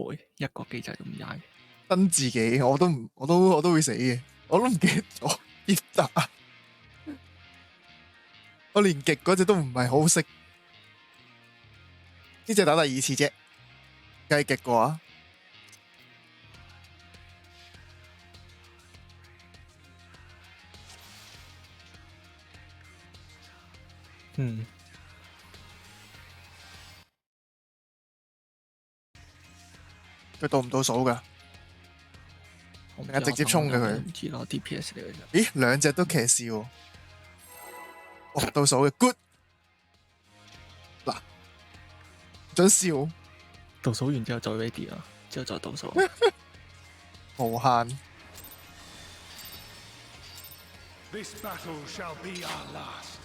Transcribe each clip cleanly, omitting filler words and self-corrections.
會一個機制都唔踩。登自己我都會死嘅，我都唔記得咗葉打。我連極嗰隻都唔係好識，呢隻打第二次啫，計極嘅話。佢倒唔倒數㗎？定係直接衝嘅佢？唔知咯 ，DPS 嚟嘅啫。咦，兩隻都騎士喎。哦，倒數嘅 good。嗱，準笑。倒數完之後再 ready 啊，之後再倒數。無限。This battle shall be our last.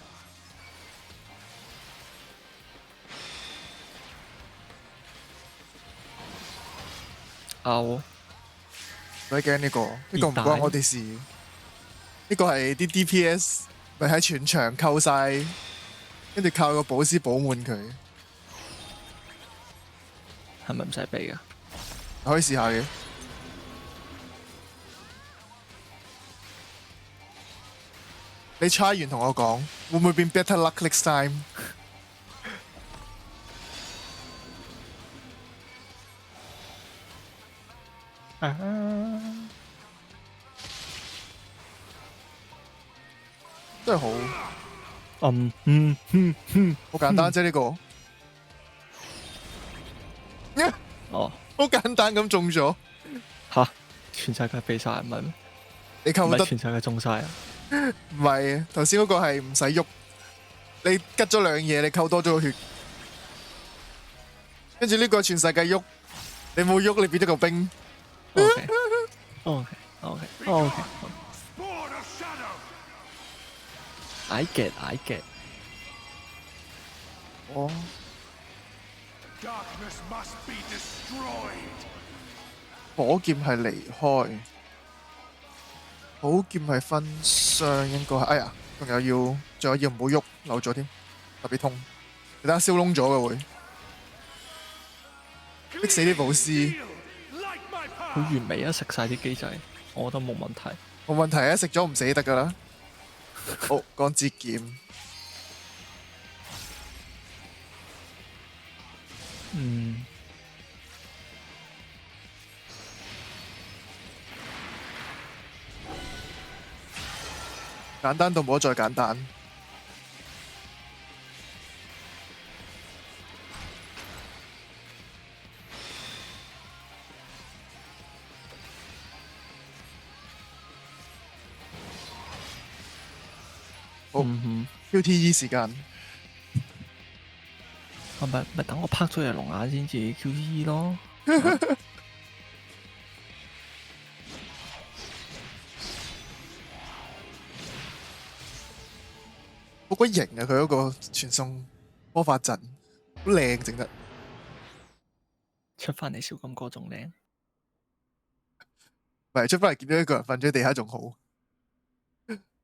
唔使驚呢個唔關我哋事。呢個係啲 DPS 咪喺全場扣晒，跟住靠個寶師補滿佢。係咪唔使避㗎？可以試下嘅。你 try 完同我講，會唔會變 better luck next time？真係好，好簡單啫呢個。哦，好簡單咁中咗。吓，全世界避晒唔係咩？你扣得全世界中晒啊？唔係，頭先嗰個係唔使喐，你吉咗兩嘢，你扣多咗個血。跟住呢個全世界喐，你冇喐，你變咗個冰。OK。I get。哦。火劍係離開，寶劍係分雙，應該係。哎呀，仲有唔好喐，漏咗添，特別痛。你睇下燒窿咗嘅會，逼死啲寶師。好完美啊！食晒啲機制，我覺得冇問題。冇問題啊，食咗唔死得㗎啦。好，鋼之劍。簡單到唔好再簡單。好，QTE 時間。咪等我拍咗隻龍眼先至 QTE 咯。好鬼型啊！佢嗰個傳送魔法陣好靚，整得出翻嚟小金哥仲靚。唔係出翻嚟見到一個人瞓咗喺地下仲好，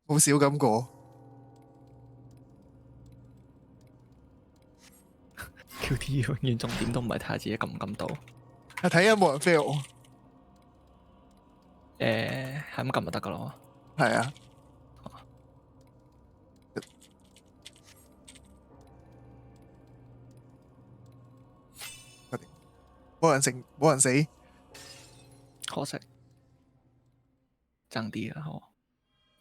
冇小金哥。QTE 永遠重點都唔係睇下自己撳唔撳到，係睇下冇人 fail。係咁撳就得噶咯。係啊。冇人死，可惜，爭啲啊！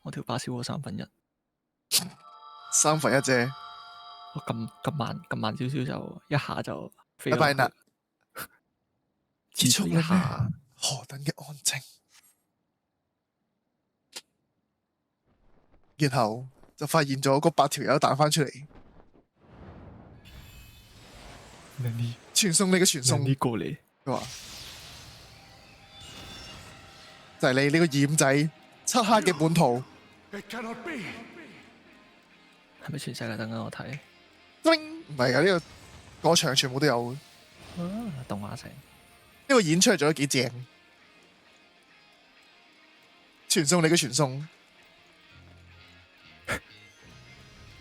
我條把燒咗1/3，3分一啫。我撳慢少少就一下就飛咗。拜拜啦！結束一下，何等嘅安靜，然後就發現咗嗰8條友彈翻出嚟。傳送你嘅傳送。呢個嚟。佢話就係你呢個染仔，漆黑嘅本土。係咪全世界等緊我睇？唔係啊，呢個場全部都有。動畫城呢個演出嚟做得幾正。傳送你嘅傳送。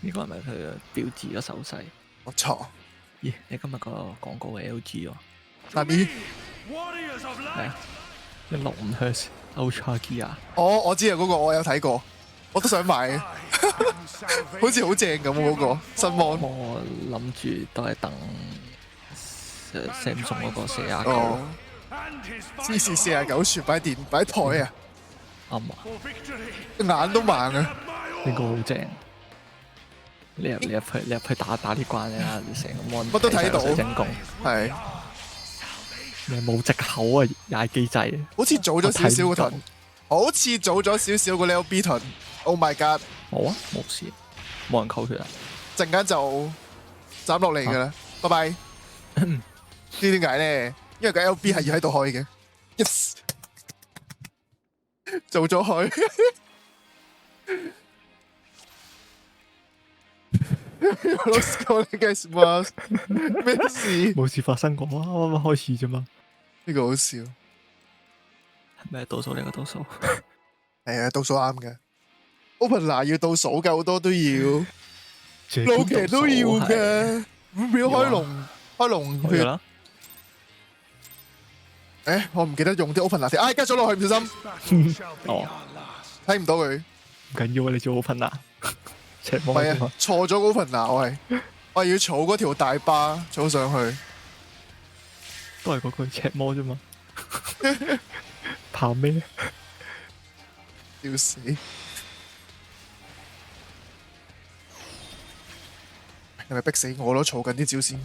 呢個係咪佢嘅標誌嘅手勢？冇錯。咦，你今日個廣告係 LG 喎？但係 Warriors of 係 light. 165 Hz Ultra Gear，我知啊，嗰個我有睇過，我都想買， I am 好似 salvation. 好正咁嗰個新 mon。我諗住都係等 Samsung 嗰個49。哦， And his 黐線 final 49寸擺台啊，啱啊， for victory. 眼都盲啊！ My 呢個好正。你入去打啲關啊！你成個 mon 乜都睇到水晶宮，係，你冇藉口啊！踩機制，好似早咗少少個我睇唔盾，好似早咗少少個 LB 盾。Oh my god！冇啊，冇事，冇人扣血啊！陣間就斬落嚟㗎啦，拜拜。知點解咧？因為個 LB 係要喺度開嘅。Yes， 做咗佢。Los colegas más， 咩事？冇事發生過啊！啱啱開始啫嘛。呢個好笑。咩倒數？呢個倒數？係啊，倒數啱嘅。Opener 要倒數㗎，好多都要。老騎都要嘅。5秒開龍血。啦。誒，我唔記得用啲 opener 添。加咗落去，唔小心 battle shall be our last. 睇唔到佢。唔緊要啊！你做 open 啊？赤唔魔係啊，錯咗 opener，我係要儲嗰條大巴儲上去。都係嗰句赤魔啫嘛。怕咩？笑死！係咪逼死我咯？儲緊啲招先。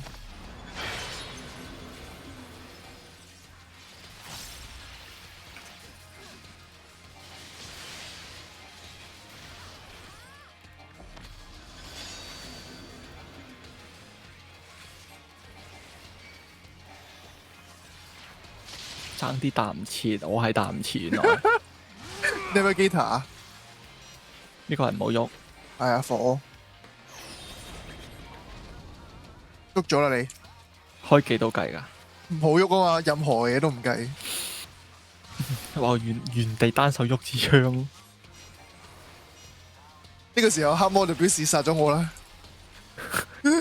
爭啲打唔切，我係打唔切原來。 Navigator 呢個係唔好喐，係啊，火喐咗啦你，開幾多計㗎？唔好喐啊嘛，任何嘢都唔計。話原地單手喐支槍，呢個時候黑魔就表示殺咗我啦。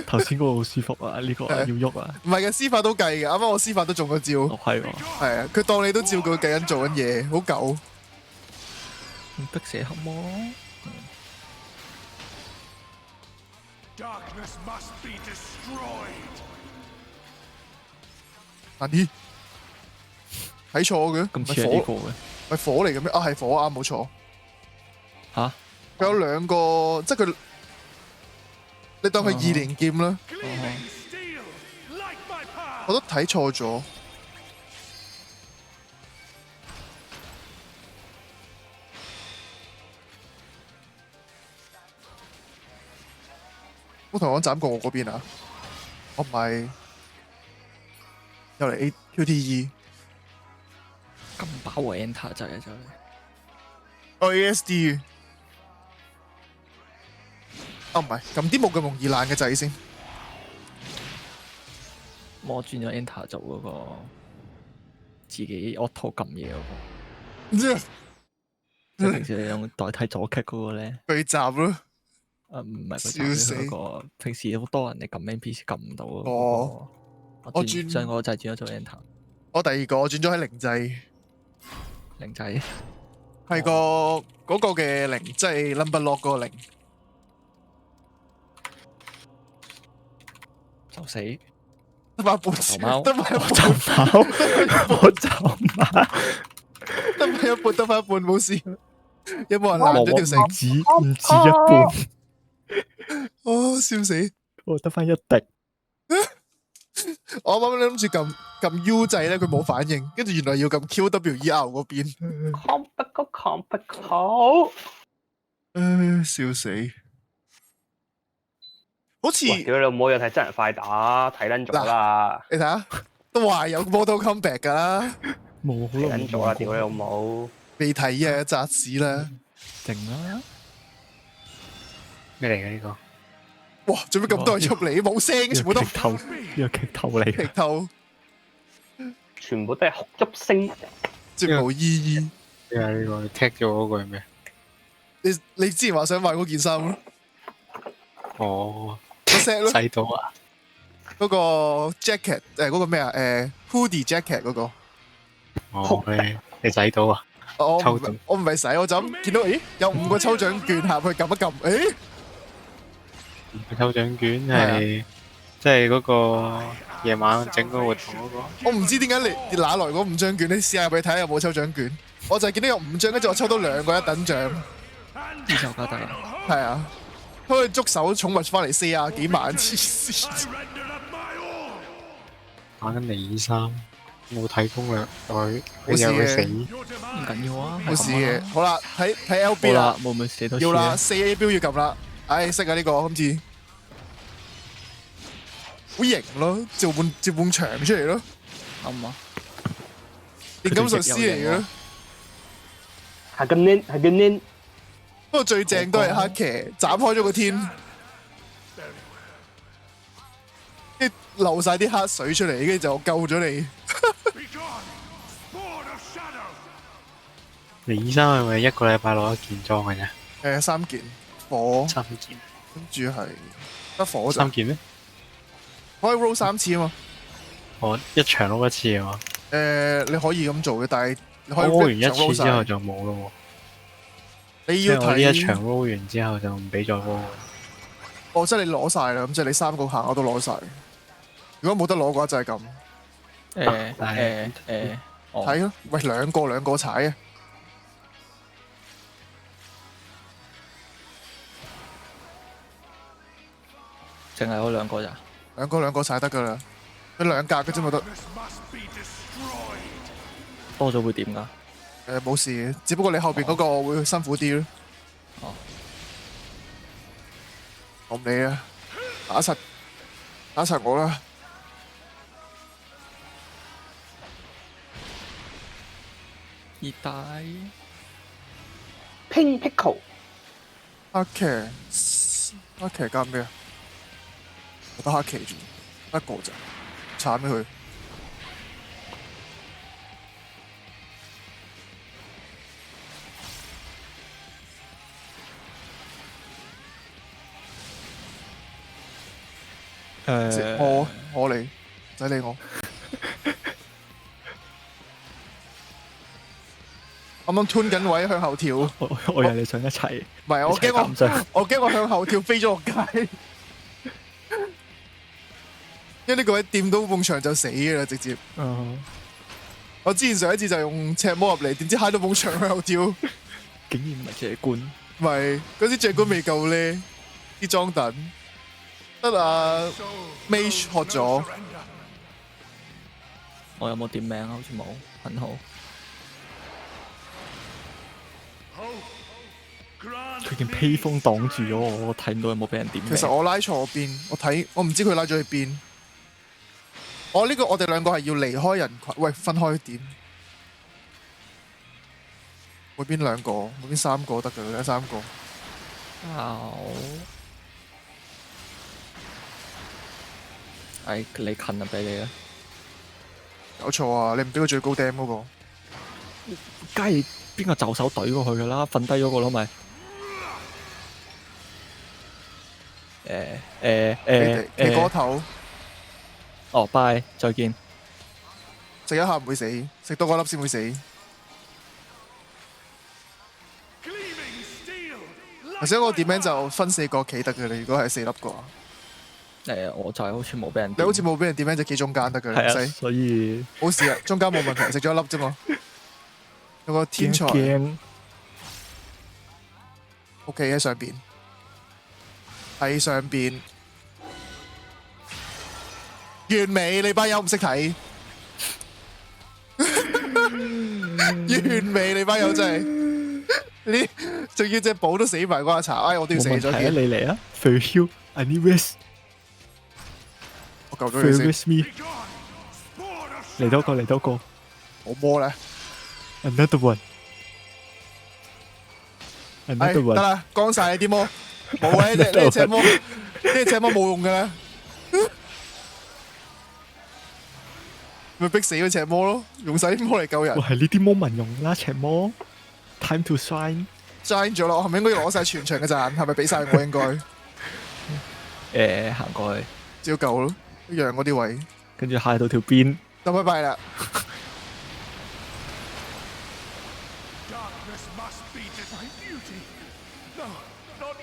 頭先嗰個好舒服啊！呢個要喐啊！唔係嘅，司法都計嘅，啱啱我司法都中咗招。哦係喎，係啊，佢當你都照佢計緊做緊嘢，好狗。逼死黑魔， Darkness must be destroyed. 難啲睇錯嘅，咁唔係火，似係呢個嘅唔係火嚟嘅咩？啊，係火啊，冇錯。嚇。佢有兩個，即係佢，你當佢2連劍啦。 Gleaming steel, like my 我 power. 都睇錯咗。我同我斬過我嗰邊啊！我唔係又嚟 QTE，咁飽和 enter 就係就係。我 ASD。啊唔係，撳啲冇咁容易爛嘅掣先。我轉咗 enter 做嗰個自己 auto 撳嘢嗰個，唔知啊，即係平時你用代替左 click 嗰個咧。巨集咯。唔係笑死嗰個，平時好多人你撳 NPC 撳唔到嗰個。哦我我轉將嗰個掣轉咗做 enter 我第二個我轉咗喺零掣，零仔。係個嗰個嘅零，即係 number lock 嗰個零。就死。得翻一半，頭貓，得翻一我半，就貓，我就貓。得翻一半，得翻一半，冇事。有冇人爛咗條繩？唔止一半，哦，笑死！我得翻一滴。我啱啱諗住撳 U 掣咧，佢冇反應，跟住原來要撳 QWER 嗰邊。笑死！好似喂，屌你老母！有睇真人快打，睇撚咗啦，你睇下，都話有 Mortal Kombat 噶啦，冇好睇耐撚咗啦，屌你老母！未睇啊，扎屎啦！靜啦。咩嚟嘅呢個？哇，做咩咁多人入嚟？冇聲，全部都劇透，呢個劇透嚟嘅。劇透，全部都係哭泣聲。絕無意義。咩啊？呢個你踢咗嗰個係咩？你之前話想買嗰件衫咯，哦，個 set 咯，細到啊！嗰個 jacket 嗰個咩啊？hoodie jacket 嗰個哦，你睇到啊？我抽中我唔係使，我就咁見到，咦有5個抽獎券下去撳一撳，誒抽獎券係啊係即係嗰個夜晚整嗰個活動嗰個。我唔知點解你哪來嗰5張券，你試下俾你睇下有冇抽獎券。我就係見到有5張，跟住我抽到2個1等獎，宇宙加得啦，係啊，可以捉手寵物翻嚟40幾萬，黐線。 Surrender up my all. 打緊尼3，冇睇攻略佢，冇事嘅跟住會死。 Your 唔 demand 緊要啊，冇事係咁嘅啊。好啦，睇 LB 好啦啦，，會唔會寫多次要啦啊？ 4A 標要撳啦，唉識啊呢個今次，好型咯，召喚牆出嚟咯，啱啊！電金術師嚟嘅咯。係咁黏，係咁黏。不過最正都係黑騎斬開咗個天，跟住流晒啲黑水出嚟，跟住就救咗你。 be gone. Spawn of shadow. 尼3係咪一個禮拜攞1件裝嘅啫3件火， ？3件，跟住係得火咋3，件咩？可以 roll 3次啊嘛。我一場攞1次啊嘛。你可以咁做嘅，但係你可以我 roll 完一場 roll 1次之後晒。就冇咯喎。你要即係我呢一睇場 roll 完之後就唔俾再 roll。哦，即係你攞晒啦，咁即係你3個行我都攞晒。如果冇得攞嘅話就係咁，哦，睇咯。喂，兩個踩啊！淨係嗰2個咋？兩個踩得噶啦，佢2格嘅啫嘛得。 This must be destroyed. 多咗會點㗎？冇事嘅，只不過你後邊嗰個會辛苦啲咯。哦，我唔理啊，打實我啦。熱帶 Pink Pickle 黑騎加咩啊？我得黑騎住，一個咋，鏟咗佢。我嚟，唔使理我。啱啱 turn 緊位向後跳，唔我以為你想一齊，係我驚一齊減傷我驚我向後跳飛咗落街，因為呢個位掂到埲牆就死嘅啦，直接。我之前上一次就用赤魔入嚟，點知揩到埲牆向後跳，竟然唔係借官，唔係嗰啲雀官未夠呢，啲裝躉得啊 Mage 學咗。 Surrender. 我有冇點名啊？好似冇，很好。 Hope. Grant 佢件 me 披風擋住咗我，我睇唔到有冇俾人點名。其實我拉錯邊，我唔知佢拉咗去邊。我哋2個係要離開人群，喂，分開點？每邊2個，每邊3個得㗎啦，3個。你近就俾你啦。搞錯啊！你唔俾佢最高 dam 嗰個。梗係邊個就手懟過去㗎啦，瞓低咗個咯咪。你嗰頭哦，bye，再見。食一下唔會死，食多嗰粒先會死。 gleaming steel. 或者我點樣就分4個企得嘅啦。如果係4粒嘅話，我就係好似冇俾人點。你好似冇俾人點樣就企中間得嘅啦，唔係啊，使所以冇事啊，中間冇問題，食咗1粒啫嘛。有個天才驚 ，OK 喺上邊，喺上邊，完美！你班友唔識睇，完美！你班友真係，你仲要隻寶都死埋嗰阿茶，唉，我都要死咗冇問題啊！添，你嚟啊 f o r you，I need rest，我救 f 咗 o r 你 you 先， with me， Be gone. Spawn of 嚟多個，嚟多個我摸咧， ，another one，another 唉，得 one，啦，乾晒你啲魔，冇啊！呢隻赤魔，呢隻赤魔冇用噶啦，咪逼死嗰隻魔咯，用晒啲魔嚟救人哇，。係呢啲魔民用啦，赤魔，time to shine，爭咗啦，我係咪應該要攞晒全場嘅讚？係咪俾晒我應該？行過去，照舊咯，一樣嗰啲位。跟住揩到條邊，就拜拜啦。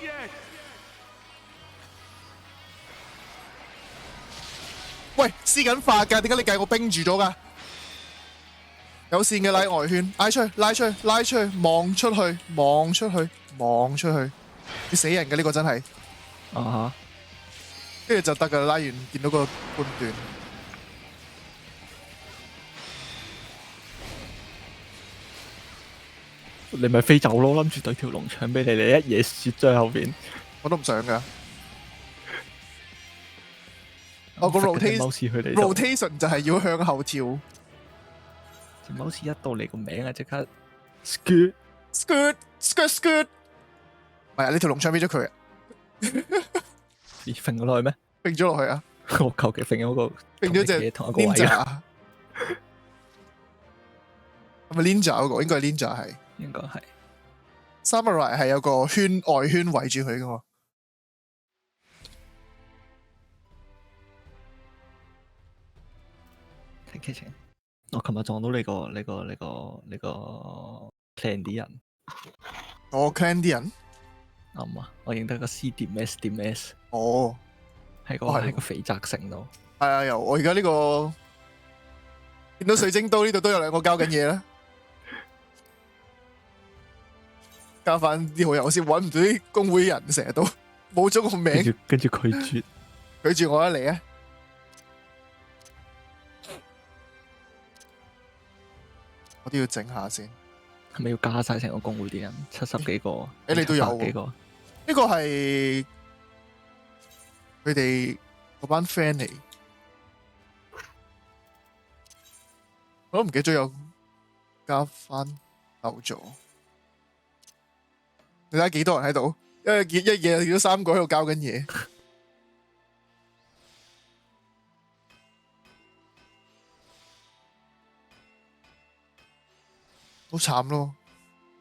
yet. 喂，施緊法㗎，點解你計我冰住咗㗎？有線嘅拉外圈，拉出去，拉出去，拉出去，望出去，望出去，望出去，你死人嘅呢個真係，啊跟住就得㗎，拉完見到個判斷。你咪飛走咯，諗住對條龍搶俾你，你一嘢雪咗喺後邊。我都唔想㗎。我個 rotation rotation 就係要向後跳。隻貓屎一到你個名啊，即刻 skirt skirt skirt skirt。唔係啊，你條龍搶俾咗佢啊？揈咗落去咩？揈咗落去啊！我求其揈咗個揈咗隻同一個位 Ninja 啊，啊。係咪 Ninja 嗰個？應該係 Ninja 係。應該係。Samurai 係有個圈外圈圍住佢噶嘛。睇劇情。我琴日撞到你個 clan 啲人。我 clan 啲人。啱啊！我認得個 C 點 S 點 S。哦。喺個肥宅城度。係啊，由我而家呢個見到水晶刀呢度都有兩個交緊嘢啦。交翻啲好友先，揾唔到啲公會人，成日都冇咗個名。跟住拒絕，拒絕我一嚟啊！我都要整下先。係咪要加晒成個公會啲人？70幾個。你都有幾個？呢個係佢哋嗰班 friend 嚟，我都唔記得咗有加翻漏咗。你睇下幾多人喺度？一嘢見到3個喺度交緊嘢，好慘咯！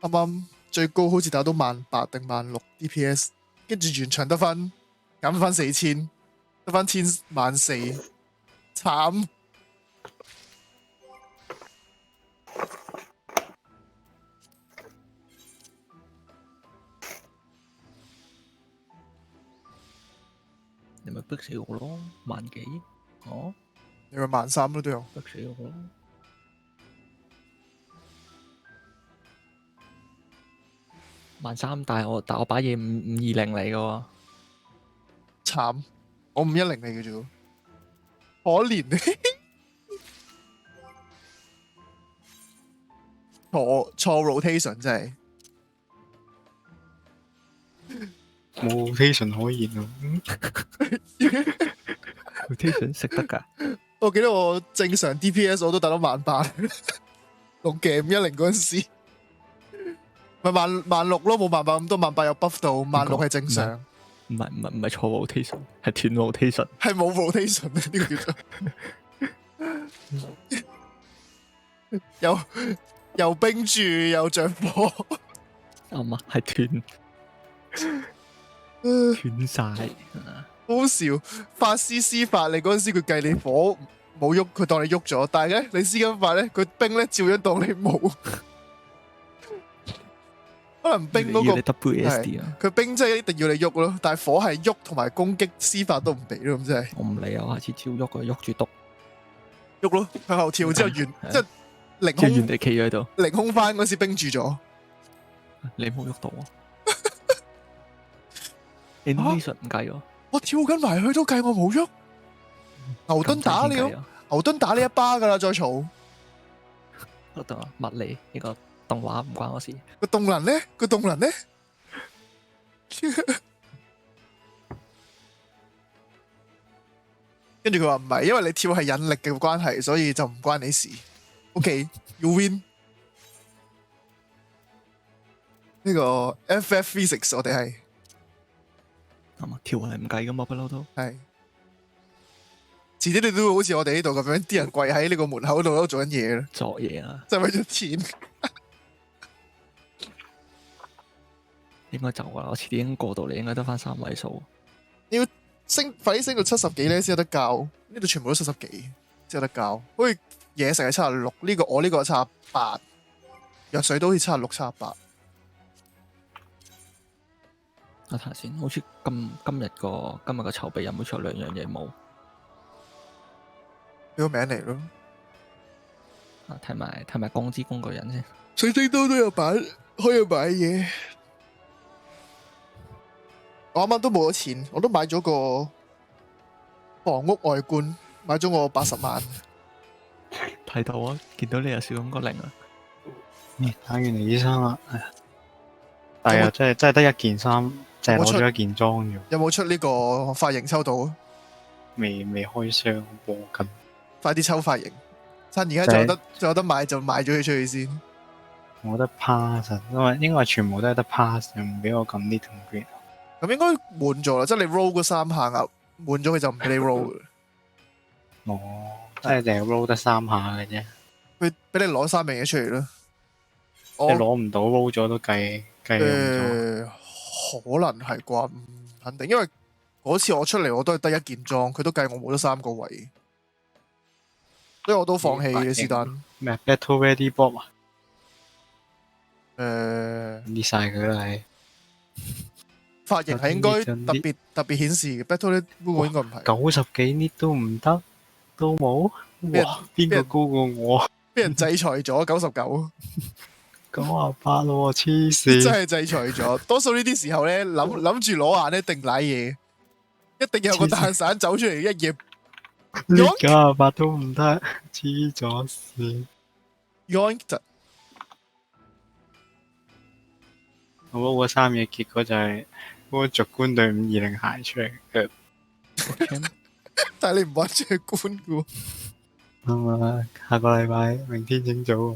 啱啱最高好似打到1800定1600 DPS， 跟住完場得翻減翻4000，得翻14000，慘！你咪逼死我咯，1幾？哦，你咪13000咯都有。逼死我咯！13000，但我把嘢520嚟嘅喎。慘，我510嚟嘅啫，可憐你。錯 rotation 真係。冇 rotation 可言啊！rotation 食得㗎。我記得我正常 DPS 我都打到18000，龍鏡510嗰陣時，咪16000咯，冇18000咁多，18000有 buff 到，16000係正常。唔係錯 rotation， 係斷 rotation， 係冇 rotation 啊！呢個叫做又冰住又着火。啱啊，係斷晒。好笑，法師施法，你嗰陣時佢計你火冇喐，佢當你喐咗，但係咧你施緊法咧，佢冰咧照樣當你冇。可能冰嗰個WSD 啊，佢冰真係一定要你喐咯，但係火係喐同埋攻擊施法都唔俾咯，咁真係。我唔理啊，我下次照喐佢，喐住篤喐咯，向後跳之後即係凌即係原空地企咗喺度，凌空翻嗰時冰住咗。你冇喐到啊！animation 唔計喎，我跳緊埋去都計我冇喐。牛頓打你咯，牛頓打你一巴噶啦，再嘈。得啊，物理呢個動畫唔關我事。個動能咧？個動能咧？跟住佢話唔係，因為你跳係引力嘅關係，所以就唔關你事。OK，you win。呢個 FF Physics 我哋係啱啊，跳係唔計噶嘛，不嬲都係。遲啲你都會好似我哋呢度咁樣，啲人跪喺呢個門口度都做緊嘢啦，作嘢啊，即係為咗錢。應該走噶啦，我遲啲已經過到嚟，應該得翻3位數。要快啲升到70幾咧，先有得教。呢度全部都70幾，先有得教。好似嘢食係76，呢個我呢個係78，藥水都好似76、78。我睇下先，好似今日個籌備任務出有2樣嘢冇。俾個名嚟咯。啊，睇埋光之工具人先。水晶刀都有版，可以買嘢。我啱啱都冇咗錢，我都買咗個房屋外觀，買咗我80萬。睇到啊，見到你有少咁個零啊。打完你醫生啦，係啊，真係得一件衫，淨係攞咗一件裝啫，有冇出呢個髮型抽到？未開箱播緊。快啲抽髮型，趁而家仲有得買就賣咗佢出去先。我覺得 pass，因為全部都係得 pass，唔俾我撳啲 complete。咁應該滿咗啦，即係你 roll 嗰3下啊，滿咗佢就唔俾你 roll 嘅。哦，即係淨係 roll 得3下嘅啫。佢俾你攞3樣嘢出嚟咯。即係攞唔到 roll 咗都計用咗。可能係啩，唔肯定，因為嗰次我出嚟我都係得一件裝，佢都計我冇咗3個位，所以我都放棄嘅是但。咩 Battle Ready Bob 啊？呢晒佢啦，係。髮型係應該特別顯示嘅 Battle Ready Bob 應該唔係。90幾 nit 都唔得，都冇。哇！邊個高過我？俾人制裁咗99。98咯，黐線！真係制裁咗。多數呢啲時候咧，諗住攞眼咧，定瀨嘢，一定有個蛋散走出嚟一嘢。呢98都唔得，黐咗線。Yoink 就我嗰個3嘢結果就係嗰個逐官隊520行出嚟。但係你唔玩住官嘅喎。下個禮拜明天請早。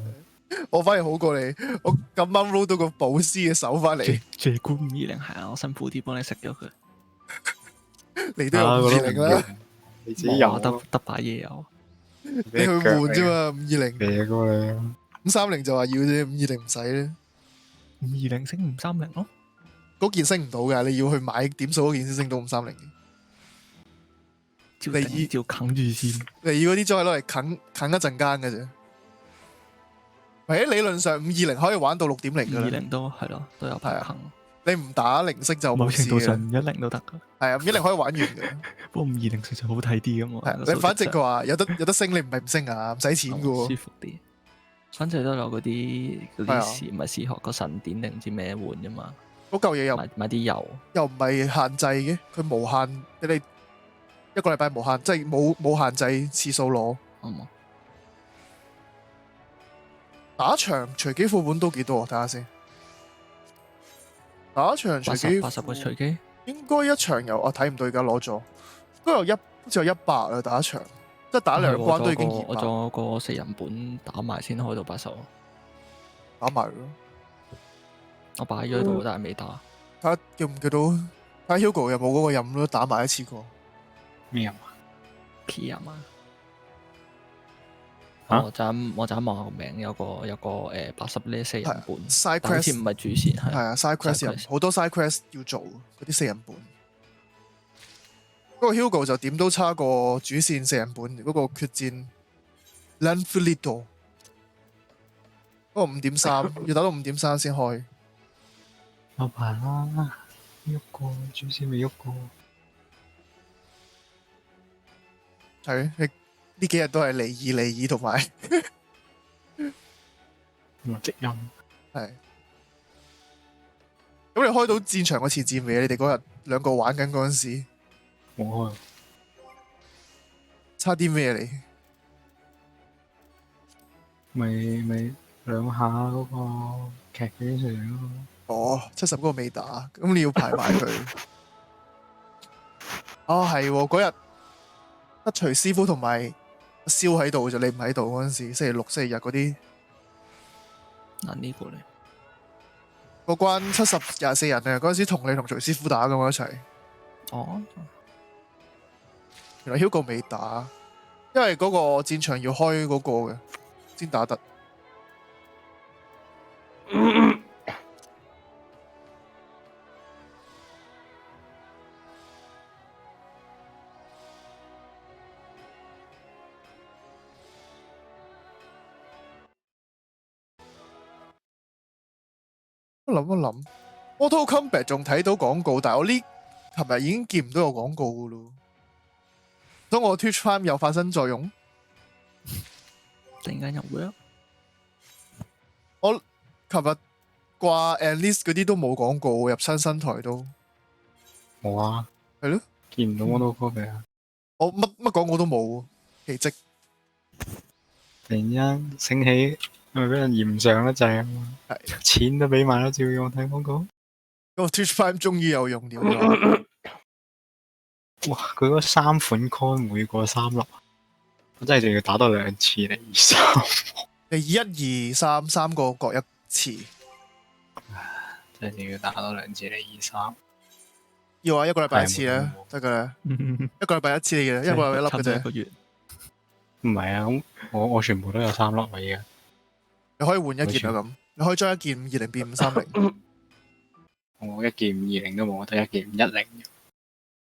我反而好過你，我咁啱 roll 到個寶師嘅手翻嚟。借官520係啊，我辛苦啲幫你食咗佢。你都有520啦，你自己有得把嘢有。你去換啫嘛，520。借過你。530就話要啫，520唔使咧。520升530咯。嗰件升唔到㗎，你要去買點數嗰件先升到530。照啃住先。你嗰啲裝係攞嚟啃一陣間嘅啫。或者理論上520可以玩到6.0㗎啦。520都係咯，都有排啃。你唔打零色就冇事嘅。某程度上510都得㗎。係啊，510可以玩完嘅。不過520實在好睇啲㗎嘛。係，你反正佢話有得升，你唔係唔升啊，唔使錢㗎喎。舒服啲。反正都有嗰啲唔係試學個神典定唔知咩換啫嘛。嗰嚿嘢又買啲油，又唔係限制嘅，佢無限俾你一個禮拜無限，即係冇限制次數攞。打場隨機副本都幾多啊？睇下先。打場隨機80個隨機，應該一場有我睇唔到，而家攞咗都有好似有100啊！打一場即係打2關都已經200。我仲有個4人本打埋先開到80，打埋咯。我擺咗喺度，但係未打。睇下叫唔叫到？睇下 Hugo 有冇嗰個任咯，打埋一次過。咩任？P 任啊！嚇！我就咁望下個名，有個80呢4人本， Side 但好似 quest 唔係主線，係啊 side quest 好多 side quest 要做嗰啲4人本。不過 Hugo 就點都差過主線4人本嗰個決戰 Lanfilito 嗰個5.3，要打到5.3先開。有排啦，喐過主線未喐過。係你呢幾日都係離異同埋積音。係。咁你開到戰場個前戰未？你哋嗰日兩個玩緊嗰陣時，冇開。差啲咩嚟？咪兩下嗰個劇幾時咯？哦，70嗰個未打，咁你要排埋佢。哦，係嗰日得徐師傅同埋阿蕭喺度就你唔喺度嗰陣時，星期六、星期日嗰啲。嗱呢個咧，個關24人啊！嗰陣時同你同徐師傅打噶嘛一齊。哦，原來 Hugo 未打，因為嗰個戰場要開嗰個嘅先打得。我諗一諗， Mortal Kombat 仲睇到廣告，但係我呢琴日已經見唔到有廣告噶咯。所以我 Twitch Prime 有發生作用。突然間又會啊！我琴日掛 Enlist 嗰啲都冇廣告，入新台都冇啊，係咯。見唔到 Model Copy 啊！我乜廣告都冇，奇蹟。突然間醒起，因為俾人嫌上得滯啊嘛，係錢都俾埋啦，照用睇廣告。個 Twitch Prime 終於有用了。哇！佢嗰3款 con 每個3粒，我真係仲要打多2次嚟23。你1、2、3個各一次，真係仲要打多2次嚟23。要話一個禮拜一次咧，得噶啦。一個禮拜一次嘅，一個禮拜一粒嘅啫。差唔多一個月。唔係啊，咁我全部都有3粒位嘅。你可以換一件啊咁，你可以將一件520變530。我一件520都冇，我得一件510。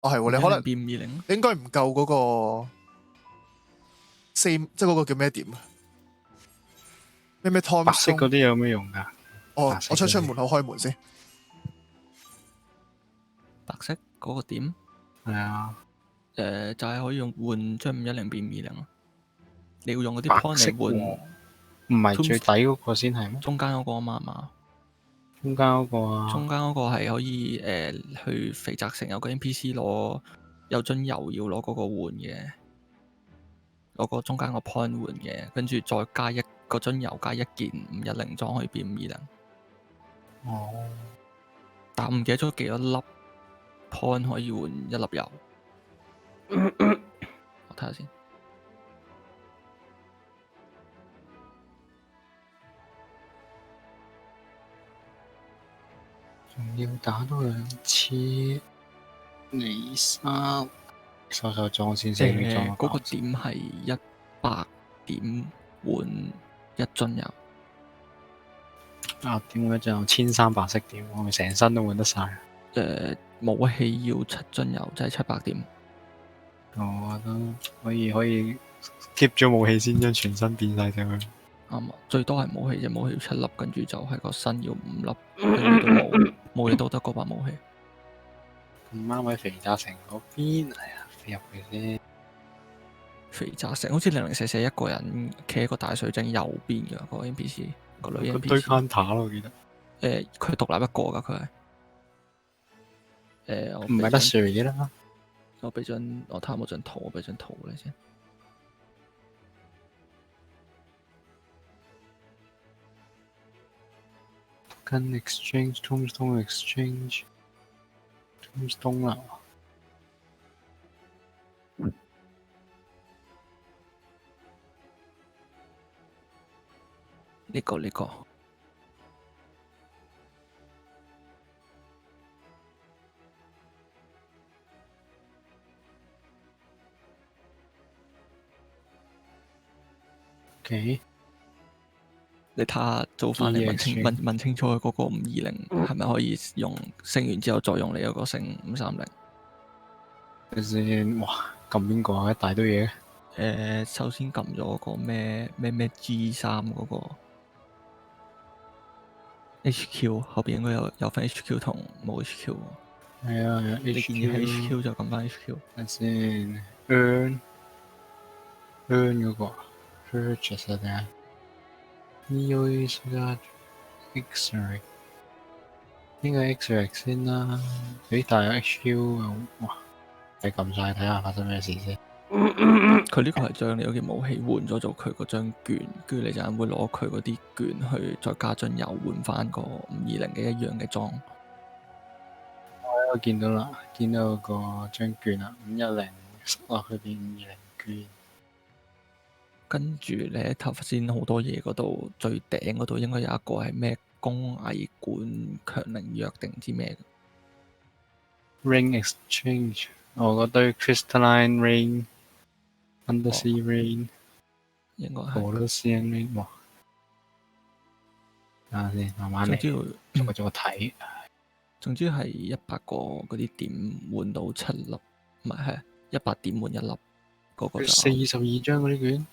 哦係喎，你可能變520，你應該唔夠嗰個4，即係嗰個叫咩點啊？咩 Tom 白色嗰啲有咩用㗎？哦，白色我出嗰啲門口開門先。白色嗰個點，係啊，就係可以用換將510變520咯。你要用嗰啲白 point 色嚟換喎，唔係最底嗰個先係咩？中間嗰個啊嘛。中間嗰個啊，中間嗰個係可以去肥宅城有個 NPC 攞有樽油要攞嗰個換嘅，攞個中間個 point 換嘅，跟住再加一個樽油加一件510裝可以變520。哦，但唔記得咗幾多粒 point 可以換一粒油。我睇下先。仲要打多2次離3，收裝先4秒裝。嗰個點係100點換一樽油。啊，點換一樽1300色點，我咪成身都換得晒。武器要7樽油，即係700點。我都可以 keep 咗武器先，將全身變晒上去。啱啊，最多係武器啫，武器要7粒，跟住就係個身要5粒，跟住都冇嘢都得嗰把武器。咁啱喺肥宅城嗰邊，哎呀，飛入去先。肥宅城好似004一個人企喺個大水晶右邊嘅個 NPC，個女佢堆 NPC。counter 咯，我記得。佢獨立一個㗎，佢係。唔係得水嘅啦。我俾張，我睇下有冇張圖，我俾張圖你先。跟 exchange，tombstone exchange，tombstone 啦。呢個。OK。你睇下做翻你問清楚嗰個520係咪可以用升完之後再用你嗰個升530？睇先，哇！撳邊個啊？一大堆嘢。首先撳咗個咩 G3嗰個 HQ， 後邊應該有份 HQ 同冇 HQ。係啊你見住 HQ 就撳翻 HQ。睇先 ，earn 嗰個 purchase 啊定係 EOS X-ray 應該 X-ray 先啦。咦？但係 HQ 哇！你撳晒睇下發生咩事先。佢呢個係將你嗰件武器換咗做佢嗰張券，跟住你就會攞佢嗰啲券去再加樽油換翻個520嘅一樣嘅裝。我見到啦，見到個張券啊，510塞落去變520券。跟住你喺頭先好多嘢嗰度最頂嗰度應該有一個係咩工藝館強靈藥定唔知咩 Ring exchange，我嗰堆 crystalline ring。Undersea Rain，應該係。我都 CN Rain， 哇！等下先，慢慢嚟，逐個睇。總之係100個嗰啲點換到7粒，唔係100點換1粒嗰個就。42張嗰啲卷，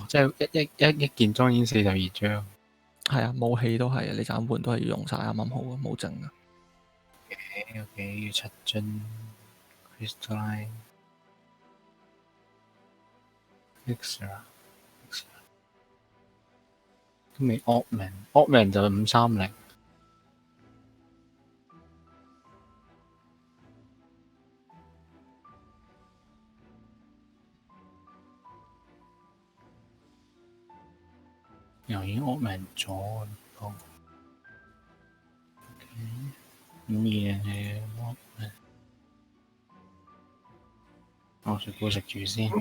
即係一件裝已經42張。係啊，武器都係，你就咁換都係要用晒啱啱好啊，冇剩啊。OK，要七樽 crystalline extra，都未 Oddman 就530，又已經 Oddman 咗個。520係 Oddman，我食股食住先。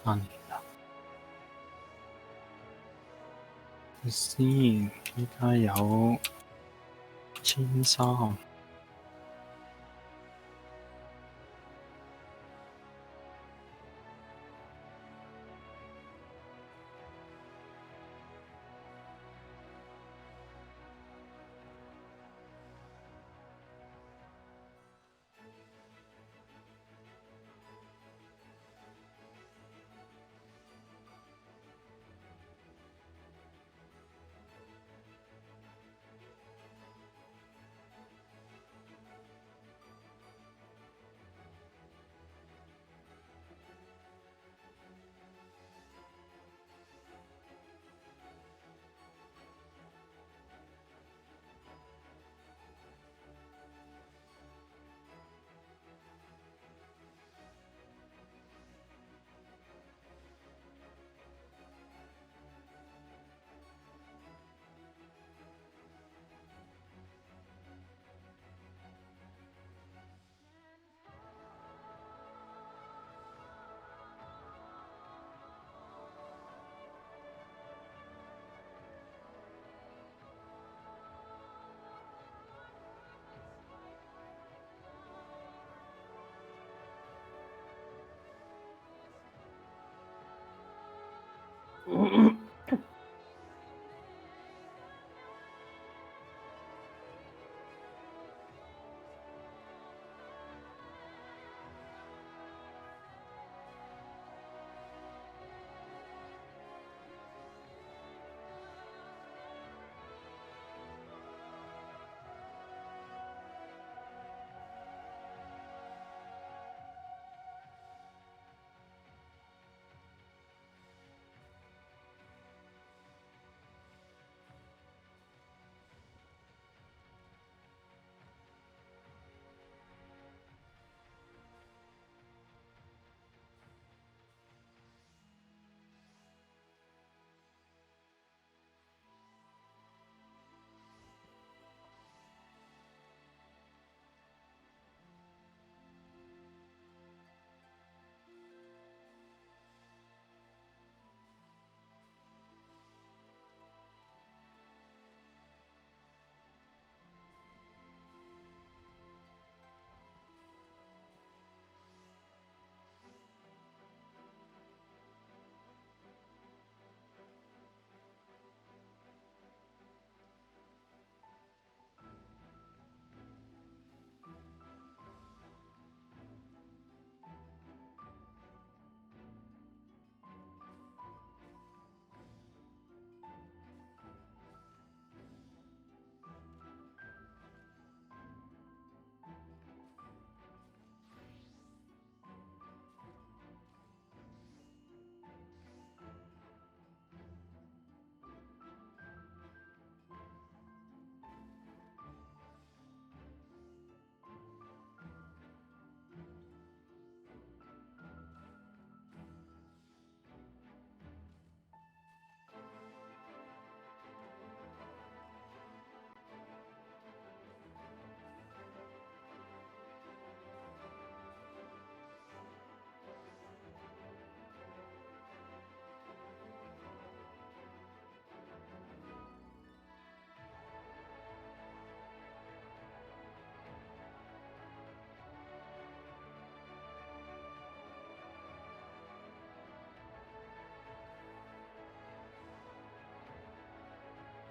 翻嚟啦，先，依家有1300。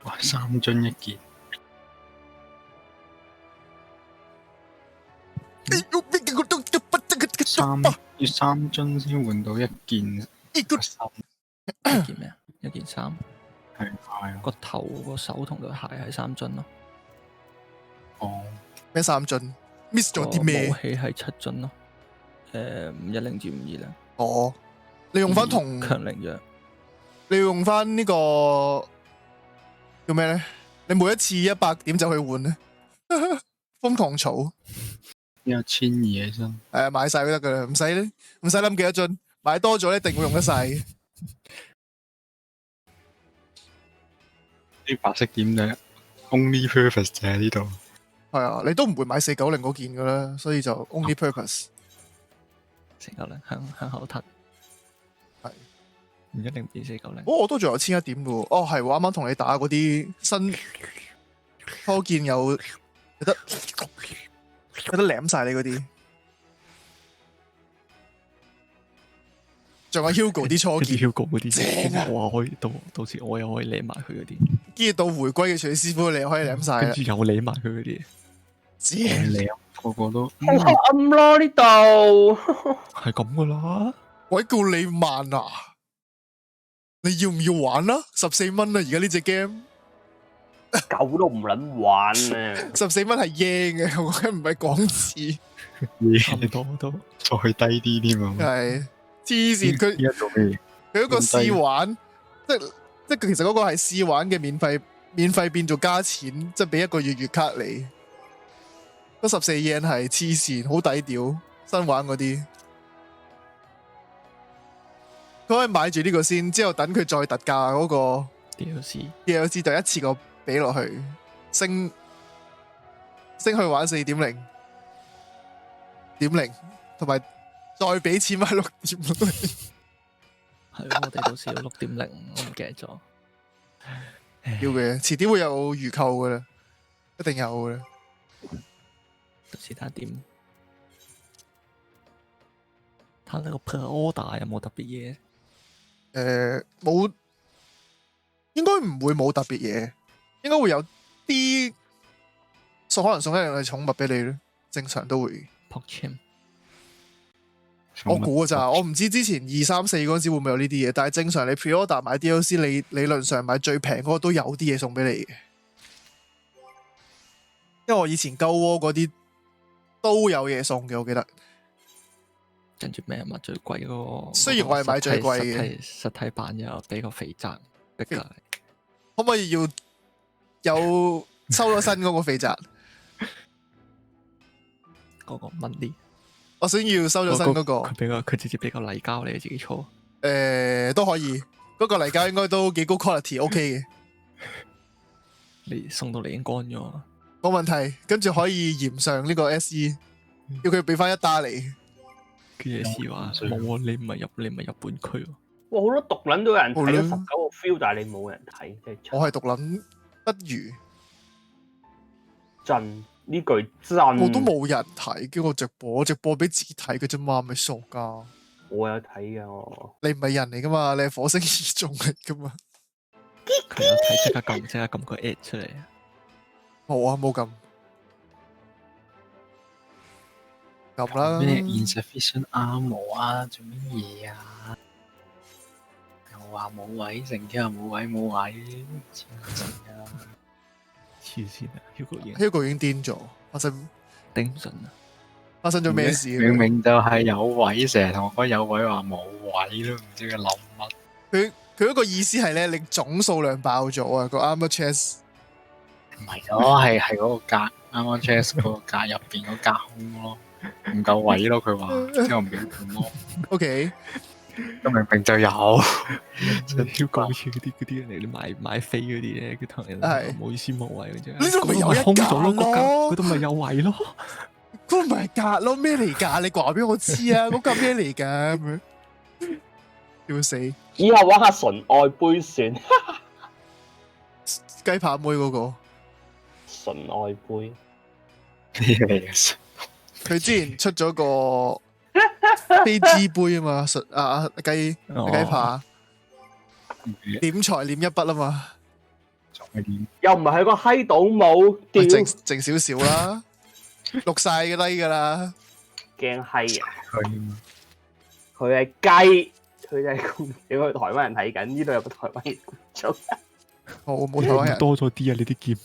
哇，3樽一件，要3樽先換到一件衫，一件咩啊？一件衫，係啊，個頭、個手同對鞋係3樽咯。哦，咩3樽 ？miss 咗啲個咩武？器係7樽咯。510至520。哦，你用翻同強靈藥。你用翻呢個叫咩咧？你每一次100點就去換咧，瘋狂草。有1200起身，買晒都得噶啦，唔使諗幾多樽，買多咗一定會用得晒嘅。啲白色點嘅 only purpose 就喺呢度。係啊，你都唔會買490嗰件噶啦，所以就 only purpose。490向後褪。係510變490。我都仲有1100點嘅喎。哦，係喎，啱啱同你打嗰啲新初見有得舐晒你嗰啲，仲有 Hugo 啲初見， Hugo 嗰啲正啊我話可以到時我又可以舐埋佢嗰啲，跟住到回歸嘅徐師傅你又可以舐晒啦跟住，又舐埋佢嗰啲，正你啊，個個都好暗咯呢度，係咁噶啦。鬼叫你慢啊！你要唔要玩啊？14蚊啊！而家呢隻 game 狗都唔撚玩啊！ 14蚊係 yen 嘅，我覺得唔係港紙，差唔多都再低啲添啊！係黐線佢。依家做咩？佢嗰個試玩，即其實嗰個係試玩嘅免費變做加錢，即係俾1個月卡你。嗰14 yen 係黐線，好抵屌，新玩嗰啲。佢可以買住呢個先，之後等佢再特價嗰個 DLC 就一次過俾落去，升去玩4.0，同埋再俾錢買6.0。係我哋到時要6.0，我唔記得咗。要嘅，遲啲會有預購噶啦，一定有嘅啦。到時睇下點。睇下呢個 per order 有冇特別嘢？冇，應該唔會冇特別嘢，應該會有啲可能送一樣嘅寵物俾你咯，正常都會。我估噶咋，我唔知之前2、3、4嗰陣時會唔會有呢啲嘢，但係正常你 pre-order 買 DLC，你理論上買最平嗰個都有啲嘢送俾你嘅。因為我以前鳩窩嗰啲都有嘢送嘅，我記得。跟住咩買最貴嗰個？雖然我係買最貴嘅，實體版又俾個肥宅逼㗎，可唔可以要有收咗身嗰個肥宅？嗰個問啲。我想要收咗身嗰個，佢直接俾個泥膠你自己搓。都可以，嗰個泥膠應該都幾高 quality，OK 嘅。你送到嚟已經乾咗，冇問題。跟住可以驗上呢個 SE，要佢俾翻1打你。跟住試話冇啊，你唔係日本區喎。哇，好多毒撚都有人睇咗19個 feel，但係你冇人睇，真係我係毒撚不如真。呢句真，我都冇人睇，叫我直播俾自己睇嘅啫嘛，咪傻噶！我有睇噶我。你唔係人嚟噶嘛，你係火星異種嚟噶嘛？佢有睇即刻撳個 ad 出嚟。冇啊，冇撳。撳啦。咩 insufficient armor 啊？做乜嘢啊？又話冇位，成天又冇位，黐線啊 Hugo 已經癲咗，發生頂唔順啊！發生咗咩事？明明就係有位，成日同我講有位，話冇位都唔知佢諗乜。佢嗰個意思係咧，你總數量爆咗啊！個 armor chest 唔係咯，係嗰個格 armor chest 嗰個格入邊嗰格空咯，唔夠位咯。佢話之後唔俾換咯。OK，咁明明就有。Hugo 好似嗰啲嚟，你買飛嗰啲咧，佢同人唔好意思冇位嘅啫。呢度咪有一格咯，嗰度咪有位咯。嗰度咪係格咯，咩嚟㗎？你話俾我知啊！嗰格咩嚟㗎？咁樣要死！以後玩下純愛杯算。雞扒妹嗰個純愛杯。佢之前出咗個飛機杯啊嘛，雞扒點財念一筆啊嘛。仲係點？又唔係喺個閪島冇，屌喂靜少少啦，錄晒嘅低㗎啦。驚閪啊！佢佢係雞，佢就係有個台灣人睇緊，呢度有個台灣人觀眾。我冇台灣人，多咗啲啊！你啲劍，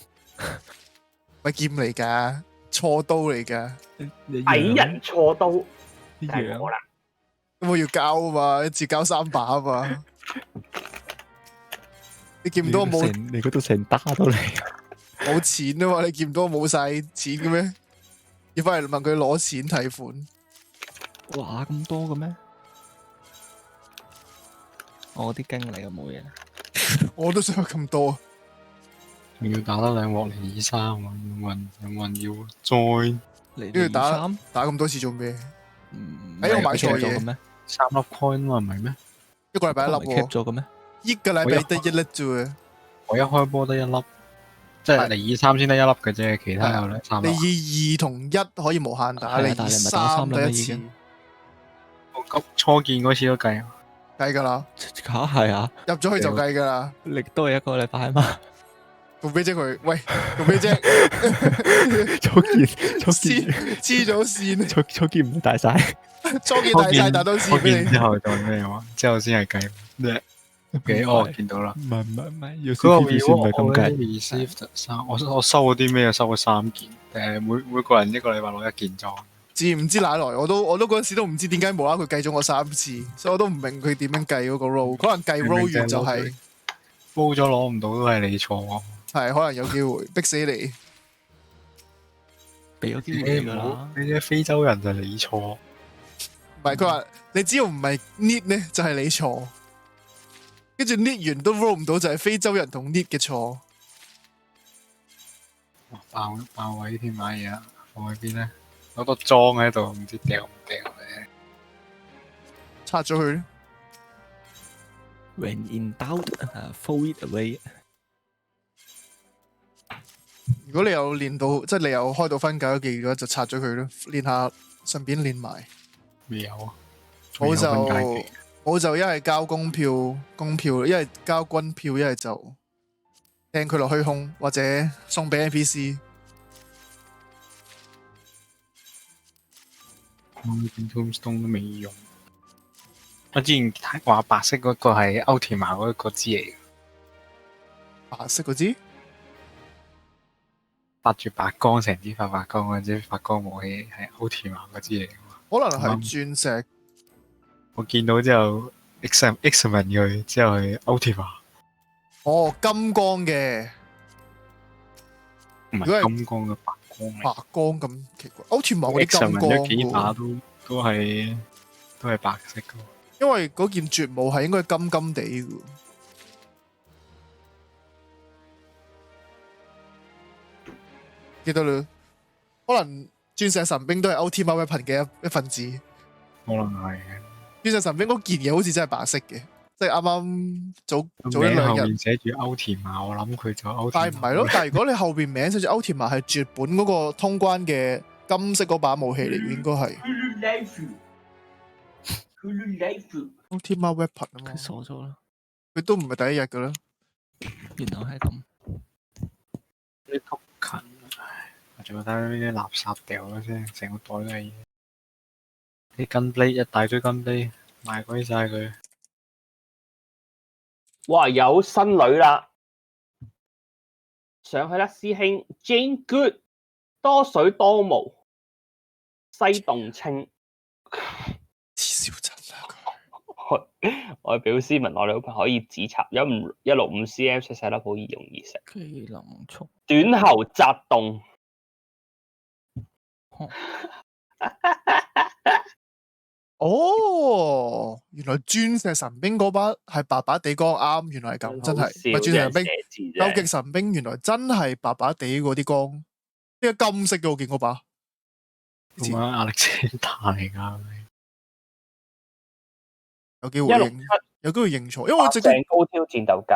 咪劍嚟㗎，錯刀嚟㗎。矮人錯刀，啲就係我樣，啦。咁我要交啊嘛，一次交3把啊嘛。你見唔到我冇你嗰度成打到你，冇錢啊嘛？你見唔到我冇晒錢嘅咩？要翻嚟問佢攞錢提款。哇咁多嘅咩？我啲經理又冇嘢，我都想有咁多。仲要打得2鑊2、3啊！有冇人要 join 你跟住打3打咁多次做咩？唔哎我買錯嘢嘅咩？ 3粒 coin 嘛？唔係咩？一個禮拜一粒唔係 cap 喎，咗嘅咩？一個禮拜得一粒啫喎。我一開波得1粒，即係你2、3先得1粒嘅啫，其他有咧3你粒。以2同1可以無限打，係啊你以但係你咪打3 3粒得一次咩已經我急初見嗰次都計，計㗎啦，嚇係啊！入咗去就計㗎啦。你都係一個禮拜嘛？做咩啫佢？喂，做咩啫？初見黐咗線，初見唔大晒，初見大晒，但都初黐俾你。見之後就咩話？之後先係計咩？幾哦見到啦。唔係，要嗰個 CPP 先唔係 reward 我咁計。 received 我收咗啲咩？收咗3件，誒每個人一個禮拜攞1件裝。知唔知哪來？我都嗰陣時都唔知點解無啦啦佢計咗我3次，所以我都唔明佢點樣計嗰個 roll。可能計 roll 完就係煲咗攞唔到都係你錯。係可能有機會逼死你。俾咗機你會你㗎唔好啦，你啲非洲人就係你錯。唔係佢話你只要唔係 need 呢，就係你錯。跟住 need 完都 roll 唔到，就係非洲人同 need 嘅錯。爆位添買嘢啊！放喺邊咧？有個裝喺度，唔知掉唔掉咧。拆咗佢。 When in doubt, throw it away。如果你有練到，即係你有開到分解技嘅話，就拆咗佢咯，練下，順便練埋。未有啊！我仲有分解技我就一係交公票，一係交軍票，一係就掟佢落虛空，或者送俾 NPC。我見 Tombstone 都未用。我之前睇話白色嗰個係 Ultima 嗰個支嚟嘅，白色嗰支發住白光，成支發白光嗰支發光武器係 Ultima 嗰支嚟嘅嘛。可能係鑽石。我見到之後 examine 佢，之後係 Ultima，哦，金光嘅，唔如果係係金光嘅白光嚟。白光咁奇怪。Ultima 嗰啲金 examine 光咗幾打喎，都係白色嘅。因為嗰件絕武係應該金金地嘅。記得啦，可能鑽石神兵都係 Ultima Weapon 嘅一份子。可能係嘅。鑽石神兵嗰件嘢好似真係白色嘅，即係啱啱早一名後兩日。面寫住 Ultima，我諗佢就 Ultima。但係唔係咯？但係如果你後邊名寫住 Ultima 係絕本嗰個通關嘅金色嗰把武器嚟嘅，應該係 Ultima Weapon 啊嘛佢。傻咗啦，佢都唔係第一日噶啦。原來係咁。啲 token，我仲要睇呢啲垃圾掉咗先，成個袋都係嘢。啲金杯一大堆金杯，賣鬼晒佢。哇！有新女啦，上去啦，師兄 Jane Good，多水多毛，西洞清。黐線真啊！我表示問我女朋友可以指插165 cm 細細粒好易容易食，技能速短喉扎洞。哦，原來鑽石神兵嗰把係白白地光啱，原來係咁，真係。唔係鑽石神兵，究極神兵原來真係白白地嗰啲光，呢個金色嘅我見嗰把。咁啊，壓力車大嚟㗎。有機會167認，有機會認錯，因為我直接成高挑戰鬥格。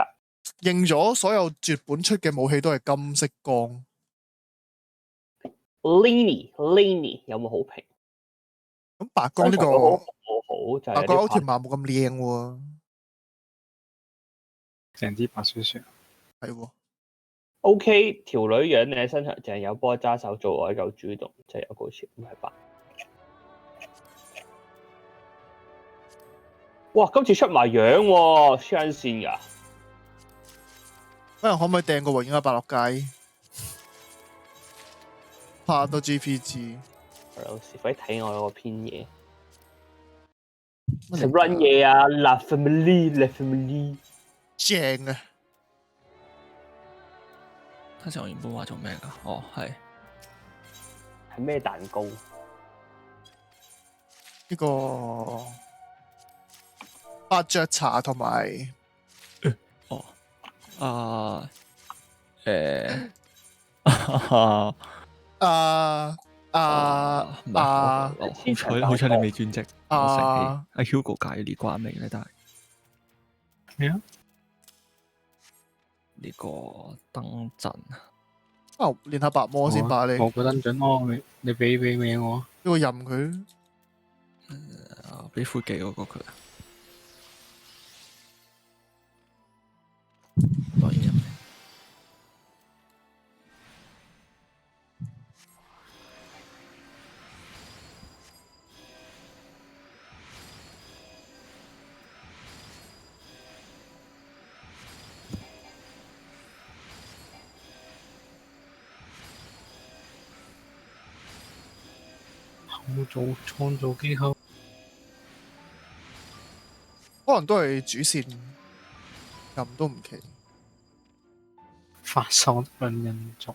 認咗所有絕本出嘅武器都係金色光。Lenny 有冇好評？咁白光呢個好好就係白光有啲 Ultima 冇咁靚喎，成支白雪雪。係喎。OK，條女樣你身上淨係有波揸手做愛夠主動，就係有高潮，唔係吧？哇！今次出埋樣喎，黐線㗎！可唔可以掟個榮耀100落街？拍到 GPG。老師，快啲睇我嗰篇嘢。食 run 嘢啊 ！La family，La family， 正啊！睇下我原本話做咩㗎？哦，係係咩蛋糕？呢個伯爵茶同埋哦誒唔係好彩你未轉職，我醒起阿 Hugo 介呢關未咧？但係咩啊？呢個燈陣啊，練下白魔先吧你。我覺得準咯，你俾名我。呢個任佢。俾灰記嗰個佢，當然任。創造機構，可能都係主線，任都唔奇。發喪論人族，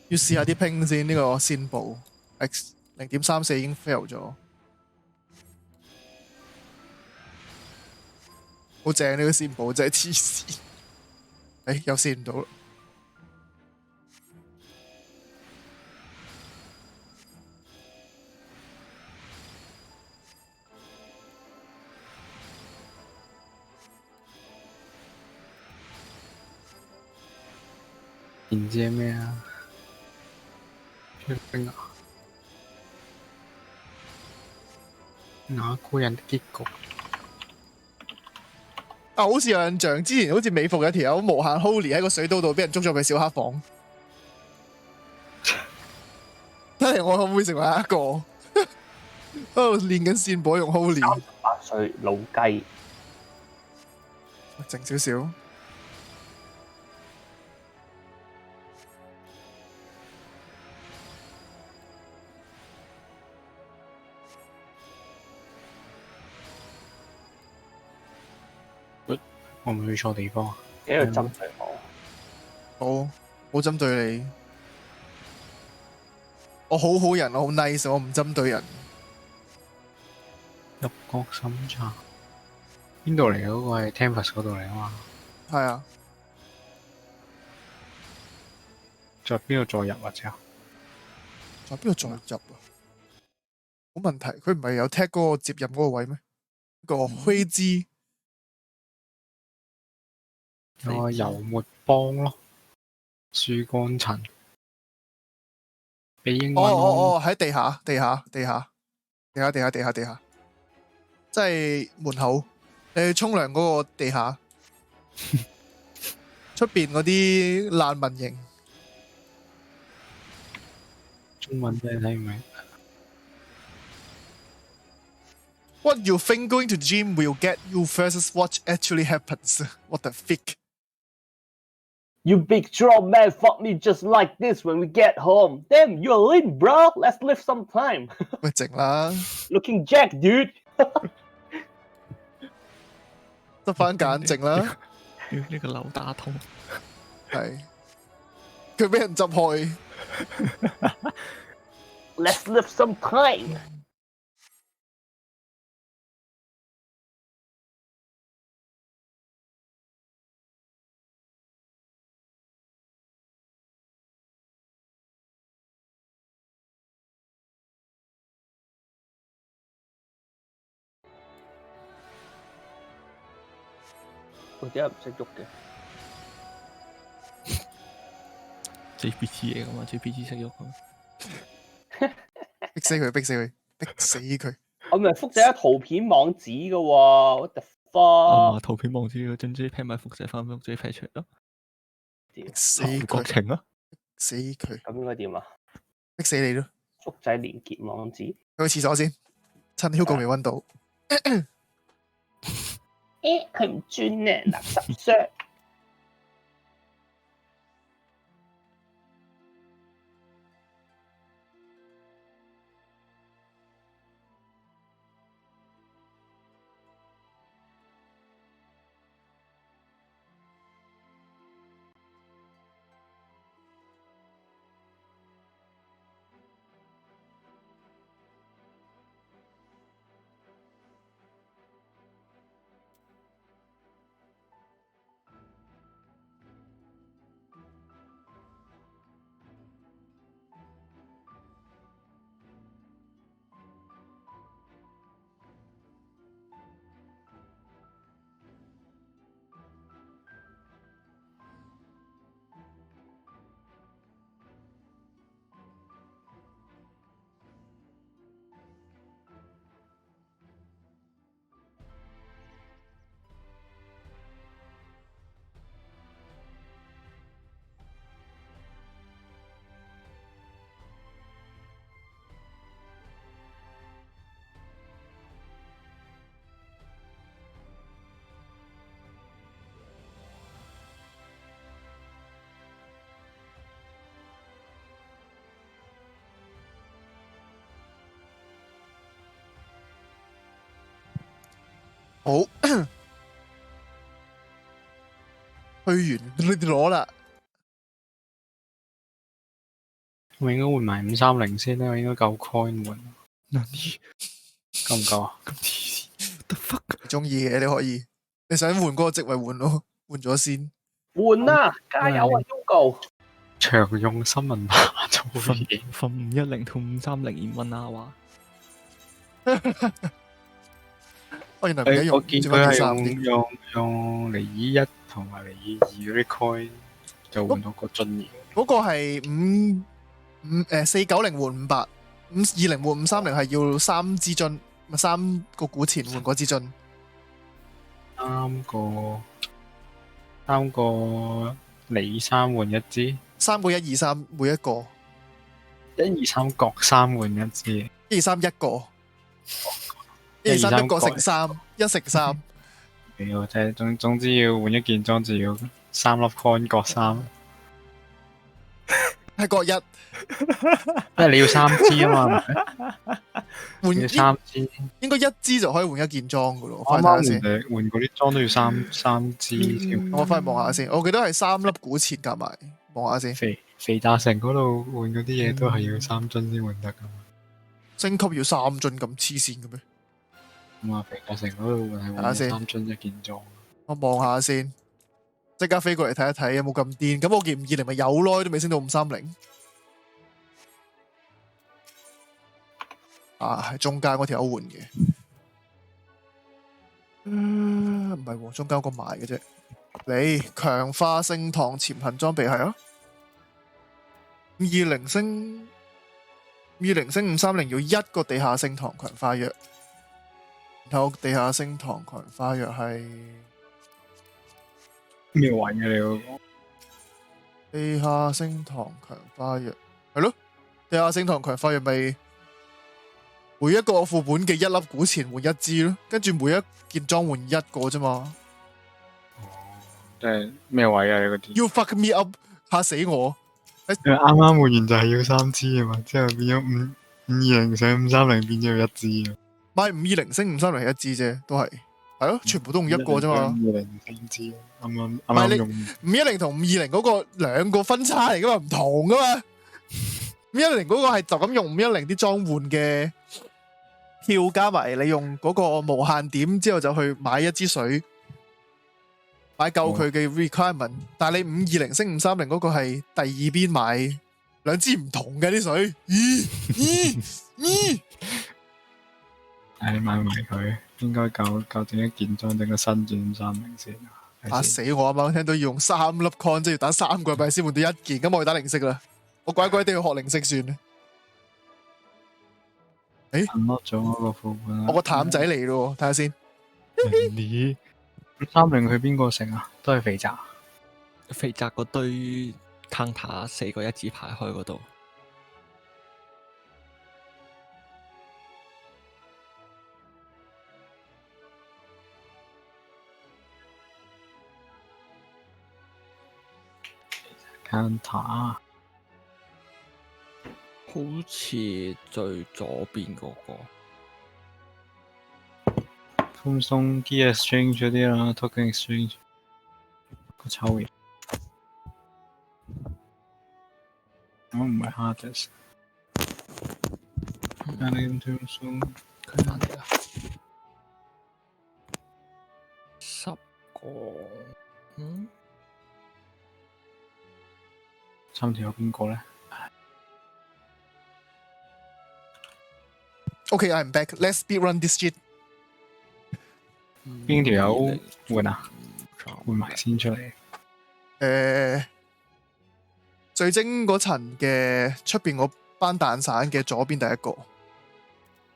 要試下啲拼先，呢、個先報 X 0.34已經 fail 咗，好正呢個先報真係黐線。又試唔到啦。然之係咩啊？出兵啊！那個人的結局。啊，好似有印象，之前好似美服有條友無限 Holy 喺個水刀度，俾人捉咗去小黑房。睇嚟我可唔可以成為一個喺度練緊線寶用 Holy？ 38歲老雞，靜少少。我唔去錯地方啊！喺度針對我。冇針對你。我好好人，我好 nice， 我唔針對人。入國審查邊度嚟嘅？嗰個係 Tempest 嗰度嚟啊嘛。係啊。在邊度再入或者？在邊度再入啊？冇問題，佢唔係有踢嗰個接任嗰個位咩？個灰枝。有個油抹幫咯，樹幹層，俾英文咯。喺地下，即係門口。你去沖涼嗰個地下，出邊嗰啲難民營。中文真係睇唔明。What you think going to gym will get you versus what actually happens? What the fuck? You big strong man fuck me just like this when we get home. Damn, you're lean, bro. Let's live some time. 喂，靜啦， Looking jack, dude. 得翻簡靜啦。呢個扭打通係佢俾人執開。Let's live some time. 我點解唔識喐嘅 ？JPG 嘢㗎嘛，JPG 識喐㗎。逼死佢，逼死佢，逼死佢。我咪複製咗圖片網址嘅喎，what the fuck？圖片網址將 JPEG 咪複製翻張 JPEG 出嚟咯，死國佢，情啊！死佢，咁應該點啊？逼死你咯！複製連結網址。去廁所先，趁 Hugo 未温到。佢唔轉咧，垃圾箱。好，去完你攞啦。我應該換埋530先啦，我應該夠 coin 換。夠唔夠啊？咁黐線，the fuck！你中意嘅你可以，你想換嗰個職位換咯，換咗先。換啦，加油啊，Hugo！常用新聞碼做嘢。from 510 to 530 in 1 hour。我原來唔記得用，我見轉佢係翻件衫添。用尼爾1同埋尼爾2嗰啲 coin 就換到個樽嘢。嗰個係490換500，520換530係要3支樽，咪3個股錢換嗰支樽。三個尼3換一支3個123每一個，1、2、3各3換一支，123一個，123一個乘3，1乘3。屌，即係總之要換一件裝置要3粒 coin 各3，係各一，因為你要3支啊嘛，換要3支。應該1支就可以換一件裝噶咯。我啱翻去睇下先，啱換嗰啲裝都要三支添。我翻去望下先。我記得係3粒股錢夾埋，望下先。肥大城嗰度換嗰啲嘢都係要3樽先換得噶嘛。升級要3樽咁黐線嘅咩？咁啊，肥大城嗰度換係換3樽一件裝。我望下先，即刻飛過嚟睇一睇有冇咁癲。咁我件520咪有耐都未升到530。啊，係中間嗰條友換嘅。唔係喎，中間嗰個賣嘅啫。你強化聖堂潛行裝備係啊，20升530要1個地下聖堂強化藥，然後地下聖堂強化藥係咩位嘅你嗰個？地下聖堂強化藥係咯，地下聖堂強化藥咪每一個副本嘅1粒股錢換1支咯，跟住每一件裝換1個啫嘛。即係咩位啊？你嗰啲 You fuck me up， 嚇死我！啱啱換完就係要3支啊嘛，之後變咗520上530變咗要1支啊。買520升530係1支啫，都係咯，全部都用1個啫嘛。 520 3支，啱用。 510同520嗰個兩個分叉嚟噶嘛，唔同噶嘛。510嗰個係就咁用510啲裝換嘅票加埋，你用嗰個無限點之後就去買一支水，買夠佢嘅 requirement。但係你520升530嗰個係第二邊買兩支唔同嘅啲水。買埋佢，應該夠整一件裝，整個新轉530先。嚇死我！啱啱聽到要用3粒 con， 即係要打3個禮拜先換到1件，咁我去打零式啦。我乖乖地要學零式算啦。unlock 咗嗰個副本我個淡仔嚟咯，睇下先。你3零佢邊個食啊？都係肥宅。肥宅嗰堆 counter 4個一字排開嗰度，counter 好似最左邊嗰個。寬鬆 key exchange 嗰啲啦 ，token exchange 個抽嘢。我唔係 hardest。但係咁寬鬆，佢翻嚟啦，10個，3條有邊個咧？ OK，I'm back. Let's speed run this shit。邊條友換啊？換埋先出嚟。最精嗰層嘅出邊嗰班蛋散嘅左邊第一個，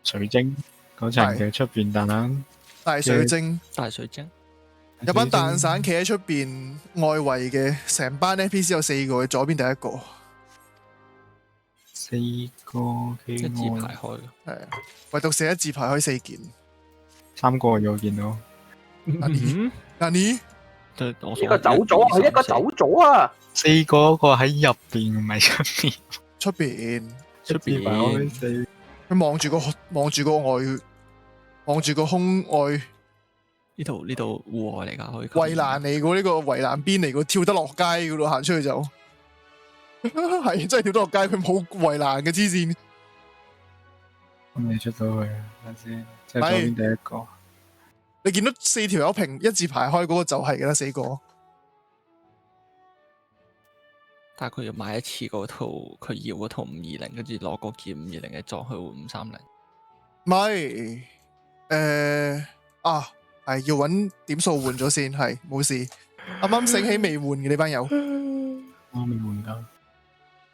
水晶嗰層嘅出邊蛋蛋。大水晶，大水晶，有班蛋散企喺出邊外圍嘅，成班 NPC 有4個，左邊第一個。 4個一字幾排開嘅。係啊，唯獨寫一字排開4件。 3個我見到。Nani？一個走咗啊！一個走咗啊！4個嗰個喺入邊，唔係出邊。出邊，出邊，佢望住個外，望住個空外。呢度戶外嚟㗎，可以。圍欄嚟㗎呢個圍欄邊嚟㗎，跳得落街㗎咯，行出去就係真係跳得落街，佢冇圍欄嘅黐線。咁你出到去啊？等先，即係左邊第一個。你見到4條友平一字排開嗰個就係㗎啦，4個。但係佢要買一次嗰套，佢要嗰套520，跟住攞嗰件520嘅裝去換530。唔係，係要揾點數換咗先，係冇事。啱啱醒起未換嘅呢班友，我未換夠。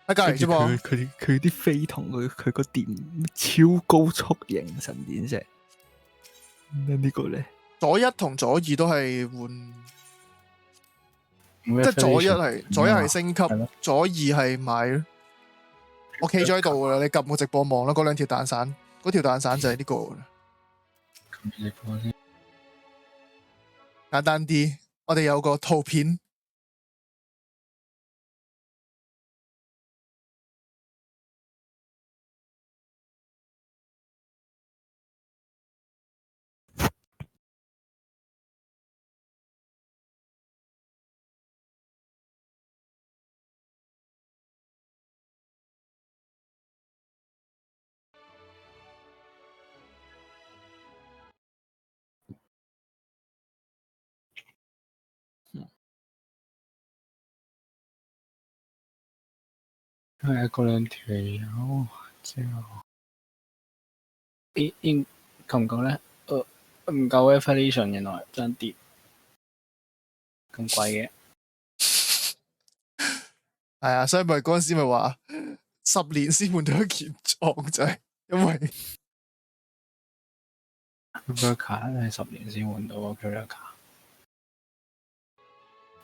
喺隔離啫噃。佢啲飛同佢個電超高速型神電石。呢個咧？左1同左2都係換，即係左一係升級，左2係買咯。我企咗喺度噶啦，你撳個直播望啦，嗰2條蛋散，嗰條蛋散就係呢個啦。撳直播先，簡單啲，我哋有個圖片。係嗰2條友之後，夠唔夠咧？唔夠 Evolution 原來爭啲咁貴嘅。係啊，所以咪嗰陣時咪話10年先換到一件裝，就係因為 Curio 卡係10年先換到個 Curio 卡，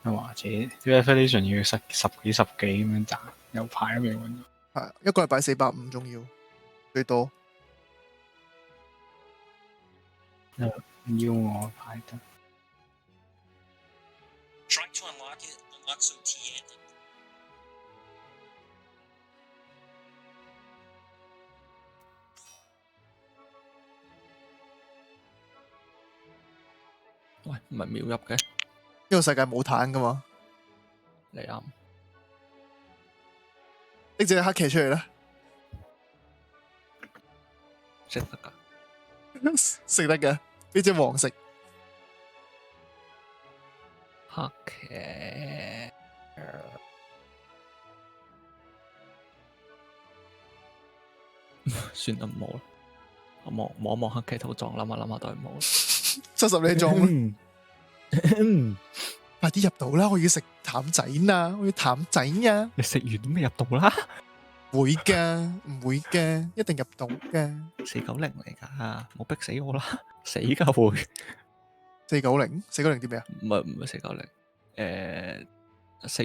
又或者啲 Evolution 要十幾咁樣賺，有排都未換到。係一個禮拜450仲要最多。要我排得。喂，唔係秒入嘅，呢個世界冇彈噶嘛？你啱。拎隻黑騎出嚟啦，識得㗎。食得嘅，呢隻黃色黑騎，算啦，唔好啦。我望一望黑騎套裝，諗下都係唔好啦。70你中，快啲入到啦！我要食淡仔啊！我要淡仔啊！你食完都未入到啦？會㗎，唔會㗎，一定入到㗎。490嚟㗎，冇逼死我啦，死㗎會。490啲咩啊？唔係490，400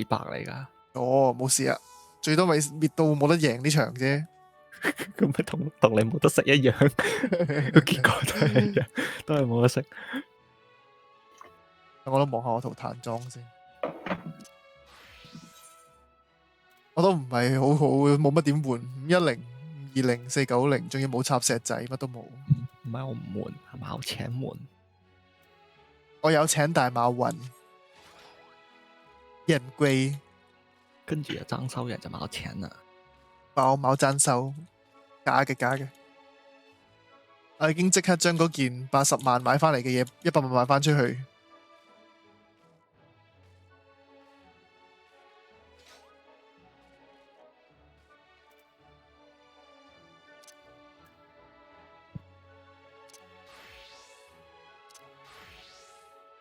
嚟㗎。哦，冇事啊，最多咪滅到冇得贏呢場啫。咁咪同你冇得食一樣，個結果都係一樣，都係冇得食。我都望下我套彈裝先。我都唔係好好，冇乜點換510、520、490，仲要冇插石仔，乜都冇。唔係我唔換，係冇請換。我有請大馬雲，人貴跟住就爭收人就冇請啦。爆冇爭收，假嘅。我已經即刻將嗰件80萬買翻嚟嘅嘢100萬賣翻出去。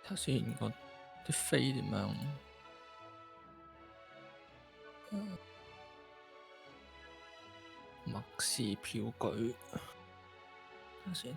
睇下先個啲飛點樣？默示票據，睇下先。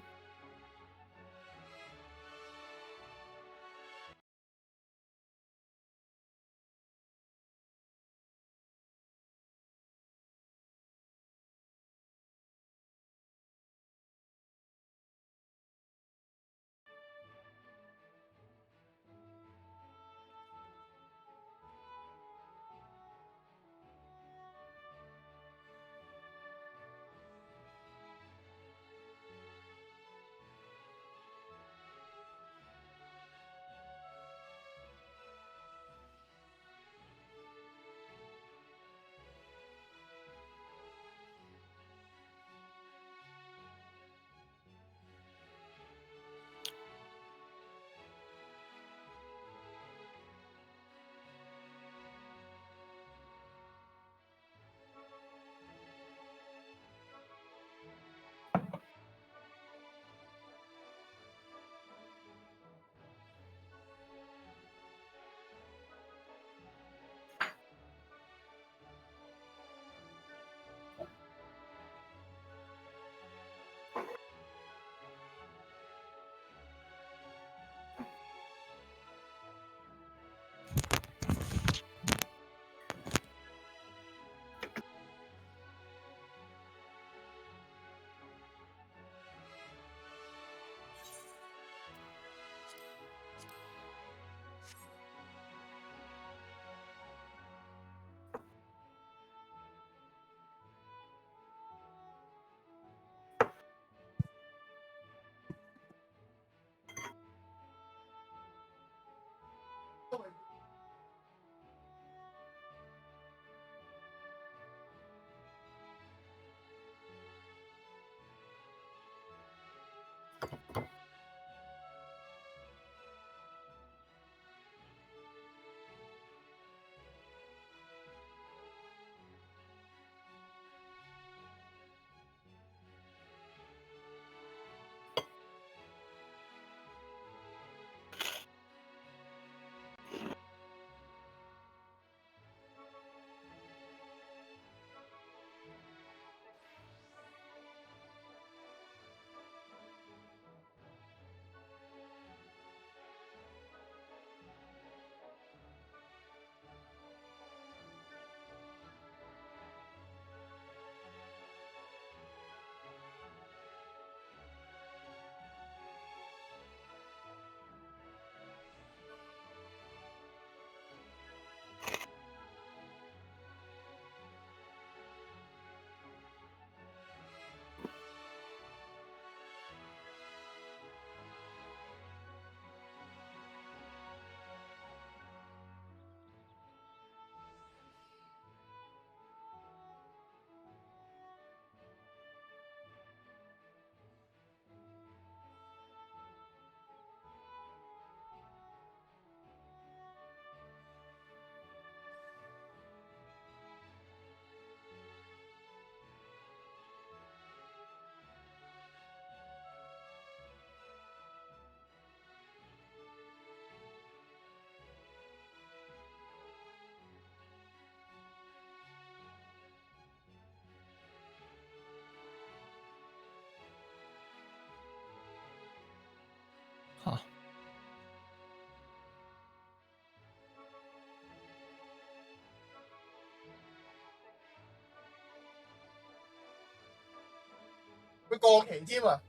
嚇，會過期添啊！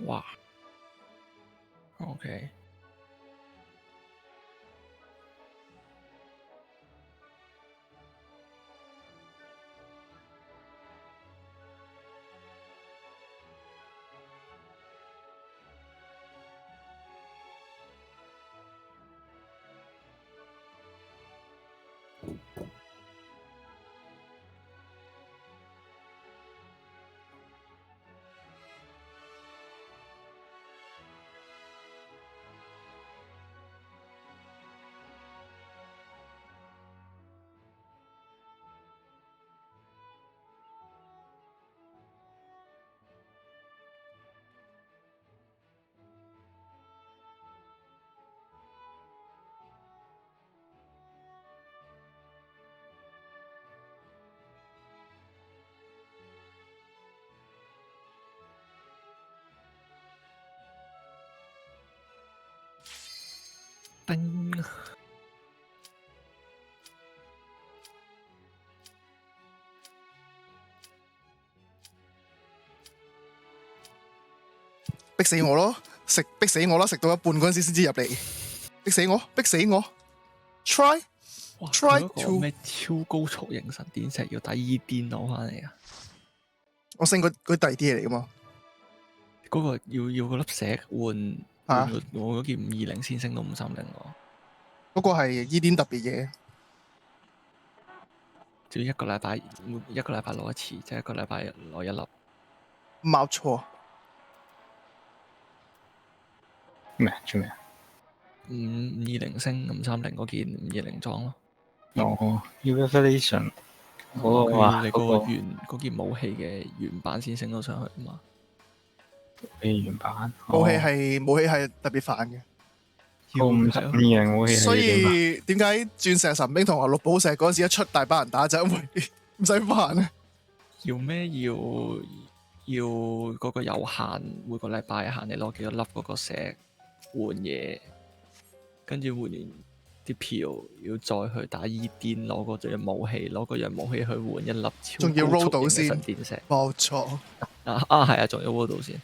哇，OK，叮，逼死我咯！逼死我啦！食到一半嗰陣時先至入嚟，逼死我！逼死我！Try 哇！ try 佢嗰個 to 咩超高速形神電石要打 E 電攞翻嚟啊！我升嗰第二啲嘢嚟噶嘛嗰個要嗰粒石換嚇換我嗰件520先升到530喎，嗰個係伊甸特別嘢，仲要一個禮拜攞一次，即係一個禮拜攞一粒。冇錯。咩做咩啊？ 520升530嗰件520裝咯。哦 Revelation 嗰個啊，你嗰個嗰件武器嘅原版先升到上去嘛。原版武器係特別煩嘅，個52人武器所係點啊？以點解鑽石神兵同埋綠寶石嗰陣時一出大班人打就因為唔使煩啊！要咩？要嗰個有限，每個禮拜限你攞幾多粒嗰個石換嘢，跟住換完啲票要再去打伊甸攞嗰隻武器，攞嗰樣武器去換一粒超仲要高 roll 速到先型嘅神電石。冇錯，係啊，仲要 roll 到先。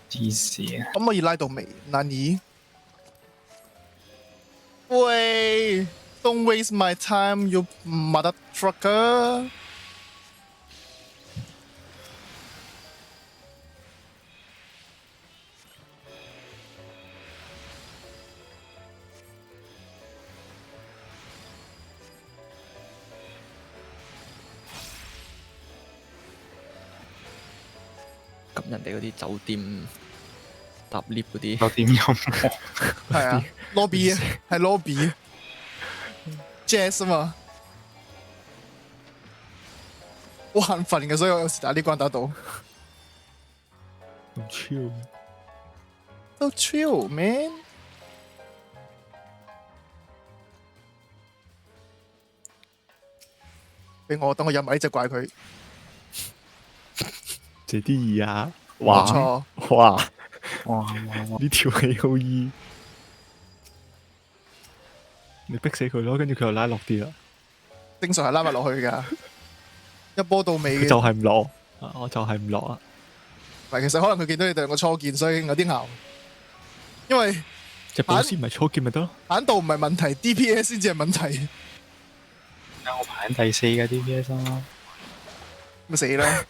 黐線啊！可唔可以拉到尾？難以。喂，Don't waste my time, you mother trucker！咁人哋嗰啲酒店搭 lift 嗰啲，有點音樂係啊，lobby 啊，係 lobby jazz 啊嘛，好眼瞓嘅，所以我有時打呢關打到咁 chill。都 chill man。俾我等我飲埋呢隻怪佢，借啲意啊！冇錯。哇！哇！呢條氣好易，你逼死佢咯，跟住佢又拉落啲啦。正常係拉埋落去㗎，一波到尾嘅。佢就係唔落，我就係唔落啊！唔係，其實可能佢見到你哋兩個初見，所以有啲拗。因為隻寶師唔係初見咪得咯。彈道唔係問題，DPS 先至係問題。我排緊第4嘅 DPS 啦，咁死啦！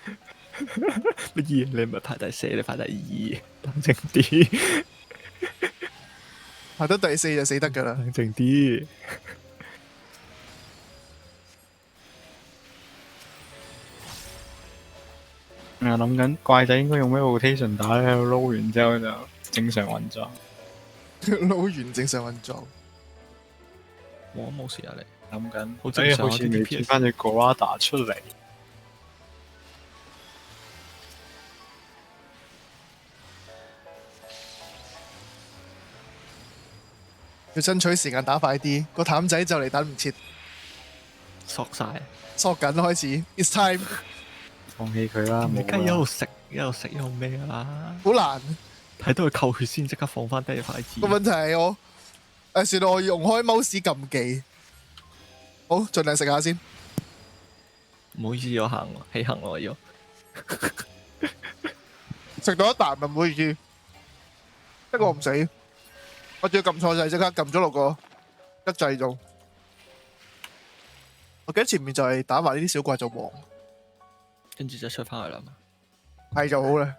乜嘢？你唔係排第4，你排第2，冷靜啲，排得第4就死得㗎啦。冷靜啲。我諗緊怪仔應該用咩 rotation 打咧，撈完之後就正常運作。撈完正常運作。我冇事啊，你諗緊，好正常啊好似未啲 DPS 轉翻隻 Gorada 出嚟。要爭取時間打快啲，個淡仔就嚟等唔切，索晒。索緊開始。It's time，放棄佢啦，冇你梗係一啦。路食一路食一路咩㗎啦？好難。睇到佢扣血先，即刻放翻低隻筷子。個問題係我算啦，我要用開 mouse 撳技。好，盡量食下先。唔好意思，我行喎，起行咯要。食到一啖咪唔好意思，不過我唔死，我仲要撳錯掣，即刻撳咗落個一掣度。我記得前面就係打埋呢啲小怪就黃，跟住就出翻去啦嘛。係就好啦。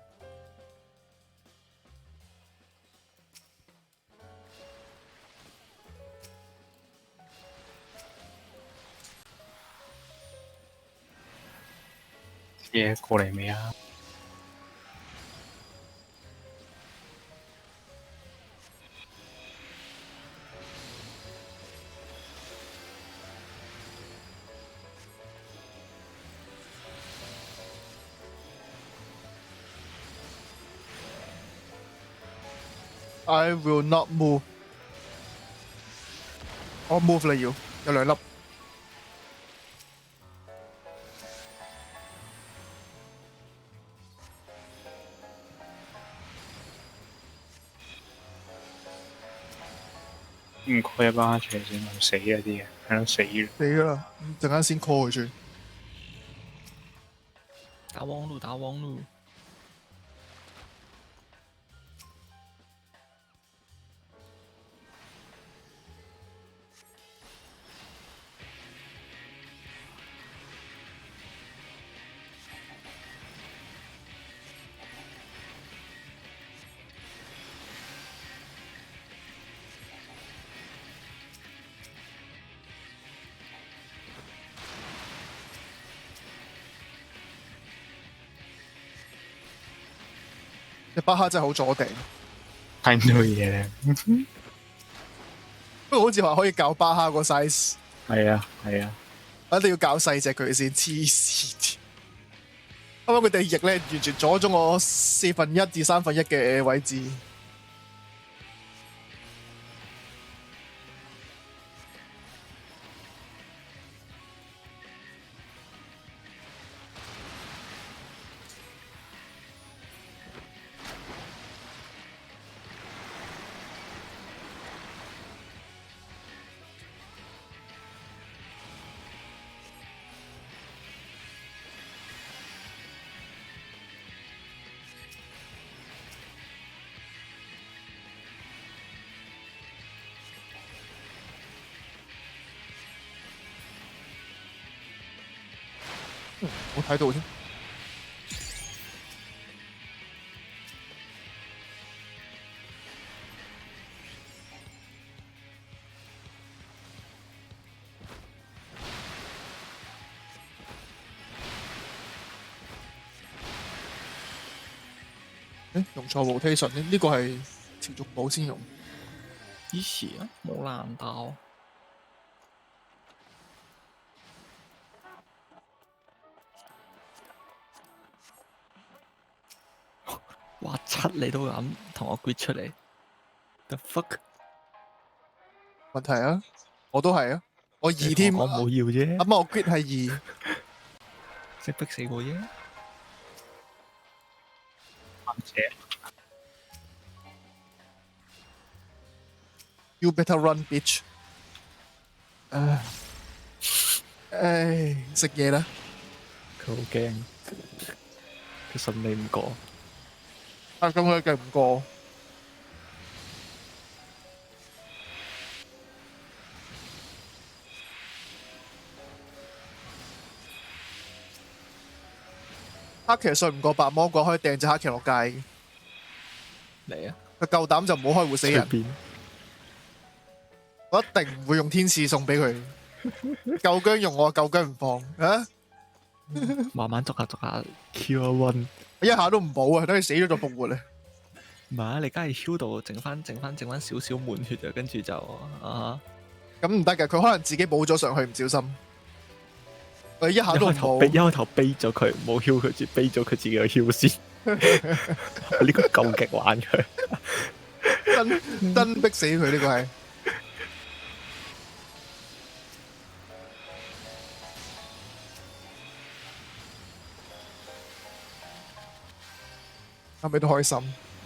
嘢過嚟未啊？I will not move。我 move 啦要，有2粒。唔 call 一班出嚟先，冇死嗰啲嘅，係咯死啦。死㗎啦！陣間先 call 佢住。打汪路，打汪路。隻巴哈真係好阻定，睇唔到嘢咧。不過好似話可以教巴哈個 size。係啊係啊，我一定要教細隻佢先，黐線！啱啱佢哋翼咧完全阻咗我1/4至1/3嘅位置。我睇到添。用錯 rotation 呢個係持續寶先用。以前啊冇爛到。哇7你都咁同我 quit 出嚟 ，the fuck？問題啊，我都係啊，我2添。我冇要啫。啱啱我 quit 係2。識逼死我啫。You better run, bitch！ 食嘢啦。佢好驚，佢信你唔過。咁佢計唔過。黑騎信唔過白魔鬼，可以掟隻黑騎落街嘅。嚟啊！佢夠膽就唔好開活死人。隨便。我一定唔會用天使送俾佢。夠姜用我，夠姜唔放啊！慢慢捉下，Cure One。一下都唔補啊，等佢死咗再復活啊！唔係啊，你梗係 Q 到剩翻少少滿血啊，跟住就啊。咁唔得嘅，佢可能自己補咗上去，唔小心。我一下都唔補。一開頭背咗佢，冇 Q 佢住，背咗佢自己個 Q 先。呢個夠極玩佢。真逼死佢呢個係。後尾都開心，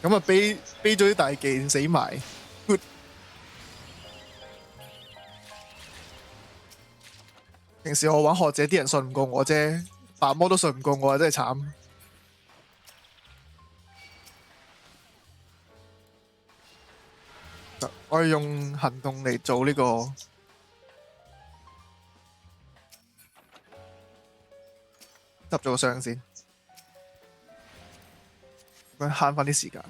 咁啊悲咗啲大技死埋。Good。平時我玩學者啲人信唔過我啫，白魔都信唔過我啊，真係慘。我要用行動嚟做呢個執咗個傷先。咁慳翻啲時間。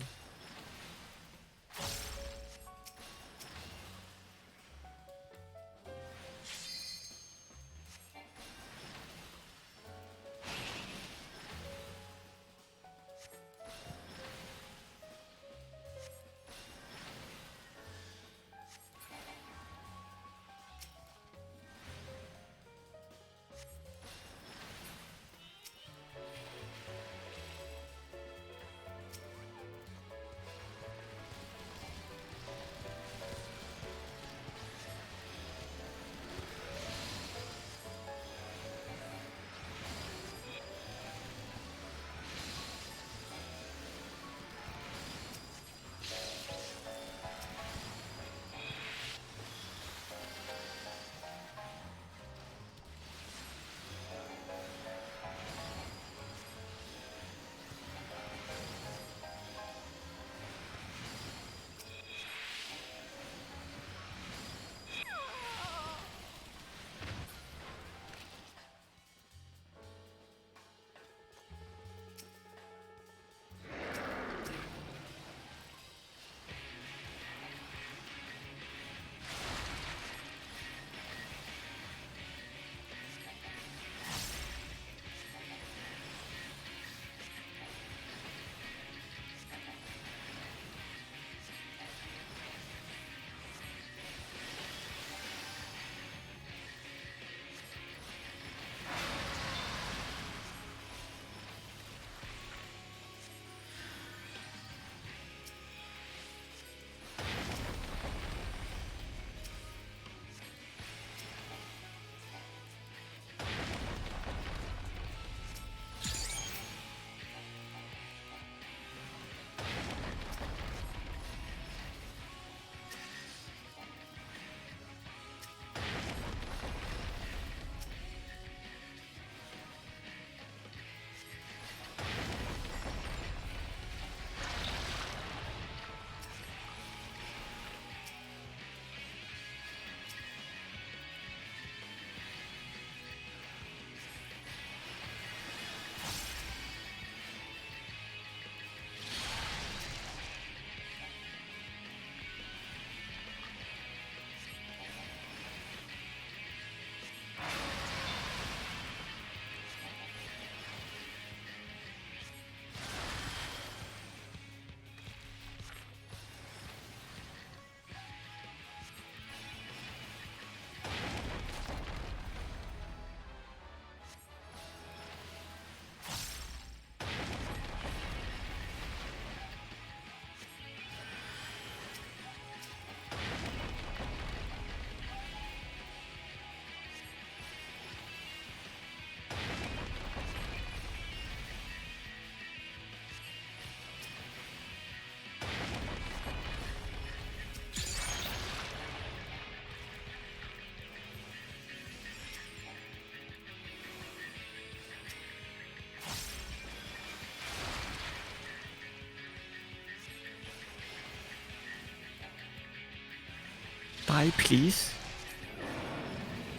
die please.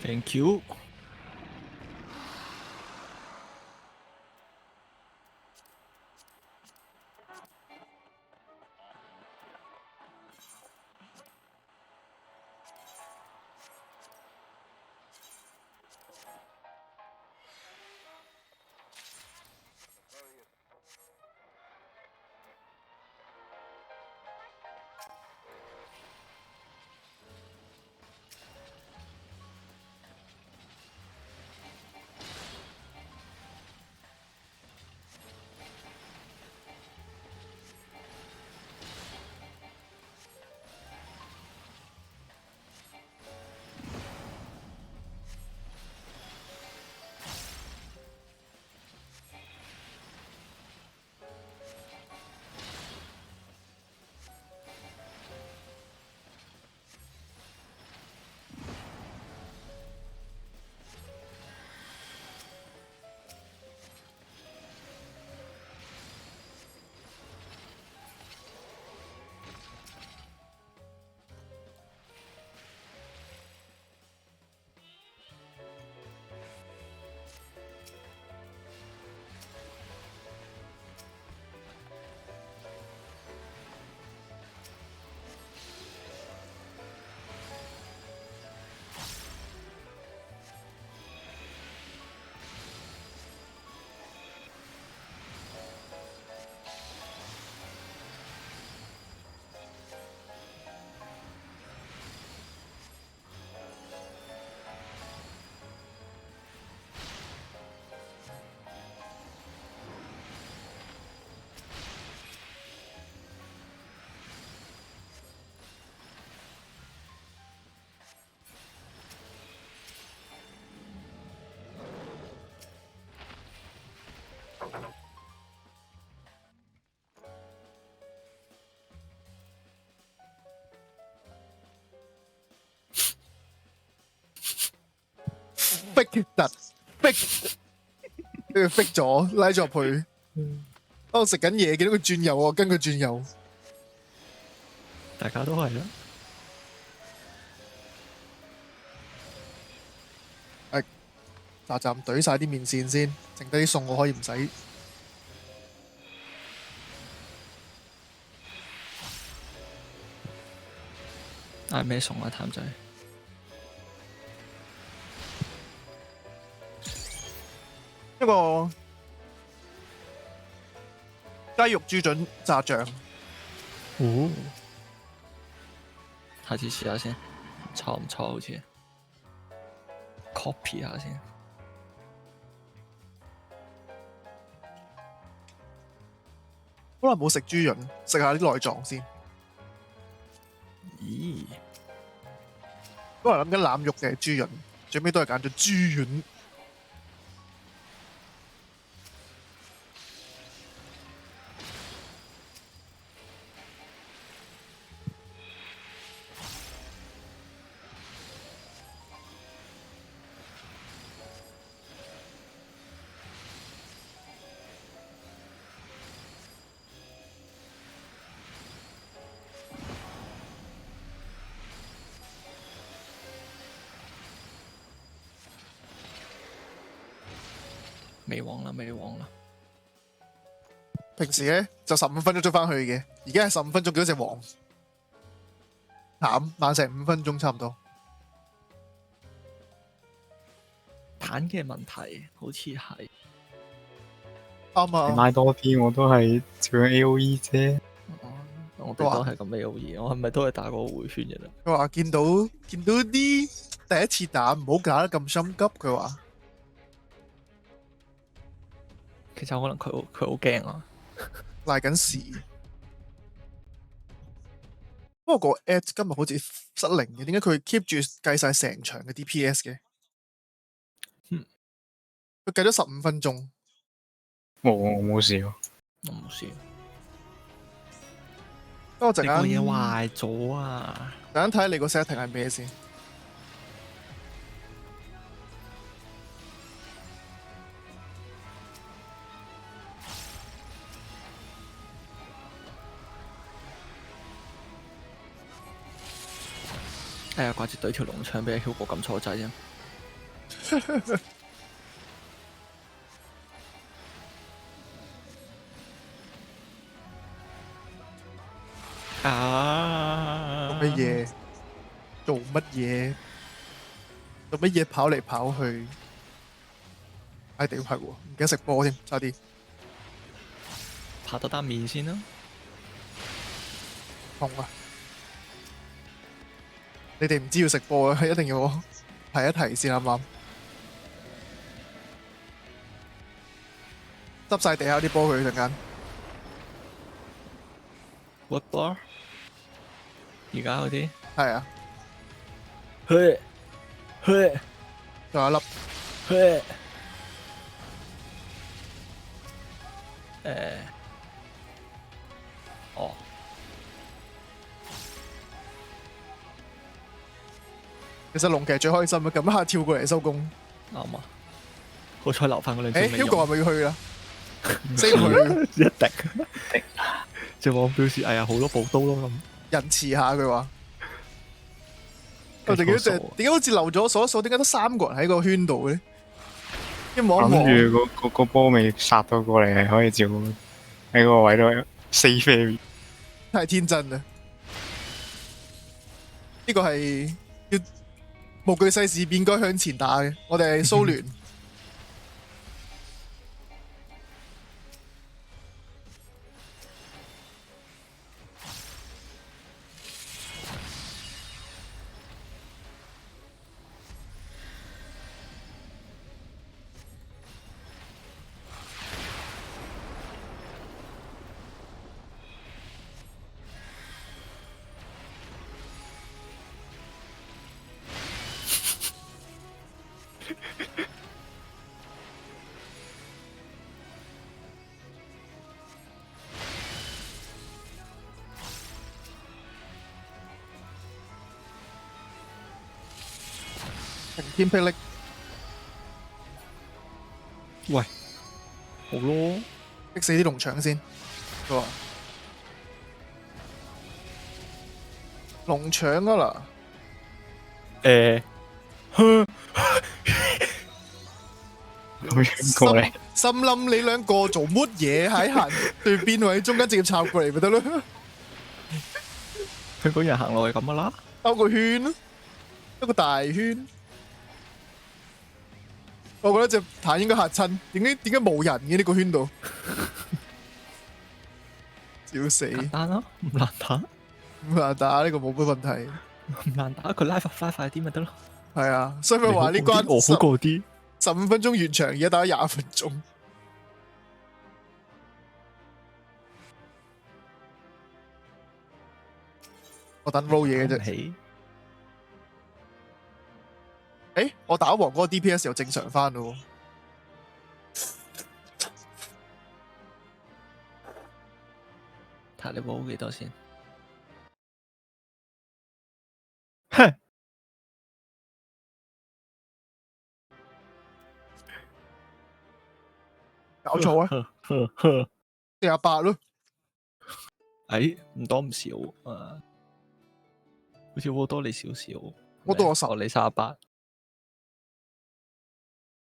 Thank you.逼突逼，跟住逼咗拉咗入去。當我食緊嘢，見到佢轉右，我跟佢轉右。大家都係啦。嗱站懟晒啲面線先，剩低啲餸我可以唔使。嗌咩餸啊，譚仔？一個雞肉豬胗炸醬。哦，下次試下先，錯唔錯？好似 copy 下先。好耐冇食豬膶，食下啲內臟先。咦？本來諗緊腩肉嘅豬膶，最尾都係揀咗豬丸。未黃啦，未黃啦。平時咧就15分鐘出翻去嘅，而家係15分鐘幾多隻黃，淡慢成5分鐘差唔多。蛋嘅問題好似係啱啊！買多啲我都係唱 AOE 啫。我哋都係咁 AOE，我係咪都係打個回圈嘅啦？佢話見到啲第一次打唔好搞得咁心急，佢話。其實可能佢好驚啊，賴緊屎。不過個 at 今日好似失靈嘅，點解佢 keep 住計晒成場嘅 DPS 嘅？佢計咗15分鐘。我冇試過。我冇試。等我陣間你個嘢壞咗啊！陣間睇下你個 setting 係咩先。哎呀，掛住對條龍槍俾 Hugo 撳錯掣啊！啊！做乜嘢？做乜嘢？做乜嘢跑嚟跑去？哎屌係喎，唔記得食波添，差啲拍多單面先啦。痛啊！你哋唔知要食波啊，一定要我提一提先啱啱。執晒地下啲波佢陣間。What bar？而家嗰啲係啊，去去仲有一粒。去哦，其實龍騎最開心啊，撳一下跳過嚟收工。啱啊！好彩留翻嗰兩隻未用。Hugo 係咪要去啦？save 佢一滴，隻網表示哎呀好多寶刀咯咁。仁慈下佢話。我哋記得點解好似漏咗數一數？點解得3個人喺個圈度嘅咧？一望一望，諗住個波未殺到過嚟，係可以照喺個位度 save fairy。太天真啦！呢個係要無懼世事變該向前打嘅。我哋係蘇聯。晴天霹靂，喂，好咯，逼死啲龍腸先。佢話龍腸啊啦，咁樣過嚟，心諗你兩個做乜嘢喺行對邊位中間直接插過嚟咪得咯，香港人行落去咁噶啦。兜個圈咯，一個大圈。我覺得隻彈應該嚇親，點解冇人嘅呢個圈度？笑死！簡單咯，唔難打，唔難打呢個冇乜問題。唔難打，佢拉快啲咪得咯。係啊，所以咪話呢關我好過啲。15分鐘完場，而家打咗20分鐘。我等 roll 嘢嘅啫。誒，我打王嗰個 DPS 又正常翻咯。睇下你 roll 幾多先。哼！搞錯啊！48咯。誒，唔多唔少啊，好似我多你少少。我多我10，你38。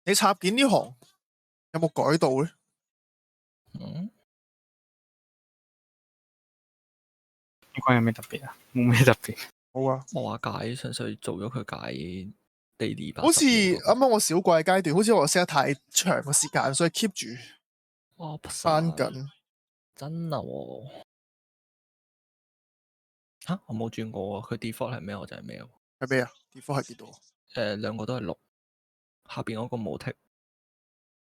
你插件呢行有冇改到咧？嗯，呢關有咩特別啊？冇咩特別。好啊，我話解，純粹做咗佢解 daily 吧。好似啱啱我小怪階段，好似我 set 得太長個時間，所以 keep 住哇，翻緊。真啊喎！嚇，我冇轉過喎，佢 default 係咩我就係咩喎。係咩啊？default 係幾多？兩個都係6，下邊嗰個冇剔，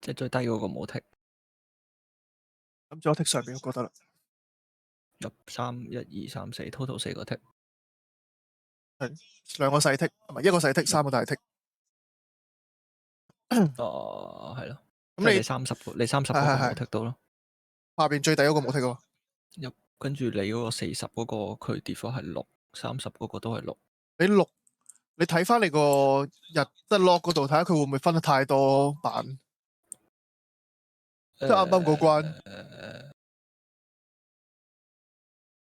即係最低嗰個冇剔。咁咗剔上邊，我覺得啦。入3、1、2、3、4，total 4個剔。係2個細剔，唔係1個細剔，3個大剔。哦，係咯。咁你30個，你30個冇剔到咯。下邊最底嗰個冇剔喎。入跟住你嗰個40嗰個，佢 default 係6，30嗰個都係6。你睇翻你個日得 log 嗰度，睇下佢會唔會分得太多版？即係啱啱嗰關。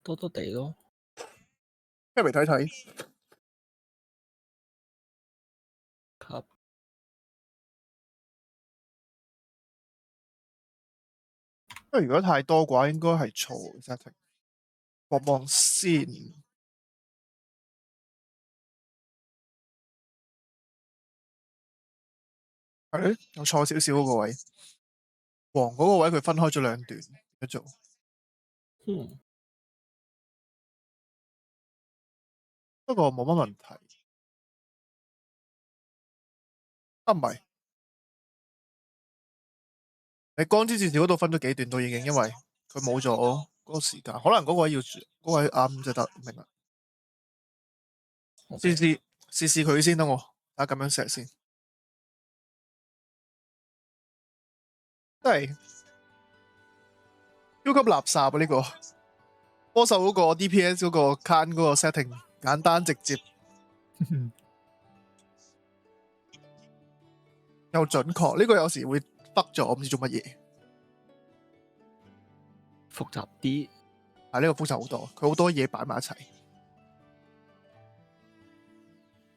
多多地咯。一嚟睇睇。因為如果太多嘅話，應該係錯嘅 setting。望望先，係咧，有錯少少嗰個位，黃嗰個位佢分開咗兩段去做。嗯，不過冇乜問題。啊，唔係，你光之戰士嗰度分咗幾段都已經，因為佢冇咗嗰個時間，可能嗰位要嗰位啱就得，明啦。試佢先，等我睇下咁樣錫先。真係超級垃圾啊！呢、個波獸嗰個 DPS 嗰個 can 嗰個 setting 簡單直接又準確，呢、個有時會 fuck 咗，我唔知做乜嘢。複雜啲，係呢個複雜好多，佢好多嘢擺埋一齊，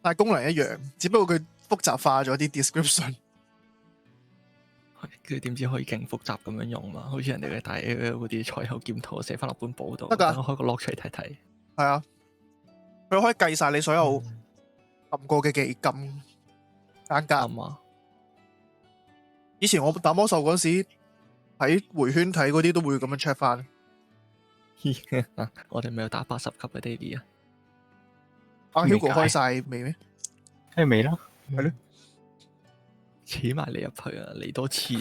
但係功能一樣，只不過佢複雜化咗啲 description。佢點知可以勁複雜咁樣用嘛？好似人哋嘅大 L 嗰啲賽後檢討寫翻落本簿度，得㗎等我開個 log 出嚟睇睇。係啊，佢可以計晒你所有撳過嘅技金間隔。啱啊！以前我打魔獸嗰時喺回圈睇嗰啲都會咁樣 check 翻。我哋咪有打80級嘅 daily 啊！阿未 Hugo 解開晒未咩？係未啦？係咯，扯埋你入去啊！嚟多次，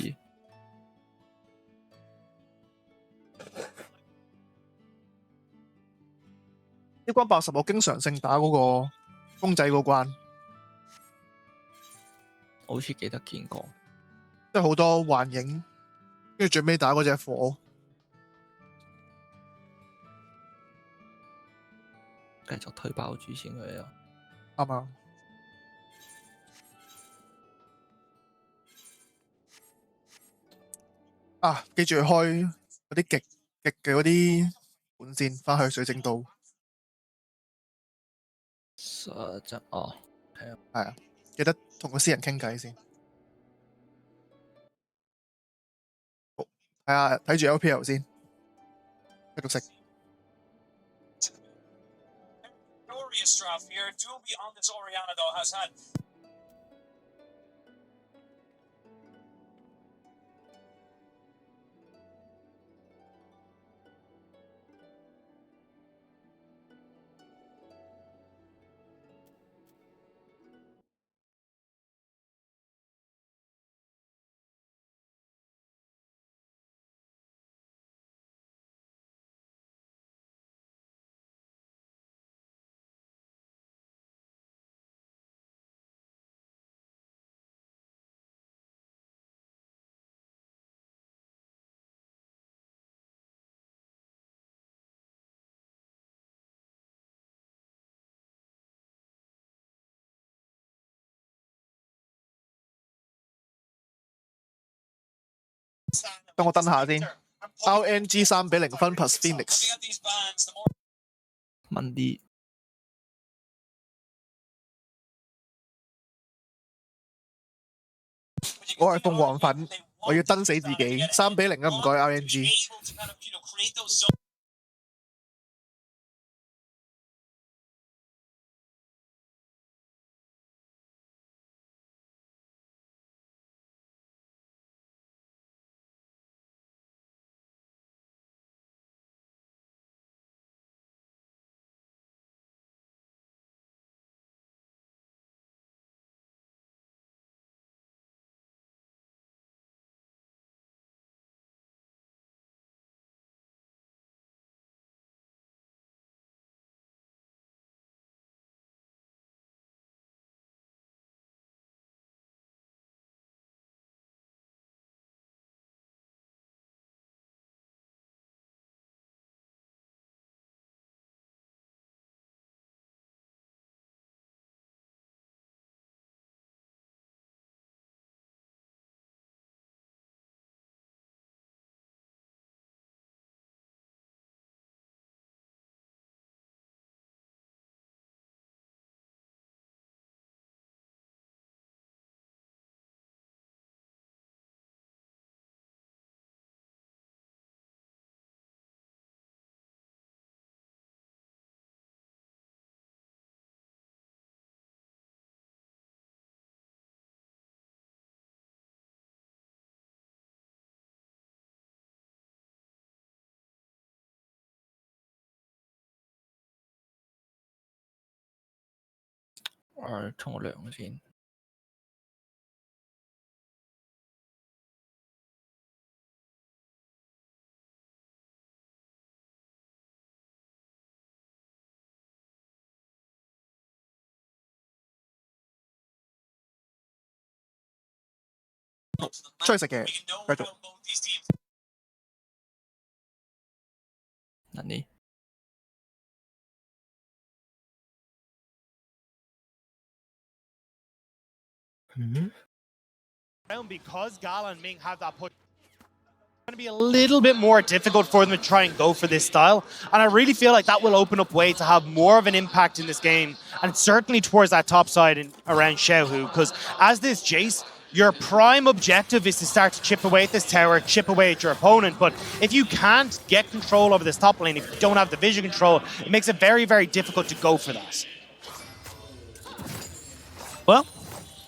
呢關80我經常性打嗰個公仔嗰關，我好似記得見過。即係好多幻影，跟住最尾打嗰隻火。繼續推爆主線佢啊！啱啊！啊，記住開嗰啲極嘅嗰啲本線，翻去水晶島。實質哦，係啊，係啊，記得同個私人傾偈先。好，睇下睇住 LPL 先，繼續食。等我登下先。RNG 3-0分 plus Phoenix。問啲我係鳳凰粉，我要登死自己。3-0啊，唔該 RNG。沖個涼先。出去食嘢，繼續。嗱你。Because Gala and Ming have that push, it's going to be a little bit more difficult for them to try and go for this style. And I really feel like that will open up way to have more of an impact in this game. And certainly towards that top side and around Xiaohu. Because as this Jace, your prime objective is to start to chip away at this tower, chip away at your opponent. But if you can't get control over this top lane, if you don't have the vision control, it makes it very, very difficult to go for that. Well,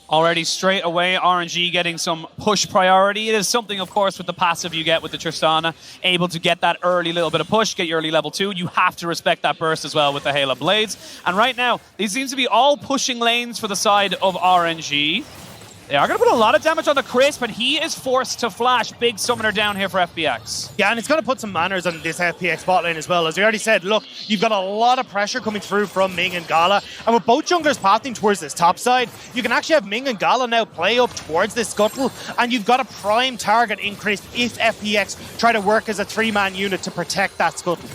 already straight away, RNG getting some push priority. It is something, of course, with the passive you get with the Tristana, able to get that early little bit of push, get your early level 2. You have to respect that burst as well with the Halo Blades. And right now, these seems to be all pushing lanes for the side of RNG. They are going to put a lot of damage on the Chris, but he is forced to flash. Big summoner down here for FPX. Yeah, and it's going to put some manners on this FPX bot lane as well. As we already said, look, you've got a lot of pressure coming through from Ming and Gala. And with both junglers pathing towards this top side, you can actually have Ming and Gala now play up towards this scuttle. And you've got a prime target increase if FPX try to work as a 3-man unit to protect that scuttle.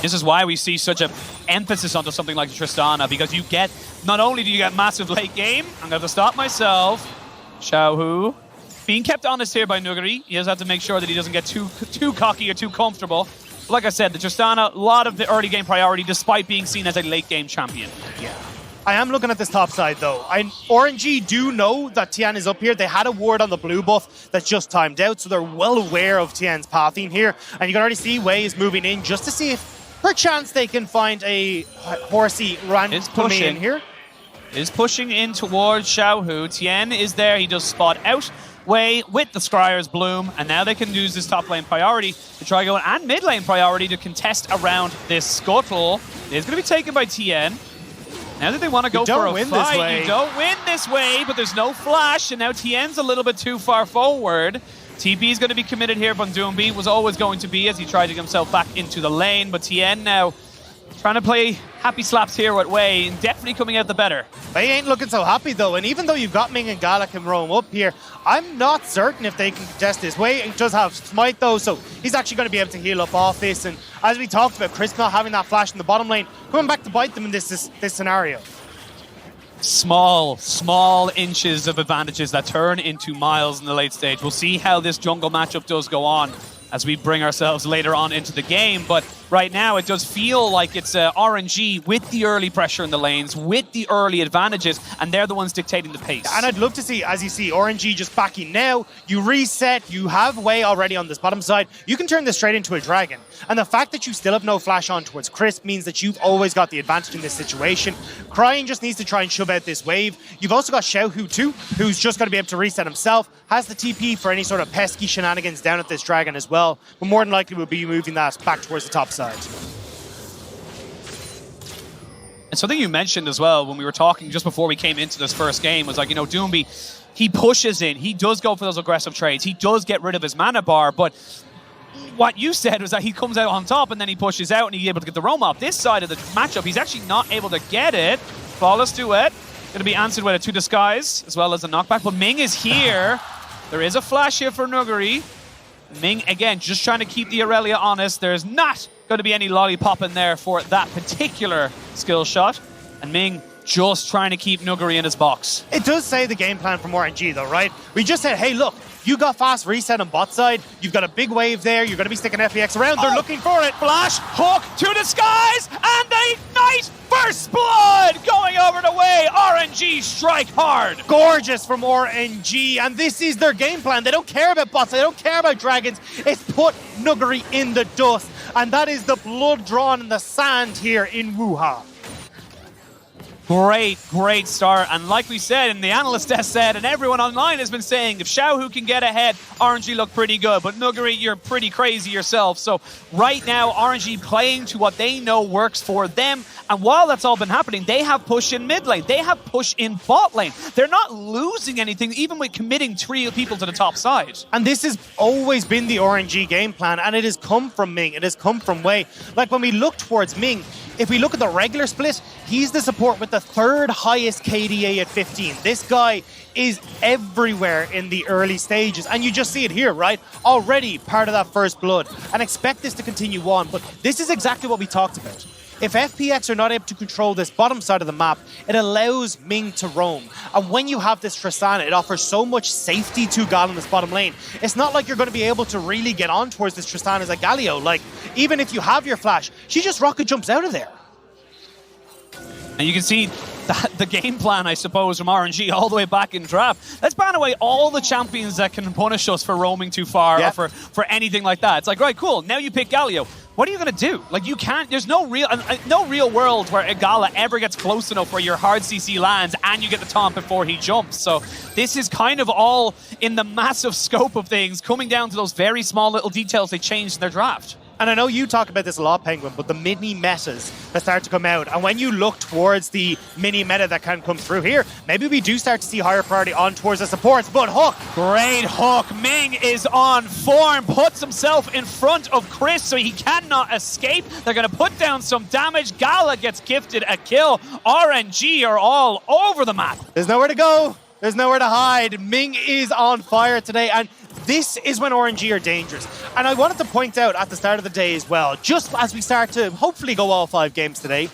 This is why we see such an emphasis onto something like Tristana, because you get, not only do you get massive late game, I'm going to stop myself, Xiaohu, being kept honest here by Nuguri. He does have to make sure that he doesn't get too cocky or too comfortable. But like I said, the Tristana, a lot of the early game priority despite being seen as a late game champion. Yeah. I am looking at this top side though. RNG do know that Tian is up here. They had a ward on the blue buff that's just timed out, so they're well aware of Tian's pathing here. And you can already see Wei is moving in just to see if perchance they can find a horsey run coming in here. Is pushing in towards Xiaohu. Tien is there. He does spot out Wei with the Scryer's Bloom. And now they can use this top lane priority to try going, and mid lane priority to contest around this scuttle. It's going to be taken by Tien. Now that they want to go for a fight, you don't win this way, but there's no flash. And now Tien's a little bit too far forward. TP is going to be committed here, but Doomby was always going to be as he tried to get himself back into the lane. But Tien now trying to play happy slaps here with Wei, and definitely coming out the better. Wei ain't looking so happy though, and even though you've got Ming and Gala can roam up here, I'm not certain if they can contest this. Wei does have Smite though, so he's actually going to be able to heal up off this. And as we talked about, Chris not having that flash in the bottom lane, coming back to bite them in this scenario. Small inches of advantages that turn into miles in the late stage. We'll see how this jungle matchup does go on as we bring ourselves later on into the game. But right now, it does feel like it's RNG with the early pressure in the lanes, with the early advantages, and they're the ones dictating the pace. And I'd love to see, as you see, RNG just backing now. You reset, you have Wei already on this bottom side. You can turn this straight into a dragon. And the fact that you still have no flash on towards Chris means that you've always got the advantage in this situation. Crying just needs to try and shove out this wave. You've also got Xiaohu too, who's just going to be able to reset himself, has the TP for any sort of pesky shenanigans down at this dragon as well, but more than likely will be moving that back towards the top side. And something you mentioned as well when we were talking just before we came into this first game was like, you know, Doomby, he pushes in, he does go for those aggressive trades, he does get rid of his mana bar, but what you said was that he comes out on top and then he pushes out and he's able to get the roam off. This side of the matchup, he's actually not able to get it. Flawless duet. Going to be answered with a 2 disguise as well as a knockback. But Ming is here. There is a flash here for Nuguri. Ming, again, just trying to keep the Aurelia honest. There's not going to be any lollipop in there for that particular skill shot. And Ming just trying to keep Nuguri in his box. It does say the game plan from RNG though, right? We just said, hey, look, you got fast reset on bot side. You've got a big wave there. You're going to be sticking FPX around. They're looking for it. Flash, hook, 2 disguise, and they ignite. First blood going over the way. RNG strike hard. Gorgeous from RNG. And this is their game plan. They don't care about bots. They don't care about dragons. It's put Nuguri in the dust. And that is the blood drawn in the sand here in Wuha. Great start. And like we said, and the analyst desk said, and everyone online has been saying, if Xiaohu can get ahead, RNG look pretty good. But Nuguri, you're pretty crazy yourself. So right now, RNG playing to what they know works for them. And while that's all been happening, they have push in mid lane. They have push in bot lane. They're not losing anything, even with committing 3 people to the top side. And this has always been the RNG game plan, and it has come from Ming. It has come from Wei. Like when we look towards Ming, if we look at the regular split, he's the support with the 3rd highest KDA at 15. This guy is everywhere in the early stages, and you just see it here, right? Already part of that first blood, and expect this to continue on. But this is exactly what we talked about. If FPX are not able to control this bottom side of the map, it allows Ming to roam. And when you have this Tristana, it offers so much safety to Gal in this bottom lane. It's not like you're going to be able to really get on towards this Tristana as a Galio. Like, even if you have your flash, she just rocket jumps out of there. And you can see the game plan, I suppose, from RNG all the way back in draft. Let's ban away all the champions that can punish us for roaming too far or for anything like that. It's like, right, cool, now you pick Galio. What are you going to do? Like, you can't, there's no real world where Igala ever gets close enough where your hard CC lands and you get the taunt before he jumps. So this is kind of all in the massive scope of things, coming down to those very small little details they changed in their draft. And I know you talk about this a lot, Penguin, but the mini metas that start to come out, and when you look towards the mini meta that can come through here, maybe we do start to see higher priority on towards the supports. But Hook, great hook. Ming is on form, puts himself in front of Chris so he cannot escape. They're going to put down some damage. Gala gets gifted a kill. RNG are all over the map. There's nowhere to go. There's nowhere to hide. Ming is on fire today, and this is when RNG are dangerous. And I wanted to point out at the start of the day as well, just as we start to hopefully go all 5 games today,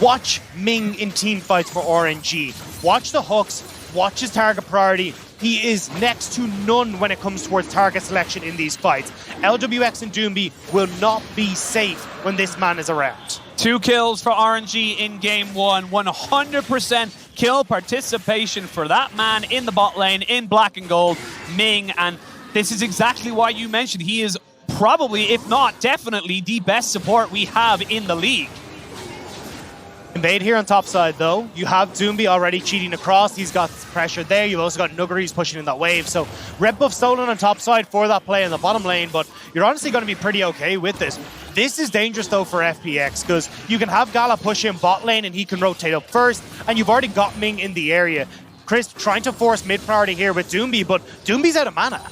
watch Ming in team fights for RNG. Watch the hooks, watch his target priority. He is next to none when it comes towards target selection in these fights. LWX and Doomby will not be safe when this man is around. 2 kills for RNG in game 1, 100% kill participation for that man in the bot lane in black and gold, Ming. And this is exactly why you mentioned he is probably, if not definitely, the best support we have in the league. Invade here on top side though. You have Doomby already cheating across. He's got pressure there. You've also got Nuggeries pushing in that wave. So red buff stolen on top side for that play in the bottom lane, but you're honestly going to be pretty okay with this. This is dangerous though for FPX because you can have Gala push in bot lane and he can rotate up first, and you've already got Ming in the area. Chris trying to force mid priority here with Doomby, but Doomby's out of mana.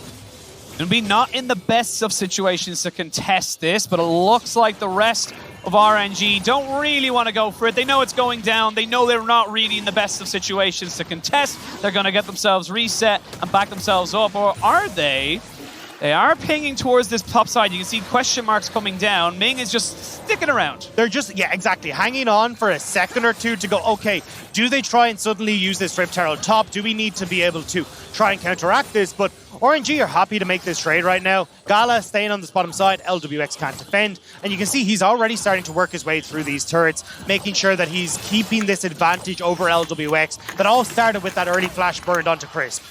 Doomby not in the best of situations to contest this, but it looks like the rest of RNG don't really want to go for it. They know it's going down. They know they're not really in the best of situations to contest. They're going to get themselves reset and back themselves up. Or are they? They are pinging towards this top side. You can see question marks coming down. Ming is just sticking around. They're just, yeah, exactly, hanging on for a second or two to go, okay, do they try and suddenly use this Rift Arrow top? Do we need to be able to try and counteract this? But RNG are happy to make this trade right now. Gala staying on this bottom side. LWX can't defend. And you can see he's already starting to work his way through these turrets, making sure that he's keeping this advantage over LWX that all started with that early flash burned onto Crisp.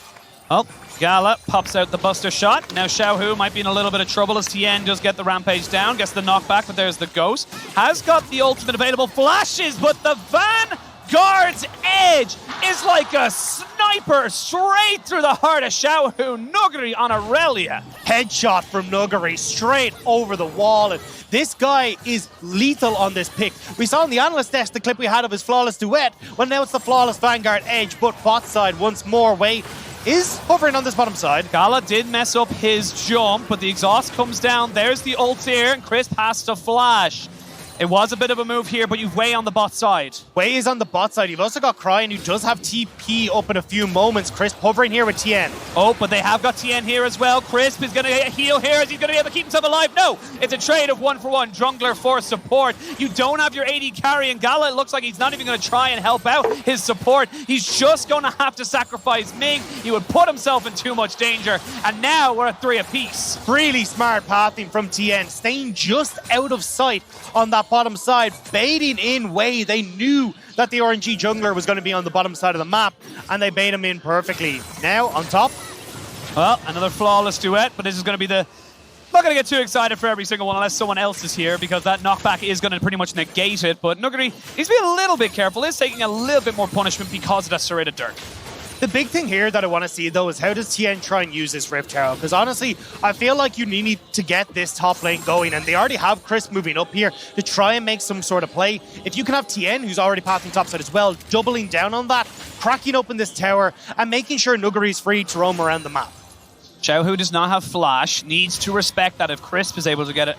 Oh, Gala pops out the Buster shot. Now Xiaohu might be in a little bit of trouble as Tien does get the rampage down, gets the knockback, but there's the ghost. Has got the ultimate available, flashes, but the Vanguard's edge is like a sniper straight through the heart of Xiaohu. Nuguri on Aurelia. Headshot from Nuguri straight over the wall. And this guy is lethal on this pick. We saw on the analyst desk the clip we had of his flawless duet. Well, now it's the flawless Vanguard edge, but bot side once more. Wei is hovering on this bottom side. Gala did mess up his jump, but the exhaust comes down. There's the ult here, and Crisp has to flash. It was a bit of a move here, but you've Wei on the bot side. Wei is on the bot side. You've also got Cryan, who does have TP up in a few moments. Crisp hovering here with Tien. Oh, but they have got Tien here as well. Crisp is going to heal here. Is he going to be able to keep himself alive? No! It's a trade of 1-for-1. Jungler for support. You don't have your AD carry, and Gala, it looks like he's not even going to try and help out his support. He's just going to have to sacrifice Ming. He would put himself in too much danger, and now we're at 3 apiece. Really smart pathing from Tien, staying just out of sight on that bottom side, baiting in Wei. They knew that the RNG jungler was going to be on the bottom side of the map, and they bait him in perfectly. Now, on top. Well, another flawless duet, but this is going to be the not going to get too excited for every single one unless someone else is here, because that knockback is going to pretty much negate it. But Nuguri, he's being a little bit careful. He's taking a little bit more punishment because of that serrated Dirk. The big thing here that I want to see, though, is how does Tien try and use this Rift Herald? Because honestly, I feel like you need to get this top lane going, and they already have Chris moving up here to try and make some sort of play. If you can have Tien, who's already pathing topside as well, doubling down on that, cracking open this tower, and making sure Nuguri is free to roam around the map. Xiaohu does not have flash, needs to respect that if Crisp is able to get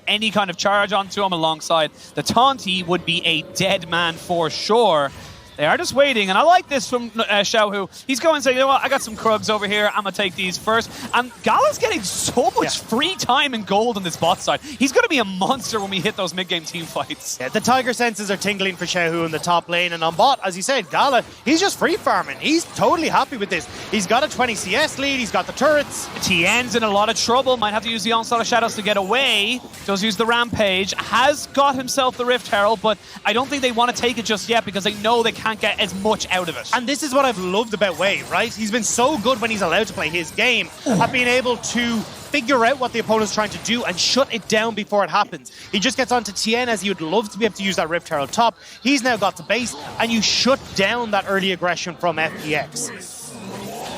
any kind of charge onto him alongside the taunt, he would be a dead man for sure. They are just waiting, and I like this from Xiaohu. He's going to say, you know what, I got some Krugs over here, I'm going to take these first. And Gala's getting so much free time and gold on this bot side. He's going to be a monster when we hit those mid-game team fights. Yeah, the Tiger senses are tingling for Xiaohu in the top lane, and on bot, as you said, Gala, he's just free farming. He's totally happy with this. He's got a 20 CS lead, he's got the turrets. Tien's in a lot of trouble, might have to use the Onslaught of Shadows to get away. Does use the Rampage, has got himself the Rift Herald, but I don't think they want to take it just yet because they know they can't get as much out of it. And this is what I've loved about Wei, right? He's been so good when he's allowed to play his game at being able to figure out what the opponent's trying to do and shut it down before it happens. He just gets onto Tien as he would love to be able to use that Rift Herald top. He's now got the base, and you shut down that early aggression from FPX.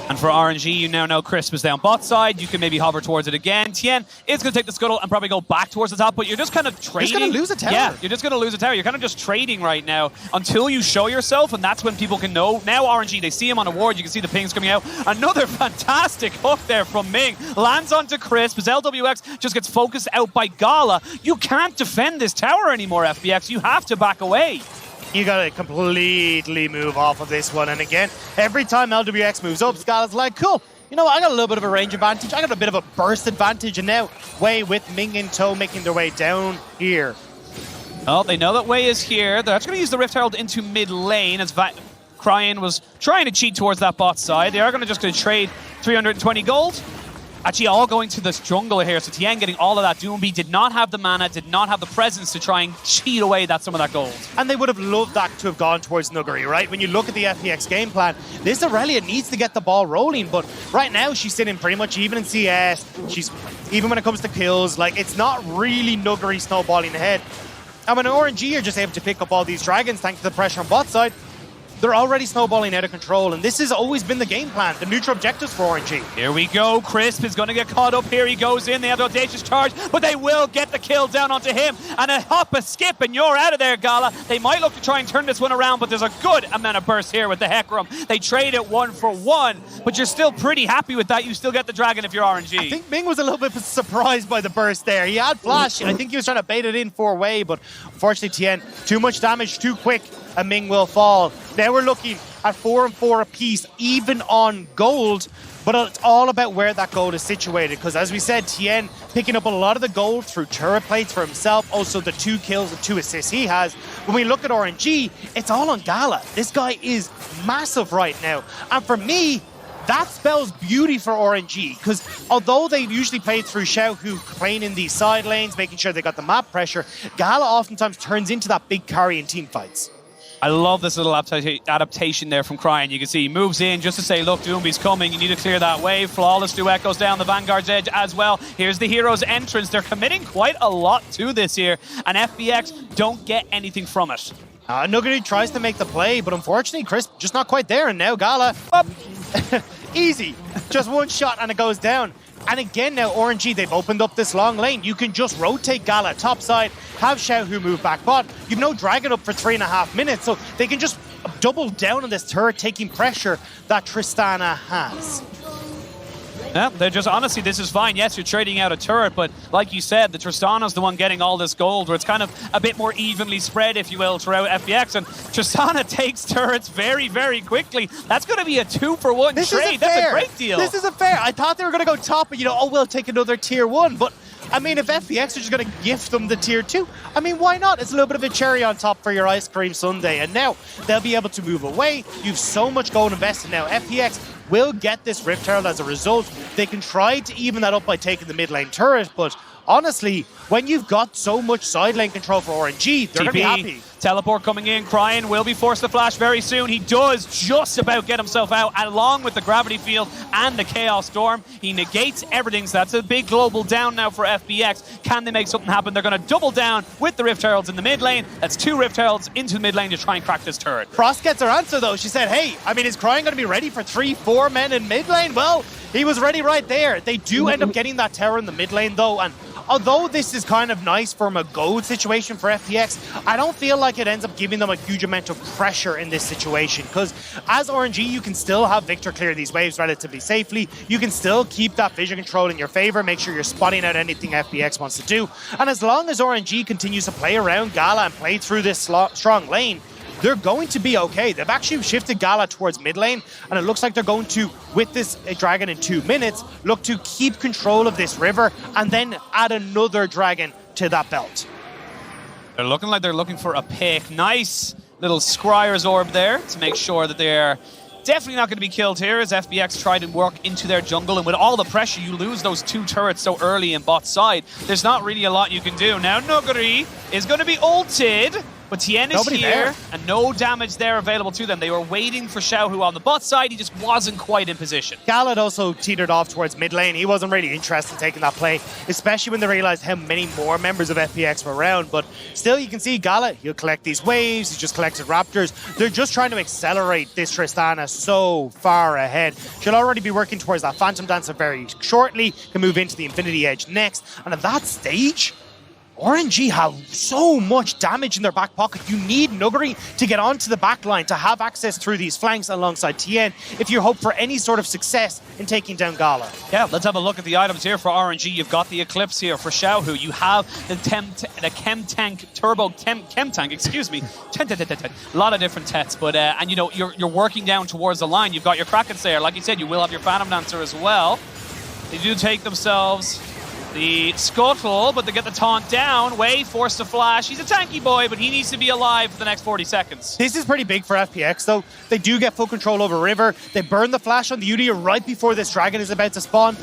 And for RNG, you now know Crisp is down bot side. You can maybe hover towards it again. Tien is going to take the scuttle and probably go back towards the top, but you're just kind of trading. You're just going to lose a tower. Yeah, you're just going to lose a tower. You're kind of just trading right now until you show yourself, and that's when people can know. Now RNG, they see him on a ward. You can see the pings coming out. Another fantastic hook there from Ming. Lands onto Crisp. As LWX just gets focused out by Gala. You can't defend this tower anymore, FBX. You have to back away. You gotta completely move off of this one. And again, every time LWX moves up, Scala's like, cool, you know what, I got a little bit of a range advantage, I got a bit of a burst advantage, and now Wei with Ming in tow making their way down here. Oh, they know that Wei is here. They're actually going to use the Rift Herald into mid lane as Cryan was trying to cheat towards that bot side. They are going to trade 320 gold. Actually, all going to this jungle here. So Tien getting all of that. Doomby did not have the mana, did not have the presence to try and cheat away some of that gold. And they would have loved that to have gone towards Nuguri, right? When you look at the FPX game plan, this Aurelia needs to get the ball rolling, but right now she's sitting pretty much even in CS. She's even when it comes to kills, like it's not really Nuguri snowballing ahead. And when RNG are just able to pick up all these dragons thanks to the pressure on bot side, they're already snowballing out of control, and this has always been the game plan, the neutral objectives for RNG. Here we go, Crisp is going to get caught up here, he goes in, they have the audacious charge, but they will get the kill down onto him, and a hop, a skip, and you're out of there, Gala. They might look to try and turn this one around, but there's a good amount of burst here with the Hecarim. They trade it 1 for 1, but you're still pretty happy with that, you still get the dragon if you're RNG. I think Ming was a little bit surprised by the burst there. He had flash, I think he was trying to bait it in 4-way, but unfortunately Tien, too much damage, too quick, and Ming will fall. Now we're looking at 4 and 4 apiece, even on gold, but it's all about where that gold is situated, because as we said, Tien picking up a lot of the gold through turret plates for himself, also the 2 kills and 2 assists he has. When we look at RNG, it's all on Gala. This guy is massive right now, and for me, that spells beauty for RNG, because although they usually play through Xiaohu playing in these side lanes, making sure they got the map pressure, Gala oftentimes turns into that big carry in team fights. I love this little adaptation there from Cryan. You can see he moves in just to say, look, Doomby's coming. You need to clear that way. Flawless duet goes down the Vanguard's edge as well. Here's the hero's entrance. They're committing quite a lot to this here, and FBX don't get anything from it. Nuguri tries to make the play, but unfortunately, Crisp just not quite there, and now Gala, easy. Just one shot and it goes down. And again now, RNG, they've opened up this long lane. You can just rotate Gala topside, have Xiaohu move back bot. You've no dragon up for 3.5 minutes, so they can just double down on this turret, taking pressure that Tristana has. Yeah, they're just, honestly, this is fine. Yes, you're trading out a turret, but like you said, the Tristana's the one getting all this gold, where it's kind of a bit more evenly spread, if you will, throughout FPX, and Tristana takes turrets very, very quickly. That's going to be a 2-for-1 trade. That's a great deal. This isn't fair. I thought they were going to go top, and we'll take another tier 1, but I mean, if FPX are just going to gift them the tier 2, I mean, why not? It's a little bit of a cherry on top for your ice cream sundae, and now they'll be able to move away. You've so much gold invested now. FPX will get this Rift Herald as a result. They can try to even that up by taking the mid lane turret, but honestly, when you've got so much side lane control for RNG, they're going to be happy. Teleport coming in, Cryin will be forced to flash very soon. He does just about get himself out, along with the Gravity Field and the Chaos Storm. He negates everything, so that's a big global down now for FPX. Can they make something happen? They're going to double down with the Rift Heralds in the mid lane. That's 2 Rift Heralds into the mid lane to try and crack this turret. Frost gets her answer though. She said, hey, I mean, is Cryin going to be ready for 3-4 men in mid lane? Well, he was ready right there. They do end up getting that tower in the mid lane though, and although this is kind of nice from a gold situation for FPX, I don't feel like it ends up giving them a huge amount of pressure in this situation, because as RNG, you can still have Victor clear these waves relatively safely. You can still keep that vision control in your favor, make sure you're spotting out anything FPX wants to do. And as long as RNG continues to play around Gala and play through this strong lane, they're going to be okay. They've actually shifted Gala towards mid lane, and it looks like they're going to, with this dragon in 2 minutes, look to keep control of this river and then add another dragon to that belt. They're looking like they're looking for a pick. Nice little Scryer's Orb there to make sure that they're definitely not going to be killed here as FPX try to work into their jungle, and with all the pressure, you lose those 2 turrets so early in bot side. There's not really a lot you can do. Now Nuguri is going to be ulted, but Tien is here, and no damage there available to them. They were waiting for Xiaohu on the bot side. He just wasn't quite in position. Gala also teetered off towards mid lane. He wasn't really interested in taking that play, especially when they realized how many more members of FPX were around. But still, you can see Gala, he'll collect these waves. He just collected Raptors. They're just trying to accelerate this Tristana so far ahead. She'll already be working towards that Phantom Dancer very shortly, can move into the Infinity Edge next. And at that stage, RNG have so much damage in their back pocket. You need Nuguri to get onto the back line to have access through these flanks alongside Tien if you hope for any sort of success in taking down Gala. Yeah, let's have a look at the items here for RNG. You've got the Eclipse here for Xiaohu. You have the Chem Tank, excuse me. A lot of different tets, but and you know, you're working down towards the line. You've got your Kraken Slayer. Like you said, you will have your Phantom Dancer as well. They do take themselves the Scuttle, but they get the taunt down. Wei forced to flash. He's a tanky boy, but he needs to be alive for the next 40 seconds. This is pretty big for FPX, though. They do get full control over River. They burn the flash on the Udyr right before this dragon is about to spawn.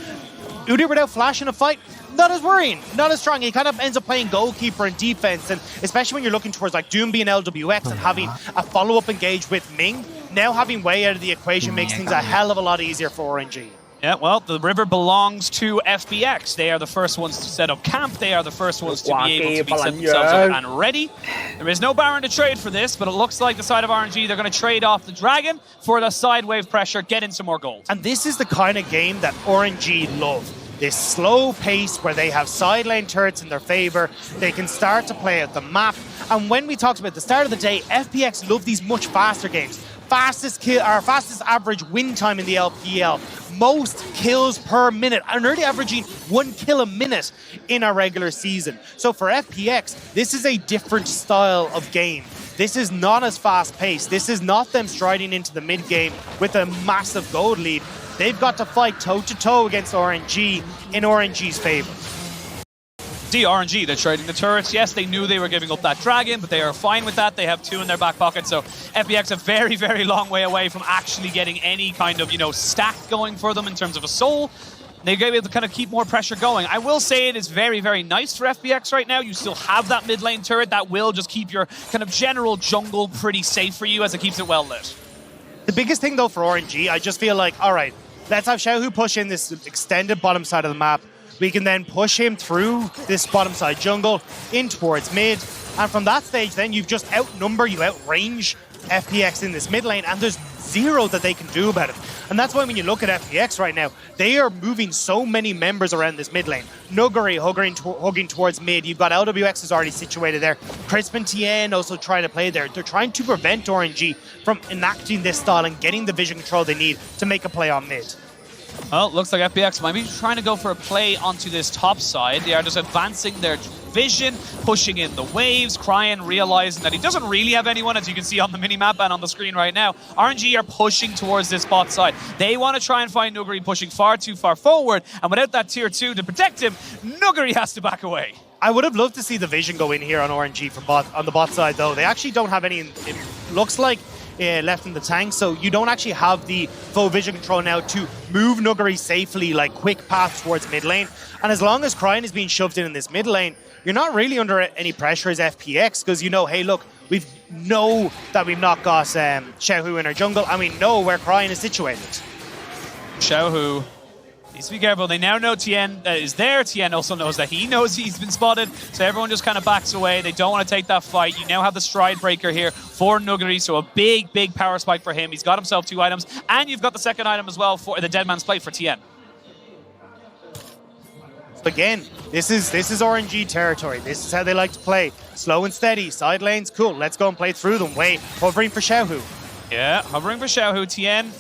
Udyr without flash in a fight, not as worrying, not as strong. He kind of ends up playing goalkeeper and defense, and especially when you're looking towards like Doomby and LWX and having a follow-up engage with Ming, now having Wei out of the equation makes things a hell of a lot easier for RNG. Yeah, well, the river belongs to FPX. They are the first ones to set up camp. They are the first ones to be able to be set themselves up and ready. There is no Baron to trade for this, but it looks like the side of RNG, they're going to trade off the Dragon for the side wave pressure, get in some more gold. And this is the kind of game that RNG love. This slow pace where they have side lane turrets in their favor. They can start to play out the map. And when we talked about the start of the day, FPX love these much faster games. Fastest average win time in the LPL. Most kills per minute, and nearly averaging 1 kill a minute in a regular season. So for FPX, this is a different style of game. This is not as fast-paced. This is not them striding into the mid-game with a massive gold lead. They've got to fight toe-to-toe against RNG in RNG's favor. See RNG, they're trading the turrets. Yes, they knew they were giving up that dragon, but they are fine with that. They have 2 in their back pocket, so FPX a very, very long way away from actually getting any kind of, stack going for them in terms of a soul. They're able to kind of keep more pressure going. I will say it is very, very nice for FPX right now. You still have that mid lane turret that will just keep your kind of general jungle pretty safe for you as it keeps it well lit. The biggest thing, though, for RNG, I just feel like, all right, let's have Xiaohu push in this extended bottom side of the map. We can then push him through this bottom side jungle in towards mid. And from that stage, then you just you outrange FPX in this mid lane, and there's zero that they can do about it. And that's why when you look at FPX right now, they are moving so many members around this mid lane. Nuguri hugging towards mid. You've got LWX is already situated there. Crispin Tien also trying to play there. They're trying to prevent RNG from enacting this style and getting the vision control they need to make a play on mid. Well, looks like FPX might be trying to go for a play onto this top side. They are just advancing their vision, pushing in the waves. Cryin realizing that he doesn't really have anyone, as you can see on the minimap and on the screen right now. RNG are pushing towards this bot side. They want to try and find Nuguri pushing far too far forward, and without that tier 2 to protect him, Nuguri has to back away. I would have loved to see the vision go in here on RNG on the bot side, though. They actually don't have any, it looks like, left in the tank, so you don't actually have the full vision control now to move Nuguri safely, like quick path towards mid lane. And as long as Cryin is being shoved in this mid lane, you're not really under any pressure as FPX, because hey look, We know that we've not got Xiaohu in our jungle, and we know where Cryin is situated. Xiaohu needs to be careful. They now know Tien is there. Tien also knows that he knows he's been spotted, so everyone just kind of backs away. They don't want to take that fight. You now have the Stride Breaker here for Nuguri, so a big, big power spike for him. He's got himself 2 items, and you've got the second item as well for the Dead Man's Plate for Tien. Again, this is RNG territory. This is how they like to play. Slow and steady. Side lanes, cool. Let's go and play through them. Wei hovering for Xiaohu. Yeah, hovering for Xiaohu. Tien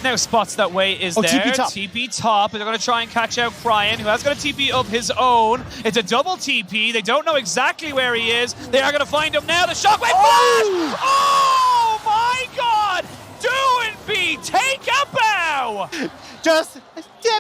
now spots that Wei is there. TP top. TP top. They're going to try and catch out Cryin, who has got a TP of his own. It's a double TP. They don't know exactly where he is. They are going to find him now. The Shockwave flash! Oh my god! Doinb, take a bow! Just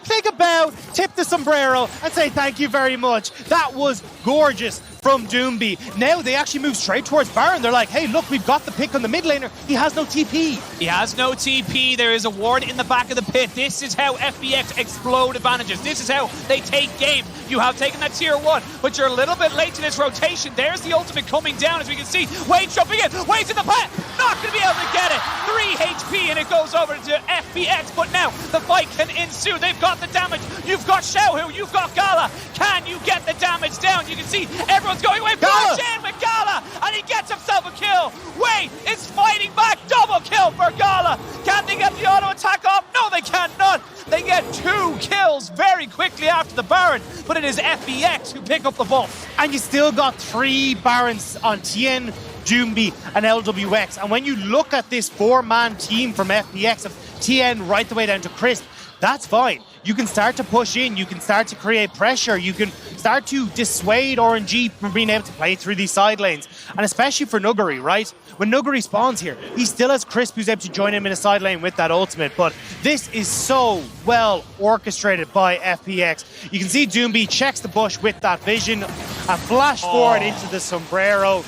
take a bow, tip the sombrero, and say thank you very much. That was gorgeous from Doinb. Now they actually move straight towards Baron. They're like, hey, look, we've got the pick on the mid laner. He has no TP. He has no TP. There is a ward in the back of the pit. This is how FBX explode advantages. This is how they take game. You have taken that tier 1, but you're a little bit late to this rotation. There's the ultimate coming down, as we can see. Wade jumping in. Wade's in the pit. Not going to be able to get it. 3 HP, and it goes over to FBX. But now the fight can ensue. They've got the damage. You've got Xiaohu. You've got Gala. Can you get the damage down? You can see everyone's going away. Flash in with Gala, and he gets himself a kill. Wade is fighting back. Double kill for Gala. Can they get the auto attack off? No, they cannot. They get 2 kills very quickly after the Baron, but it is FBX who pick up the buff. And you still got 3 Barons on Tien, Doinb, and LWX. And when you look at this 4-man team from FBX of Tien right the way down to Crisp, that's fine. You can start to push in, you can start to create pressure, you can start to dissuade RNG from being able to play through these side lanes. And especially for Nuguri, right? When Nuguri spawns here, he still has Crisp who's able to join him in a side lane with that ultimate, but this is so well orchestrated by FPX. You can see Doinb checks the bush with that vision, a flash forward into the sombrero.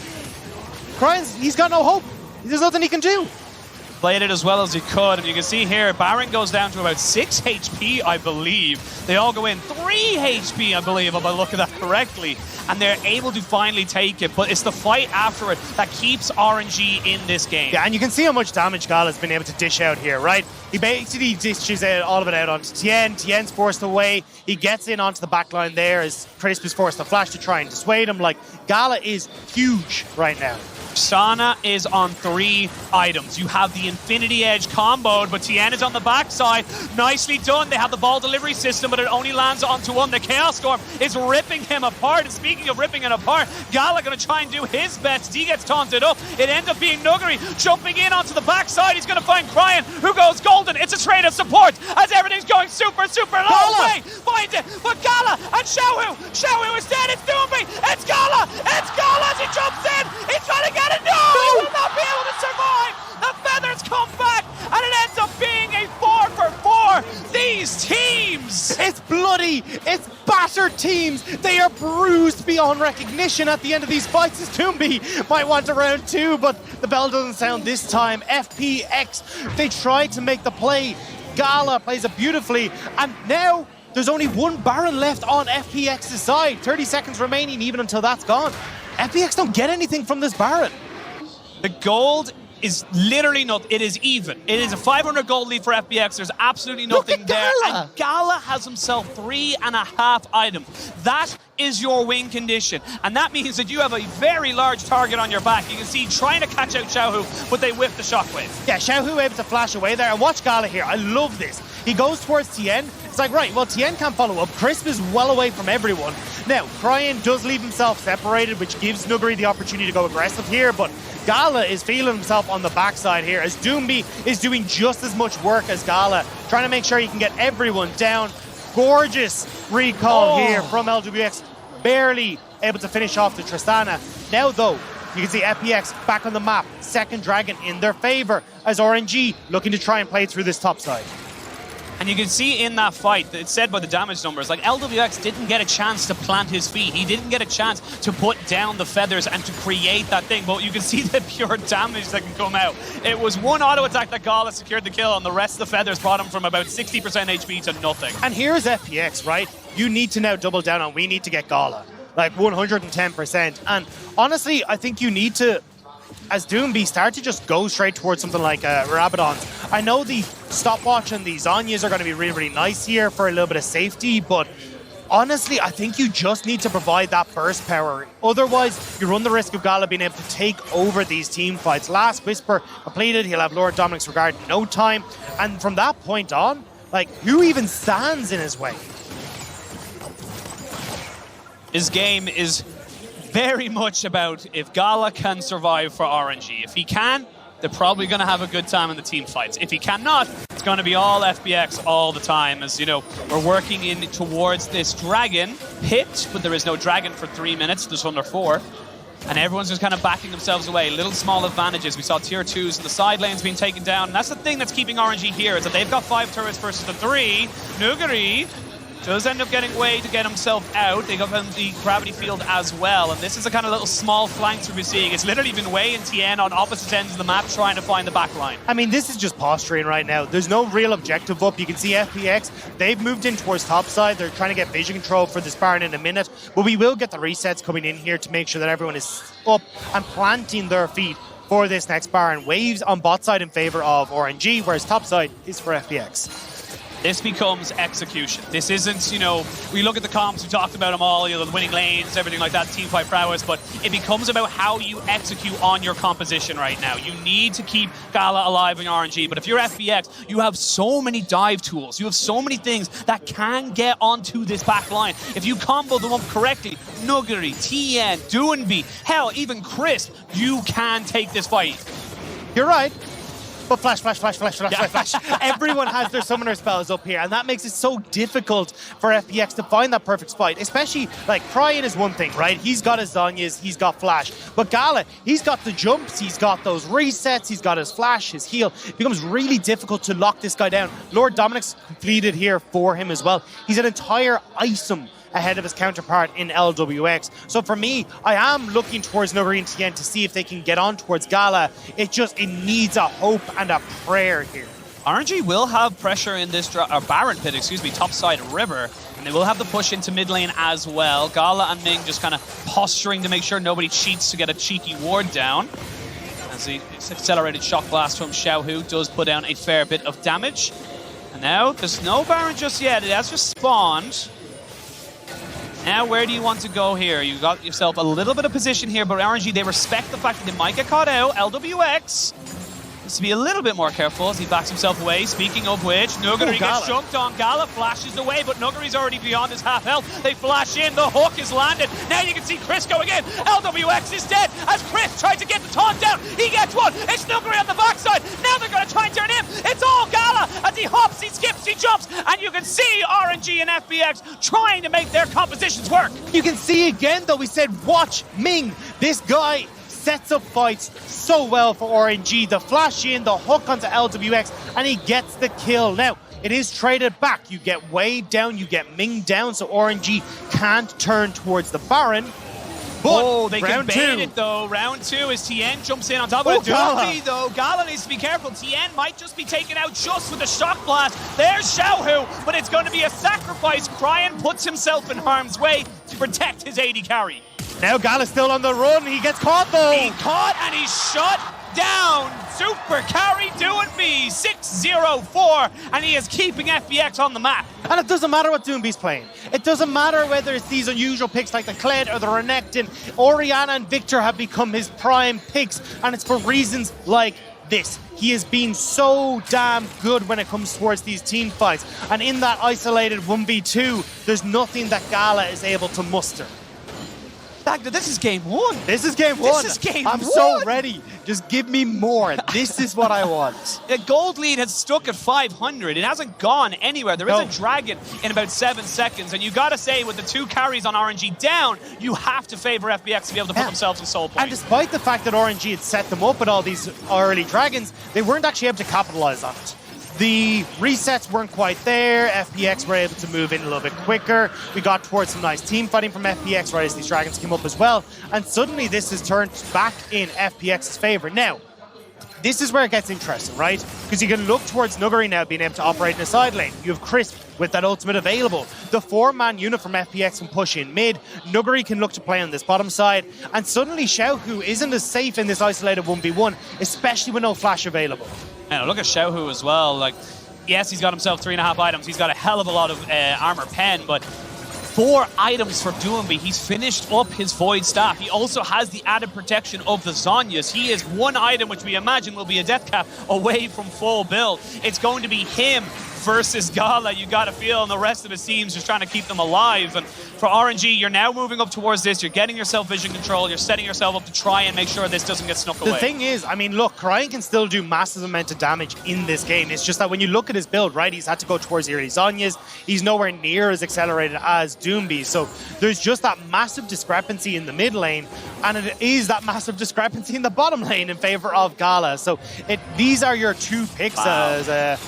Cryin, he's got no hope. There's nothing he can do. Played it as well as he could, and you can see here Baron goes down to about 6 HP, I believe. They all go in 3 HP, I believe, if I look at that correctly, and they're able to finally take it, but it's the fight after it that keeps RNG in this game. Yeah, and you can see how much damage Gala's been able to dish out here, right? He basically dishes all of it out onto Tien. Tien's forced away. He gets in onto the backline there as Crisp is forced to flash to try and dissuade him. Like, Gala is huge right now. Sana is on 3 items. You have the Infinity Edge comboed, but Tien is on the backside. Nicely done. They have the ball delivery system, but it only lands onto 1. The Chaos Storm is ripping him apart. And speaking of ripping it apart, Gala going to try and do his best. He gets taunted up. It ends up being Nuguri jumping in onto the backside. He's going to find Cryin, who goes golden. It's a trade of support as everything's going super low. Way. Finds it, but Gala and Xiaohu. Xiaohu is dead. It's Doinb. It's Gala. It's Gala as he jumps in. He's trying to get it. No, he will not be able to survive. The feathers come back, and it ends up being a 4 for 4. These teams. It's bloody. It's battered teams. They are bruised beyond recognition at the end of these fights. As Doinb might want a round 2, but the bell doesn't sound this time. FPX, they tried to make the play. Gala plays it beautifully, and now there's only 1 Baron left on FPX's side. 30 seconds remaining even until that's gone. FPX don't get anything from this Baron. The gold is literally nothing. It is even. It is a 500 gold lead for FBX. There's absolutely nothing there. And Gala has himself 3.5 items. That is your win condition. And that means that you have a very large target on your back. You can see trying to catch out Xiaohu, but they whip the shockwave. Yeah, Xiaohu able to flash away there. And watch Gala here. I love this. He goes towards Tien. It's like, right, well, Tien can't follow up. Crisp is well away from everyone. Now, Cryin does leave himself separated, which gives Nuguri the opportunity to go aggressive here, but Gala is feeling himself on the backside here as Doinb is doing just as much work as Gala, trying to make sure he can get everyone down. Gorgeous recall here from LWX, barely able to finish off the Tristana. Now, though, you can see FPX back on the map, second dragon in their favor as RNG looking to try and play through this top side. And you can see in that fight, it's said by the damage numbers, like LWX didn't get a chance to plant his feet. He didn't get a chance to put down the feathers and to create that thing. But you can see the pure damage that can come out. It was 1 auto attack that Gala secured the kill, and the rest of the feathers brought him from about 60% HP to nothing. And here's FPX, right? You need to now double down on, we need to get Gala. Like 110%. And honestly, I think you need to as Doomby start to just go straight towards something like Rabadon. I know the stopwatch and the Zhonya's are going to be really, really nice here for a little bit of safety, but honestly, I think you just need to provide that burst power. Otherwise, you run the risk of Gala being able to take over these team fights. Last Whisper completed, he'll have Lord Dominic's regard in no time. And from that point on, like, who even stands in his way? His game is very much about if Gala can survive for RNG. If he can, they're probably going to have a good time in the team fights. If he cannot, it's going to be all FBX all the time. As you know, we're working in towards this dragon pit, but there is no dragon for 3 minutes, just under 4. And everyone's just kind of backing themselves away. Little small advantages. We saw tier 2s in the side lanes being taken down. And that's the thing that's keeping RNG here, is that they've got 5 turrets versus the 3. Nuguri does end up getting way to get himself out. They got the gravity field as well. And this is the kind of little small flanks we're seeing. It's literally been Wei and Tien on opposite ends of the map trying to find the back line. I mean, this is just posturing right now. There's no real objective up. You can see FPX, they've moved in towards topside. They're trying to get vision control for this Baron in a minute. But we will get the resets coming in here to make sure that everyone is up and planting their feet for this next Baron. Waves on bot side in favor of RNG, whereas top side is for FPX. This becomes execution. This isn't, you know, we look at the comps, we talked about them all, you know, the winning lanes, everything like that, team fight prowess, but it becomes about how you execute on your composition right now. You need to keep Gala alive in RNG, but if you're FBX, you have so many dive tools. You have so many things that can get onto this back line. If you combo them up correctly, Nuguri, Tien, Doonby, hell, even Crisp, you can take this fight. You're right. But flash. Everyone has their summoner spells up here, and that makes it so difficult for FPX to find that perfect spot. Especially, like, Cryin is one thing, right? He's got his Zhonya's, he's got flash. But Gala, he's got the jumps, he's got those resets, he's got his flash, his heal. It becomes really difficult to lock this guy down. Lord Dominic's completed here for him as well. He's an entire item ahead of his counterpart in LWX. So for me, I am looking towards Nuguri and Tien to see if they can get on towards Gala. It needs a hope and a prayer here. RNG will have pressure in this Baron pit, topside river, and they will have the push into mid lane as well. Gala and Ming just kind of posturing to make sure nobody cheats to get a cheeky ward down. As the accelerated shock blast from Xiaohu does put down a fair bit of damage. And now there's no Baron just yet. It has just spawned. Now, where do you want to go here? You got yourself a little bit of position here, but RNG, they respect the fact that they might get caught out. LWX needs to be a little bit more careful as he backs himself away. Speaking of which, Nuguri gets jumped on. Gala flashes away, but Nuguri's already beyond his half health. They flash in. The hook is landed. Now you can see Chris going in. LWX is dead as Chris tried to get the taunt down. He gets one. It's Nuguri on the backside. Now they're going to try and turn him. It's all Gala as he hops, he skips, he jumps, and you can see RNG and FBX trying to make their compositions work. You can see again, though, we said watch Ming. This guy sets up fights so well for RNG. The flash in, the hook onto LWX, and he gets the kill. Now, it is traded back. You get Wei down, you get Ming down, so RNG can't turn towards the Baron. But they can bait it, though. Round 2 as Tien jumps in on top of it. Doonby, though. Gala needs to be careful. Tien might just be taken out just with a shock blast. There's Xiaohu, but it's going to be a sacrifice. Cryin puts himself in harm's way to protect his AD carry. Now Gala's still on the run. He gets caught, though. He caught and he's shut down. Super carry Doonby, 6-0-4, and he is keeping FBX on the map. And it doesn't matter what Doonby's playing. It doesn't matter whether it's these unusual picks like the Kled or the Renekton. Orianna and Victor have become his prime picks, and it's for reasons like this. He has been so damn good when it comes towards these team fights. And in that isolated 1v2, there's nothing that Gala is able to muster. This is game 1. This is game 1. This is game I'm 1. so ready. Just give me more. This is what I want. The gold lead has stuck at 500. It hasn't gone anywhere. There is a dragon in about 7 seconds. And you got to say, with the 2 carries on RNG down, you have to favor FBX to be able to put themselves in soul point. And despite the fact that RNG had set them up with all these early dragons, they weren't actually able to capitalize on it. The resets weren't quite there. FPX were able to move in a little bit quicker. We got towards some nice team fighting from FPX right as these dragons came up as well. And suddenly this has turned back in FPX's favor. Now, this is where it gets interesting, right? Because you can look towards Nuguri now being able to operate in the side lane. You have Crisp with that ultimate available. The 4-man unit from FPX can push in mid. Nuguri can look to play on this bottom side. And suddenly Xiaohu isn't as safe in this isolated 1v1, especially with no flash available. And look at Xiaohu as well. Like, yes, he's got himself 3.5 items. He's got a hell of a lot of armor pen, but 4 items for Doumbé. He's finished up his Void Staff. He also has the added protection of the Zhonya's. He is 1 item, which we imagine will be a death cap, away from full build. It's going to be him versus Gala, you got to feel, and the rest of his team's just trying to keep them alive. And for RNG, you're now moving up towards this. You're getting yourself vision control. You're setting yourself up to try and make sure this doesn't get snuck away. The thing is, I mean, look, Cryan can still do massive amount of damage in this game. It's just that when you look at his build, right, he's had to go towards the early Zhonya's. He's nowhere near as accelerated as Doumbé. So there's just that massive discrepancy in the mid lane, and it is that massive discrepancy in the bottom lane in favor of Gala. So these are your 2 picks as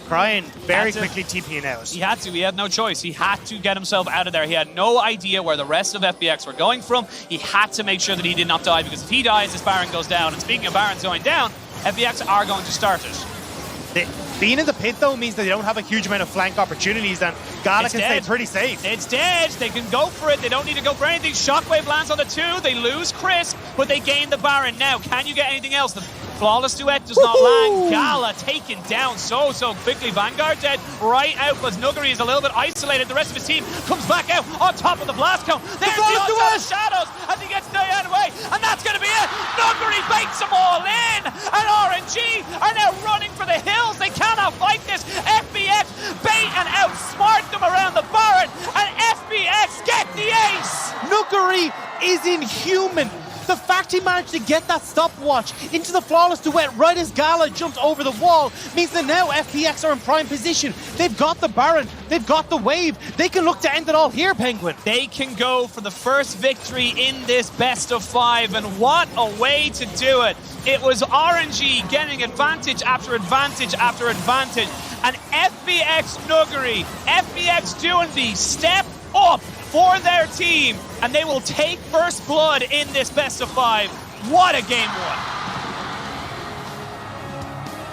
Cryan very quickly TPing out. He had to. He had no choice. He had to get himself out of there. He had no idea where the rest of FPX were going from. He had to make sure that he did not die, because if he dies, this Baron goes down. And speaking of Barons going down, FPX are going to start it. Being in the pit, though, means that they don't have a huge amount of flank opportunities, and Gala can stay pretty safe. It's dead. They can go for it. They don't need to go for anything. Shockwave lands on the 2. They lose Chris, but they gain the Baron. Now, can you get anything else? The Flawless Duet does not land. Gala taken down so quickly. Vanguard dead right out, because Nuguri is a little bit isolated. The rest of his team comes back out on top of the blast cone. There's the onslaught of shadows as he gets Diane away, and that's going to be it. Nuguri baits them all in, and RNG are now running for the hills. They cannot fight this. FPX bait and outsmart them around the Baron, and FPX get the ace. Nuguri is inhuman. The fact he managed to get that stopwatch into the Flawless Duet right as Gala jumped over the wall means that now FPX are in prime position. They've got the Baron, they've got the wave. They can look to end it all here, Penguin. They can go for the first victory in this best of 5, and what a way to do it. It was RNG getting advantage after advantage after advantage, and FPX Nuguri, FPX Doumbé step up for their team, and they will take first blood in this best of 5. What a game 1.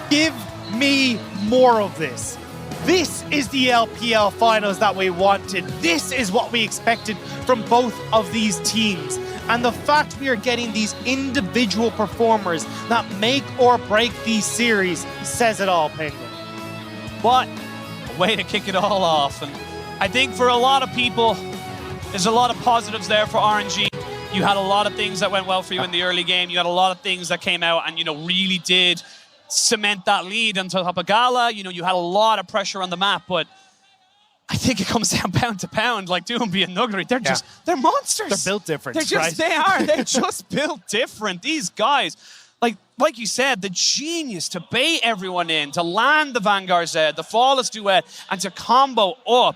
Give me more of this. This is the LPL finals that we wanted. This is what we expected from both of these teams. And the fact we are getting these individual performers that make or break these series says it all, Penguin. What a way to kick it all off. And I think for a lot of people, there's a lot of positives there for RNG. You had a lot of things that went well for you in the early game. You had a lot of things that came out and, really did cement that lead on top of Gala. You had a lot of pressure on the map, but I think it comes down pound to pound, like Doumbé and Nuguri. They're monsters. They're built different, They're just built different. These guys, like you said, the genius to bait everyone in, to land the Vanguard Z, the Flawless Duet, and to combo up.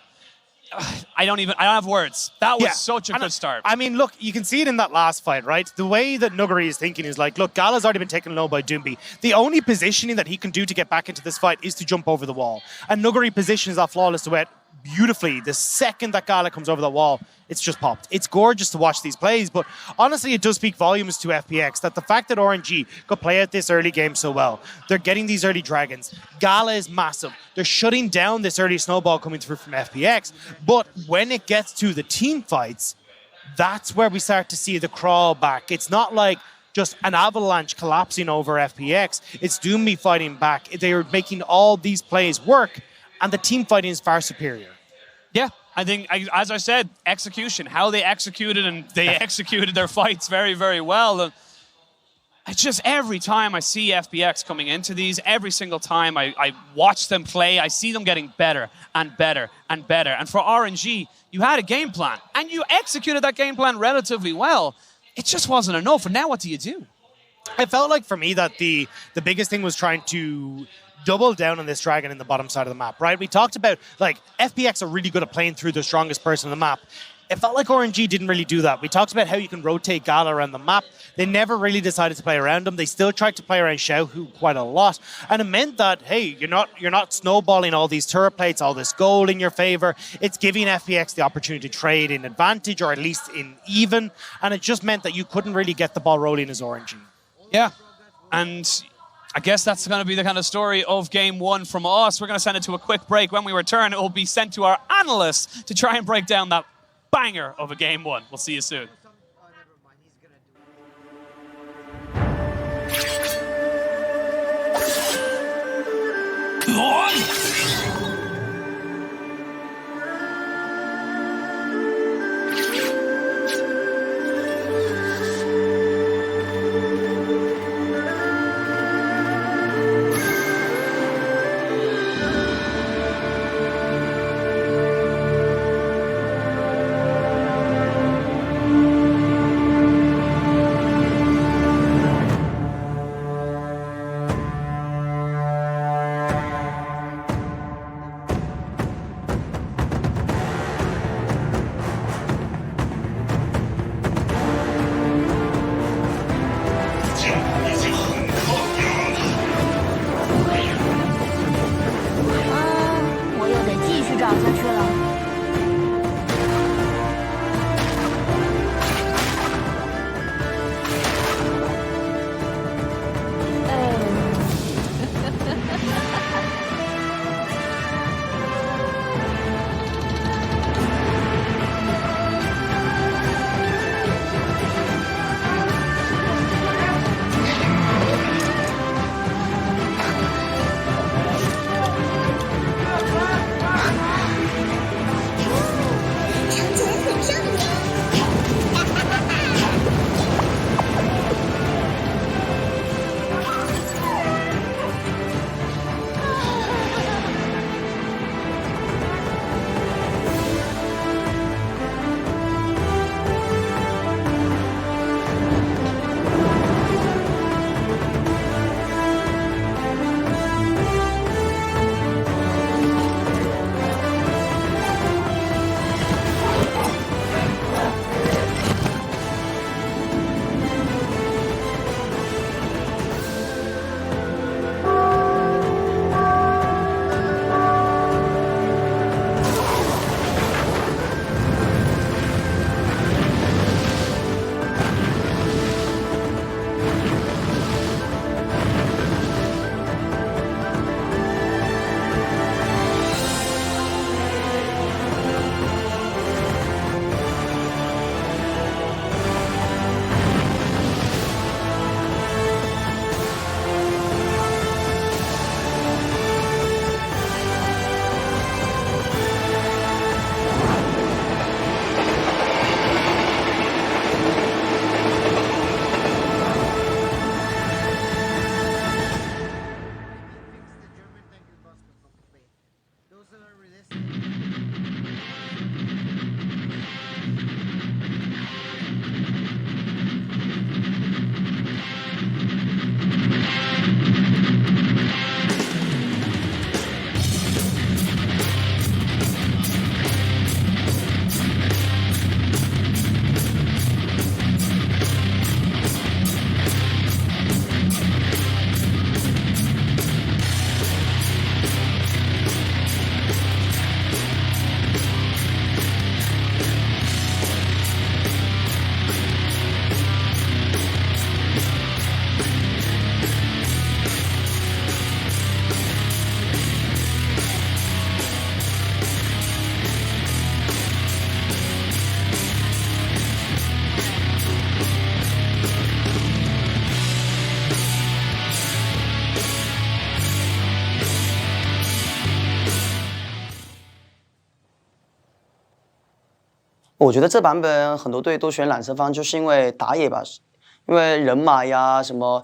I don't have words. That was such a good start. I mean, look, you can see it in that last fight, right? The way that Nuguri is thinking is like, look, Gala's already been taken low by Doumbé. The only positioning that he can do to get back into this fight is to jump over the wall. And Nuguri positions that Flawless Duet beautifully. The second that Gala comes over the wall, it's just popped. It's gorgeous to watch these plays, but honestly, it does speak volumes to FPX that the fact that RNG could play out this early game so well, they're getting these early dragons. Gala is massive. They're shutting down this early snowball coming through from FPX, but when it gets to the team fights, that's where we start to see the crawl back. It's not like just an avalanche collapsing over FPX. It's Doumbé fighting back. They are making all these plays work, and the team fighting is far superior. Yeah, I think, as I said, execution, how they executed, and they executed their fights very, very well. And it's just every time I see FPX coming into these, every single time I watch them play, I see them getting better and better and better. And for RNG, you had a game plan, and you executed that game plan relatively well. It just wasn't enough. And now what do you do? It felt like for me that the biggest thing was trying to double down on this dragon in the bottom side of the map, right? We talked about, like, FPX are really good at playing through the strongest person on the map. It felt like RNG didn't really do that. We talked about how you can rotate Gala around the map. They never really decided to play around him. They still tried to play around Xiaohu quite a lot. And it meant that, hey, you're not snowballing all these turret plates, all this gold in your favor. It's giving FPX the opportunity to trade in advantage, or at least in even. And it just meant that you couldn't really get the ball rolling as RNG. Yeah. And I guess that's going to be the kind of story of game one from us. We're going to send it to a quick break. When we return, it will be sent to our analysts to try and break down that banger of a game one. We'll see you soon.我又得继续找下去了。看起来很上瘾。我觉得这版本很多队都选染色方，就是因为打野吧，因为人马呀什么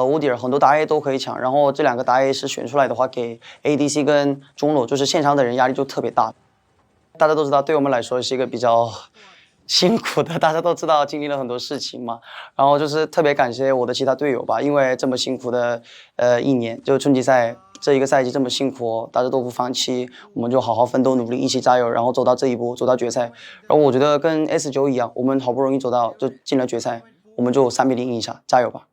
乌迪尔很多打野都可以抢，然后这两个打野是选出来的话，给 ADC 跟中路就是线上的人压力就特别大。大家都知道，对我们来说是一个比较辛苦的，大家都知道经历了很多事情嘛。然后就是特别感谢我的其他队友吧，因为这么辛苦的一年，就春季赛。这一个赛季这么辛苦哦，大家都不放弃，我们就好好奋斗努力，一起加油，然后走到这一步，走到决赛。然后我觉得跟 S9 一样，我们好不容易就进了决赛，我们就3-0赢一下，加油吧！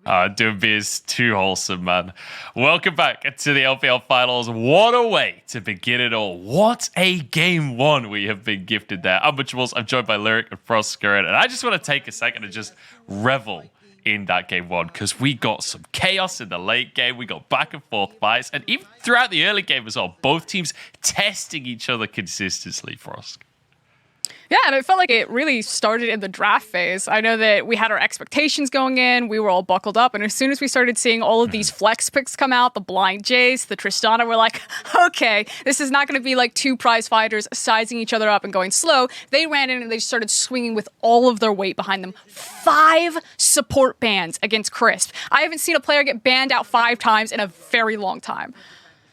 Doomby is too wholesome, man. Welcome back to the LPL Finals. What a way to begin it all. What a game one we have been gifted there. I'm Butchables. I'm joined by Lyric and Frostskirt, and I just want to take a second and just revel in that game one, because we got some chaos in the late game. We got back and forth fights, and even throughout the early game as well, both teams testing each other consistently, Frost. Yeah, and it felt like it really started in the draft phase. I know that we had our expectations going in, we were all buckled up, and as soon as we started seeing all of these flex picks come out, the Blind Jace, the Tristana, we're like, okay, this is not going to be like two prize fighters sizing each other up and going slow. They ran in and they started swinging with all of their weight behind them. 5 support bans against Crisp. I haven't seen a player get banned out 5 times in a very long time.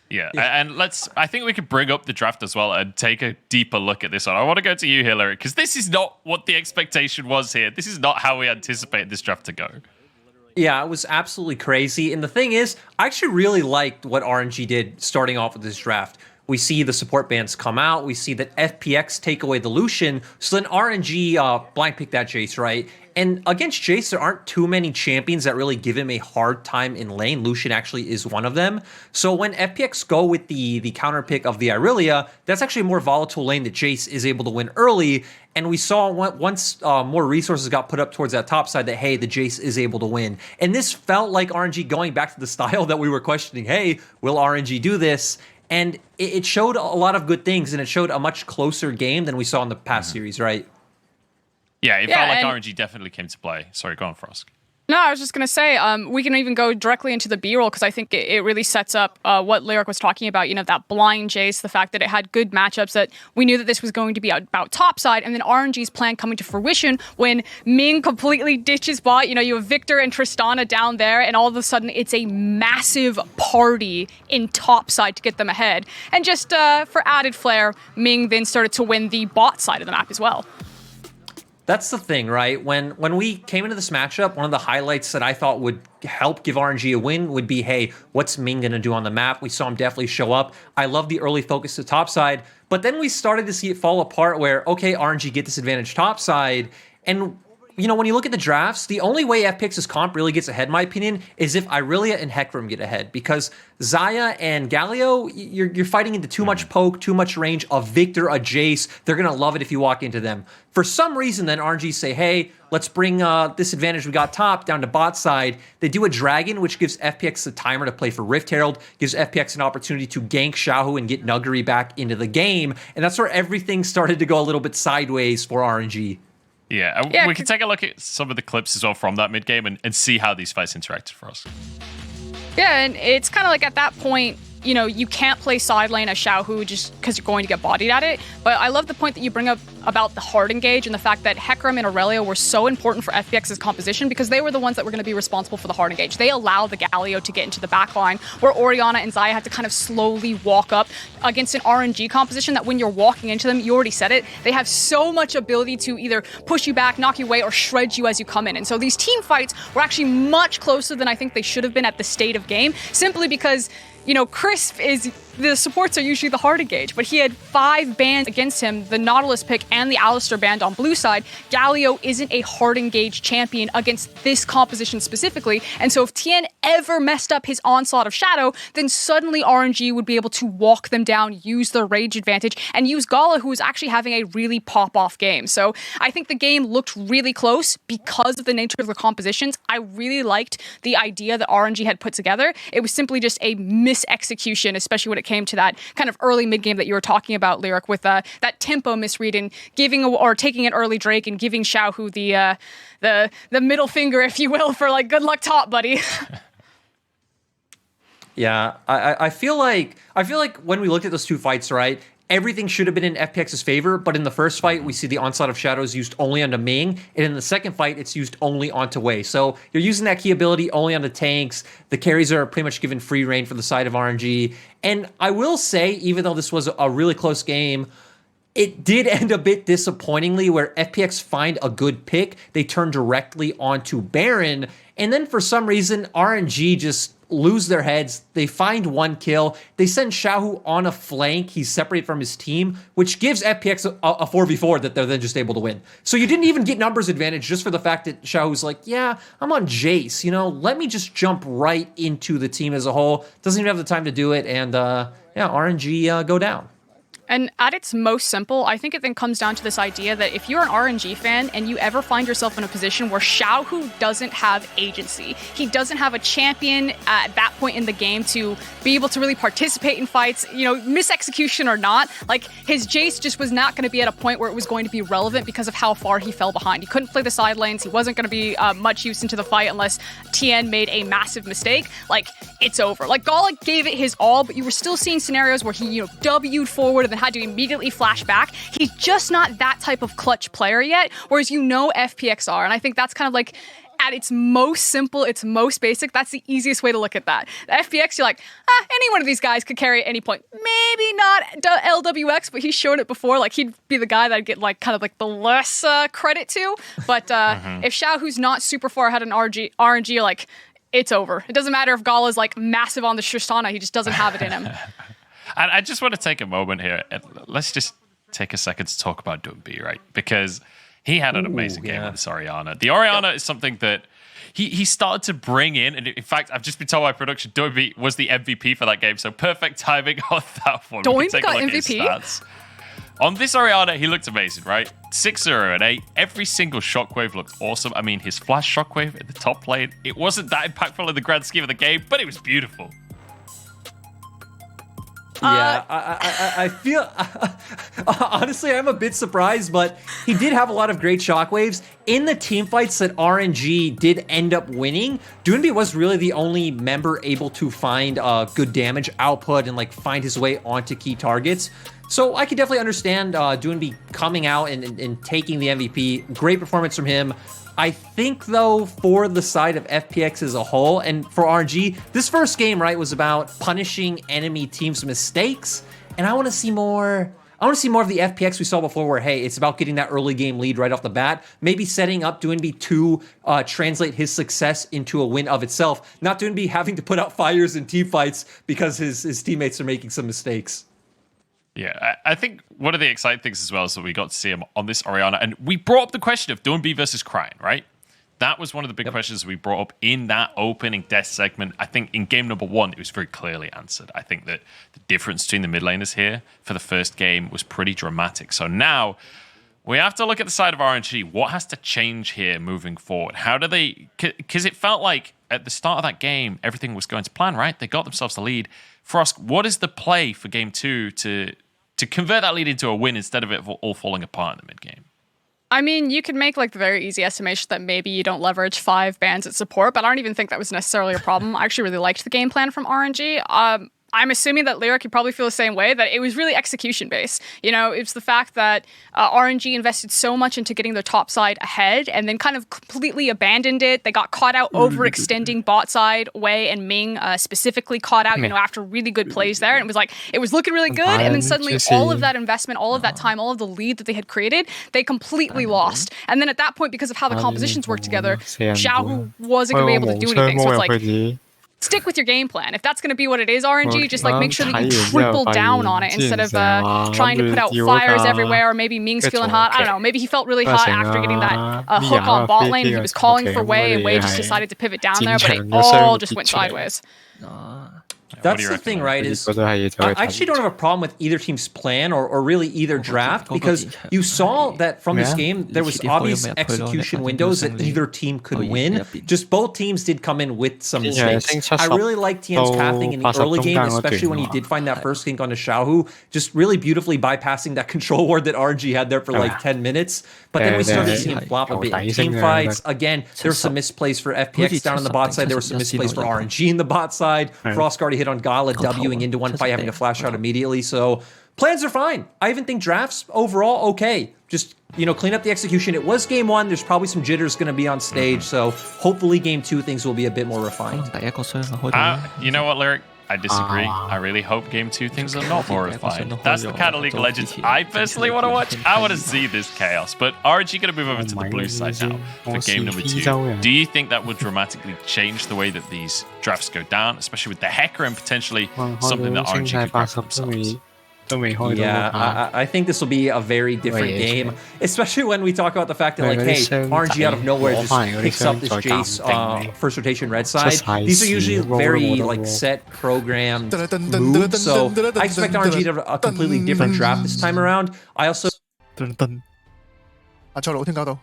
Yeah, and I think we could bring up the draft as well and take a deeper look at this one. I want to go to you, Hillary, because this is not what the expectation was here. This is not how we anticipate this draft to go. Yeah, it was absolutely crazy. And the thing is, I actually really liked what RNG did starting off with this draft. We see the support bands come out. We see that FPX take away the Lucian. So then RNG blind pick that Jace, right? And against Jace, there aren't too many champions that really give him a hard time in lane. Lucian actually is one of them. So when FPX go with the counter pick of the Irelia, that's actually a more volatile lane that Jace is able to win early. And we saw once more resources got put up towards that top side that, hey, the Jace is able to win. And this felt like RNG going back to the style that we were questioning. Hey, will RNG do this? And it showed a lot of good things, and it showed a much closer game than we saw in the past series, right? Yeah, it felt like RNG definitely came to play. Sorry, go on, Frosk. No, I was just going to say, we can even go directly into the B-roll, because I think it really sets up what Lyric was talking about, that blind Jace, the fact that it had good matchups, that we knew that this was going to be about topside, and then RNG's plan coming to fruition when Ming completely ditches bot. You have Victor and Tristana down there, and all of a sudden it's a massive party in topside to get them ahead. And just for added flair, Ming then started to win the bot side of the map as well. That's the thing, right? When we came into this matchup, one of the highlights that I thought would help give RNG a win would be, hey, what's Ming going to do on the map? We saw him definitely show up. I love the early focus to topside, but then we started to see it fall apart where, okay, RNG get this advantage topside, and when you look at the drafts, the only way FPX's comp really gets ahead, in my opinion, is if Irelia and Hecarim get ahead. Because Xayah and Galio, you're fighting into too much poke, too much range. A Victor, a Jace, they're going to love it if you walk into them. For some reason, then RNG say, hey, let's bring this advantage we got top down to bot side. They do a Dragon, which gives FPX the timer to play for Rift Herald, gives FPX an opportunity to gank Xiaohu and get Nuggery back into the game. And that's where everything started to go a little bit sideways for RNG. Yeah, we can take a look at some of the clips as well from that mid-game and see how these fights interacted for us. Yeah, and it's kind of like at that point, you can't play side lane as Xiaohu just because you're going to get bodied at it. But I love the point that you bring up about the hard engage and the fact that Hecarim and Irelia were so important for FPX's composition because they were the ones that were going to be responsible for the hard engage. They allowed the Galio to get into the back line where Orianna and Xayah had to kind of slowly walk up against an RNG composition that when you're walking into them, you already said it, they have so much ability to either push you back, knock you away, or shred you as you come in. And so these team fights were actually much closer than I think they should have been at the state of game, simply because Crisp the supports are usually the hard engage, but he had 5 bans against him, the Nautilus pick and the Alistar band on blue side. Galio isn't a hard engage champion against this composition specifically, and so if Tien ever messed up his onslaught of Shadow, then suddenly RNG would be able to walk them down, use their rage advantage, and use Gala, who is actually having a really pop-off game. So I think the game looked really close because of the nature of the compositions. I really liked the idea that RNG had put together. It was simply just a misexecution, especially when it came to that kind of early mid game that you were talking about, Lyric, with that tempo misread and taking an early Drake and giving Xiaohu the middle finger, if you will, for like good luck top, buddy. Yeah, I feel like when we looked at those two fights, right, everything should have been in FPX's favor, but in the first fight, we see the Onslaught of Shadows used only onto Ming, and in the second fight, it's used only onto Wei. So you're using that key ability only on the tanks. The carries are pretty much given free reign for the side of RNG. And I will say, even though this was a really close game, it did end a bit disappointingly where FPX find a good pick. They turn directly onto Baron. And then for some reason, RNG just lose their heads. They find one kill. They send Xiaohu on a flank. He's separated from his team, which gives FPX a 4v4 that they're then just able to win. So you didn't even get numbers advantage just for the fact that Xiaohu's like, yeah, I'm on Jace. You know, let me just jump right into the team as a whole. Doesn't even have the time to do it. And yeah, RNG go down. And at its most simple, I think it then comes down to this idea that if you're an RNG fan and you ever find yourself in a position where Xiaohu doesn't have agency, he doesn't have a champion at that point in the game to be able to really participate in fights, you know, misexecution or not, like his Jace just was not going to be at a point where it was going to be relevant because of how far he fell behind. He couldn't play the side lanes. He wasn't going to be much use into the fight unless Tien made a massive mistake. Like, it's over. Like, Gala gave it his all, but you were still seeing scenarios where he, you know, W'd forward and then had to immediately flash back. He's just not that type of clutch player yet, whereas you know FPX are. And I think that's kind of like, at its most simple, its most basic, that's the easiest way to look at that. The FPX, you're like, any one of these guys could carry at any point. Maybe not LWX, but he's shown it before. Like, he'd be the guy that'd get like kind of like the less credit to. But if Xiaohu's not super far ahead in RNG, you're like, it's over. It doesn't matter if Gala's like massive on the Tristana, he just doesn't have it in him. And I just want to take a moment here. And let's just take a second to talk about Doombi, right? Because he had an amazing game with this Orianna. The Orianna is something that he started to bring in. And in fact, I've just been told by production, Doombi was the MVP for that game. So perfect timing on that one. Doimbi got MVP? On this Orianna, he looked amazing, right? 6-0 and 8. Every single shockwave looked awesome. I mean, his flash shockwave in the top lane, it wasn't that impactful in the grand scheme of the game, but it was beautiful. Yeah, I feel honestly, I'm a bit surprised, but he did have a lot of great shockwaves in the team fights that RNG did end up winning. Doombi was really the only member able to find good damage output and like find his way onto key targets. So I could definitely understand Doombi coming out and taking the MVP. Great performance from him. I think, though, for the side of FPX as a whole, and for RNG, this first game, right, was about punishing enemy teams' mistakes, and I want to see more. I want to see more of the FPX we saw before where, hey, it's about getting that early game lead right off the bat, maybe setting up Doombi to translate his success into a win of itself, not Doombi having to put out fires in team fights because his teammates are making some mistakes. Yeah, I think one of the exciting things as well is that we got to see him on this Orianna, and we brought up the question of Doombi versus Cryin, right? That was one of the big questions we brought up in that opening death segment. I think in game number 1, it was very clearly answered. I think that the difference between the mid laners here for the first game was pretty dramatic. So now we have to look at the side of RNG. What has to change here moving forward? How do they... Because it felt like at the start of that game, everything was going to plan, right? They got themselves the lead. Frosk, what is the play for game 2 to convert that lead into a win instead of it all falling apart in the mid game? I mean, you could make like the very easy estimation that maybe you don't leverage 5 bans at support, but I don't even think that was necessarily a problem. I actually really liked the game plan from RNG. I'm assuming that Lyric, you probably feel the same way, that it was really execution based. You know, it's the fact that RNG invested so much into getting their top side ahead and then kind of completely abandoned it. They got caught out overextending bot side. Wei and Ming specifically caught out, you know, after really good plays there. And it was like, it was looking really good. And then suddenly all of that investment, all of that time, all of the lead that they had created, they completely lost. And then at that point, because of how the compositions work together, Xiaohu wasn't going to be able to do anything. So it's like, stick with your game plan. If that's going to be what it is, RNG, just like make sure that you triple down on it instead of trying to put out fires everywhere, or maybe Ming's feeling hot. I don't know. Maybe he felt really hot after getting that hook on bot lane. He was calling for Wei, and Wei just decided to pivot down there, but it all just went sideways. That's the thing, right? Is I actually don't have a problem with either team's plan or really either draft, because you saw that from this game there was obvious execution windows that either team could win. Just both teams did come in with some mistakes. I really liked Tien's pathing in the early game, especially when he did find that first gank onto Xiaohu, just really beautifully bypassing that control ward that RNG had there for like 10 minutes. But then we started seeing him flop a bit in team fights. Again, there were some misplays for FPX down on the bot side. There were some misplays for RNG in the bot side. Frosk already hit on Gala Wing into one fight, having to flash out immediately. So plans are fine. I even think drafts overall okay. Just, you know, clean up the execution. It was game 1. There's probably some jitters going to be on stage. So hopefully game 2 things will be a bit more refined. You know what, Lyric? I disagree. I really hope Game 2 things are not more refined. That's the kind of League of Legends I personally want to watch. I want to see this chaos. But RNG going to move over to the blue side now for game number 2. Do you think that would dramatically change the way that these drafts go down, especially with the Hecarim potentially something that RNG could grab for themselves? Yeah, I think this will be a very different game, especially when we talk about the fact that, like, hey, RNG out of nowhere just picks up this Jace first rotation red side. These are usually very, like, set, programmed moves, so I expect RNG to have a completely different draft this time around. I also... 行錯路添搞到。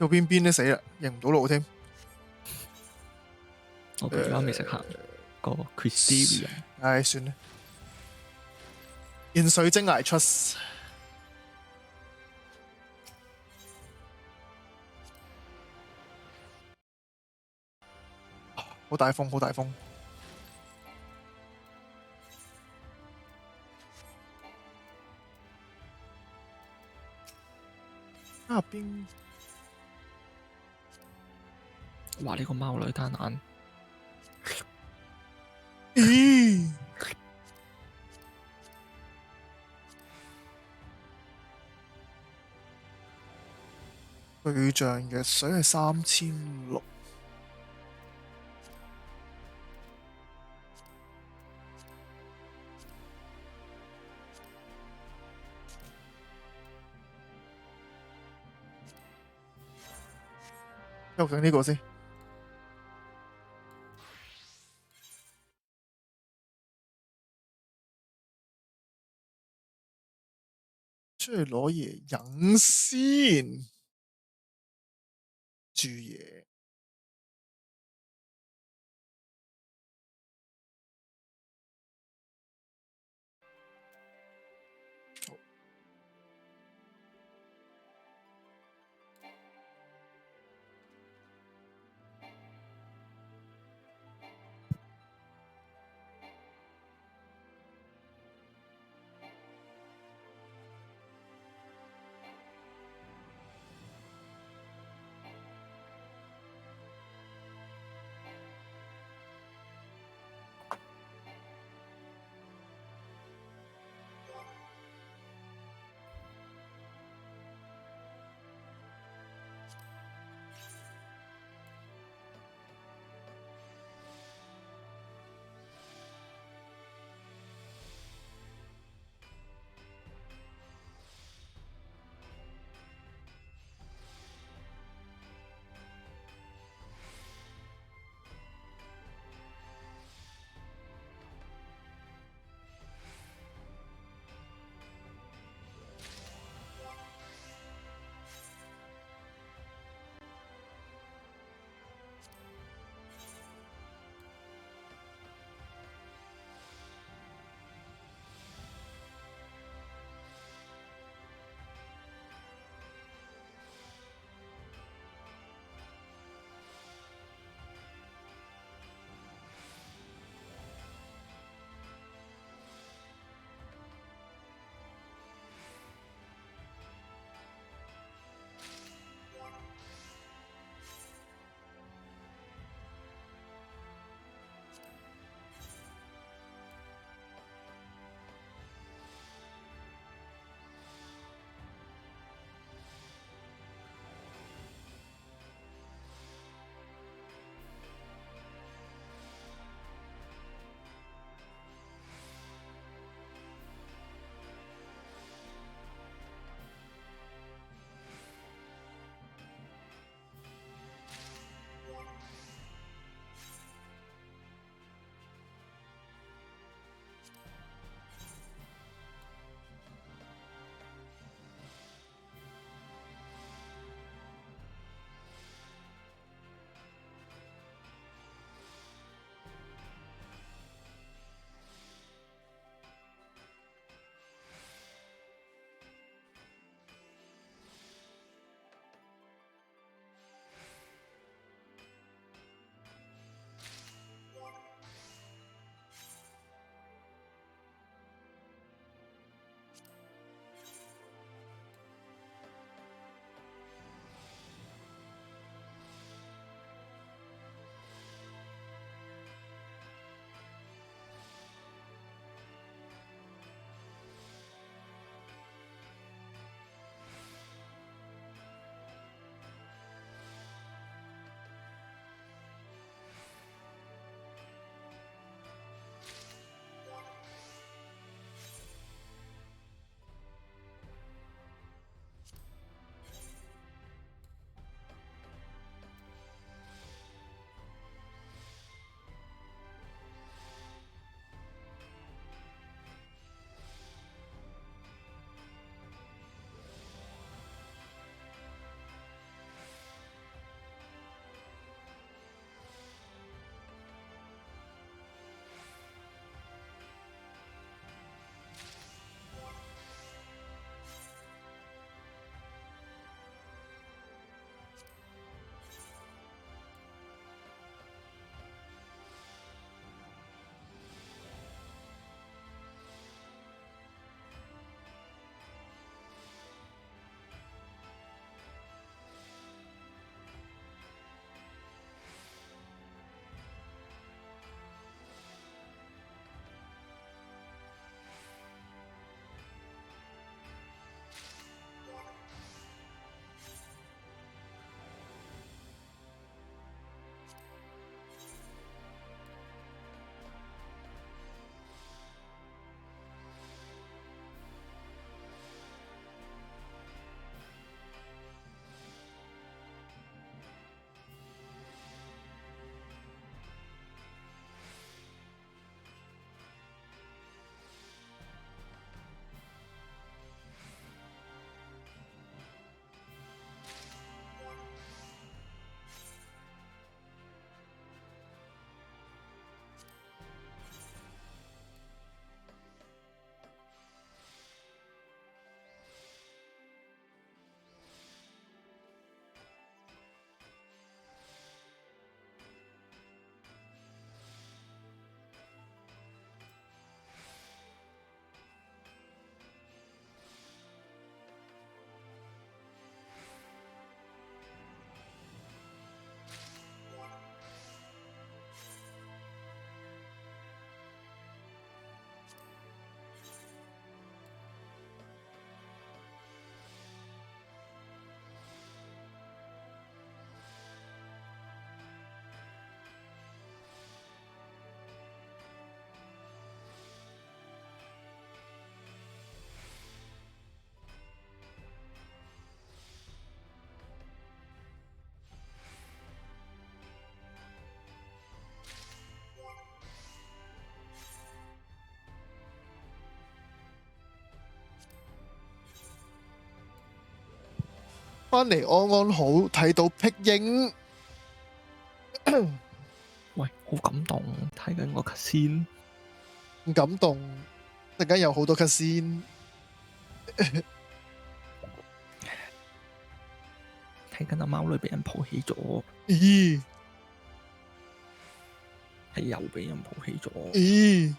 到邊都死啦，認唔到路添。我而家未識行個 Christeria。唉，算啦。現水晶崖出。好大風，好大風。啊邊？哇！呢個貓女單眼，咦？巨象藥水係3600。休緊呢個先。出去攞嘢飲先，煮嘢。翻嚟安安好，睇到僻英。喂，好感動，睇緊個 cut 先。唔感動，突然間有好多 cut 先。睇緊阿貓女俾人抱起咗。咦？係又俾人抱起咗。咦？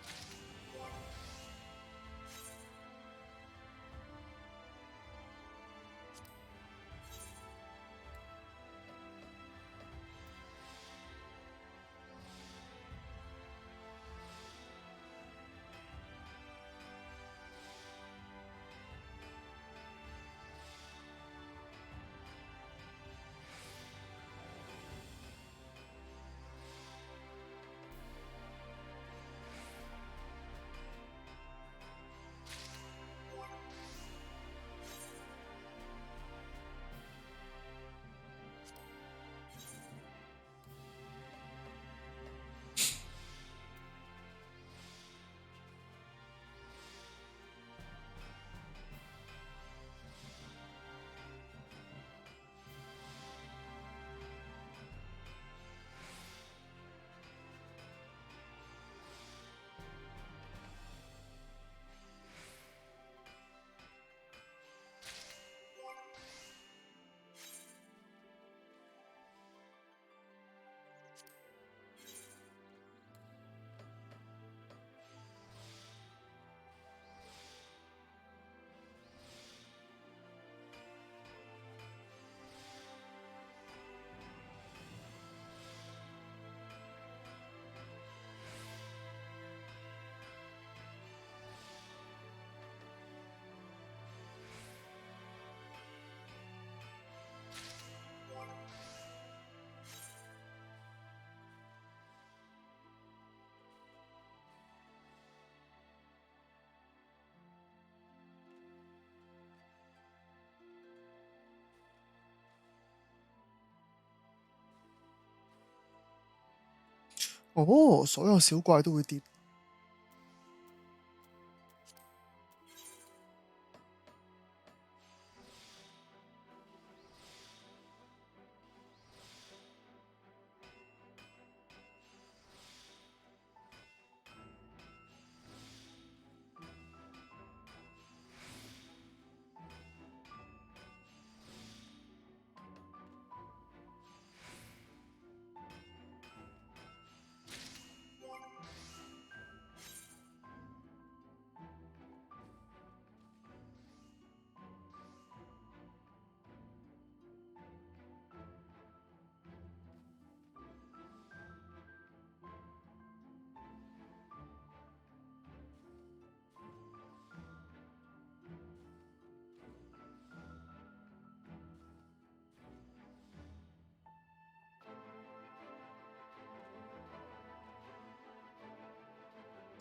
哦，所有小怪都會跌。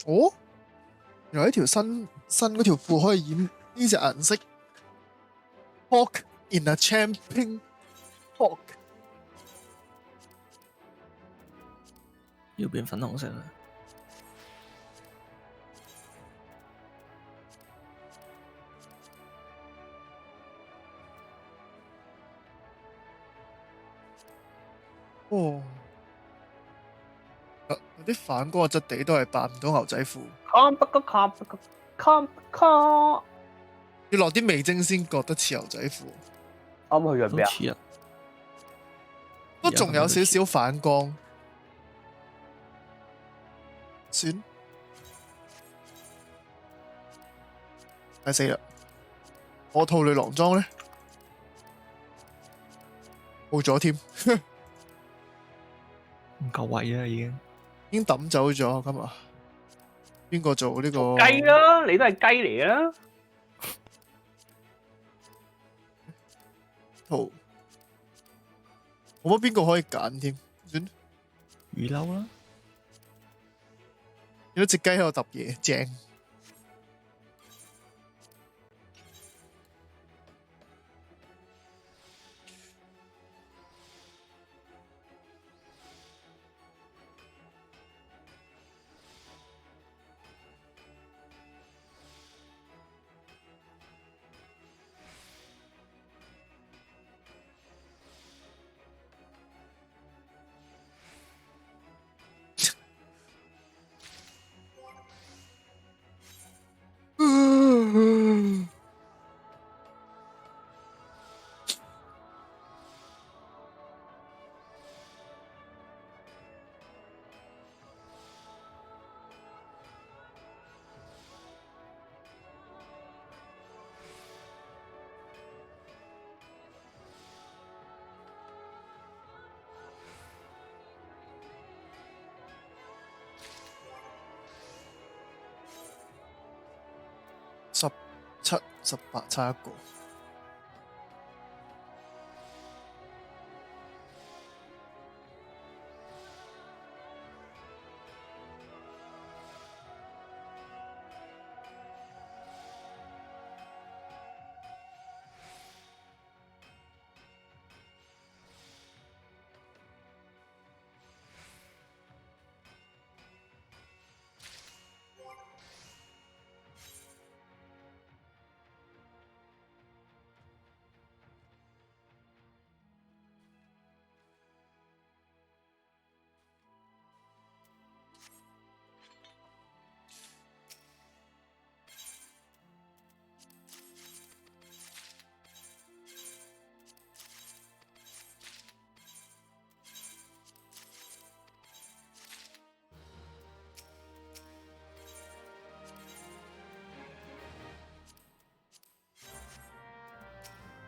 哦，原來一條新嗰條褲可以染呢隻顏色。Hawk in a champion hawk。要變粉紅色啦。哦。有啲反光嘅質地都係扮唔到牛仔褲。要落啲味精先覺得似牛仔褲。啱去咗邊啊？似啊，都仲有少少反光。算。唉死啦！我套女郎裝咧，冇咗添。唔夠位啊，已經抌走咗今日。邊個做呢個？雞啦，你都係雞嚟啦。圖冇乜邊個可以揀添，算魚褸啦。見到隻雞喺度揼嘢，正。7、18差一個。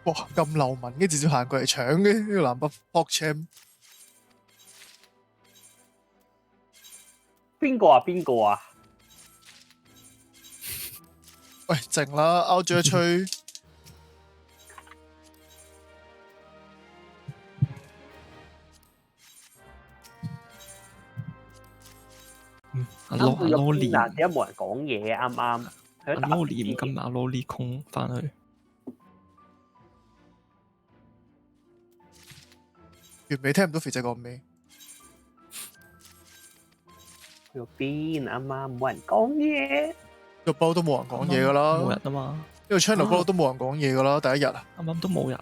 哇！咁流民嘅直接行過嚟搶嘅呢個南北 PogChamp。邊個啊？邊個啊？喂，靜啦，拗住一吹。阿羅連啊，點解冇人講嘢啊？啱啱阿羅連今日阿羅連空翻去。完美聽唔到肥仔講咩？去到邊啱啱冇人講嘢，個波都冇人講嘢噶啦，冇人啊嘛。呢個 channel 波都冇人講嘢噶啦，第一日啊，啱啱都冇人。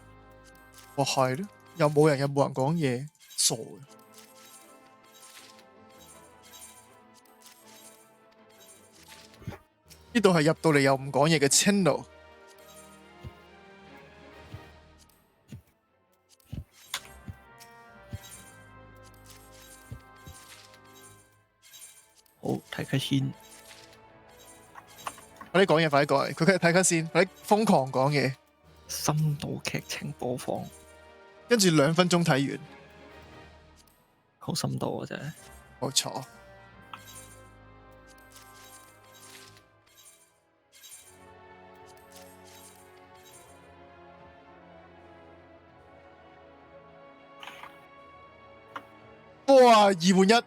哇係咯，又冇人又冇人講嘢，傻嘅。呢度係入到嚟又唔講嘢嘅 channel。好，睇佢先。快啲講嘢，快啲講嘢！佢睇下先，快啲瘋狂講嘢。深度劇情播放，跟住2分鐘睇完，好深度啊！真係。冇錯。哇！2換1。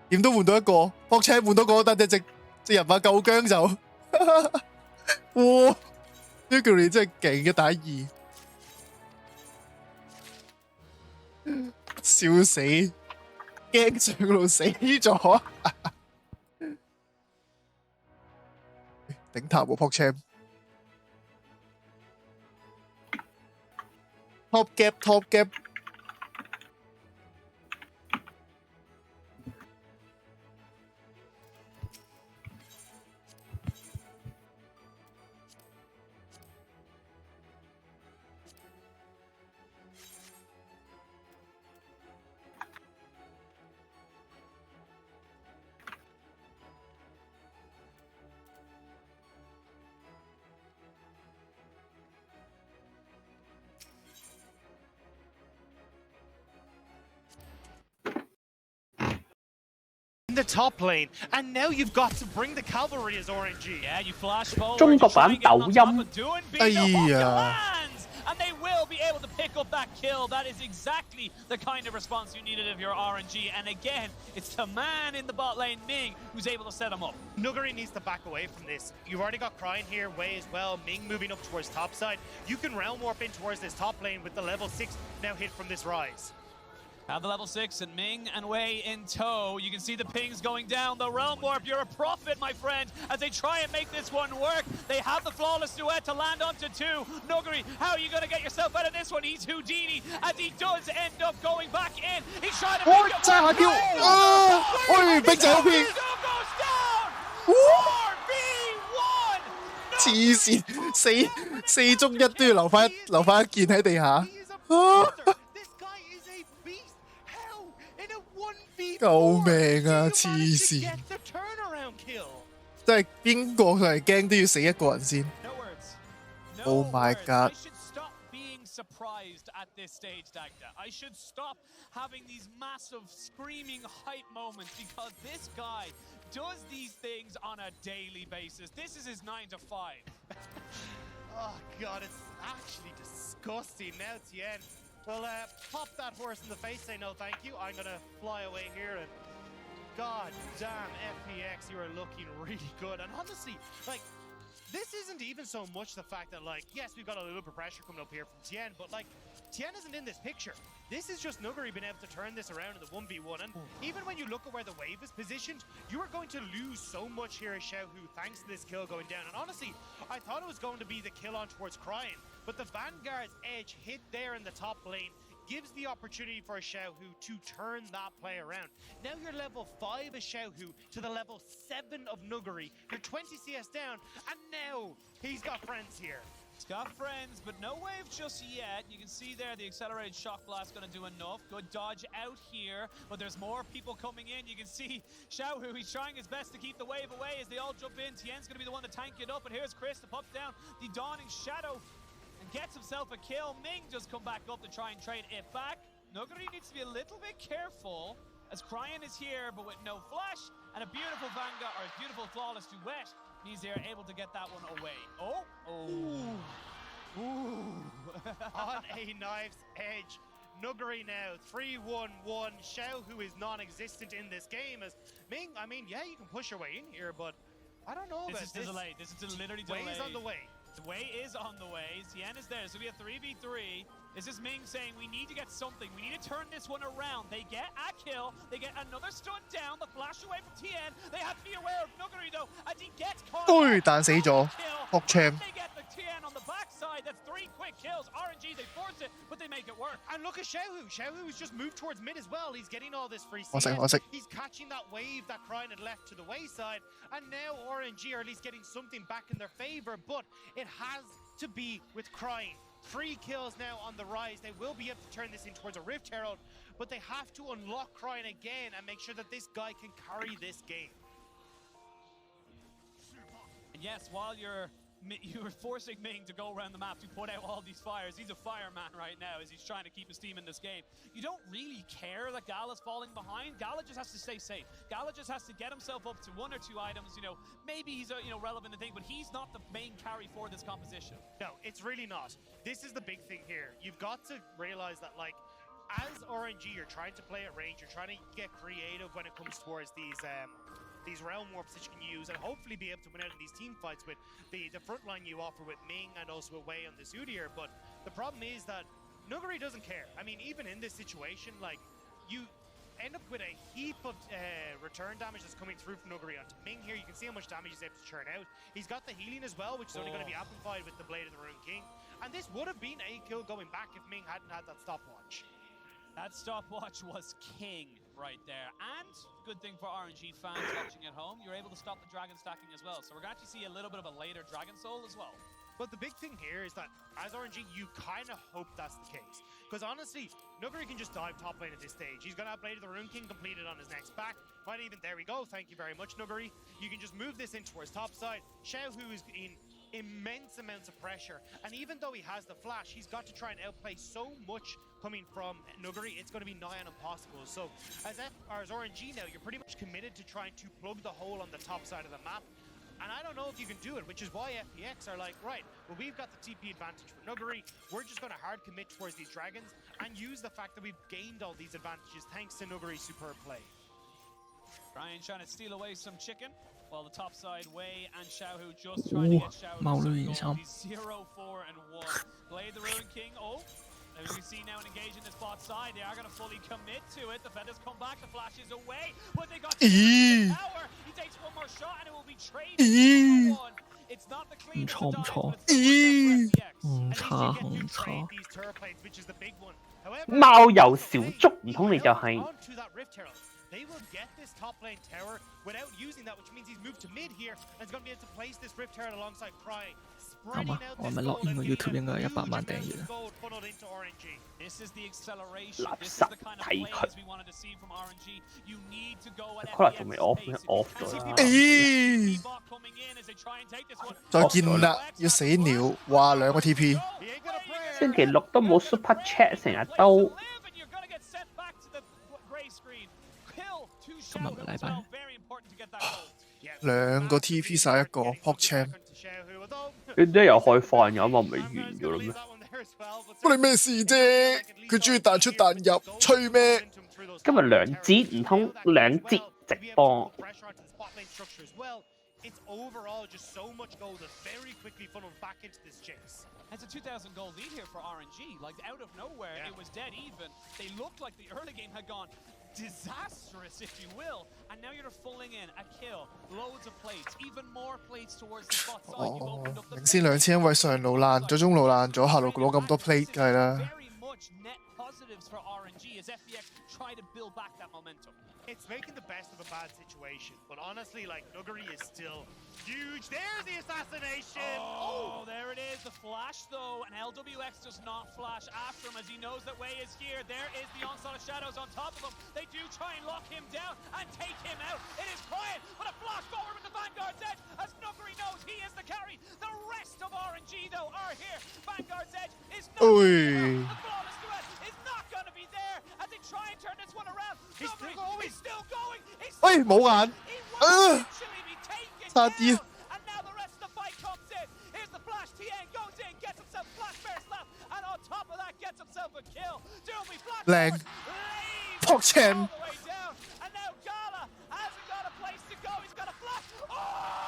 點都換到一個，博車換到個，但係隻人馬夠姜就，哇 ！Nuguri 真係勁嘅打2，笑死，驚上路死咗，頂塔喎博車 ，top gap。The top lane, and now you've got to bring the cavalry as RNG. Yeah, you flash forward. 中國版抖音。哎呀！ And they will be able to pick up that kill. That is exactly the kind of response you needed of your RNG. And again, it's the man in the bot lane, Ming, who's able to set him up. Nuguri needs to back away from this. You've already got Cryin here, Wei as well. Ming moving up towards top side. You can realm warp in towards this top lane with the level 6 now hit from this rise. Have the level 6 and Ming and Wei in tow. You can see the pings going down. The realm warp, you're a prophet, my friend, as they try and make this one work. They have the flawless duet to land onto 2. Nuguri, how are you going to get yourself out of this one? He's Houdini, as he does end up going back in. He's trying to make it work. Ôi, Bích Giải Phiên. 黐線，4中1都要留翻一件喺地下。救命啊！黐線，真係邊個佢係驚都要死一個人先。Oh my god！ surprised at this stage, Dagda. I should stop having these massive screaming hype moments because this guy does these things on a daily basis. This is his 9 to 5. Oh god, it's actually disgusting. Now Tien will pop that horse in the face, say no thank you. I'm gonna fly away here and god damn FPX, you are looking really good. And honestly, like, this isn't even so much the fact that, like, yes, we've got a little bit of pressure coming up here from Tien, but, like, Tien isn't in this picture. This is just Nuguri being able to turn this around in the 1v1. And even when you look at where the wave is positioned, you are going to lose so much here as Xiaohu thanks to this kill going down. And honestly, I thought it was going to be the kill on towards Crying, but the Vanguard's edge hit there in the top lane gives the opportunity for Xiaohu to turn that play around. Now you're level 5 as Xiaohu to the level 7 of Nuguri. You're 20 CS down, and now he's got friends here. He's got friends, but no wave just yet. You can see there the accelerated shock blast going to do enough. Good dodge out here, but there's more people coming in. You can see Xiaohu, he's trying his best to keep the wave away as they all jump in. Tien's going to be the one to tank it up, and here's Chris to pop down the Dawning Shadow and gets himself a kill. Ming just come back up to try and trade it back. Nuguri needs to be a little bit careful as Cryan is here, but with no flash and a beautiful Vanguard, or a beautiful flawless duet, means they're able to get that one away. Oh, Ooh. On a knife's edge. Nuguri now 3-1-1. Xiaohu is non-existent in this game as Ming, I mean, yeah, you can push your way in here, but I don't know about this. This is delayed. This is literally delayed. Way is on the way. The way is on the way. Tien is there. So we have 3v3. This is Ming saying we need to get something. We need to turn this one around. They get a kill. They get another stun down. The flash away from Tien. They have to be aware of Nuguri though as he gets caught. 彈死咗，學 champ。 They get the Tien on the backside. That's 3 quick kills. RNG, they force it, but they make it work. And look at Xiaohu. Xiaohu has just moved towards mid as well. He's getting all this free I CS. see. He's catching that wave that Cryan had left to the wayside. And now RNG are at least getting something back in their favor, but it has to be with Cryan. 3 kills now on the rise. They will be able to turn this in towards a Rift Herald, but they have to unlock Cryan again and make sure that this guy can carry this game. And yes, while you're forcing Ming to go around the map to put out all these fires. He's a fireman right now as he's trying to keep his team in this game. You don't really care that Gala's falling behind. Gala just has to stay safe. Gala just has to get himself up to 1 or 2 items. You know, maybe he's a relevant thing, but he's not the main carry for this composition. No, it's really not. This is the big thing here. You've got to realize that, like, as RNG, you're trying to play at range. You're trying to get creative when it comes towards these realm warps that you can use and hopefully be able to win out in these team fights with the front line you offer with Ming and also with Wei on this Udyr. But the problem is that Nuguri doesn't care. I mean, even in this situation, like, you end up with a heap of return damage that's coming through from Nuguri onto Ming here. You can see how much damage he's able to churn out. He's got the healing as well, which is only going to be amplified with the Blade of the Rune King. And this would have been a kill going back if Ming hadn't had that stopwatch. That stopwatch was king right there. And good thing for RNG fans watching at home, you're able to stop the dragon stacking as well. So we're going to see a little bit of a later Dragon Soul as well. But the big thing here is that as RNG, you kind of hope that's the case. Because honestly, Nuguri can just dive top lane at this stage. He's going to have Blade of the Rune King completed on his next back. Might even, there we go. Thank you very much, Nuguri. You can just move this in towards top side. Xiaohu is in immense amounts of pressure. And even though he has the flash, he's got to try and outplay so much coming from Nuguri, it's going to be nigh on impossible. So as RNG now, you're pretty much committed to trying to plug the hole on the top side of the map. And I don't know if you can do it, which is why FPX are like, right, well, we've got the TP advantage for Nuguri. We're just going to hard commit towards these dragons and use the fact that we've gained all these advantages thanks to Nuguri's superb play. Ryan trying to steal away some chicken, while the top side, Wei and Xiaohu just trying to get Xiaohu to some gold. He's 0-4-1. Blade the Ruin King, as we see now, engage in this bot side. They are going to fully commit to it. The Feathers come back, the flash is away, but they got the power. He takes one more shot and it will be traded. It's not the cleanest of dives, but it's still FPX. These turrets, which is the big one. However, 貓有小竹，唔通你就係 onto that Rift Herald. They will get this top lane tower without using that, which means he's moved to mid here and is going to be able to place this Rift Herald alongside Cry. 啱啊！我咪落完個 YouTube 應該係100萬訂閱啊！垃圾睇佢，可能仲未 off 咗啦。咦！再見啦，要死鳥！哇，2個 TP。星期六都冇 super chat， 成日都。今日咪禮拜。2個 TP 晒一個 PogChamp。你都有開飯飲啊？唔係完咗啦咩？關你咩事啫？佢中意彈出彈入，吹咩？今日2節唔通2節直播？ It's overall just so much gold that very quickly funneled back into this chase. It's a 2,000 gold lead here for RNG. Like out of nowhere, it was dead even. They looked like the early game had gone disastrous, if you will. And now you're fulling in a kill, loads of plates, even more plates towards the spot side. You've opened up the 領先2000，因為上路爛，最終路爛咗，下路攞咁多 plate 梗係啦。net positives for RNG as FPX try to build back that momentum. It's making the best of a bad situation, but honestly, like, Nuguri is still huge. There's the assassination! Oh, there it is, the flash though, and LWX does not flash after him as he knows that Wei is here. There is the onslaught of shadows on top of him. They do try and lock him down and take him out. It is quiet, but a flash forward with the Vanguard's Edge as Nuguri knows he is the carry. The rest of RNG though are here. Vanguard's Edge is not the flawless duet is not going to be there as they try and turn this one around. He's still going. 喂，冇眼，差啲。And now the rest of the fight comes in. Here's the flash. TN goes in, gets himself flash bear slap, and on top of that gets himself a kill. Doomy flash. 靚 PogChamp。 And now Gala hasn't got a place to go. He's got a flash.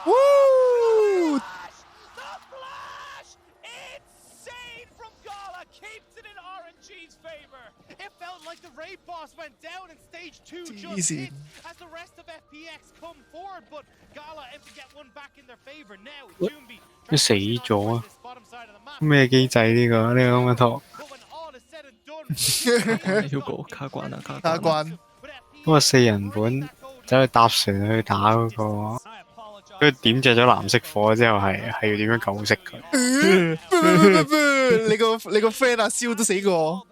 Woo! The flash! Insane from Gala. Keeps it in RNG's favor. It felt like the raid boss went down in stage 2 just Easy. hit as the rest of FPX come forward, but Gala able to get one back in their favor. Now, Doombi 佢死咗啊！咩機制呢個呢個咁嘅圖？ Hugo 卡關啊，卡關。嗰個4人本走去搭船去打嗰個，跟住點着咗藍色火之後係要點樣救熄佢？你個 friend 阿蕭都死過。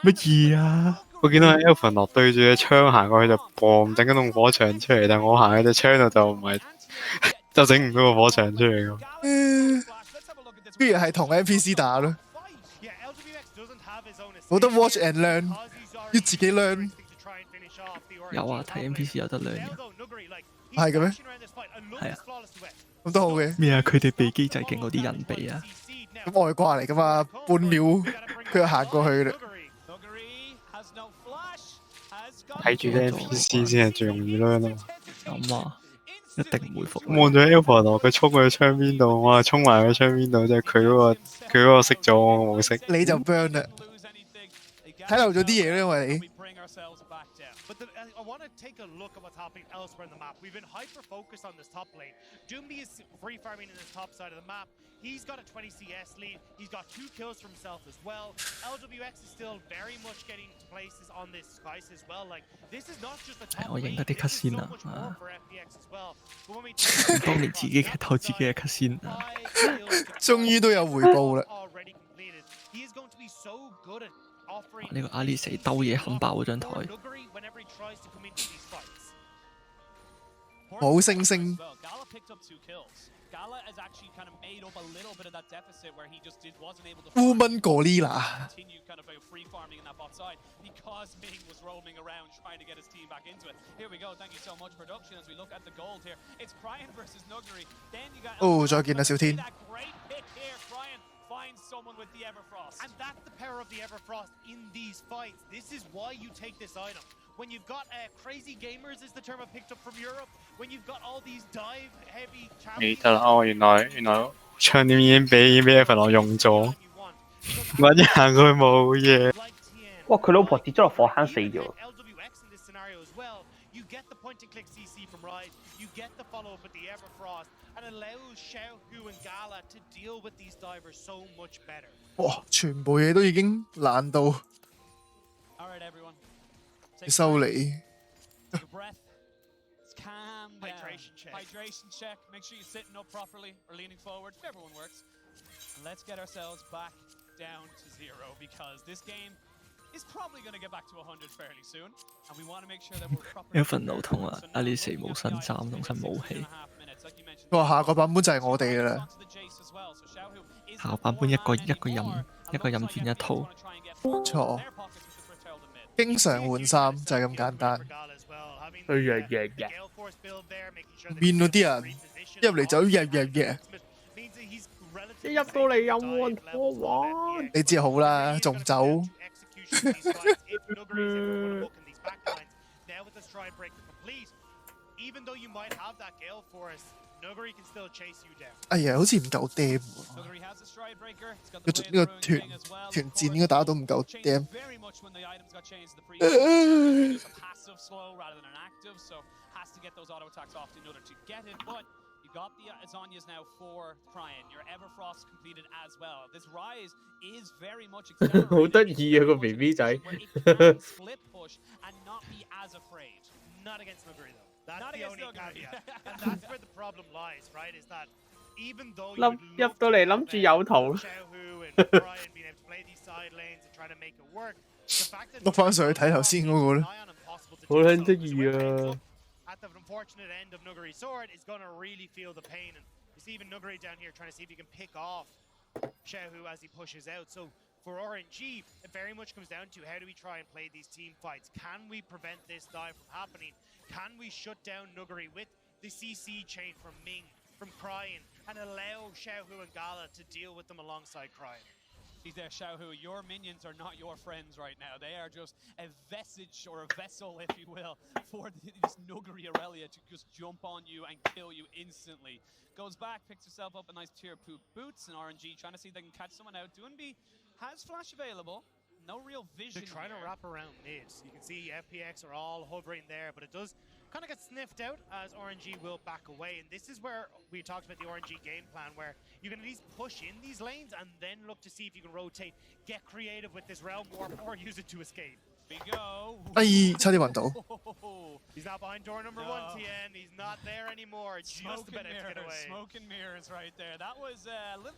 乜嘢啊？我見到 Elfin 對住隻槍行過去就嘣整緊棟火牆出嚟，但我行喺隻槍度就唔係，就整唔到個火牆出嚟喎。不如係同 NPC 打咯。冇得 watch and learn， 要自己 learn。有啊，睇 NPC 有得 learn 嘅。係嘅咩？係啊。咁都好嘅。咩啊？佢哋避機制勁過啲人避啊！咁外掛嚟噶嘛，半秒佢就行過去啦。睇住啲 NPC 先係最容易 learn 啊！咁啊，一定唔會服。望住 Elfin 佢衝去窗邊度，我係衝埋去窗邊度，即係佢嗰個熄咗，我冇熄。你就 burn 啦，睇漏咗啲嘢咧，因為你。But I want to take a look at what's happening elsewhere in the map. We've been hyper-focused on this top lane. Doombi is free farming in this top side of the map. He's got a 20 CS lead. He's got 2 kills for himself as well. LWX is still very much getting places on this Skies as well. Like, this is not just a top lane. This is so much more for FPX as well. But when we 當年自己劇透自己嘅 cut 啊，終於都有回報啦。he is going to be so good at offering 呢個阿里死兜嘢冚爆嗰張台。冇星星。 Gala has actually kind of made up a little bit of that deficit where he just wasn't able to Woman Gorilla continue kind of free farming in that bot side because Ming was roaming around trying to get his team back into it. Here we go. Thank you so much, production. As we look at the gold here, it's Brian versus Nuguri. Then you got 再見啦，小天。 that great pick here. Brian finds someone with the Everfrost, and that's the power of the Everfrost in these fights. This is why you take this item. When you've got crazy gamers is the term I picked up from Europe. When you've got all these dive heavy 記得啦，原來槍點已經俾 Elfin 用咗，揾一行佢冇嘢。哇！佢老婆跌咗落火坑死咗。 You get the point and click CC from Riot, you get the follow up with the Everfrost, and allows Xiaohu and Gala to deal with these divers so much better. 哇！全部嘢都已經爛到要收你。 Calm down. Hydration check. Make sure you're sitting up properly or leaning forward. Everyone works. And let's get ourselves back down to 0 because this game is probably going to get back to 100 fairly soon. And we want to make sure that we're properly 有份腦痛啊！Alice 冇新衫同新武器，佢話下個版本就係我哋㗎啦。下個版本一個任轉一套。錯，經常換衫就係咁簡單。面嗰啲人入嚟就日。一入到嚟又換拖玩，你知好啦，仲走。哎呀，好似唔夠 damn 喎！呢個團戰應該打到唔夠 damn。You got the Zhonya's now for Cryan. Your Everfrost completed as well. This Rise is very much accelerated. 好得意啊個 BB 仔。Split push and not be as afraid. Not against Nuguri though. That's the only caveat. And that's where the problem lies, right? Is that even though you 入到嚟諗住有圖。Xiaohu and Cryan being able to play these side lanes and trying to make it work, the fact that 碌翻上去睇頭先嗰個咧，好撚得意啊！ at the unfortunate end of Nuguri's sword is going to really feel the pain. And you see even Nuguri down here trying to see if he can pick off Xiaohu as he pushes out. So for RNG, it very much comes down to how do we try and play these team fights? Can we prevent this dive from happening? Can we shut down Nuguri with the CC chain from Ming, from Cryan, and allow Xiaohu and Gala to deal with them alongside Cryan? He's there, Xiaohu. Your minions are not your friends right now. They are just a vestige or a vessel, if you will, for this Nuguri Aurelia to just jump on you and kill you instantly. Goes back, picks herself up a nice tier poop boots, and RNG trying to see if they can catch someone out. Doonby has flash available. No real vision. They're trying to wrap around mid. You can see FPX are all hovering there, but it does kind of get sniffed out as RNG will back away. And this is where we talked about the RNG game plan, where you can at least push in these lanes and then look to see if you can rotate, get creative with this realm warp, or use it to escape. We go. 哎，差啲暈到。He's not behind door number 1, TN. He's not there anymore. Just about to get away. Smoke and mirrors right there. That was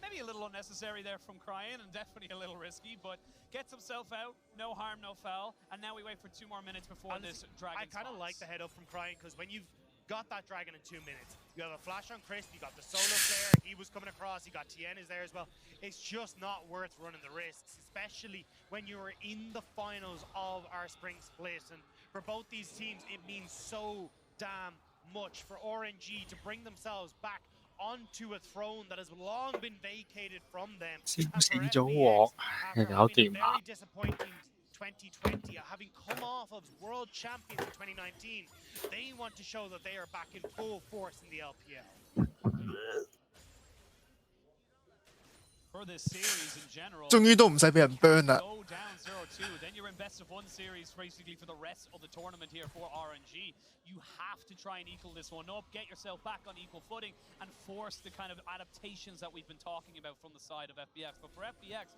maybe a little unnecessary there from Cryan and definitely a little risky, but gets himself out. No harm, no foul. And now we wait for 2 more minutes before this dragon. I kind of like the head up from Cryan because when you've got that dragon in 2 minutes, you have a flash on Crisp, you got the solo flare, he was coming across, you got Tien is there as well. It's just not worth running the risks, especially when you're in the finals of our spring split. And for both these teams, it means so damn much for RNG to bring themselves back onto a throne that has long been vacated from them. 少咗鑊，搞掂啦。 2020, having come off of world champions in 2019, they want to show that they are back in full force in the LPL. For this series in general, 終於都唔使俾人 burn 啦。 go down 0-2, then you're in best of 1 series basically for the rest of the tournament here for RNG. You have to try and equal this one up, get yourself back on equal footing, and force the kind of adaptations that we've been talking about from the side of FPX. But for FPX,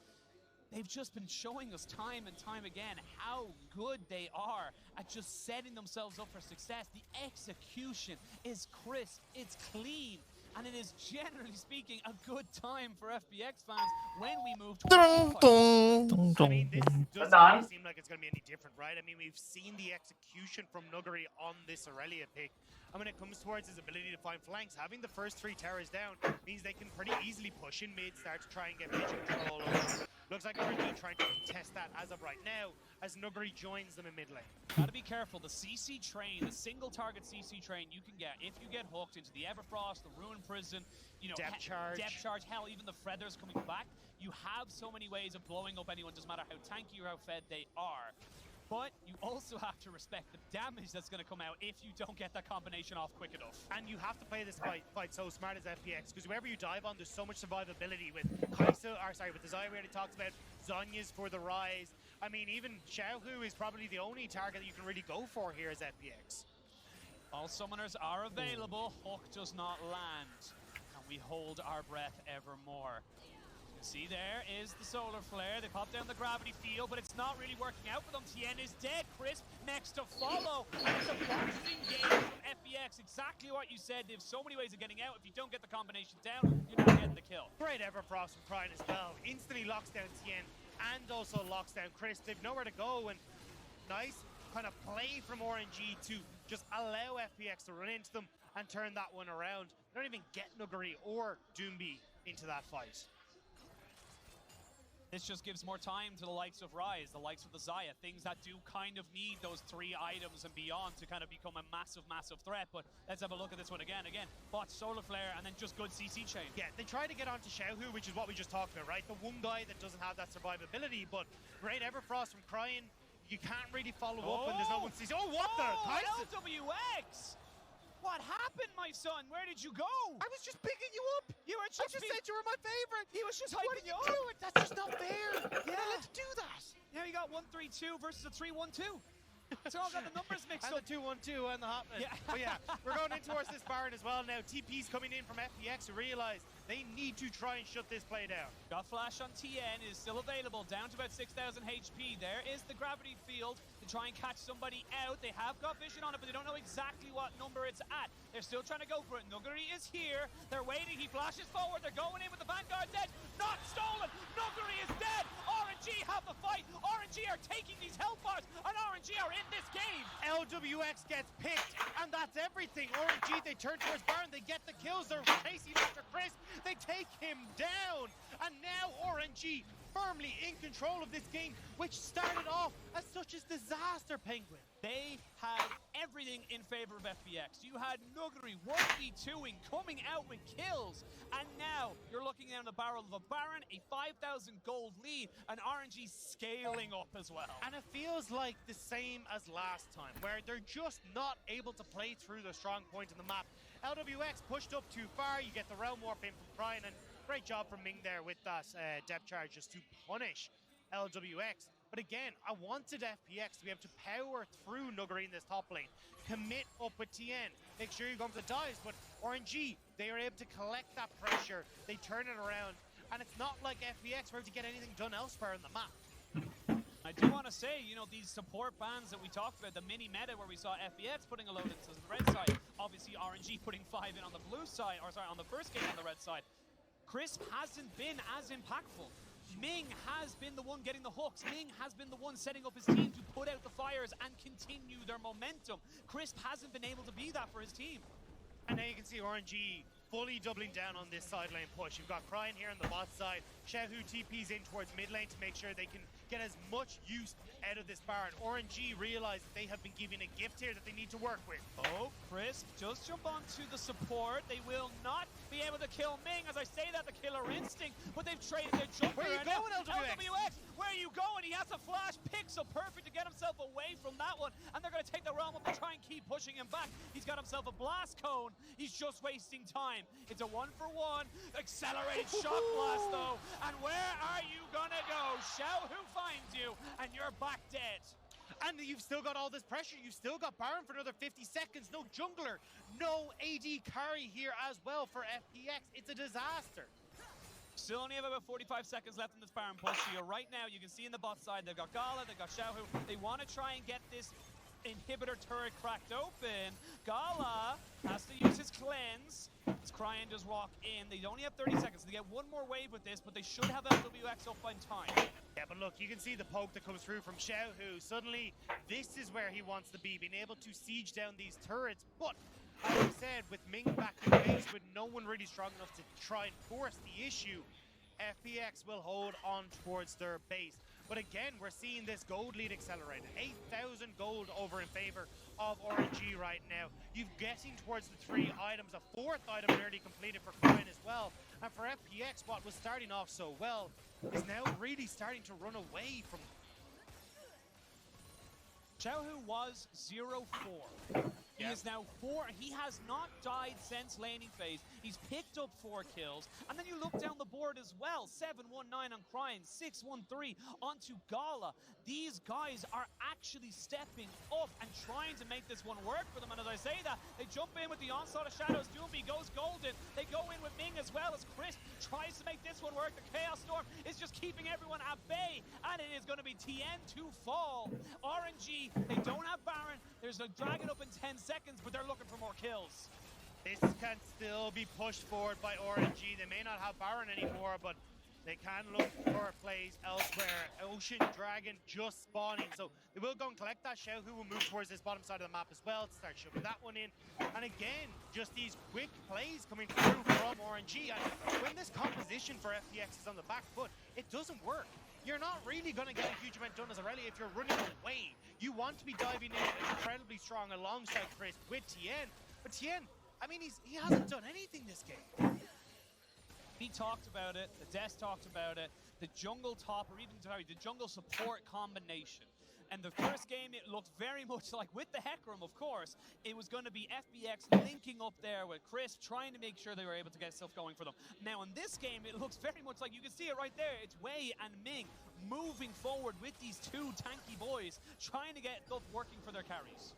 they've just been showing us time and time again how good they are at just setting themselves up for success. The execution is crisp, it's clean, and it is generally speaking a good time for FPX fans when we move towards I mean, this doesn't really seem like it's going to be any different, right? I mean, we've seen the execution from Nuguri on this Aurelia pick. And when it comes towards his ability to find flanks, having the first 3 towers down means they can pretty easily push in mid, start to try and get vision control over. Looks like RNG trying to contest that as of right now, as Nuguri joins them in mid lane. Gotta be careful. The CC train, the single target CC train you can get if you get hooked into the Everfrost, the Ruin Prison, you know, depth charge, hell, even the Feathers coming back. You have so many ways of blowing up anyone, doesn't matter how tanky or how fed they are. But you also have to respect the damage that's going to come out if you don't get that combination off quick enough. And you have to play this fight so smart as FPX, because wherever you dive on, there's so much survivability with Kai'Sa, with the Xayah we already talked about, Zhonya's for the Rise. I mean, even Xiaohu is probably the only target that you can really go for here as FPX. All summoners are available. Hook does not land. And we hold our breath evermore. See, there is the solar flare. They pop down the gravity field, but it's not really working out for them. Tien is dead. Crisp next to follow. It's a boxing game from FPX, exactly what you said. They have so many ways of getting out. If you don't get the combination down, you're not getting the kill. Great Everfrost from Cryin as well. Instantly locks down Tien and also locks down Chris. They've nowhere to go, and nice kind of play from RNG to just allow FPX to run into them and turn that one around. They don't even get Nuguri or Doomby into that fight. This just gives more time to the likes of Ryze, the likes of the Xayah, things that do kind of need those 3 items and beyond to kind of become a massive, massive threat. But let's have a look at this one again. Bot Solar Flare and then just good CC chain. Yeah, they try to get onto Xiaohu, which is what we just talked about, right? The one guy that doesn't have that survivability, but great Everfrost from Cryin. You can't really follow up and there's no one sees. Oh, what the? LWX! What happened, my son? Where did you go? I was just picking you up. You were just said you were my favorite. He was just What hyping are you you up. doing? That's just not fair. You're not allowed to do that. Now you got 1-3-2 versus a 3-1-2. So I've got the numbers mixed and up. the 2-1-2 and the Hotman. Yeah. But yeah, we're going in towards this Baron as well now. TP's coming in from FPX who realize they need to try and shut this play down. Got Flash on TN, is still available, down to about 6,000 HP. There is the gravity field to try and catch somebody out. They have got vision on it, but they don't know exactly what number it's at. They're still trying to go for it. Nuguri is here. They're waiting. He flashes forward. They're going in with the Vanguard dead. Not stolen. Nuguri is dead. RNG have the fight. RNG are taking these health bars, and RNG are in this game. LWX gets picked, and that's everything. RNG, they turn towards Baron. They get the kills. They're chasing after Chris. They take him down, and now RNG firmly in control of this game, which started off as such a disaster, Penguin. They had everything in favor of FPX. You had Nuguri 1v2ing, coming out with kills, and now you're looking down the barrel of a Baron, a 5,000 gold lead, and RNG scaling up as well. And it feels like the same as last time, where they're just not able to play through the strong point in the map. LWX pushed up too far. You get the realm warp in from Cryin, and great job from Ming there with that depth charge just to punish LWX. But again, I wanted FPX to be able to power through Nuguri in this top lane, commit up with TN, make sure you're going for the dives, but RNG, they are able to collect that pressure, they turn it around, and it's not like FPX were able to get anything done elsewhere in the map. I do want to say, you know, these support bans that we talked about, the mini meta where we saw FPX putting a load into the red side, obviously RNG putting 5 in on the blue side, or sorry, on the first game on the red side. Crisp hasn't been as impactful. Ming has been the one getting the hooks. Ming has been the one setting up his team to put out the fires and continue their momentum. Crisp hasn't been able to be that for his team. And now you can see RNG fully doubling down on this side lane push. You've got Cryin here on the bot side. Xiaohu TP's in towards mid lane to make sure they can get as much use out of this Baron. RNG realize that they have been given a gift here that they need to work with. Oh, Crisp just jump onto the support. They will not be able to kill Ming. As I say that, the killer instinct, but they've traded their jumper. Where are you going, LWX? LWX, where are you going? He has a flash pick, so perfect to get himself away from that one. And they're going to take the realm up and try and keep pushing him back. He's got himself a blast cone. He's just wasting time. It's a 1-for-1. Accelerated shock blast, though. And where are you going to go? Xiaohu finds you, and you're back dead. And you've still got all this pressure. You've still got Baron for another 50 seconds. No jungler, no AD carry here as well for FPX. It's a disaster. Still only have about 45 seconds left in this Baron push here. Right now, you can see in the bot side, they've got Gala, they've got Xiaohu. They want to try and get this inhibitor turret cracked open. Gala has to use his cleanse. As Cryin does walk in. They only have 30 seconds. They get one more wave with this, but they should have LWX up in time. Yeah, but look, you can see the poke that comes through from Xiaohu. Suddenly, this is where he wants to be, being able to siege down these turrets. But, as I said, with Ming back in base, with no one really strong enough to try and force the issue, FPX will hold on towards their base. But again, we're seeing this gold lead accelerated. 8,000 gold over in favor of RNG right now. You're getting towards the 3 items. A 4th item nearly completed for Cryin as well. And for FPX, what was starting off so well is now really starting to run away from Xiaohu was 0-4. He is now 4. He has not died since laning phase. He's picked up 4 kills. And then you look down the board as well. 7-1-9 on Cryin, 6-1-3 onto Gala. These guys are actually stepping up and trying to make this one work for them. And as I say that, they jump in with the onslaught of shadows. Doomby goes golden. They go in with Ming as well as Chris tries to make this one work. The Chaos Storm is just keeping everyone at bay. And it is going to be TN to fall. RNG, they don't have Baron. There's a dragon up in 10 seconds, but they're looking for more kills. This can still be pushed forward by RNG. They may not have Baron anymore, but they can look for plays elsewhere. Ocean Dragon just spawning, so they will go and collect that. Xiaohu will move towards this bottom side of the map as well to start shoving that one in. And again, just these quick plays coming through from RNG. And when this composition for FPX is on the back foot, it doesn't work. You're not really going to get a huge amount done as Aurelia if you're running away. You want to be diving in incredibly strong alongside Chris with Tien. But Tien, I mean, he hasn't done anything this game. He talked about it, the Des talked about it, the jungle top, or even, sorry, the jungle support combination. And the first game, it looked very much like, with the Hecarim, of course, it was going to be FBX linking up there with Chris, trying to make sure they were able to get stuff going for them. Now, in this game, it looks very much like, you can see it right there, it's Wei and Ming moving forward with these two tanky boys, trying to get stuff working for their carries.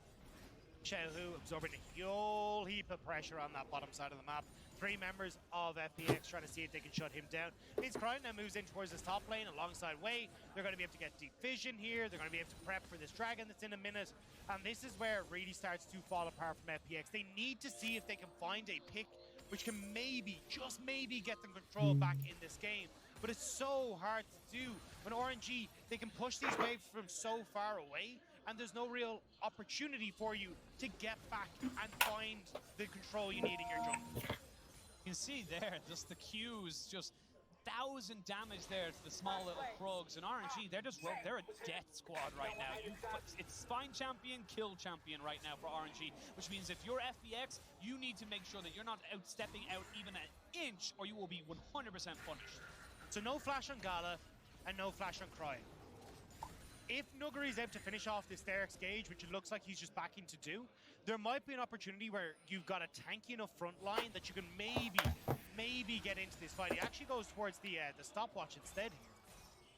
Xiaohu absorbing a whole heap of pressure on that bottom side of the map. 3 members of FPX trying to see if they can shut him down. Vince Crown now moves in towards this top lane alongside Wei. They're going to be able to get deep vision here. They're going to be able to prep for this dragon that's in a minute. And this is where it really starts to fall apart from FPX. They need to see if they can find a pick which can maybe, just maybe, get them control back in this game. But it's so hard to do when RNG, they can push these waves from so far away, and there's no real opportunity for you to get back and find the control you need in your jungle. You can see there, just the Qs, just 1,000 damage there to the small little Krugs. And RNG, they're a death squad right now. It's find champion, kill champion right now for RNG, which means if you're FBX, you need to make sure that you're not stepping out even an inch, or you will be 100% punished. So no flash on Gala, and no flash on Cry. If Nuguri is able to finish off this Therex Gage, which it looks like he's just backing to do, there might be an opportunity where you've got a tanky enough front line that you can maybe get into this fight. He actually goes towards the stopwatch instead here.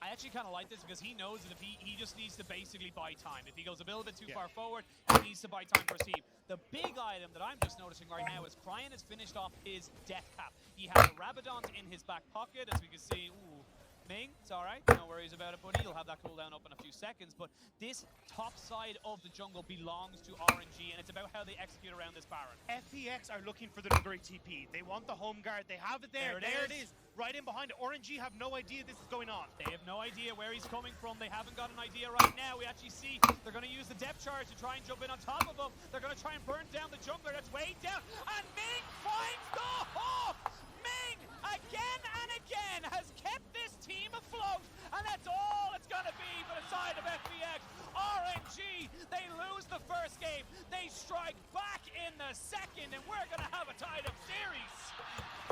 I actually kind of like this because he knows that if he just needs to basically buy time. If he goes a little bit too far forward, he needs to buy time for Steve. The big item that I'm just noticing right now is Cryan has finished off his death cap. He has a Rabadont in his back pocket, as we can see. Ooh. Ming, it's alright, no worries about it, buddy. You'll have that cooldown up in a few seconds, but this top side of the jungle belongs to RNG, and it's about how they execute around this Baron. FPX are looking for the Nuguri TP. They want the home guard. They have it there. There it is. Right in behind it. RNG have no idea this is going on. They have no idea where he's coming from. They haven't got an idea right now. We actually see they're going to use the depth charge to try and jump in on top of him. They're going to try and burn down the jungler that's way down, and Ming finds the hook! Ming, again and again, has kept this team afloat, and that's all it's going to be for the side of FPX. RNG, they lose the first game, they strike back in the second, and we're going to have a tied-up series.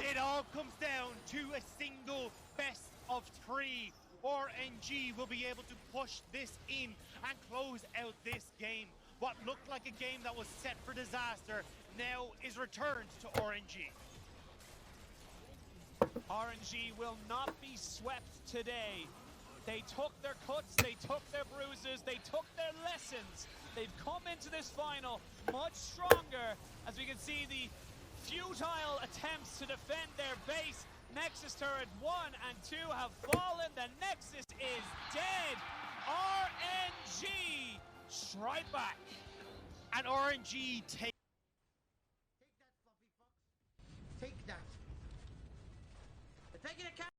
It all comes down to a single best of 3. RNG will be able to push this in and close out this game. What looked like a game that was set for disaster now is returned to RNG. RNG will not be swept today. They took their cuts, they took their bruises, they took their lessons. They've come into this final much stronger, as we can see the futile attempts to defend their base. Nexus turret 1 and 2 have fallen. The Nexus is dead. RNG strike back. And RNG take that, fluffy fuck. Take that. They're taking a count.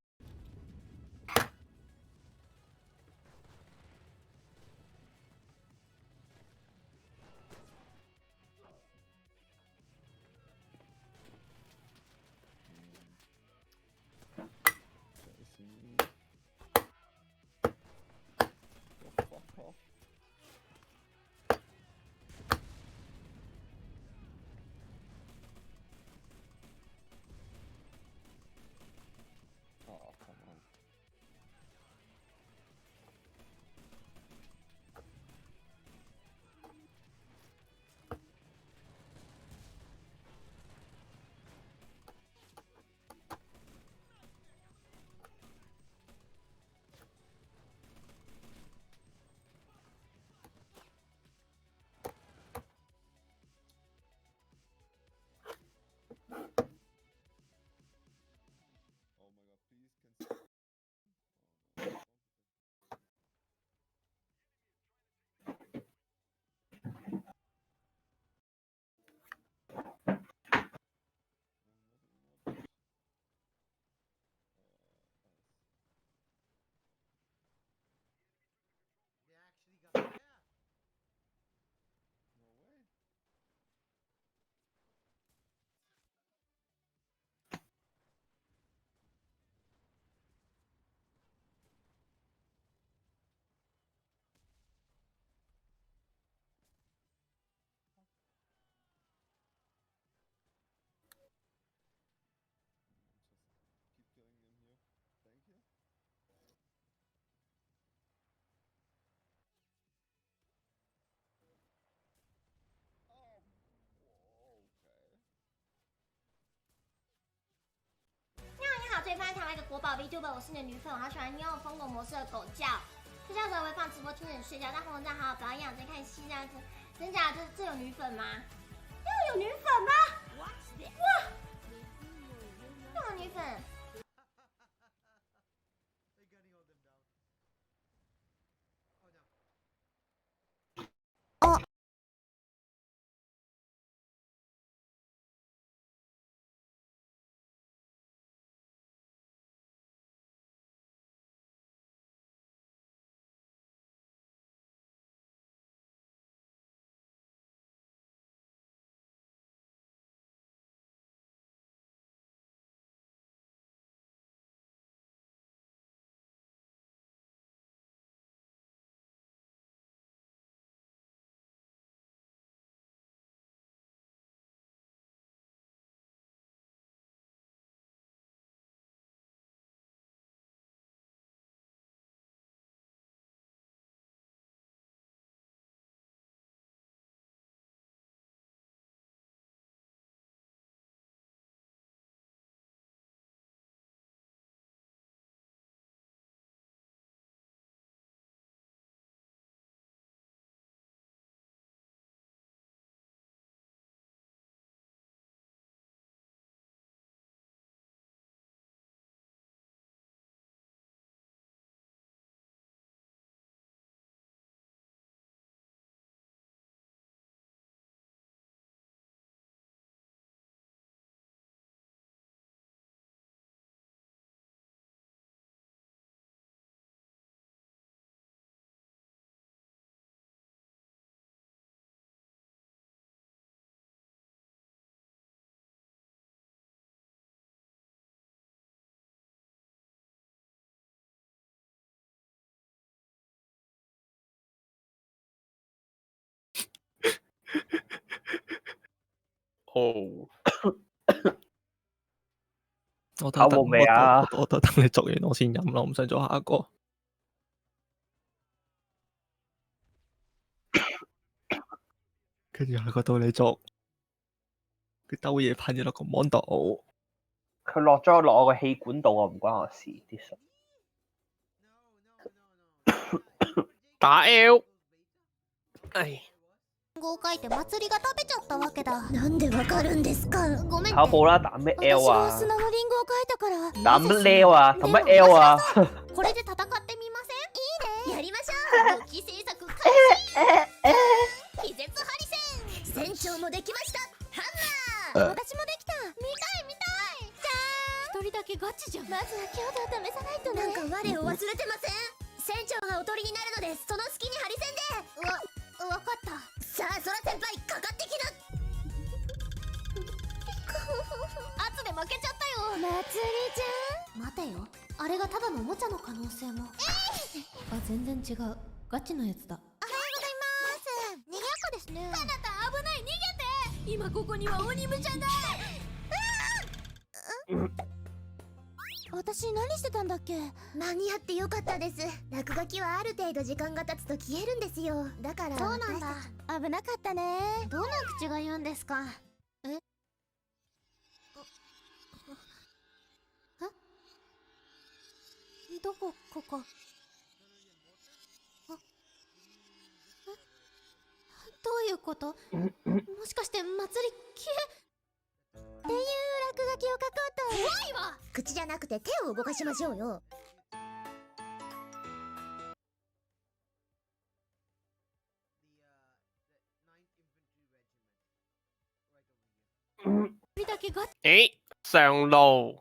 放台湾一个国宝 VTuber， 我是你的女粉，我好喜欢你用疯狗模式的狗叫。睡觉时候会放直播听着你睡觉，但红这样好好保养，再看戏这样子。真假？这有女粉吗？又有女粉吗？哇！又有女粉。哦。哦，我考冇未啊？我等你做完我先飲咯，唔想做下一個。跟住下個到你做，佢兜嘢噴咗落個 mon 度。佢落咗落我個氣管度啊，唔關我事啲水。打 L。唉。号書いて祭りが食べちゃったわけだ。なんでわかるんですか。ごめん。跑步啦，打咩 L 啊？私は砂のリンゴを書いたから。打咩 L 啊？同乜 L 啊？これで戦ってみません？いいね。やりましょう。武器製作開始。気絶ハリセン。船長もできました。ハンマー。私もできた。見たい見たい。じゃーん。一人だけガチじゃん。まずは強度を試さないとね。なんか我を忘れてません？船長がおとりになるのです。その隙にハリセンで。わかった。さあソラ先輩かかってきな。圧で負けちゃったよ。まつりちゃん待てよ、あれがただのおもちゃの可能性も。あ、全然違う、ガチのやつだ。おはようございます。賑やかですね。かなた危ない、逃げて。今ここには鬼武者だ。私何してたんだっけ。間に合ってよかったです。落書きはある程度時間が経つと消えるんですよ。だからそうなんだ。危なかったね。どんな口が言うんですか。えどこここ。どういうこと。もしかして祭り消えっていう落書きを書こうと。怖いわ。口じゃなくて手を動かしましょうよ。誒，上路。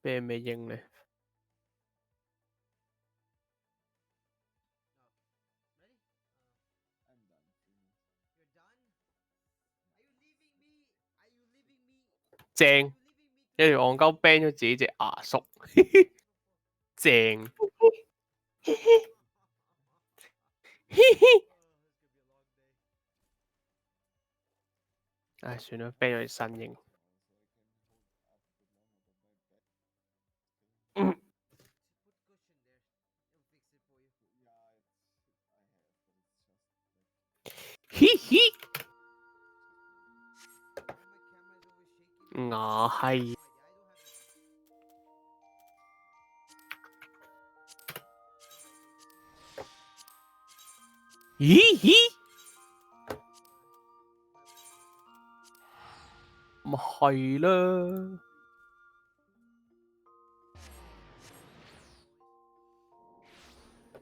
咩咩應呢？正，一條戇鳩 ban 咗自己隻牙叔，正。唉，算啦，ban 咗隻新英。嘻嘻。我係咦？咪係啦，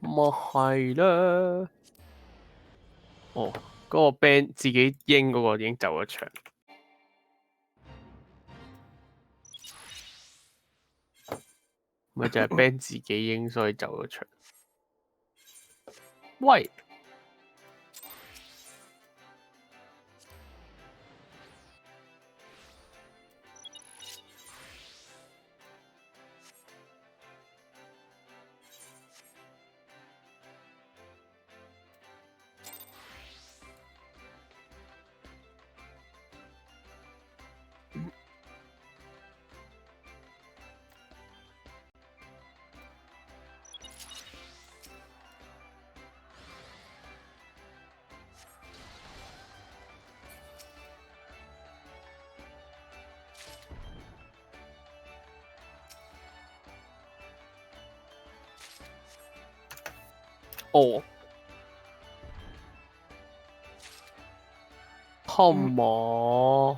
咪係啦。哦，嗰個 band 自己英嗰個已經走咗場。咪就係 band 自己英，所以走咗場。喂！哦，come on！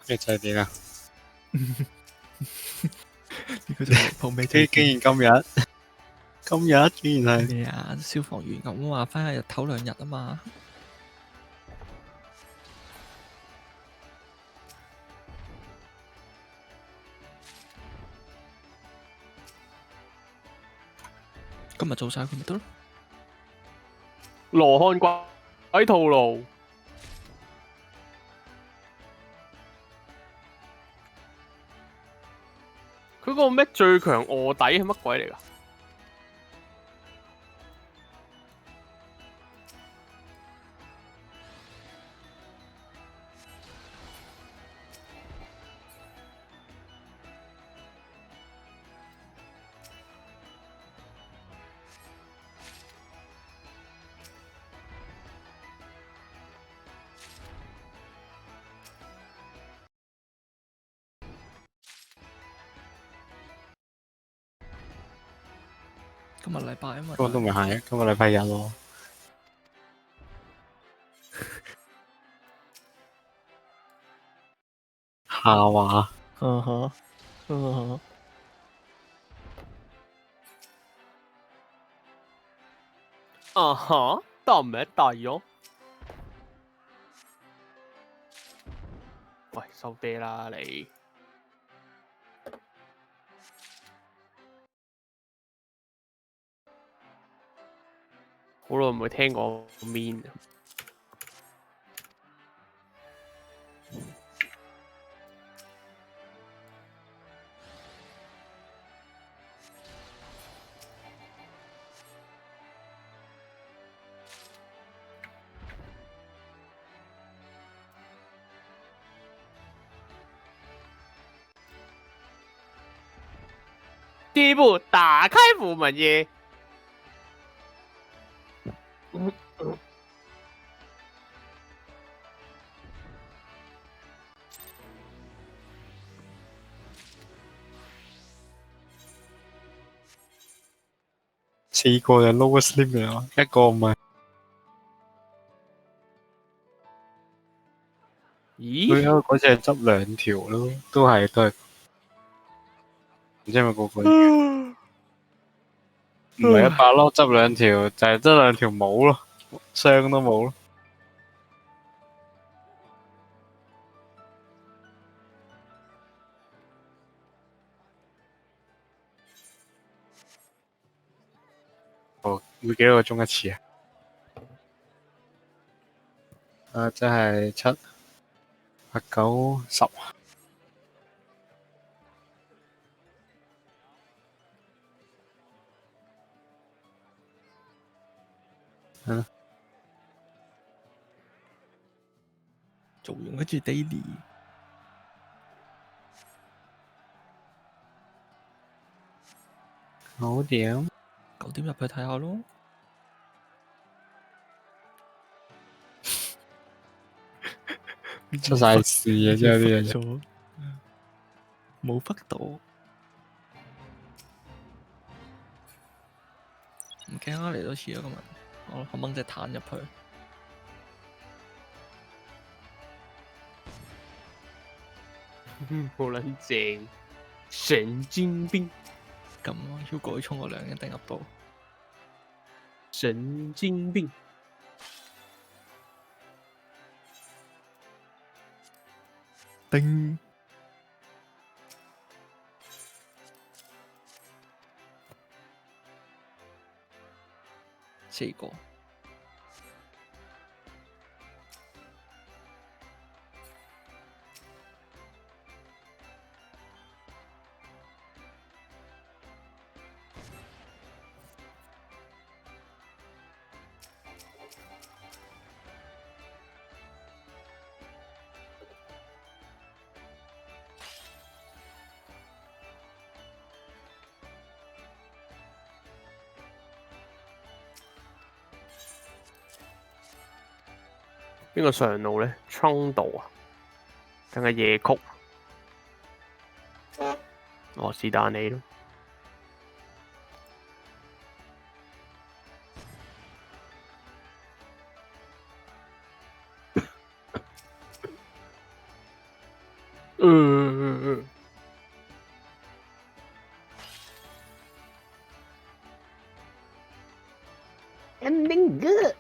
你就係點啊？呢個就係鋪尾。竟然今日竟然係咩啊？消防員咁話翻日唞2日啊嘛。今日做晒佢咪得咯？羅漢鬼套路。佢個咩最強卧底係乜鬼嚟㗎？今日禮拜啊嘛。今日都唔係，今日禮拜日咯。下話。嗯哼，嗯哼。啊哈，得咩大咗？喂，收爹啦你！好耐冇聽過 mean 啊！第一步，打开府门耶！4個就 lower sleep 嚟啊，一個唔係。咦？佢嗰隻係執2條咯，都係，唔知係咪個個？唔係100咯，執2條，就係得2條冇咯，傷都冇咯。哦，會幾多個鐘一次啊？即係7、8、9、10。做完跟住 daily。好掂。9點入去睇下咯。出晒事啊！真係啲嘢。冇覆到，唔驚啊！嚟多次啊，今日我掹隻彈入去。好撚正，神經病。咁要改衝個量一定入到。神經病。叮！4個。邊個上路咧？衝道啊？定係夜曲？哦，是但你咯。Ending good.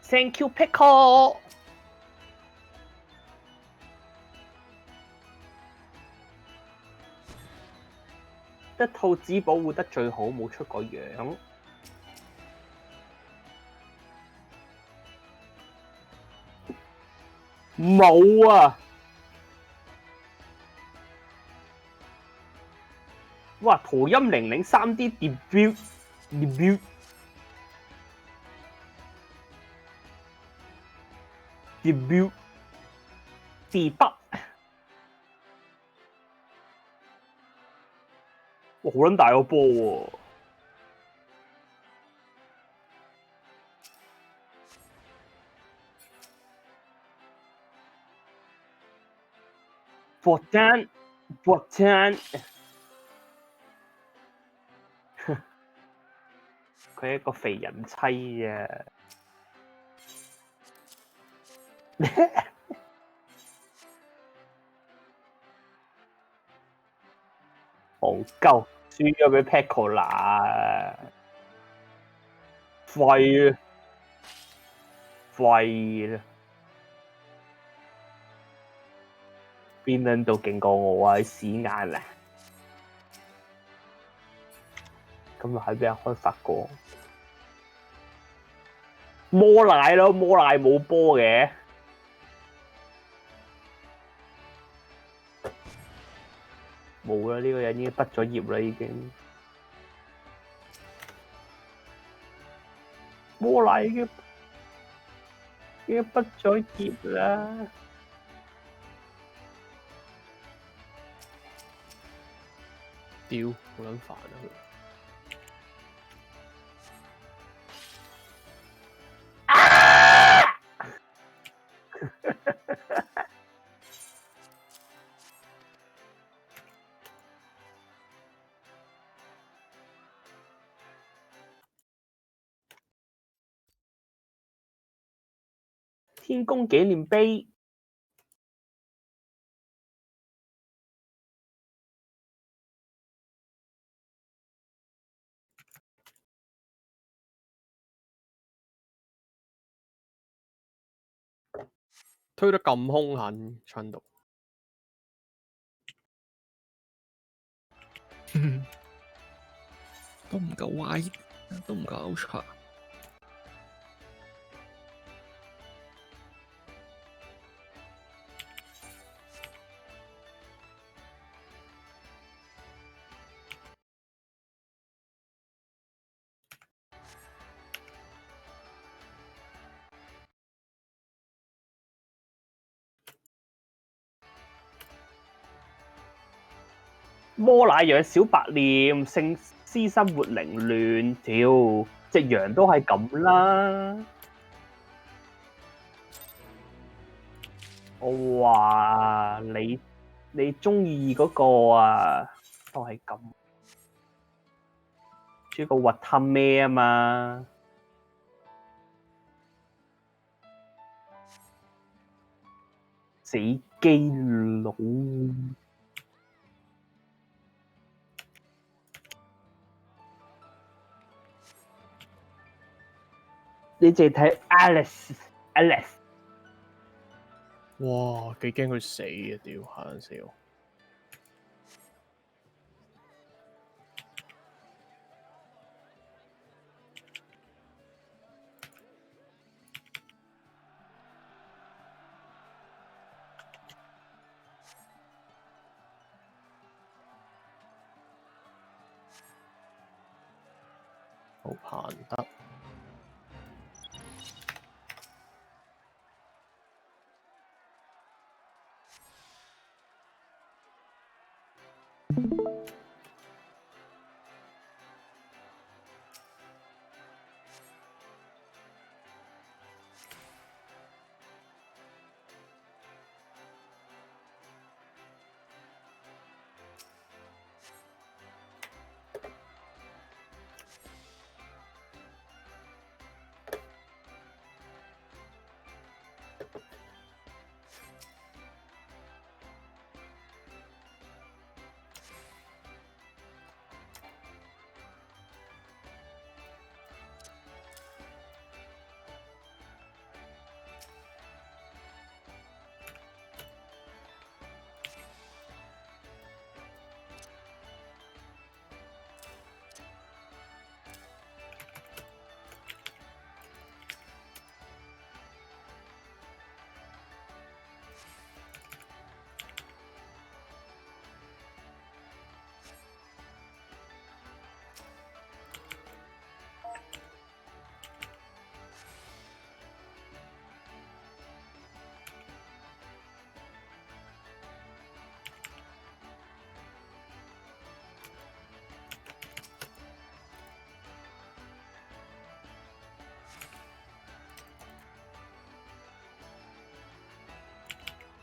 Thank you, Pickle. 得兔子保護得最好，冇出個樣。冇啊！哇！圖音00 3D debut debut 哇！好撚大個波喎！博丹，佢係一個肥人妻啊！戇鳩，輸咗俾 Pecola，廢啦！邊撚度勁過我啊？屎眼啊！今日喺邊人開發過？摩奶咯，摩奶冇波嘅。冇啦，呢個人已經畢咗業啦，已經。摩奶已經畢咗業啦。屌，好撚煩啊佢。天宮紀念碑。推得咁兇狠，春到。都唔夠歪，都唔夠 ultra。摩奶養小白臉，性私生活凌亂，屌！隻羊都係咁啦。我話你中意嗰個啊，都係咁。中意個核氹咩啊嘛？死基佬！你淨係睇 Alice。哇，幾驚佢死啊！屌，嚇人死我！好彭德。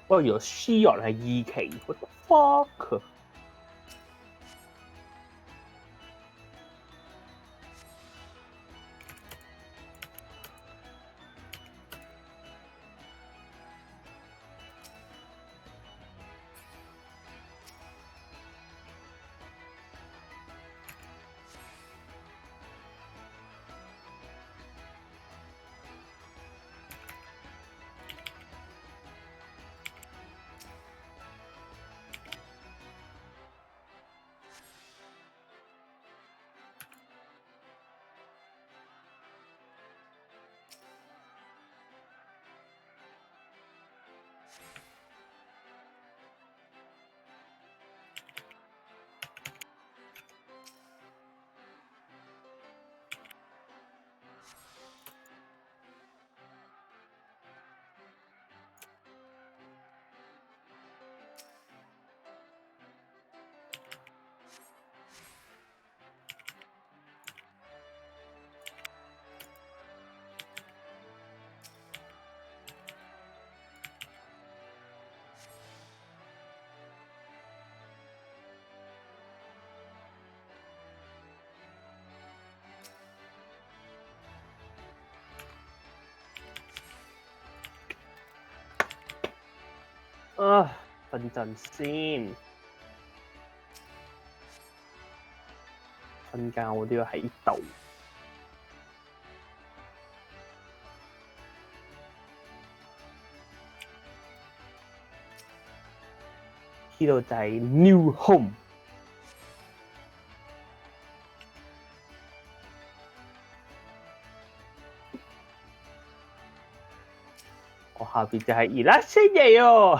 喂，原來 Shion 係2期，what the fuck？啊，瞓陣先，瞓覺我都要喺度。呢度就係 New Home。我下邊就係いらっしゃいよ。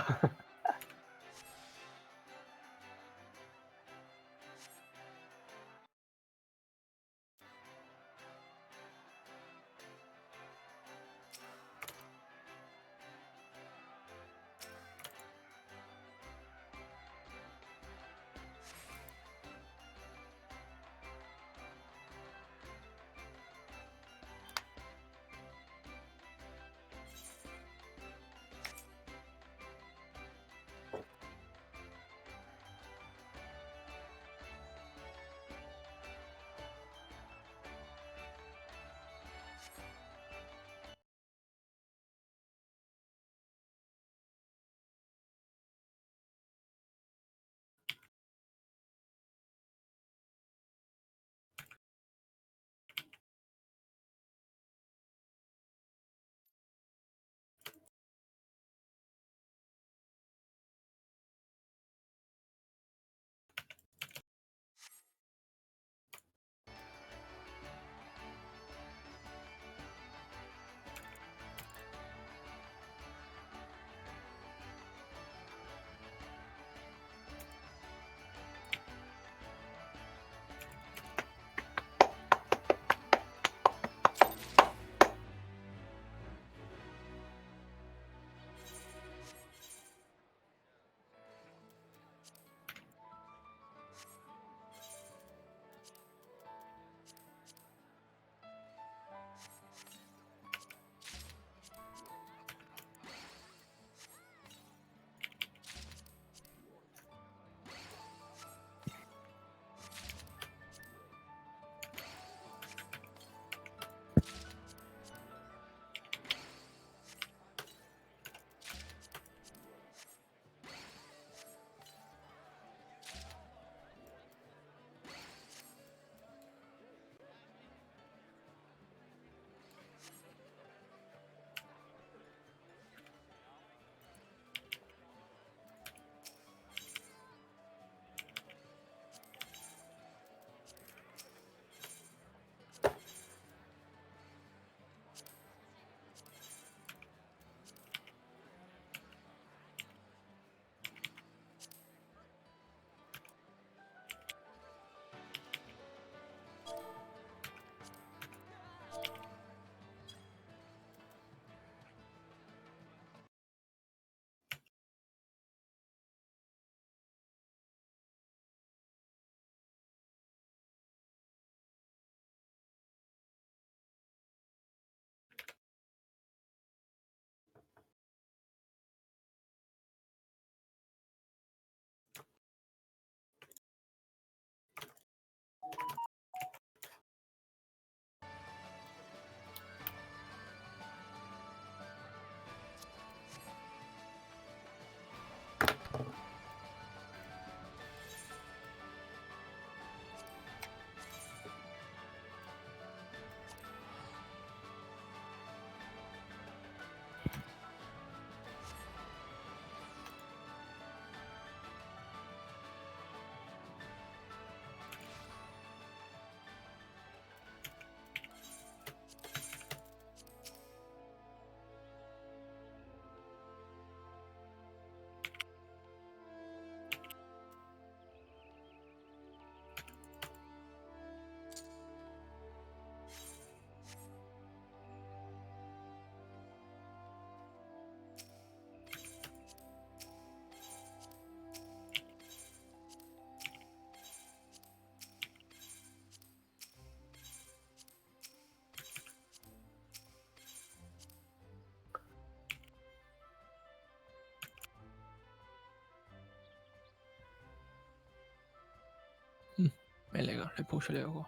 咩嚟㗎？你鋪出嚟嗰個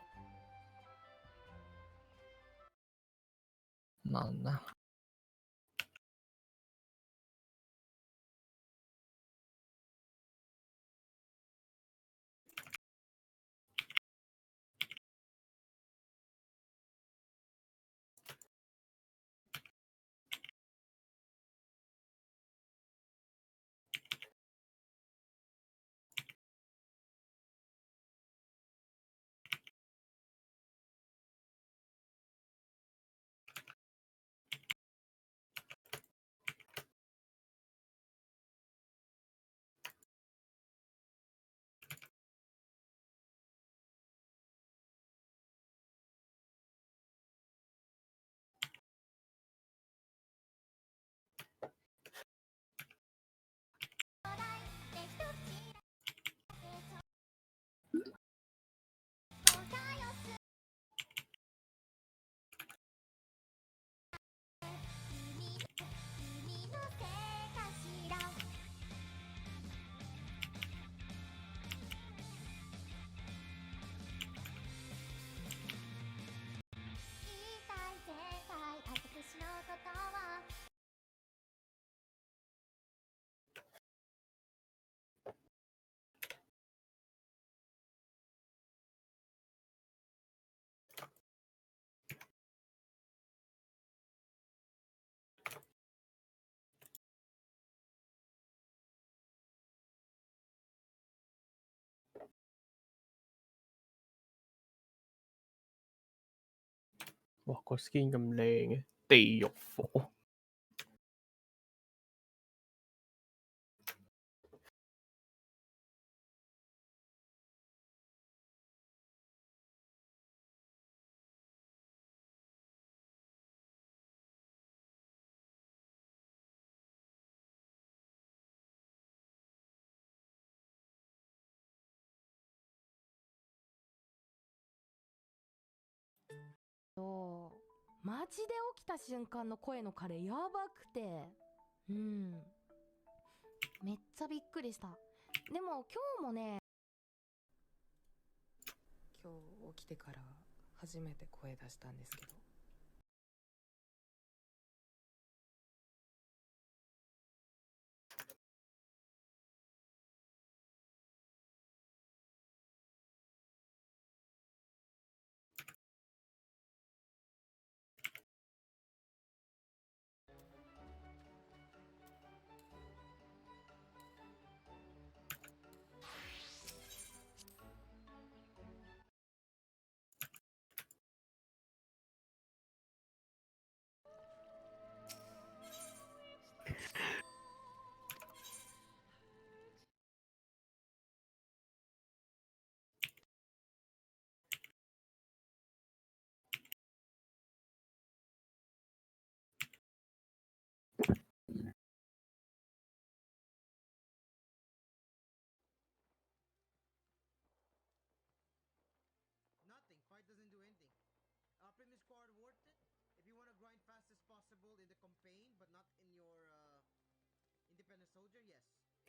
難啊！哇，個 skin 咁靚嘅，地獄火。マジで起きた瞬間の声の彼やばくて、めっちゃびっくりした。でも今日もね、今日起きてから初めて声出したんですけど。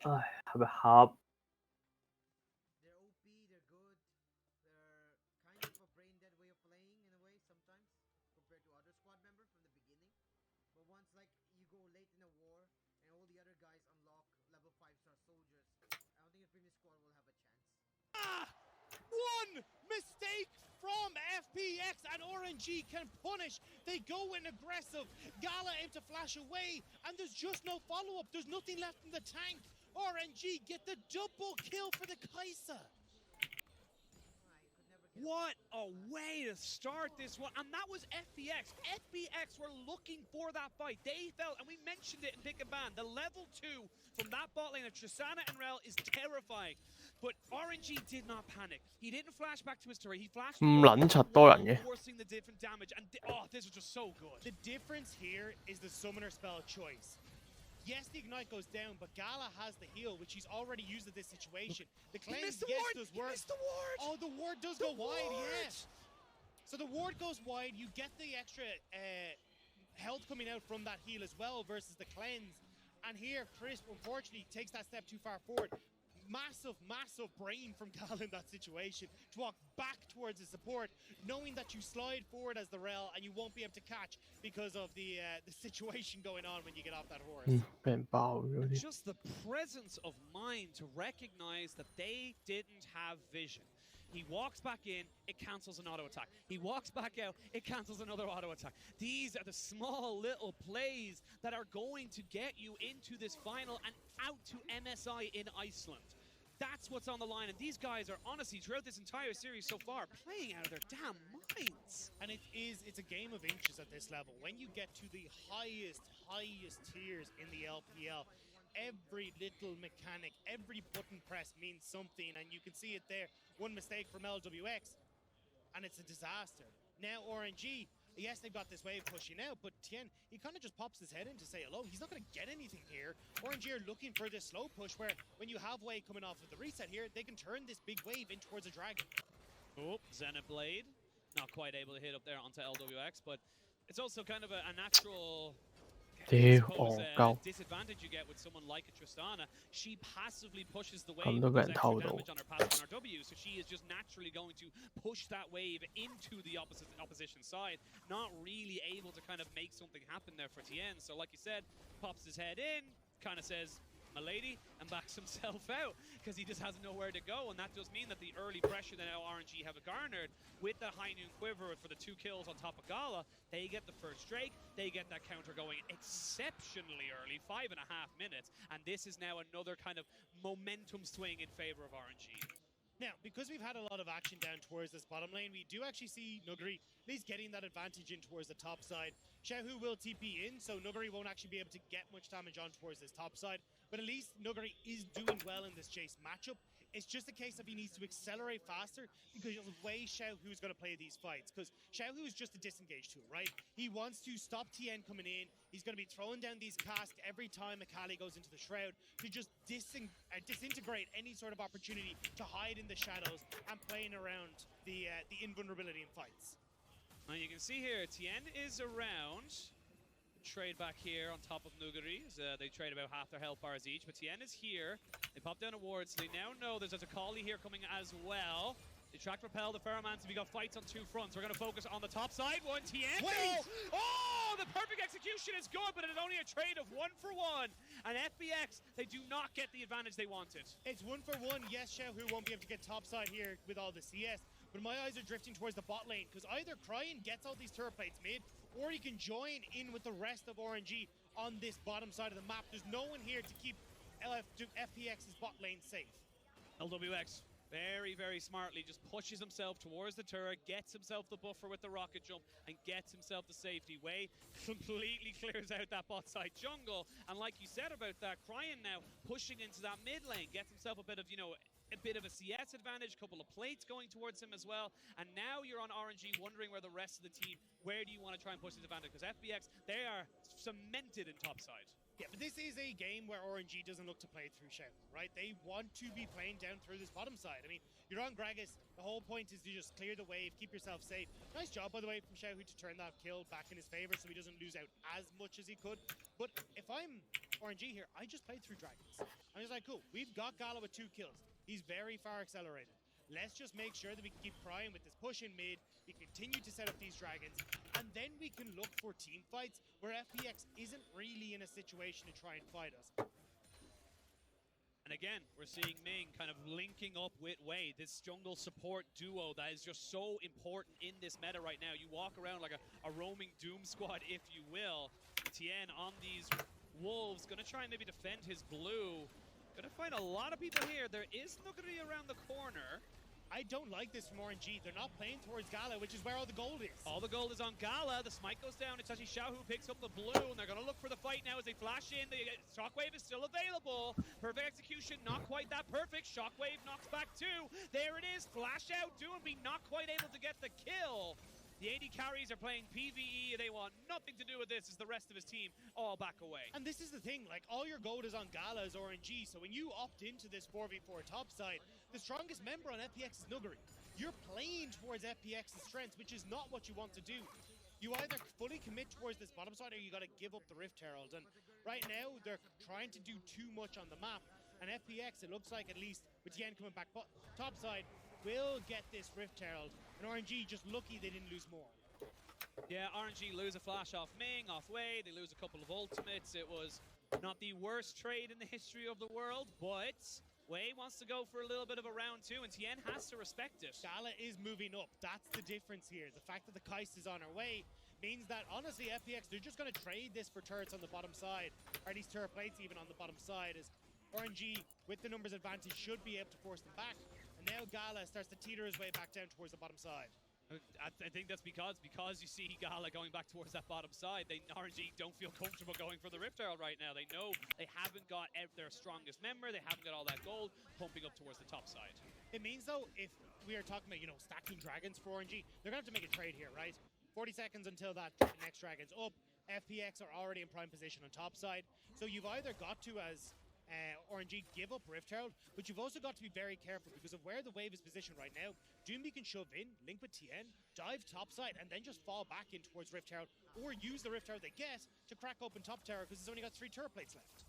唉，係咪盒？One mistake from FPX and RNG can punish. They go in aggressive. Gala aim to flash away, and there's just no follow-up. There's nothing left in the tank. RNG get the double kill for the Kai'Sa. What a way to start this one. And that was FPX. FPX were looking for that fight. They felt, and we mentioned it in Pick and Ban, the level 2 from that bot lane of Tristana and Rel is terrifying. But RNG did not panic. He didn't flash back to his turret. He flashed forcing the different damage. And oh, this was just so good. The difference here is the summoner spell choice. Yes, the Ignite goes down, but Gala has the heal, which he's already used in this situation. The cleanse, yes, does work. He missed the ward! Oh, the ward does go wide, yes. So the ward goes wide, you get the extra health coming out from that heal as well versus the cleanse. And here, Crisp, unfortunately, takes that step too far forward. massive brain from Gal in that situation to walk back towards the support, knowing that you slide forward as the Rel and you won't be able to catch because of the situation going on when you get off that horse. 俾人爆咗啲。 Just the presence of mind to recognize that they didn't have vision. He walks back in, it cancels an auto attack. He walks back out, it cancels another auto attack. These are the small little plays that are going to get you into this final and out to MSI in Iceland. That's what's on the line, and these guys are honestly, throughout this entire series so far, playing out of their damn minds. And it's a game of inches at this level. When you get to the highest tiers in the LPL, every little mechanic, every button press means something, and you can see it there. One mistake from LWX, and it's a disaster. Now RNG, yes, they've got this wave pushing out, but Tien, he kind of just pops his head in to say hello. He's not going to get anything here. RNG are looking for this slow push where when you have wave coming off of the reset here, they can turn this big wave in towards a dragon. Oh, Xenoblade, not quite able to hit up there onto LWX, but it's also kind of a natural... disadvantage you get with someone like a Tristana. She passively pushes the wave with extra damage on her passive and her W, so she is just naturally going to push that wave into the opposition side, not really able to kind of make something happen there for Tien. So like you said, pops his head in, kind of says, "My lady," and backs himself out because he just has nowhere to go, and that does mean that the early pressure that now RNG have garnered with the High Noon Quiver for the 2 kills on top of Gala, they get the first Drake, they get that counter going exceptionally early, 5.5 minutes, and this is now another kind of momentum swing in favor of RNG. Now, because we've had a lot of action down towards this bottom lane, we do actually see Nuguri at least getting that advantage in towards the top side. Xiaohu will TP in, so Nuguri won't actually be able to get much damage on towards this top side. But at least Nuguri is doing well in this Jace matchup. It's just a case of he needs to accelerate faster because of the way Xiaohu's going to play these fights. Because Xiaohu is just a disengage tool, right? He wants to stop Tien coming in. He's going to be throwing down these casks every time Akali goes into the Shroud to just disintegrate any sort of opportunity to hide in the shadows and playing around the invulnerability in fights. Now you can see here, Tien is around. Trade back here on top of Nuguri. They trade about half their health bars each, but Tien is here. They pop down a ward, so they now know there's a Akali here coming as well. They track Repel, the Ferromancer. We got fights on 2 fronts. We're going to focus on the top side. One Tien. Wait! Oh, the perfect execution is good, but it is only a trade of 1 for 1. And FBX, they do not get the advantage they wanted. It's 1 for 1. Yes, Xiaohu won't be able to get top side here with all the CS, but my eyes are drifting towards the bot lane because either Cryin gets all these turret plates mid, or he can join in with the rest of RNG on this bottom side of the map. There's no one here to keep FPX's bot lane safe. LWX very, very smartly just pushes himself towards the turret, gets himself the buffer with the rocket jump, and gets himself the safety. Wei completely clears out that bot side jungle. And like you said about that, Cryin now pushing into that mid lane, gets himself a bit of, a bit of a CS advantage, a couple of plates going towards him as well. And now you're on RNG wondering where the rest of the team, where do you want to try and push this advantage? Because FBX, they are cemented in topside. Yeah, but this is a game where RNG doesn't look to play through Xiaohu, right? They want to be playing down through this bottom side. I mean, you're on Gragas. The whole point is to just clear the wave, keep yourself safe. Nice job, by the way, from Xiaohu to turn that kill back in his favor so he doesn't lose out as much as he could. But if I'm RNG here, I just played through Dragons. I'm just like, cool, we've got Gala with 2 kills. He's very far accelerated. Let's just make sure that we can keep Cryin with this push in mid, we continue to set up these dragons, and then we can look for team fights where FPX isn't really in a situation to try and fight us. And again, we're seeing Ming kind of linking up with Wei, this jungle support duo that is just so important in this meta right now. You walk around like a roaming Doom squad, if you will. Tien on these wolves, gonna try and maybe defend his blue. Gonna find a lot of people here. There is Nuguri around the corner. I don't like this from RNG. They're not playing towards Gala, which is where all the gold is. All the gold is on Gala. The smite goes down. It's actually Xiaohu who picks up the blue, and they're going to look for the fight now as they flash in. The Shockwave is still available. Perfect execution, not quite that perfect. Shockwave knocks back 2. There it is. Flash out. Doomby not quite able to get the kill. The AD carries are playing PvE. They want nothing to do with this as the rest of his team all back away. And this is the thing, like all your gold is on Gala as RNG, so when you opt into this 4v4 topside, the strongest member on FPX is Nuguri. You're playing towards FPX's strengths, which is not what you want to do. You either fully commit towards this bottom side or you got to give up the Rift Herald. And right now, they're trying to do too much on the map. And FPX, it looks like, at least with Tien coming back top side, will get this Rift Herald. And RNG just lucky they didn't lose more. Yeah, RNG lose a flash off Ming, off Wei. They lose a couple of ultimates. It was not the worst trade in the history of the world, but Wei wants to go for a little bit of a round 2, and Tien has to respect it. Gala is moving up. That's the difference here. The fact that the Kaist is on her way means that, honestly, FPX, they're just going to trade this for turrets on the bottom side, or at least turret plates even on the bottom side, as RNG, with the numbers advantage, should be able to force them back. And now Gala starts to teeter his way back down towards the bottom side. I think that's because you see Gala going back towards that bottom side. RNG don't feel comfortable going for the Rift Herald right now. They know they haven't got their strongest member. They haven't got all that gold pumping up towards the top side. It means, though, if we are talking about, stacking dragons for RNG, they're going to have to make a trade here, right? 40 seconds until that next dragon's up. FPX are already in prime position on top side. So you've either got to, as RNG, give up Rift Herald, but you've also got to be very careful because of where the wave is positioned right now. Doomby can shove in, link with Tien, dive topside, and then just fall back in towards Rift Herald, or use the Rift Herald they get to crack open top tower because it's only got 3 turret plates left.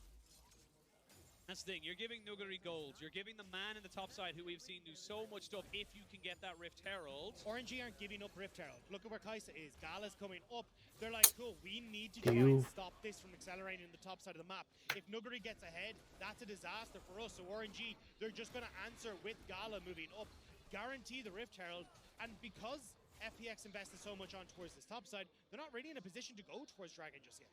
That's the thing, you're giving Nuguri gold. You're giving the man in the top side who we've seen do so much stuff if you can get that Rift Herald. RNG aren't giving up Rift Herald. Look at where Kai'Sa is. Gala's coming up. They're like, cool, we need to try and stop this from accelerating in the top side of the map. If Nuguri gets ahead, that's a disaster for us. So RNG, they're just going to answer with Gala moving up, guarantee the Rift Herald, and because FPX invested so much on towards this top side, they're not really in a position to go towards Dragon just yet.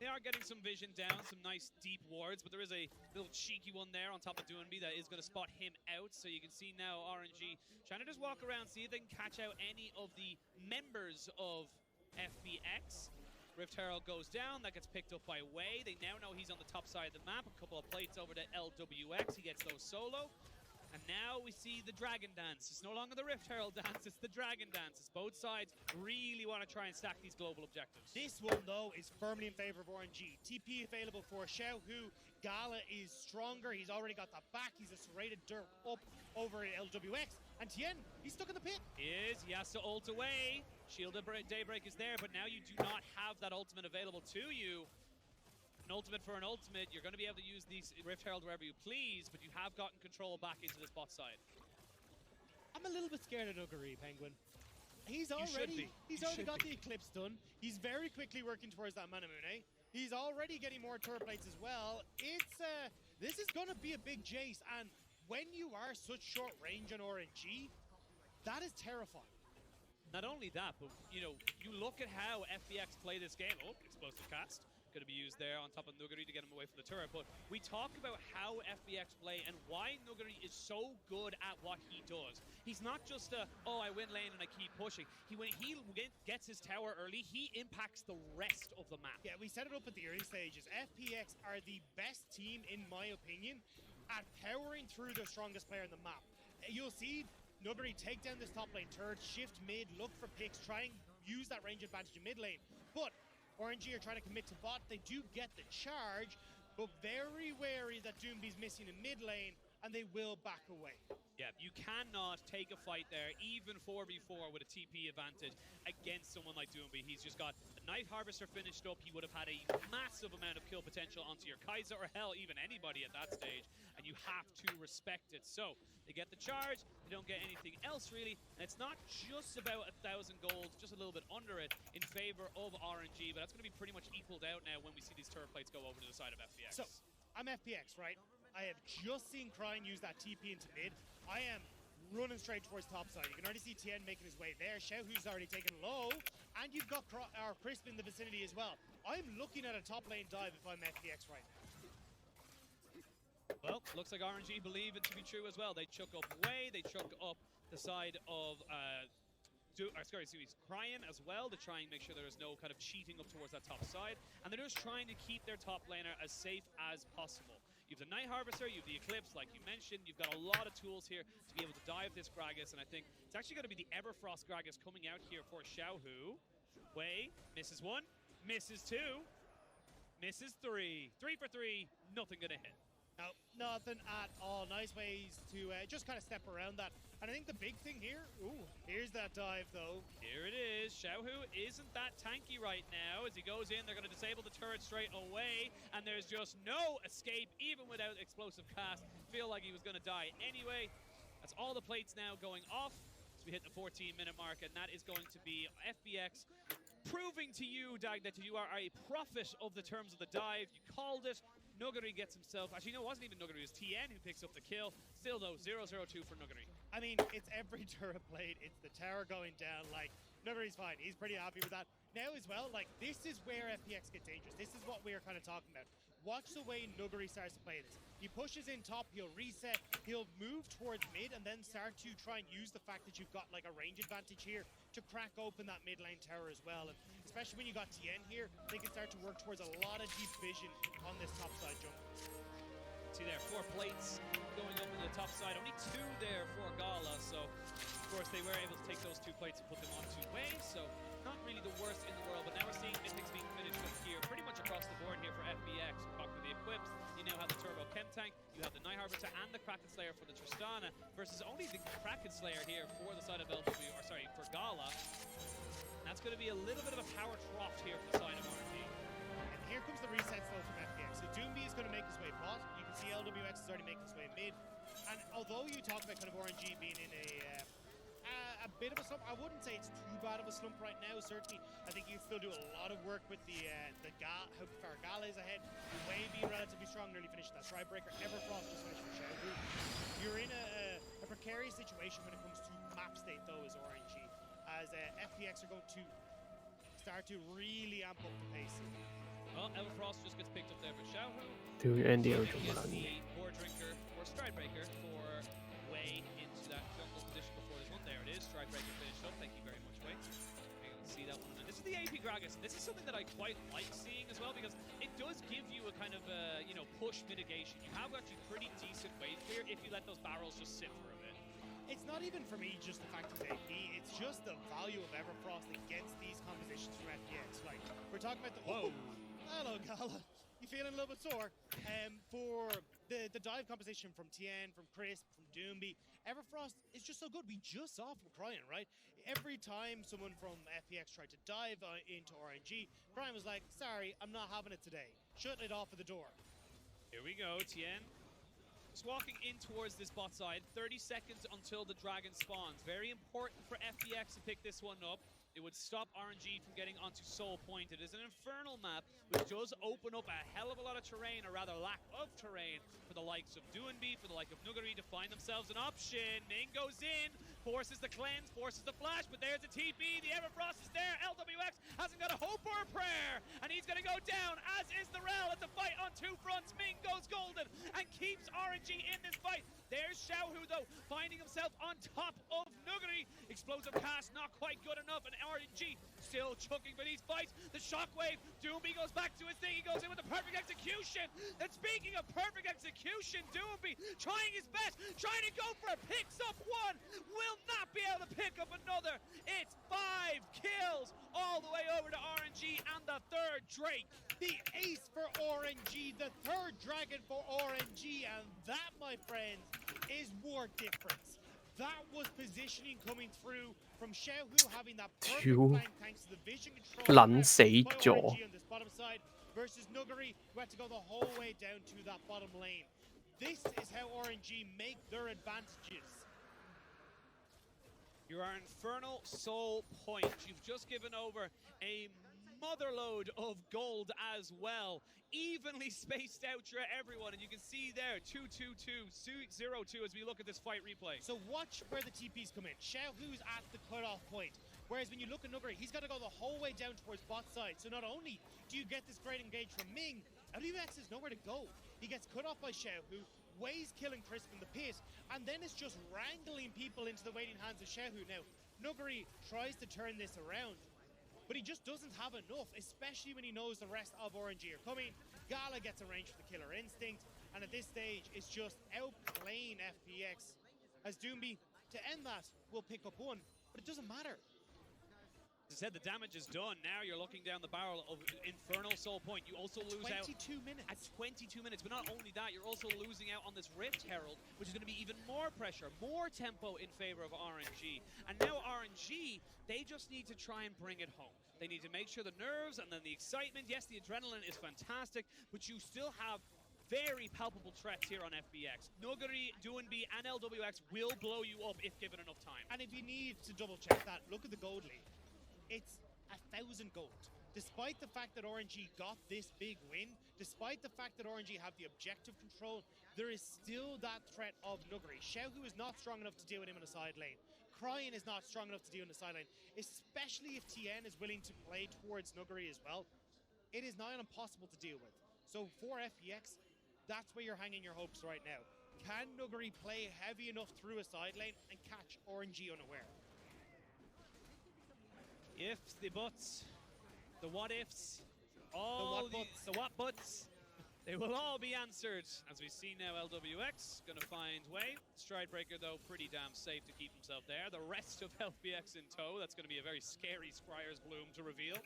They are getting some vision down, some nice deep wards, but there is a little cheeky one there on top of Doomby that is going to spot him out. So you can see now RNG trying to just walk around, see if they can catch out any of the members of FPX. Rift Herald goes down, that gets picked up by Wei. They now know he's on the top side of the map. A couple of plates over to LWX, he gets those solo. And now we see the Dragon Dance. It's no longer the Rift Herald dance, it's the Dragon Dance. As both sides really want to try and stack these global objectives. This one, though, is firmly in favor of RNG. TP available for Xiaohu. Gala is stronger. He's already got the back. He's a serrated dirt up over at LWX. And Tien, he's stuck in the pit. He is. He has to ult away. Shield of Daybreak is there, but now you do not have that ultimate available to you. An ultimate for an ultimate, you're going to be able to use these Rift Herald wherever you please, but you have gotten control back into this bot side. I'm a little bit scared of Nuguri, Penguin. He's already got the Eclipse done. He's very quickly working towards that Manamune. He's already getting more turret plates as well. This is going to be a big Jace, and when you are such short range on RNG, that is terrifying. Not only that, but you look at how FPX play this game. Oh, explosive cast. Going to be used there on top of Nuguri to get him away from the turret. But we talk about how FPX play and why Nuguri is so good at what he does. He's not just I win lane and I keep pushing. When he gets his tower early, he impacts the rest of the map. Yeah, we set it up at the early stages. FPX are the best team, in my opinion, at powering through their strongest player in the map. You'll see Nuguri take down this top lane turret, shift mid, look for picks, try and use that range advantage in mid lane. But RNG are trying to commit to bot. They do get the charge, but very wary that Doomby's missing in mid lane, and they will back away. Yeah, you cannot take a fight there, even 4v4 with a TP advantage against someone like Doomby. He's just got the Night Harvester finished up. He would have had a massive amount of kill potential onto your Kai'Sa, or hell, even anybody at that stage, and you have to respect it. So, they get the charge, they don't get anything else really, and it's not just about 1,000 gold, just a little bit under it, in favor of RNG, but that's going to be pretty much equaled out now when we see these turret plates go over to the side of FPX. So, I'm FPX, right? I have just seen Cryin use that TP into mid. I am running straight towards topside. You can already see Tien making his way there. Xiaohu's already taken low. And you've got Crisp in the vicinity as well. I'm looking at a top lane dive if I'm FPX right now. Well, looks like RNG believe it to be true as well. They chuck up Wei, they chuck up the side of Cryin as well to try and make sure there is no kind of cheating up towards that top side. And they're just trying to keep their top laner as safe as possible. You have the Night Harvester, you have the Eclipse, like you mentioned. You've got a lot of tools here to be able to dive this Gragas, and I think it's actually going to be the Everfrost Gragas coming out here for Xiaohu. Wei misses 1, misses 2, misses 3. 3 for 3, nothing going to hit. No, nothing at all. Nice ways to just kind of step around that. And I think the big thing here, here's that dive though. Here it is. Xiaohu isn't that tanky right now. As he goes in, they're going to disable the turret straight away. And there's just no escape, even without explosive cast. Feel like he was going to die anyway. That's all the plates now going off as we hit the 14-minute mark. And that is going to be FBX proving to you, Dag, that you are a prophet of the terms of the dive. You called it. Nuguri gets himself, actually no, it wasn't even Nuguri, it was Tien who picks up the kill. Still though, 0-0-2 for Nuguri. I mean, it's every turret plate, it's the tower going down, like, Nuguri's fine, he's pretty happy with that. Now as well, like, this is where FPX get dangerous. This is what we are kind of talking about. Watch the way Nuguri starts to play this. He pushes in top, he'll reset, he'll move towards mid, and then start to try and use the fact that you've got like a range advantage here to crack open that mid lane tower as well. And especially when you got Tien here, they can start to work towards a lot of deep vision on this top side jump. See there, 4 plates going up in the top side. Only 2 there for Gala, so of course they were able to take those 2 plates and put them onto Wei, so not really the worst in the world, but now we're seeing Mythics being finished up here pretty much across the board here for FBX. You talk about the equips, you now have the Turbo Chem Tank, you have the Night Harbiter and the Kraken Slayer for the Tristana, versus only the Kraken Slayer here for the side of LW, or sorry, for Gala. That's going to be a little bit of a power trough here for the side of RNG. And here comes the resets though from FPX. So Doomby is going to make his way bot. You can see LWX is already making his way mid. And although you talk about kind of RNG being in a bit of a slump, I wouldn't say it's too bad of a slump right now. Certainly, I think you can still do a lot of work with how far Gala is ahead. Wei being relatively strong, nearly finished that Strikebreaker. Everfrost just finished for Xiaohu. You're in a precarious situation when it comes to map state though as RNG, as FPX are going to start to really amp up the pace. Well, Everfrost just gets picked up there for Xiaohu. Two NDL Gets the Boar Drinker or Strikebreaker for Wei into that jungle position before this one. There it is, Strikebreaker finished up. Thank you very much, Wei. You can see that one. And this is the AP Gragas. This is something that I quite like seeing as well because it does give you a kind of push mitigation. You have actually pretty decent wave clear if you let those barrels just sit for a bit. It's not even for me just the fact it's AP, it's just the value of Everfrost against these compositions from FPX. Like, we're talking about the... Whoa! Hello, Gala. You feeling a little bit sore? For the dive composition from Tien, from Crisp, from Doomby, Everfrost is just so good. We just saw from Cryan, right? Every time someone from FPX tried to dive into RNG, Cryan was like, sorry, I'm not having it today. Shut it off at the door. Here we go, Tien. Just walking in towards this bot side. 30 seconds until the dragon spawns. Very important for FPX to pick this one up. It would stop RNG from getting onto Soul Point. It is an infernal map, which does open up a hell of a lot of terrain, or rather lack of terrain, for the likes of Doonby, for the like of Nuguri to find themselves an option. Ming goes in, forces the cleanse, forces the flash, but there's a TP. The Everfrost is there. LWX hasn't got a hope or a prayer, and he's going to go down, as is the Rel. It's a fight on 2 fronts. Ming goes golden and keeps RNG in this fight. There's Xiaohu, though, finding himself on top of Nuguri. Explosive cast, not quite good enough, and RNG still chucking for these fights. The shockwave, Doomby goes back to his thing. He goes in with the perfect execution. And speaking of perfect execution, Doomby trying his best, trying to go for it. Picks up 1, will not be able to pick up another. It's 5 kills all the way over to RNG and the 3rd Drake. The ace for RNG, the 3rd dragon for RNG, and that, my friends, is war difference. That was positioning coming through from Xiaohu having that perfect plan thanks to the vision control by RNG on this bottom side versus Nuguri who had to go the whole way down to that bottom lane. This is how RNG make their advantages. You're our Infernal Soul Point. You've just given over a motherload of gold as well. Evenly spaced out through everyone, and you can see there 2-2-2, 0-2 as we look at this fight replay. So watch where the TPs come in. Xiaohu's at the cutoff point, whereas when you look at Nuguri, he's got to go the whole way down towards bot side. So not only do you get this great engage from Ming, LWX has nowhere to go. He gets cut off by Xiaohu, Wei's killing Crisp in the pit, and then it's just wrangling people into the waiting hands of Xiaohu. Now, Nuguri tries to turn this around, but he just doesn't have enough, especially when he knows the rest of RNG are coming. Gala gets a range for the Killer Instinct, and at this stage, it's just outplaying FPX. As Doomby, to end that, will pick up 1, but it doesn't matter. As I said, the damage is done. Now you're looking down the barrel of Infernal Soul Point. You also lose 22 minutes. At 22 minutes. But not only that, you're also losing out on this Rift Herald, which is going to be even more pressure, more tempo in favor of RNG. And now RNG, they just need to try and bring it home. They need to make sure the nerves and then the excitement, yes, the adrenaline is fantastic, but you still have very palpable threats here on FBX. Nuguri, Doinby, and LWX will blow you up if given enough time. And if you need to double check that, look at the gold lead. It's 1,000 gold. Despite the fact that RNG got this big win, despite the fact that RNG have the objective control, there is still that threat of Nuguri. Xiaohu is not strong enough to deal with him in a side lane. Cryin is not strong enough to deal in the side lane, especially if TN is willing to play towards Nuguri as well. It is nigh on impossible to deal with. So for FPX, that's where you're hanging your hopes right now. Can Nuguri play heavy enough through a side lane and catch RNG unaware? Ifs, the buts, the what ifs, all the what buts, they will all be answered. As we see now, LWX gonna find way. Stridebreaker though pretty damn safe to keep himself there. The rest of LBX in tow. That's gonna be a very scary Scryer's Bloom to reveal.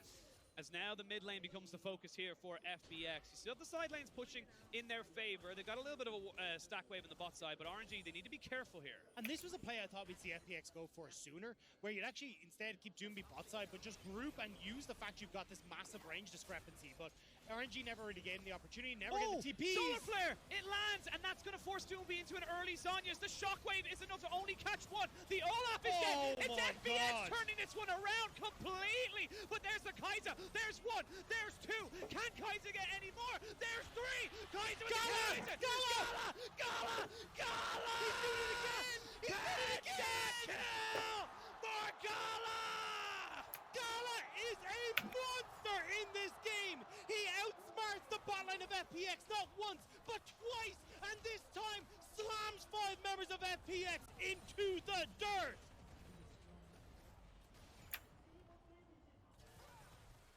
As now the mid lane becomes the focus here for FBX. You still have the side lanes pushing in their favor. They've got a little bit of a stack wave in the bot side, but RNG, they need to be careful here. And this was a play I thought we'd see FPX go for sooner, where you'd actually instead keep Doomby bot side, but just group and use the fact you've got this massive range discrepancy. But RNG never really gave him the opportunity, never get the TPs. Solar Flare! It lands, and that's going to force Doomby into an early Zhonya's. The Shockwave is enough to only catch one. The Olaf is dead. It's FBX turning this one around completely. But there's the Kaiser. There's one. There's two. Can Kaiser get any more? There's three. Kaiser with the Kaiser. Gala! He's doing it again. He's doing it again. Kill for Gala! Gala is a monster in this game. He outsmarts the bot line of FPX not once, but twice, and this time slams 5 members of FPX into the dirt.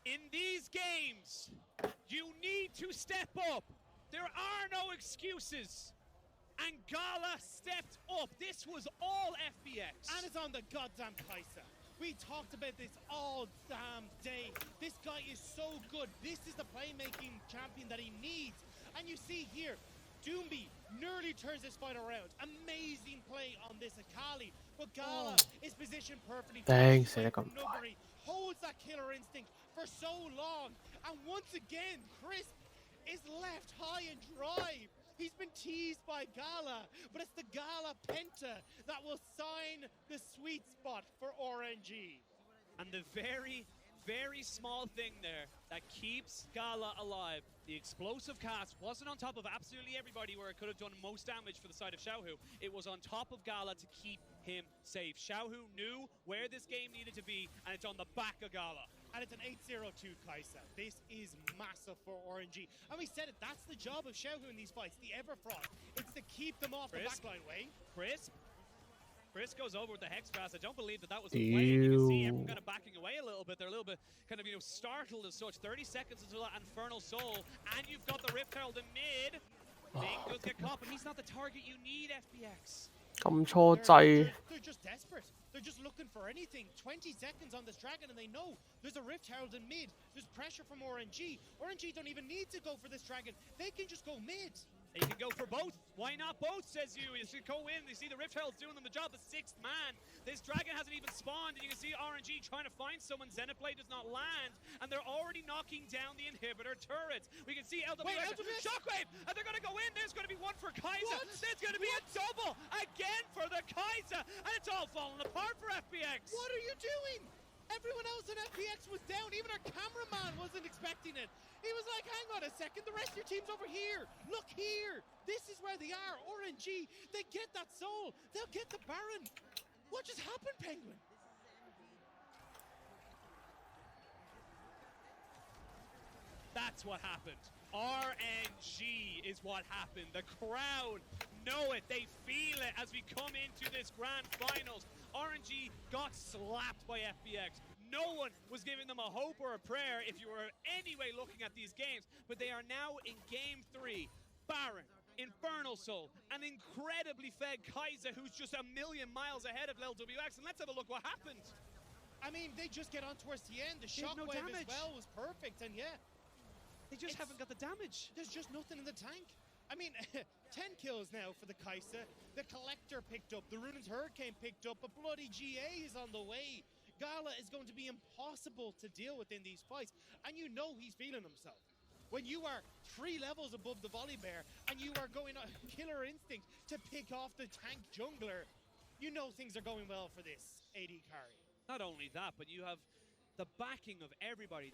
In these games, you need to step up. There are no excuses. And Gala stepped up. This was all FBX. And it's on the goddamn Kaiser. We talked about this all damn day. This guy is so good. This is the playmaking champion that he needs. And you see here, Doomby nearly turns this fight around. Amazing play on this Akali. But Gala is positioned perfectly. Thanks, Nuguri holds that killer instinct for so long. And once again, Crisp is left high and dry. He's been teased by Gala, but it's the Gala Penta that will sign the sweet spot for RNG. And the very, very small thing there that keeps Gala alive, the explosive cast wasn't on top of absolutely everybody where it could have done most damage for the side of Xiaohu. It was on top of Gala to keep him safe. Xiaohu knew where this game needed to be, and it's on the back of Gala. And it's an 8-0-2 Kai'Sa. This is massive for RNG. And we said it, that's the job of Xiaohu in these fights, the Everfrost. It's to keep them off the backline, Wayne. Crisp goes over with the Hex Blast. I don't believe that was the play. You can see everyone kind of backing away a little bit. They're a little bit kind of, startled as such. 30 seconds until that Infernal Soul. And you've got the Rift Herald in mid. Bing does get caught, but he's not the target you need, FBX. 咁錯掣。 They're just desperate. They're just looking for anything. 20 seconds on this Dragon, and they know there's a Rift Herald in mid. There's pressure from RNG. RNG don't even need to go for this Dragon. They can just go mid. They can go for both. Why not both, says you. You should go in. You see the Rift Herald's doing them the job. The 6th man. This Dragon hasn't even spawned. And you can see RNG trying to find someone. Xenoblade does not land. And they're already knocking down the inhibitor turrets. We can see LWX. Shockwave. And they're going to go in. There's going to be one for Kai'Sa. There's going to be a double again for the Kai'Sa. And it's all falling apart for FBX. What are you doing? Everyone else in FPX was down. Even our cameraman wasn't expecting it. He was like, hang on a second, the rest of your team's over here. Look here. This is where they are. RNG, they get that soul. They'll get the Baron. What just happened, Penguin? That's what happened. RNG is what happened. The crowd know it. They feel it as we come into this grand finals. RNG got slapped by FBX. No one was giving them a hope or a prayer if you were anyway looking at these games. But they are now in game 3. Baron, Infernal Soul, an incredibly fed Kai'Sa who's just a million miles ahead of LWX. And let's have a look what happened. I mean, they just get on towards the end. The They have no shockwave as damage. well was perfect, and yeah. They just haven't got the damage. There's just nothing in the tank. I mean, 10 kills now for the Kai'Sa. The Collector picked up, the Runaan's Hurricane picked up, a bloody GA is on the way. Gala is going to be impossible to deal with in these fights, and you know he's feeling himself. When you are 3 levels above the Volley Bear and you are going on Killer Instinct to pick off the tank jungler, you know things are going well for this AD carry. Not only that, but you have the backing of everybody.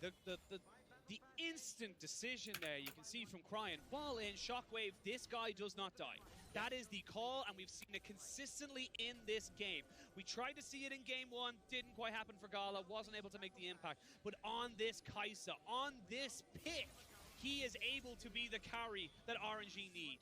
The instant decision there, you can see from Cryan. Ball in, Shockwave, this guy does not die. That is the call, and we've seen it consistently in this game. We tried to see it in game 1, didn't quite happen for Gala, wasn't able to make the impact. But on this Kai'Sa, on this pick, he is able to be the carry that RNG need.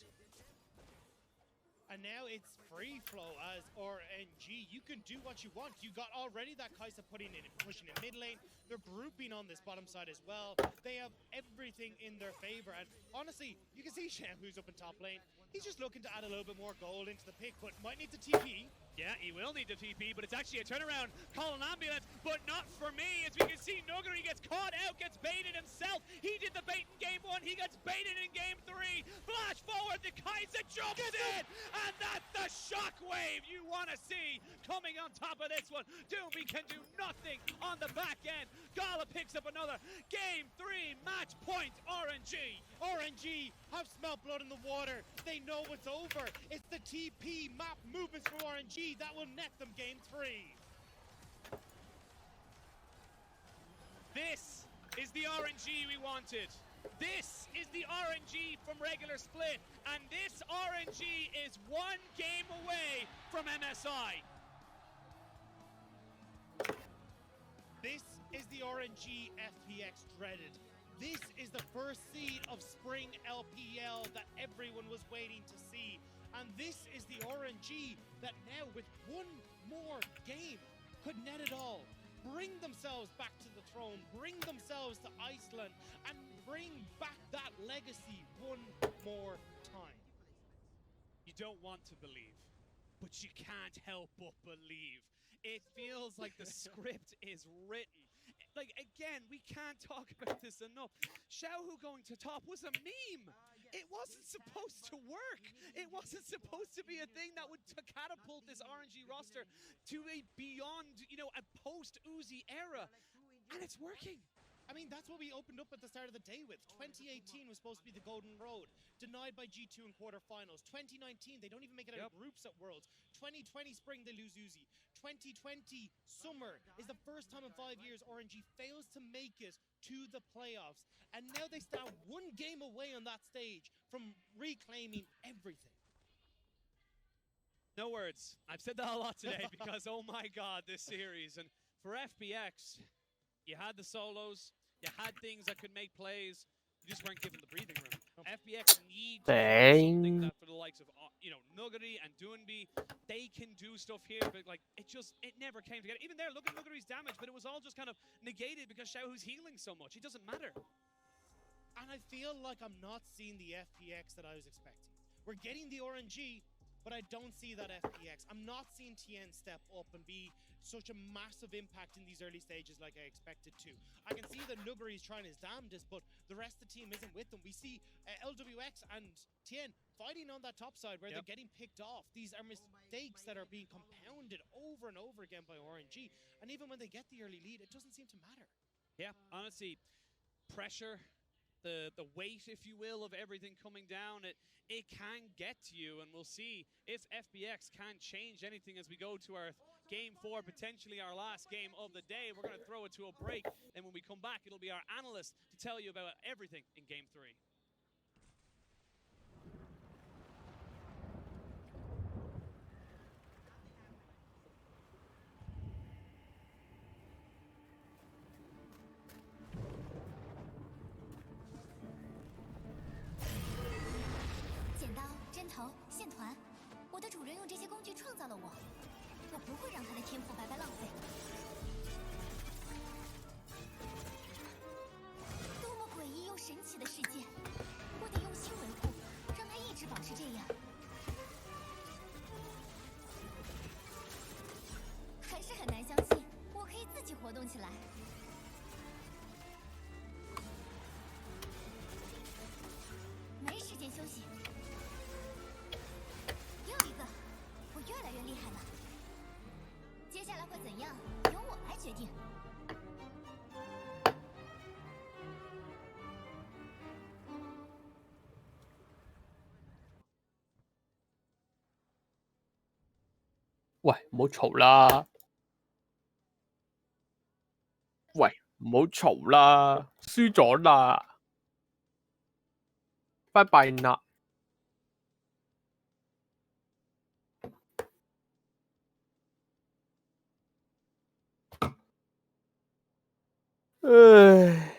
And now it's free flow as RNG. You can do what you want. You got already that Kai'Sa putting in and pushing in mid lane. They're grouping on this bottom side as well. They have everything in their favor. And honestly, you can see Shem, who's up in top lane. He's just looking to add a little bit more gold into the pick, but might need to TP. Yeah, he will need to TP, but it's actually a turnaround. Call an ambulance, but not for me. As we can see, Nuguri gets caught out, gets baited himself. He did the bait in game 1. He gets baited in game 3. Flash forward, the Kai'Sa jumps in, and that's the shockwave you want to see coming on top of this one. Doomby can do nothing on the back end. Gala picks up another. Game 3, match point, RNG. RNG have smelt blood in the water. They know it's over. It's the TP map movements from RNG that will net them game 3. This is the RNG we wanted. This is the RNG from regular split, and this RNG is 1 game away from MSI. This is the RNG FPX dreaded. This is the first seed of spring LPL that everyone was waiting to see. And this is the RNG that now, with 1 more game, could net it all. Bring themselves back to the throne, bring themselves to Iceland, and bring back that legacy 1 more time. You don't want to believe, but you can't help but believe. It feels like the script is written. Like, again, we can't talk about this enough. Xiaohu going to top was a meme. It wasn't supposed to work. It wasn't supposed to be a thing that would catapult this RNG roster to a beyond, you know, a post-Uzi era. And it's working. I mean, that's what we opened up at the start of the day with. 2018 was supposed to be the golden road, denied by G2 in quarterfinals. 2019, they don't even make it out of groups at Worlds. 2020 spring, they lose Uzi. 2020 summer is the first time in 5 years RNG fails to make it to the playoffs. And now they stand 1 game away on that stage from reclaiming everything. No words. I've said that a lot today because, oh my God, this series. And for FPX, you had the solos, you had things that could make plays, you just weren't given the breathing room. FPX need to do something that for the likes of, you know, Nuguri and Doonby, they can do stuff here, but like, it never came together. Even there, look at Nuguri's damage, but it was all just kind of negated because Xiaohu's healing so much. It doesn't matter. And I feel like I'm not seeing the FPX that I was expecting. We're getting the RNG, but I don't see that FPX. I'm not seeing TN step up and be such a massive impact in these early stages like I expected to. I can see that Nuguri is trying his damnedest, but the rest of the team isn't with them. We see LWX and TN fighting on that top side where they're getting picked off. These are mistakes that are being compounded over and over again by RNG. And even when they get the early lead, it doesn't seem to matter. Yeah, honestly, pressure, the weight, if you will, of everything coming down, it can get to you, and we'll see if FPX can change anything as we go to our game 4, potentially our last game of the day. We're going to throw it to a break, and when we come back, it'll be our analyst to tell you about everything in game 3.针头、线团，我的主人用这些工具创造了我，我不会让他的天赋白白浪费。多么诡异又神奇的世界，我得用心维护，让它一直保持这样。还是很难相信，我可以自己活喂，唔好嘈啦！喂，唔好嘈啦！輸咗啦，拜拜啦！唉。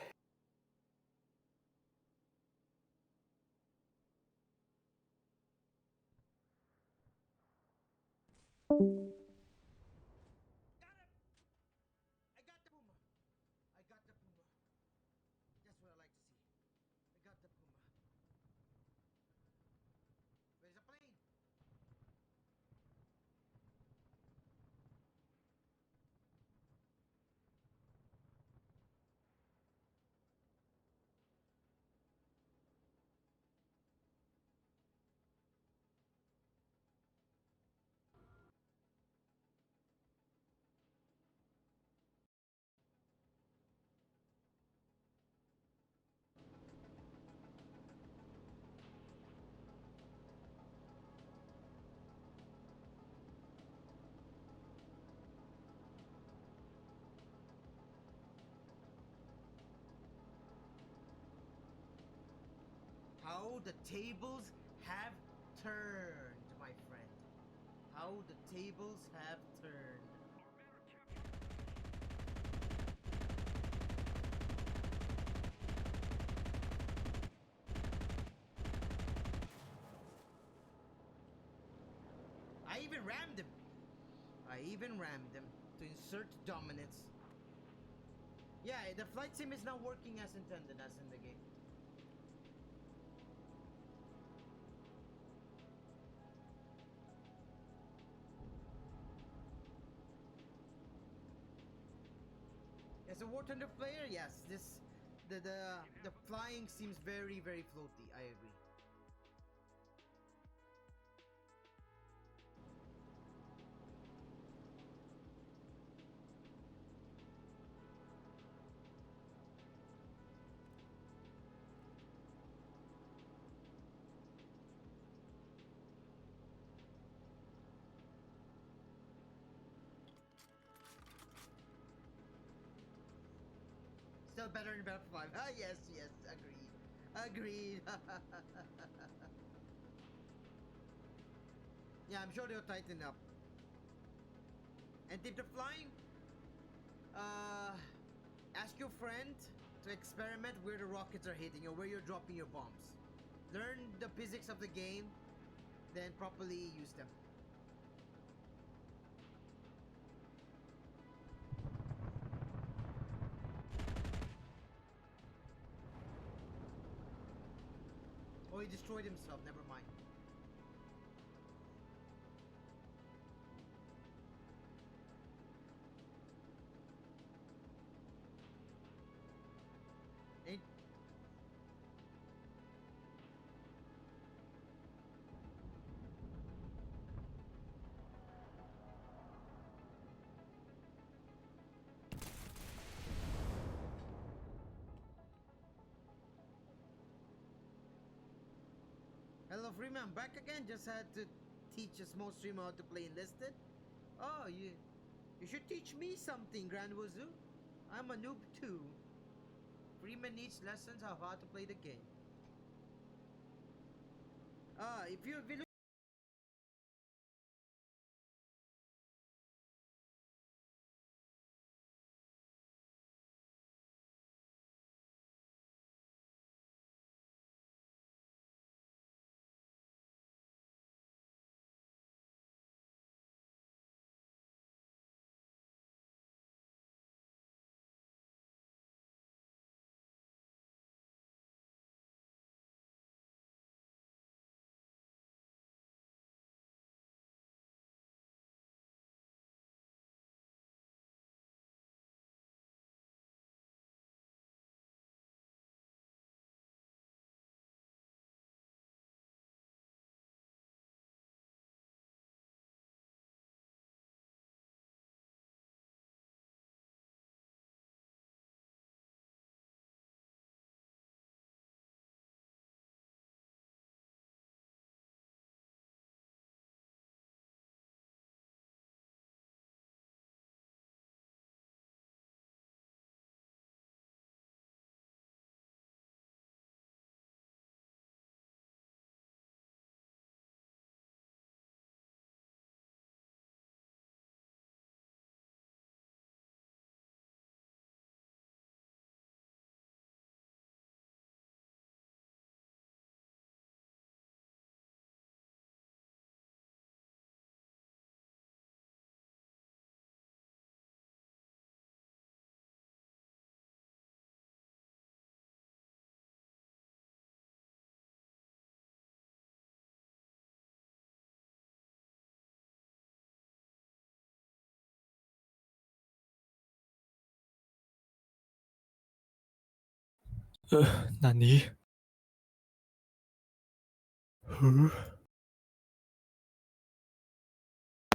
How the tables have turned, my friend. How the tables have turned. I even rammed him. To insert dominance. Yeah, the flight sim is not working as intended as in the game. As a War Thunder player, yes, the flying seems very floaty. I agree. Still better in Battlefield 5. Ah, yes, agreed. Yeah, I'm sure they'll tighten up. And if they're flying, ask your friend to experiment where the rockets are hitting or where you're dropping your bombs. Learn the physics of the game, then properly use them. Oh, he destroyed himself, never mind. Hello Freeman, I'm back again. Just had to teach a small streamer how to play Enlisted. Oh, you should teach me something, Grand Wazoo. I'm a noob too. Freeman needs lessons of how to play the game. If you 那你？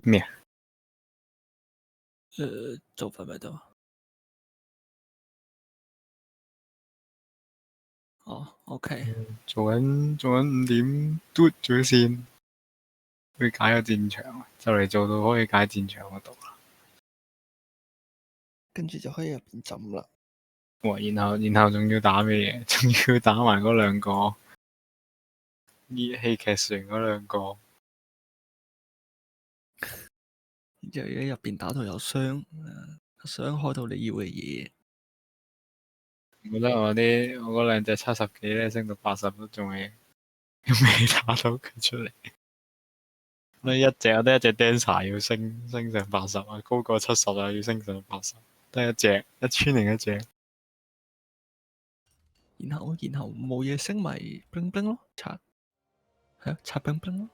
咩啊？做份咪得。哦，OK。做緊5點嘟咗線，去解個戰場，就嚟做到可以解戰場嗰度啦。跟住就可以入邊浸啦。哇！然後仲要打咩嘢？仲要打埋嗰兩個戲劇船嗰兩個。然之後喺入邊打到有傷，傷開到你要嘅嘢。我覺得我嗰兩隻70幾咧升到80都仲未打到佢出嚟。我得一隻 Dancer 要升成80啊，高過70啊，要升成80，得一隻一千零一隻。然後冇嘢升咪 bling bling 咯，刷係啊，刷 bling bling 咯。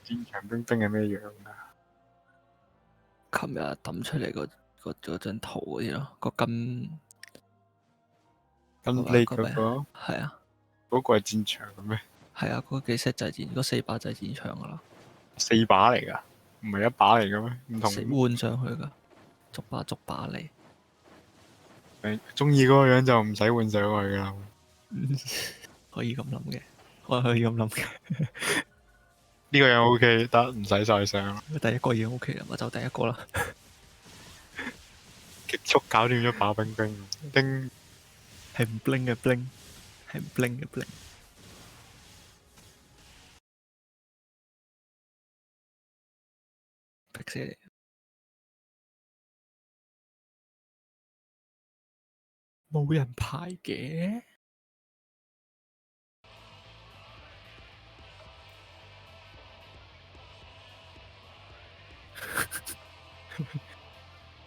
戰場冰冰係咩樣㗎？琴日抌出嚟嗰張圖嗰啲咯，個金呢嗰個係啊，嗰個係戰場嘅咩？係啊，嗰幾 set 就係嗰4把就係戰場噶啦。4把嚟㗎，唔係1把嚟嘅咩？唔同換上去㗎，逐把嚟。中意嗰個樣就唔使換上去㗎啦。可以咁諗嘅，我可以咁諗嘅。呢個樣 OK，得唔使再上。第一個已經 OK 啦，咪就第一個啦。極速搞掂咗把冰冰，冰係唔 bling 嘅 bling，係唔 bling 嘅 bling。逼死你！冇人排嘅。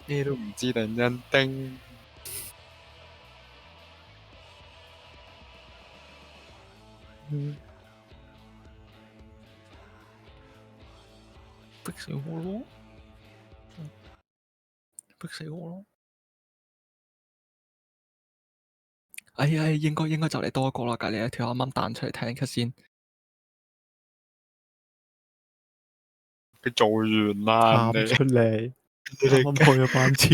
咩都唔知，突然間叮。逼死我咯！逼死我咯！哎呀，應該就嚟多一個啦，隔離一條啱啱彈出嚟睇緊先。佢做完啦，彈出嚟，啱啱開咗班車，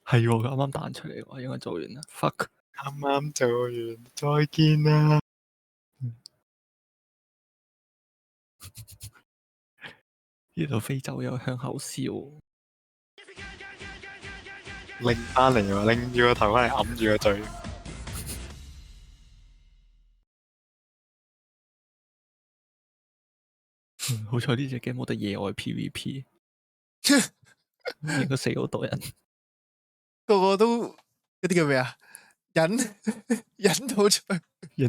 係喎，佢啱啱彈出嚟喎，應該做完啦。Fuck，啱啱做完，再見啦。呢度非洲有向後笑，拎翻嚟喎，拎住個頭翻嚟揞住個嘴。好彩呢隻 game 冇得野外 PVP， 應該死好多人。個個都嗰啲叫咩啊？引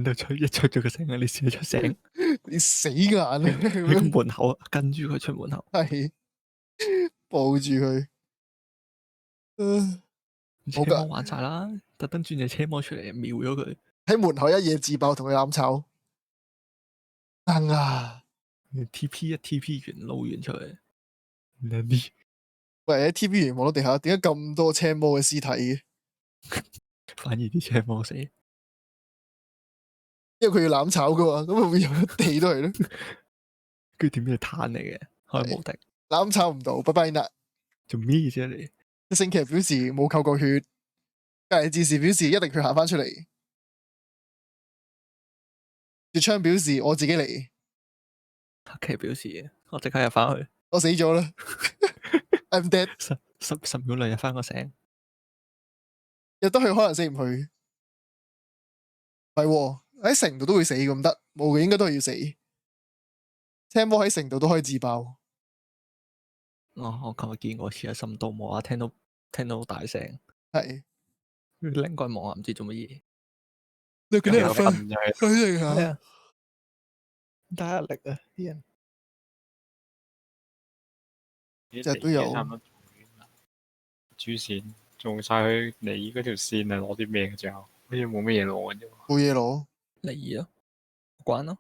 到出，一出咗個聲，你先出聲，你死硬啊！喺個門口跟住佢出門口，係抱住佢。車魔玩晒啦，特登轉隻車魔出嚟秒咗佢，喺門口一嘢自爆同佢攬炒，硬啊！TP 一 TP 完撈完出嚟，喂，喺 TP 完望到地下，點解咁多車魔嘅屍體嘅？反而啲車魔死，因為佢要攬炒噶嘛，咁咪會有地都係咯。跟住點知係攤嚟嘅，開無敵，攬炒唔到，拜拜啦。做咩啫你？聖騎表示冇扣過血，隔籬戰士表示一定血行翻出嚟。絕槍表示我自己嚟。黑騎表示我即刻入翻去，我死咗啦。I'm dead。十秒內入翻個醒，入得去可能死唔去。係喎，喺城度都會死咁得，冇嘅應該都係要死。車魔喺城度都可以自爆。我琴日見過次喺深度冇啊，聽到好大聲，係拎過去望下，唔知做乜嘢。你嗰啲人瞓係啊，大壓力啊啲人，日日都有。主線做晒佢你嗰條線係攞啲咩嘅啫？好似冇乜嘢攞嘅啫。冇嘢攞，嚟咯，關咯，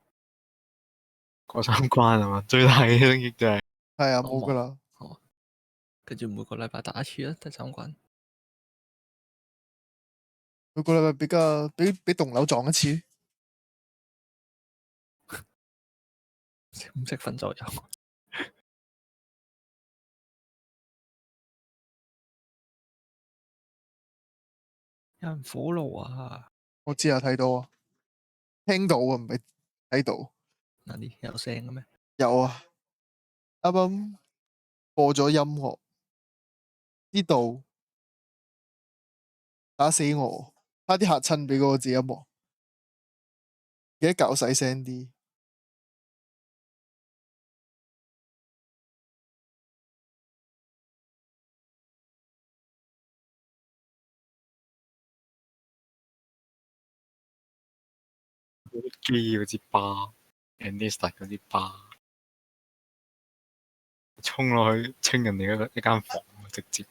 過3關係嘛？最大嘅升級就係啊，冇噶啦。跟住每個禮拜打一次啦，第3關。佢個禮拜俾棟樓撞一次，唔識瞓左右。有人火爐啊！我知啊，睇到啊，聽到啊，唔係睇到。嗱啲有聲嘅咩？有啊，啱啱播咗音樂，呢度打死我，差啲嚇親俾嗰個字音樂，記得較細聲啲。嗰啲機嗰支巴 Anista 嗰啲巴，衝落去清人哋一間房，直接，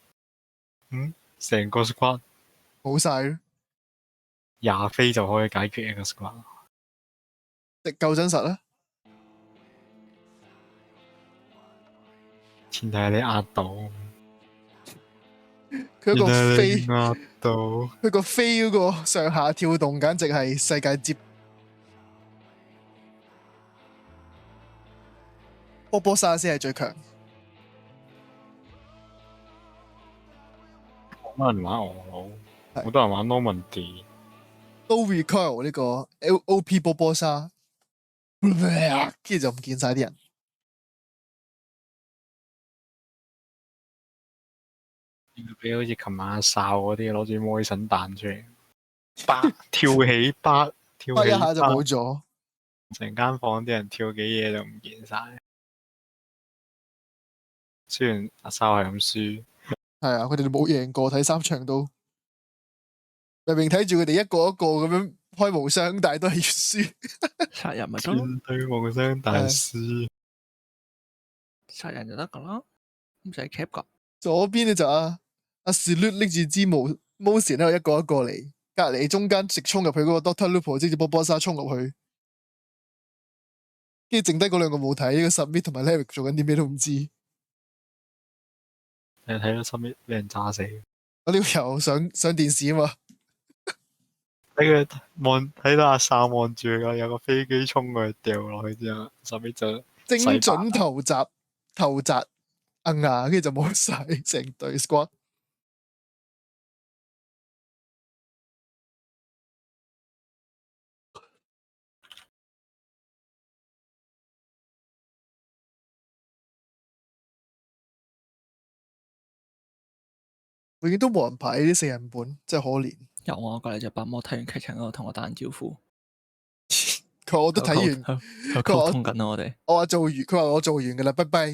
成個 squad 冇晒咯， 20飛就可以解決一個 squad。夠真實啦。前提係你壓到，佢個飛壓到，佢個飛嗰個上下跳動，簡直係世界接。波波沙先係最強。好多人玩俄佬，好多人玩 Normandy。都 recoil 呢個 LOP 波波沙，跟住就唔見晒啲人。俾好似琴晚哨嗰啲攞住魔神彈出嚟，跳起跳起一下就冇咗，成間房啲人跳幾嘢就唔見晒。雖然阿哨係咁輸，係啊，佢哋冇贏過，睇3場都明明睇住佢哋一個一個咁樣開無雙，但係都係越輸。殺人咪得咯，面對無雙大師，殺人就得噶啦，唔使 cap 噶。左邊咧就阿 Salute 拎住支motion 喺度一個一個嚟，隔離中間直衝入去嗰個 Doctor Lupo 即係波波沙衝入去，跟住剩低嗰兩個冇睇，呢個 Submit 同埋 Lyric 做緊啲咩都唔知。你睇到 Submit 俾人炸死，我呢個又上電視啊嘛。睇佢睇到阿哨望住佢，有個飛機衝過去掉落去之後，Submit 就精準投擲硬牙，跟住就冇晒成隊 squad。永遠都冇人排呢啲4人本，真係可憐。有啊，我隔離隻白魔睇完劇情嗰度同我打緊招呼。佢話我都睇完，佢溝通緊啊，我哋。我話做完，佢話我做完㗎啦，拜拜。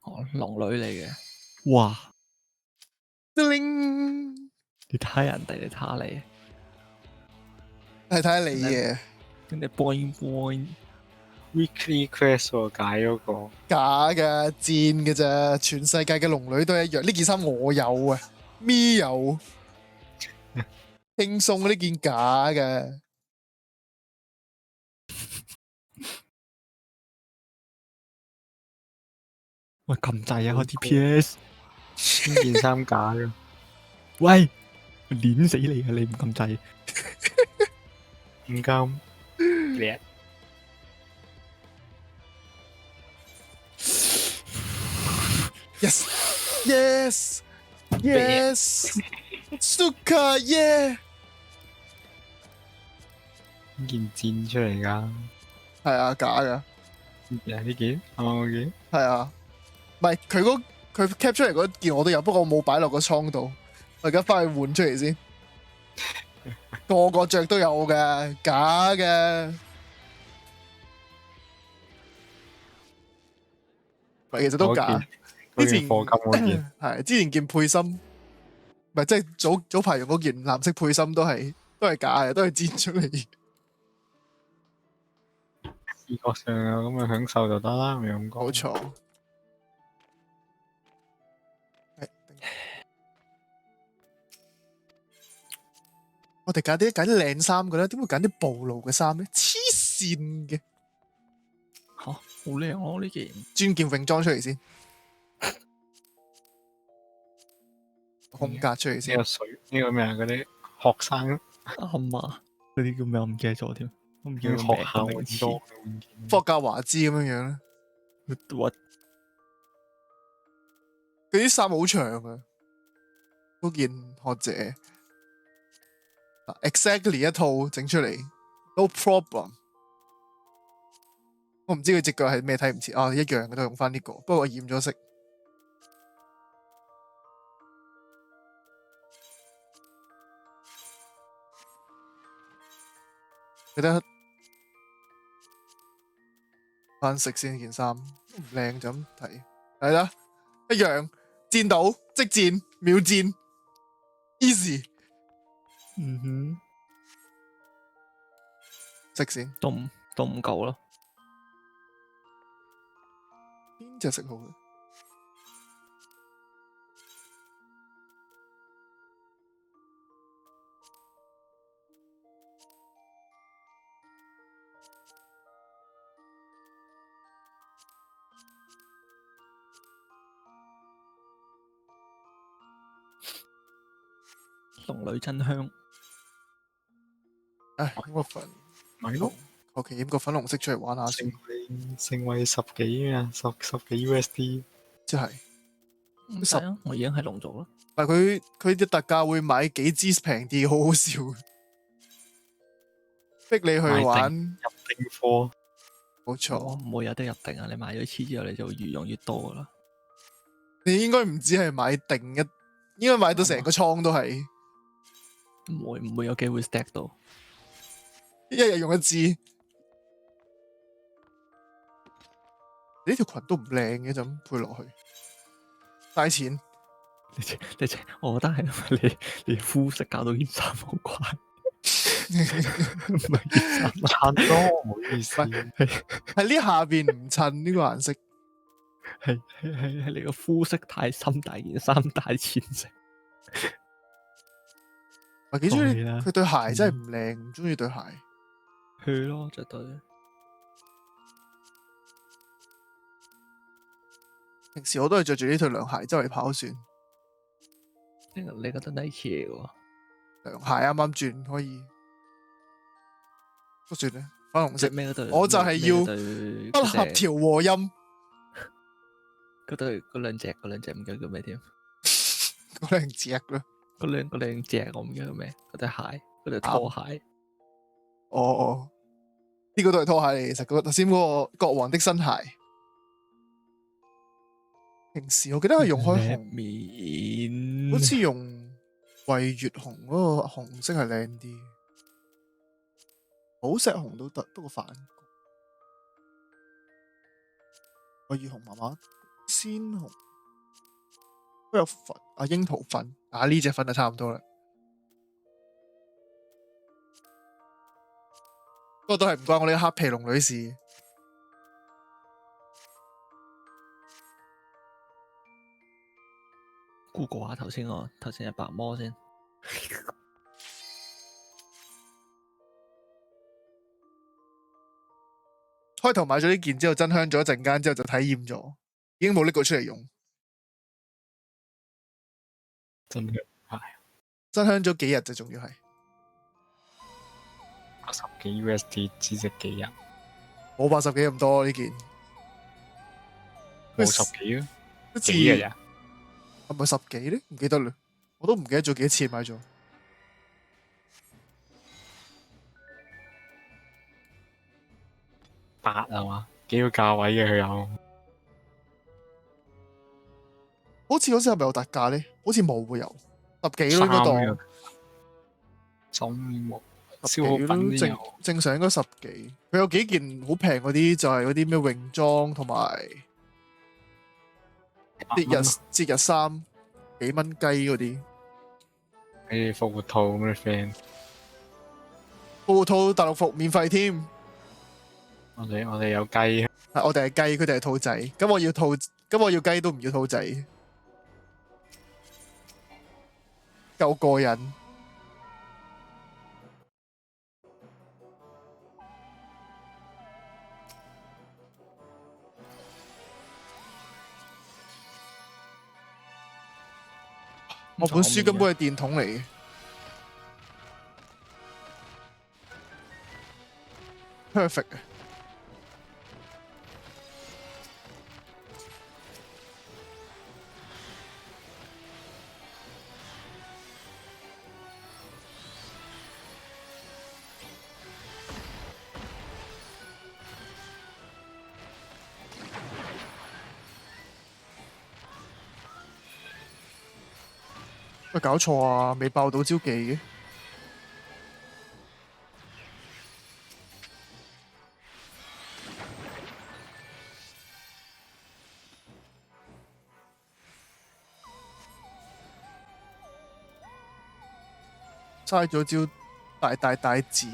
哦，龍女嚟嘅，哇！你睇下人哋，你睇下你，係睇下你嘅。人哋 boing boing weekly quest 喎，解嗰個假嘅，賤嘅咋，全世界嘅龍女都一樣。呢件衫我有啊，咪有，輕鬆呢件假嘅。喂，咁滯啊個 DPS，呢件衫假嘅。喂，碾死你啊！你唔咁滯，唔咁叻。Yes, yes, yes, Suka, yeah。呢件箭出嚟㗎。係啊，假㗎。呢件，我件。係啊，唔係佢 cap 出嚟嗰件我都有，不過我冇擺落個倉度。我而家翻去換出嚟先。個個着都有嘅，假嘅。唔係，其實都假。之前課金嗰件係之前件背心，唔係即係早排用嗰件藍色背心都係假嘅，都係剪出嚟。視覺上有咁嘅享受就得啦，咪咁講。冇錯。我哋揀啲靚衫嘅咧，點會揀啲暴露嘅衫咧？黐線嘅！嚇，好靚咯呢件。轉件泳裝出嚟先，空格出嚟先。呢個咩啊？嗰啲學生啱啊！嗰啲叫咩？我唔記得咗添。我唔記得個名學校名詞。霍格華茲咁樣樣咧。佢啲衫好長啊！嗰件學姐，exactly 一套整出嚟 ，no problem。我唔知佢隻腳係咩睇唔切啊，一樣嘅都用翻呢個，不過我染咗色。記得翻食先件衫，唔靚就咁睇，係啦，一樣戰到即戰秒戰 easy。食先都唔夠咯。邊隻食好嘅？龍女真香。唉，染個粉咪咯，求其染個粉紅色出嚟玩下先。成為十幾啊，十幾 USD，即係10，我已經係龍族啦。但係佢啲特價會買幾支平啲，好好笑。逼你去玩入定貨，冇錯。唔會有得入定啊！你買咗次之後，你就會越用越多噶啦。你應該唔止係買定應該買到成個倉都係。唔會有機會 stack 到。一日用一支。你呢條裙都唔靚嘅，就咁配落去，嘥錢。我覺得係因為你膚色搞到件衫好怪，唔係件衫襯咯，唔好意思。係呢下邊唔襯呢個顏色，係你個膚色太深，大件衫太淺色。我幾中意佢對鞋真係唔靚，唔中意對鞋。係咯，絕對。平時我都係着住呢對涼鞋周圍跑算。你覺得 Nike 喎？涼鞋啱啱轉可以，都算啦。粉紅色咩對？我就係要不合調和音。嗰兩隻唔記得叫咩添？嗰兩隻啦。嗰兩隻我唔記得咩？嗰對鞋，嗰對拖鞋。哦，呢個都係拖鞋嚟。其實頭先嗰個國王的新鞋。平時我記得係用開紅面，好似用衛月紅嗰個紅色係靚啲，寶石紅都得，不過反衛月紅麻麻，鮮紅都有粉啊，櫻桃粉啊，呢隻粉就差唔多啦，不過都係唔關我呢黑皮龍女士。估過下頭先係白魔先。開頭買咗呢件之後，真香咗一陣間之後就體驗咗，已經冇拎過出嚟用。真香係，真香咗幾日就仲要係。10幾 USD 只值幾日？冇80幾咁多呢件。冇10幾啊？幾日呀？係咪10幾咧？唔記得啦，我都唔記得咗幾多錢買咗。8係嘛？幾個價位嘅佢有？好似係咪有特價咧？好似冇會有10幾咯，應該當。消耗品正常應該10幾。佢有幾件好平嗰啲，就係嗰啲咩泳裝同埋節日衫，幾蚊雞嗰啲。誒，復活套咁嘅 friend，復活套大陸服免費添。我哋有雞，我哋係雞，佢哋係兔仔。咁我要雞都唔要兔仔，夠過癮。我本書根本係電筒嚟嘅。perfect 嘅。喂，搞錯啊！未爆到招技嘅。嘥咗招大字。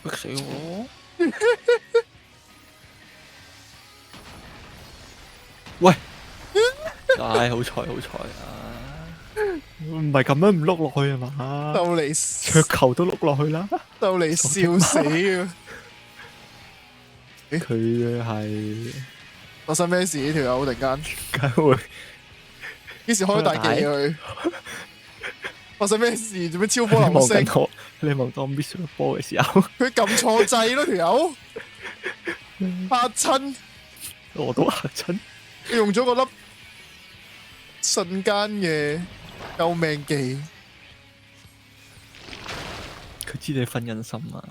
逼死我！喂，唉，好彩啊！唔係咁樣唔碌落去啊嘛？鬥你桌球都碌落去啦！鬥你笑死啊！佢係發生咩事？呢條友突然間，梗會幾時開大技佢？發生咩事？做咩超波流星？你望到我 miss 咗波嘅時候，佢撳錯掣咯，條友嚇親，我都嚇親。佢用咗個粒瞬間嘅救命技，佢知你分人心啊！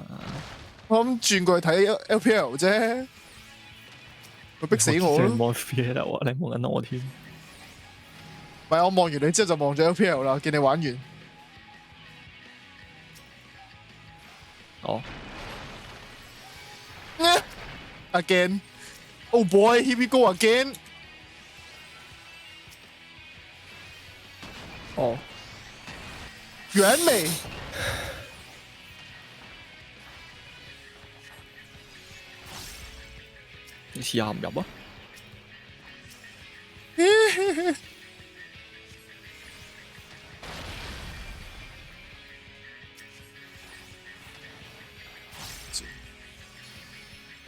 我諗轉過去睇 LPL 啫，佢逼死我咯。望 FPL 啊，你望緊我添。唔係，我望完你之後就望咗 LPL 啦，見你玩完。哦。Again. Oh boy, here we go again. 哦。完美。你試下唔入啊？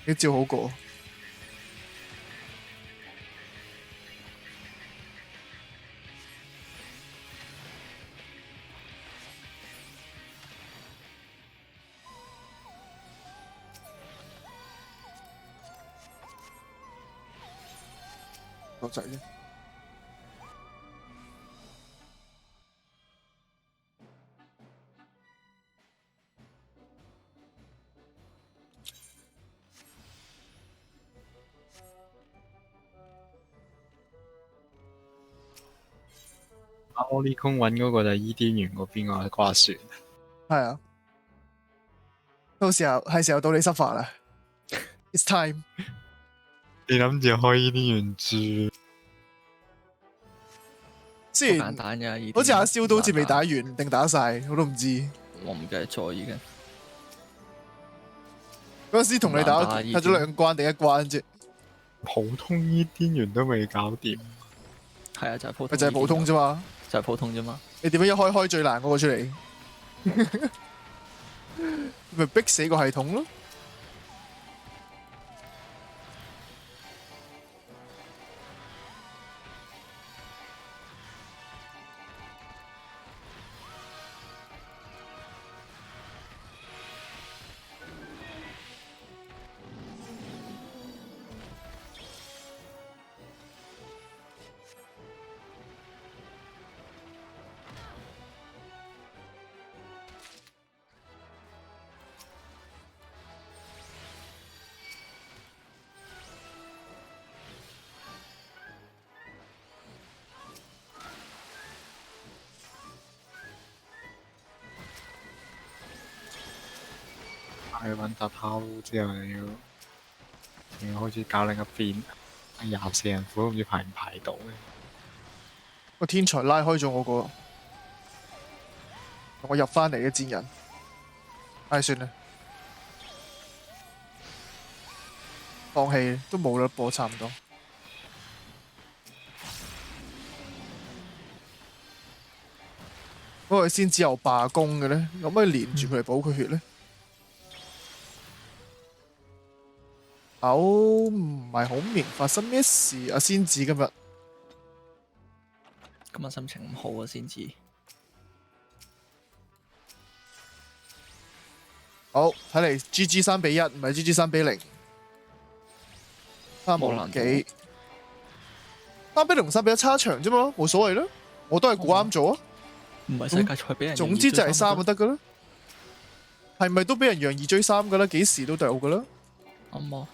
呢招好過。國際啫。阿摩利空揾嗰個就係伊甸園嗰邊個掛船。係啊，到時候係時候到你執法啦。It's time。你諗住開伊甸園住？雖然簡單㗎，好似阿蕭都好似未打完定打晒，我都唔知。我唔記得咗已經。嗰陣時同你打咗2關定1關啫？普通伊甸園都未搞掂。係啊，就係普通。咪就係普通啫嘛。就係普通啫嘛。你點樣一開最難嗰個出嚟？咪逼死個系統咯。係揾特偷之後又要開始搞另一邊，24人府都唔知排唔排到嘅。個天才拉開咗我入翻嚟嘅戰人，唉算啦，放棄都冇啦，播差唔多。嗰個先只有罷工嘅咧，可唔可以連住佢嚟補佢血咧？唔係好明發生咩事啊？仙子今日心情唔好啊，仙子。好，睇嚟 GG 3-1，唔係 GG 3-0。3無幾3-0同3-1差場啫嘛，冇所謂啦。我都係估啱咗啊。唔係世界賽俾人。總之就係3就得噶啦。係咪都俾人讓2追3噶啦？幾時都有噶啦。啱啊。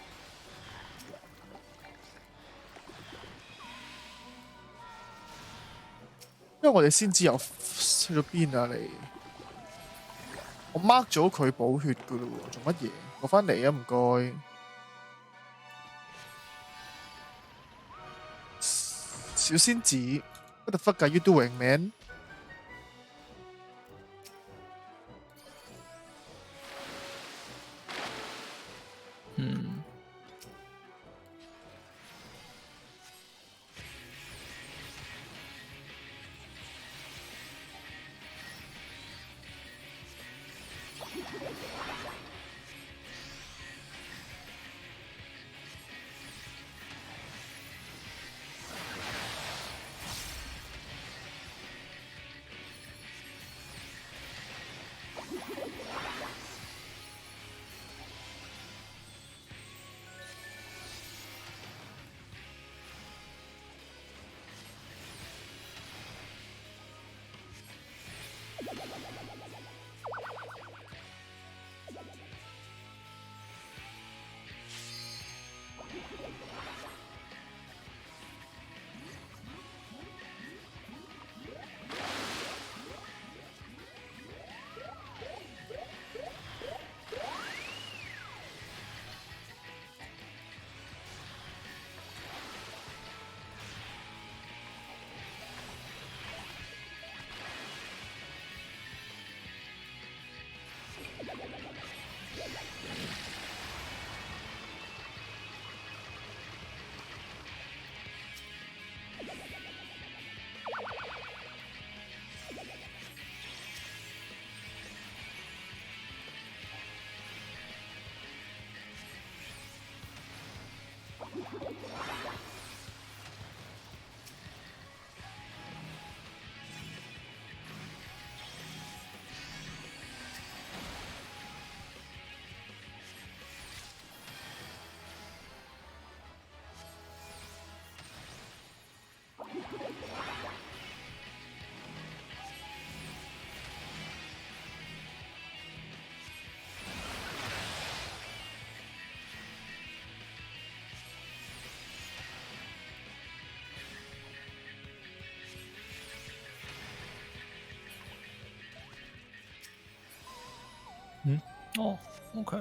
因為我哋先知又去咗邊啊你？我 mark 咗佢補血噶咯喎，做乜嘢？我翻嚟啊，唔該。小仙子 ，What the fuck are you doing, man？哦，OK。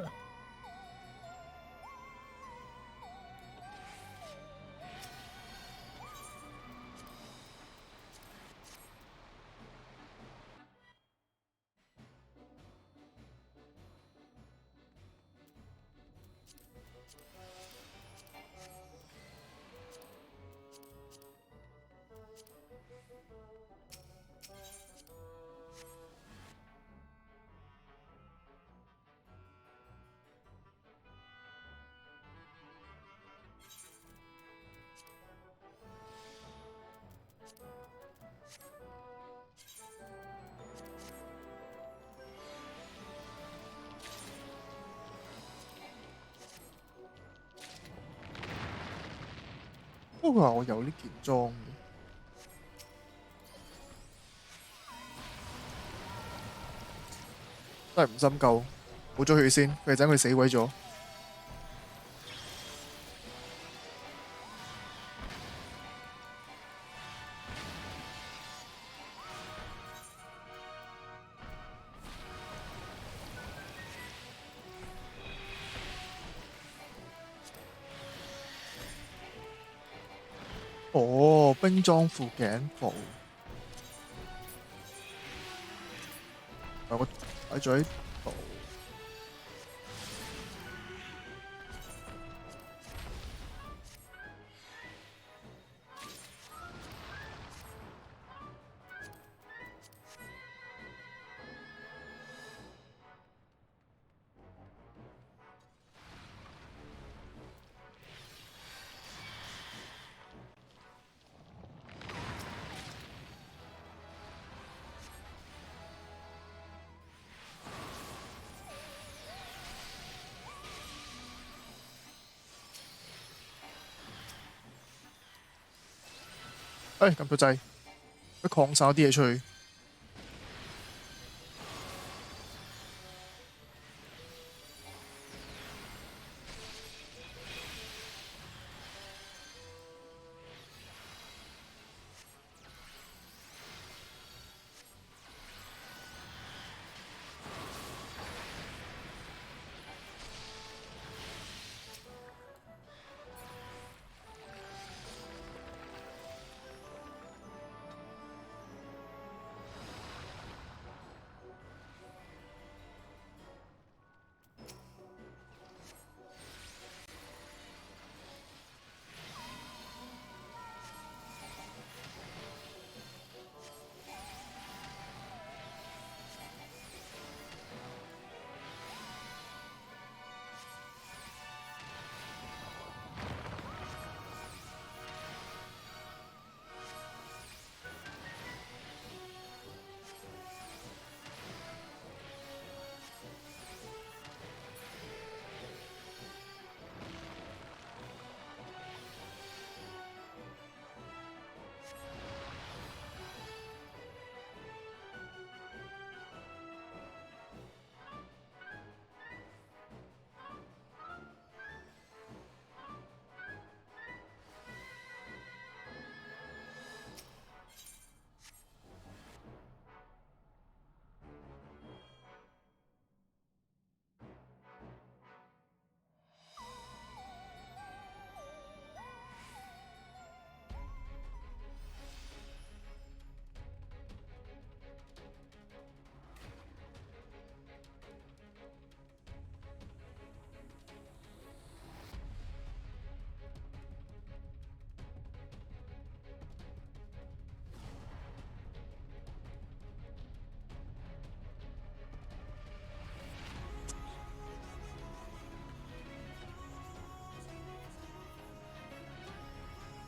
不過我有呢件裝嘅，都係唔深究，補咗血先，佢陣佢死鬼咗。哦，冰裝副頸服，我擺咗喺度。撳咗掣，佢擴散啲嘢出去。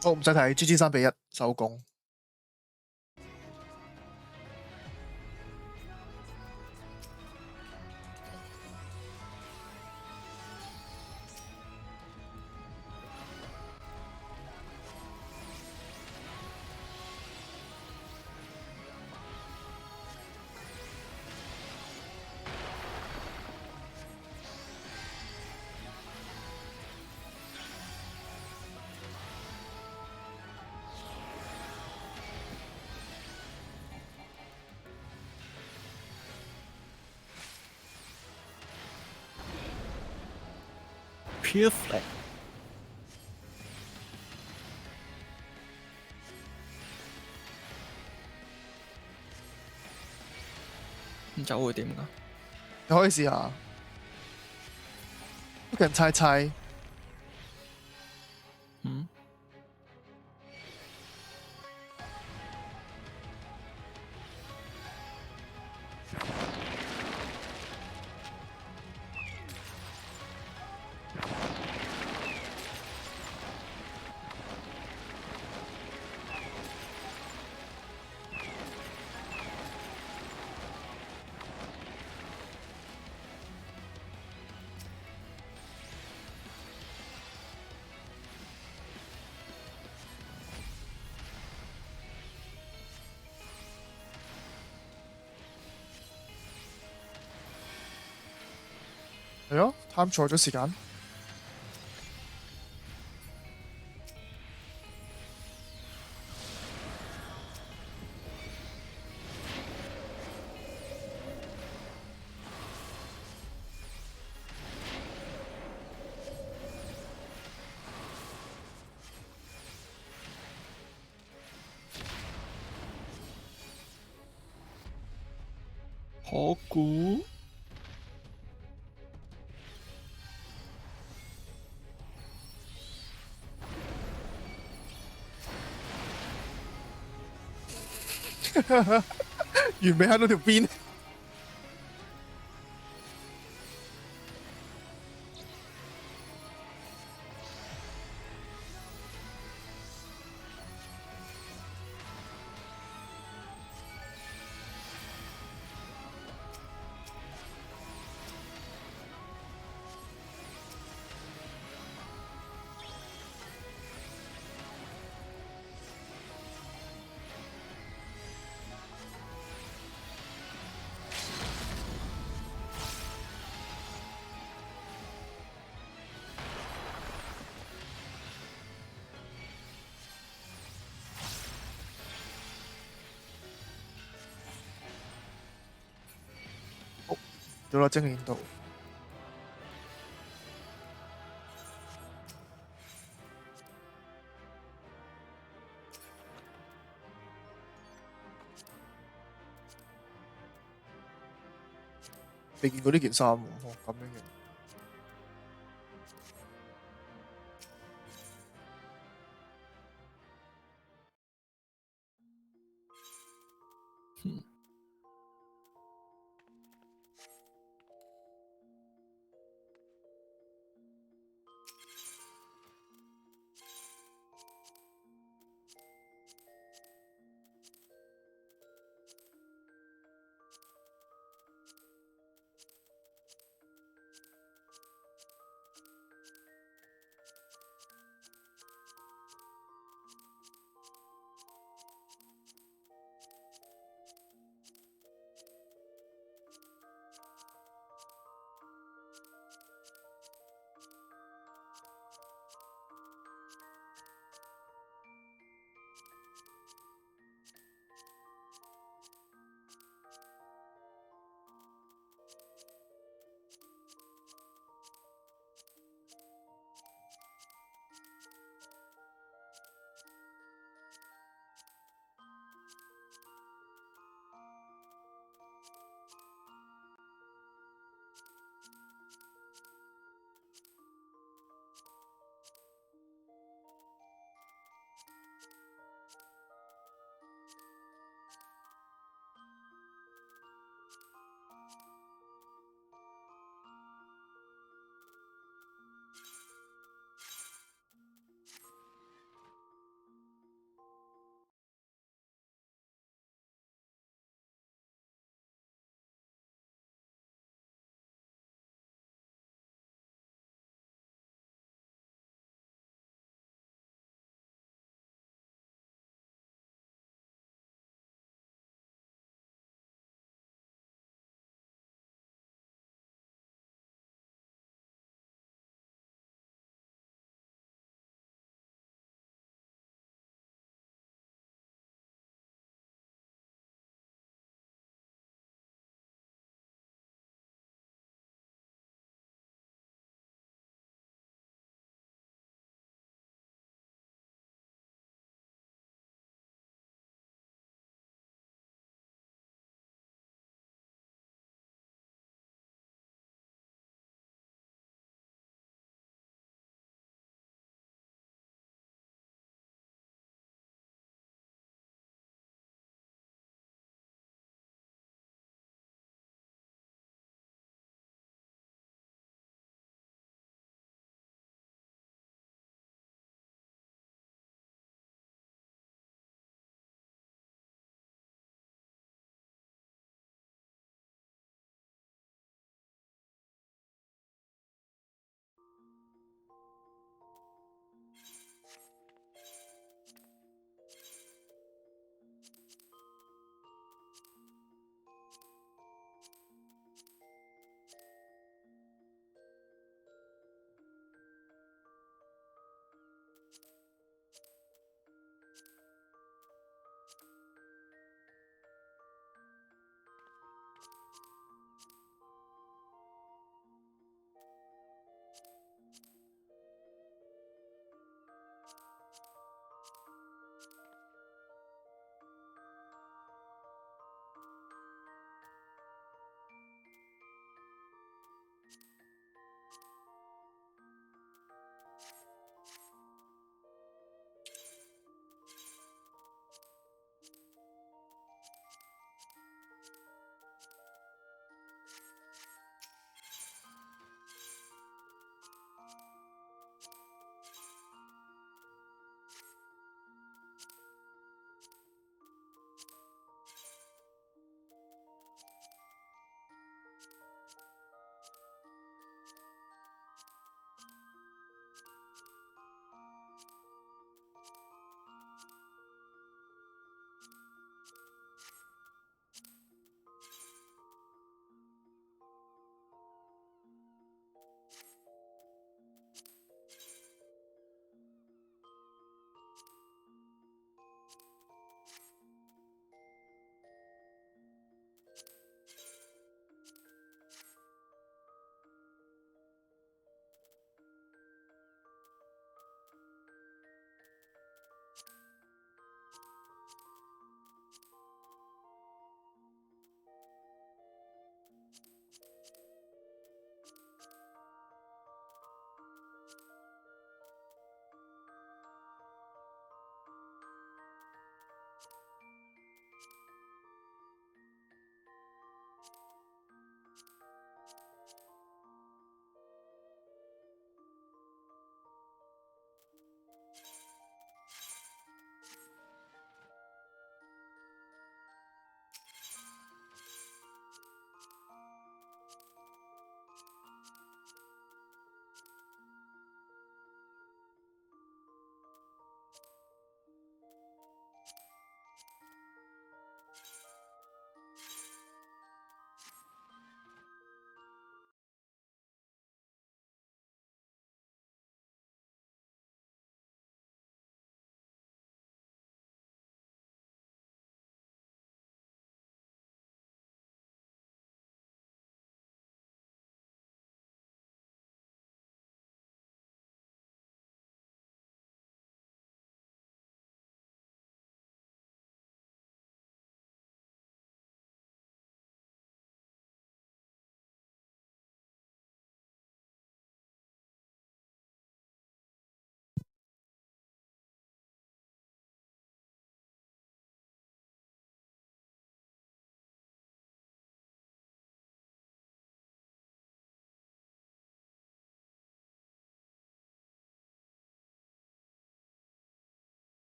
好，唔使睇 ，GG 3-1收工。Perfect。咁走會點㗎？你可以試下，一個人猜猜。嗯。time 錯咗時間。可估完美喺到條邊。到啦，精煉度。未見過呢件衫喎，咁樣嘅。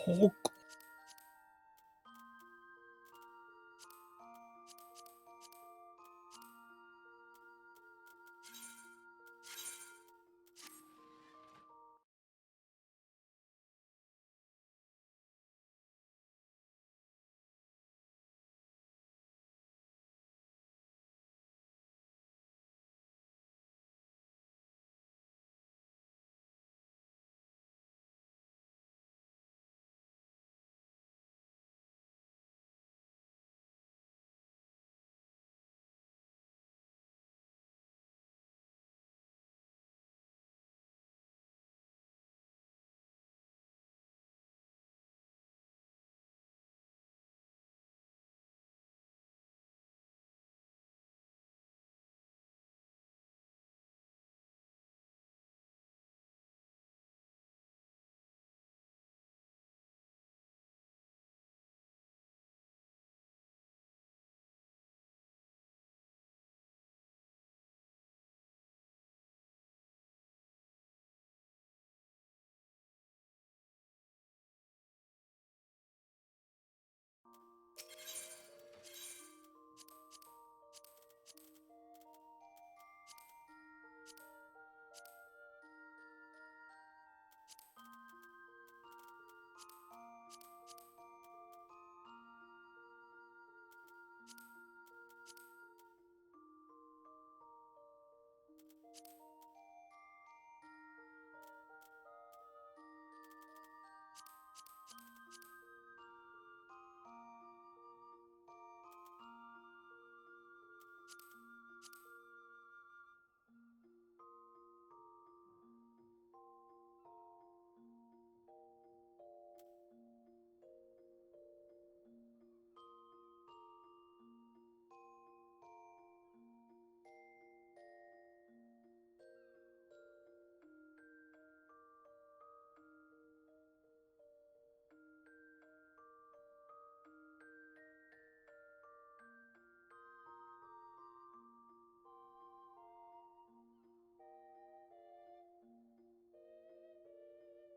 好。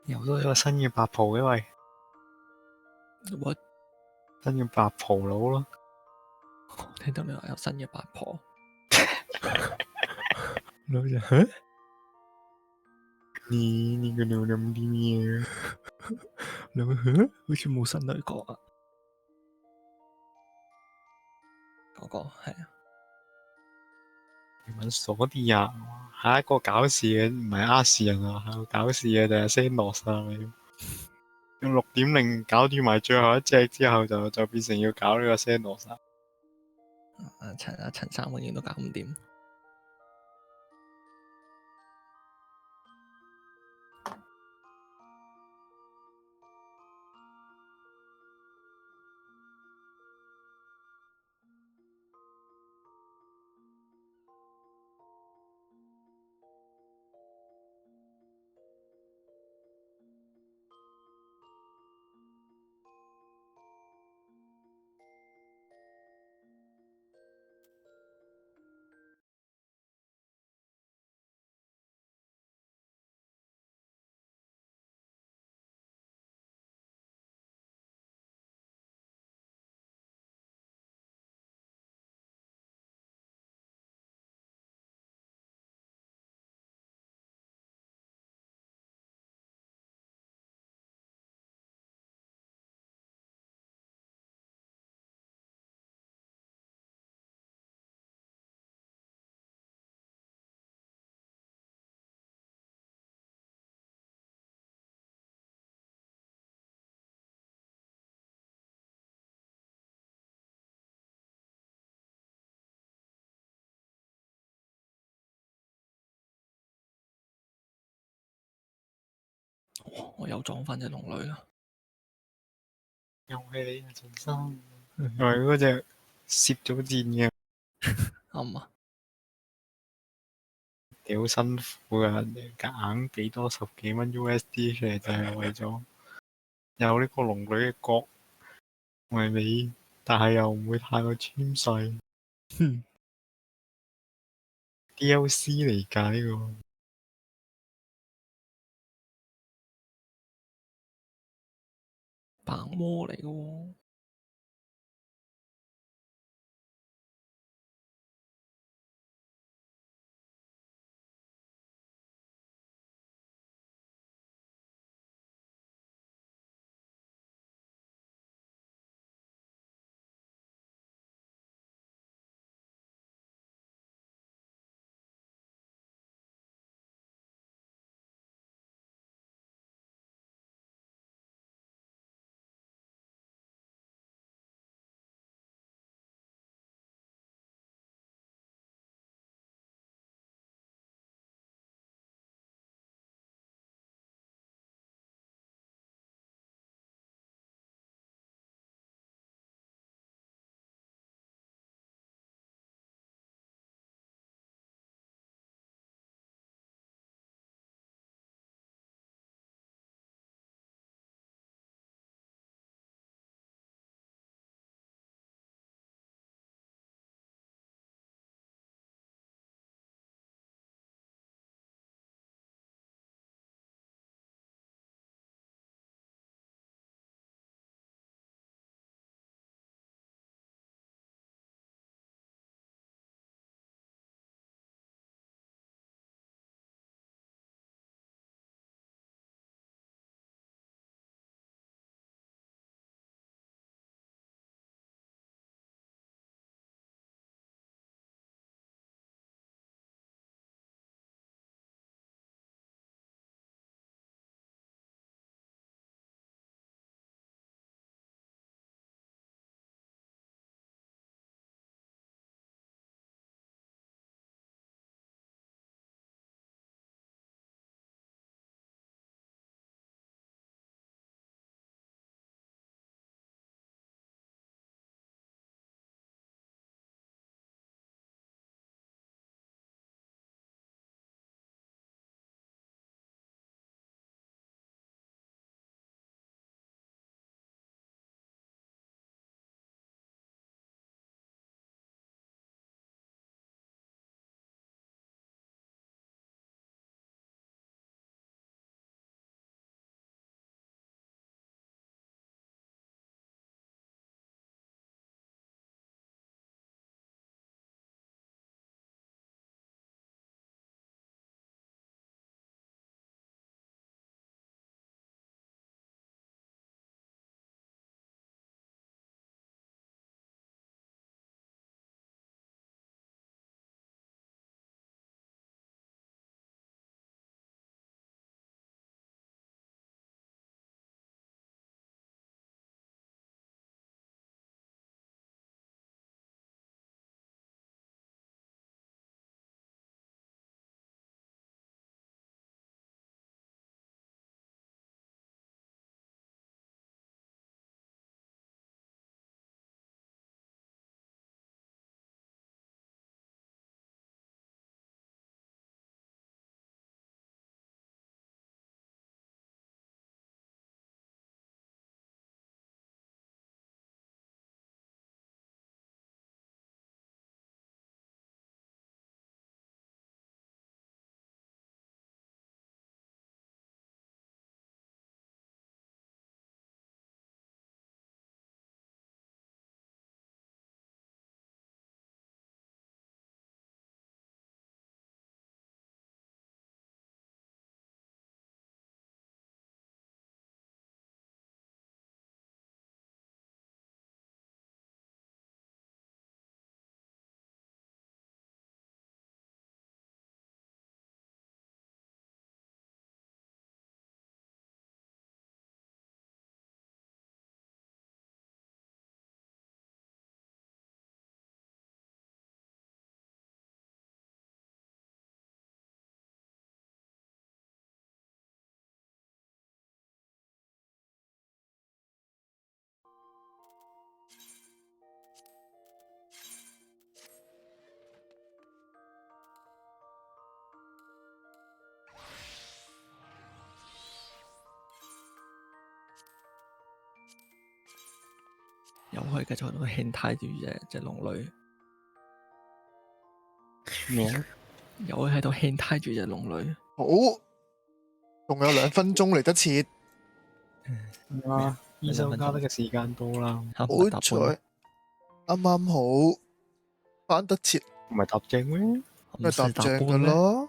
又多咗個新嘅白袍嘅喂 What？新嘅白袍佬咯。聽到你話有新嘅八婆，老就嚇？呢個腦諗啲咩？你會嚇？好似冇新女角啊！嗰個係啊，你揾傻啲啊！下一個搞事嘅唔係亞視人啊，下一個搞事嘅就係 Xenos 啊！用6.0搞掂埋最後一隻之後就變成要搞呢個 Xenos 啊！陳生永遠都搞唔掂。我又撞翻隻龍女啦！又係你啊，陳生，又係嗰隻攝咗箭嘅，啱啊！屌辛苦啊！夾硬俾多10幾蚊 USD 出嚟，就係為咗有呢個龍女嘅角為美，但係又唔會太過纖細。DLC 嚟㗎呢個。盲魔嚟嘅喎。又可以繼續喺度輕態住隻龍女。咩啊？又可以喺度輕態住隻龍女。好，仲有2分鐘嚟得切。啊！醫生加得嘅時間多啦，好彩啱啱好翻得切，唔係搭正咩？咪搭正噶啦，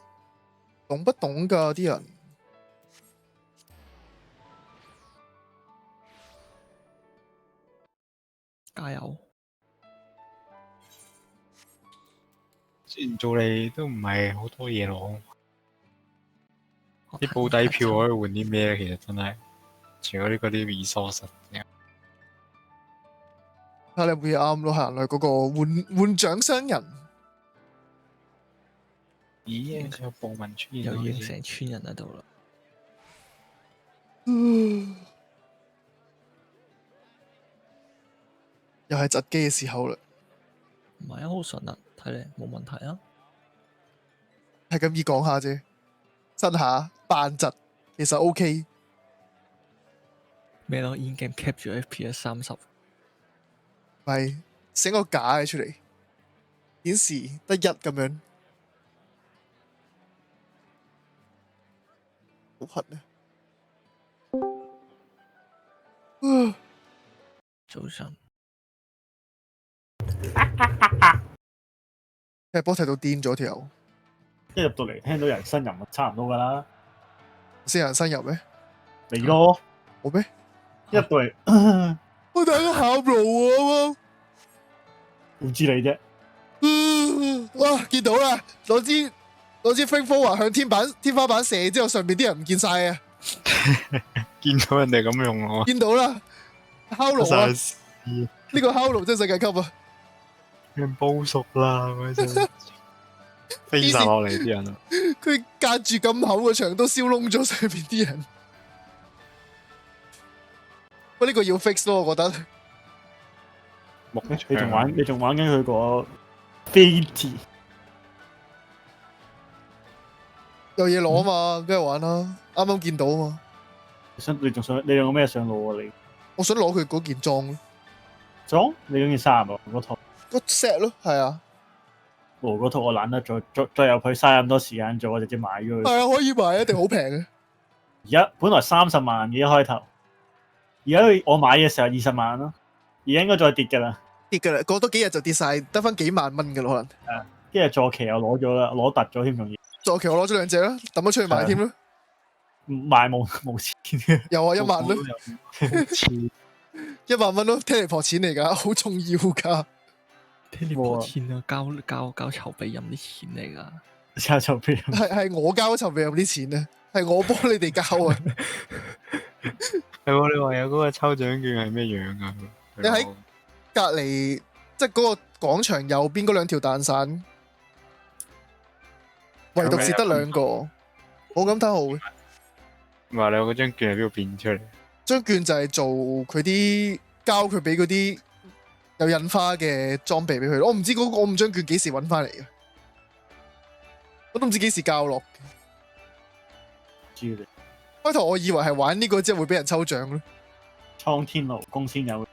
懂不懂噶啲人？加油！之前做你都唔係好多嘢攞，啲保底票可以換啲咩？其實真係，除咗呢嗰啲 resource。睇你有冇嘢啱咯，行去嗰個換獎商人。咦？有暴民出現，又已經成村人喺度啦。又係窒機嘅時候啦。唔係啊，好順啊，睇嚟冇問題啊。係咁易講下啫，真下扮窒其實 OK。咩咯 ？in game cap 住 FPS 30。係整個假嘅出嚟，顯示得1咁樣，好核啊！早晨，踢波踢到癲咗條友，一入到嚟聽到人呻吟，差唔多噶啦。先人呻吟咩？你咯，我咩？一入到嚟，我睇到喊路啊！點知你啫？哇！見到啦，攞支 flame thrower 向天花板射之後，上面啲人唔見晒啊！見到人哋咁用我，見到啦，烤爐啊！呢個烤爐真係世界級啊！人煲熟啦，咁樣飛晒落嚟啲人啊！佢隔住咁厚嘅牆都燒燶咗上面啲人。喂，呢個要 fix 咯，我覺得。你仲玩緊佢個飛字，有嘢攞啊嘛，梗係玩啦。啱啱見到啊嘛。你用咩上路啊？你？我想攞佢嗰件裝咯。裝？你嗰件衫啊？嗰套？個 set 咯，係啊。嗰套我懶得再入去嘥咁多時間做，我直接買咗佢。係啊，可以買，一定好平嘅。而家本來30萬嘅一開頭，而家我買嘅時候20萬咯，而家應該再跌㗎啦。跌㗎啦，過多幾日就跌晒，得翻幾萬蚊㗎啦，可能。跟住坐騎又攞咗啦，攞突咗添，仲要。坐騎我攞咗2隻啦，抌咗出去賣添啦。賣冇錢嘅。有啊，1萬咯。1萬蚊咯，teleport 錢嚟㗎，好重要㗎。teleport 錢啊，交籌備任啲錢嚟㗎。交籌備任係我交籌備任啲錢啊，係我幫你哋交啊。係喎，你話有嗰個抽獎券係咩樣啊？你喺隔離，即係嗰個廣場右邊嗰2條彈傘，唯獨是得2個，我咁睇好嘅。話你嗰張券喺邊度變出嚟？張券就係做佢啲交佢俾嗰啲有印花嘅裝備俾佢。我唔知嗰5張券幾時揾翻嚟嘅，我都唔知幾時交落。知你開頭我以為係玩呢個之後會俾人抽獎咯。蒼天勞工先有，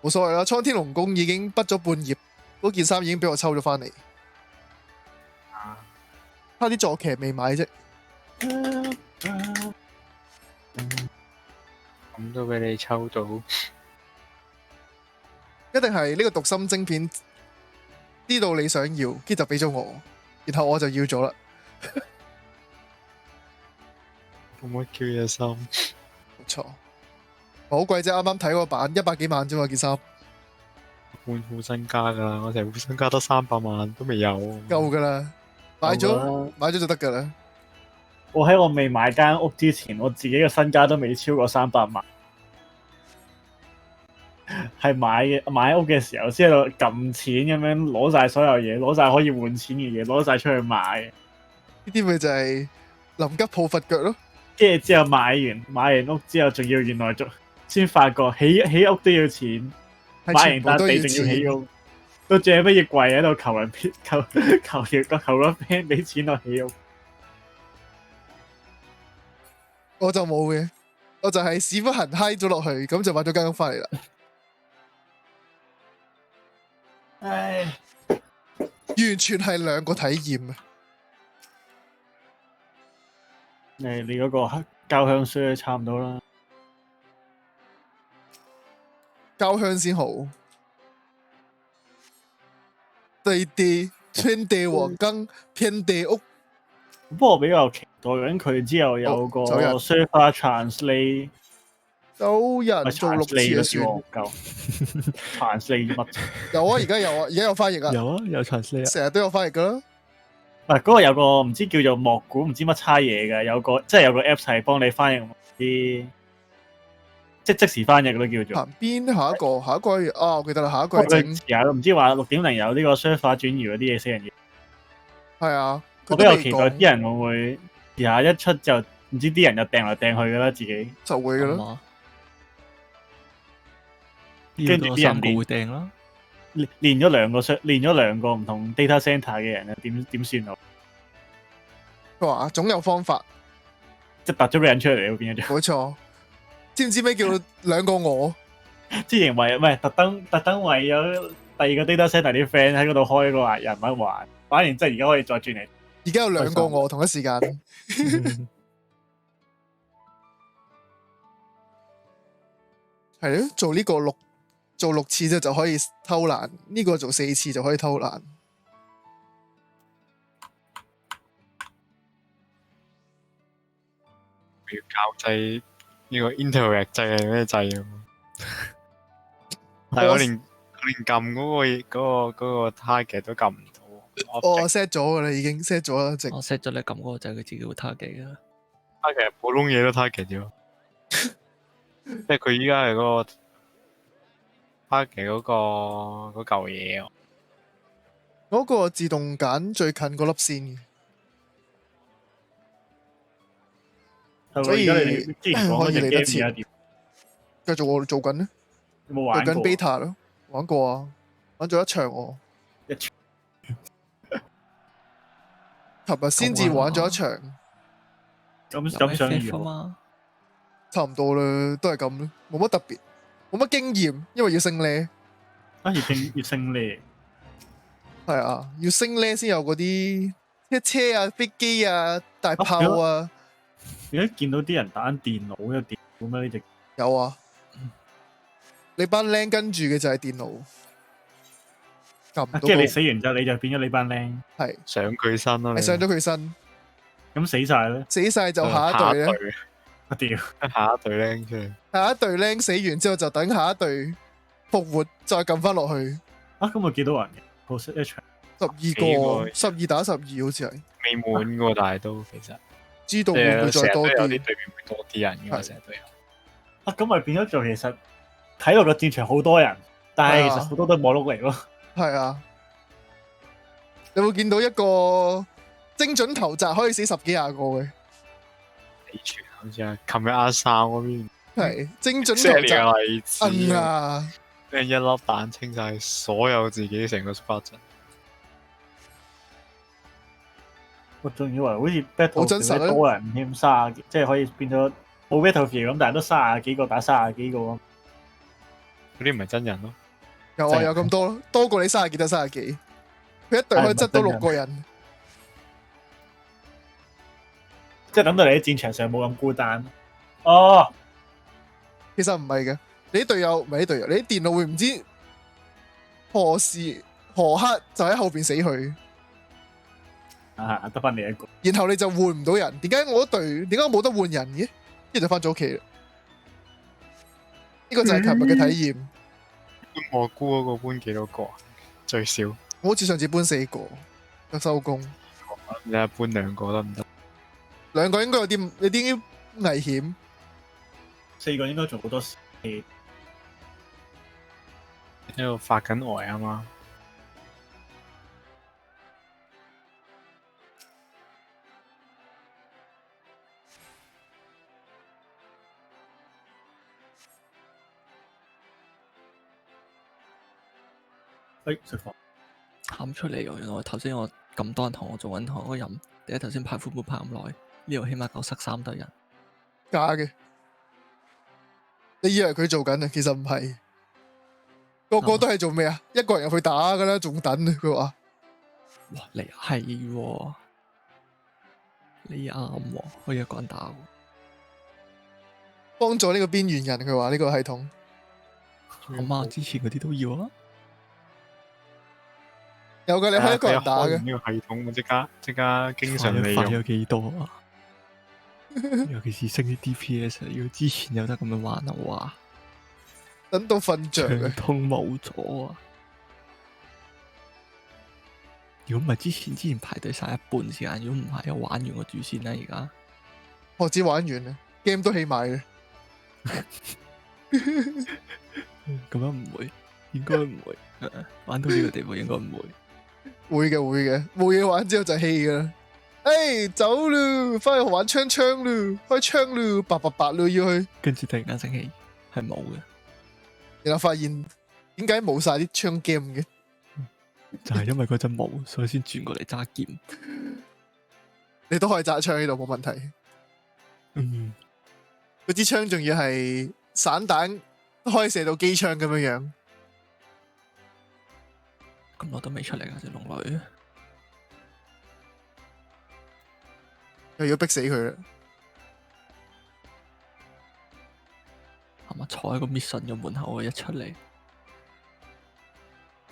冇所謂啦。蒼天龍宮已經畢咗半頁，嗰件衫已經俾我抽咗翻嚟。差啲坐騎未買啫。咁都俾你抽到，一定係呢個讀心晶片，知道你想要，跟住就俾咗我，然後我就要咗啦。咁乜 Q 嘢衫？冇錯，好貴啫！啱啱睇嗰個版100幾萬啫嘛，件衫。換副身家噶啦，我成副身家得300萬都未有。夠噶啦，買咗就得噶啦。我喺我未買間屋之前，我自己嘅身家都未超過300萬。係買屋嘅時候先喺度撳錢咁樣攞晒所有嘢，攞晒可以換錢嘅嘢，攞晒出去買。呢啲咪就係臨急抱佛腳咯。跟住之後買完屋之後，仲要原來先發覺起屋都要錢，買完笪地仲要起屋，到最後乜嘢跪喺度求人求個 friend 俾錢我起屋。我就冇嘅，我就係屎忽痕嗨咗落去，咁就買咗間屋翻嚟啦。唉，完全係2個體驗啊！你嗰個交香水差唔多啦。交香先好。地地穿地黃金，遍地屋。不過我比較期待緊佢之後有個 server translate。走人做6次就算。夠 translate 乜？有啊，而家有啊，而家有翻譯啊。有啊，有 translate。成日都有翻譯噶啦。唔係嗰個有個唔知叫做莫古唔知乜叉嘢嘅，有個即係有個 apps 係幫你翻譯啲即時翻譯咯叫做。旁邊下一個啊，我記得啦，下一個係整。有唔知話6.0有呢個 server 轉移嗰啲嘢死人嘢。係啊，我比較期待啲人會唔會試下一出就唔知啲人就掟嚟掟去噶啦，自己就會噶啦。跟住啲人會掟啦。練咗兩個唔同 data center 嘅人啊，點算啊？佢話總有方法，即係突咗個人出嚟嗰邊嘅啫。冇錯，知唔知咩叫兩個我？之前為唔係特登為咗第二個 data center 啲 friend 喺嗰度開個人物玩，反而即係而家可以再轉嚟。而家有兩個我同一時間。係咯，做六次啫就可以偷懶，呢個做4次就可以偷懶。要校制呢個 interact 制係咩制啊？但係我連撳嗰個 target 都撳唔到。我 set 咗噶啦，已經 set 咗啦，我 set 咗你撳嗰個就係佢自己會 target 噶啦。target 普通嘢都 target 咗，即係佢依家係嗰個 target 嗰嚿嘢啊。嗰個自動揀最近嗰粒線嘅，所以可以嚟得切。繼續我做緊咧，有冇玩過？做緊 beta 咯，玩過啊，玩咗一場喎。琴日先至玩咗一場。咁想如何？差唔多啦，都係咁啦，冇乜特別，冇乜經驗，因為要升呢。要升呢？係啊，要升呢先有嗰啲車啊、飛機啊、大炮啊。而家見到啲人打緊電腦，有電腦咩呢隻？有啊，你班僆跟住嘅就係電腦。即係你死完之後，你就變咗你班僆。係上佢身咯，你上咗佢身。咁死晒咧？死晒就下一隊咧。我屌，下一隊僆出嚟。下一隊僆死完之後，就等下一隊復活，再撳翻落去。啊，咁我幾多人嘅？好識一場。12個，12打12好似係。未滿喎，但係都其實。知道會唔會再多啲？有啲對面會多啲人嘅，成日都有。啊，咁咪變咗做其實睇落個戰場好多人，但係其實好多都係摸碌嚟咯。係啊，你會見到一個精準投擲可以死10幾20個嘅。死全好似係琴日阿三嗰邊。係精準投擲例子啊！俾人一粒彈清晒所有自己成個 squad 陣。我仲以為好似 Battlefield 真實多人添，30幾，即係可以變咗冇 Battlefield咁，但係都30幾個打30幾個。嗰啲唔係真人咯。有啊，有咁多咯，多過你30幾得30幾。佢一隊可以執到6個人。即係等到你喺戰場上冇咁孤單。哦，其實唔係嘅，你啲隊友唔係啲隊友，你啲電腦會唔知何時何刻就喺後邊死去。啊，得翻你一個，然後你就換唔到人。點解我隊？點解我冇得換人嘅？跟住就翻咗屋企啦。呢個就係琴日嘅體驗。搬蘑菇嗰個搬幾多個啊？最少。我好似上次搬4個，就收工。你係搬2個得唔得？2個應該有啲危險。4個應該做好多事。喺度發緊呆啊嘛。食飯喊出嚟喎！原來頭先我咁多人同我做緊同一個任，點解頭先排副本排咁耐？呢度起碼夠塞3隊人。假嘅，你以為佢做緊啊？其實唔係，個個都係做咩啊？一個人入去打噶啦，仲等啊！佢話：哇，你係喎，你啱喎，可以一個人打喎。幫助呢個邊緣人。佢話呢個系統，我媽之前嗰啲都要啊。有嘅，你可以一個人打嘅。呢個系統，我即刻經常利用。快咗幾多啊？尤其是升啲 DPS，如果之前有得咁樣玩啊，哇！等到瞓着暢通冇咗啊！如果唔係之前排隊晒一半時間，如果唔係，我玩完個主線啦。而家我只玩完啦 ，game 都起埋嘅。咁樣唔會，應該唔會。玩到呢個地步應該唔會。會嘅會嘅，冇嘢玩之後就棄噶啦。走啦，翻去玩槍啦，開槍啦，白啦要去。跟住突然間醒起係冇嘅，然後發現點解冇晒啲槍 game 嘅？就係因為嗰陣冇，所以先轉過嚟揸劍。你都可以揸槍呢度冇問題。嗰支槍仲要係散彈都可以射到機槍咁樣樣。咁耐都未出嚟㗎隻龍女，又要逼死佢啦！係咪坐喺個 mission 嘅門口一出嚟？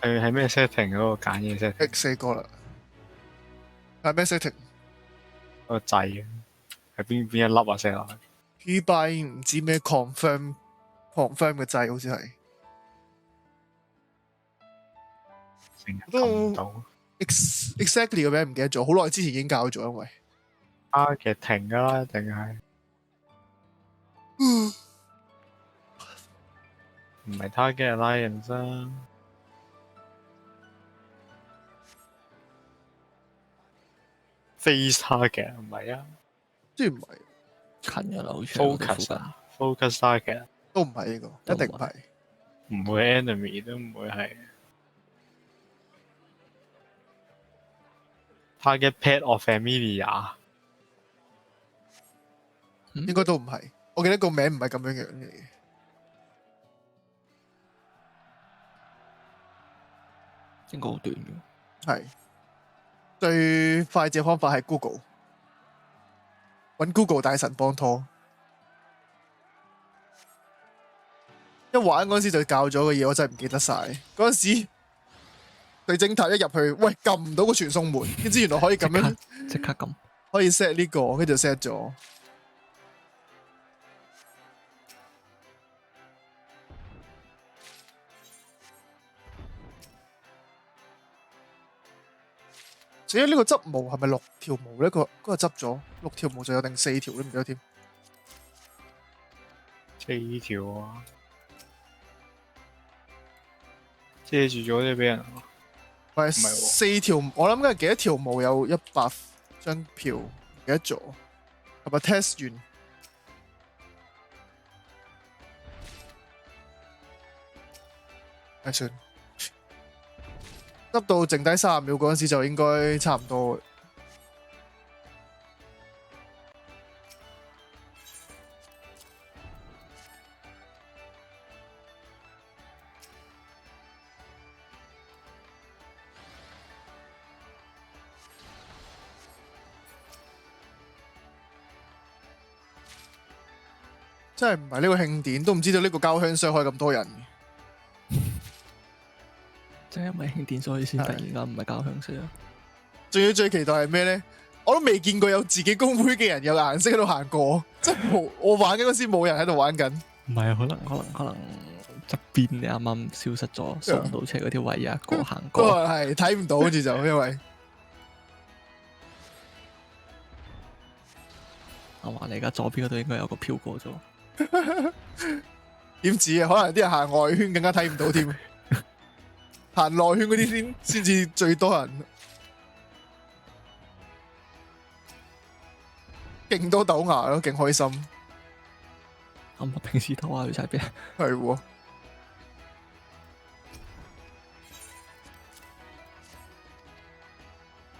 係咩 setting 嗰個揀嘢 setting？ X 個啦，係咩 setting？ 個掣係邊一粒啊 set 落去 ？P buy 唔知咩 confirm 嘅掣好似係。都 exactly 個名唔記得咗，好耐之前已經教咗，因為target 停噶啦，一定係唔係 target alliance 啊 ？face target 唔係啊，即係唔係近嘅啦，好似 focus target 都唔係呢個，一定唔係，唔會 enemy 都唔會係。target pet of Emilia 應該都唔係，我記得個名唔係咁樣樣嘅。應該好短嘅。係最快捷方法係 Google， 揾 Google 大神幫拖。一玩嗰陣時就教咗嘅嘢，我真係唔記得晒。嗰陣時對偵探一入去，喂撳唔到個傳送門，點知原來可以咁樣即刻撳，可以 set 呢個，跟住就 set 咗。至於呢個執毛係咪6條毛咧？嗰個執咗6條毛就有定4條都唔記得添。4條啊！遮住咗啫，俾人。唔係4條，我諗緊係幾多條毛有100張票，唔記得咗。係咪 test 完？算。執到剩低30秒嗰陣時就應該差唔多。真係唔係呢個慶典，都唔知道呢個交香箱可以咁多人。即係因為慶典所以先突然間唔係交響色啊！仲要最期待係咩咧？我都未見過有自己公會嘅人有顏色喺度行過，即係冇我玩緊嗰時冇人喺度玩緊。唔係啊，可能側邊你啱啱消失咗，上唔到車嗰條位有一個行過。嗰個係睇唔到，跟住就因為我話你而家左邊嗰度應該有個飄過咗。點知啊？可能啲人行外圈更加睇唔到添。行內圈嗰啲先至最多人，勁多豆芽咯，勁開心。我平時豆芽去晒邊？係喎。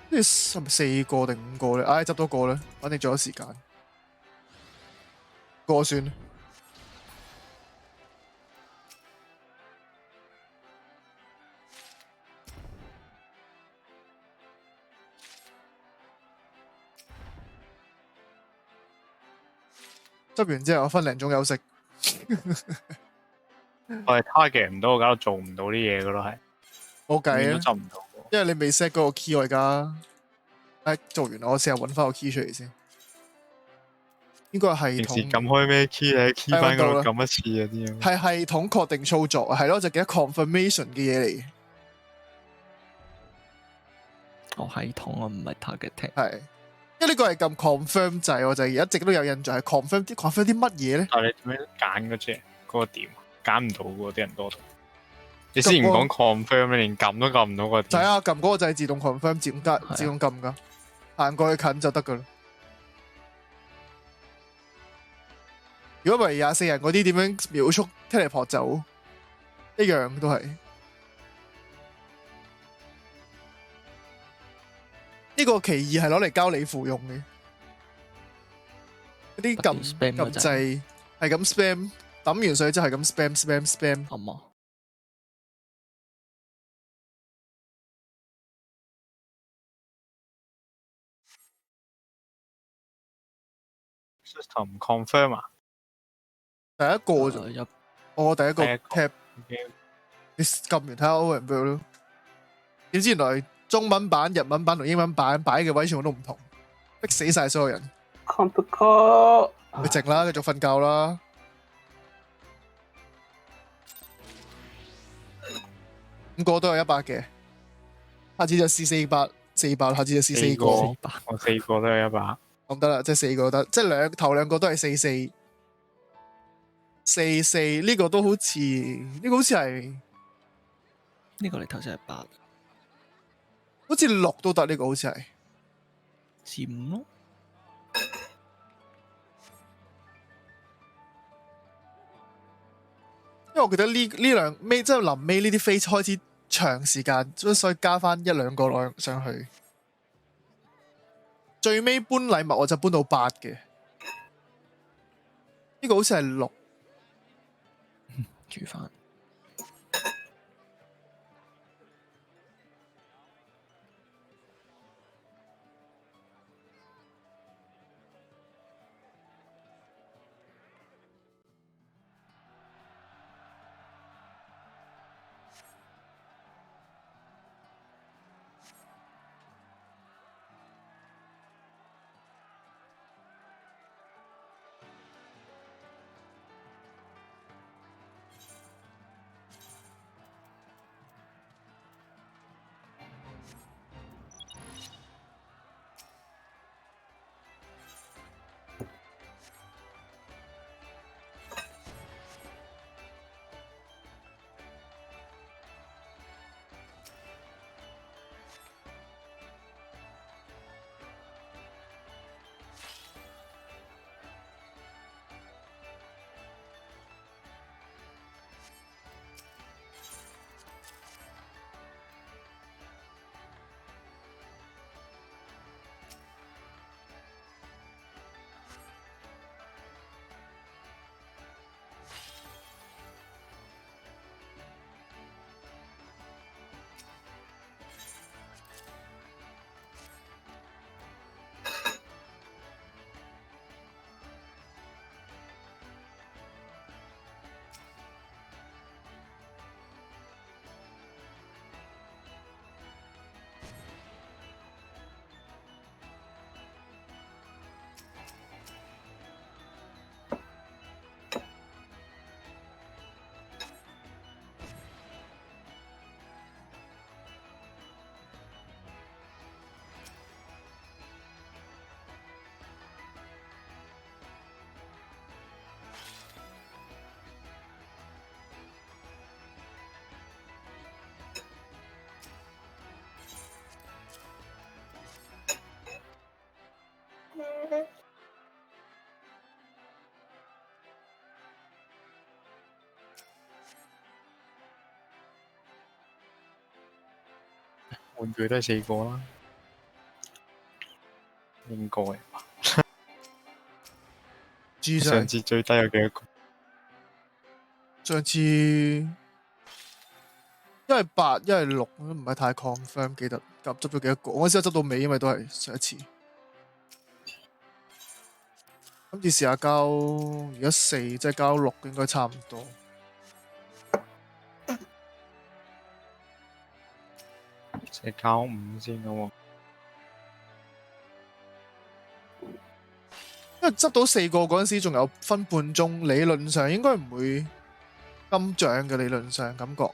呢係咪4個定5個咧？唉，執多個咧，反正仲有時間。個算。執完之後分零鐘休息。我係 target 唔到，搞到做唔到啲嘢噶咯，係。冇計啊，都執唔到。因為你未 set 嗰個 key 我而家。做完我試下揾翻個 key 出嚟先。應該係系統。平時撳開咩 key 咧？key 翻嗰度撳一次嗰啲。係系統確定操作係咯，就記得 confirmation 嘅嘢嚟。系統啊，唔係 targeting。係，因為呢個係撳 confirm 掣，我就一直都有印象係 confirm 啲乜嘢咧？但係你點樣揀嗰隻嗰個點？揀唔到喎，啲人多到。你之前講 confirm，你連撳都撳唔到個點。就係啊，撳嗰個掣自動 confirm，自動撳噶，行過去近就得噶啦。如果唔係24人嗰啲點樣秒速 teleport 走，一樣都係。呢個奇異係攞嚟交李符用嘅，嗰啲撳掣係咁 spam， 抌完水之後係咁 spam。係嘛？system confirm 啊？第一個就我第一個 tab， 你撳完睇下 O and Bird 咯。點知原來中文版、日文版同英文版擺嘅位全部都唔同，逼死晒所有人。你靜啦，繼續瞓覺啦。5個都有100嘅，下次就試400，下次就試4個。我4個都有100。咁得啦，即係4個得，即係頭兩個都係44呢個都好似係呢個你頭先係8，好似6都得，呢個好似係5咯。因為我覺得呢兩尾即係臨尾呢啲 phase 開始長時間，所以加翻1-2個上去。最尾搬禮物我就搬到8嘅，呢個好似係6。煮飯。玩具都係4個啦，應該吧。上次最低有幾多個？上次一係8，一係6，都唔係太 confirm， 記得執咗幾多個。我先執到尾，因為都係上一次。今次試下交而家4，即係交6應該差唔多。即係交5先咯喎。因為執到4個嗰陣時，仲有分半鐘，理論上應該唔會金獎嘅，理論上感覺。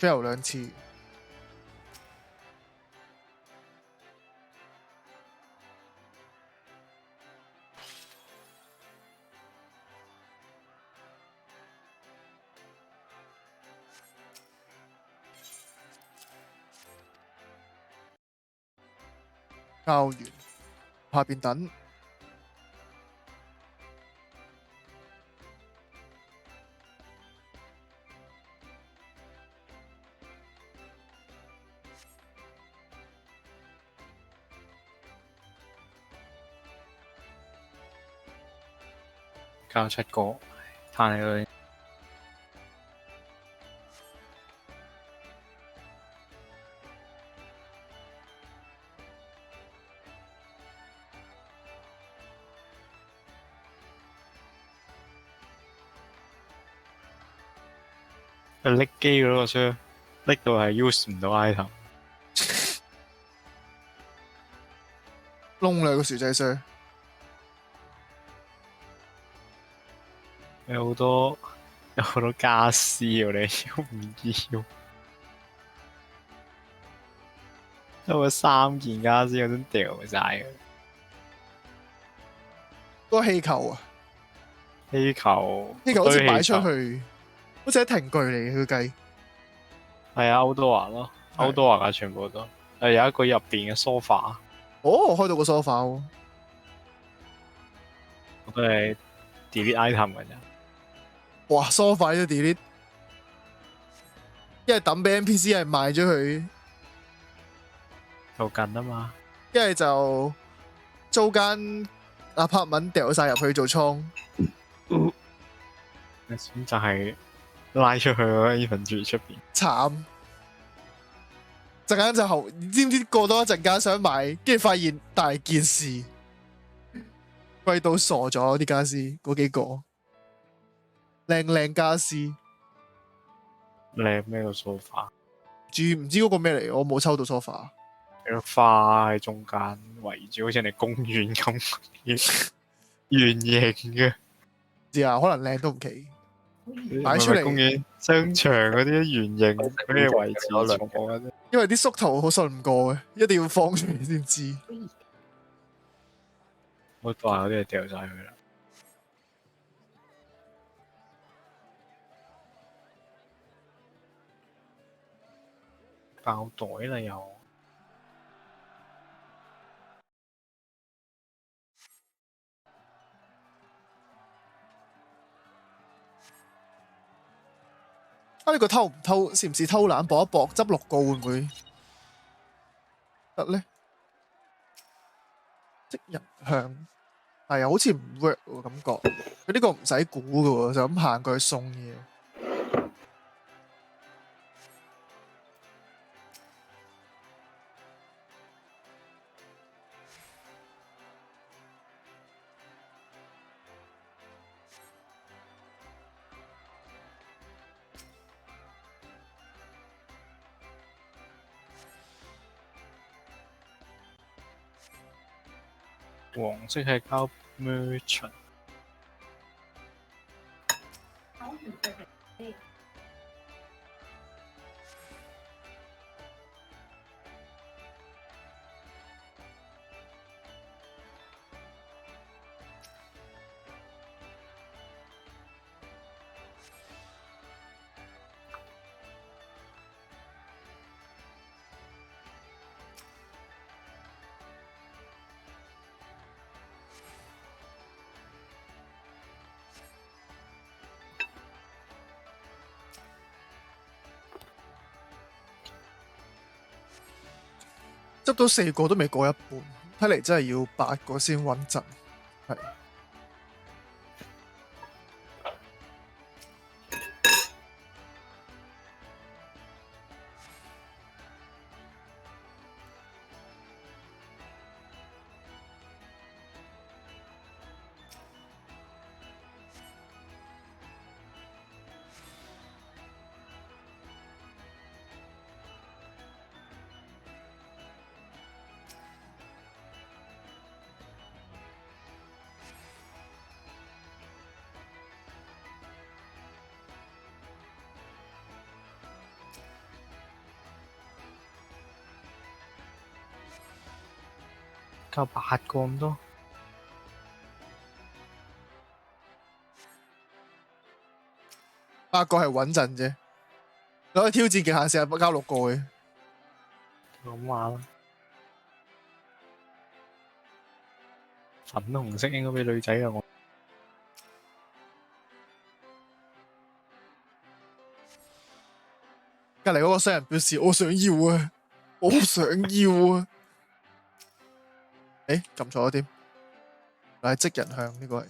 fail 2次。交完，下邊等。交7個，嘆氣佢。佢拎機嗰個箱，拎到係 use 唔到 item。窿兩個薯仔箱。有好多家私我哋要唔要？有3件家私我都掉晒嘅。嗰個氣球啊！氣球好似擺出去，好似喺停具嚟嘅佢計。係啊，outdoor 咯，outdoor 噶全部都。有一個入邊嘅 sofa。哦，開到個 sofa 喎。我都係 delete item 嘅啫。哇 ！sofa 都 delete， 一係抌俾 NPC， 一係賣咗佢，做緊啊嘛。一係就租間 apartment 掉晒入去做倉。選擇係拉出去咯 ，even 住出邊。慘！陣間就後，知唔知過多一陣間想買，跟住發現大件事，貴到傻咗啲家私嗰幾個。靚家私，靚咩個 sofa？ 唔知嗰個咩嚟，我冇抽到 sofa。有花喺中間圍住，好似人哋公園咁圓形嘅。知啊，可能靚都唔奇。擺出嚟公園商場嗰啲圓形嗰啲位置坐嘅啫。因為啲縮圖好信唔過嘅，一定要放出嚟先知。我話嗰啲係掉晒佢啦。爆袋啦又！啊！呢個偷唔偷？試唔試偷懶搏一搏？執6個會唔會得咧？即人向係啊，好似唔 work 喎感覺。佢呢個唔使估嘅喎，就咁行過去送嘢。黃色係交 merchant。執到4個都未過一半，睇嚟真係要8個先穩陣。係。夠8個咁多。8個係穩陣啫，你可以挑戰極限試下交6個嘅。咁話啦，粉紅色應該俾女仔嘅我。隔離嗰個商人表示：我想要啊，我好想要啊！誒，撳錯咗添，係即人向呢個係。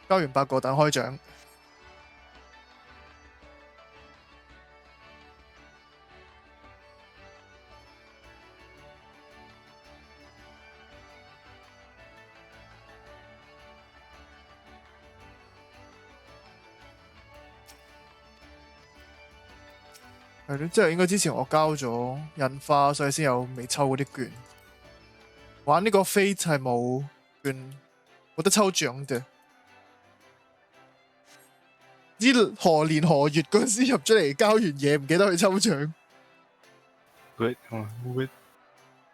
交完8個等開獎。係咯，即係應該之前我交咗印花，所以先有未抽嗰啲券。玩呢個 Fate 係冇券，冇得抽獎嘅。知何年何月嗰陣時入咗嚟交完嘢，唔記得去抽獎。good，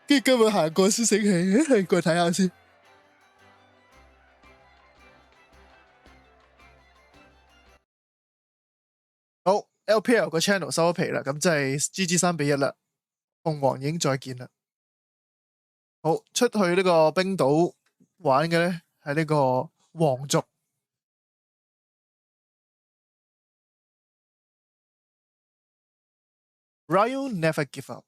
跟住今日行過先醒起，過去睇下先。好 ，LPL 個 channel 收咗皮啦，咁即係 GG 3-1啦。鳳凰已經再見啦。好，出去呢個冰島玩嘅咧係呢個皇族。Ryu never give up。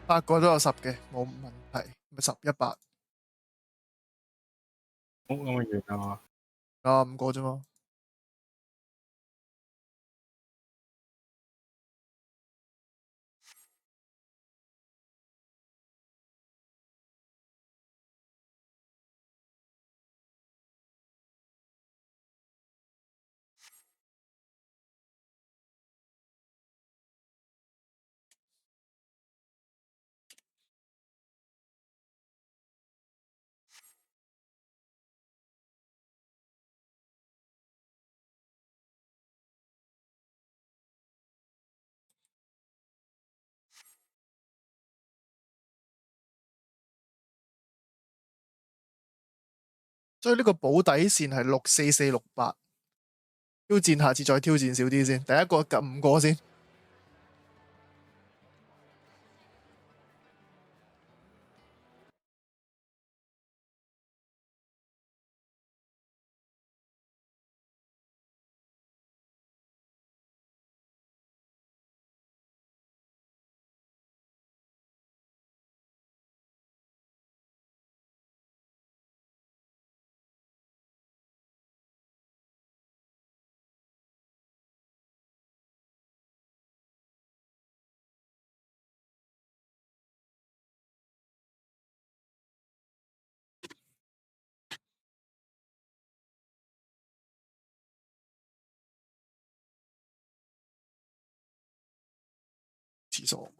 8個都有10嘅，冇問題。咪10、100。好，咁咪完啦嘛。5個啫嘛。所以呢個保底線係64468，挑戰下次再挑戰少啲先，第一個撳5個先。廁所。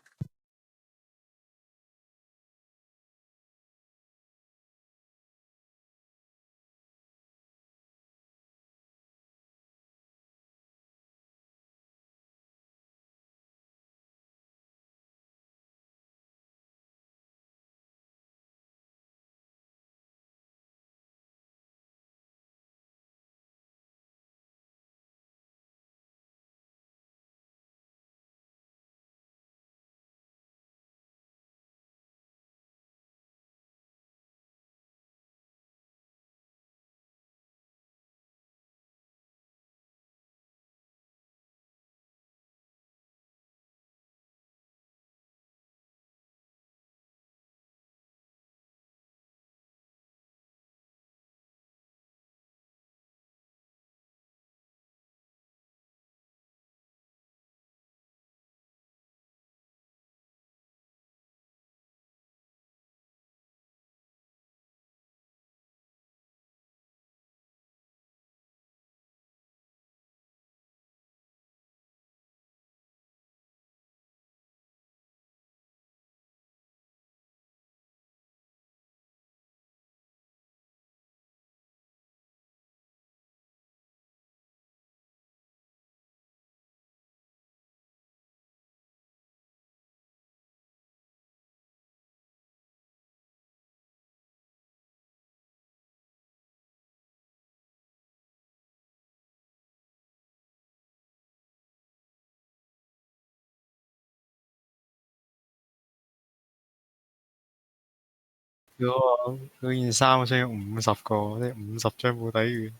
嗰件衫需要50個，即係50張冇底券。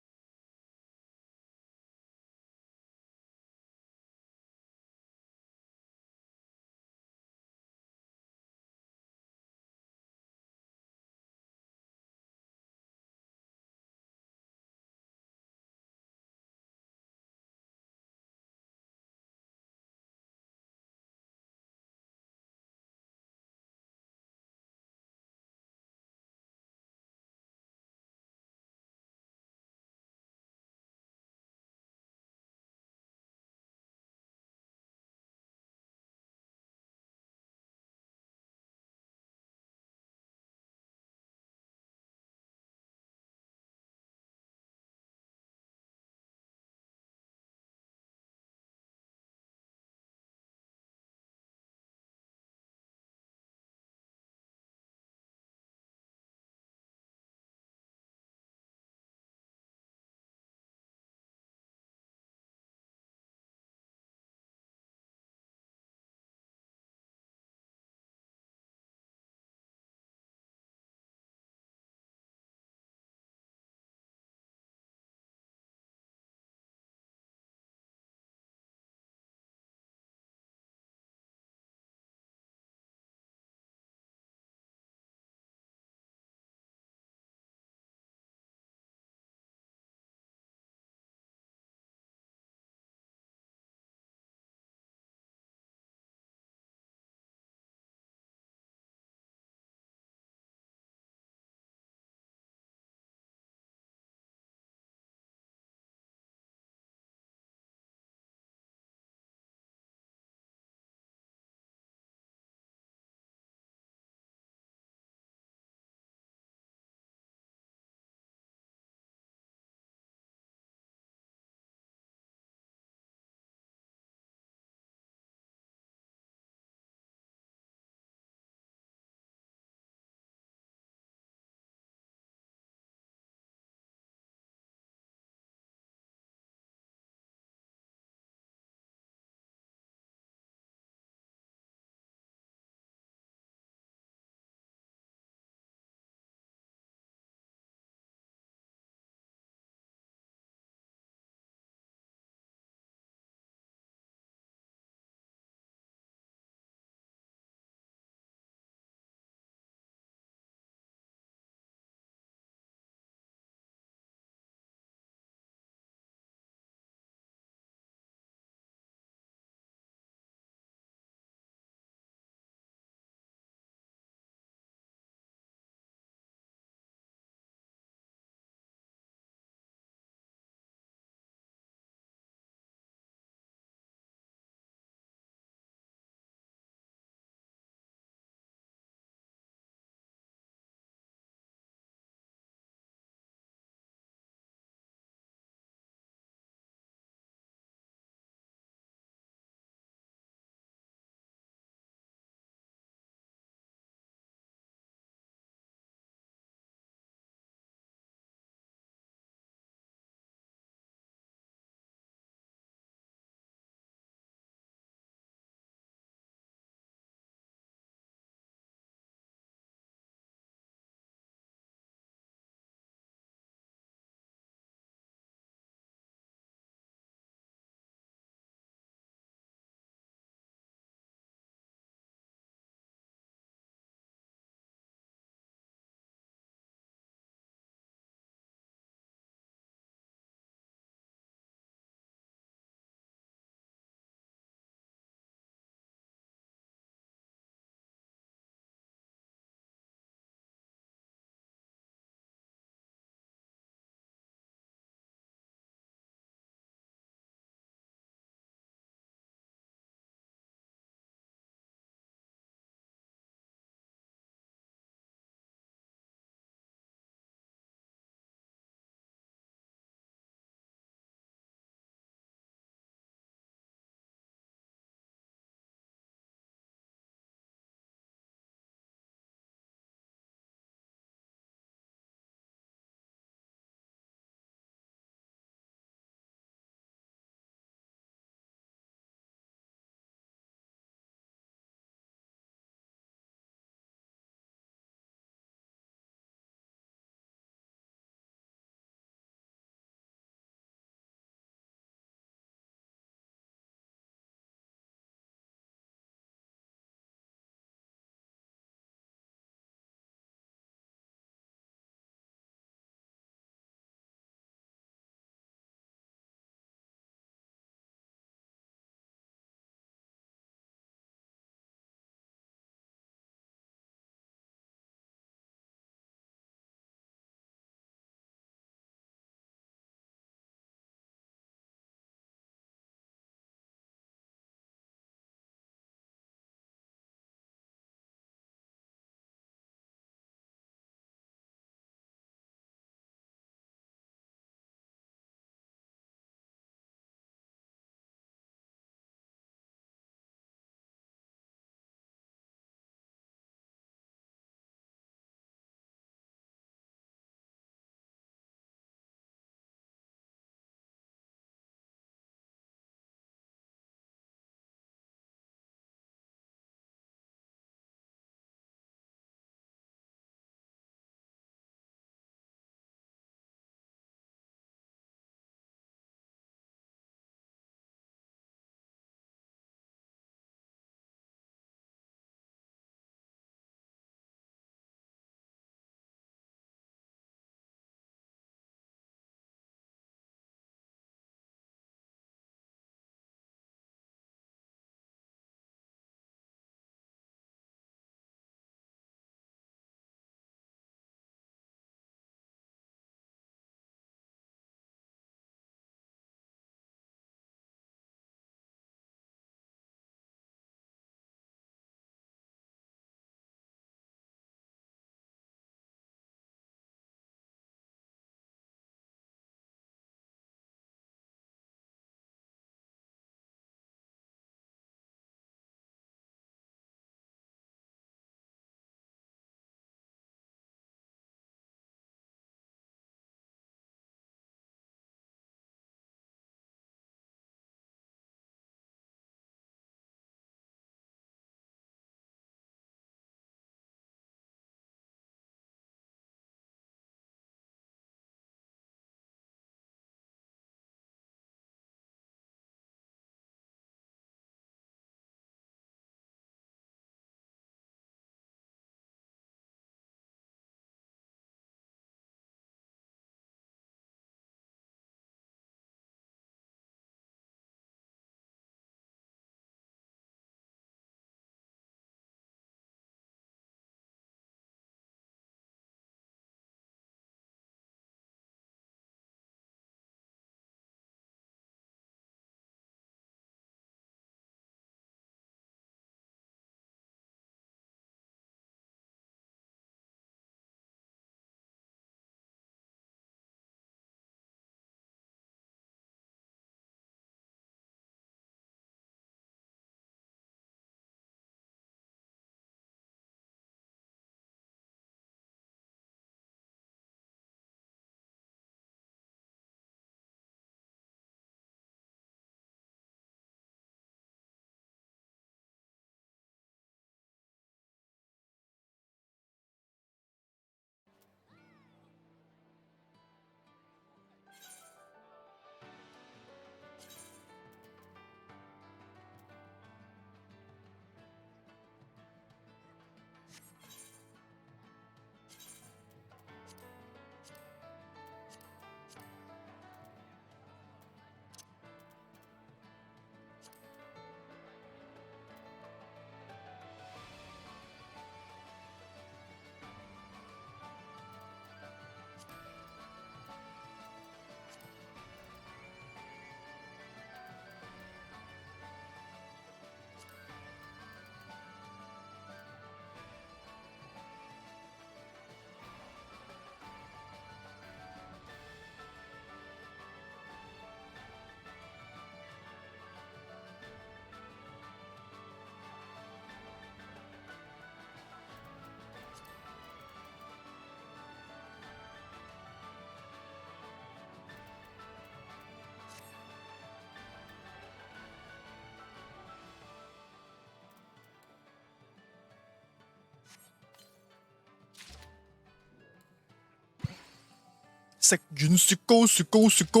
食軟雪糕，雪糕，雪糕。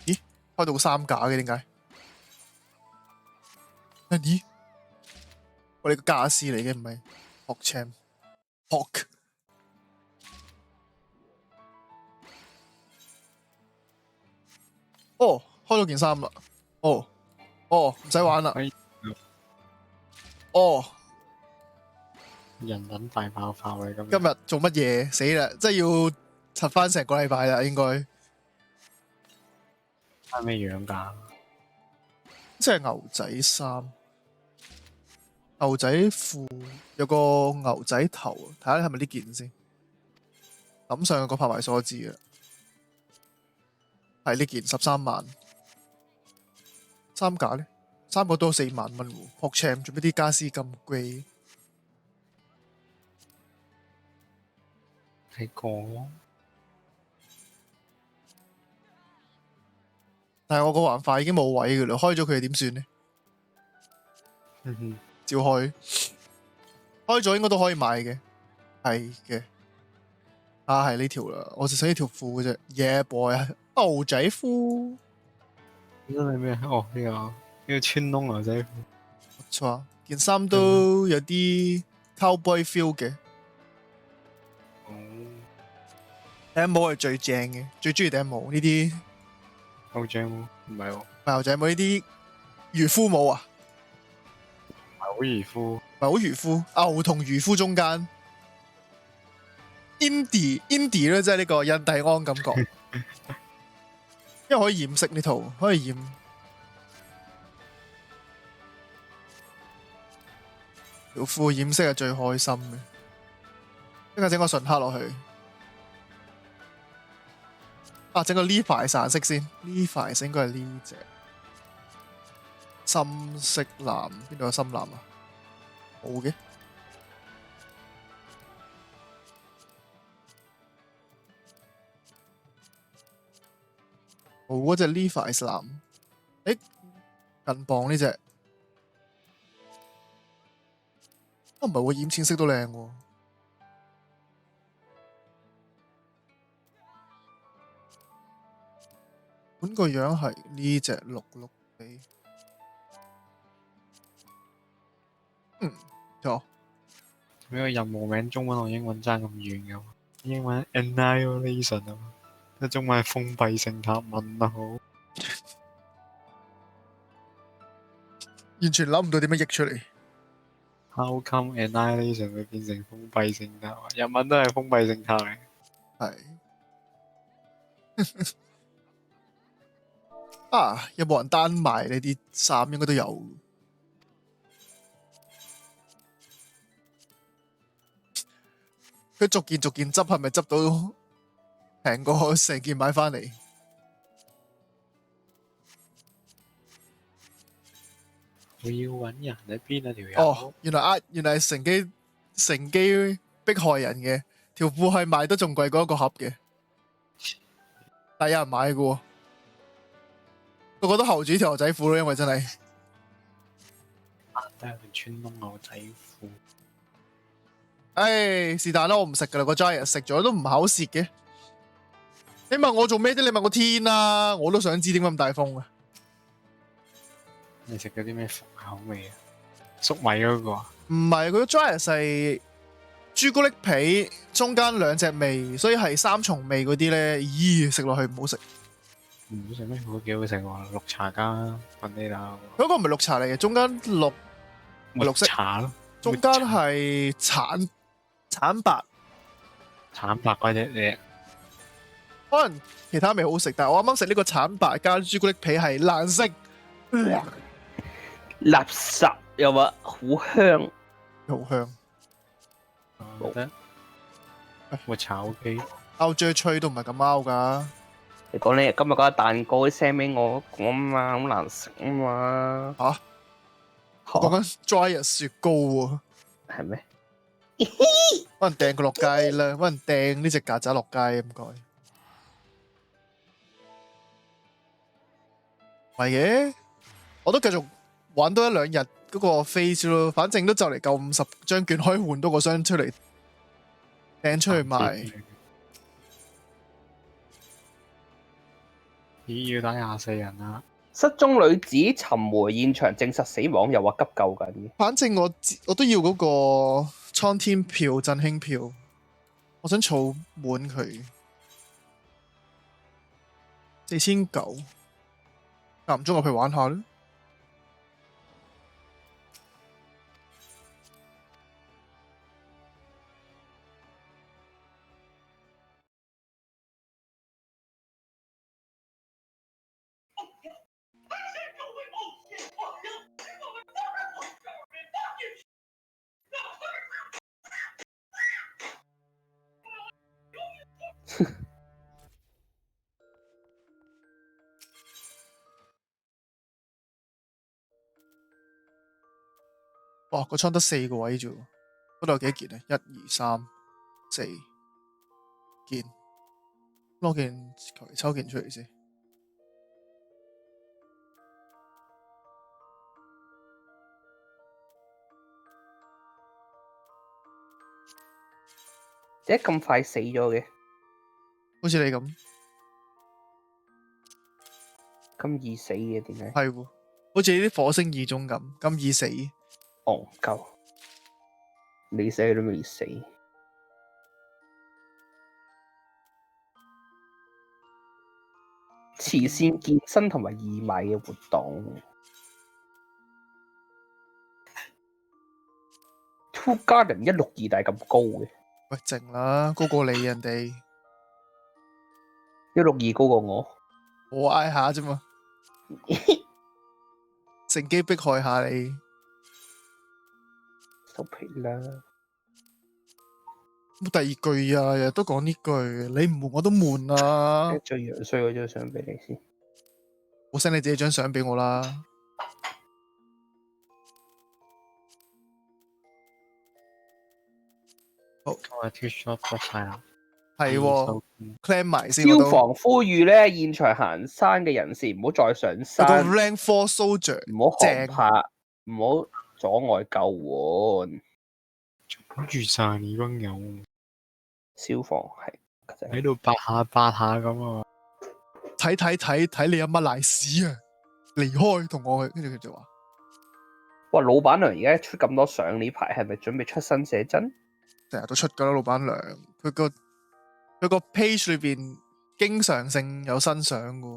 咦？開到個3架嘅點解？咦？我哋個架師嚟嘅唔係 Hawk。哦，開咗件衫啦。哦，唔使玩啦。哦。人品大爆發嚟咁。今日做乜嘢？死啦！即係要拆翻成個禮拜啦，應該。係咩樣㗎？即係牛仔衫、牛仔褲，有個牛仔頭，睇下係咪呢件先。抌上個拍賣所知嘅，係呢件13萬。3架咧，3個都4萬蚊喎。PogChamp 做咩啲家私咁貴？係個，但係我個環塊已經冇位㗎啦，開咗佢點算呢？照開，開咗應該都可以買嘅，係嘅。啊，係呢條啦，我就想呢條褲嘅啫。Yeah boy，牛仔褲。呢個係咩？哦，呢個穿窿牛仔褲。冇錯，件衫都有啲 cowboy feel 嘅。頂帽係最正嘅，最中意頂帽呢啲。牛仔帽唔係喎，牛仔帽呢啲漁夫帽啊，唔係好漁夫，唔係好漁夫，牛同漁夫中間 indie 咧，即係呢個印第安感覺，因為可以染色呢套，可以染條褲染色係最開心嘅。一陣整個純黑落去。啊！整個 Levi's 顏色先 ，Levi's 應該係呢隻深色藍，邊度有深藍啊？冇嘅。冇嗰隻 Levi's 藍。誒，近磅呢隻。啊，唔係喎，染淺色都靚喎。本個樣係呢隻綠綠地，錯。呢個任務名中文同英文爭咁遠嘅，英文 Annihilation 啊嘛，即係中文係封閉性塔問啊好。完全諗唔到點樣譯出嚟。How come Annihilation 會變成封閉性塔？日文都係封閉性塔嚟。係。啊！有冇人單賣呢啲衫？應該都有。佢逐件執，係咪執到平過成件買翻嚟？我要揾人喺邊啊條友？哦，原來係乘機逼害人嘅，條褲係賣得仲貴過一個盒嘅，但有人買嘅喎。我覺得後主條牛仔褲咯，因為真係都係穿窿牛仔褲。唉，是但啦，我唔食噶啦，個 Giant 食咗都唔口舌嘅。你問我做咩啫？你問我天啊，我都想知點解咁大風啊！你食咗啲咩口味啊？粟米嗰個啊？唔係，佢個 Giant 係朱古力皮，中間2隻味，所以係3重味嗰啲咧。咦，食落去唔好食。唔好食咩？嗰個幾好食喎，綠茶加粉呢啦。嗰個唔係綠茶嚟嘅，中間綠色茶咯，中間係橙白。橙白嗰隻嘢，可能其他味好食，但係我啱啱食呢個橙白加朱古力皮係爛色，垃圾又話好香，好香。得抹茶 OK。歐吹都唔係咁拗㗎。你講你今日嗰個蛋糕 send 俾我講啊嘛，好難食啊嘛。嚇！講緊 Giant 雪糕喎。係咩？可能掟佢落街啦，可能掟呢隻曱甴落街唔該。唔係嘅，我都繼續玩多1-2日嗰個 face 咯，反正都就嚟夠50張券可以換多個箱出嚟掟出去賣。咦，要打24人啦！失蹤女子尋回現場證實死亡，又話急救緊。反正我都要嗰個蒼天票、振興票，我想儲滿佢4900，間唔中我去玩下啦。哇！個倉得4個位啫喎，嗰度有幾多件啊？1、2、3、4件，攞件求其抽件出嚟先。點解咁快死咗嘅？好似你咁，咁易死嘅點解？係喎，好似啲火星二中咁易死。戇鳩，你死都未死。慈善健身同埋義賣嘅活動 ，Two Garden 162但係咁高嘅，喂，靜啦，高過你人哋162高過我，我嗌下啫嘛，乘機迫害下你，收皮啦！冇第二句啊，日日都講呢句，你唔悶我都悶啊！最樣衰嗰張相俾你先，我 send 你自己張相俾我啦。好，我 T-shirt 出晒啦。係喎 ，claim 埋先。消防呼籲咧，現場行山嘅人士唔好再上山。有個 rank 4 soldier，唔好航拍，唔好阻礙救援。跟住晒你班友。消防係喺度八下咁啊！睇你阿媽賴屎啊！離開同我去，跟住佢就話：哇，老闆娘而家出咁多相呢排，係咪準備出新寫真？成日都出噶啦，老闆娘。佢個 page 裏邊經常性有新相噶。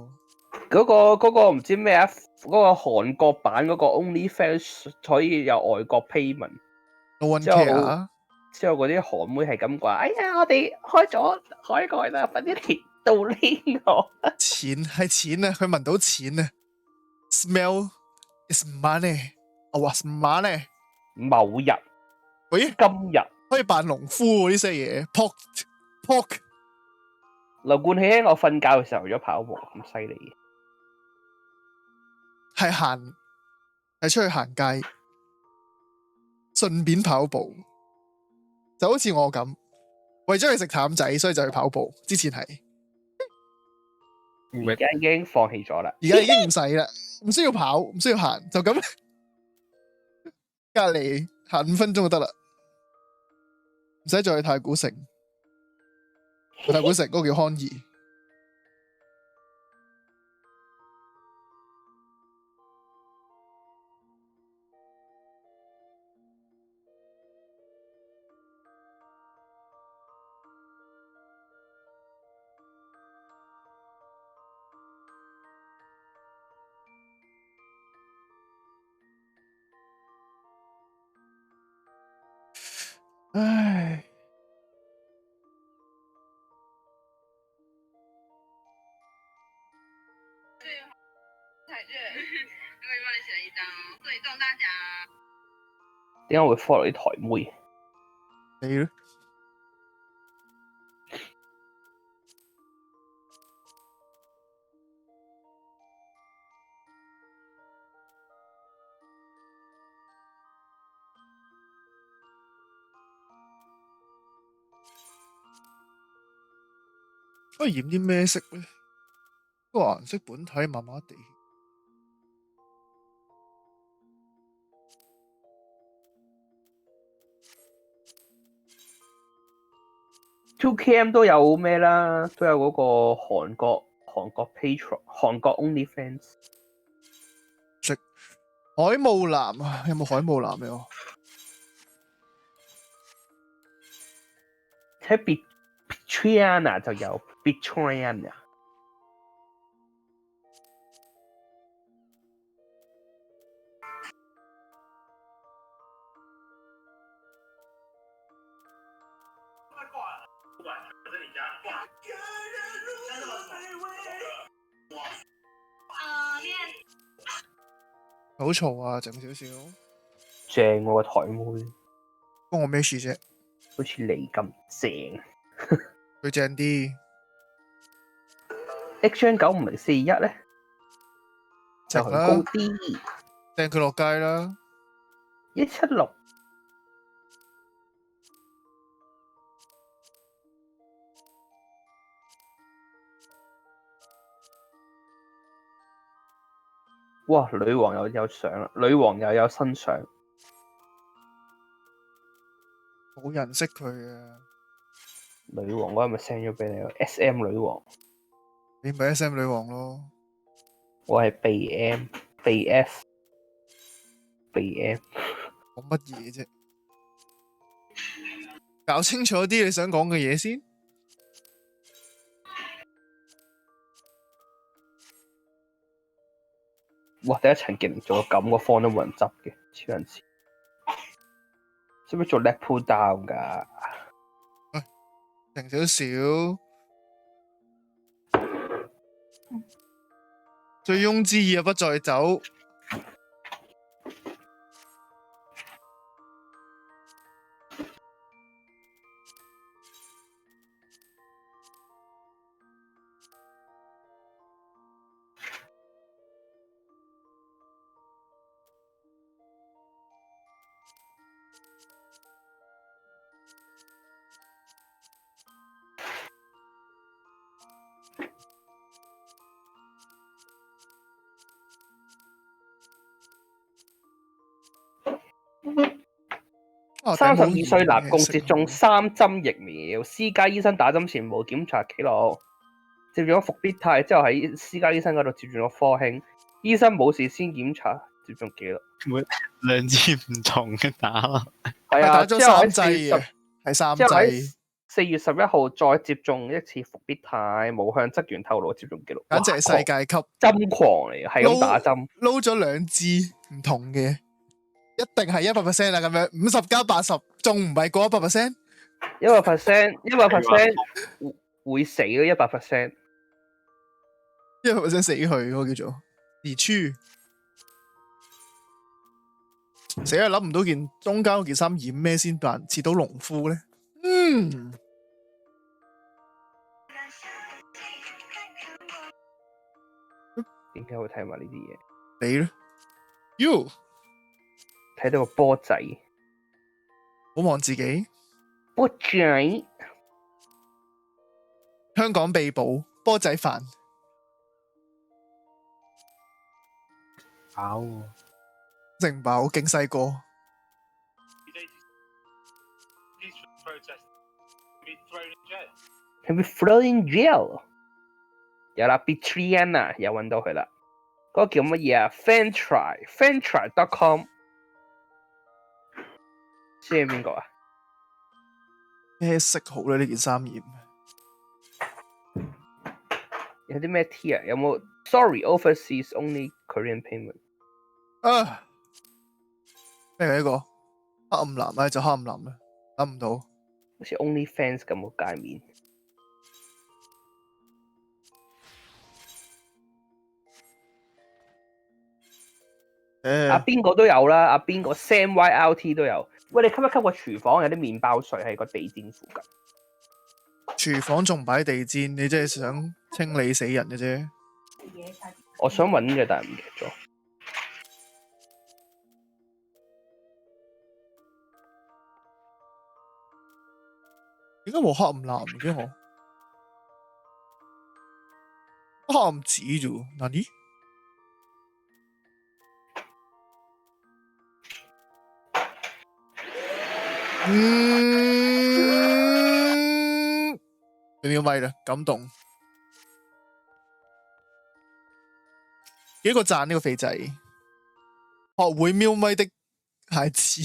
嗰個唔知咩啊？嗰個韓國版嗰個 OnlyFans 可以有外國 payment。No one care。之後嗰啲韓妹係咁話：哎呀，我哋開咗海外啦，快啲嚟到呢個。錢係錢啊！佢聞到錢啊 ！Smell is money。我話 money。某日，喂，今日可以扮農夫喎呢些嘢。Pork。劉冠希喺我瞓覺嘅時候去咗跑步，咁犀利嘅。係出去行街，順便跑步。就好似我咁，為咗去食淡仔，所以就去跑步。之前係，而家已經放棄咗啦。而家已經唔使啦，唔需要跑，唔需要行，就咁隔離行5分鐘就得啦，唔使再去太古城。太古城嗰個叫康怡。唉，點解會 follow 啲台妹？你咧？可以染啲咩色咧？個顏色本體麻麻地。2KM 都有咩啦，都有嗰個韓國 Patreon、韓國 OnlyFans。食海霧藍啊，有冇海霧藍嘅？喺 Bitriana 就有 Bitriana。好嘈啊，靜少少。正喎個台妹，關我咩事啫？好似你咁正。佢正啲。HN95041咧，就係高啲。掟佢落街啦！176。哇！女王又有相啦，女王又有新相。冇人識佢啊！女王嗰日咪 send 咗俾你咯 ，SM 女王。你咪 SM 女王咯。我係被 M 被 F 被 M。講乜嘢啫？搞清楚啲你想講嘅嘢先。哇！第一層技能做到咁個方都冇人執嘅，超人似。使唔使做 leg pull down 㗎？停少少。醉翁之意不在酒。32歲男共接種3針疫苗，私家醫生打針前冇檢查記錄，接種咗復必泰之後喺私家醫生嗰度接種咗科興，醫生冇事先檢查接種記錄。兩支唔同嘅打咯。係啊，打咗3劑嘅，係3劑。4月11號再接種一次復必泰，冇向職員透露接種記錄。簡直係世界級針狂嚟嘅，係咁打針。撈咗2支唔同嘅，一定係100%啦咁樣，50加80，仲唔係過100%？ 100% 會死咯，100%。100%死去嗰個叫做而出。死啦！諗唔到中間嗰件衫染咩先扮似到農夫咧？點解會睇埋呢啲嘢？你咧 ？You 睇到個波仔，好望自己。波仔，香港被捕波仔飯。飽喎，食唔飽，勁細個。Can be thrown in jail。有啦 ，Bitriana 又揾到佢啦。嗰個叫乜嘢啊 ？Fantry，Fantry.com。知係邊個啊？咩色好咧？呢件衫染。有啲咩 tier？有冇 ？Sorry, overseas only Korean payment。啊！咩係呢個？黑暗藍啊，就黑暗藍啦，諗唔到。好似 OnlyFans 咁個界面。阿邊個都有啦，阿邊個 Sam YLT 都有。喂，你吸一吸個廚房有啲麵包水喺個地氈附近。廚房仲擺地氈，你真係想清理死人嘅啫。我想揾嘅，但係唔記得咗。點解冇黑暗藍嘅我？黑暗紫啫喎，嗱啲。秒咪啦，感動。幾個讚呢個肥仔，學會瞄咪的孩子。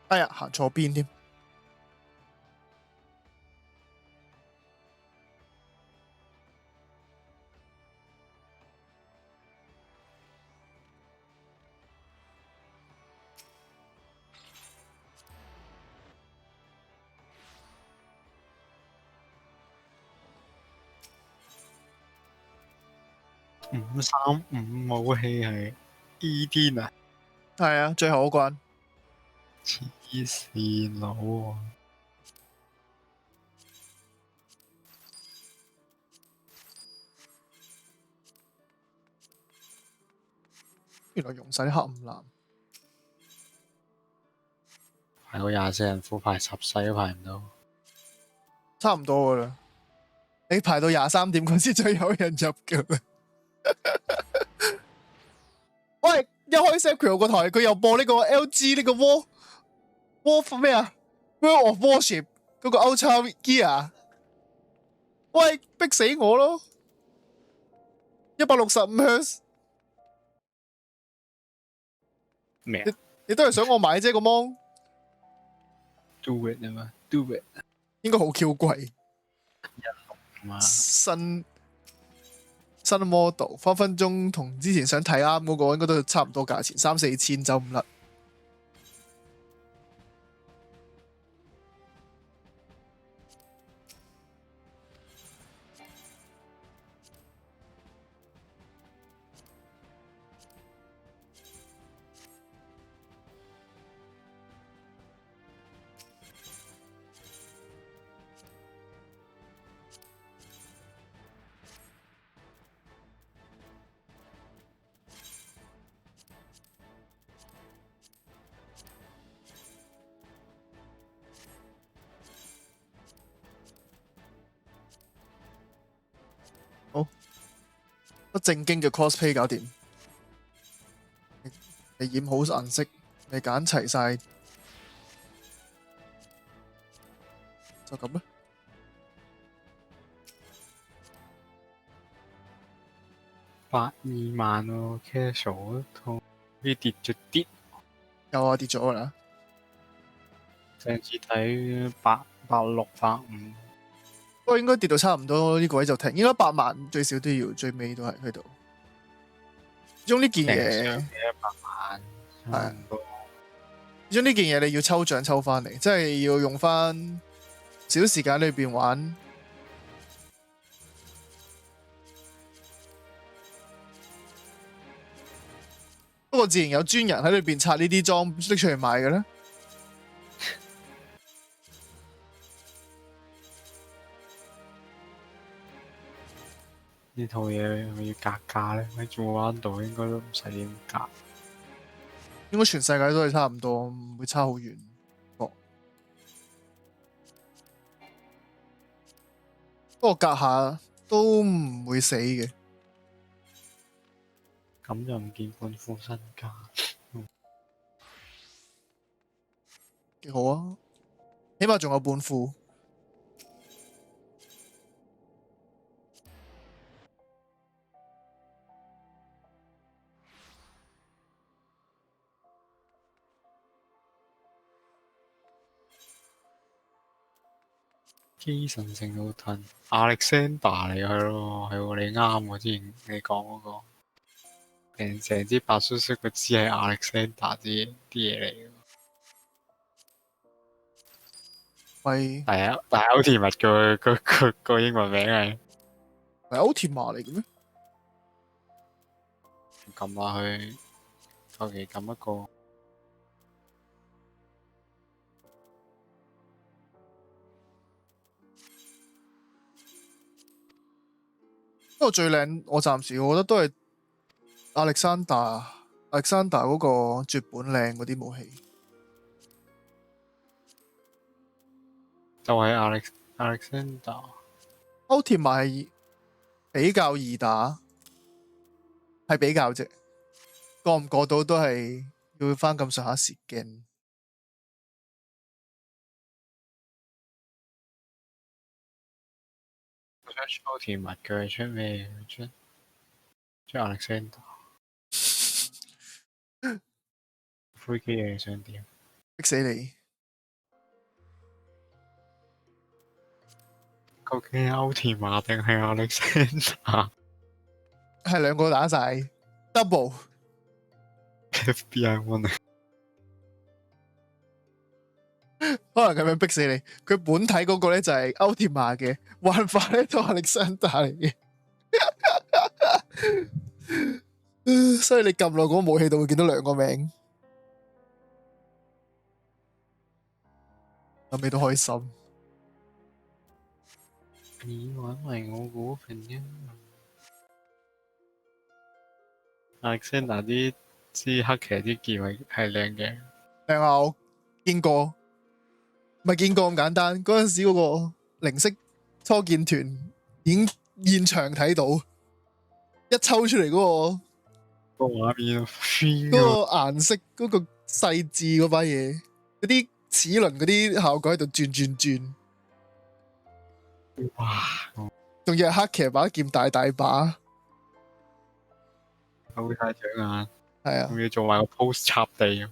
哎呀，行錯邊添。535武器係 E.D 啊！係啊，最後嗰關。黐線佬喎！原來用晒啲黑五藍。排個24人副排10世都排唔到。差唔多噶啦。你排到23點嗰時就有人入噶啦。喂，一開 Sephiroth 個台，佢又播呢個 LG 呢個 War 咩啊 ？World of Warship 嗰個 Ultra Gear。喂，逼死我咯！165 Hz。咩啊？你都係想我買啫個芒 ？Do it 啊嘛 ，Do it。應該好 Q 貴。新 model 分分鐘同之前想睇啱嗰個應該都差唔多價錢，3-4千走唔甩。好，不正經嘅 cosplay 搞掂，你染好顏色，你揀齊晒，就咁啦。82萬喎 ，casual 套啲跌咗啲。有啊，跌咗啦。上次睇86、85。不過應該跌到差唔多呢個位就停，應該8萬最少都要，最尾都係喺度。始終呢件嘢100萬，係始終呢件嘢你要抽獎抽翻嚟，即係要用翻少時間裏邊玩。不過自然有專人喺裏邊拆呢啲裝拎出嚟賣嘅咧。呢套嘢係咪要格價咧？喺做彎度應該都唔使點格。應該全世界都係差唔多，唔會差好遠。不過格下都唔會死嘅。咁就唔見半副身家。幾好啊！起碼仲有半副。機神聖奧頓，Alexander 嚟係咯，係喎，你啱喎，之前你講嗰個，成支白色色個支係 Alexander 啲嘢嚟嘅。喂，但係歐田物個英文名係歐田馬嚟嘅咩？撳落去，求其撳一個。不過最靚，我暫時覺得都係亞歷山大嗰個絕本靚嗰啲武器。就係 Alexander。歐田馬係比較易打，係比較啫，過唔過到都係要翻咁上下時間。出超甜蜜嘅出咩？出 Alexander 灰機嘢想點？逼死你！究竟係歐田馬定係 Alexander？ 係兩個打晒 double FBI one 啊！可能咁樣逼死你。佢本體嗰個咧就係歐田馬嘅，玩法咧都係 Alexander 嚟嘅。所以你撳落嗰個武器度會見到兩個名，諗起都開心。你玩埋我股份啊 ！Alexander 啲黑騎啲劍係靚嘅。靚啊！我見過，唔係見過咁簡單。嗰陣時嗰個零式初見團已經現場睇到，一抽出嚟嗰個畫面，嗰個顏色、嗰個細緻嗰把嘢，嗰啲齒輪嗰啲效果喺度轉。哇！仲要係黑騎把劍大把，好大隻眼。係啊！仲要做埋個 post 插地。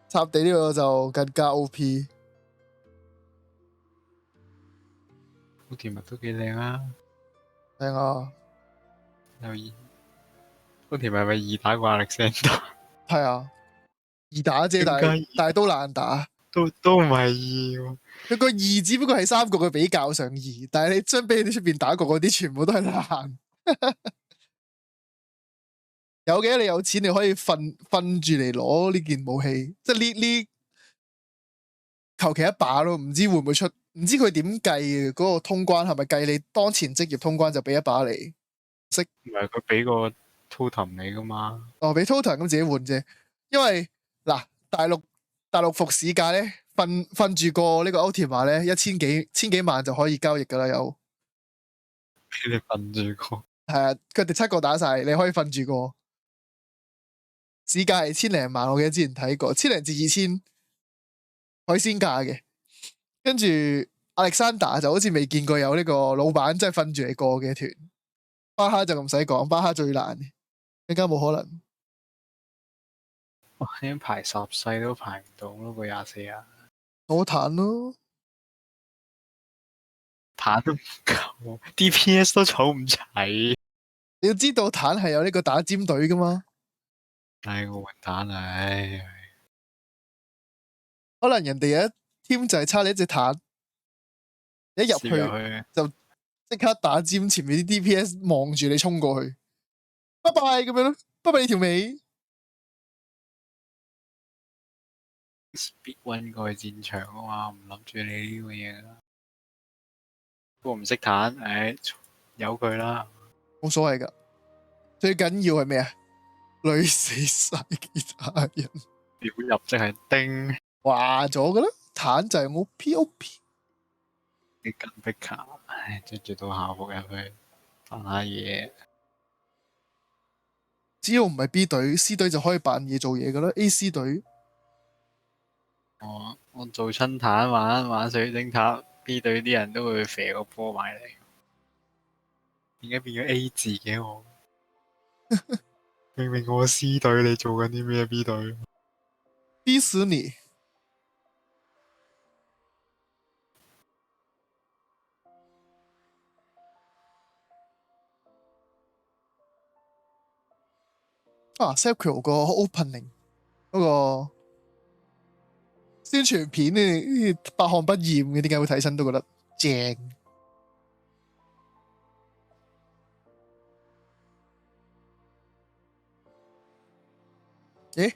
插地呢個就更加 OP。好甜蜜都幾靚啊！靚啊！有好甜蜜係咪二打過 Alexander？ 係啊，二打啫，但係都難打。都唔係二喎。佢個二只不過係三國嘅比較上二，但係你相比你出邊打過嗰啲，全部都係難。有嘅，你有錢你可以瞓住嚟攞呢件武器，即係呢求其一把咯，唔知會唔會出，唔知佢點計嘅嗰個通關係咪計你當前職業通關就俾一把你識？唔係佢俾個 totem 你噶嘛？哦，俾 totem 咁自己換啫，因為嗱大陸服市價咧，瞓住個呢個歐田馬咧，千幾萬就可以交易噶啦，有。俾你瞓住個。係啊，佢哋7個打晒，你可以瞓住個。市價係千零萬，我記得之前睇過，1000至2000海鮮價嘅。跟住亞歷山大就好似未見過有呢個老闆真係瞓住嚟過嘅團。巴哈就唔使講，巴哈最難，更加冇可能。哇！已經排10世都排唔到咯，個24啊！我彈咯，彈都唔夠 ，DPS 都儲唔齊。你要知道彈係有呢個打尖隊噶嘛？唉，我換彈唉。可能人哋有一 team 就係差你一隻彈，一入去就即刻打尖，前面啲 DPS 望住你衝過去，拜拜咁樣咯，拜拜你條尾。Speed One 過去戰場啊嘛，唔諗住你呢個嘢啦。不過唔識彈，唉，由佢啦。冇所謂噶，最緊要係咩啊？累死晒其他人。表入即係叮。話咗噶啦，彈就係我 POP。你跟壁卡，唉，着住套校服入去扮下嘢。只要唔係 B 隊，C 隊就可以扮嘢做嘢噶啦。AC 隊。我做親彈玩水晶塔 ，B 隊啲人都會射個波埋嚟。點解變咗 A 字嘅我？明明我 C 隊，你做緊啲咩 B 隊？逼死你！啊 ，Sephiroth 個 opening 嗰個宣傳片呢，百看不厭嘅，點解會睇親都覺得正？咦？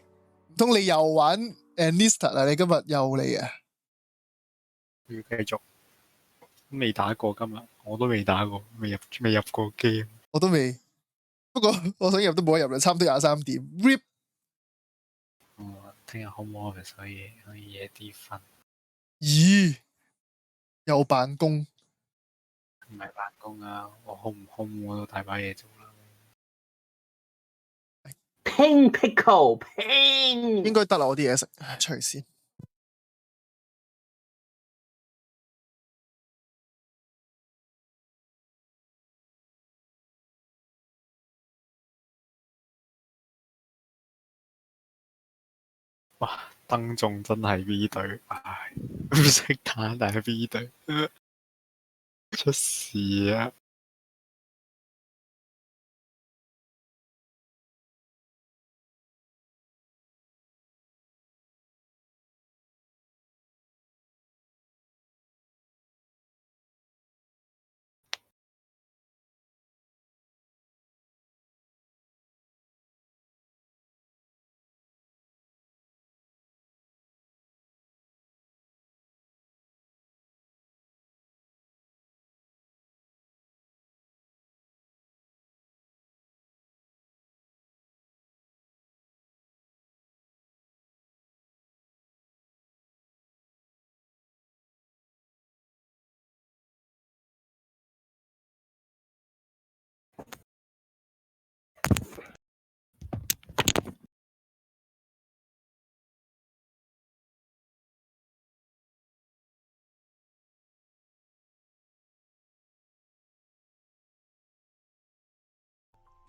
唔通你又玩 Enlisted 啊？你今日又嚟啊？要繼續，未打過今日，我都未打過，未入過機。我都未，不過我想入都冇得入啦，差唔多23點。RIP。聽日 home office 可以夜啲瞓。咦？又辦公？唔係辦公啊，我 home 我都大把嘢做啦。拼 pickle 拼。應該得啦，我啲嘢食，出去先。哇！燈眾真係 V 隊，唉，唔識打但係 V 隊出事啊！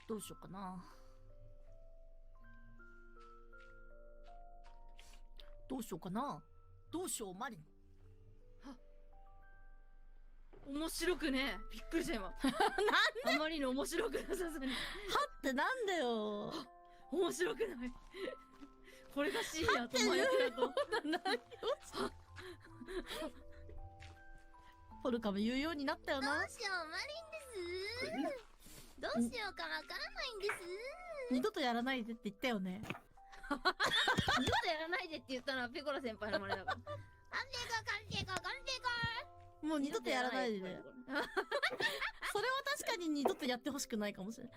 どうしようかな。どうしようかな。どうしようマリン。面白くねびっくりした今。なんであまりに面白くなさすぎに。はってなんでよ。面白くない。これが深夜と真夜だと。ポルカも言うようになったよな。どうしようマリンです。どうしようかわからないんです。二度とやらないでって言ったよね。二度とやらないでって言ったのはペコラ先輩の真似だから。もう二度とやらないでね。それは確かに二度とやってほしくないかもしれない。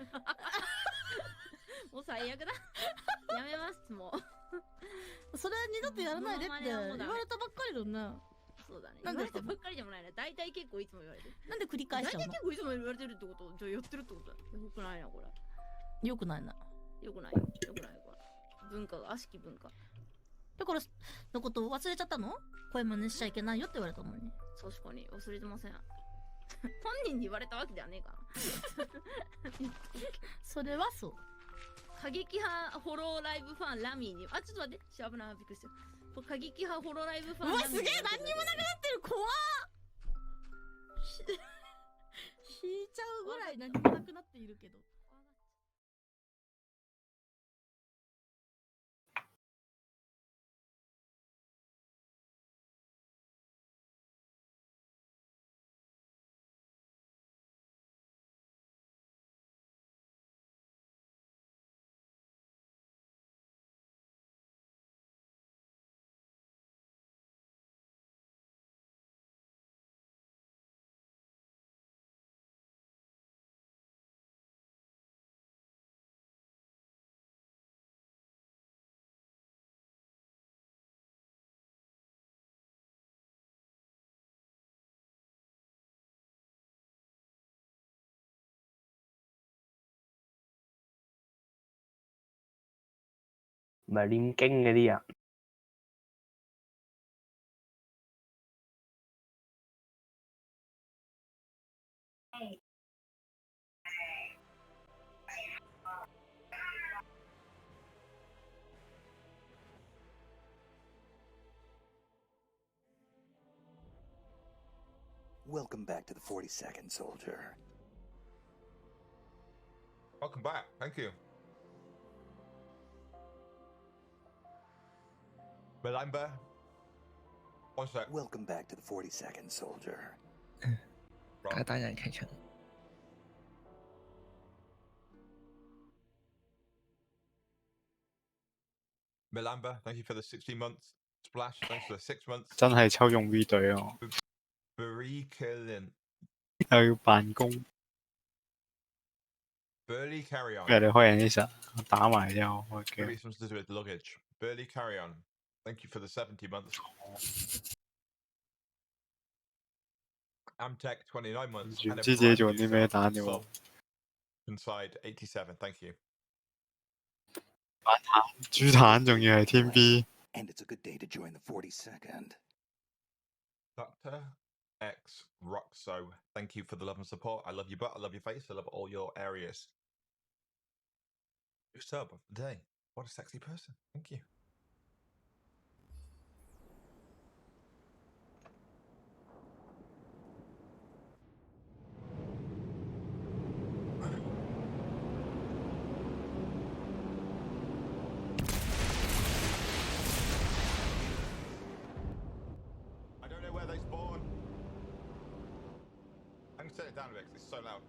もう最悪だ。やめますもう。それは二度とやらないでって言われたばっかりだな。そうだね。言われたばっかりでもないね。大体結構いつも言われてる。なんで繰り返しちゃうの？大体結構いつも言われてるってこと？じゃあやってるってことだ。よくないなこれ。よくないな。よくないよ。よくないこれ。文化が悪しき文化。だからのこと忘れちゃったの？声真似しちゃいけないよって言われたのに。確かに忘れてません。本人に言われたわけではねえかな。それはそう。過激派ホローライブファンラミーに、あ、ちょっと待って、危ない、びっくりした。過激派ホローライブファンラミー。うわ、すげえ、何にもなくなってる、怖っ。引いちゃうぐらい何もなくなっているけど。唔係念經嗰啲啊。Welcome back to the 42nd Soldier. Welcome back. Thank you. Melamber. One sec. Welcome back to the 42nd Soldier. 簡單人劇場。Melamber, thank you for the 16 months. Splash, thanks for the 6 months. 真係抽中 V 隊啊！ Burry Killing. 又要辦公， Burley Carry On. 俾人哋開人呢實打埋之後，我 Maybe something to do with luggage. Burley Carry On. Thank you for the 70 months. Amtech 29 months. 唔知自己做啲咩打電話。 Inside 87, thank you. 豬蛋仲要係天 B。 And it's a good day to join the 42nd. Doctor X Roxo, thank you for the love and support. I love your butt, I love your face, I love all your areas. Your sub of the day. What a sexy person. Thank you. I don't know where they spawn. I'm gonna turn it down a bit because it's so loud.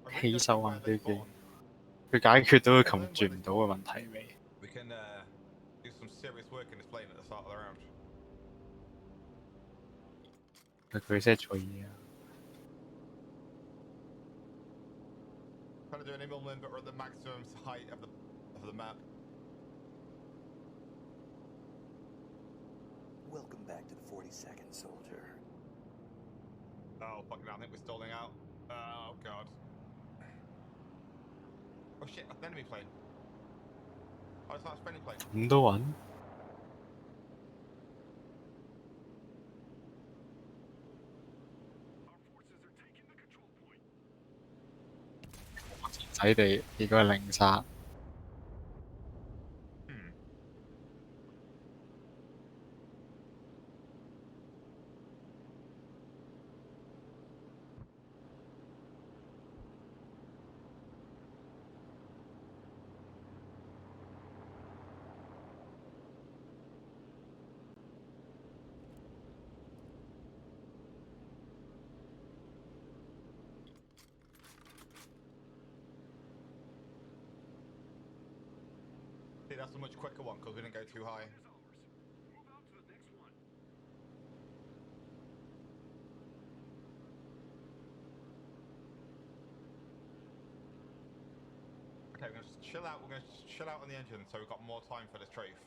I really 起 don't 手 know 啊 where they 飛機， spawn. 佢解決到佢琴日轉唔到嘅問題未？ We can do some serious work in this plane at the start of the round. 佢 set 錯嘢啊！ Trying to do an Immelman, but we're at the maximum height of the map. Welcome back to the 42nd, soldier. Oh, fucking hell, I think we're stalling out. Oh, God. Oh, shit, that's an enemy plane. Oh, it's not a friendly plane. 咁都穩？仔地應該係零殺。 See, that's a much quicker one because we didn't go too high. Okay, we're gonna just chill out. We're gonna chill out on the engine so we've got more time for this trafe.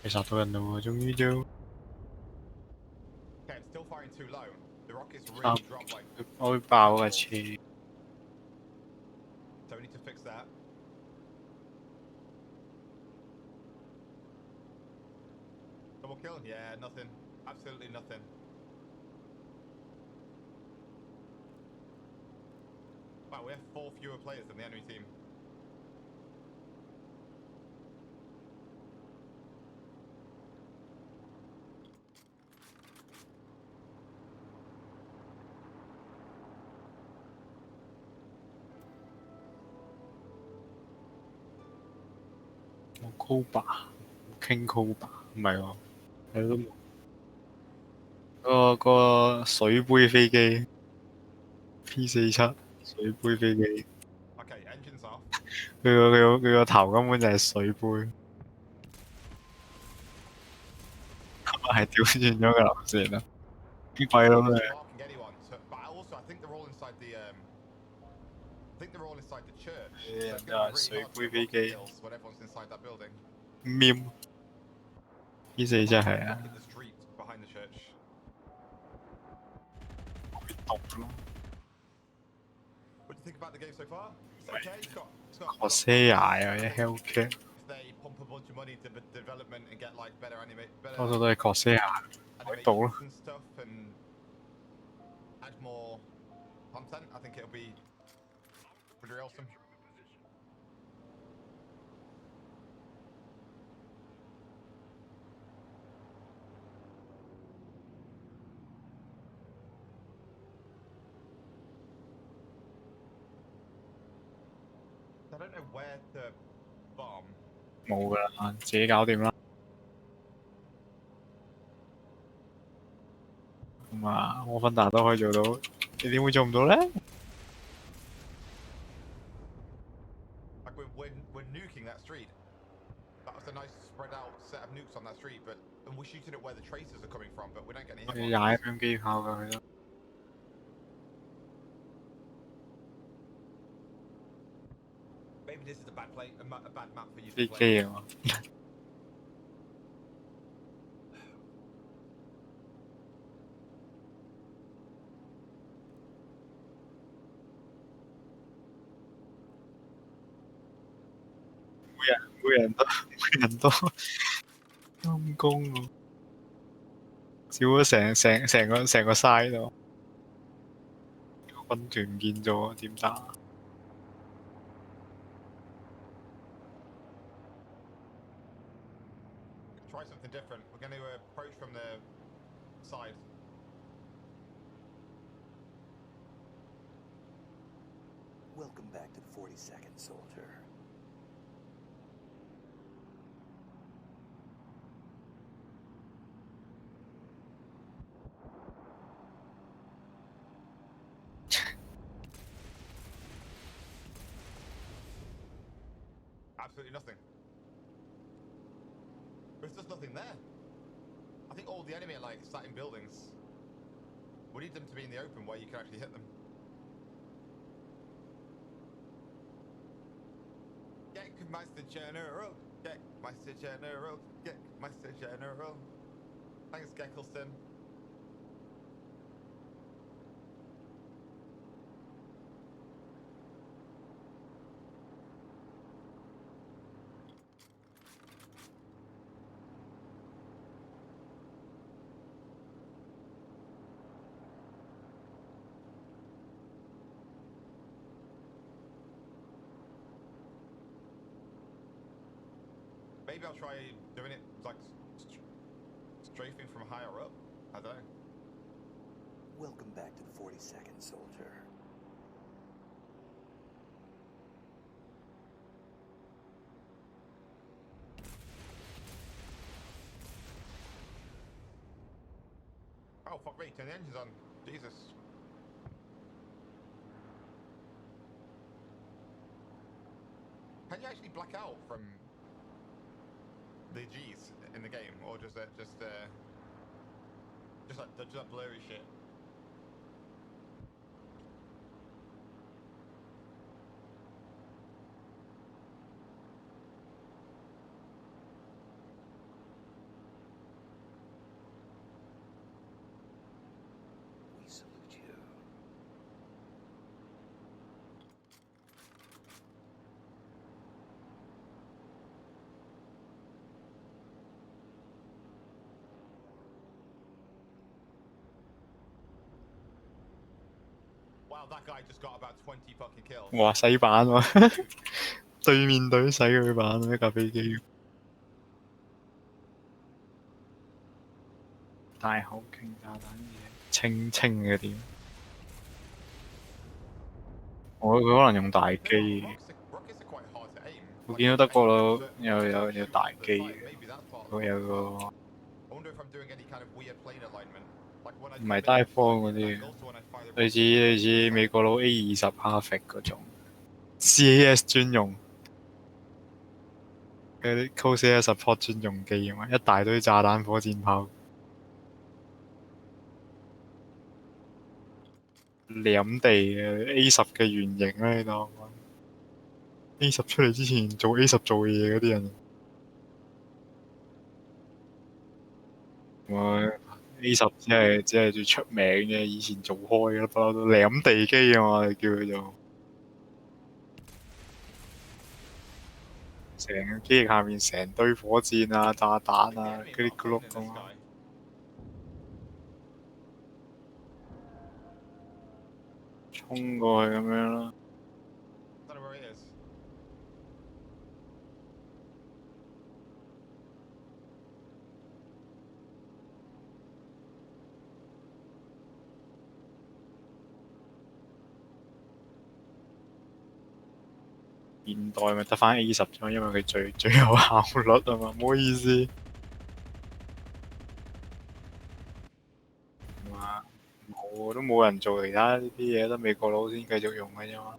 你殺到人啦喎，終於都 Okay, it's still firing too low. The rockets 啊 really drop like. 我會爆架車。 So we need to fix that. Double kill? Yeah, nothing. Absolutely nothing. Wow, we have 4 fewer players than the enemy team. King Cobra 唔係喎，係都冇。個水杯飛機 P47水杯飛機， Okay, engines off. 佢個頭根本就係水杯，係調轉咗個流線啦，啲鬼佬咧。 Marking anyone, so, but also I think they're all inside the I think they're all inside the church. So it's gonna be really hard to get kills when everyone's inside that building. 喵 P47係啊， In the street behind the church. 毒咯。 What do you think about the game so far? It's okay. It's got Corsair 啊，有啲 Hellcat， they pump a bunch of money to development and get like better better 多數都係 Corsair 海盜咯。 and stuff and add more content. I think it'll be pretty awesome. I don't know where to bomb. 冇噶啦，自己搞掂啦。咁啊，我芬達都可以做到，你點會做唔到咧？ Like we're nuking that street. That was a nice spread out set of nukes on that street, but and we're shooting at where the tracers are coming from, but we don't get any 我 hit 要 marks. 踩 FM 機炮㗎佢都。 Maybe this is a bad play, a bad map for you 飛 to 機 play. 啊嘛。每人都陰公喎，少咗成個 side 度，軍團唔見咗點打？ Try something different. We're going to approach from the side. Welcome back to the 42nd, soldier. Absolutely nothing. There's just nothing there. I think all the enemy are like sat in buildings. We need them to be in the open where you can actually hit them. Meister General, Meister General, Meister General. Thanks, Geckelston. Maybe I'll try doing it like strafing from higher up. I don't know. Welcome back to the 42nd, soldier. Oh fuck me! Turn the engines on. Jesus. Can you actually black out from the G's in the game, or just that blurry shit? We salute you. Wow, that guy just got about 20 fucking kills. 哇！洗版喎，對面隊洗佢版一架飛機。大口徑炸彈嘢，清嗰啲。佢可能用大機，我見到德國佬有大機嘅，佢有個唔係 die form 嗰啲，類似美國佬 A20 Perfect 嗰種 CAS 專用。嗰啲 COSAS support 專用機啊嘛，一大堆炸彈火箭炮，舐地嘅 A10嘅原型咧，你當 A10出嚟之前做 A10做嘅嘢嗰啲人，我 A10只係最出名嘅，以前做開嘅不嬲都舐地機啊嘛，我哋叫佢做。成個機翼下面成堆火箭啊、炸彈啊、嗰啲咕碌咁啊，衝過去咁樣啦。現代咪得翻 A10啫嘛，因為佢最有效率啊嘛，唔好意思。冇都冇人做其他呢啲嘢，得美國佬先繼續用嘅啫嘛。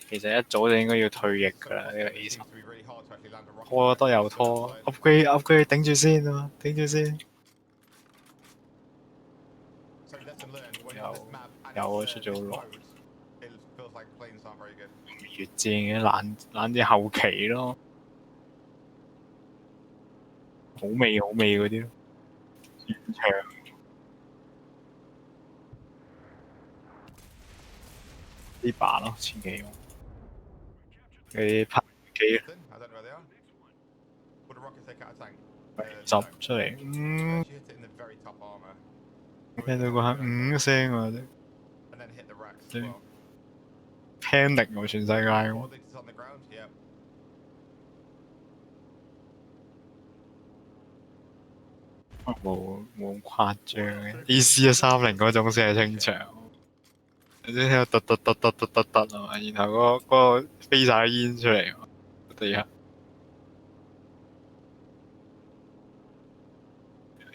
其實一早就應該要退役㗎啦，呢個 A10 拖得又拖 ，upgrade 頂住先啊，頂住先。有出咗落，越正嘅懶啲後期咯，好味嗰啲咯，現場啲把咯，前期你拍機 I don't know where they are. Would a rocket take out a tank? 執出嚟，She hit it in the very top armor. 聽到嗰下聲啊， And then hit the racks as well. panic 喎全世界 All this is on the ground, yeah. 冇咁誇張嘅，AC130嗰種先係清場。你知聽到突啊嘛，然後嗰個飛晒煙出嚟地下。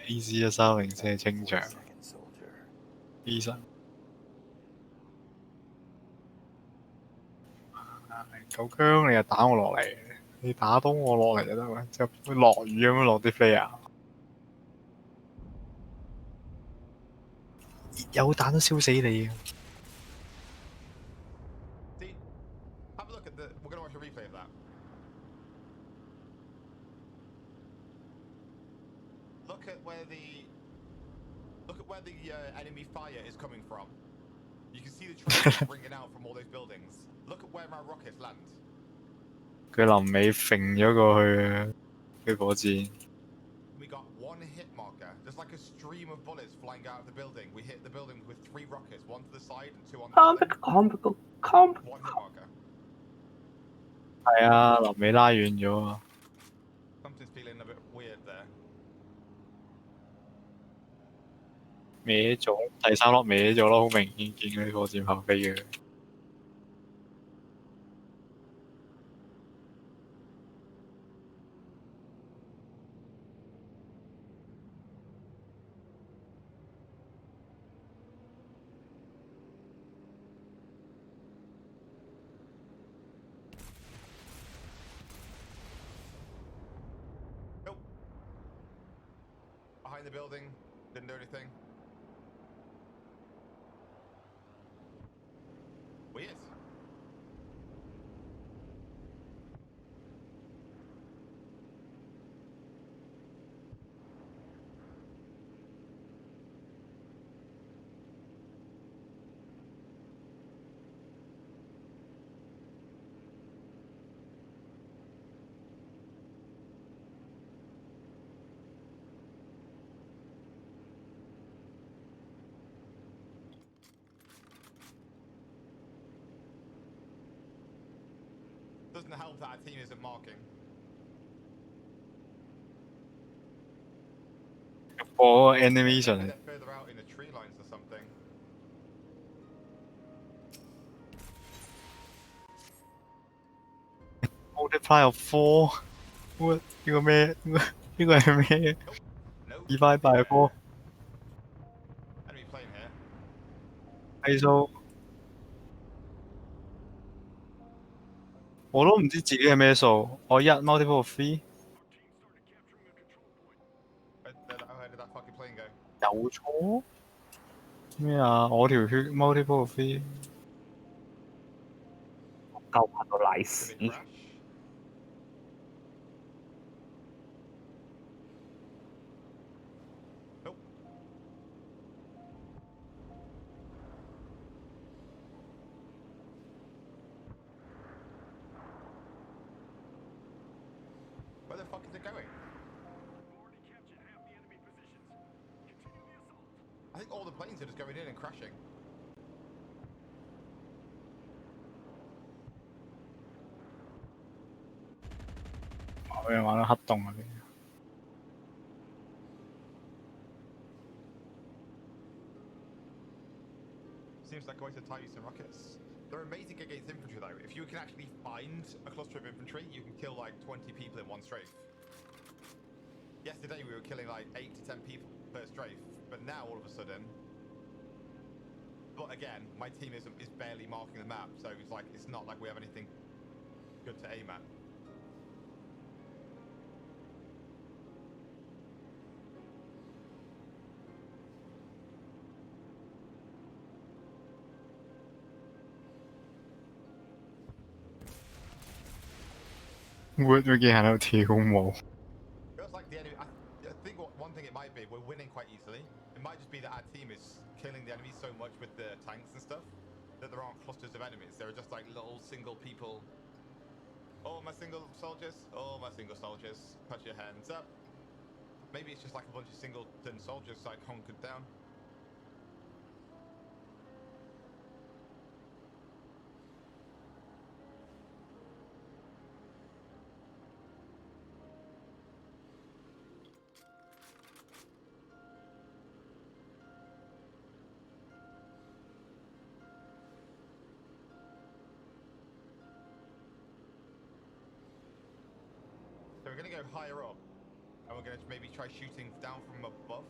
AC130先係清場。醫生。夠姜你又打我落嚟，你打到我落嚟就得啦，之後會落雨咁樣落啲飛啊！有彈都燒死你啊！ Have a look at the. We're going to watch a replay of that. Look at where the enemy fire is coming from. You can see the trails ringing out from all those buildings. Look at where my rockets land. 佢臨尾揈咗過去啊！佢火箭。 We got one hit marker, just like a stream of bullets flying out of the building. We hit the building with 3 rockets, 1 to the side and 2 on the building. One hit marker. 係啊，臨尾拉遠咗啊！ Something's feeling a bit weird there. 歪咗，第3粒歪咗咯，好明顯見佢啲火箭炮飛嘅。Behind the building, didn't do anything. Weird. Doesn't help that our team isn't marking. 播 animation 嚟。 Further out in the tree lines or something. Multiply of 4。呢個咩？呢個係咩？Divide by 4。 Enemy plane here. 係數。我都唔知自己係咩數。我1 multiple of 3。 Where did that fucking plane go? 有錯？咩啊？我條血 multiple of 3。夠拍到奶屎。Where the fuck is it going? I think all the planes are just going in and crashing. Oh, 我哋玩到黑洞啊！ Seems like a way to tie you some rockets. They're amazing against infantry though. If you can actually find a cluster of infantry, you can kill like 20 people in one strafe. Yesterday we were killing like 8 to 10 people per strafe, but now all of a sudden... But again, my team is barely marking the map, so it's like it's not like we have anything good to aim at. Wood 嗰件喺度跳舞。 Feels like the enemy. I think one thing it might be, we're winning quite easily. It might just be that our team is killing the enemy so much with the tanks and stuff that there aren't clusters of enemies. There are just like little single people. Oh, my single soldiers. Oh, my single soldiers. Put your hands up. Maybe it's just like a bunch of singleton soldiers like hunkered down. So we're going to go higher up, and we're going to maybe try shooting down from above.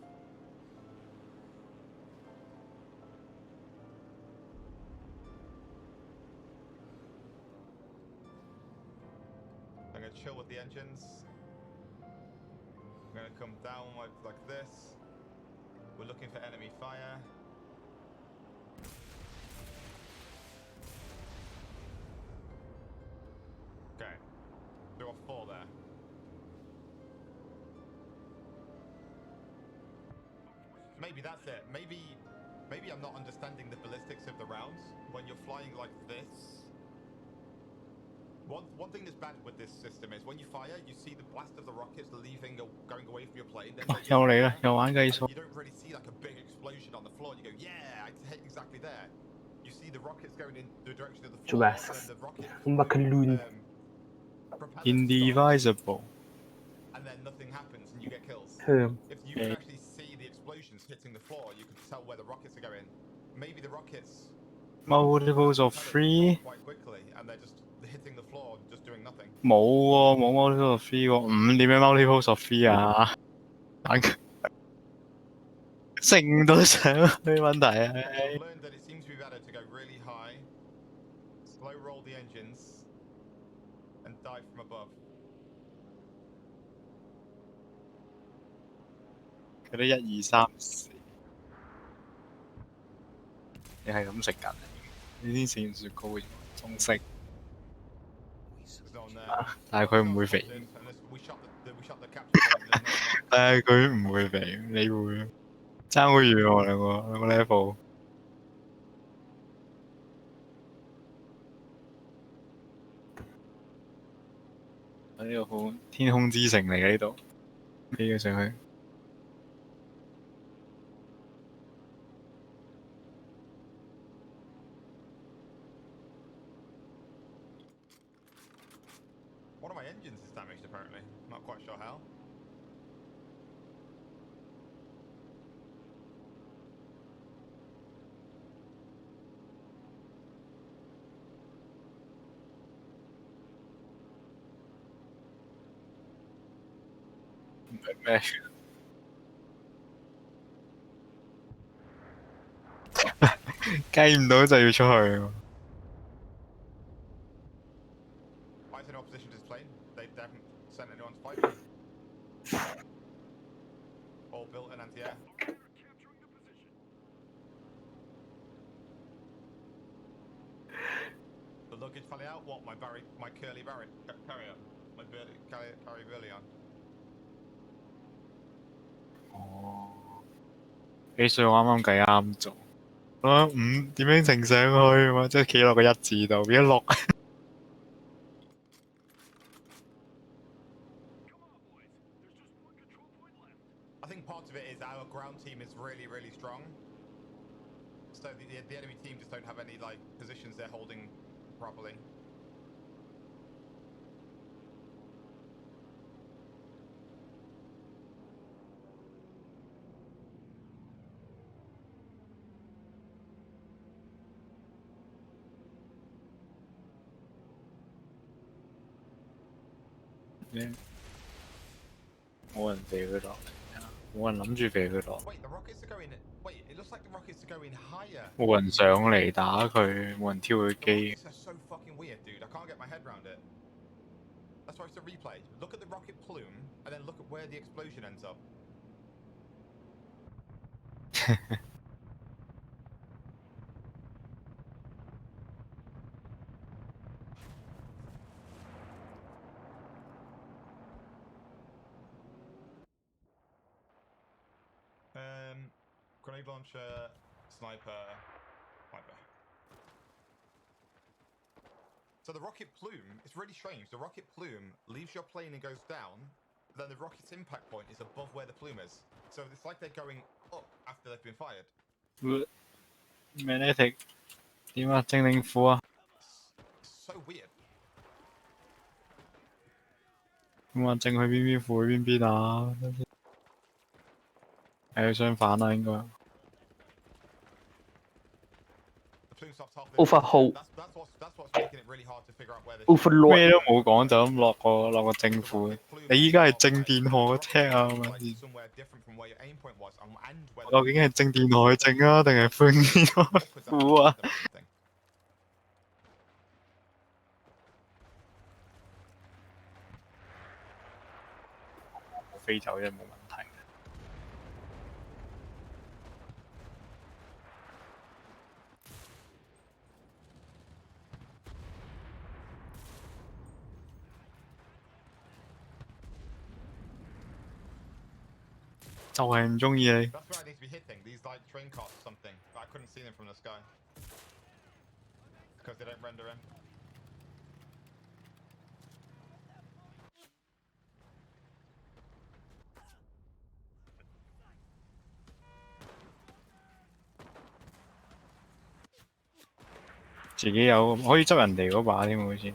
I'm going to chill with the engines. I'm going to come down like this. We're looking for enemy fire. Okay, there are 4 there. Maybe that's it. Maybe I'm not understanding the ballistics of the rounds. When you're flying like this, one thing that's bad with this system is when you fire, you see the blast of the rockets going away from your plane. Then they 又嚟啦，又玩計數。 you don't really see like a big explosion on the floor. You go, yeah, I hit exactly there. You see the rockets going in the direction of the floor, and then the rocket Indivisible. and then nothing happens and you get kills. Hmm. If you can actually see the explosions hitting the floor, you can tell where the rockets are going. Maybe the rockets Multiples of 3quite quickly and they're just hitting the floor, just doing nothing. 冇喎，冇 multiples of 3喎。5點樣 multiples of 3啊？成都上去問題啊！ I've learned that it seems to be better to go really high, slow roll the engines, and dive from above. 佢都1、2、3、4，你係咁食緊？你啲食完雪糕嘅中式，但係佢唔會肥。但係佢唔會肥，你會爭好遠喎兩個 level。呢個好天空之城嚟嘅呢度，飛咗上去。One of my engines is damaged apparently. Not quite sure how.咩？計唔到就要出去喎。Fight in opposition to this plane. They haven't sent anyone to fight me. All built in anti-air. The luggage fell out. What? My curly carrier. My carry Burleon. 哦，幾歲我啱啱計啱做。我諗5點樣乘上去嘛，即係企落個1字度，變咗6。I think part of it is our ground team is really, really strong. So the enemy team just don't have any like positions they're holding properly. Yeah. 冇人肥佢落嚟，冇人諗住肥佢落。Wait, the rockets are going. Wait, it looks like the rockets are going higher. 冇人上嚟打佢，冇人挑佢機。These are so fucking weird, dude. I can't get my head around it. That's why it's a replay. Look at the rocket plume, and then look at where the explosion ends up. Grenade launcher, sniper, sniper. So the rocket plume, it's really strange. The rocket plume leaves your plane and goes down. Then the rocket's impact point is above where the plume is. So it's like they're going up after they've been fired. 咩呢？Magnetic 點啊？精靈褲啊？ So weird. 咁啊，正去邊褲去邊啊？係相反啦，應該。Overhaul. Overlord 咩都冇講，就咁落個正褲。你依家係正電荷聽啊嘛？究竟係正電荷正啊，定係負電荷負啊？飛走啫，冇問題。就係唔中意你。That's where I need to be hitting these like train carts or something. But I couldn't see them from the sky because they don't render in. 自己有可以執人哋嗰把添，好似。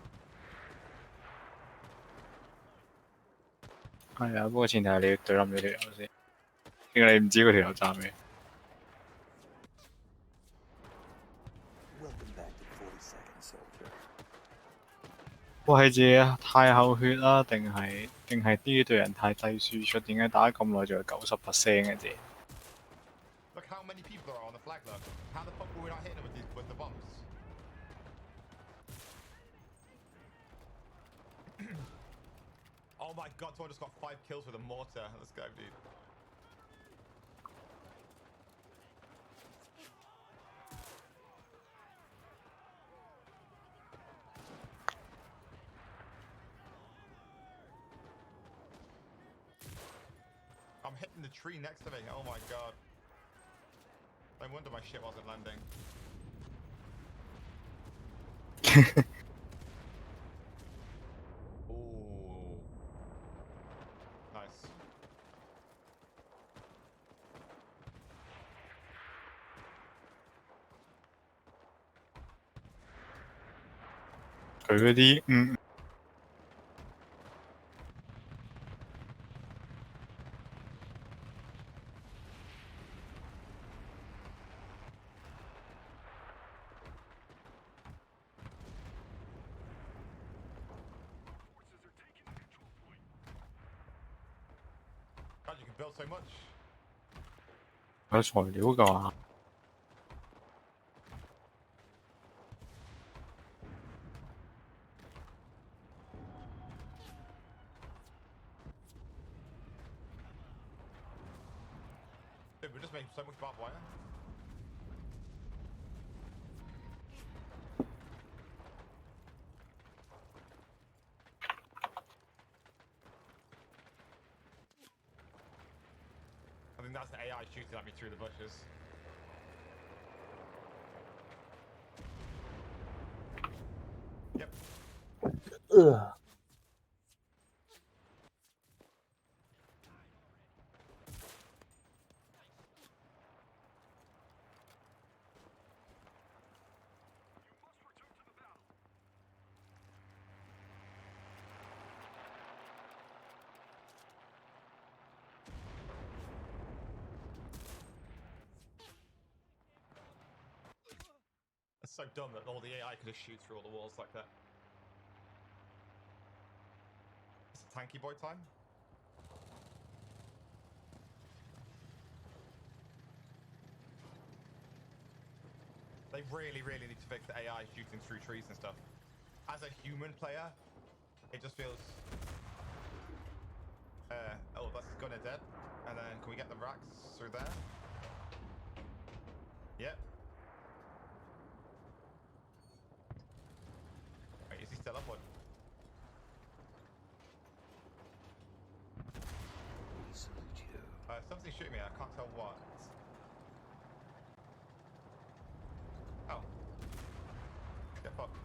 係啊，不過前提係你要對冧咗條友先。定係你唔知嗰條友站咩？哇！係自己太後血啦，定係呢隊人太低輸出？點解打咁耐仲有90%嘅啫？ Look how many people there are on the flag though. How the fuck were we not hitting them with the bombs? Oh my god, someone just got 5 kills with a mortar. Let's go, dude. I'm hitting the tree next to me. Oh my god. No wonder my shit wasn't landing. Ooh. Nice.佢嗰啲God, you can build so much. 有材料㗎。Dude, we're just making so much barbed wire. I think that's the AI shooting at me through the bushes. Yep. Ugh. It's so dumb that all the AI could just shoot through all the walls like that. It's a tanky boy time. They really, really need to fix the AI shooting through trees and stuff. As a human player, it just feels... oh, that's gunner dead. And then can we get the racks through there? Yep. Wait, is he still upward? Something's shooting me, I can't tell what. Oh. Get fucked.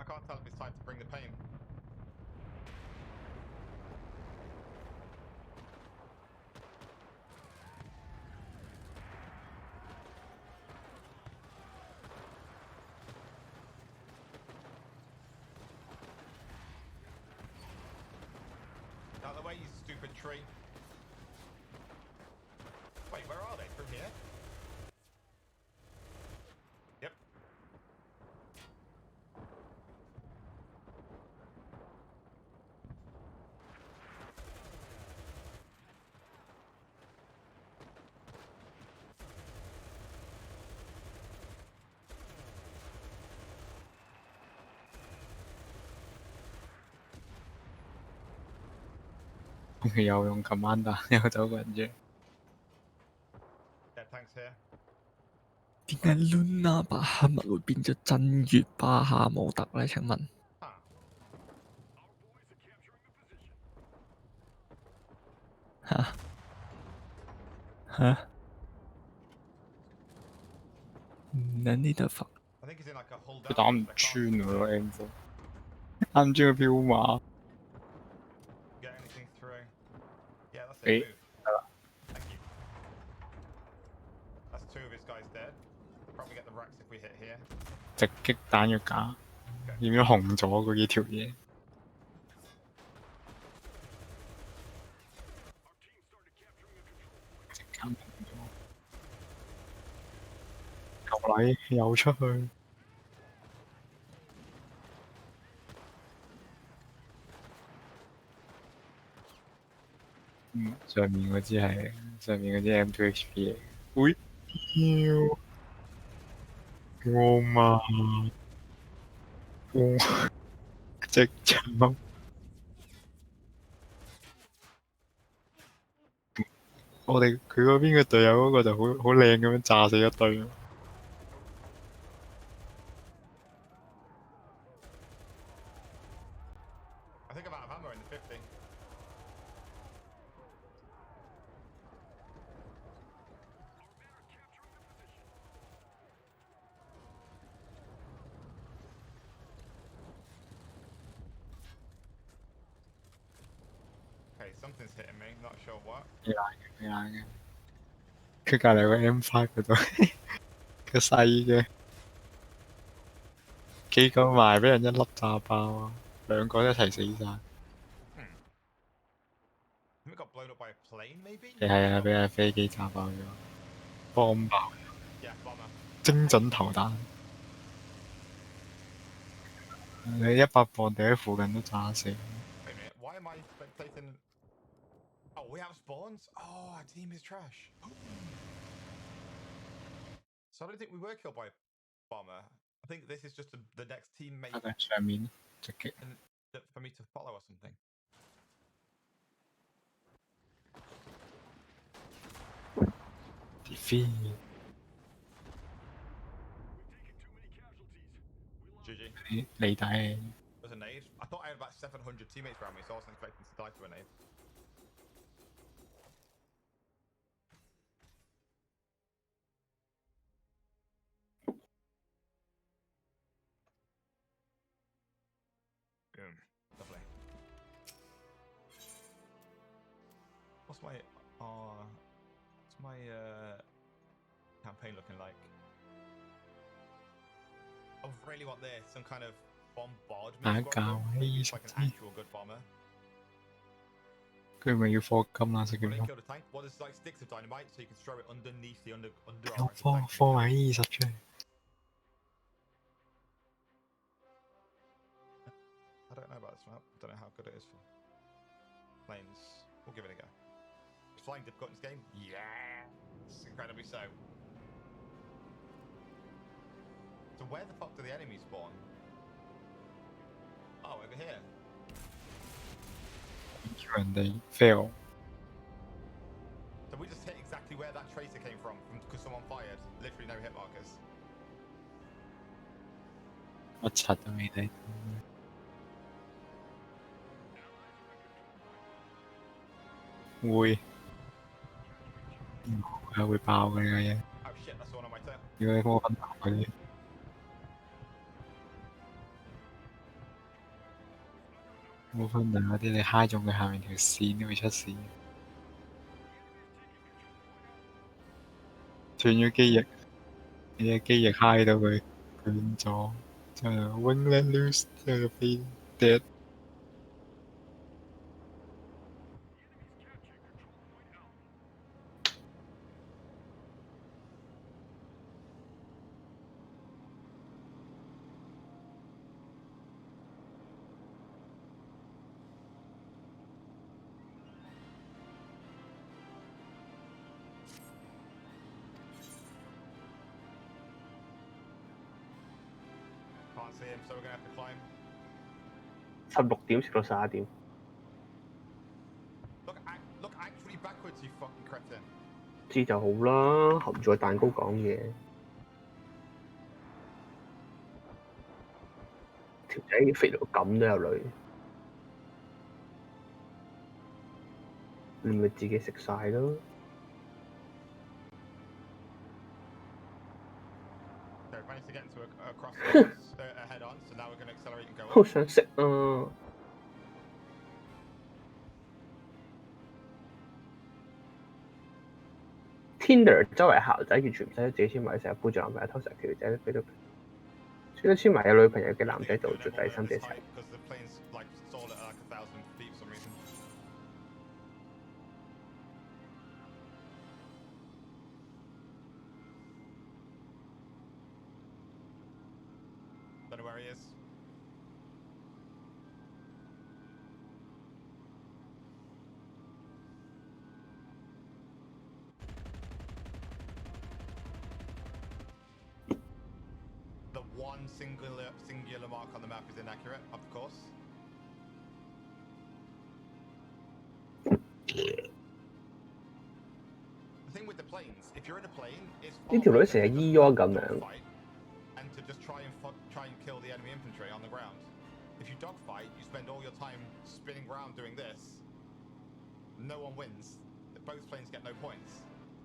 can't tell if it's time to bring the pain. Out of the way, you stupid tree. Wait, where are they? From here? Yep. Không hiểu用 commander 有走個人啫。Yeah, thanks here. 點解 Luna 巴哈密會變咗真月巴哈姆特呢？請問？嚇？你得發？ I think he's in like a hold 佢打唔穿喎 M4， 打唔穿個飄馬。 Get anything through? Yeah, that's it. 誒 Move. 得啦， Thank you. That's 2 of his guys dead. Probably get the racks if we hit here. 直擊彈藥架，點樣紅咗嗰幾條嘢？即刻紅咗。球禮又出去。上面嗰支係上面嗰支 M2 HP 嚟嘅。喂，妖！我嘛，我直炒。我哋佢嗰邊嘅隊友嗰個就好靚咁樣炸死一堆。I think I'm out of ammo in the 50. Okay, something's hitting me, not sure what. 幾難嘅，幾難嘅。佢隔離有個 M5 嗰度，個細嘅，幾個埋俾人一粒炸爆啊！兩個一齊死晒。I think it got blown up by a plane, maybe? 係啊，俾架飛機炸爆咗，bomb爆， Yeah, bomber. 精準投彈。你100磅掉喺附近都炸死。Wait a minute, why am I spectating? Oh, we have spawns? Oh, our team is trash. So I don't think we were killed by a bomber. I think this is just the next teammate 喺上面直擊。 for me to follow or something. Defeat. GG. 你打你。 It was a nade. I thought I had about 700 teammates around me, so I wasn't expecting to die to a nade. Boom. Lovely. What's my campaign looking like? I really want this, some kind of bombardment squadron. It's like an actual good bomber. 佢咪要課金啦，食 When 佢 they kill the tank, well, there's like sticks of dynamite, so you can throw it underneath the underarm. 放埋20出嚟。I don't know about this map. I don't know how good it is for planes. We'll give it a go. Is flying difficult in this game? Yes! Incredibly so. So where the fuck do the enemies spawn? Oh, over here. 叫人哋 fail。 So we just hit exactly where that tracer came from because someone fired. Literally no hit markers. 我柒都未睇。會，係會爆嘅呢個嘢。 Oh shit, that's the one on my tail. 如果你魔粉彈嗰啲，冇分量嗰啲你揩中佢下面條線都會出事。斷咗機翼，你嘅機翼揩到佢斷咗，之後就 wing let loose， 之後就飛 dead。Can't see him, so we're gonna have to climb. 16點食到11點。Look actually backwards, you fucking cretin. 知就好啦，含住個蛋糕講嘢。條仔肥到咁都有女，你咪自己食晒咯。Okay, we managed to get into a crossroads head on, so now we're gonna accelerate and go 好 up. 想食啊！Tinder 周圍姣仔完全唔使自己簽埋，成日背住男朋友偷食條仔俾到，算得簽埋有女朋友嘅男仔做第三者齊。Because the plane's like stalled at like 1,000 feet for some reason. Don't know where he is. The one singular mark on the map is inaccurate, of course. The thing with the planes, if you're in a plane, it's 呢條女成日咿唷咁樣。 and to just try and kill the enemy infantry on the ground. If you dogfight, you spend all your time spinning around doing this. No one wins. Both planes get no points.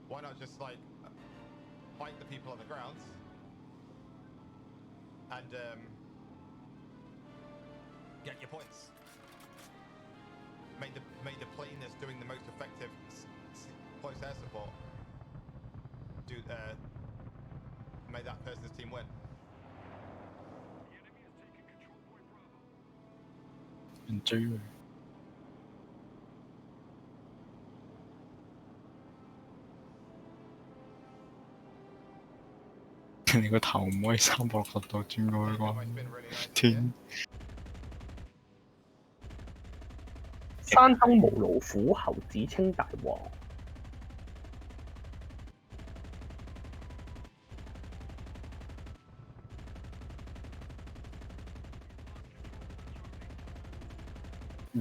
Why not just like fight the people on the ground and get your points? Make the plane that's doing the most effective close air support make that person's team win. 人追佢。你個頭唔可以360度轉過去啩？斷。山東無老虎，猴子稱大王。哇！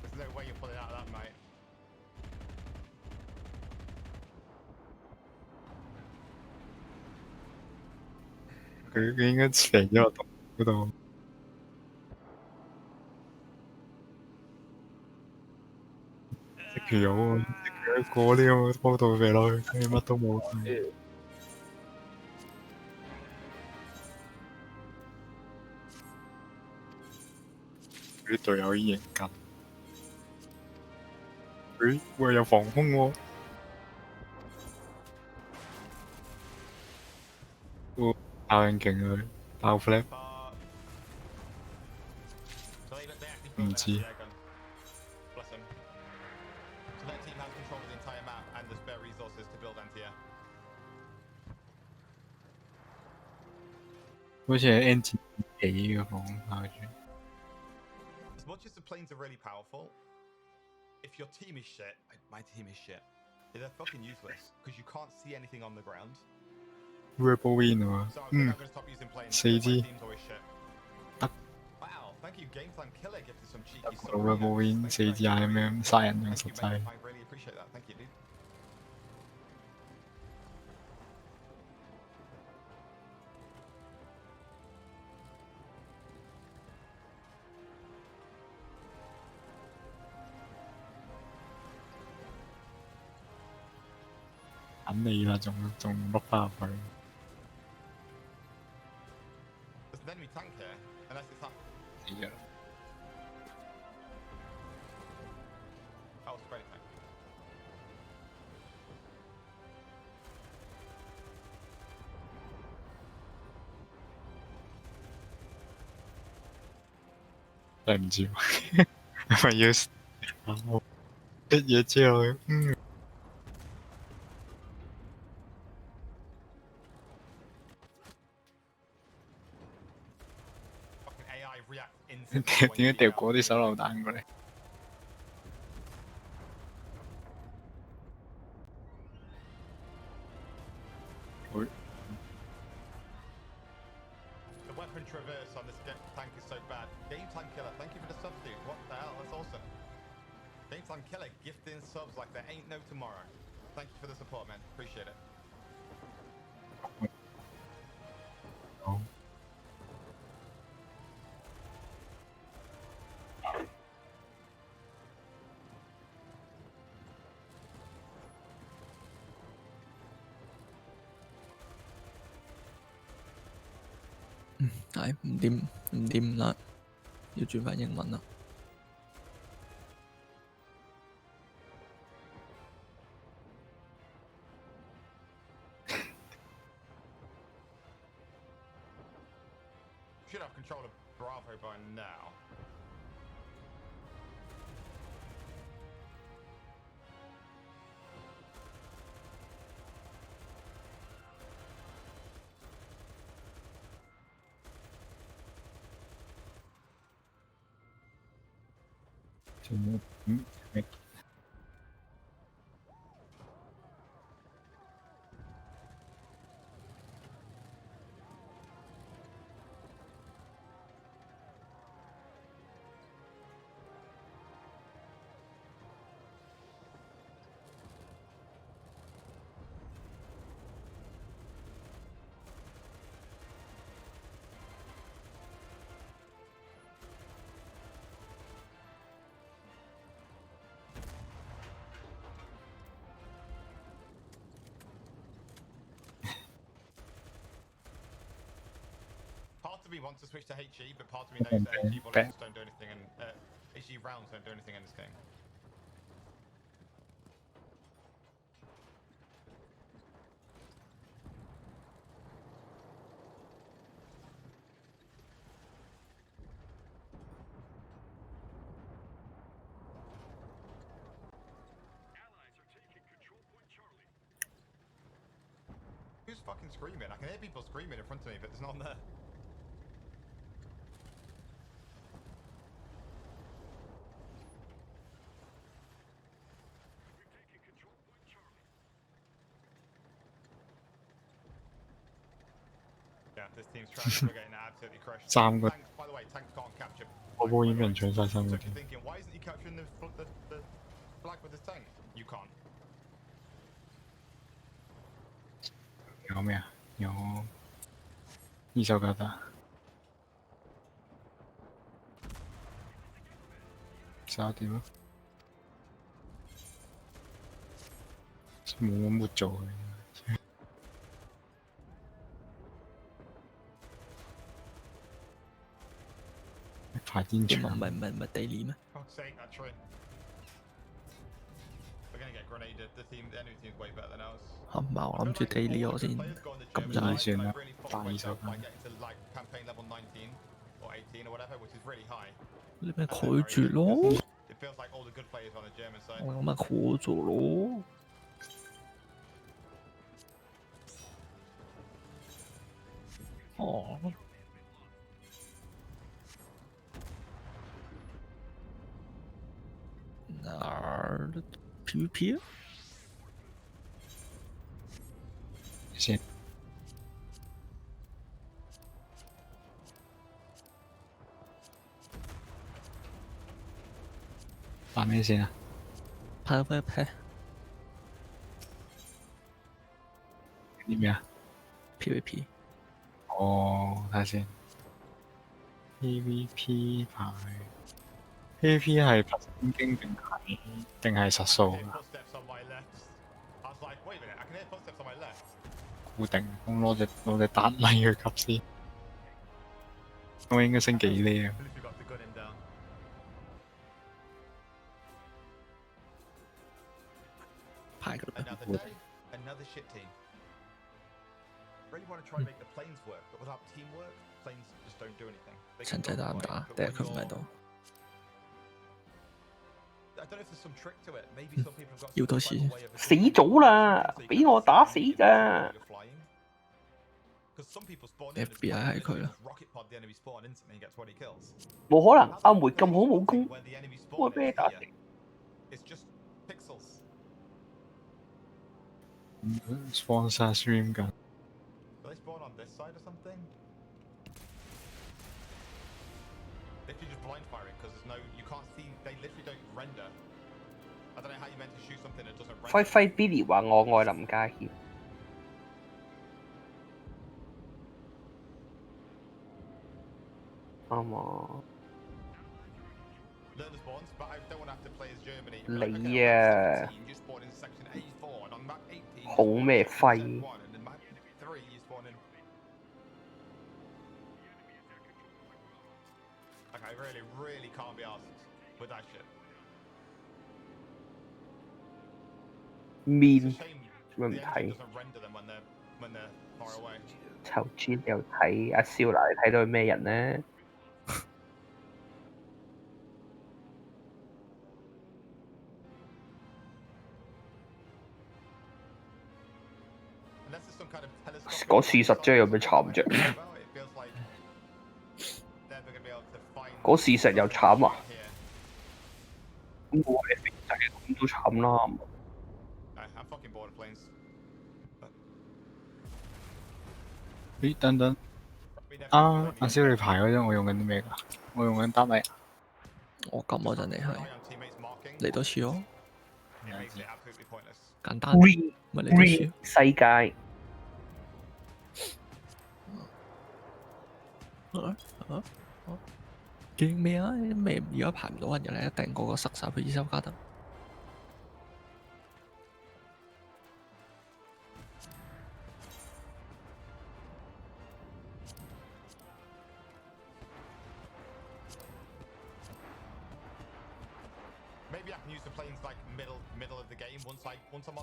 There's no way you're pulling out of that, mate. 佢應該肥咗落洞嗰度。食條友喎，食條友過呢個坡度肥落去，乜都冇。佢啲隊友已經贏緊。佢會有防空喎。爆人勁佢，爆 flap。唔知。 Bless him. So their team has control of the entire map and the spare resources to build anti-air. 好似係 engine 起嘅防爆住。 As much as the planes are really powerful, if your team is shit, my team is shit. They're fucking useless because you can't see anything on the ground. Rebel Win 喎，So I'm gonna stop using planes. 4 支 My team's always shit. 得。 Wow, thank you, Gametime Killer gifted some cheeky 個 Rebel Win 4支 IMM 殺人用實際。 I really appreciate that. Thank you, dude. 等你啦，仲碌翻入去。 There's an enemy tank 真係唔知喎，係咪要一嘢之後，點解掉嗰啲手榴彈過嚟？會 The weapon traverse on this tank is so bad. Game time killer, thank you for the sub, dude. What the hell? That's awesome. Game time killer gifting subs like there ain't no tomorrow. Thank you for the support, man. Appreciate it. Should have control of Bravo by now. Part of me wants to switch to HE, but part of me knows that HE bullets don't do anything, and HE rounds don't do anything in this game. Who's fucking screaming? I can hear people screaming in front of me, but there's no one there. Yeah, this team's trying to getting absolutely crushed. 3個 Tanks, by the way, tanks can't capture. 波波已經俾人搶晒身嗰 So 啲 you're。thinking, why isn't he capturing the flag with his tank? You can't. 有咩啊？有二手架打。搞掂咯，冇乜活做嘅。排戰場唔係地理咩？ Fuck's sake, that train. We're gonna get grenaded. The enemy team's way better than ours. 係嘛？我諗住地理我先咁就二算啦，打二手架。 Might get into like campaign level 19 or 18 or whatever, which is really high. 你咪拒絕咯， It feels like all the good players on the German side. 我咪拒絕咯。哦。哪兒的 PVP 啊？先。打咩先啊？拍啲咩啊 ？PVP。哦，睇下先。PVP 牌 PVP 係憑經定係實數 Footsteps on my left. I was like, wait a minute, I can hear footsteps on my left. 固定，咁攞隻單米去級先。我應該升幾呢啊？ We got to gun him down. 派㗎啦。 Another day, another shit team. Really want to try and make the planes work, but without teamwork, planes just don't do anything. They 陳 can 仔 go 打唔 away, 打？ but 定係 when 佢唔喺 you're 度？要多次。死咗啦！俾我打死咋！ FBI 係佢啦。冇可能，阿梅咁好武功，我俾你打死。spawn 晒 stream 緊。輝輝 Billy 話我愛林家謙。啱啊！你啊，好咩輝？面做咩唔睇？籌資你又睇阿少娜，你睇到係咩人呢？講事實啫，有咩慘啫？講事實又慘啊！咁我係肥仔，咁都慘啦。咦，等等，阿蕭你排嗰張我用緊啲咩㗎？我用緊達米。我撳嗰陣你係嚟多次咯，簡單。咪嚟多次。世界。驚咩啊？咩而家排唔到人嘅咧，一定個個塞晒去伊修加德。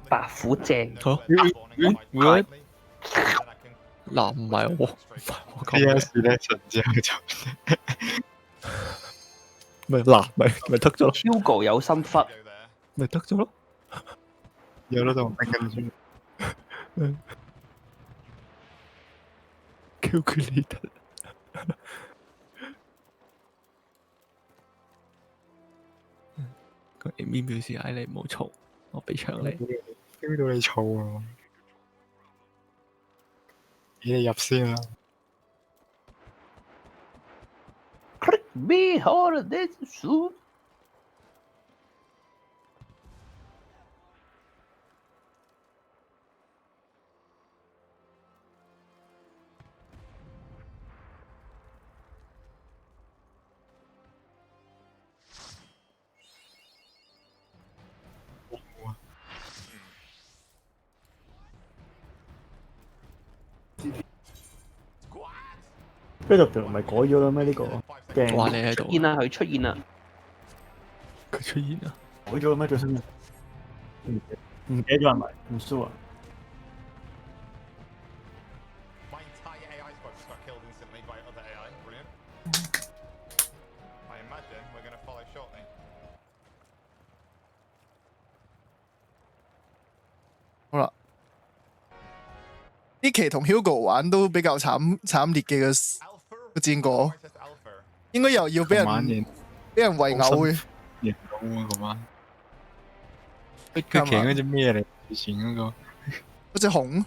白虎正。好。嗱，唔係我，我講咩 PS 咧，神之後就咪嗱咪得咗咯。Hugo 有心忽，咪得咗咯。有得同跟住。Calculator。個 A 表示嗌你唔好嘈，我俾槍你。邊到你嘈啊！你入先啦。Click me hard this shoot。呢度唔係改咗啦咩？呢個鏡話你喺度。出現啦，佢出現啦。佢出現啦。改咗啦咩？最新嘅？唔記得咗係咪？唔 sure 啊。好啦，呢期同 Hugo 玩都比較慘烈嘅個戰果，應該又要俾人圍毆嘅。贏到啊！嗰晚，佢騎嗰隻咩嚟？以前嗰個嗰隻熊，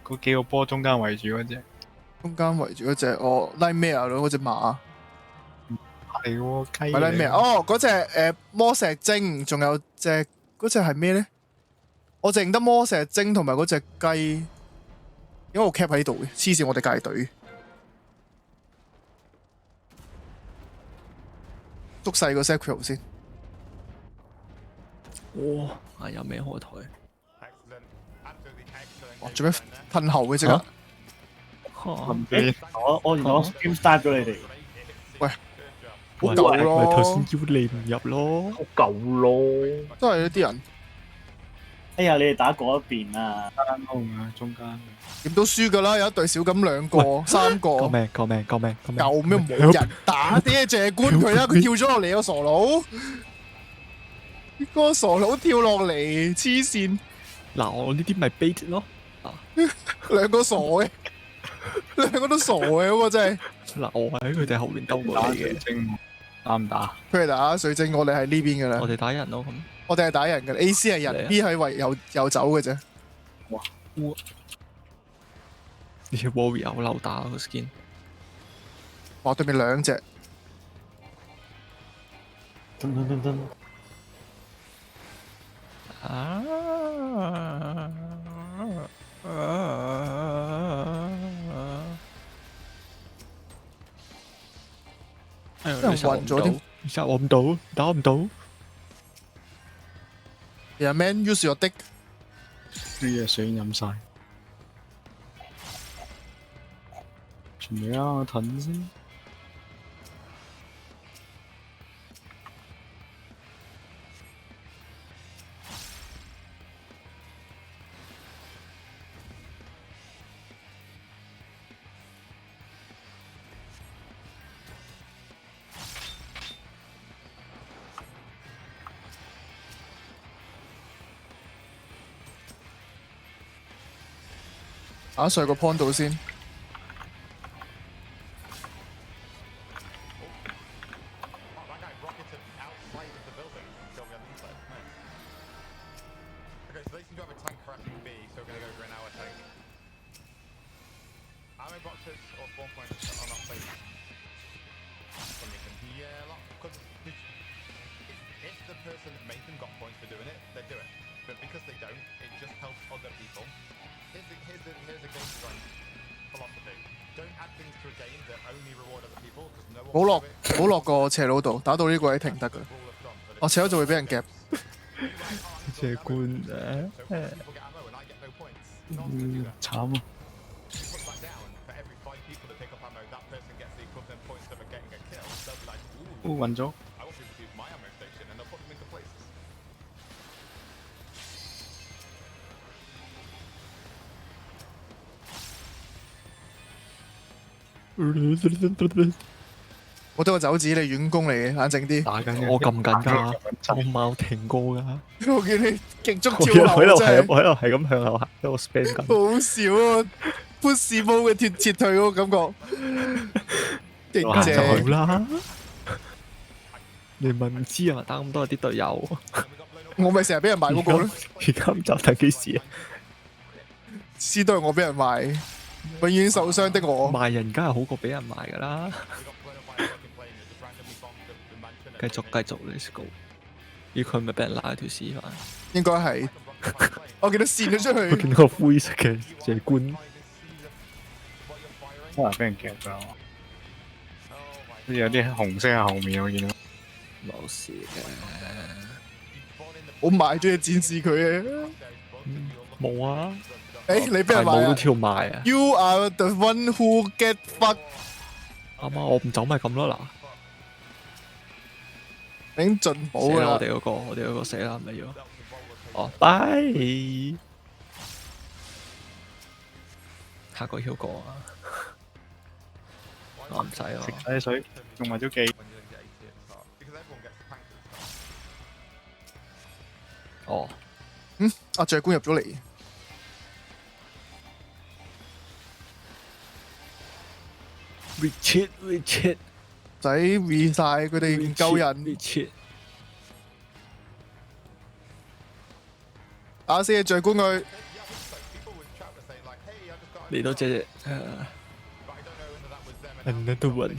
嗰幾個波中間圍住嗰隻，中間圍住嗰隻哦拉咩啊？嗰隻馬係喎雞。係拉咩？哦，嗰隻魔石精，仲有隻嗰隻係咩咧？我淨得魔石精同埋嗰隻雞，有個 cap 喺度嘅，黐線我哋界隊。捉細個 Sacral 先。哇！啊有咩開台？哇！做咩噴後嘅即刻？我原來我 stream start 咗你哋。喂，好舊咯。咪頭先要你唔入咯。好舊咯。都係一啲人。哎呀，你哋打嗰一邊啊！中間。點都輸㗎啦，有一隊少咁兩個、三個。救命！救命！救命！救命！救咩冇人打啲謝官佢啦，佢跳咗落嚟個傻佬。嗰個傻佬跳落嚟，黐線！嗱，我呢啲咪 bait 咯。兩個傻嘅，兩個都傻嘅嗰個真係。嗱，我係喺佢哋後面兜過嚟嘅。打唔打？佢哋打水晶，我哋喺呢邊嘅啦。我哋打人咯咁。我哋係打人嘅 ，AC 係人 ，B 係為遊走嘅啫。哇！呢條 warrior 好漏打個 skin。哇！對面兩隻。噔。哎呀！你暈咗添，殺我唔到，打唔到。Yeah, man, use your dick。啲嘢水飲晒。準備啊，我騰先。打上個 point 度先。唔好落個斜路度，打到呢個位停得噶。我斜路就會俾人夾。謝官啊！慘啊！暈咗。我得個酒指，你遠攻嚟嘅，冷靜啲。打緊我撳緊㗎，我冇停過㗎。我見你極速我跳樓喺度真係。係咁向後行，喺度 spam 緊。好笑啊！push 帽嘅撤退嗰個感覺，勁就正好啦。你咪唔知啊？打咁多啲隊友，我咪成日俾人賣嗰個咯。而家唔就睇幾時啊？知都係我俾人賣，永遠受傷的我。賣人梗係好過俾人賣㗎啦。繼續 let's go。咦？佢咪俾人拉條屎嘛？應該係。我見到跣咗出去。我見到個灰色嘅謝官。哇！俾人夾咗。好似有啲紅色喺後面，我見到。冇事嘅。我賣咗隻戰士佢啊！冇啊！誒，你俾人賣啊！冇條賣啊 ！You are the one who get fucked。啱啱我唔走咪咁咯嗱。已經進步啦！啦！我哋嗰個死啦，係咪要？哦，拜！下個 Hugo 啊！我唔使咯。食晒水，用埋咗技。哦。阿謝官入咗嚟。Richard，仔 re 晒佢哋唔夠人。打死隻謝官佢。嚟到隻another one。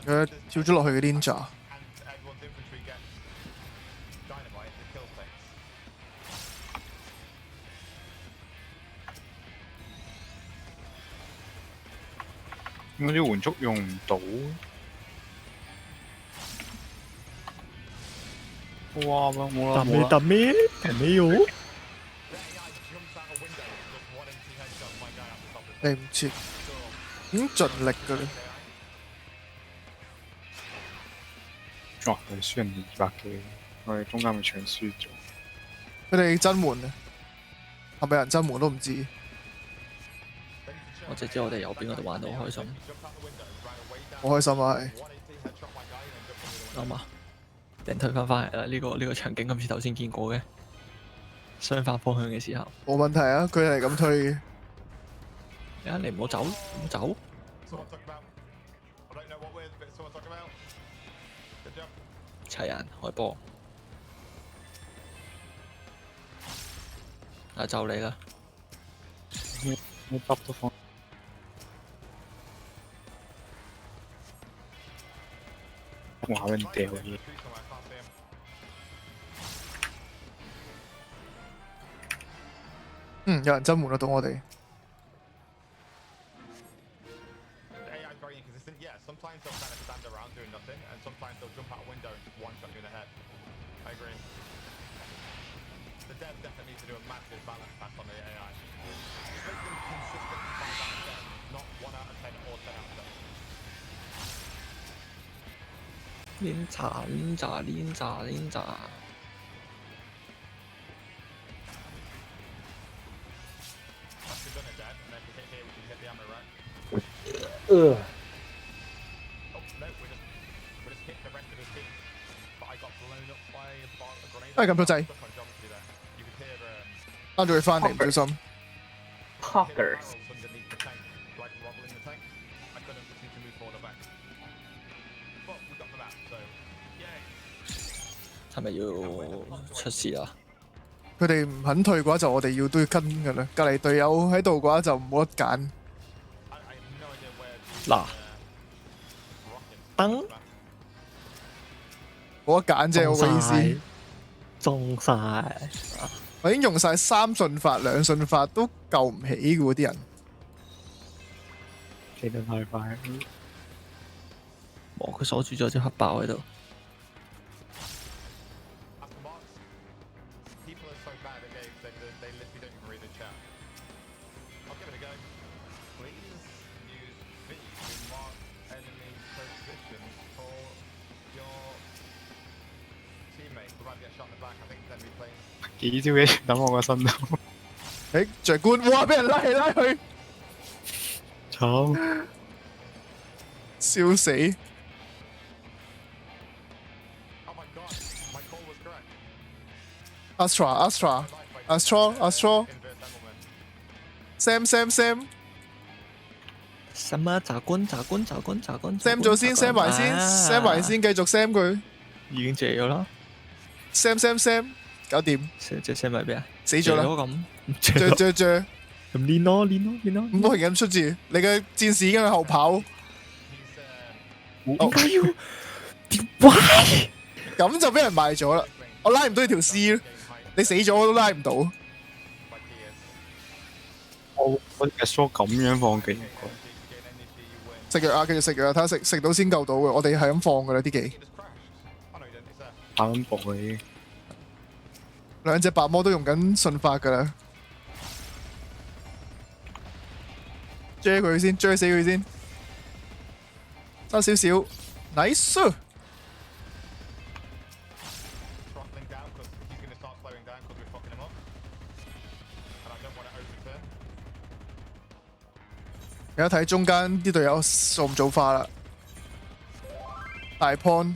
佢跳咗落去嘅 Ninja。我啲援助用唔到。哇！冇啦冇啦。打咩喲？嚟唔切，已經盡力㗎啦。哇！佢輸人200幾，我哋中間咪搶輸咗。佢哋真門啊，係咪有人真門都唔知。我只知我哋右邊嗰度玩到好開心，好開心啊係。啱啊！定退翻嚟啦！呢個場景今次頭先見過嘅，相反方向嘅時候。冇問題啊，佢係咁推嘅。你唔好走，唔好走。齊人開波。就你啦。我執到放。話俾人掉嘢。有人真門得到我哋。連炸連炸連炸連炸。咁多掣，啱咗佢翻嚟，唔小心。Hackers。係咪要出事啦？佢哋唔肯退嘅話，就我哋都要跟㗎啦。隔離隊友喺度嘅話，就冇得揀。嗱，燈冇得揀啫，我嘅意思。中晒！我已經用晒3順法、2順法都救唔起嘅喎啲人。死得太快。佢鎖住咗隻黑豹喺度。幾招嘢等我個身度。長官，哇！俾人拉嚟拉去，慘，笑死！Astra，Sam，什麼炸官 Sam 咗先 ，Sam 埋先 ，Sam 埋先，繼續 Sam 佢。已經謝咗啦。Sam，搞掂。隻 Sam 係咩啊？死咗啦。咁。咁練咯。唔好停咁出字，你嘅戰士已經喺後跑。點解要？咁就俾人賣咗啦！我拉唔到呢條絲，你死咗我都拉唔到。我嘅梳咁樣放技。食藥啊，繼續食藥啊，睇下食到先救到嘅。我哋係咁放噶啦啲技。打緊搏佢已經。兩隻白魔都用緊順法噶啦。追佢先，追死佢先。差少少 ，nice。而家睇中間啲隊友做唔做化啦？大 pon，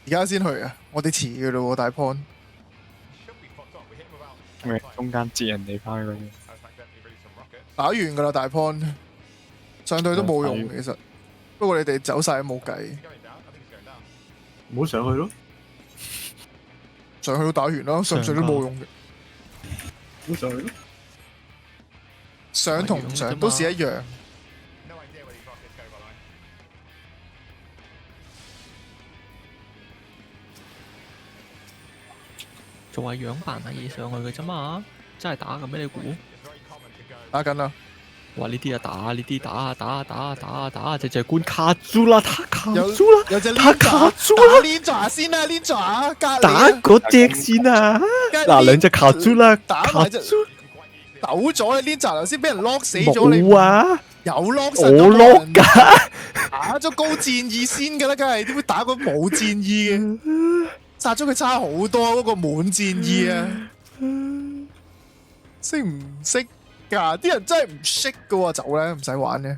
而家先去啊！我哋遲嘅咯喎，大 pon。中間接人哋翻嗰啲。打完噶啦，大 pon， 上隊都冇用其實。不過你哋走晒都冇計。唔好上去咯。上去都打完啦，上唔上都冇用嘅。唔好上去咯。上同唔上都是一樣。做下樣扮下嘢上去嘅啫嘛，真係打嘅咩？你估？打緊啦！哇！呢啲啊打，呢啲打，隻官卡住啦，他卡住啦，有隻他卡住啦，連爪先啦，連爪隔離打嗰隻先啊！嗱，兩隻卡住啦，打埋隻抖咗你連爪頭先俾人 lock 死咗你。冇啊！有 lock 實我 lock 㗎，打咗高戰意先㗎啦，梗係點會打個冇戰意嘅？殺咗佢差好多嗰個滿戰意啊！識唔識㗎？啲人真係唔識㗎喎，走咧唔使玩嘅。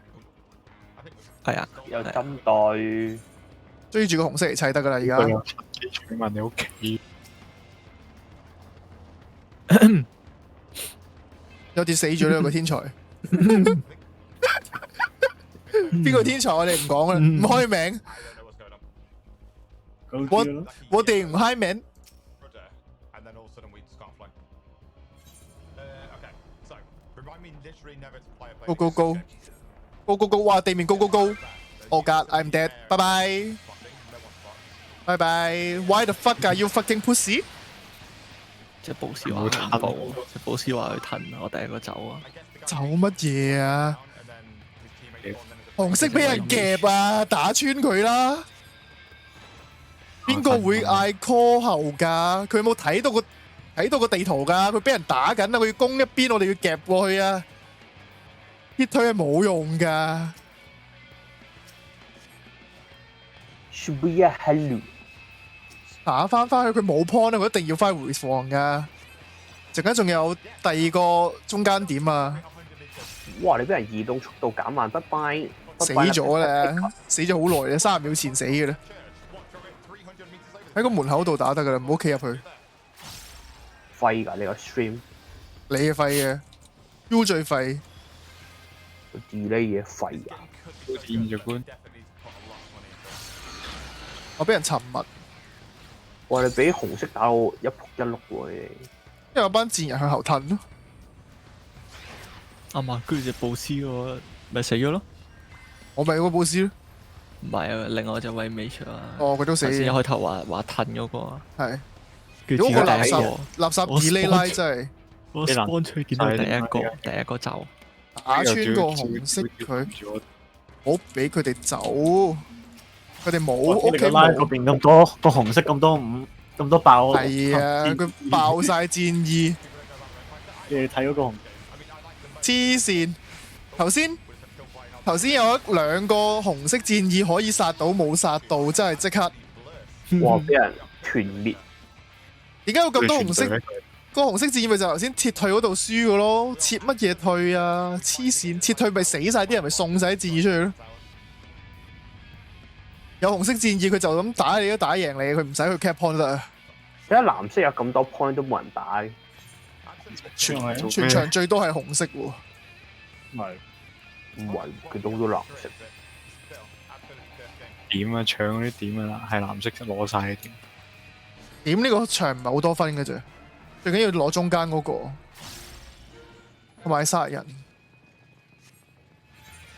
係啊，有針對，追住個紅色嚟砌得㗎啦，而家。請問你屋企有跌死咗呢個天才。邊個天才我哋唔講啦，唔開名。我哋唔開名。Go go go go go go！ 哇，地面 go go go！Oh God, I'm dead！ 拜拜，拜拜。Why the fuck are you fucking pussy？ 隻保師話佢步，隻保師話佢褪，我第一個走啊！走乜嘢啊？紅色俾人夾啊！打穿佢啦！邊個會嗌 call 後㗎？佢有冇睇到個地圖㗎？佢俾人打緊啊！佢要攻一邊，我哋要夾過去啊！啲推係冇用㗎。打翻去，佢冇 point 啊！佢一定要翻回防㗎。陣間仲有第二個中間點啊！哇！你俾人移動速度減慢，拜拜。死咗啦！死咗好耐啦，30秒前死嘅啦。喺個門口度打得㗎啦，唔好企入去。廢㗎你個 stream， 你係廢嘅 ，U 最廢。delay 嘢廢啊！我俾人沉默。哇！你俾紅色打到一仆一碌喎你。因為有班賤人向後褪咯。啱啊，跟住隻暴師個咪死咗咯。我咪個暴師咯。唔係啊，另外隻位尾場啊。哦，佢都死。先一開頭話褪嗰個啊。係。跟住如果個第一個垃圾 delay 拉真係。我 spawn 出見到第一個走。打穿個紅色佢，唔好俾佢哋走。佢哋冇屋企拉嗰邊咁多個紅色咁多爆。係啊，佢爆晒戰意。你睇嗰個紅。黐線！頭先有兩個紅色戰意可以殺到，冇殺到，真係即刻。哇！俾人團滅。點解有咁多紅色？個紅色戰意咪就頭先撤退嗰度輸嘅咯，撤乜嘢退啊？黐線！撤退咪死晒啲人，咪送晒啲戰意出去咯。有紅色戰意佢就咁打你都打贏你，佢唔使去 cap point 得啊。點解藍色有咁多 point 都冇人打嘅？全場最多係紅色喎。唔係，佢都好多藍色。點啊？搶嗰啲點啊啦，係藍色攞晒啲點。點呢個場唔係好多分嘅啫，最緊要攞中間嗰個，同埋殺人。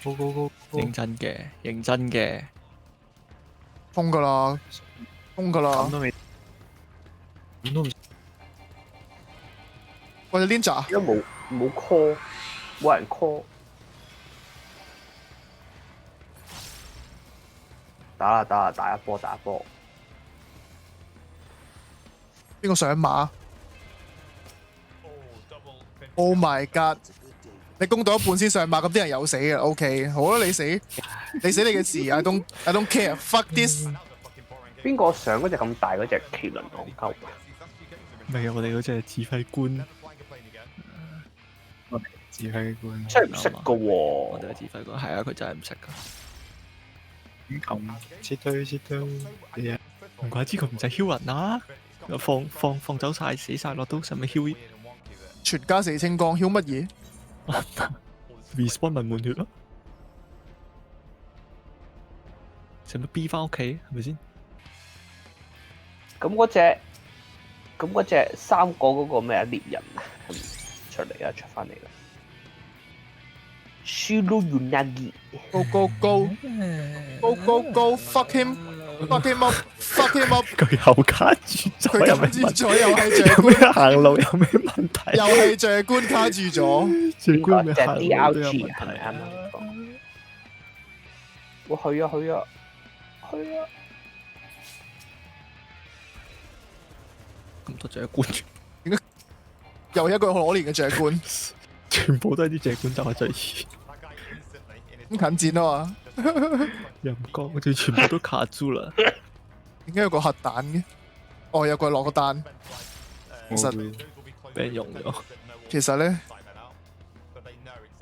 認真嘅，認真嘅。封㗎啦，封㗎啦。咁都未。我哋 Ninja。而家冇 call， 冇人 call。打一波。邊個上馬 ？Oh my god！ 你攻到一半先上馬，咁啲人有死嘅。OK， 好啦，你死你嘅事。I don't care。Fuck this。邊個上嗰隻咁大嗰隻麒麟戇鳩？唔係啊，我哋嗰隻指揮官。指揮官真係唔識噶喎！我哋嘅指揮官係啊，佢真係唔識噶。撤退，唔怪之佢唔使囂人啦，放走晒死晒落都使咪囂？全家死清光，囂乜嘢 ？respawn 咪滿血咯，使乜 B 翻屋企係咪先？咁嗰隻三個嗰個咩啊獵人出嚟啊，出翻嚟啦！ Shiro Unagi Go go go！Fuck him！Fuck him up！佢又卡住咗，佢卡住咗，又係長官行路有咩問題？又係長官卡住咗，長官咪行路都有問題。我去啊！咁多長官，點解又一個可憐嘅長官？全部都係啲長官就係最易。咁近戰啊嘛！又唔講，我哋全部都卡住啦。點解有個核彈嘅？哦，有個落個彈，其實俾人用咗。其實咧，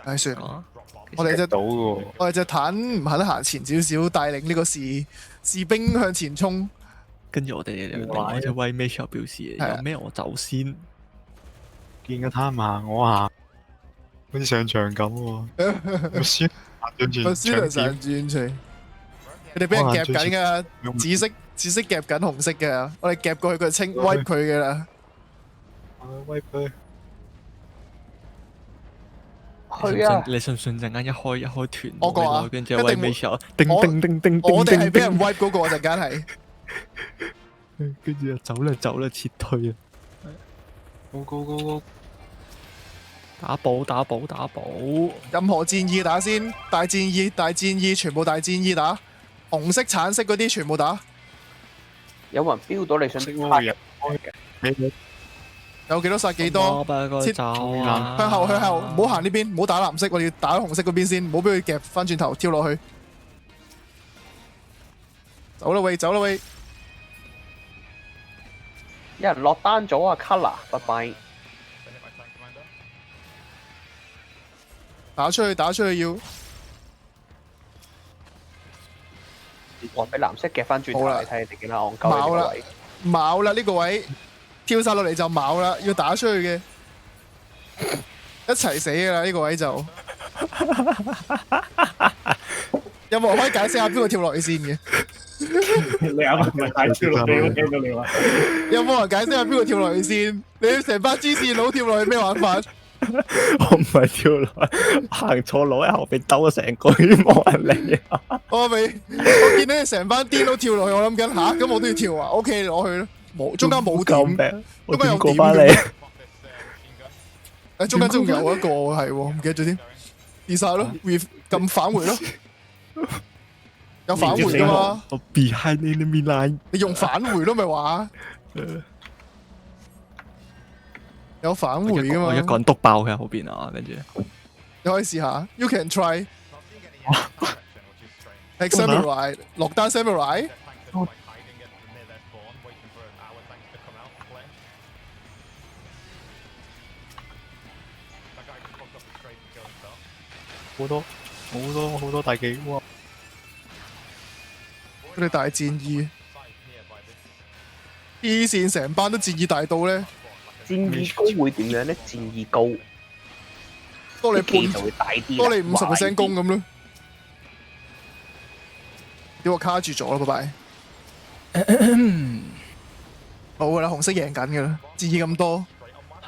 唉算啦，我哋隻坦唔肯行前少少，帶領呢個士兵向前衝。跟住我哋另外隻威咩時候表示有咩我走先，見個攤唔行，我行，好似上場咁喎。我輸散轉出，佢哋俾人夾緊噶，紫色夾緊紅色嘅，我哋夾過去佢清 wipe 佢嘅啦。wipe 佢。你信唔信陣間一開團，我個啊，跟住威咩時候叮叮叮叮，我哋係俾人 wipe 嗰個陣間係。跟住就走啦，撤退啊！go！ 打寶！任何戰意打先，大戰意，全部大戰意打，紅色、橙色嗰啲全部打。有冇人標到你想嘅？有幾多殺幾多？向後，唔好行呢邊，唔好打藍色，我哋要打紅色嗰邊先，唔好俾佢夾翻轉頭跳落去。走啦喂！有人落單咗啊 ，Color， 拜拜。打出去要。我俾藍色夾翻轉頭，你睇你哋幾多戇鳩呢個位。卯啦呢個位，跳晒落嚟就卯啦，要打出去嘅，一齊死噶啦呢個位就。有冇人可以解釋下邊個跳落去先嘅？你啱啱唔係太跳落去，我聽到你話。有冇人解釋下邊個跳落去先？你成班支線佬跳落去咩玩法？我唔係跳落去，行錯路喺後邊兜咗成個圈冇人理啊！我見到你成班癲佬跳落去，我諗緊吓，咁我都要跳啊 ？OK， 攞去咯，冇中間冇點，中間有點嘅。誒，中間仲有一個係喎，唔記得咗添，跌晒咯，撳返回咯，有返回噶嘛？我 behind enemy line， 你用返回咯，咪話？有返回噶嘛？我一個人篤爆佢喺後邊啊，跟住你可以試下 ，You can try。Samurai 落單 Samurai。好多大技哇！佢哋大戰意，黐線成班都戰意大到咧。戰意高會點樣咧？戰意高，多你半就會大啲，多你50% 攻咁咯。俾我卡住咗啦，拜拜。冇噶啦，紅色贏緊噶啦，戰意咁多。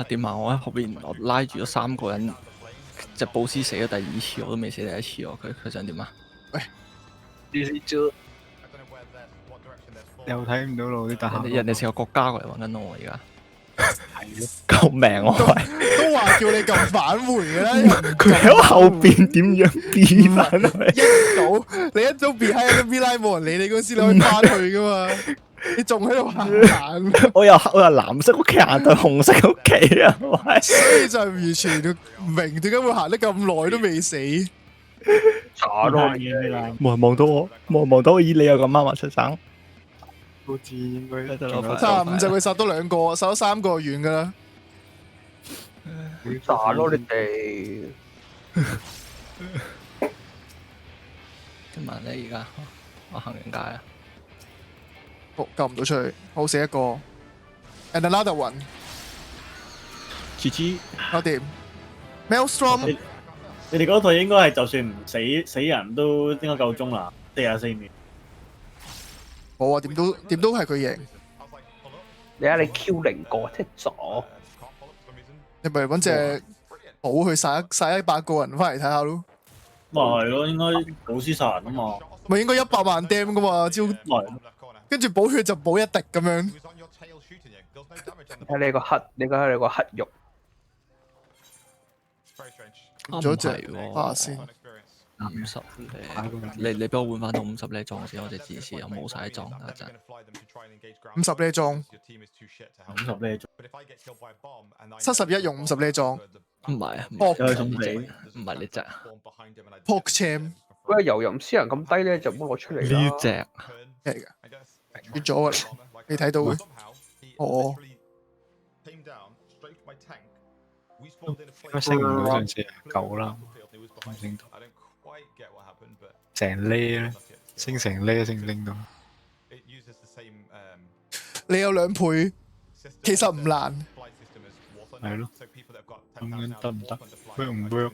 點啊！我喺後邊，我拉住咗3個人，隻保師死咗第2次，我都未死第1次喎。佢想點啊？喂，又睇唔到路啲大廈。人哋成個國家過嚟揾緊我而家。救命我係！都話叫你咁返回嘅啦。佢喺後邊點樣變翻去？你一早變喺個 B line 冇人理你嗰時，你可以翻去噶嘛？你仲喺度行？我又藍色屋企行到紅色屋企啊！所以就完全唔明點解會行得咁耐都未死。查咯，冇人望到我，冇人望到我，以你又咁啱話出省。好似應該35就佢殺多2個，殺咗3個完噶啦。炸咯你哋！點問咧？而家我行緊街啊！救唔到出去，好死一個。And another one。GG，搞掂。Maelstrom，你哋嗰隊應該係就算唔死人都應該夠鐘啦，44秒。冇啊，點都係佢贏。你睇你 Q 0個踢咗，你咪揾隻寶去殺100個人翻嚟睇下咯。咪係咯，應該保師殺人啊嘛。咪應該100萬 dam 噶嘛，招跟住補血就補1滴咁樣。睇你個黑，你睇你個黑肉。咗隻巴先。50你俾我換翻到50呢裝先，我隻戰士又冇晒裝，等陣。50呢裝，50呢裝，71用50呢裝。唔係啊，唔係呢隻。Pork Cham， 喂，游吟詩人咁低咧，就幫我出嚟啦。呢隻係㗎，越咗㗎啦，你睇到嘅。哦。咁升唔到上次9啦，唔升到。成呢咧，升成呢升唔升到？你有2倍，其實唔難。係咯，咁樣得唔得？work 唔 work？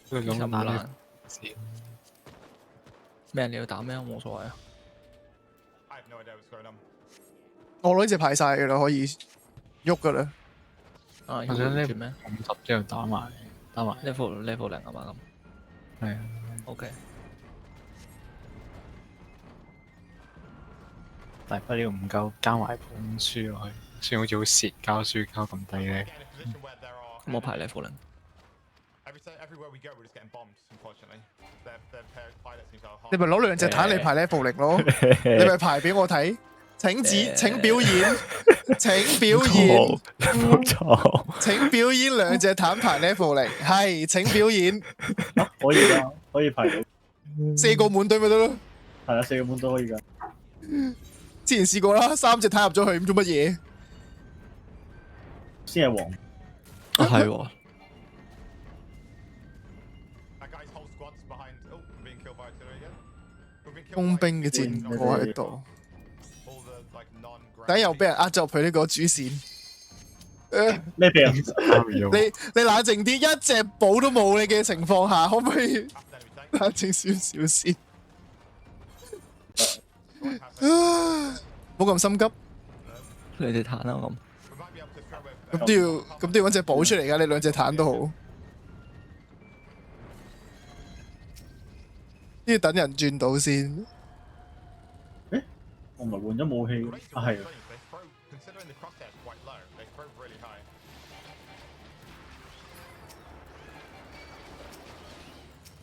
都係咁打啦。咩？你要打咩？冇所謂啊。我攞呢隻排晒嘅啦，可以喐噶啦。啊，我想呢咩？50之後打埋level 0啊嘛咁。係啊。OK。大不了唔夠加埋本書落去，雖然好似好蝕交書交咁低咧。咁我排 level 0。你咪攞2隻坦嚟排 level 0咯，你咪排俾我睇。請表演，請表演，冇錯。請表演2隻坦排 level 0，係請表演。可以噶，可以排到4個滿隊咪得咯。係啊，4個滿都可以噶。之前試過啦，3隻坦入咗去，咁做乜嘢？先係王。係喎。工兵嘅戰果喺度，等又俾人呃咗入去呢個主線。咩病？你冷靜啲，一隻寶都冇你嘅情況下，可唔可以冷靜少少先？冇咁心急。2隻坦啦咁。咁都要揾隻寶出嚟㗎，你2隻坦都好。都要等人轉到先。誒，我唔係換咗武器啊，係。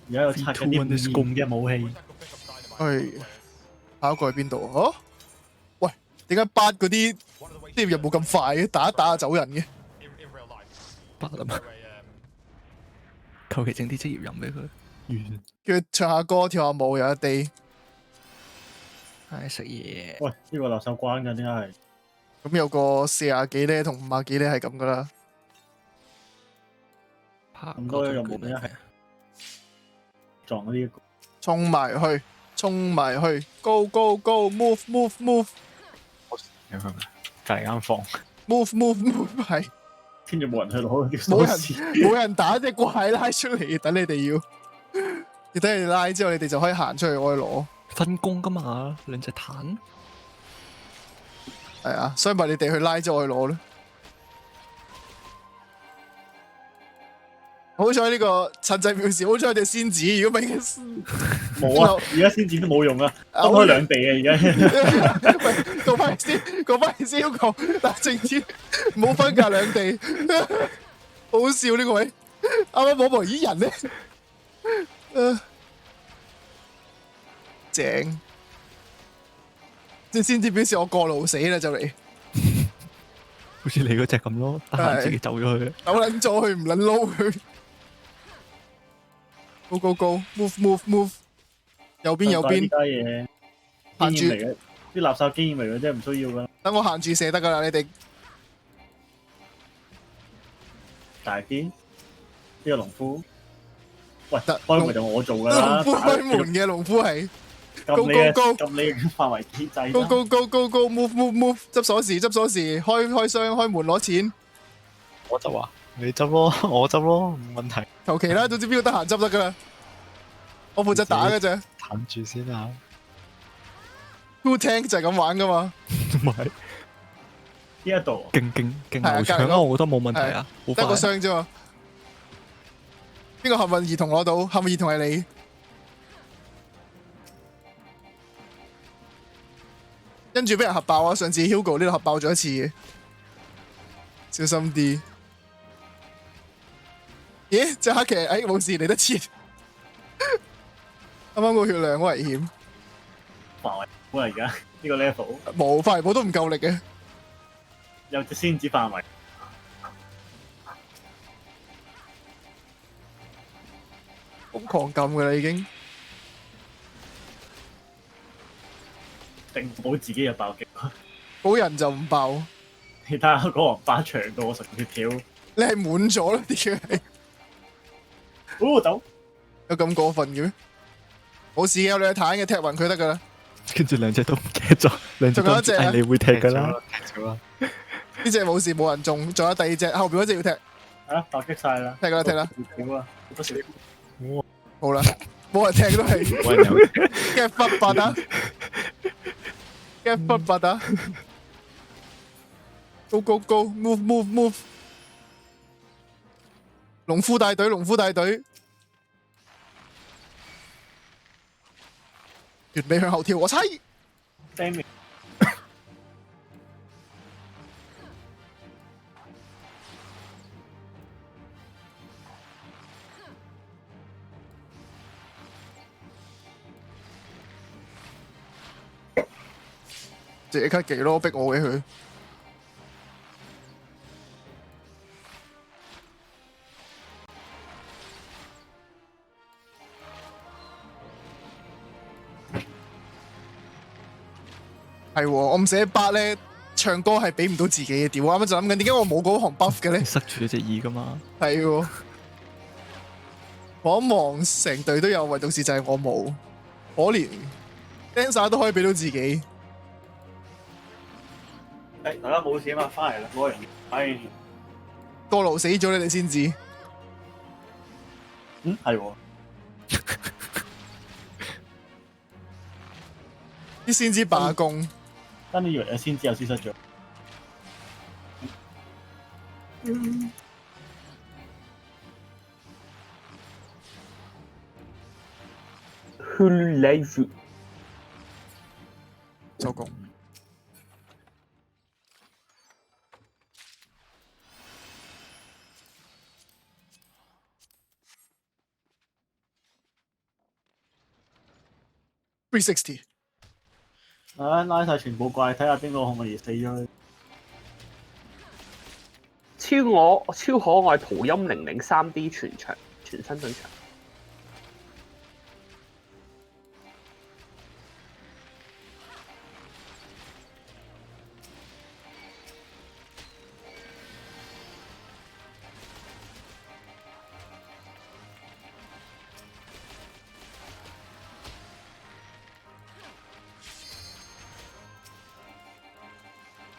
而家有拆緊啲唔嘅武器。係。下一個係邊度啊？喂，點解8嗰啲啲入冇咁快嘅？打一打就走人嘅。8啊嘛。求其整啲職業任俾佢。叫佢唱下歌、跳下舞，有一地。唉，食嘢。喂，呢個垃圾關㗎，點解係？咁有個40幾咧，同50幾咧係咁噶啦。咁多任務咩係？撞呢一個。衝埋去，衝埋去 ，Go Go Go，Move Move Move。有冇？隔離間房。Move Move Move 係。跟住冇人去攞啲鎖匙。冇人打隻怪拉出嚟，等你哋要。你等你哋拉之後，你哋就可以行出去我去攞。分工噶嘛，2隻坦。係啊，所以咪你哋去拉之後去攞咯。好彩呢個趁勢表示，好彩隻仙子，如果唔係冇啊！而家仙子都冇用啊，分開兩地啊！而家。喂，講翻先，要講冷靜啲，唔好分隔兩地。好笑呢個位，啱啱摸摸咦人咧，正。即係先至表示我過路死啦就嚟。好似你嗰隻咁咯，得閒自己走咗去。走撚咗去，唔撚撈佢。Go Go Go，Move Move Move。右邊。嘢。行住。啲垃圾經驗嚟嘅啫，唔需要噶。等我行住射得噶啦，你哋。大啲。呢個農夫。喂，開門就我做噶啦。農夫開門嘅農夫係。Go Go Go！ 咁你範圍幾細 ？Go Go Go Go Go！Move Move Move！ 執鎖匙，開箱，開門攞錢。我執啊！你執咯，我執咯，冇問題。求其啦，總之邊個得閒執得噶啦。我負責打嘅啫。彈住先啊 ！Two Tank 就係咁玩噶嘛。唔係。呢一度。勁流暢啊！我覺得冇問題啊。得個箱啫嘛。邊個幸運兒童攞到？幸運兒童係你。跟住俾人核爆啊！上次 Hugo 呢度核爆咗一次嘅，小心啲。咦？隻黑騎冇事嚟得切。啱啱個血量好危險。範圍好啊！而家呢個 level 冇範圍寶都唔夠力嘅。有隻仙子範圍。瘋狂撳㗎啦已經。定保自己有爆擊，保人就唔爆。你睇下嗰個王八長到我成血條，你係滿咗啦，啲嘅係。走，有咁過分嘅咩？冇事嘅，有兩隻彈嘅踢暈佢得噶啦。跟住兩隻都唔記得咗，兩隻都唔知仲有一隻啊你會踢噶啦。呢隻冇事冇人中，仲有第二隻，後邊嗰隻要踢。啊，突擊晒啦！踢啦踢啦！屌啊！好多時好啦，冇人踢都係。冇人有 get 忽拔啊！get 忽拔啊！Go go go！move move move！農夫大隊，農夫大隊。完美向後跳，我猜。即刻技咯，逼我嘅佢。係喎，我唔寫8咧，唱歌係俾唔到自己嘅。屌，啱啱就諗緊點解我冇嗰行 buff 嘅咧？塞住咗隻耳噶嘛。係喎，望一望成隊都有，唯獨是就係我冇，可憐 dancer 都可以俾到自己。大家冇事啊嘛，翻嚟啦，冇人。唉，過勞死咗你哋先知。係喎。啲先知罷工。真你以為有先知又消失咗。Life 收工。360。拉晒全部怪，睇下邊個可唔可以死咗。超可愛蒲音00 3D 全新進場。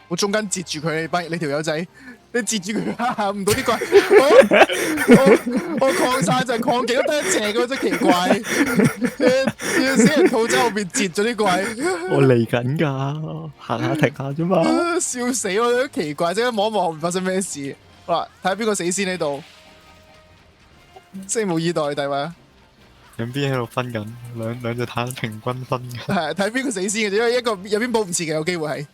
我中間截住佢，你條友仔，你截住佢嚇唔到啲怪。我擴散就係擴極都得一隻嘅，真奇怪。要死人套仔後邊截咗啲怪。我嚟緊㗎，行下停下啫嘛。笑死我都奇怪，即刻望一望後面發生咩事。好啦，睇下邊個死先呢度。拭目以待，大位。兩邊喺度分緊，兩隻坦平均分嘅。係睇邊個死先嘅啫，因為一個有邊保唔切嘅，有機會係。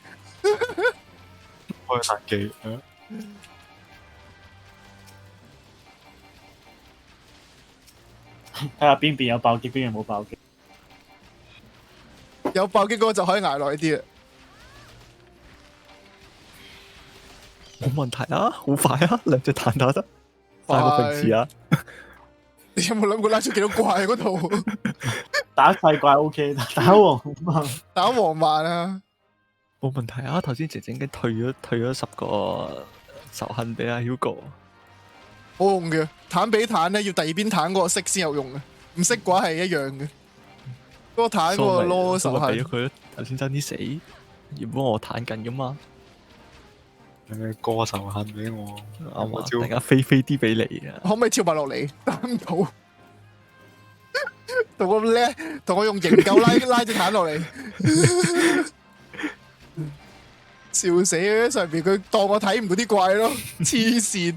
開殺機，睇下邊邊有爆擊，邊邊冇爆擊。有爆擊嗰個就可以捱耐啲啦。冇問題啊，好快啊，兩隻彈打得快過平時啊！你有冇諗過拉出幾多怪嗰度？打細怪 OK， 打王慢，打王慢啊！冇問題啊！頭先靜靜已經退咗10個仇恨俾阿 Hugo。好用嘅，彈比彈咧要第二邊彈嗰個識先有用嘅，唔識嘅話係一樣嘅。嗰個彈嗰個攞仇恨。俾咗佢咯，頭先爭啲死，原本我彈緊噶嘛。過仇恨俾我，啱啊！大家飛啲俾你啊！可唔可以跳埋落嚟？擔到。同我叻，同我用營救拉隻彈落嚟。笑死啊！上邊佢當我睇唔到啲怪咯，黐線。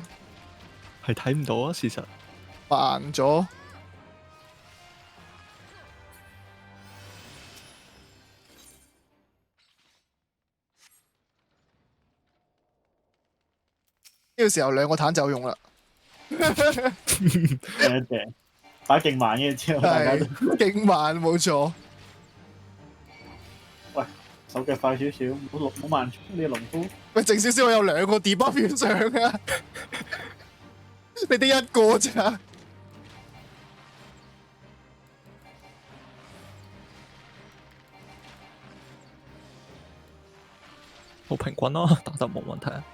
係睇唔到啊！事實慢咗。呢個時候兩個彈就有用啦。正，打勁慢嘅之後，大家都勁慢冇錯。喂，手腳快少少，唔好慢你農夫。喂，靜少少，我有2個 debuff 上啊！你得1個咋？好平均咯，打得冇問題啊。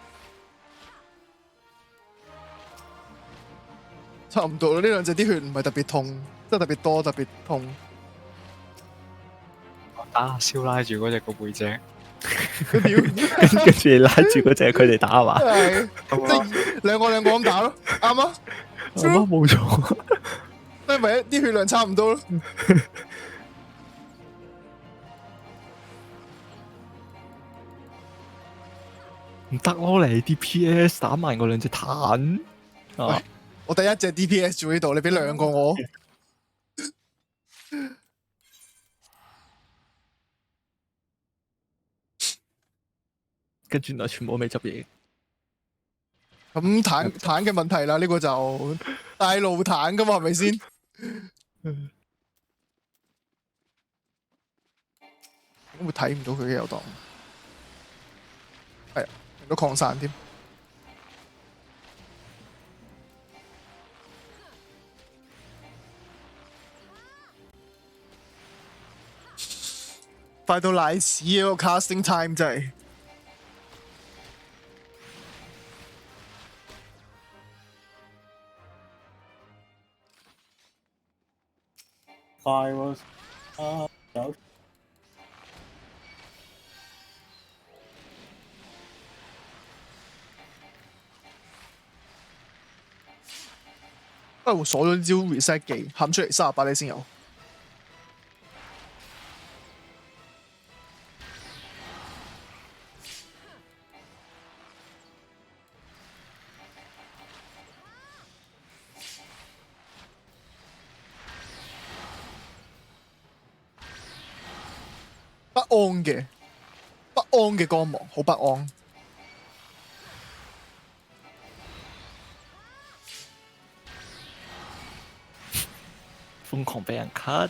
差唔多啦，呢兩隻啲血唔係特別痛，即係特別多，特別痛。打燒拉住嗰只個背脊，跟住你拉住嗰隻佢哋打係嘛？係即係兩個咁打咯，啱啊！啱啊，冇錯。所以咪啲血量差唔多咯。唔得咯，你 DPS 打埋嗰兩隻坦啊！我第一隻 DPS 做呢度，你俾兩個我。跟住原來全部未執嘢。咁坦嘅問題啦，呢個就大路坦噶嘛，係咪先？會睇唔到佢嘅有檔，係啊，用到擴散添。快到賴屎啊！個 casting time 真係。快喎！有。我鎖咗招 reset 技，喊出嚟38你先有。不安嘅光芒，好不安。瘋狂俾人 cut。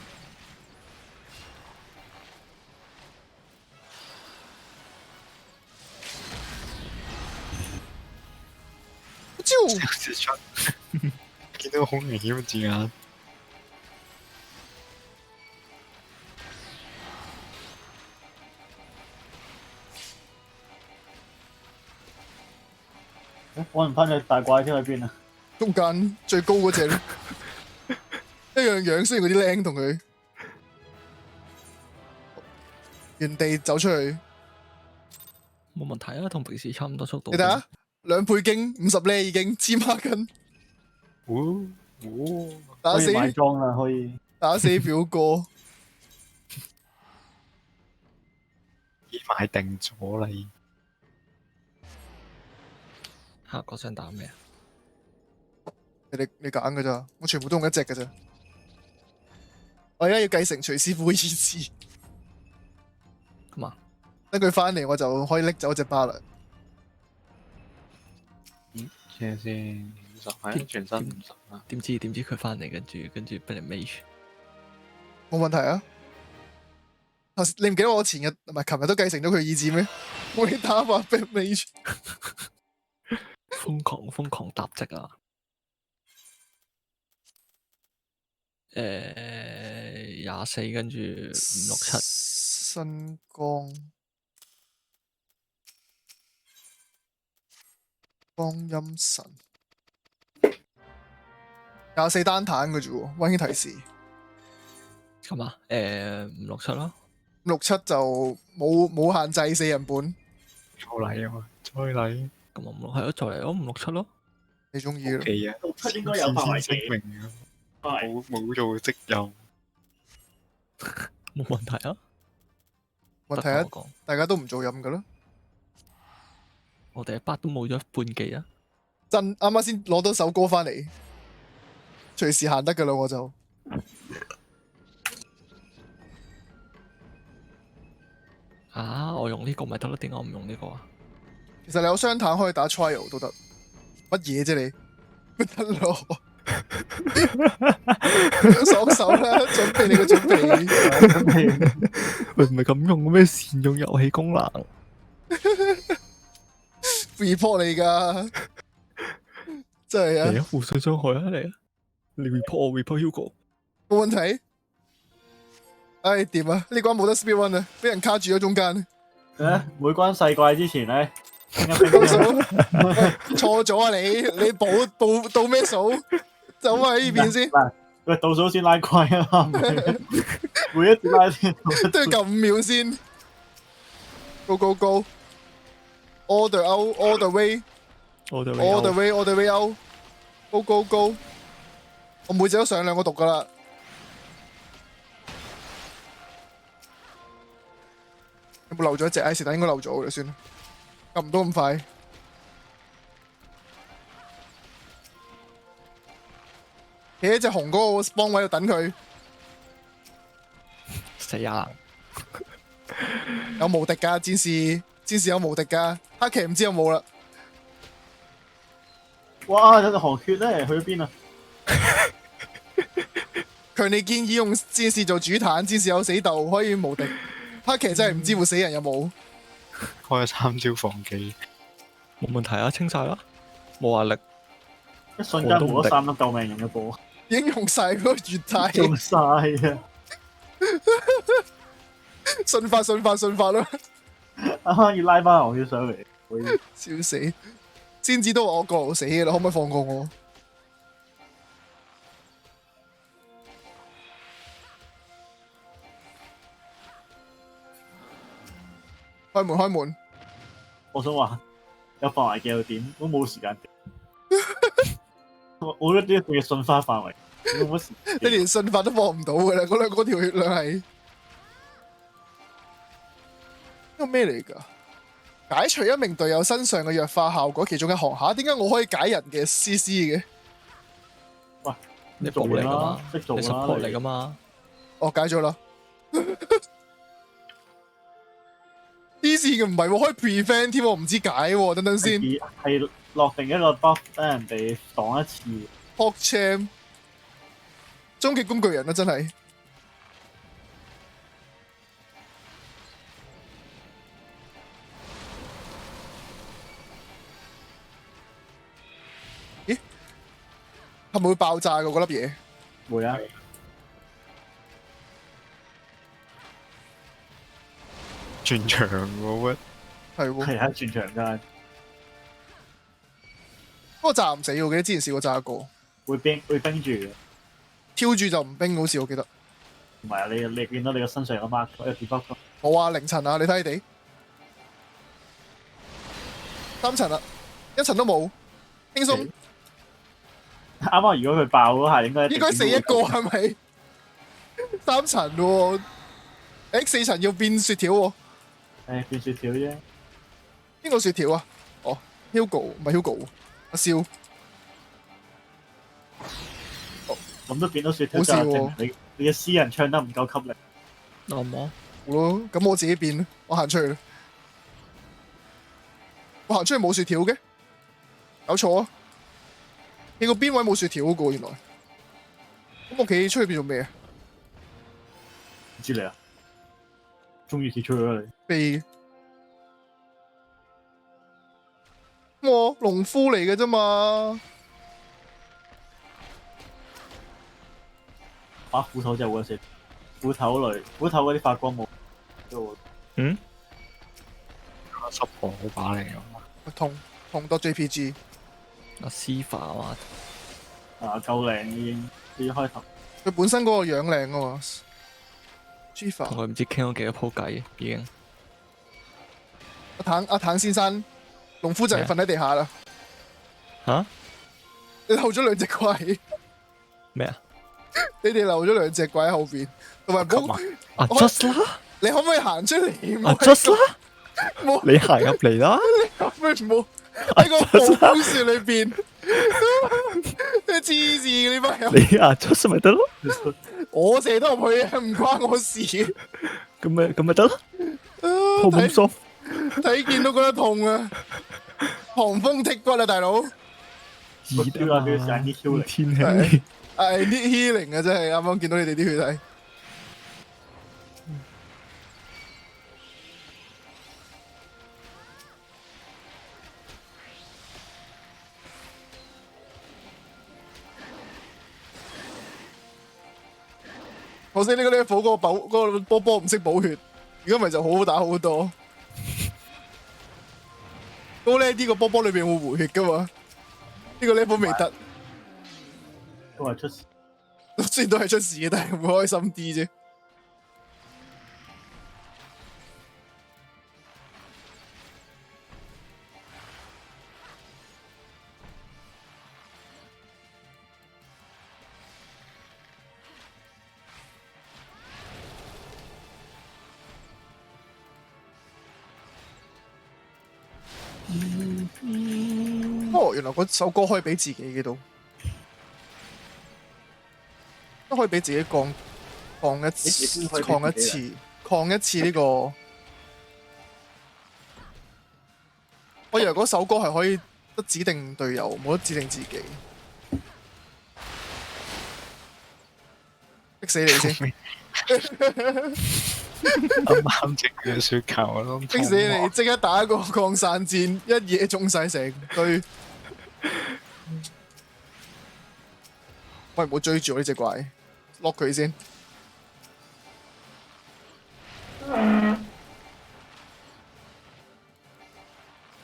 見到好危險嘅字眼。揾唔翻隻大怪添喺邊啊？中間最高嗰隻一樣樣，雖然嗰啲靚同佢原地走出去，冇問題啊，同平時差唔多速度。你睇下2倍經50呢已經黐孖筋，打死買裝啦，可以打死表哥。已買定咗啦，已。下個想打咩啊？你揀噶咋？我全部都用一隻噶咋。我而家要繼承徐師傅嘅意志。咁啊？等佢翻嚟，我就可以拎走隻巴啦。睇下先，50係全身50啊。點知佢翻嚟，跟住俾人 mage。冇問題啊！你唔記得我前日唔係琴日都繼承咗佢意志咩？我啲打法俾人 mage。瘋狂搭積啊！24跟住567新光陰神24單彈嘅啫喎，溫馨提示。咁啊？567咯，567就冇限制4人本。再嚟啊嘛，再嚟。咁我係咯，再嚟咯，567咯。你中意咯？67應該有範圍聲明啊，冇做職任，冇問題啊。問題啊，大家都唔做任噶啦。我哋一巴都冇咗半技啊！真啱啱先攞到首歌翻嚟，隨時行得噶啦，我就。啊！我用呢個咪得咯，點解我唔用呢個啊？其實你有雙坦可以打 trial 都得，乜嘢啫你？乜得咯？爽手啦，準備你嘅準備。喂，唔係咁用嘅咩？善用遊戲功能。report 你㗎，真係啊！嚟啊，互相傷害啊！嚟啊！你 report 我 report Hugo，冇問題。唉，掂啊！呢關冇得 speed run 啊，俾人卡住咗中間。每關細怪之前咧，倒數錯咗啊！你報到咩數？走喺呢邊先。喂，倒數先拉怪啊！每一次拉都要撳5秒先。Go go go！ All the out, all the way, all the way out. Go go go！ 我每隻都上2個毒噶啦。有冇漏咗一隻？唉，是但應該漏咗嘅，算啦，撳唔到咁快。企喺隻紅嗰個幫位度等佢。死啊！有無敵㗎，戰士有無敵㗎，黑騎唔知有冇啦。哇！有隻寒血咧，去咗邊啊？強烈建議用戰士做主坦，戰士有死鬥可以無敵。黑騎真係唔知會死人有冇。開咗3招防技，冇問題啊，清晒啦，冇壓力。一瞬間冇咗3粒救命人嘅波，已經用晒嗰個月態。用晒啊！順發啦！要拉翻紅血上嚟，笑死！先知都話我過路死嘅啦，可唔可以放過我？開門！我想話有範圍嘅又點？都冇時間點。我覺得呢一個嘅順發範圍，冇乜時。你連順發都放唔到嘅啦，嗰條血量係。呢個咩嚟㗎？解除一名隊友身上嘅弱化效果其中一項下，點解我可以解人嘅 CC 嘅？喂，你補嚟㗎嘛？識做啦，你 support 嚟㗎嘛？哦，解咗啦。黐線嘅唔係喎，可以 prevent 添，我唔知解喎。等等先，係落定一個 buff 等人哋擋一次。PogChamp， 終極工具人啊，真係。咦？係咪會爆炸㗎嗰粒嘢？會啊！轉場喎，係喎，係啊，轉場㗎。不過炸唔死，我記得之前試過炸過。會冰住嘅，跳住就唔冰，好似我記得。唔係啊，你見到你個身上有 mark 有 debuff。冇啊，0層啊，你睇你哋，3層啦，1層都冇，輕鬆。啱啱如果佢爆嗰下，應該死一個係咪？3層喎，4層要變雪條喎。變雪條啫。邊個雪條啊？哦 ，Hugo 唔係 Hugo， 阿蕭。咁都變到雪條，好笑喎！你嘅私人唱得唔夠吸力。啱啊。好咯，咁我自己變，我行出去啦。我行出去冇雪條嘅，搞錯啊！你個邊位冇雪條嗰個原來。咁我企出去變做咩啊？唔知你啊？中意企出去啦你。飛。我農夫嚟嘅啫嘛。把斧頭真係好鬼死，斧頭嗰啲發光冇。嗯？濕婆好把嚟㗎。同多 JPG。阿司法啊嘛。夠靚已經開頭。佢本身嗰個樣靚啊嘛。Jiva。我唔知傾咗幾多鋪計已經。阿坦先生，農夫就係瞓喺地下啦。嚇？你漏咗2隻怪。咩啊？你哋留咗2隻怪喺後邊，同埋冇阿 Just 啦，你可唔可以行出嚟？阿 Just 啦，你行入嚟啦，你可唔可以唔好喺個暴風雪裏邊？你黐線嘅呢班人！你阿 Just 咪得咯，我射得入去啊，唔關我事。咁咪得咯，好唔爽，睇見都覺得痛啊！寒風剔骨啊，大佬！熱啊！佢成日 heal 天氣。係啲 healing 啊，真係啱啱見到你哋啲血體。可惜呢個 level 嗰個波唔識補血，如果唔係就好好打好多。高呢啲個波波裏邊會回血噶嘛？呢個 level 未得，都係出事。雖然都係出事嘅，但係會開心啲啫。哦，原來嗰首歌可以俾自己嘅都，都可以俾自己降一次呢個。我以為嗰首歌係可以得指定隊友，冇得指定自己。逼死你先！啱整嘅雪球咯，逼死你！即刻打一個擴散戰，一嘢中晒成堆。喂，唔好追住我呢隻怪，lock 佢先。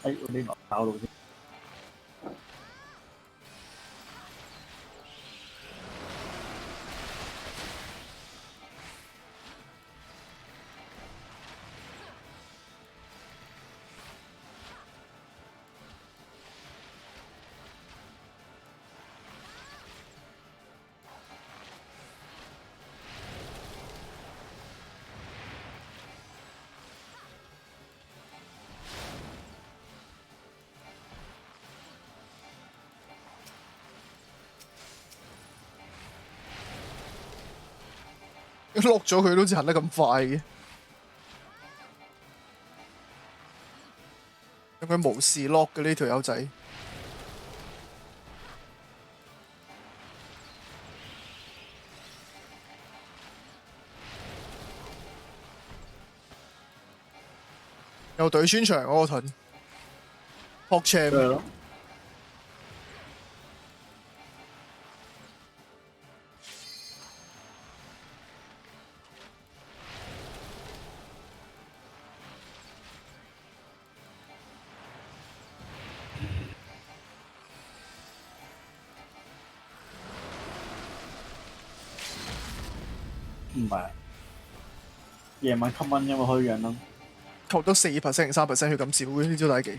我呢個搞到先。落咗佢都似行得咁快嘅，佢無視 lock 嘅呢條友仔。又隊穿牆嗰個盾，撲車。唔係，夜晚吸蚊因為開樣咯。扣多4%定3%血咁少嘅呢招大技。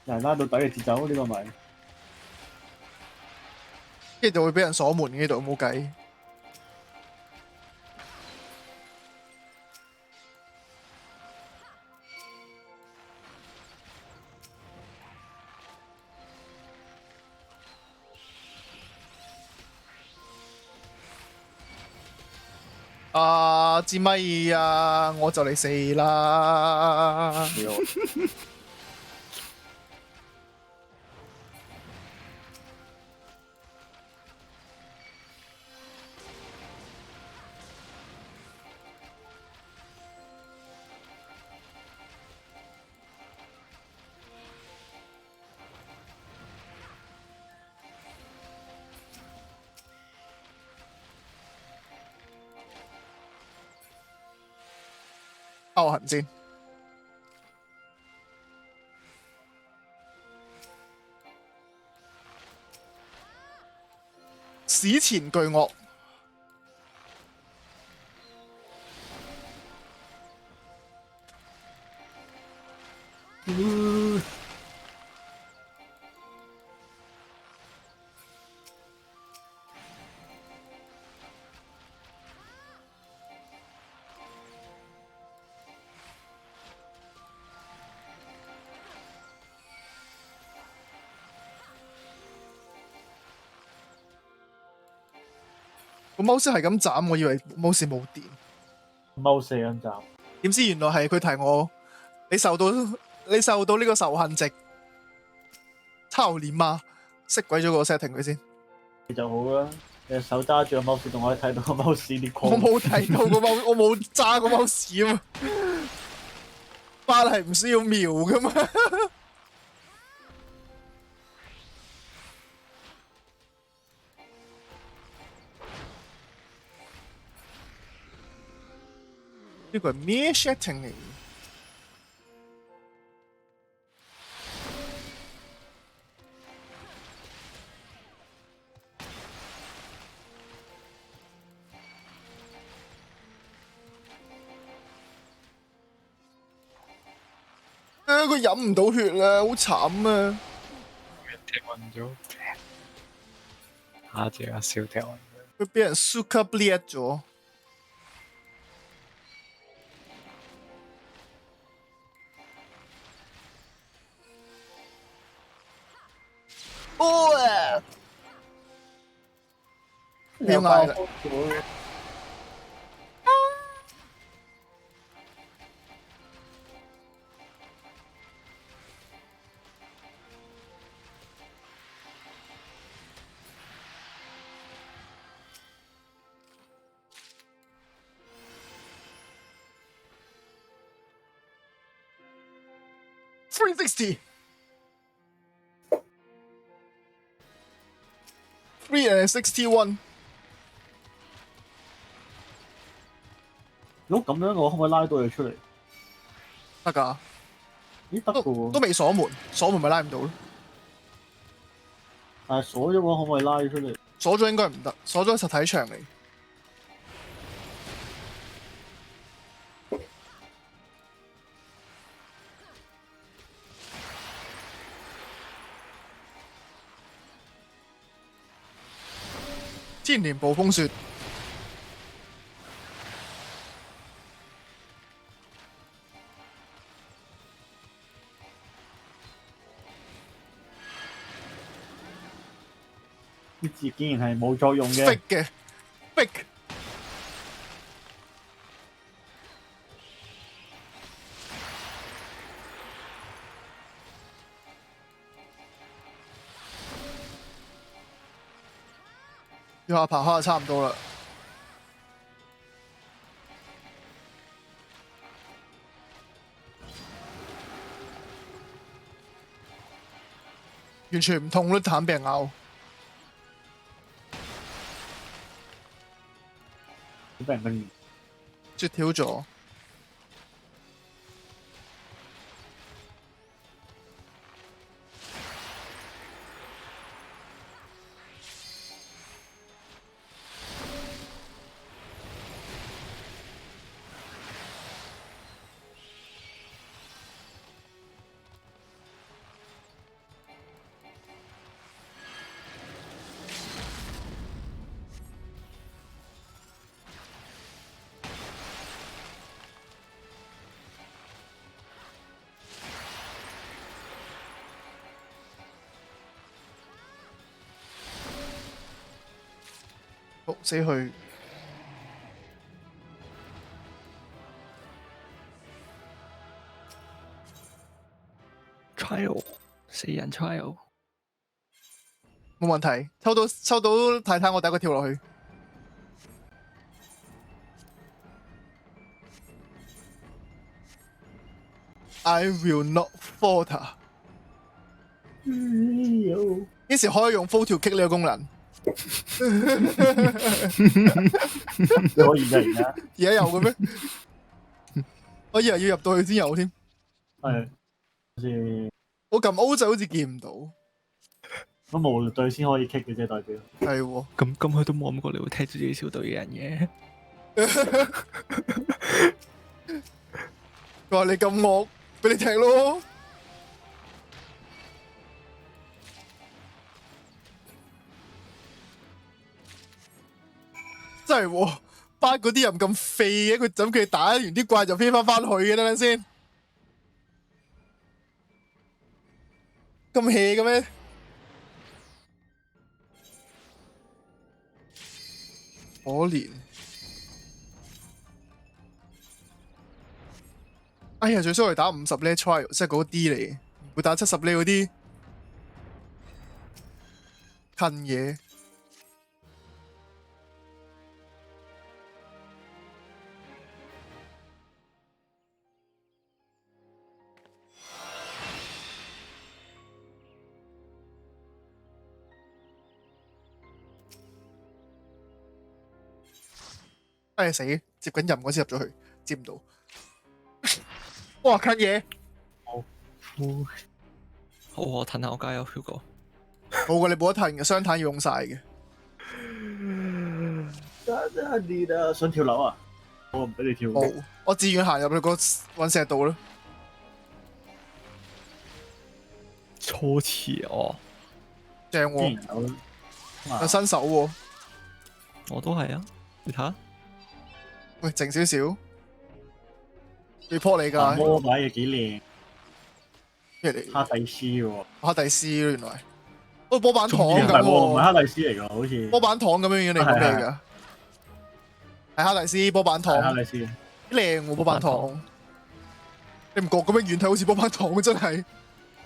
人拉到底嘅節奏呢個咪，跟住就會俾人鎖門嘅呢度，冇計。啊！支咪啊！我就嚟死啦！勾痕先。史前巨鱷。個貓師係咁斬，我以為貓師冇電。貓四咁斬，點知原來係佢提我，你受到你受到呢個仇恨值，操你媽！熄鬼咗個 setting 佢先。你就好啦，你手揸住個 mouse 仲可以睇到個 mouse 啲 call。我冇睇到個 mouse，我冇揸個 mouse 啊嘛。花係唔需要瞄噶嘛。呢個係咩 setting 嚟？佢飲唔到血啦，好慘啊！踢暈咗，下隻阿少踢暈咗。佢俾人 super bleed 咗。哦啊！要嗌啦！360 361。如果咁樣，我可唔可以拉到佢出嚟？得㗎。咦，得㗎喎。都未鎖門，鎖門咪拉唔到咯。但係鎖咗嘅話，可唔可以拉出嚟？鎖咗應該唔得，鎖咗實體牆嚟。千年暴風雪。啲字竟然係冇作用嘅。fake 嘅 fake。要下爬開就差唔多啦。完全唔痛咯，彈俾人咬。俾人跟絕挑咗。好，死去。trial 死人 trial 冇問題，抽到太太，我第一個跳落去。I will not falter。幾時可以用 full 條 kick 呢個功能？你可以㗎而家。而家有嘅咩？我以為要入到去先有添。係，好似我撳 O 就好似見唔到。咁無隊先可以 kick 嘅啫，代表。係喎。咁佢都冇諗過你會踢住自己小隊嘅人嘅。佢話你咁惡，俾你踢咯。真係喎，班嗰啲人咁廢嘅，佢等佢打完啲怪就飛翻去嘅，等陣先。咁 hea 嘅咩？可憐。哎呀，最衰我哋打50呢 trial，即係嗰啲嚟，唔會打70呢嗰啲近嘢。哎死！接緊任嗰時入咗去，接唔到。哇近嘢！好，我褪下我加油 Hugo。冇嘅，你冇得褪嘅，雙坦要用晒嘅。你啊，想跳樓啊？我唔俾你跳。冇，我自願行入去個隕石度啦。初次哦，正喎，有新手喎。我都係啊，你睇下。喂，靜少少。report 你㗎。魔擺嘅幾靚。咩嚟？哈迪斯喎。哈迪斯原來。哦，波板糖咁唔係喎。唔係哈迪斯嚟㗎，好似。波板糖咁樣樣嚟講咩㗎？係哈迪斯波板糖。哈迪斯。靚喎波板糖。你唔覺咁樣遠睇好似波板糖真係。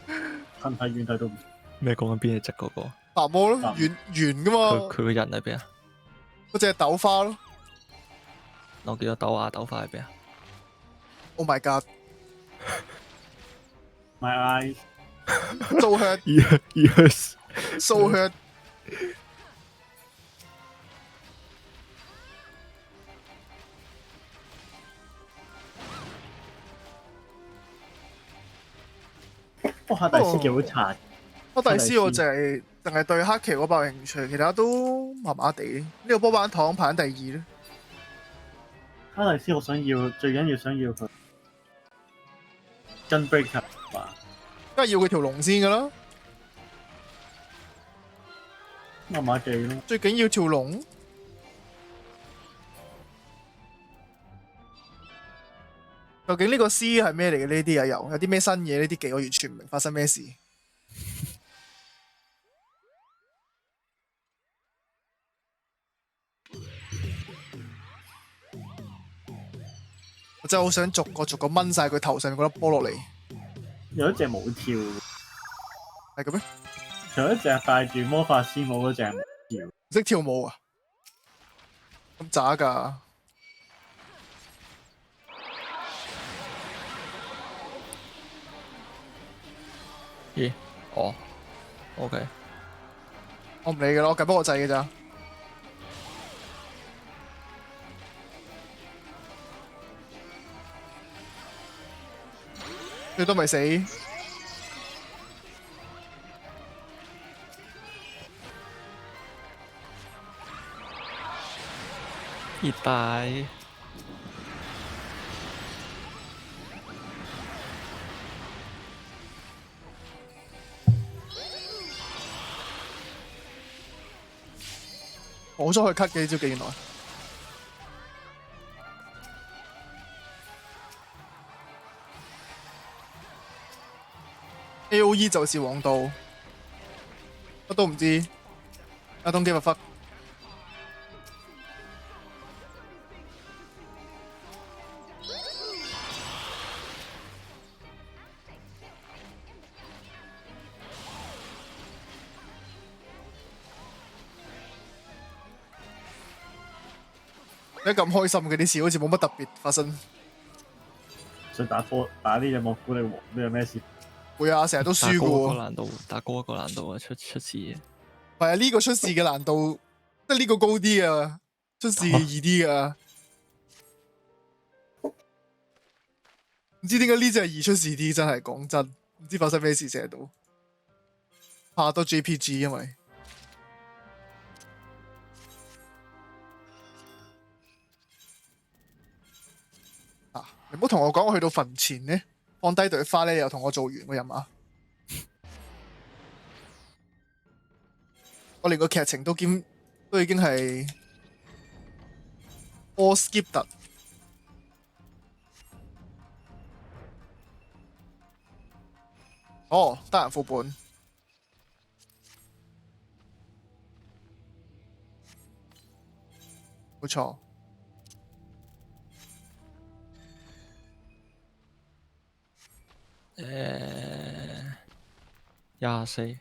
近睇遠睇都唔。咩講緊邊隻嗰個？白魔咯，圓㗎嘛。佢個人喺邊啊？嗰隻豆花咯。我見到豆芽豆花喺邊啊 ？Oh my god！ My eyes so hurt. Yes. So hurt. 哈迪斯幾好殘。哈迪斯我淨係對黑棋嗰把有興趣，其他都麻麻地。呢個波板糖排緊第2咧。哈迪斯我想要，最緊要想要佢跟 breaker 吧。梗係要佢條龍先㗎啦。麻麻地咯。最緊要條龍。究竟呢個 C 係咩嚟嘅？呢啲啊有啲咩新嘢？呢啲技我完全唔明發生咩事。我真係好想逐個掹晒佢頭上面嗰粒波落嚟。有一隻冇跳。係咁咩？有一隻戴住魔法師帽嗰隻冇跳。唔識跳舞啊？咁渣㗎？咦？哦 ，OK。我唔理㗎啦，我撳波個掣㗎咋。最多咪死。熱帶。我想去 cut 嘅呢招技原來。AOE 就是王道，乜都唔知。I don't give a fuck。而家咁開心嘅啲事，好似冇乜特別發生。想打呢隻莫古力王都有咩事？會啊，成日都輸嘅喎。打高一個難度啊，出事嘅。係啊，呢個出事嘅難度，即係呢個高啲啊，出事易啲噶。唔知點解呢隻係易出事啲，真係講真，唔知發生咩事成日都怕多 JPG， 因為。你唔好同我講，我去到墳前呢，放低朵花咧，又同我做完個任務。我連個劇情都已經係 all skip 突。哦，得閒副本。冇錯。24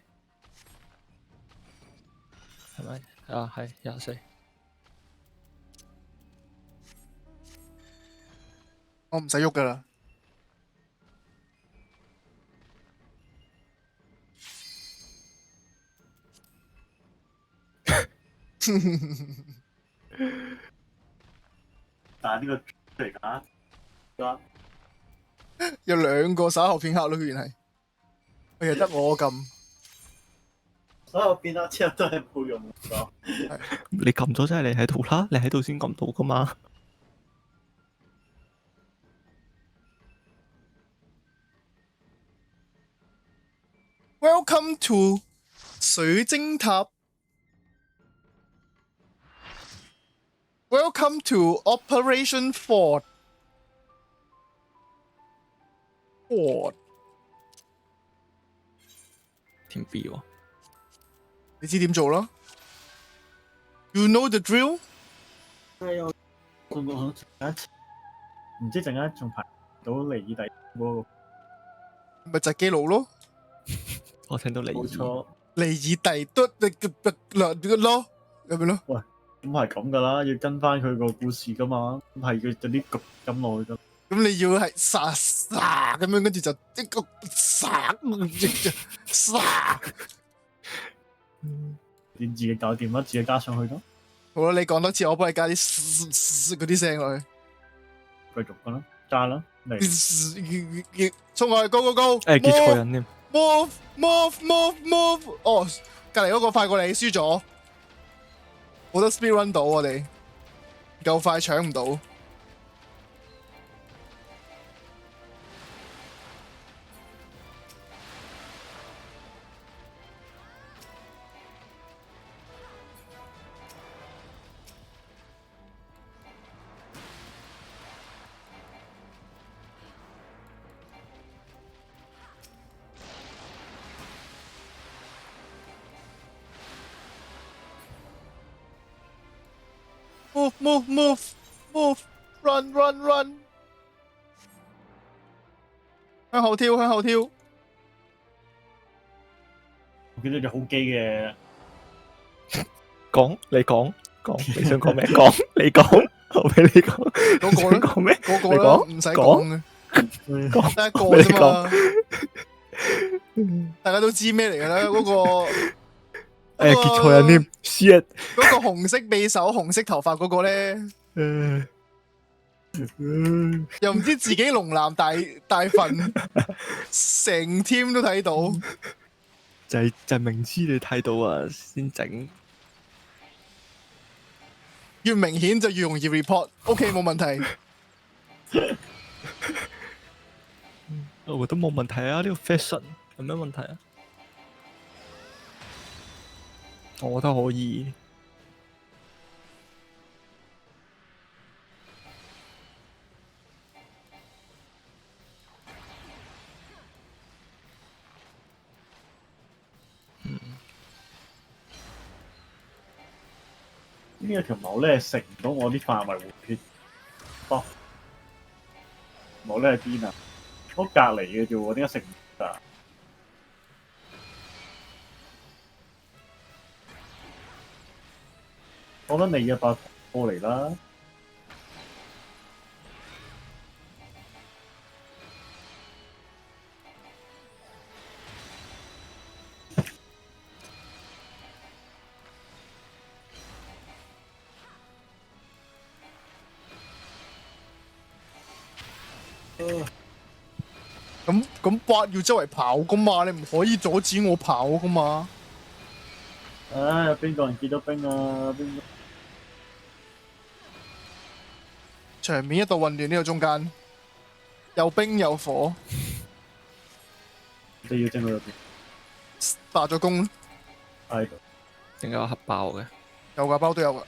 係咪啊？係24。我唔使喐噶啦。但係呢個嚟㗎，有2個稍後片刻咯，居然係，佢係得我撳。所有變咗之後都係冇用㗎。你撳咗真係你喺度啦，你喺度先撳到噶嘛。Welcome to 水晶塔。Welcome to Operation Ford。填 B 喎。你知點做啦 ？You know the drill？ 係啊，我唔知陣間仲排到尼爾第嗰個，咪就係基佬咯。我聽到尼爾。冇錯，尼爾第嘟咯，咁樣咯。喂，咁係咁噶啦，要跟翻佢個故事噶嘛，咁係佢有啲焗咁耐噶。咁你要係沙咁樣，跟住就一個沙，你自己搞掂啦，自己加上去咯。好啦，你講多次，我幫你加啲嗰啲聲落去。繼續噶啦，加啦，嚟。衝落去，go go go！誒，結錯人添。Move！哦，隔離嗰個快過你，輸咗。冇得 speed run 到我哋，夠快搶唔到。Move！Run！向後跳！我見到隻好機嘅，你講，你想講咩？你講，我俾你講。嗰個咧？講咩？嗰個咧？唔使講嘅，得一個啫嘛。大家都知咩嚟嘅啦，嗰個。結錯人添 ，shit！ 嗰個紅色匕首、紅色頭髮嗰個咧，又唔知自己龍男大份，成 team 都睇到，就係明知你睇到啊，先整。越明顯就越容易 report。OK， 冇問題。我覺得冇問題啊，呢個 fashion 有咩問題啊？我覺得可以。呢一條毛咧食唔到我啲範圍回血，毛咧喺邊啊？我隔離嘅啫喎，點解食唔到啊？我覺得你嘅把過嚟啦。咁八要周圍跑噶嘛，你唔可以阻止我跑噶嘛。唉，有邊個人見到兵啊？邊個？場面一度混亂，呢個中間有冰有火。你要整佢入邊？罷咗工。係。點解有黑爆嘅？有㗎，包都有㗎。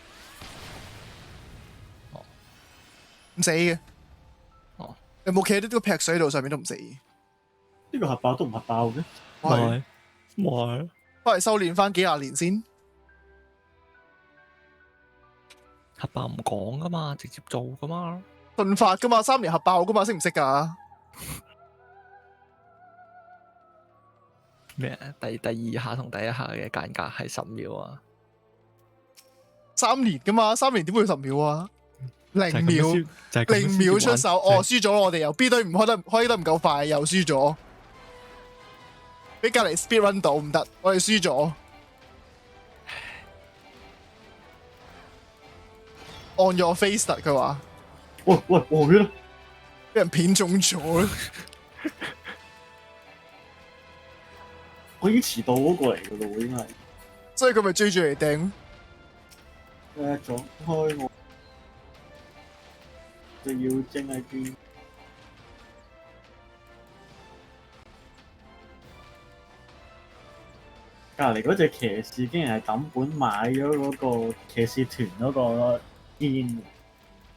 唔死嘅。有冇企喺呢個劈水度上面都唔死？呢個核爆都唔核爆嘅。係。係。翻嚟修煉翻幾廿年先。核爆唔講噶嘛，直接做噶嘛。進發噶嘛，3年核爆噶嘛，識唔識㗎？咩啊？第二下同第一下嘅間隔係10秒啊！3年噶嘛，3年點會10秒啊？0秒，就係咁樣0秒出手，玩哦，輸咗，我哋由 B 隊唔開得唔夠快，又輸咗，俾隔離 speed run 到唔得，我哋輸咗。On your face 佢話。喂，黃血啊！俾人片中咗啦！我已經遲到嗰個嚟噶咯喎，應該係。所以佢咪追住嚟掟？撞開我，就要精喺邊？隔離嗰隻騎士竟然係抌本買咗嗰個騎士團嗰個煙。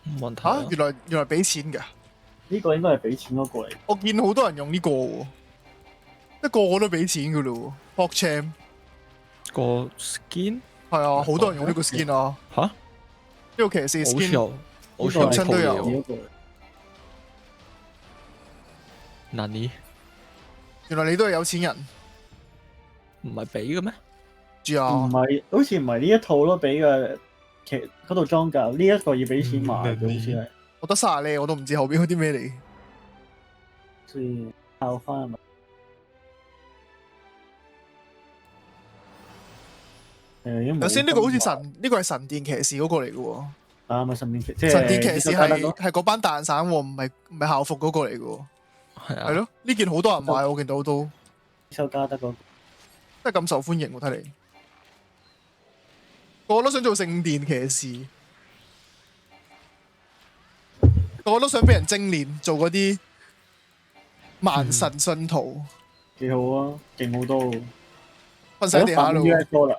冇問題嚇！原來俾錢㗎？呢個應該係俾錢嗰個嚟。我見好多人用呢個喎，一個個都俾錢㗎咯喎 ，PogChamp 個 skin 係啊，好多人用呢個 skin 啊。嚇？呢個騎士 skin 好似親都有。嗱你，原來你都係有錢人，唔係俾嘅咩？知啊？唔係，好似唔係呢一套咯，俾嘅嗰度裝甲，呢一個要俾錢買嘅，好似係。我得30呢，我都唔知後邊嗰啲咩嚟。所以抄翻咪。頭先呢個好似呢個係神殿騎士嗰個嚟嘅喎。啊，咪神殿騎士，神殿騎士係嗰班蛋散喎，唔係校服嗰個嚟嘅喎。係啊。係咯，呢件好多人買，我見到都。收加得嗰真係咁受歡迎喎，睇嚟。個個都想做聖殿騎士，個個都想俾人精練，做嗰啲萬神信徒。幾好啊，勁好多。瞓晒地下咯。啦。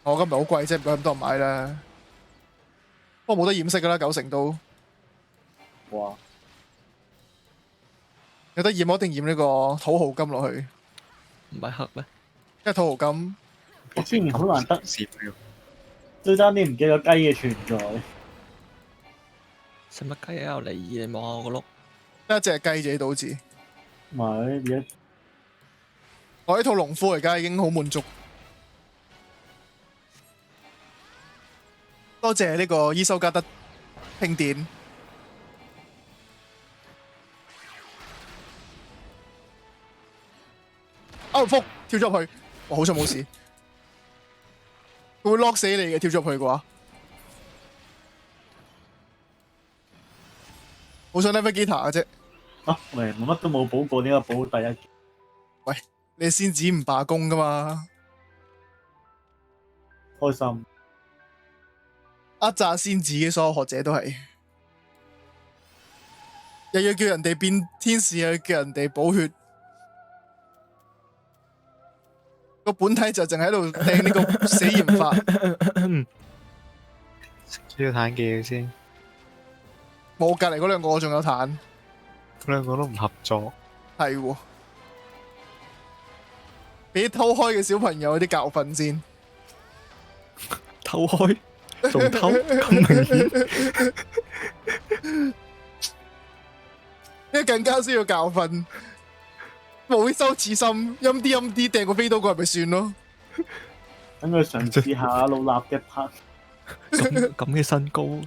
我今日好貴啫，唔夠咁多人買啦。不過冇得掩飾噶啦，90%都。哇！有得染我一定染呢個土豪金落去。唔係黑咩？因為土豪金。我之前好難得，最爭啲唔記得雞嘅存在。使乜雞啊？有離異，你望下我個碌。得一隻雞仔都好似。唔係，而家我呢套農夫而家已經好滿足。多謝呢個伊修加德慶典。福跳咗入去，哇！好彩冇事。佢會 lock 死你嘅，跳咗入去嘅話。好想 Navigator 嘅啫。啊，喂，我乜都冇補過，點解補第一？喂，你仙子唔罷工噶嘛？開心。呃詐仙子嘅所有學者都係，又要叫人哋變天使，又要叫人哋補血。個本體就淨喺度掟呢個死鹽法。食咗個彈技先。冇，隔離嗰兩個仲有彈。嗰兩個都唔合作。係喎，俾偷開嘅小朋友啲教訓先。偷開？仲偷？咁明顯？呢更加需要教訓。冇羞恥心，陰啲掟個飛刀過嚟咪算咯。等佢嘗試下老衲嘅拍。咁嘅身高，咁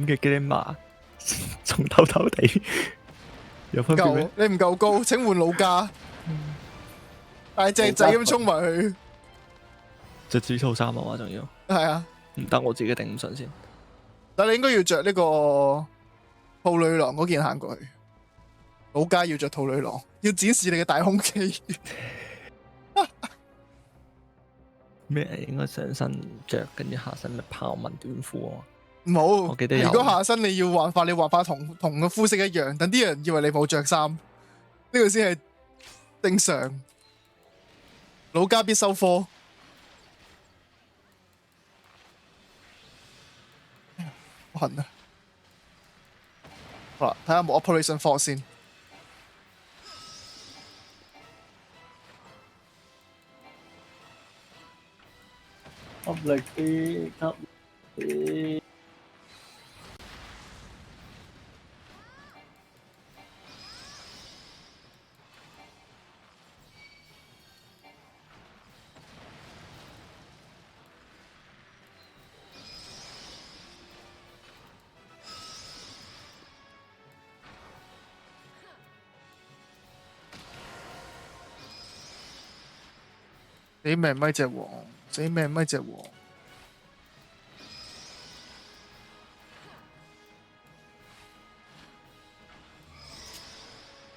嘅 glamour，仲偷偷地有分別咩？你唔夠高，請換老家。大隻仔咁衝埋去。着住套衫啊嘛，仲要。係啊。唔得，我自己頂唔順先。但你應該要着呢個兔女郎嗰件行過去。老家要着兔女郎，要展示你嘅大胸肌。咩？應該上身着，跟住下身咪豹紋短褲啊？冇，我記得有。如果下身你要畫法，你畫法同個膚色一樣，等啲人以為你冇着衫，呢個先係正常。老家必修科。好痕啊！好啦，睇下有冇 Operation Force 先。吸力啲，吸啲。死命咪隻王，死命咪隻王。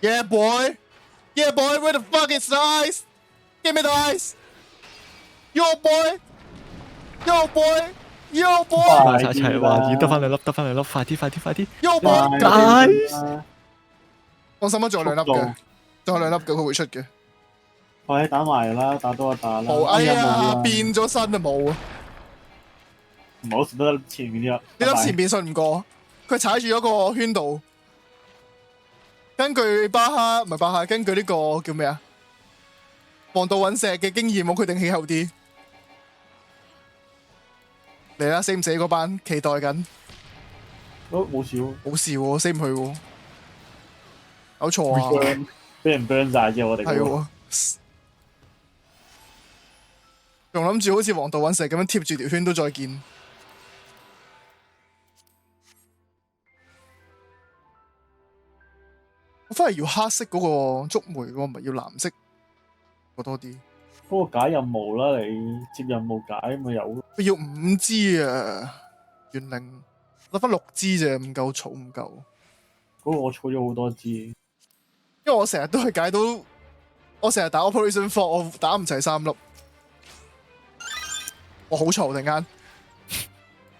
Yeah, boy. Yeah, boy. Where the fuck is the ice? Give me the ice. Yo, boy. Yo, boy. Yo, boy. 埋晒齊話已得翻兩粒，得翻兩粒，快啲，快啲，快啲 Yo, boy. Guys 放心啦，仲有兩粒嘅，仲有兩粒嘅，佢會出嘅。快啲打埋啦，打多一打啦。冇，哎呀，冇變咗身啊，冇啊！唔好信得前面啲粒。呢粒前面信唔過，佢踩住咗個圈度。根據巴哈唔係巴哈，根據呢個叫咩啊？黃道隕石嘅經驗，我決定起後啲。嚟啦，死唔死嗰班？期待緊。冇事喎，冇事喎，死唔去喎。有錯啊！俾人 burn 晒啫，我哋係喎。仲諗住好似黃道隕石咁樣貼住條圈都再見。我反而要黑色嗰個觸媒喎，唔係要藍色個多啲。嗰個解任務啦，你接任務解咪有咯。佢要5支啊，元靈得翻6支啫，唔夠儲唔夠。嗰個我儲咗好多支，因為我成日都係解到，我成日打 Operation Fog， 我打唔齊3粒。我好嘈突然間，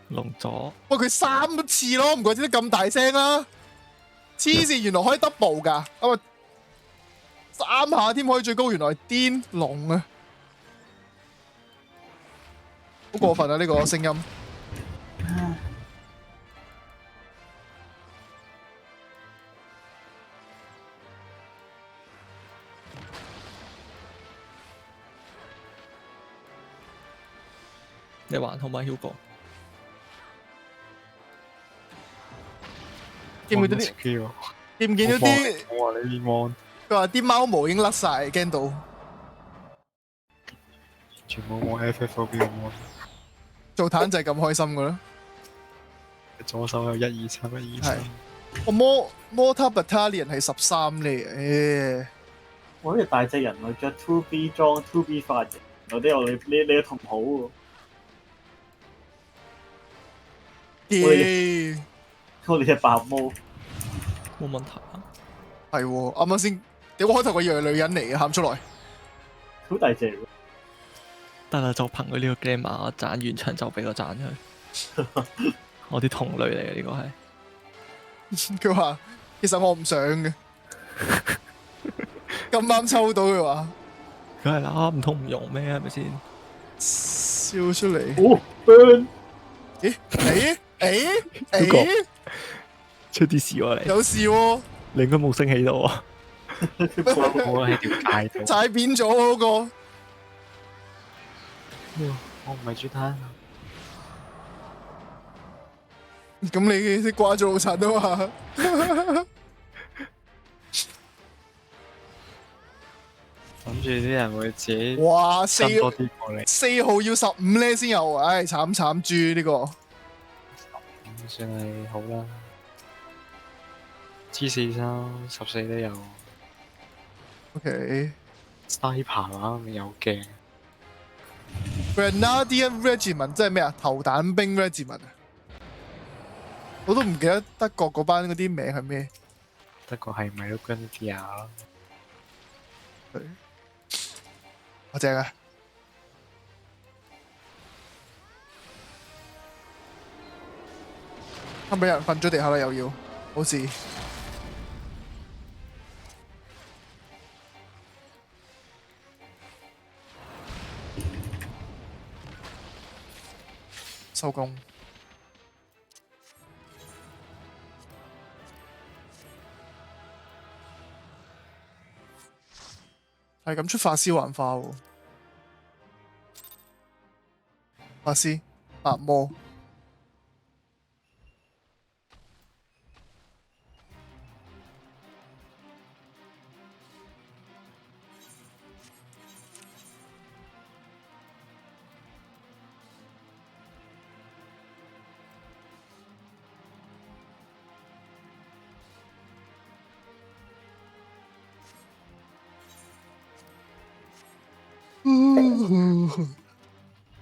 龍咗。喂，佢3次咯，唔怪之得咁大聲啦。黐線，原來可以 double 㗎，啊3下添可以最高，原來係癲龍啊！好過分啊！呢個聲音。你還好嗎，Hugo？見唔見到啲？見唔見到啲？我話你望，佢話啲貓毛已經甩晒，驚到。全部望 FF 嗰邊望。做坦就係咁開心噶啦。左手有1、2、3、1、2、3。我Mortar Battalion 係13咧，我呢個大隻人類着 2B 裝 2B 髮型，有啲我你嘅同好喎。我哋隻白毛冇問題啊。係喎，啱啱先，屌我開頭個以為女人嚟嘅，喊出來。好大隻喎。得啦，就憑佢呢個 game 啊，我賺完場就俾我賺佢。我啲同類嚟嘅呢個係。佢話其實我唔想嘅，咁啱抽到佢話。梗係啦，唔通唔用咩？係咪先？笑出嚟。哦 ，burn！ 誒出啲事喎你。有事喎。你應該冇升起到啊。我喺條街度。踩扁咗嗰個。我唔係主坦。咁你識掛住老陳啊嘛？諗住啲人會自己哇伸多啲過嚟。4號要15咧先有，唉慘豬呢個。算係好啦。G4生14都有。OK。Sniper 啊，有鏡。Grenadier Regiment 即係咩啊？頭彈兵 Regiment 啊！我都唔記得德國嗰班嗰啲名係咩。德國係咪都 Grenadier 咯？好正啊！啱俾人瞓咗地下啦，又要好事。收工。係咁出法師幻化喎，法師白魔。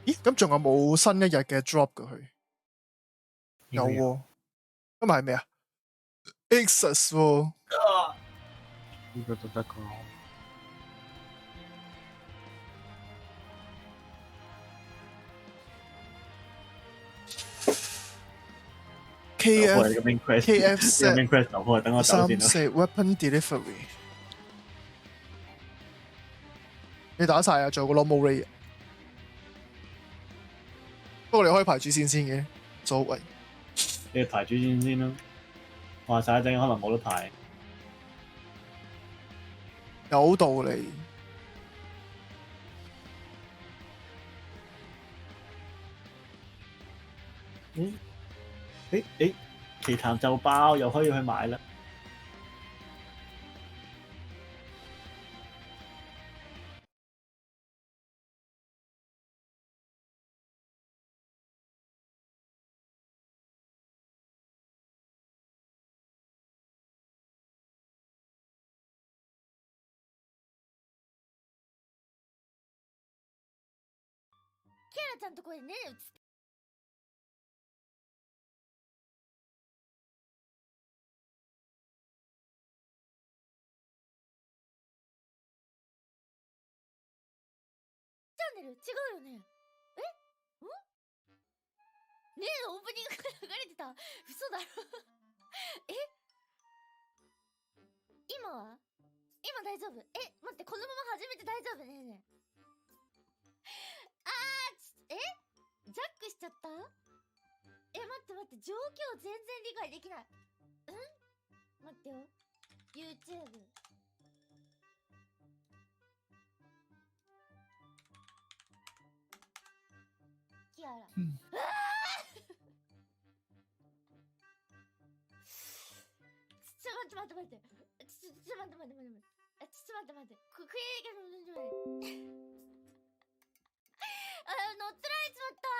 咦？咁仲有冇新一日嘅 drop 噶佢？有喎。今日係咩啊 ？Exus 喎。呢個都得個。KF set 就開，等我走先啦。3 weapon delivery。你打晒啊？仲有個 normal ray。不過你可以排主線先嘅，所謂。你排主線先啦。話晒一陣可能冇得排。有道理。奇談就爆，又可以去買啦。キャラちゃんとこでね映ってチャンネル違うよね。え？ん？例のオープニングが流れてた。嘘だろ。え？今は？今大丈夫？え、待って、このまま始めて大丈夫ねえねえ。ジャックしちゃった？え、待って待って、状況全然理解できない。待ってよ。YouTube。キアラ。ちょっと待って待って。ちょっと待って待って待って。ちょっと待って待って。クリエイターの乗ってられちまった。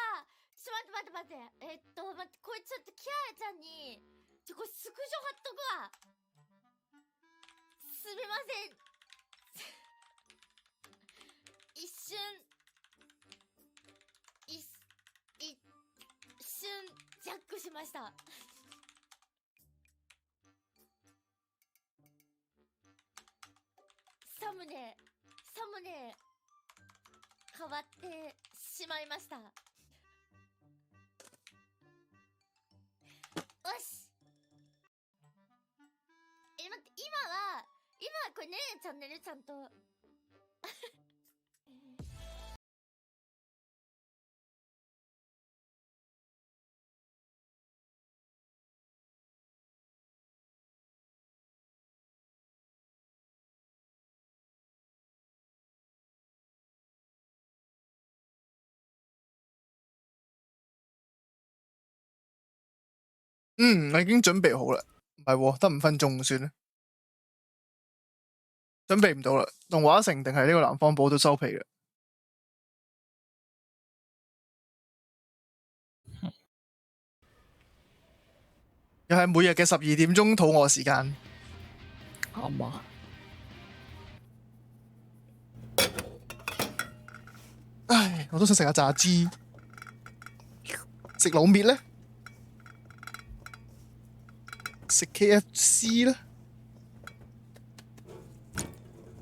ちょっと待って待って待って、これちょっとキアラちゃんにこれスクショ貼っとくわ。すみません。一瞬ジャックしました。サムネ変わってしまいました。よし。待って、今はこれね、チャンネルちゃんと我已經準備好啦。唔係喎，得5分鐘算啦。準備唔到啦，動畫城定係呢個南方寶都收皮啦。又係每日嘅12點鐘肚餓時間。啱啊！唉，我都想食下炸雞，食老滅咧，食 KFC 啦。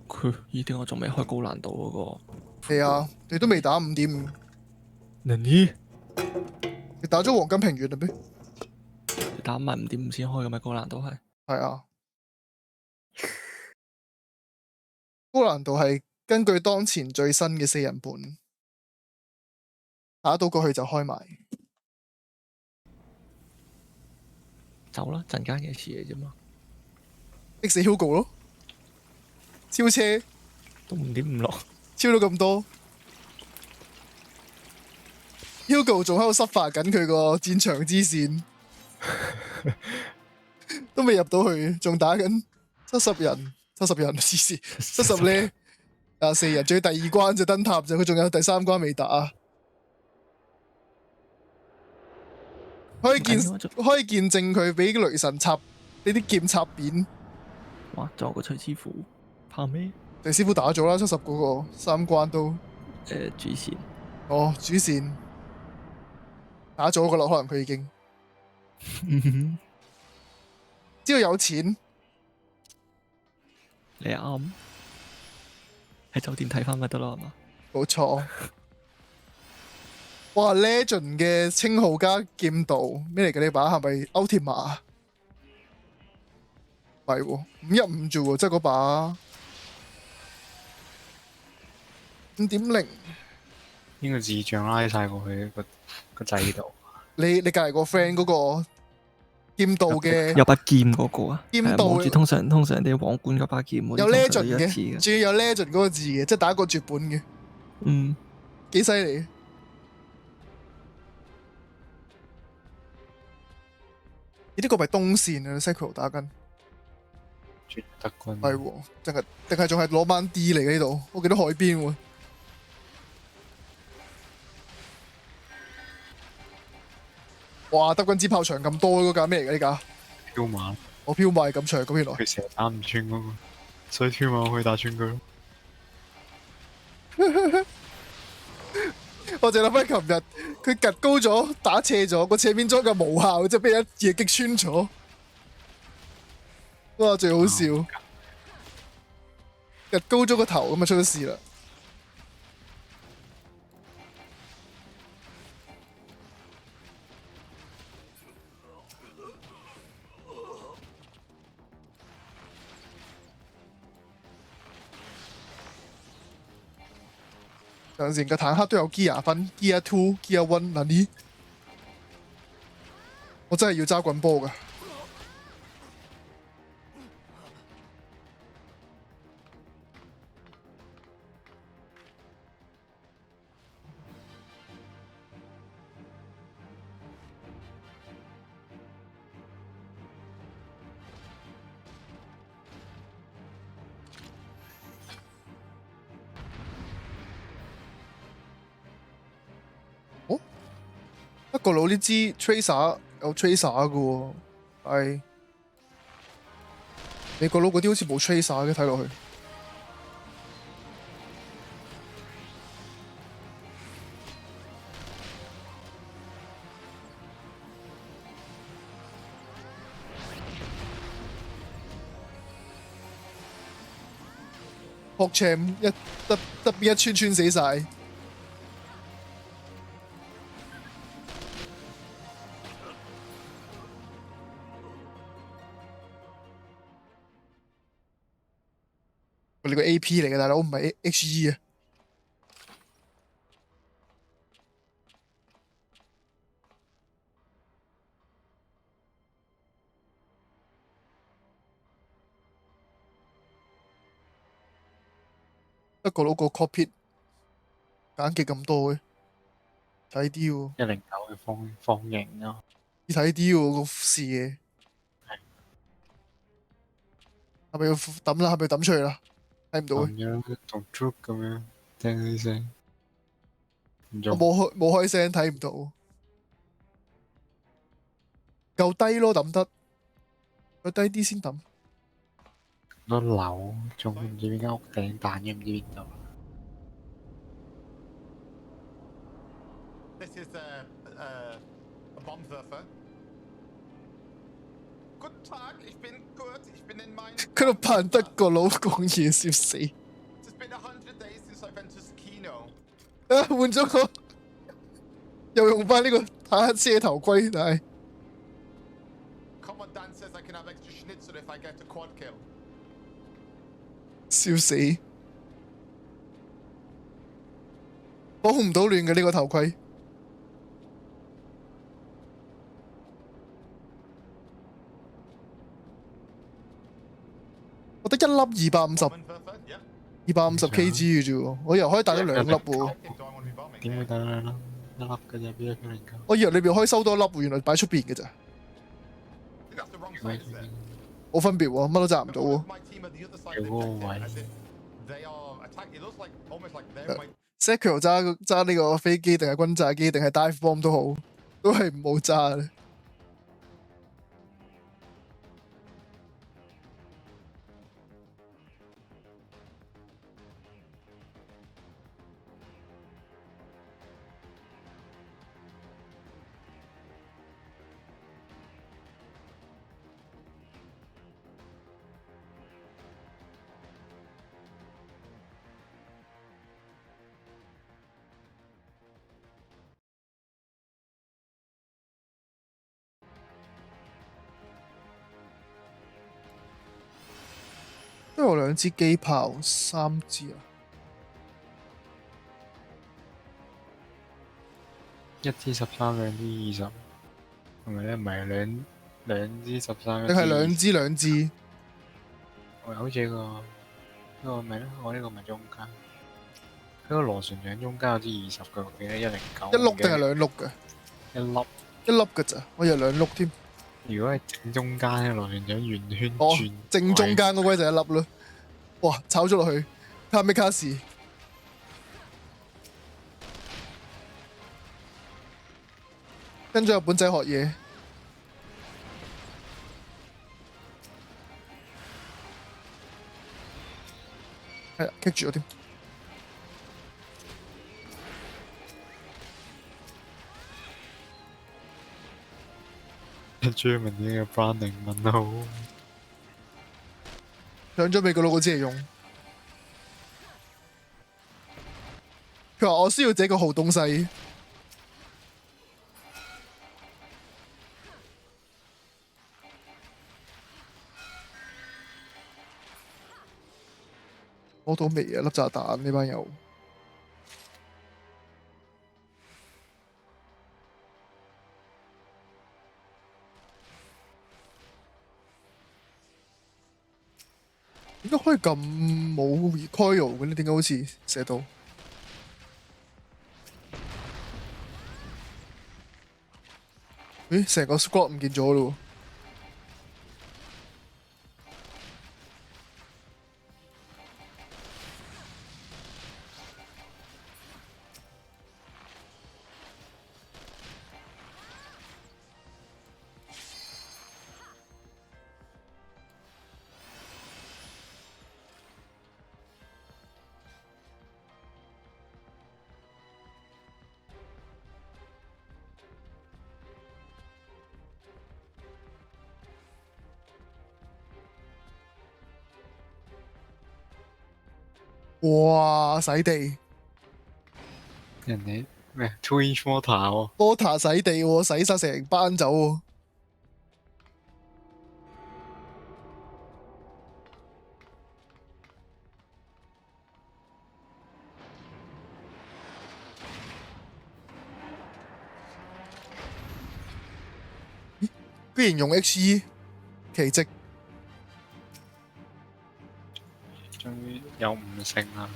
咦？點解我仲未開高難度嗰個？係啊，你都未打5.5。你打咗黃金平原啦咩？你打埋5.5先開嘅咩？高難度係？係啊。高難度係根據當前最新嘅4人盤，打到過去就開埋。走啦，陣間嘅事嚟啫嘛。逼死 Hugo 咯，超車都5.5落，超到咁多。Hugo 仲喺度執化緊佢個戰場之線，都未入到去，仲打緊70人，黐線，70呢，24人，仲要第2關就燈塔就，佢仲有第3關未打。可以見證佢俾雷神插呢啲劍插扁。哇！仲有個徐師傅，怕咩？徐師傅打咗啦，70嗰個3關都。主線。哦，主線打咗噶啦，可能佢已經只要有錢。你啱，喺酒店睇翻咪得咯，係嘛？冇錯。哇 ！Legend 嘅稱號加劍道咩嚟嘅呢把？係咪歐鐵馬？唔係喎，515啫喎，即係嗰把5.0。邊個智障拉晒過去個掣度？你隔離個 friend 嗰個劍道嘅有把劍嗰個啊，劍道望住通常啲皇冠嗰把劍，有呢啲通常 Legend 都一次嘅，仲要有 Legend 嗰個字嘅，即係打一個絕本嘅。嗯，幾犀利。呢個咪東線啊 Sekiro 打緊。絕德軍係喎，定係仲係攞班 D 嚟嘅呢度？我記得海邊喎。哇！德軍支炮長咁多嗰架咩嚟嘅呢架？飄馬。我飄馬係咁長咁原來。佢成日打唔穿嗰個，所以飄馬我可以打穿佢咯。我淨係諗翻琴日，佢趌高咗，打斜咗，個斜面裝架無效，即係俾一嘢擊穿咗。哇！最好笑，趌高咗個頭咁啊出咗事啦。上前嘅坦克都有 Gear 分 ，Gear 2、Gear 1嗱呢，我真係要揸滾波㗎。德國佬呢支 Tracer 有 Tracer 嘅喎，係美國佬嗰啲好似冇 Tracer 嘅，睇落去。撲 Cham 得邊一穿死晒。你個 A.P 嚟嘅大佬，唔係 H.E 啊！德國佬個 cockpit 簡潔咁多嘅，睇啲喎。109嘅方形啊！睇啲喎個視野。係咪要抌啦？係咪要抌出去啦？睇唔到嘅。同 Juke 咁樣聽啲聲。我冇開聲，睇唔到。夠低咯，抌得。佢低啲先抌。個樓仲唔知邊間屋頂彈嘅，唔知邊度。This is a Bombwerfer. Guten Tag, ich bin Kurt, ich bin in meinem... 佢度扮德國佬講嘢，笑死。It's been 100 days since I went to Kino. 啊，換咗個，又用翻呢個坦克車頭盔，但係 Commandant says I can have extra schnitzel if I get a quad kill. 笑死。保唔到亂嘅呢個頭盔。我得一粒250 kg 嘅啫喎，我以為可以帶咗2粒喎。點會帶2粒？1粒嘅啫，邊一個嚟㗎？我以為裏邊可以收多一粒喎，原來擺出邊嘅咋。冇分別喎，乜都揸唔到喎。有嗰個位。Sekiro 揸呢個飛機定係轟炸機定係 dive bomb 都好，都係唔好揸咧。有2支機炮，3支啊。 1支13，2支20，係咪咧？唔係兩支13，定係2支？我好似呢個咪咧，我呢個咪中間。佢個螺旋槳中間有支20嘅，我記得109。一碌定係2碌嘅？一粒。一粒嘅咋？我以為2碌添。如果係正中間嘅螺旋槳圓圈哦轉，正中間嗰個就1粒咯。哇！炒咗落去，卡咩卡士？跟住有本仔學嘢。係啊，棘住咗添。專門呢個 branding 問號。兩張俾個 logo 支嚟用。佢話我需要這個好東西。攞到未啊？粒炸彈呢班友。點解可以咁冇 recoil 嘅咧？點解好似寫到？咦，成個 squad 唔見咗咯喎！哇！洗地，人哋咩 2 inch water 喎，water 洗地喎，洗晒成班走喎。咦？居然用 HE 奇蹟！終於有5勝啦！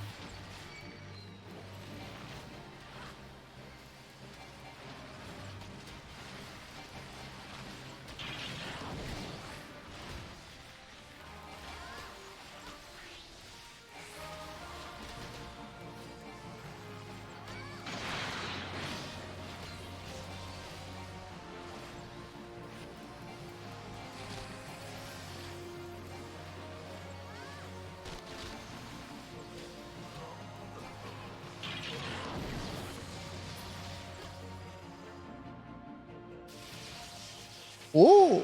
哦，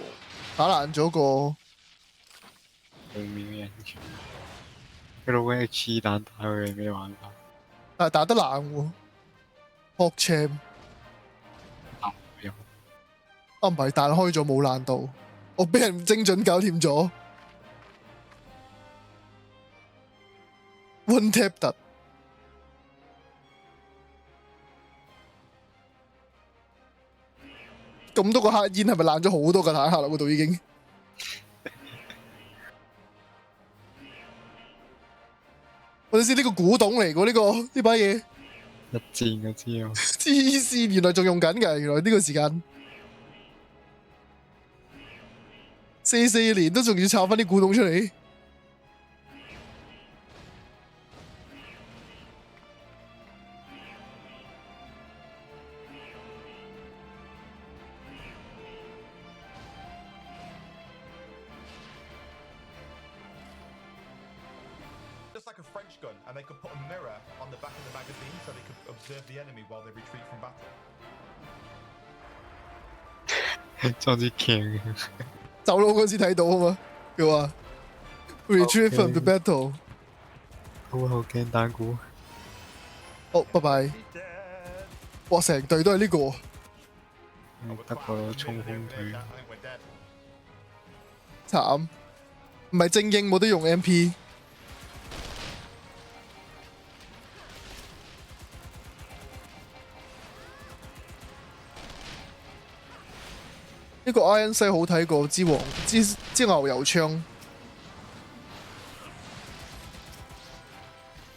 打爛咗個對面嘅人潮，佢攞緊 H 彈打佢係咩玩法？但係打得爛喎 ，Hawk Champ 啊唔係彈開咗冇爛到，我俾人精準搞掂咗 ，One Tap 突。咁多個黑煙係咪爛咗好多個坦克啦？嗰度已經。我哋知呢個古董嚟㗎呢把嘢。一戰嗰支啊！黐線，原來仲用緊㗎，原來呢個時間。44年都仲要抄翻啲古董出嚟。Like a French gun, and they could put a mirror on the back of the magazine so they could observe the enemy while they retreat from battle. 裝支鏡，走佬嗰時睇到啊嘛，佢話 retreat from the battle。好驚彈鼓。好，拜拜。哇，成隊都係呢個。得個衝鋒隊。慘，唔係精英冇得用 MP。呢個 Iron 西好睇過之牛油槍。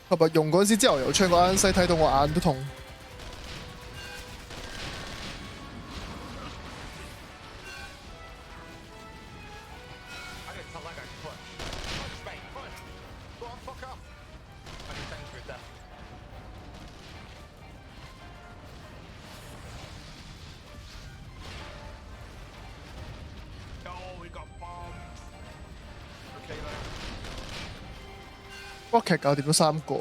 琴日用嗰陣時之牛油槍個 Iron 西睇到我眼都痛。波劇搞掂咗3個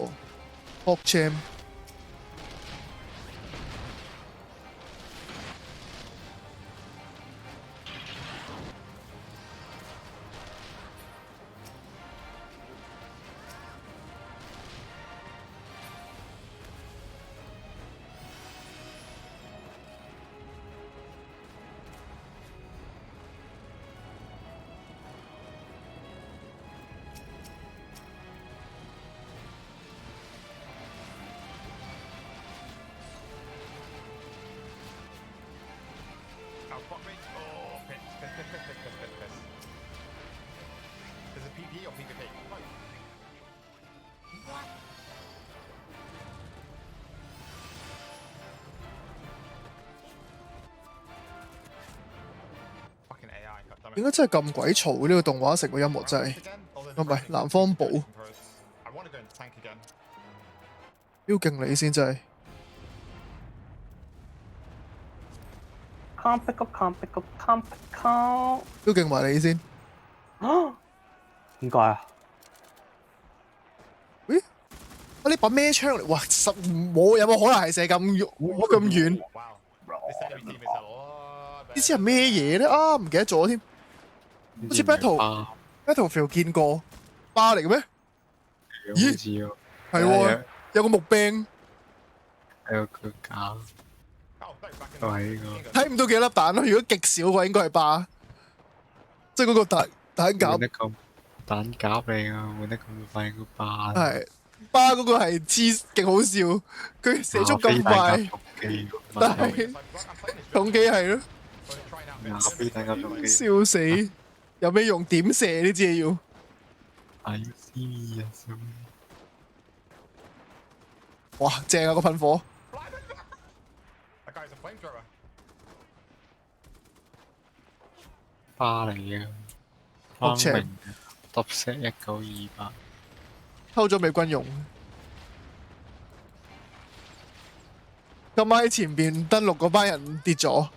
，Hawk Jam。Is it PP or PvP? What? Fucking AI. 點解真係咁鬼嘈嘅呢個動畫成個音樂真係，唔係南方寶，標勁你先真係。Can't pick up。標勁埋你先。點解啊？咦？啊！呢把咩槍嚟？哇！冇有冇可能係射咁遠？呢支係咩嘢咧？啊！唔記得咗添。好似 Battlefield 見過巴嚟嘅咩？咦？係喎，有個木柄。有個架。都係呢個。睇唔到幾粒彈咯，如果極少嘅話，應該係巴。即係嗰個彈夾。換得咁彈夾嚟㗎，換得咁快個巴。係巴嗰個係勁好笑，佢射速咁快，但係重機係咯。飛彈夾重機。笑死！有咩用？點射呢支嘢要？係 C 啊！哇，正啊個噴火！巴嚟嘅，方明揼石1928，偷咗美軍用。今晚喺前邊登陸嗰班人跌咗。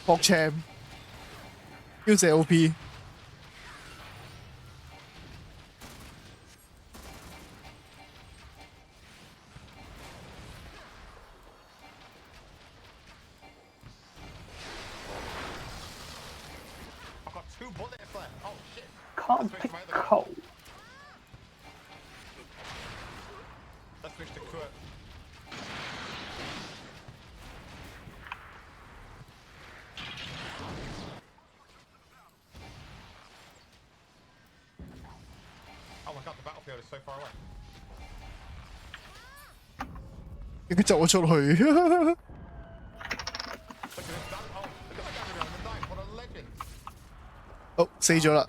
博 champ， 要射 OP。Can't pick coal。應該走咗出去。好，死咗啦。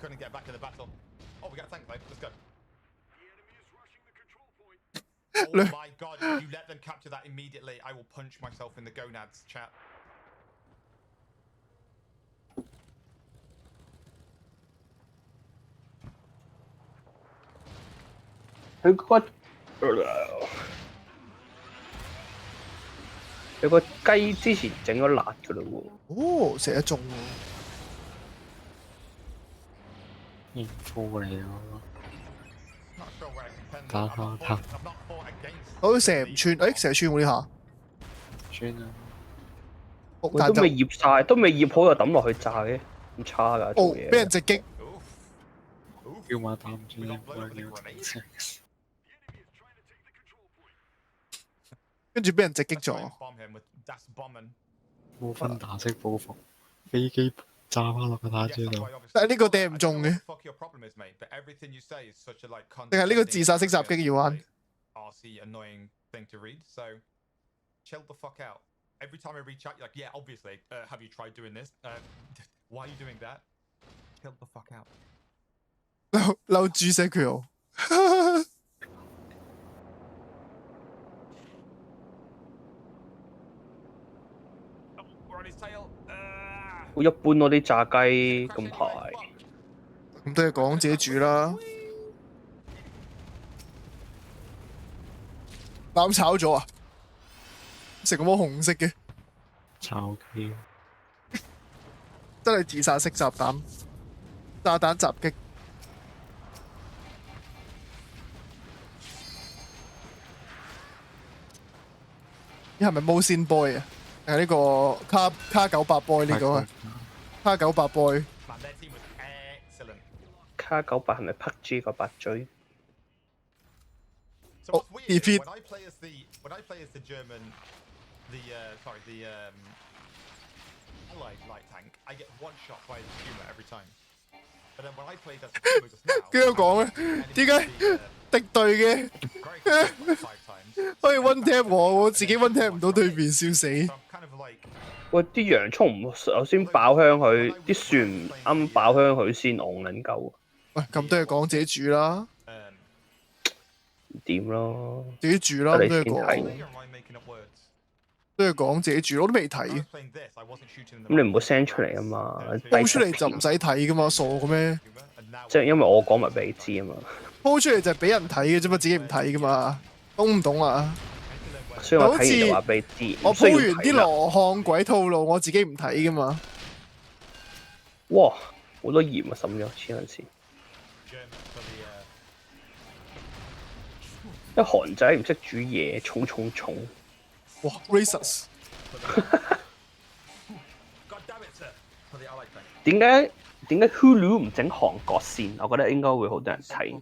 Oh my god, you let them capture that immediately. I will punch myself in the gonads, chat.佢個雞之前整咗辣㗎啦喎。哦，射得中喎。應付嚟喎。打下塔，好射唔穿，誒射穿喎呢下。穿啦。喂都未醃晒，都未醃好就抌落去炸嘅，唔差㗎做嘢。俾人直擊。叫馬打唔穿，要跟住俾人直擊咗。冇分打式報復，飛機炸翻落個塔車度。但係呢個掟唔中嘅，定係呢個自殺式襲擊要玩？Chill the fuck out. Every time I reach out, you're like, yeah, obviously. Have you tried doing this? Why are you doing that? Chill the fuck out. 嬲豬射佢哦。好一般咯啲炸雞咁排。咁都係講自己煮啦。攬炒咗啊！食咁多紅色嘅，炒機，真係自殺式炸彈，炸彈襲擊。呢係咪 Motion Boy 啊？定係呢個卡98 Boy 呢個啊？卡98 Boy。卡98係咪 PUBG 個八嘴？ So what's weird is when I play as the German, the allied light tank, I get one shot by the Puma every time. But then when I played as the Puma just now, 咁樣講咧，點解敵對嘅可以 one tap 我自己 one tap 唔到對面，笑死！喂，啲洋葱唔首先爆香佢，啲蒜唔啱爆香佢先戇撚夠。喂，咁都係講自己煮啦。點咯？自己煮啦，都係講，都係講自己煮，我都未睇。咁你唔好 send 出嚟啊嘛，鋪出嚟就唔使睇噶嘛，傻嘅咩？即係因為我講埋俾你知啊嘛。鋪出嚟就係俾人睇嘅啫嘛，自己唔睇噶嘛，懂唔懂啊？所以我睇完就話俾你知。我鋪完啲羅漢鬼套路，我自己唔睇噶嘛。哇！好多鹽啊，滲咗黐撚線。一韓仔唔識煮嘢，重。哇 ，racist！ 點解 Hulu 唔整韓國線？我覺得應該會好多人睇。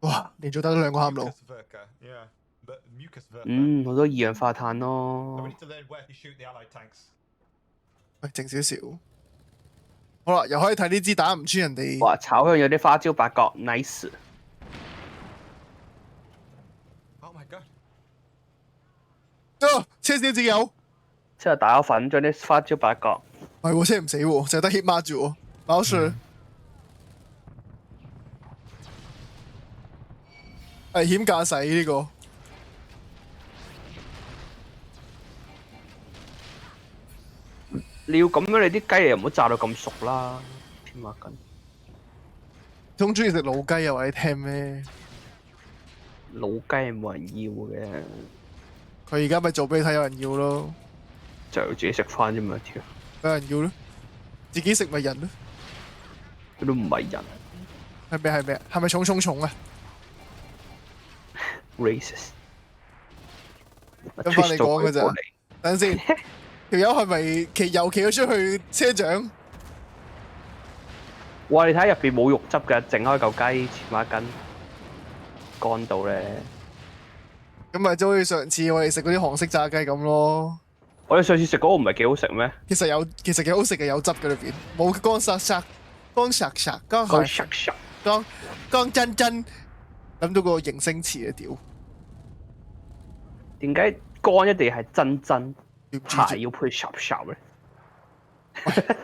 哇！連續得2個喊路。好多二氧化碳咯。喂，靜少少。好啦，又可以睇呢支打唔穿人哋。哇！炒香有啲花椒八角 ，nice。Oh my god！ 車少自有。之後打咗粉，將啲花椒八角。係喎，車唔死喎，淨係得 hit 孖住喎，冇事。危險駕駛呢個。你要咁樣，你啲雞又唔好炸到咁熟啦，偏馬筋。仲中意食老雞啊？話你聽咩？老雞係冇人要嘅。佢而家咪做俾你睇，有人要咯。就自己食翻啫嘛，條。有人要咯，自己食咪人咯。佢都唔係人。係咩？係咪重啊 ？racist。跟翻你講嘅咋？等陣先。條友係咪又企咗出去車長？哇！你睇入邊冇肉汁嘅，整開嚿雞前馬筋，乾到咧。咁咪就好似上次我哋食嗰啲韓式炸雞咁咯。我哋上次食嗰個唔係幾好食咩？其實幾好食嘅，有汁嘅裏邊，冇乾實實、乾實實、乾真真，諗到個形聲詞啊屌！點解乾一定係真真？排要配霎霎咧，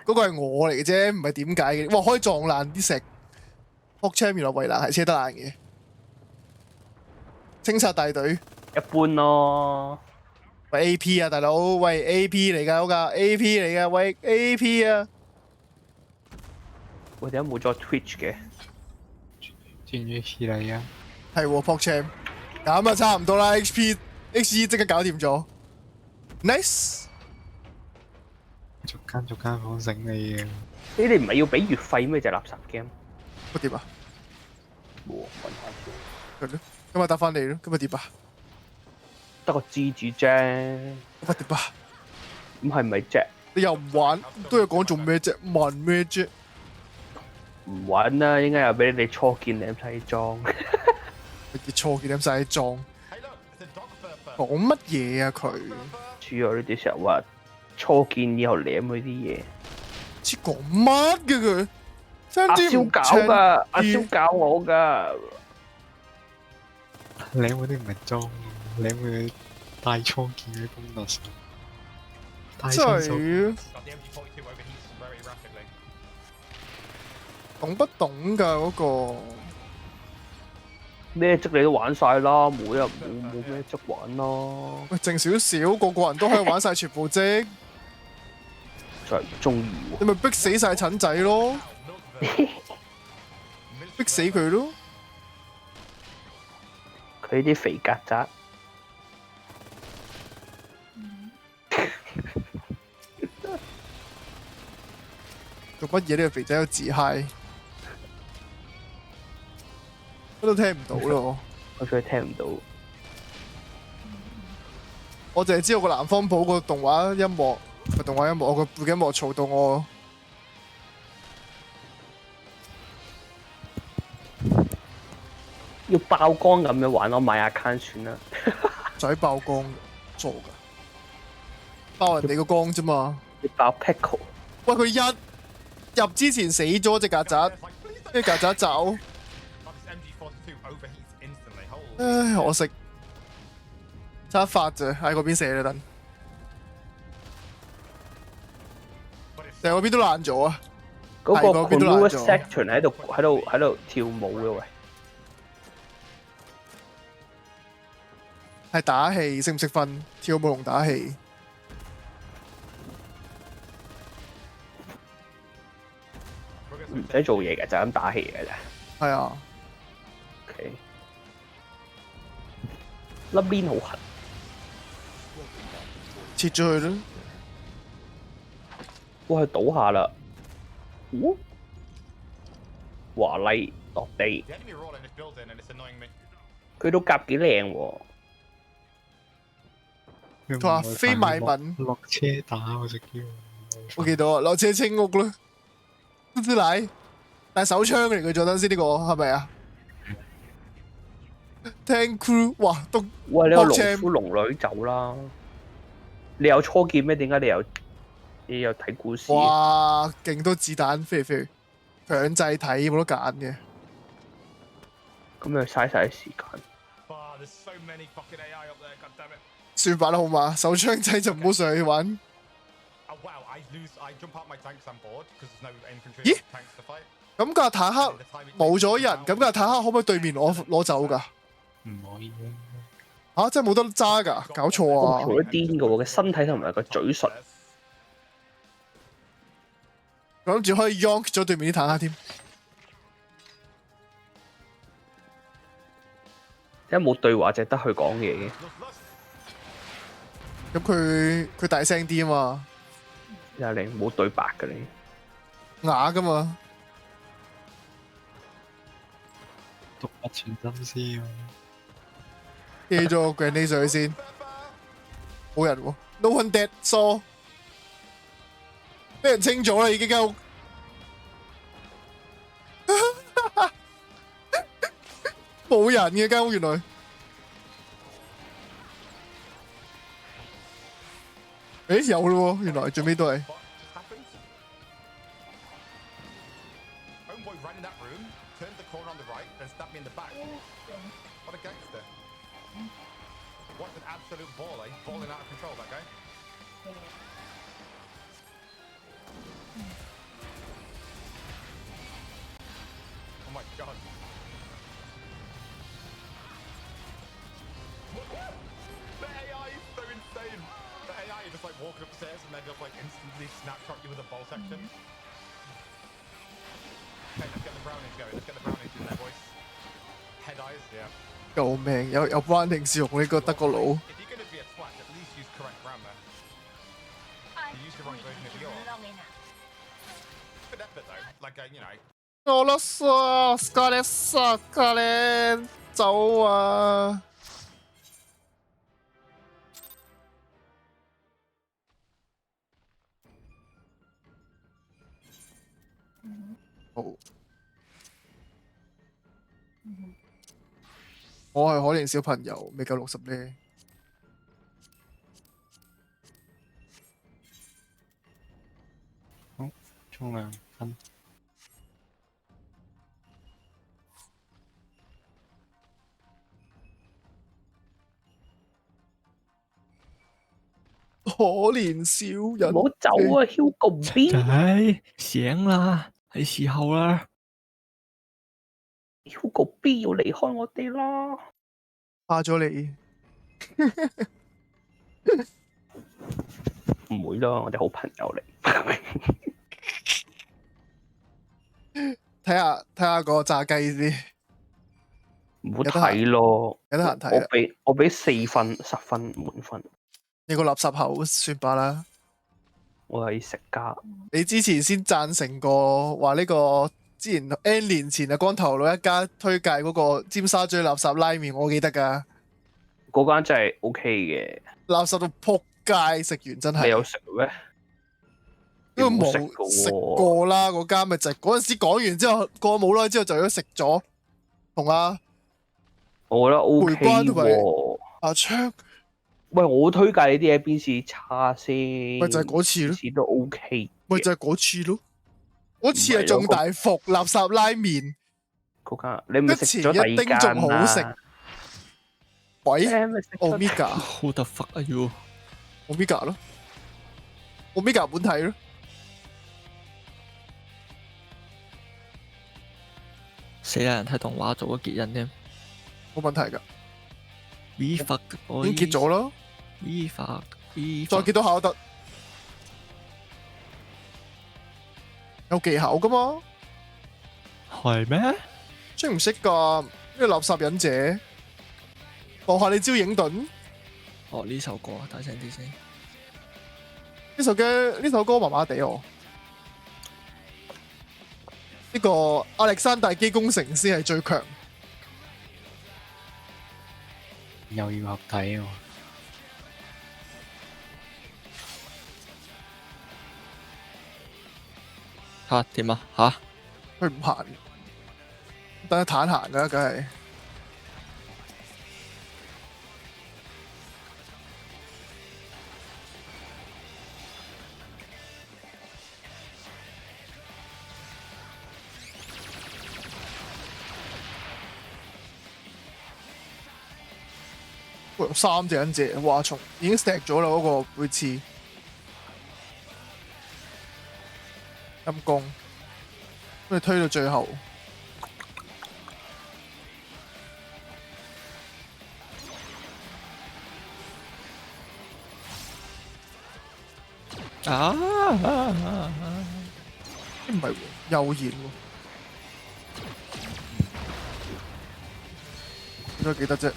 嗰個係我嚟嘅啫，唔係點解嘅？哇，可以撞爛啲石，撲車原來圍欄係車得爛嘅。清拆大隊一般咯。喂 AP 啊，大佬，喂 AP 嚟㗎嗰架 AP 嚟㗎，喂 AP 啊！我點解冇咗 Twitch 嘅？轉咗次嚟啊！係喎 p o c Champ，咁啊差唔多啦 ，HP XE 即刻搞掂咗 ，nice。逐間房整你嘅。你哋唔係要俾月費咩？隻垃圾 game。乜點啊？冇揾下先。係咯，咁咪答翻你咯，咁咪點啊？得個蜘蛛啫。咁咪點啊？咁係咪啫？你又唔玩，都係講做咩啫？問咩啫？唔玩啦，應該又俾你哋初見舐晒裝。你初見舐晒裝，講乜嘢啊佢？主要呢啲成日話初見以後舐佢啲嘢。知講乜嘅佢？阿蕭搞㗎，阿蕭教我㗎。舐嗰啲唔係裝，舐佢帶初見嘅功能上。真係懂不懂㗎嗰個？咩職你都玩晒啦，冇咩職玩咯。喂，靜少少，個人都可以玩晒全部職。就係唔中意喎。你咪逼死晒陳仔咯，逼死佢咯。佢啲肥曱甴。做乜嘢呢個肥仔有自嗨？我都聽唔到咯。我真係聽唔到。我淨係知道個南方寶個動畫音樂，個動畫音樂，我個背景音樂嘈到我。要爆光咁樣玩，我買 account 算啦。仔爆光做㗎，爆人哋個光啫嘛。你爆 pickle。喂，佢一入之前死咗隻曱甴，跟住曱甴走。唉，可惜，差一發咋，喺嗰邊射啦等。成嗰邊都爛咗啊！嗰個邊都爛 Blue 咗。 Section 喺度跳舞嘅喂。係打戲，識唔識分跳舞同打戲？唔使做嘢嘅，就咁打戲嘅啫。係啊。OK。粒邊好痕。切咗佢啦。哇！佢倒下啦。華麗落地。佢都夾幾靚喎。佢話非賣文落車打我隻叫。我記到啊，落車清屋啦。啲奶，但係手槍嚟嘅，做等先呢個係咪啊 ？Tank Crew， 哇，都喂，你個農夫農女走啦！你有初見咩？點解你有睇故事？哇，勁多子彈飛嚟飛去，強制睇冇得揀嘅。咁又嘥晒啲時間。算吧啦，好嘛，手槍仔就唔好上去玩。咦？咁架坦克冇咗人，咁架坦克可唔可以對面攞走㗎？唔可以嚇！真係冇得揸㗎，搞錯啊！做得癲㗎喎，個身體同埋個嘴唇。我諗住可以 yonk 咗對面啲坦克添。因為冇對話，淨係得佢講嘢嘅。咁佢大聲啲啊嘛。又你冇對白嘅你。啞㗎嘛。讀不全真絲啊！記咗個 grenade 上去先，冇人喎 ，no one dead，疏，俾人清咗啦已經間屋，冇人嘅間屋原來，誒有咯喎，原來最尾都係。Absolute ball, eh? Balling out of control, that guy. Oh my god. The AI is so insane. The AI is just like walking upstairs and then just like instantly snapshot you with a ball section. Okay, let's get the brownies going. Let's get the brownies in there, boys. Head guys, yeah. 救命！有 branding 試用呢個德國佬。 If you're gonna be a twat, at least use correct grammar. You use the wrong version of your. Good effort though, like you know. 我咯嗦，スカレスカレ走啊！好，我係可憐小朋友，未夠60呢。好，沖涼瞓。可憐小人，唔好走啊 ，Hugo B。仔醒啦，係時候啦。Hugo B 要離開我哋啦。怕咗你。唔會啦，我哋好朋友嚟。睇下個炸雞先。唔好睇咯，有得閒睇啊！我俾4分10分滿分。你個垃圾口算罷啦。我係食家。你之前先贊成過話呢個之前 N 年前啊，光頭佬一家推介嗰個尖沙咀垃圾拉麵，我記得㗎。嗰間真係 OK 嘅。垃圾到撲街，食完真係。你有食咩？因為冇食過啦，嗰間咪就係嗰陣時講完之後，過冇耐之後就咗食咗，同我覺得 OK 喎。阿昌。喂，我推介你啲嘢邊次差先？咪就係嗰次咯，次都 OK。咪就係嗰次咯，嗰次係仲大伏垃圾拉麵。嗰間你咪食咗第二間仲好食。喂 ，Omega who the fuck are you？ Omega 咯 ，Omega 本體咯。死啦！人睇動畫做咗結印添，冇問題㗎。We fuck， 已經結咗啦。We fuck，再結到下都得，有技巧㗎嘛？係咩？識唔識㗎？呢個垃圾忍者，學下你招影盾。哦，呢首歌大聲啲先。呢首歌麻麻地喎。呢個亞歷山大機工程先係最強。又要合體喎。嚇點啊？嚇佢唔行，等佢坦行㗎，梗係。喂，3隻忍者，哇！從已經 stack 咗啦，嗰個背刺，陰公，跟住推到最後，唔係喎，悠然喎，應該記得啫。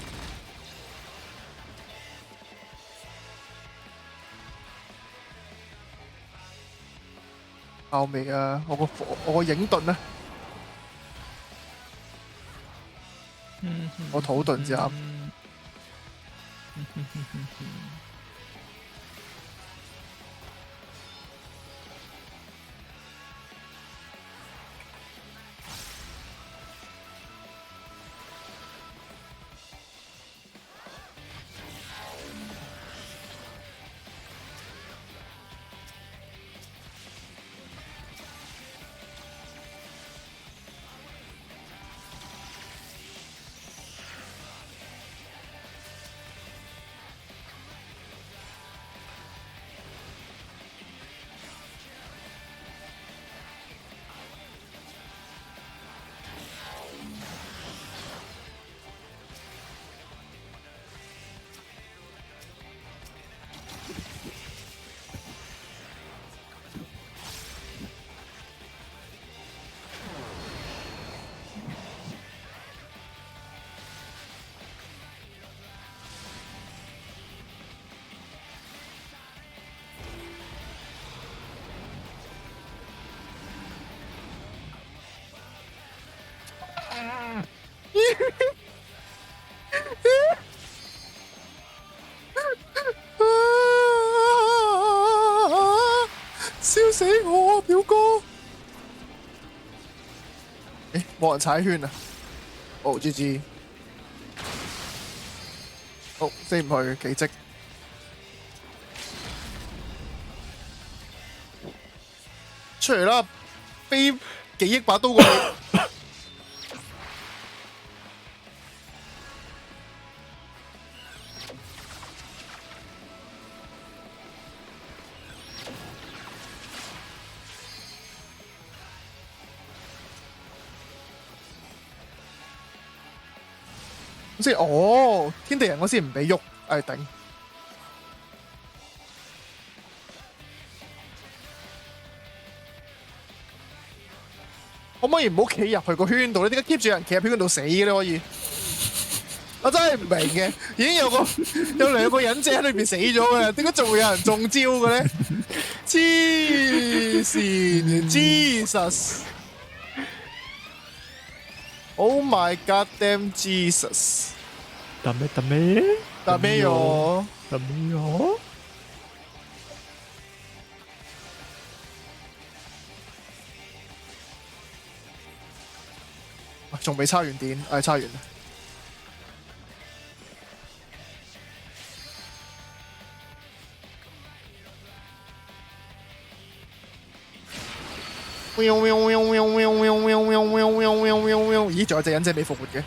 爆未啊！我個影盾咧，我土盾之後，笑死我表哥！誒，冇人踩圈啊！哦，GG。好，飛唔去，奇蹟。出嚟啦！飛幾億把刀過嚟。先哦，天地人我先唔俾喐，唉頂！可唔可以唔好企入去個圈度咧？點解 keep 住人企入圈度死嘅咧？可以？我真係唔明嘅，已經有2個忍者喺裏邊死咗嘅，點解仲會有人中招嘅咧？黐線，Jesus！ Oh my goddamn Jesus！ ダメよ。仲未叉完電，叉完啦。咦，仲有隻忍者未復活嘅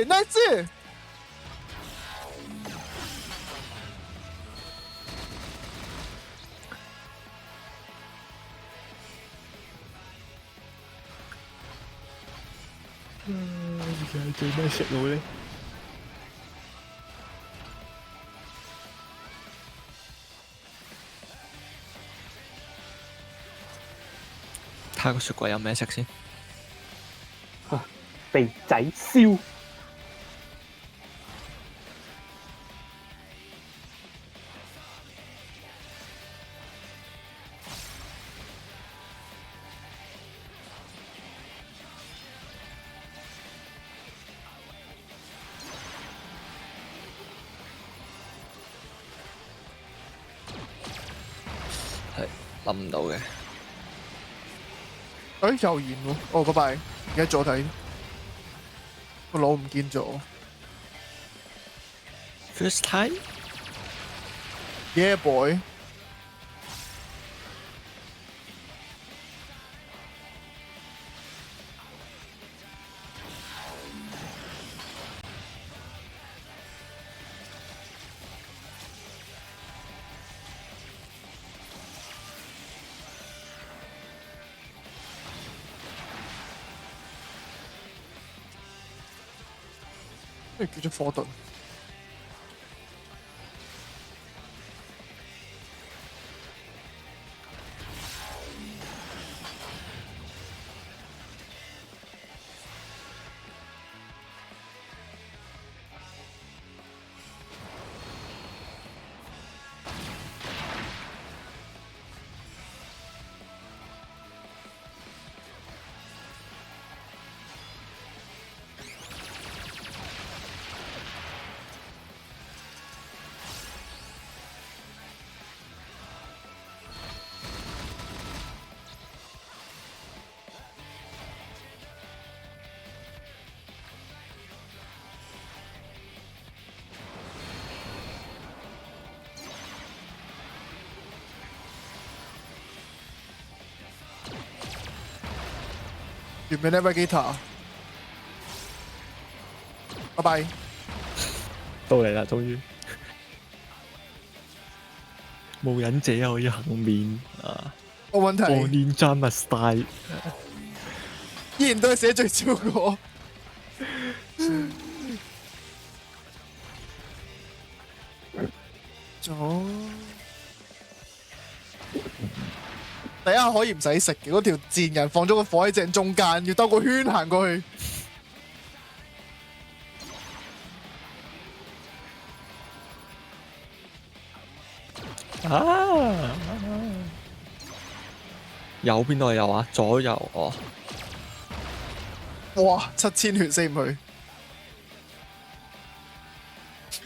？nice！而家做咩食腦咧？睇下個雪櫃有咩食先。肥仔燒。係諗唔到嘅。又完喎！哦，拜拜，而家左睇個腦唔見咗。First time? Yeah, boy. 咩叫做火遁？完美 Navigator， 拜拜。到嚟啦，終於冇忍者可以幸免啊！冇問題。我 Ninja Must 依然都係寫最少個。咗。第一下可以唔使食嘅，嗰條賤人放咗個火喺正中間，要兜個圈行過去。啊！右邊度有啊，左右哦。哇！7000血死唔去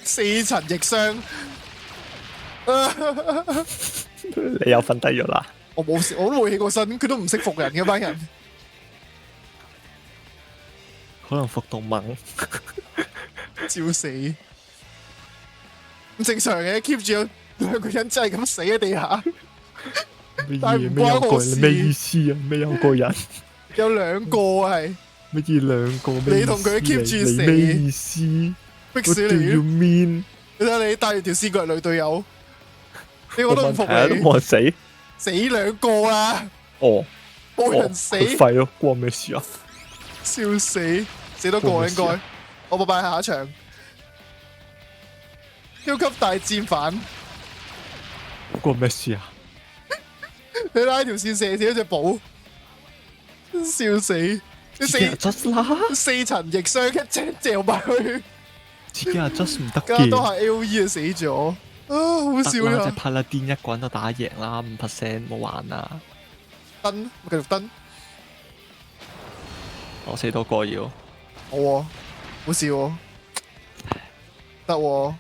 ，4層逆傷。你又瞓低咗啦？我冇事，我都冇起過身，佢都唔識服人嘅班人。可能服到猛，照死。咁正常嘅 ，keep 住有兩個人真係咁死喺地下。但係唔關我事。咩意思啊？咩有個人？有兩個係。乜嘢兩個？你同佢 keep 住死。咩意思？逼死你。要面？你睇你帶住條屍過嚟女隊友，呢個都唔服你。都冇人死。死兩個啦！哦，冇人死。廢咯，關我咩事啊？笑死，死多個應該。我拜拜下一場。超級大戰犯。關我咩事啊？你拉條線射死咗隻寶，笑死！四層逆傷一隻掉埋去。自己 adjust 唔得嘅。加多下 AOE 就死咗，啊好笑啊！隻帕拉甸一個人都打贏啦，5%冇玩啦。登，繼續登。我死多個要。好喎，好事喎，得喎。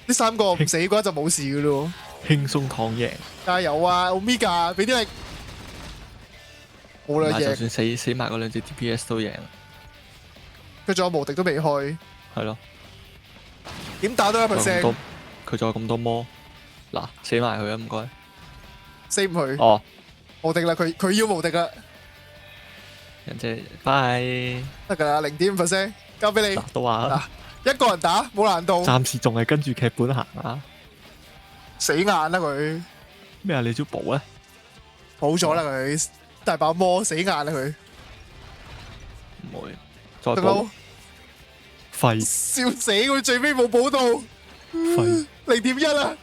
呢3個唔死嘅話就冇事嘅咯。輕鬆躺贏。加油啊 ，Omega， 俾啲力。冇兩隻。就算死埋嗰兩隻 DPS 都贏。佢仲有無敵都未開。係咯。點打都1%。佢仲有咁多魔，嗱死埋佢啊！唔該。死唔去。哦。無敵啦！佢要無敵啦。人哋拜。得㗎啦，0.5%，交俾你。都話。一個人打冇難度。暫時仲係跟住劇本行啊。死硬啦佢。咩啊？你招補咧？補咗啦佢，大把魔死硬啦佢。唔會。再補。廢。笑死佢最尾冇補到。廢。0.1啊！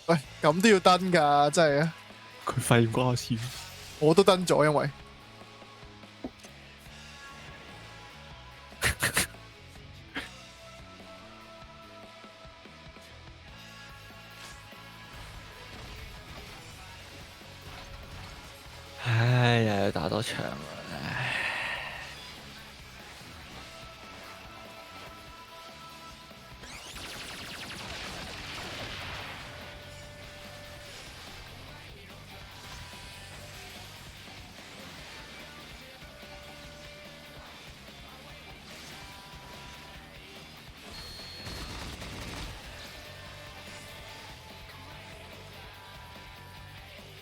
喂，咁都要登㗎，真係啊！佢廢唔關我事。我都登咗，因為。唉，又要打多場唉。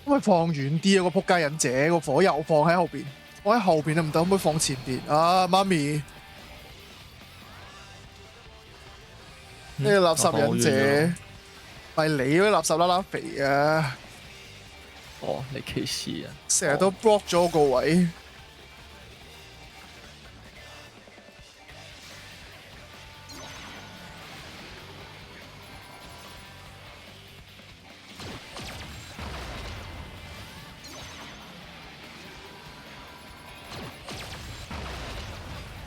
可唔可以放遠啲啊？個仆街忍者個火又放喺後邊，放喺後邊都唔得，可唔可以放前邊啊？媽咪，呢個垃圾忍者，係你嗰啲垃圾啦啦肥啊！哦，你歧視啊！成日都 block 咗個位。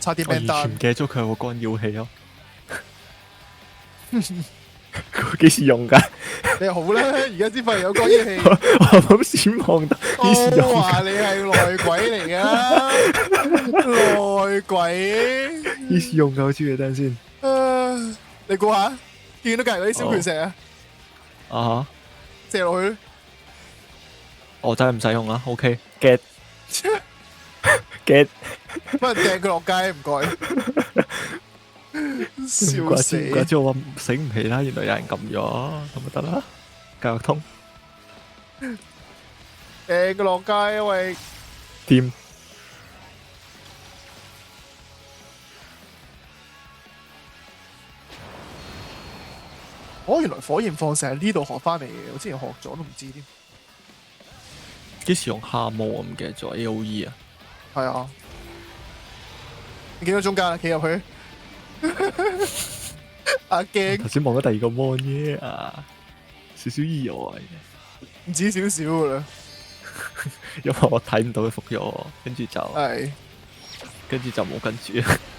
差啲咩單？我完全唔記得咗佢有個干擾器咯。佢幾時用㗎？你好啦，而家先發現有干擾器。我冇閃望到。我話你係內鬼嚟㗎，內鬼。幾時用㗎？我知嘅，等陣先。你估下，見到隔離嗰啲小拳石啊？啊射落去。我真係唔使用啦。OK，get get。幫人掟佢落街，唔該。笑死！唔怪之我話醒唔起啦，原來有人撳咗，咁咪得啦。教育通。掟佢落街，因為掂。哦，原來火焰放射喺呢度學翻嚟嘅，我之前學咗都唔知添。幾時用蝦毛我唔記得咗 AOE 啊？係啊，你見到中間啦，企入去。阿驚頭先望咗第二個 mon 啫啊，少少意外，唔止少少噶啦。因為我睇唔到佢服咗我，跟住就冇跟住，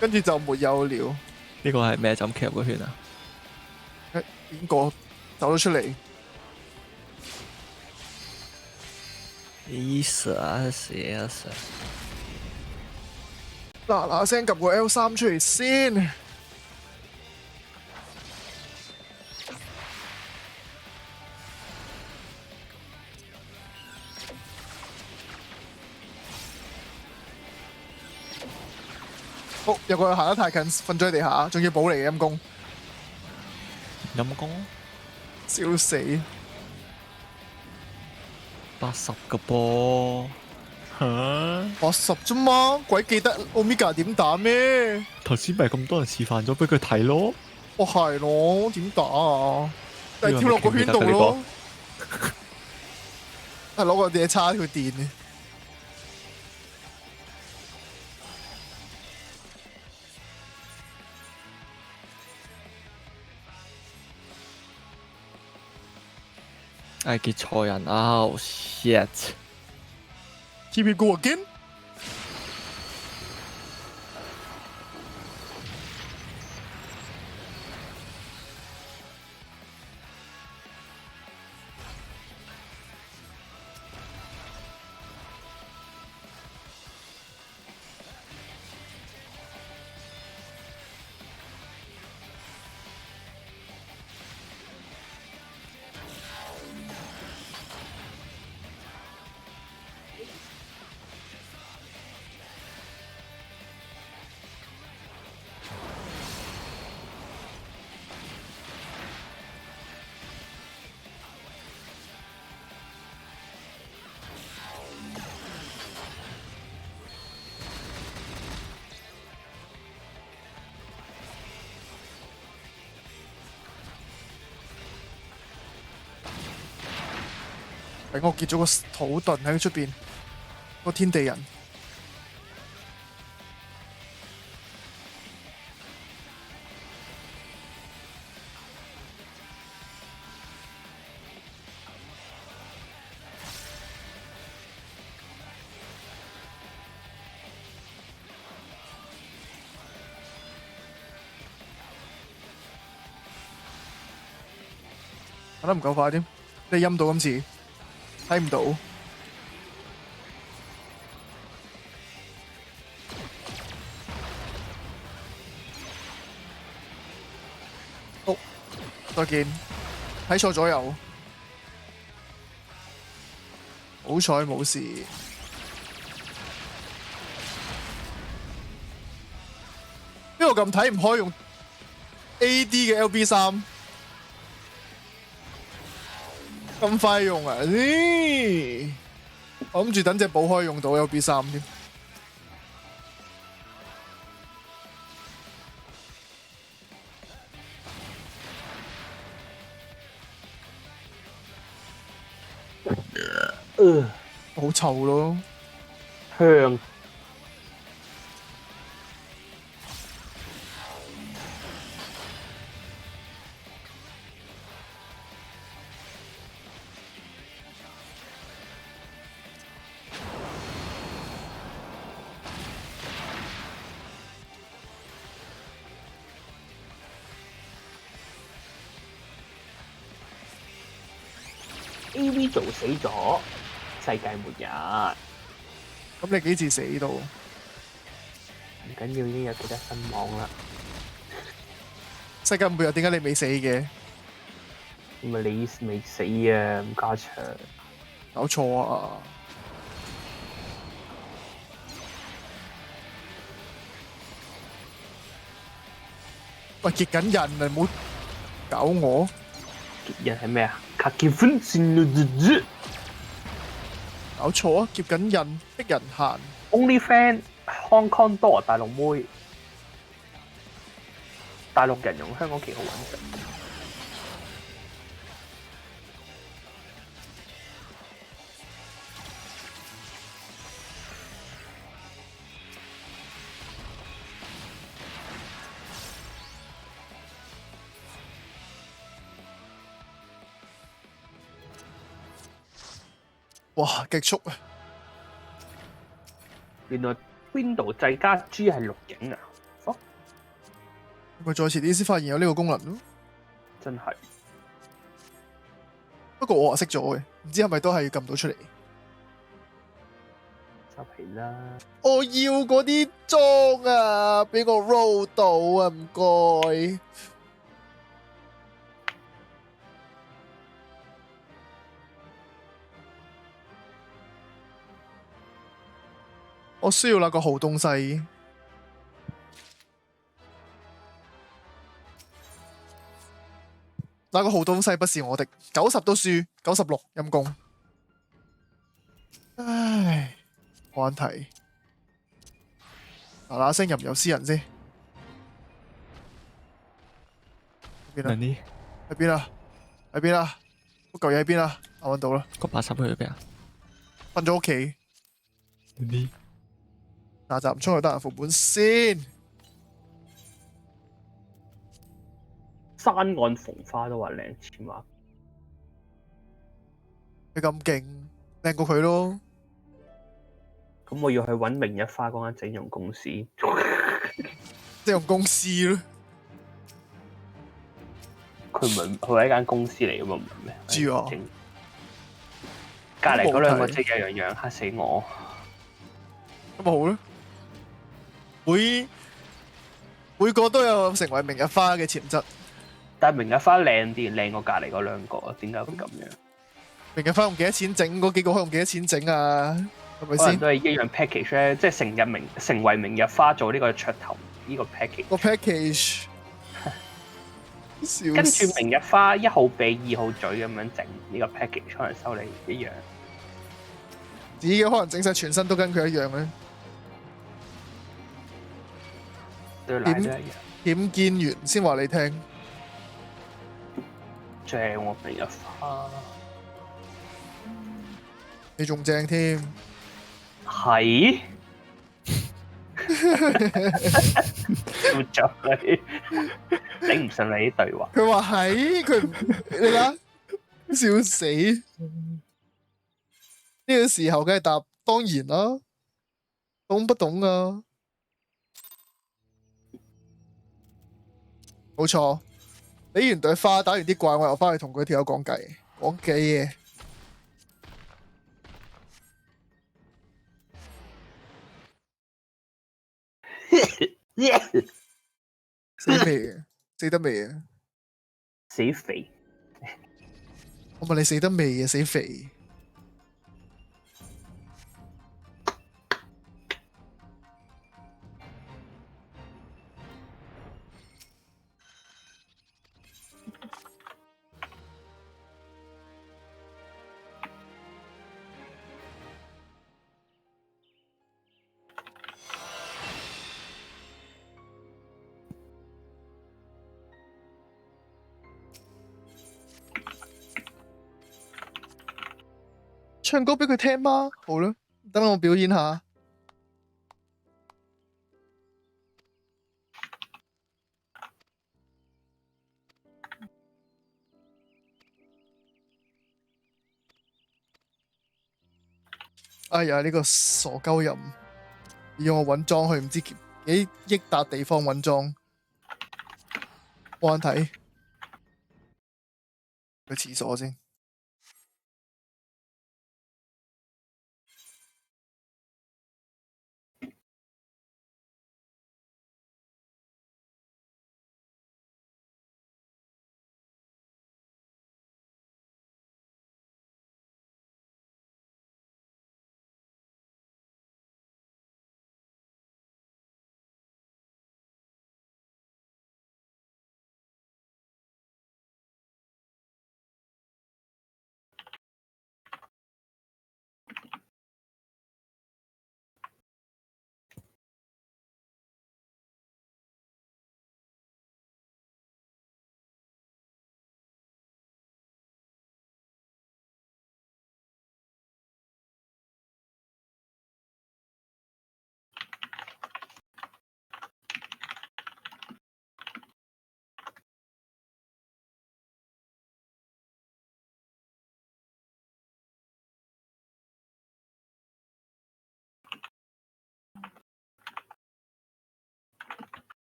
跟住就沒有了。呢個係咩？就咁企入個圈啊？邊個走咗出嚟？意思啊，寫啊！嗱聲撳個 L3出嚟先。好，有個行得太近，瞓咗喺地下，仲要補嚟嘅陰公。陰公？笑死！80個波嚇！80啫嘛，鬼記得 Omega 點打咩？頭先咪咁多人示範咗俾佢睇咯。哦係咯，點打啊？但係跳落個圈度咯。係攞個嘢叉佢電嘅。I get 錯人 ，Oh shit！Keep it go again。俾我結咗個土遁喺出邊，個天地人。打得唔夠快添，你陰到今次。睇唔到，好，再見，睇錯左右，好彩冇事。邊個咁睇唔開用 AD 嘅 LB3？咁快用啊！我諗住等隻寶可以用到 LB3添。好臭咯，香。A.V. 做死咗，世界末日。咁你幾時死到？唔緊要，已經有幾多身亡啦。世界末日點解你未死嘅？因為你未死啊，吳家祥。搞錯啊！喂，結緊人啊！唔好搞我！結人係咩啊？卡結婚先啦！搞錯啊！結緊人，逼人行。OnlyFans Hong Kong 多大陸妹，大陸人用香港旗好穩陣。哇，極速啊！原來 Window 掣加 G 係錄影啊！咪再遲啲先發現有呢個功能咯。真係。不過我係識咗嘅，唔知係咪都係撳到出嚟。收皮啦！我要嗰啲裝啊，俾我 roll 到啊，唔該。我需要那個好東西。那個好東西不是我的，90都輸，96陰公。唉，冇問題。嗱嗱聲入唔入私人先？喺邊啊？喺邊啊？喺邊啊？嗰嚿嘢喺邊啊？我揾到啦。個80去咗邊啊？瞓咗屋企。嗱，就唔出去得人副本先。山岸逢花都話靚錢話，你咁勁，靚過佢咯。咁我要去揾明日花嗰間整容公司。整容公司咯。佢唔係佢係一間公司嚟噶嘛，唔係咩？知啊。隔離嗰兩個即係一樣樣，嚇死我。咁咪好咯。每個都有成為明日花嘅潛質。但係明日花靚啲，靚過隔離嗰兩個，點解會咁樣？明日花用幾多錢整？嗰幾個可以用幾多錢整啊？係咪先？可能都係一樣 package 咧，即係成為明日花做呢個噱頭呢個 package。個 package。跟住明日花1號鼻2號嘴咁樣整呢個 package，可能收你一樣。自己可能整晒全身都跟佢一樣咧。對奶都一樣。點見完先話你聽。正喎，明日花。你仲正添。係。笑咗你，頂唔順你啲對話。佢話係，佢唔你睇，笑死。呢個時候梗係答當然啦，懂不懂啊？冇錯。俾完隊花，打完啲怪，我又翻去同佢條友講計，講幾嘢。死未啊？死得未啊？死肥。我問你死得未啊？死肥。唱歌俾佢聽嗎？好啦，等我表演下。哎呀，呢個傻鳩人要我揾裝去唔知幾億笪地方揾裝，冇眼睇。去廁所先。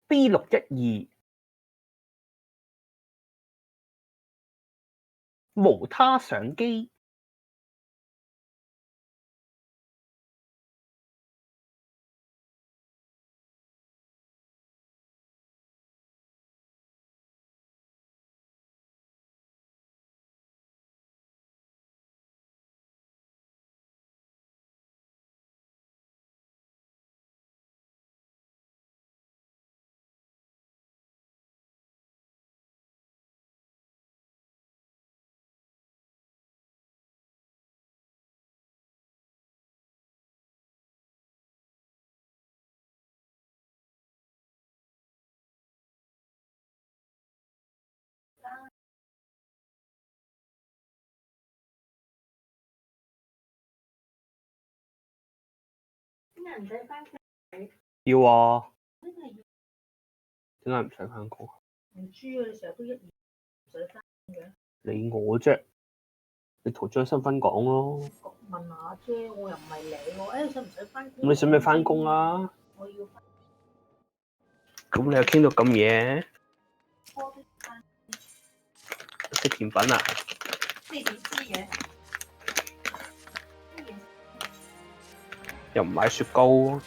B612無他相機。要啊，點解唔使翻工？唔知啊，你成日都1、2唔使翻嘅。理我啫，你同張新芬講咯。問下啫，我又唔係你喎。使唔使翻工？咁你使唔使翻工啊？我要翻。咁你又傾到咁夜？食甜品啊？你點知嘅？又唔買雪糕。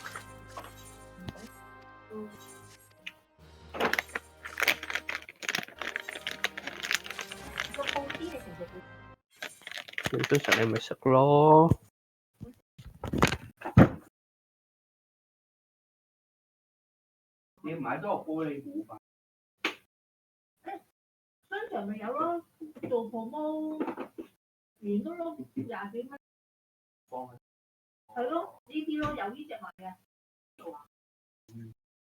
你都食你咪食咯。你買多個玻璃壺吧。商場咪有咯，做 promo 完都咯，20幾蚊。係咯，呢啲咯，有呢隻賣嘅。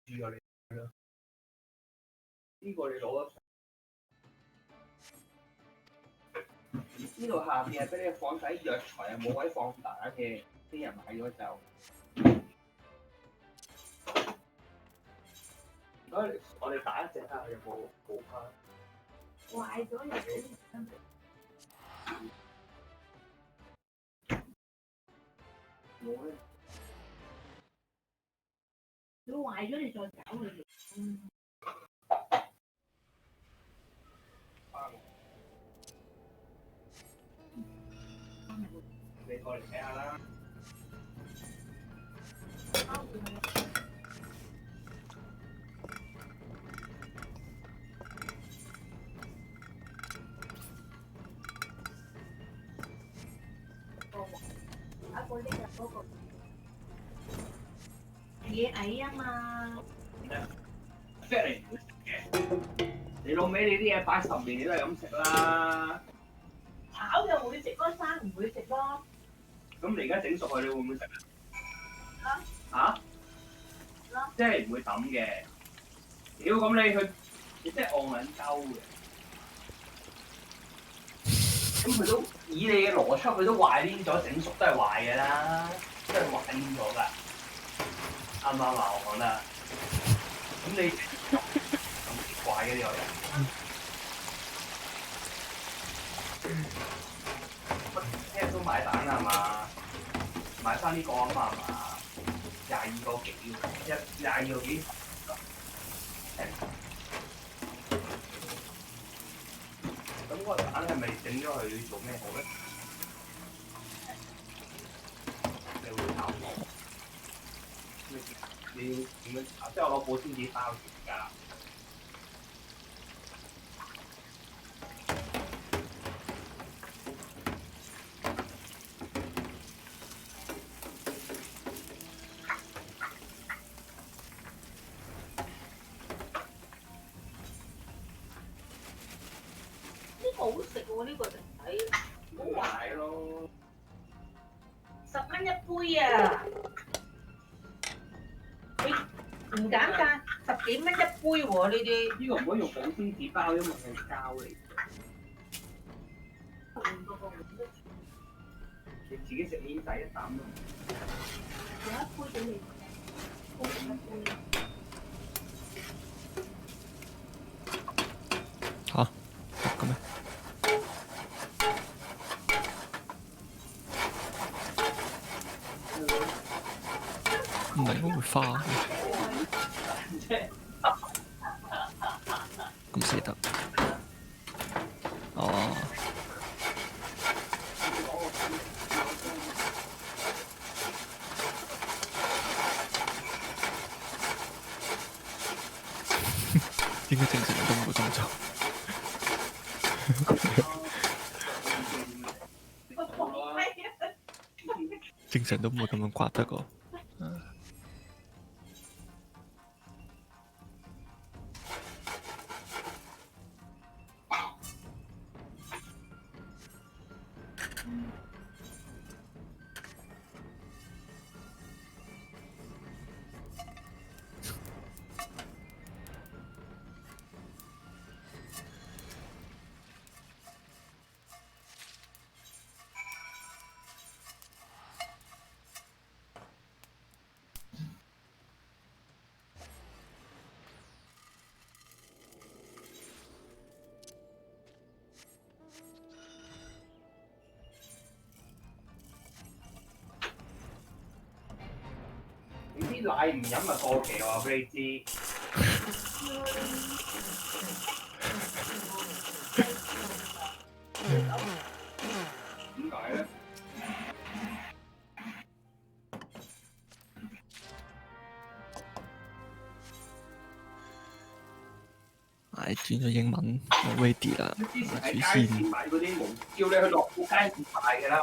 知咗你啦。呢個你攞得。呢度下邊係俾你放晒藥材啊，冇位放大嘅，啲人買咗就。我哋打一隻睇下有冇補翻。壞咗又俾冇咧。你壞咗你再搞佢。你過嚟睇下啦。打過呢日嗰個野蟻啊嘛。即係你唔會食嘅。你老味，你啲嘢擺10年你都係咁食啦。炒就會食咯，生唔會食咯。咁你而家整熟佢，你會唔會食啊？啦。即係唔會抌嘅。屌，咁你真係戇撚鳩嘅。咁佢都以你嘅邏輯，佢都壞黏咗，整熟都係壞嘅啦，都係壞黏咗㗎。啱唔啱啊？我講得。咁你咁奇怪嘅呢個人。聽日都買蛋啦係嘛？買翻呢個啊嘛係嘛？22個幾，22個幾。咁嗰個蛋係咪整咗佢做咩好咧？你會炒我？你點樣炒？即係我攞保鮮紙包住㗎。好食喎呢個定睇，好壞咯。10蚊一杯啊！你唔減價幾蚊一杯喎呢啲。呢個唔可以用保鮮紙包，因為係膠嚟。你自己食煙仔一啖咯。有一杯俾你。嚇咁咩？唔係應該會花咁死得。哦。應該正常人都唔會咁做。正常都唔會咁樣刮得個。啲奶唔飲咪過期，我話俾你知。點解咧？唉，轉咗英文，ready 啦，之前喺主街市線。買嗰啲冇，叫你去樂富街市買嘅啦，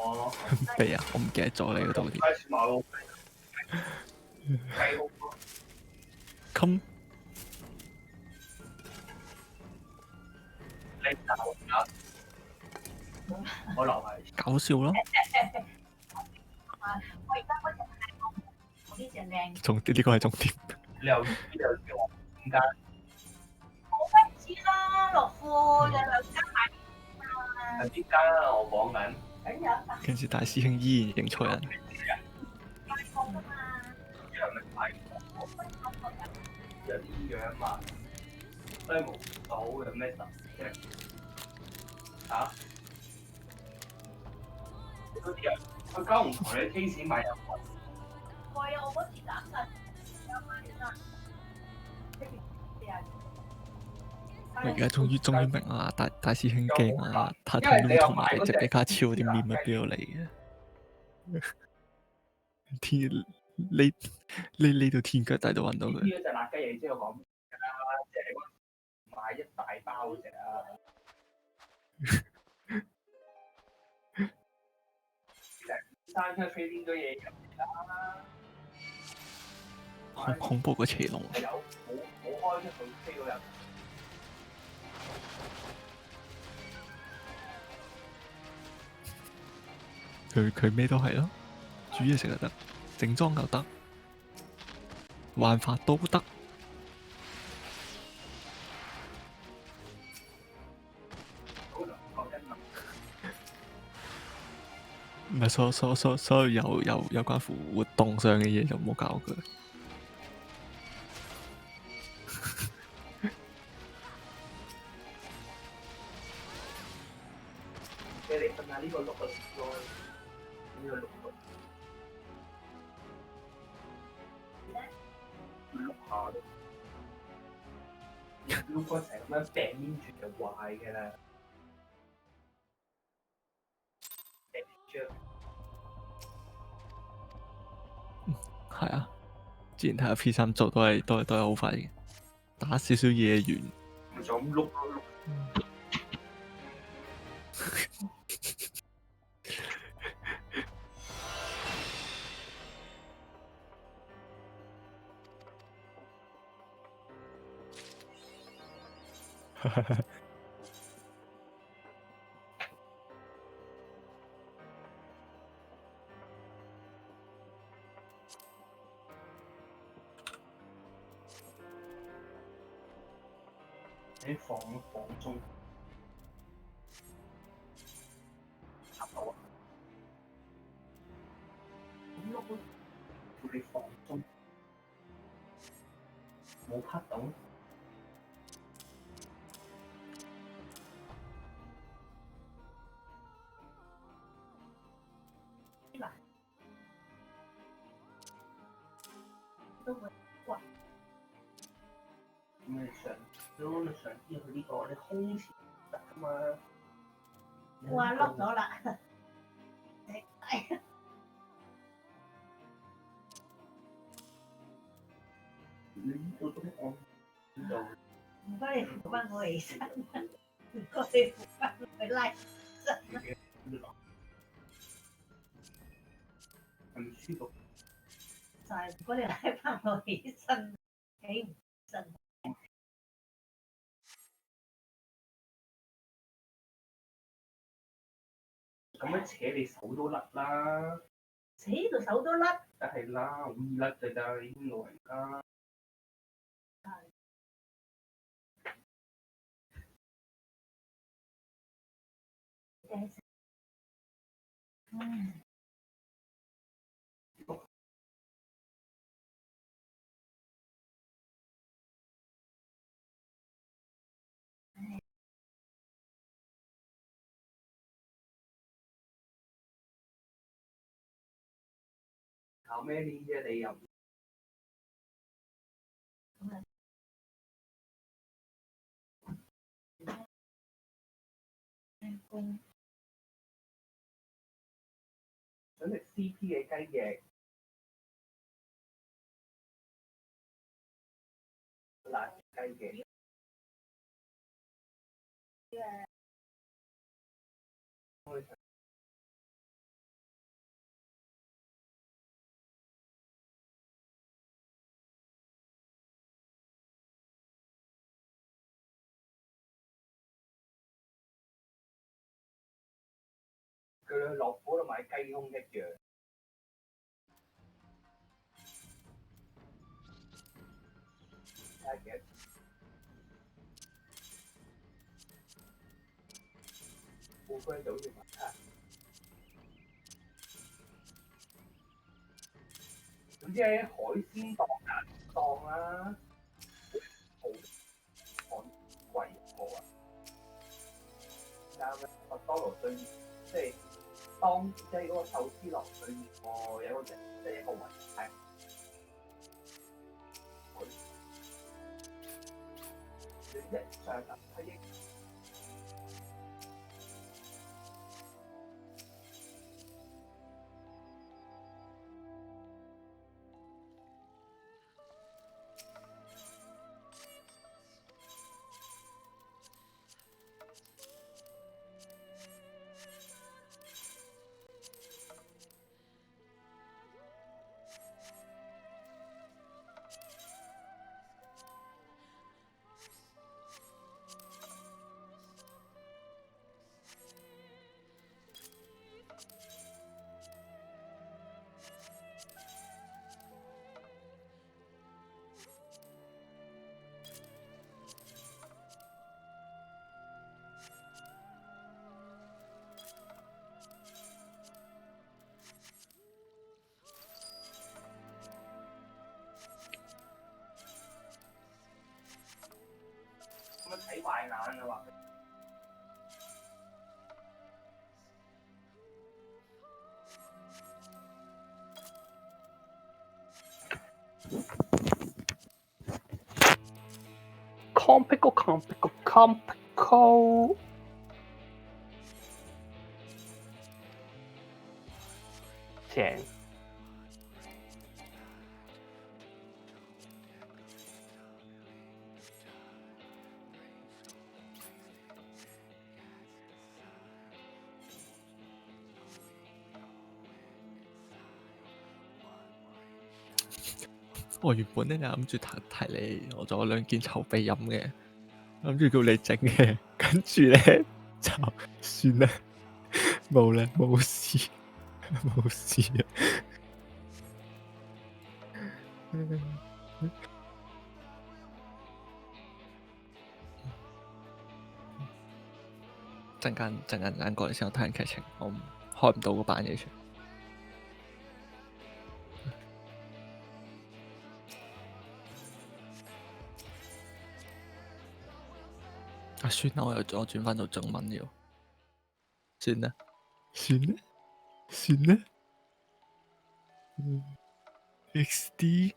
我。避啊！我唔記得咗你嗰度啲。街市買咯。雞胸。冚你留啊！我留係。搞笑咯，我而家嗰隻係我呢隻靚。重點呢個係重點。你又叫我點解？我梗知啦，樂富有兩間買。係邊間啊？我講緊。梗有一間。跟住大師兄依然認錯人。買過㗎嘛。有咪買過？有啲樣嘛，西無島有咩特色？嚇？嗰啲人佢交唔同你 case 買入去。貴啊！我嗰次斬曬2蚊啊！我而家終於明啦，大師兄驚啊！他同埋隻比卡超啲面乜邊度嚟嘅？天，呢度天腳底都揾到佢。呢隻辣雞翼知我講咩啦？即係嗰買一大包嗰隻啊！山出飛邊堆嘢入嚟啦！好恐怖個邪龍。有冇開出佢飛到入？佢咩都係咯，煮嘢食又得，整裝又得，玩法都得。唔係所有有關乎活動上嘅嘢就唔好搞佢。你嚟瞓下呢個6個時咯，呢個6個。碌下都。碌個成咁樣病黏住就壞嘅啦。係啊，之前睇下 P3做都係好快嘅，打少少嘢完。咪就咁碌咯碌。你放鬆，插到啊！咁碌咯，叫你放鬆，冇拍到。嗱，都會喂，咁你上啲去呢個，你空前得噶嘛？哇，笠咗啦！你呢度都按呢度。唔該你扶翻我起身，唔該你扶翻佢拉身。唔舒服。就係唔該你拉翻我起身，起唔身。咁樣扯你手都甩啦，扯到手都甩。梗係啦，好易甩㗎咋，你啲老人家。搞咩呢啫？你又想食 CP 嘅雞翼，辣雞翼。佢落嗰度買雞胸一樣。睇下幾多錢？冇 friend 就好似問下。總之喺海鮮檔啦，好貴過啊！啱啦，麥當勞對面即係嗰個壽司郎對面喎，有個即係一個雲泰。一上樓梯益。咁樣睇壞眼啊話。Compico。正。我原本咧就諗住提你，我仲有2件籌備飲嘅，諗住叫你整嘅，跟住咧就算啦，冇啦，冇事，冇事啊！陣間過嚟先，我睇緊劇情，我開唔到嗰版嘢出。啊，算啦，我轉翻到中文了。算啦。XD。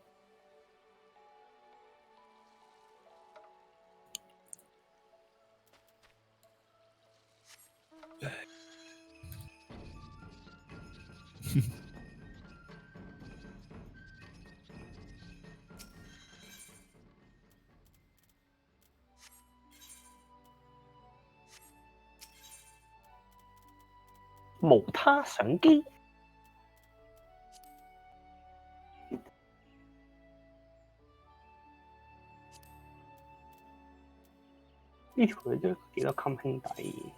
無他相機。呢條女都幾多襟兄弟。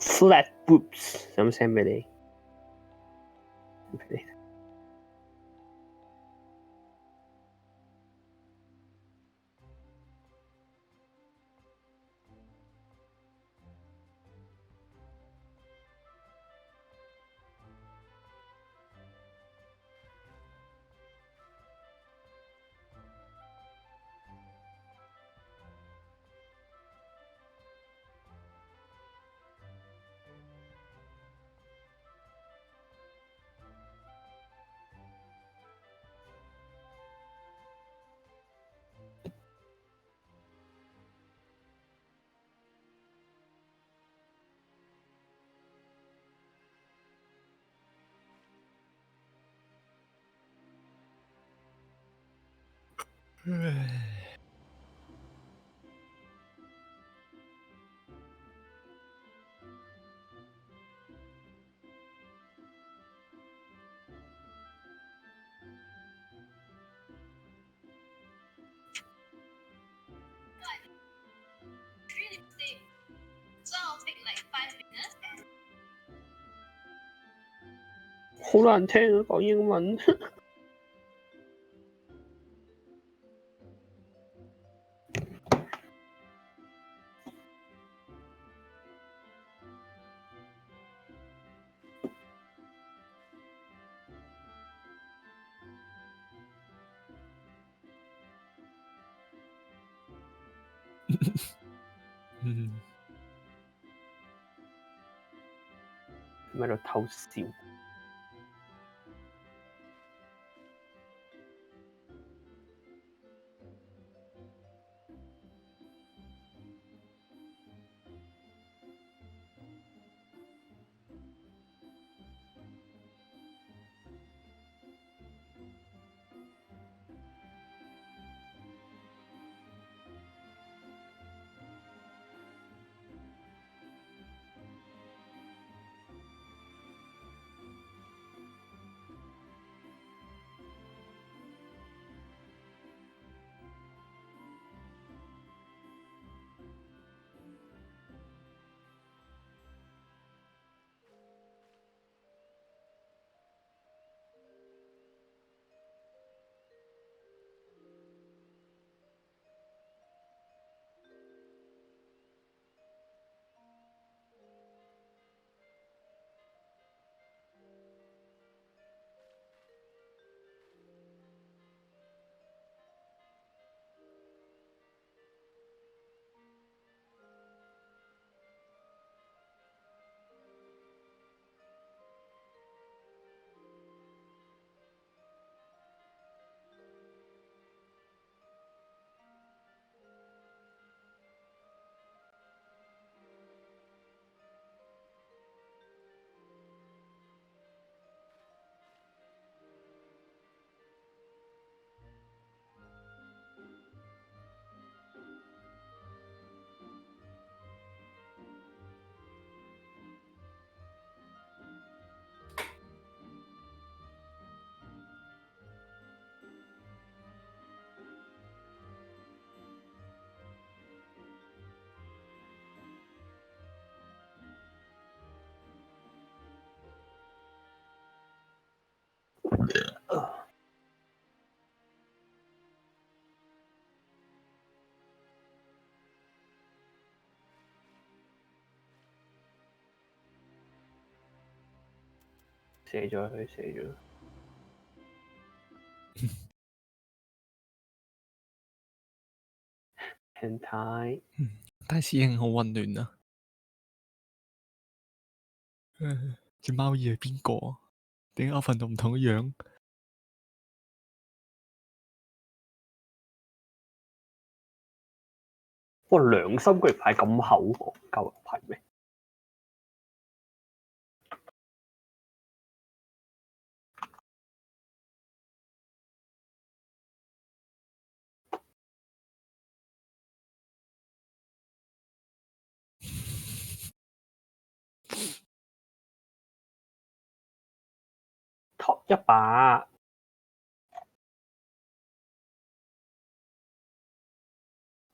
Flat boobs，有冇 send 俾你？好難聽啊！講英文。喺度偷笑。射咗佢，射咗。hentai。大師兄好混亂啊！隻貓耳係邊個啊？點解我份到唔同嘅樣？哇！良心居然排咁厚喎，夠人排咩？Top 100，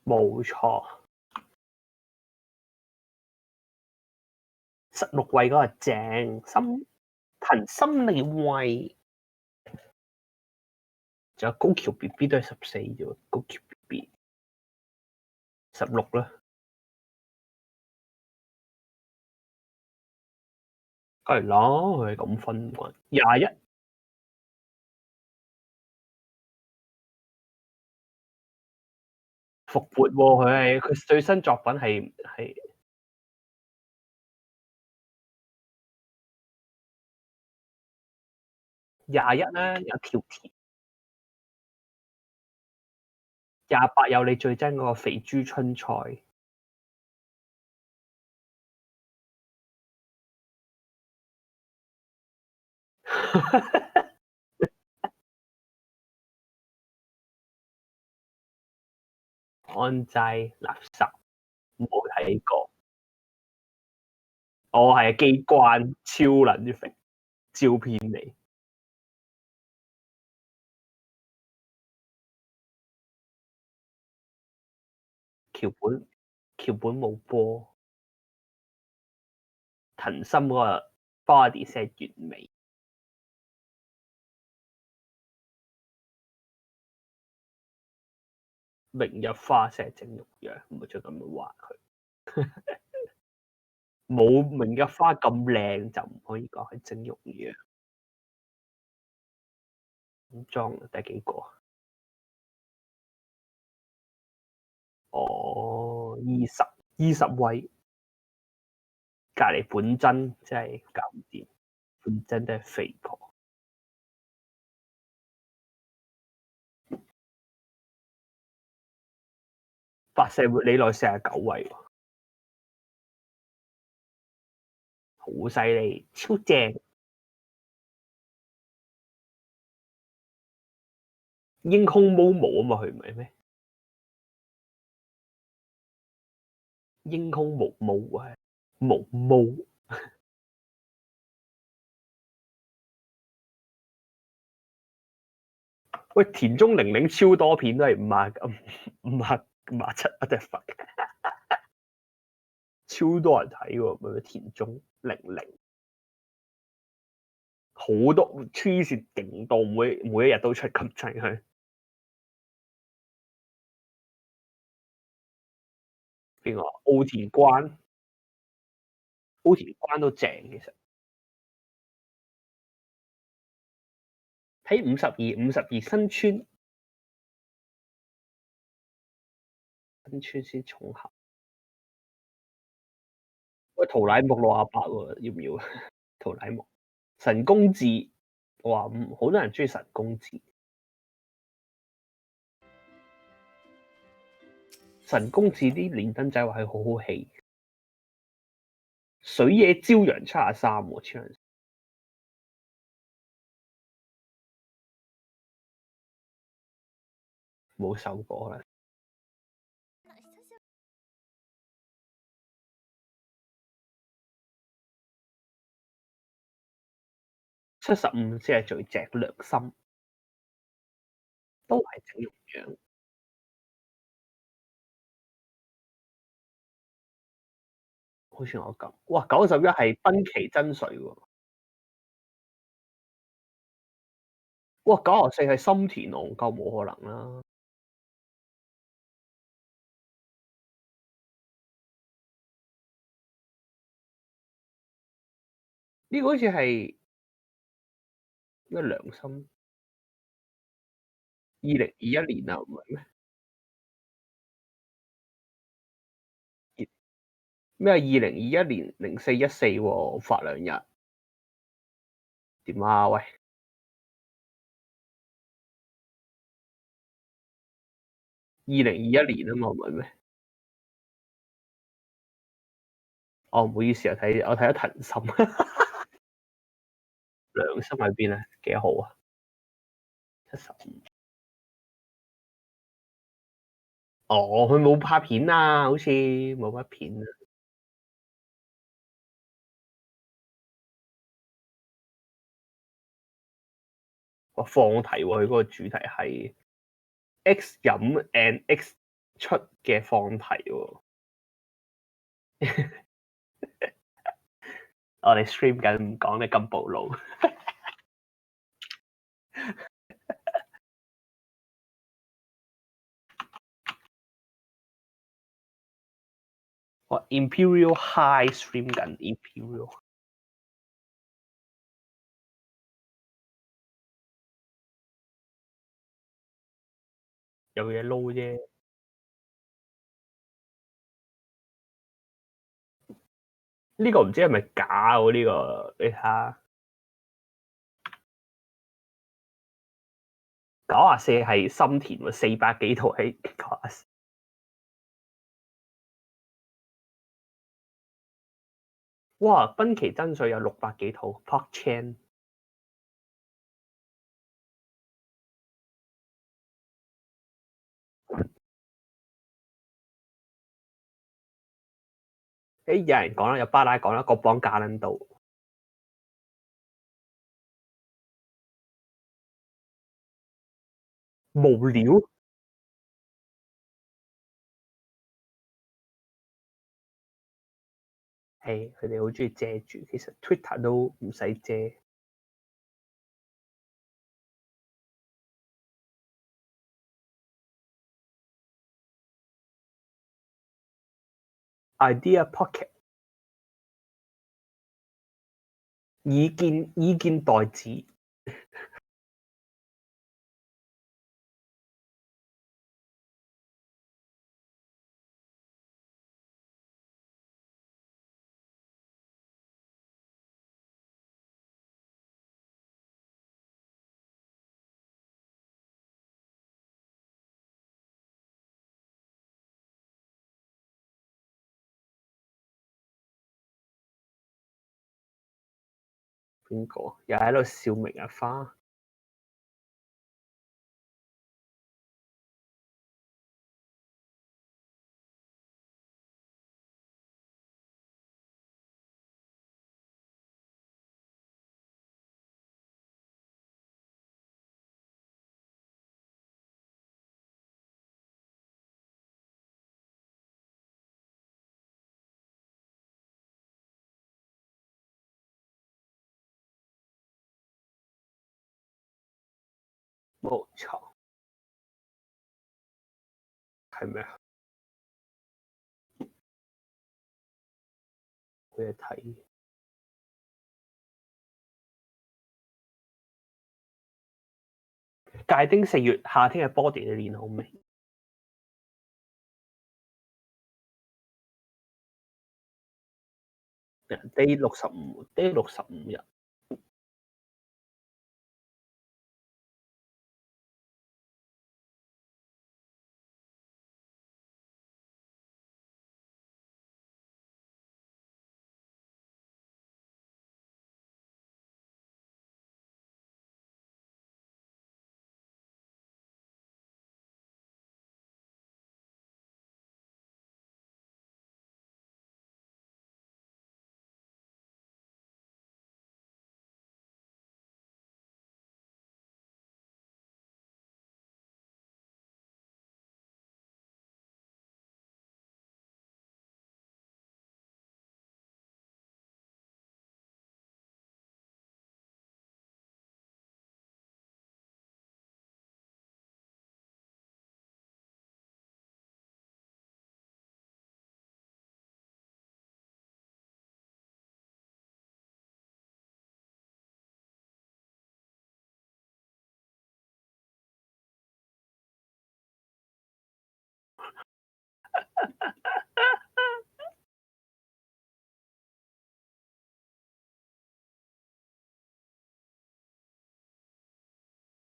冇錯。16位嗰個正，騰心理位。仲有高橋 BB 都係14啫喎，高橋 BB 16啦。梗係啦，佢係咁分喎，21。復活喎，佢最新作品係21啦，有條田。28有你最憎嗰個肥豬春菜。安齋垃圾，冇睇過。我係機關超撚肥，照片嚟。橋本冇波，藤心嗰個 body set 完美。明日花石整肉樣，唔好再咁樣話佢。冇明日花咁靚就唔可以講係整肉樣。咁裝第幾個？哦，20位。隔離本真真係搞唔掂，本真都係肥婆。白石活理內49位喎，好犀利，超正。英空毛毛啊嘛，佢唔係咩？英空毛毛啊，毛毛。喂，田中玲玲超多片都係57啊！真係佛，超多人睇喎，咪田中玲玲，好多黐線勁到每一日都出咁滯佢。邊個？奧田關，奧田關都正其實。睇52新村。新村先重合。喂，屠乃木68喎，要唔要？屠乃木神公治，我話好多人中意神公治。神公治啲連登仔話係好好戲。水野朝陽73喎，超人。冇搜過啦。75先係最正，良心都係整容樣。好似我咁，哇91係濱崎真水喎。哇94係深田戇鳩，冇可能啦。呢個好似係咩良心2021年啊，唔係咩？咩2021年0414喎，發2日。點啊？喂！2021年啊嘛，唔係咩？哦，唔好意思啊，我睇咗騰訊。良心喺邊啊？幾號啊？75。哦，佢冇拍片啊，好似冇乜片啊。哇，放題喎！佢嗰個主題係 X 飲 and X 出嘅放題喎。我哋 stream 緊，唔講你咁暴露。我 Imperial High stream 緊 Imperial。有嘢撈啫。呢個唔知係咪假喎？呢個你睇下，94係心田喎，400幾套係94。哇！濱崎真水有600幾套 ，Park Chan。有人講啦，有巴拉講啦，個榜假撚到。無聊。係，佢哋好中意遮住，其實 Twitter 都唔使遮。Idea Pocket 意見代指。邊個又喺度笑明日花？冇錯，係咩啊？冇嘢睇。界丁4月夏天嘅 body 你練好未？Day 65日。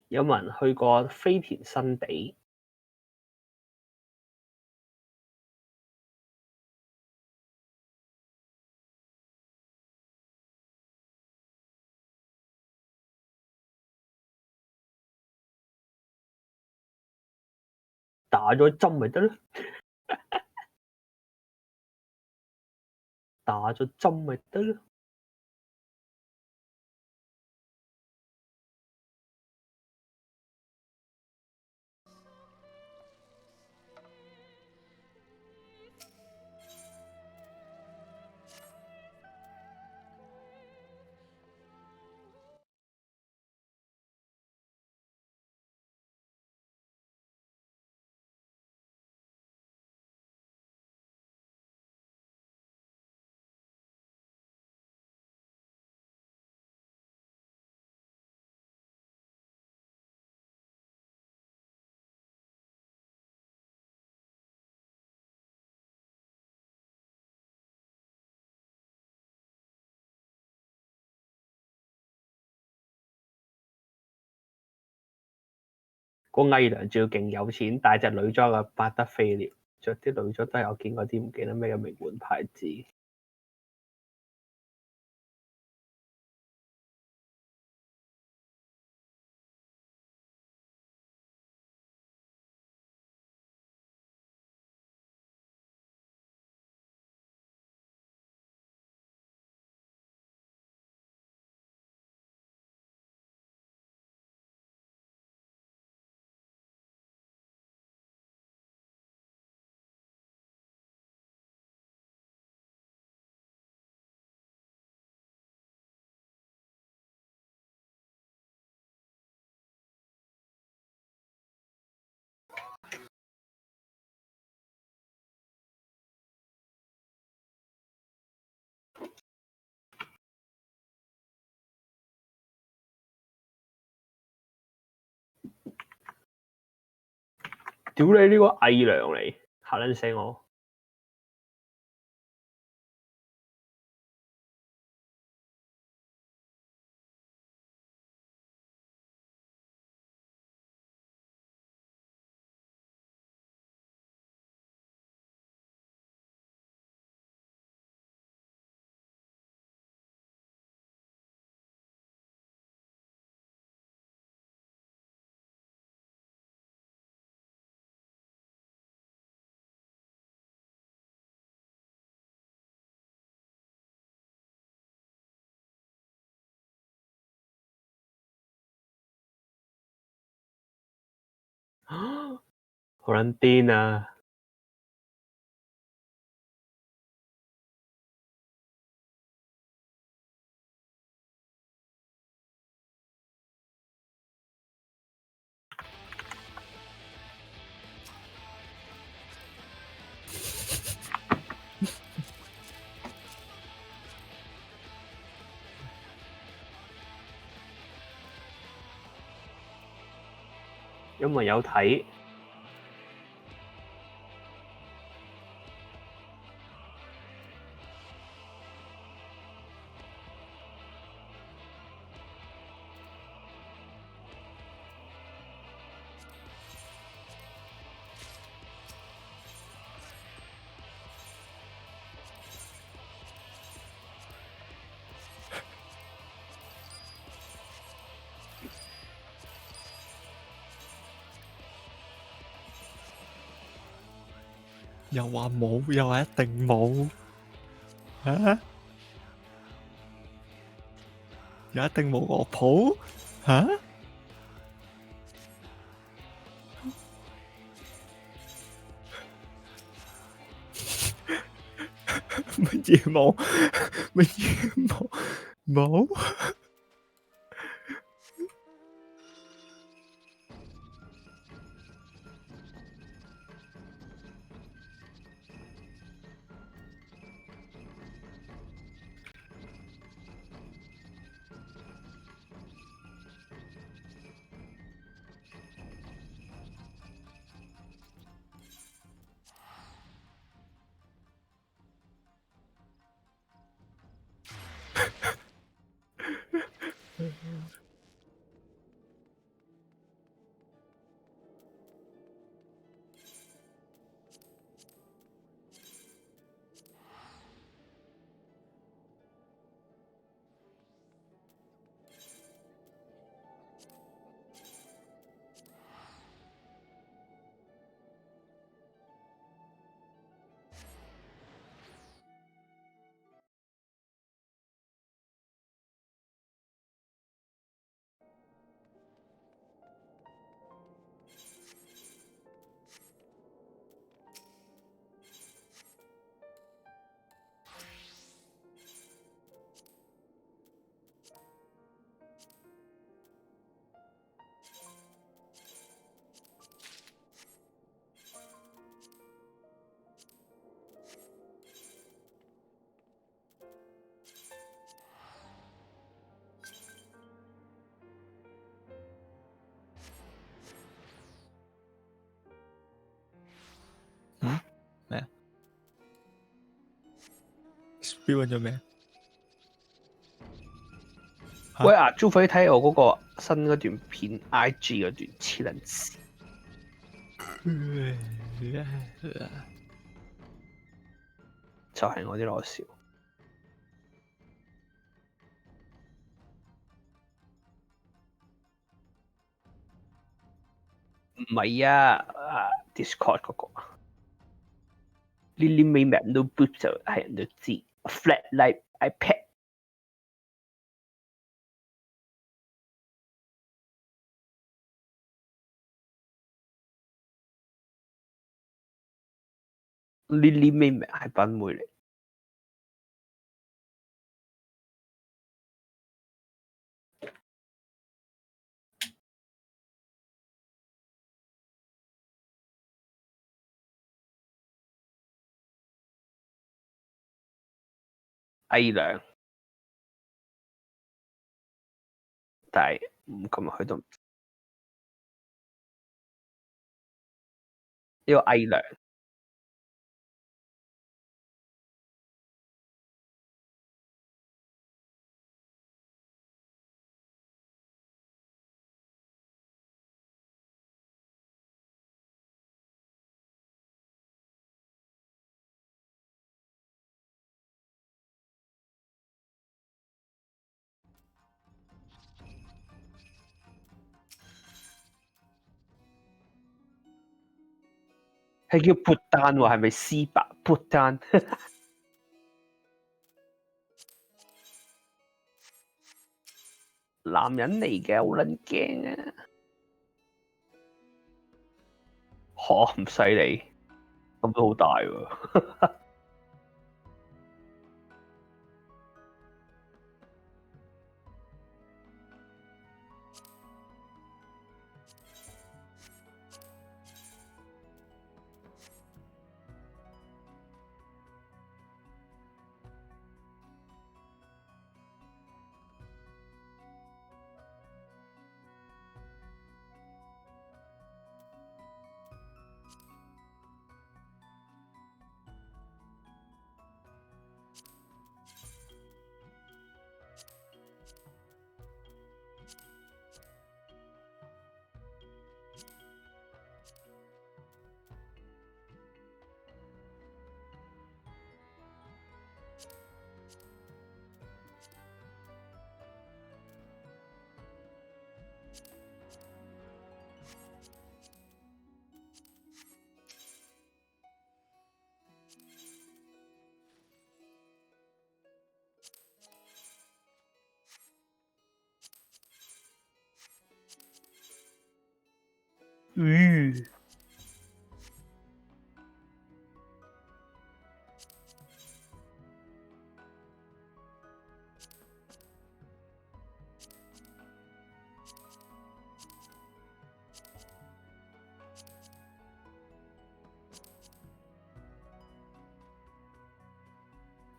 有冇人去過飛田新地？打咗針咪得咯，打咗針咪得咯。個偽娘仲要勁有錢，但係隻女裝啊百得飛了，着啲女裝都係我見過啲唔記得咩嘅名門牌子。屌你呢個偽娘嚟，嚇撚死我！好撚癲啊！因為有睇。又話冇，又話一定冇，嚇？又一定冇樂譜，嚇？乜嘢冇？乜嘢冇？冇？咩啊 ？Spill 咗咩？喂啊，朱輝睇我嗰個新嗰段片 IG 嗰段黐撚線。就係我啲攞笑。唔係啊，Discord 嗰個 Lily May Map No Boot 就係人都知 ，Flat Light iPad。Lily May Map 係賓妹嚟。A 兩，但係今日佢都唔呢個 A 兩。係叫潑單喎，係咪 C 白潑單？男人嚟嘅，好撚驚啊！嚇唔犀利，咁都好大喎。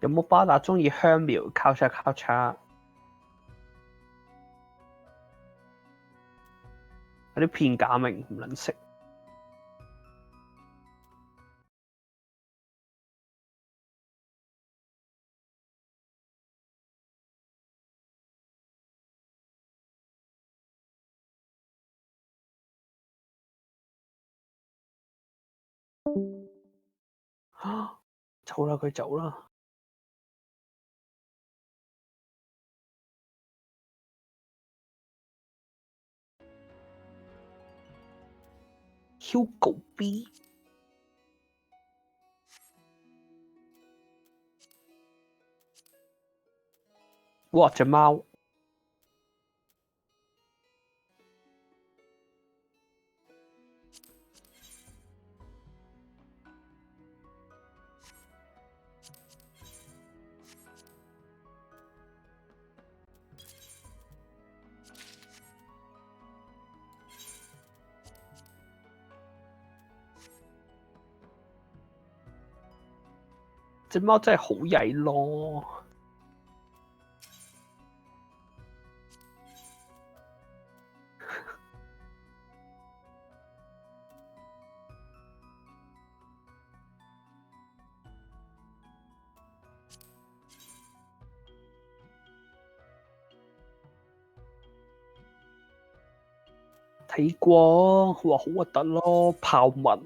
有冇巴打鍾意香苗交叉交叉？有啲片假名唔撚識。走啦，佢走啦。Hugo B， 哇！隻貓隻貓真係好曳咯。睇過，哇好核突咯，豹紋。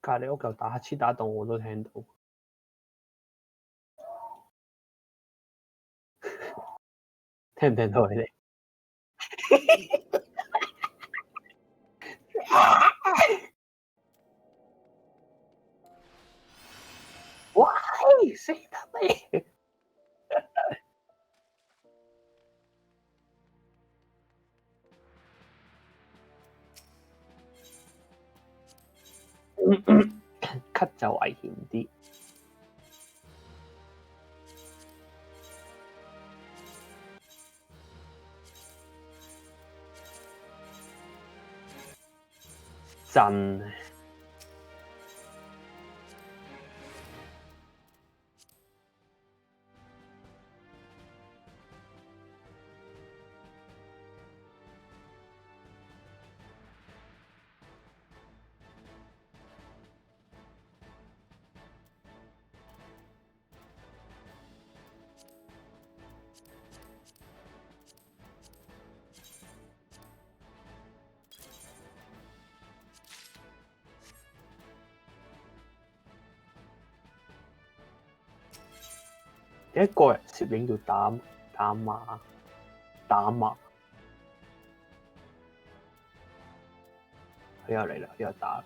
隔離屋嚿打乞嗤打到我都聽到，聽唔聽到你哋？喂，死得你！咳就危險啲。真。一個人攝影要打碼，佢又嚟啦，佢又打。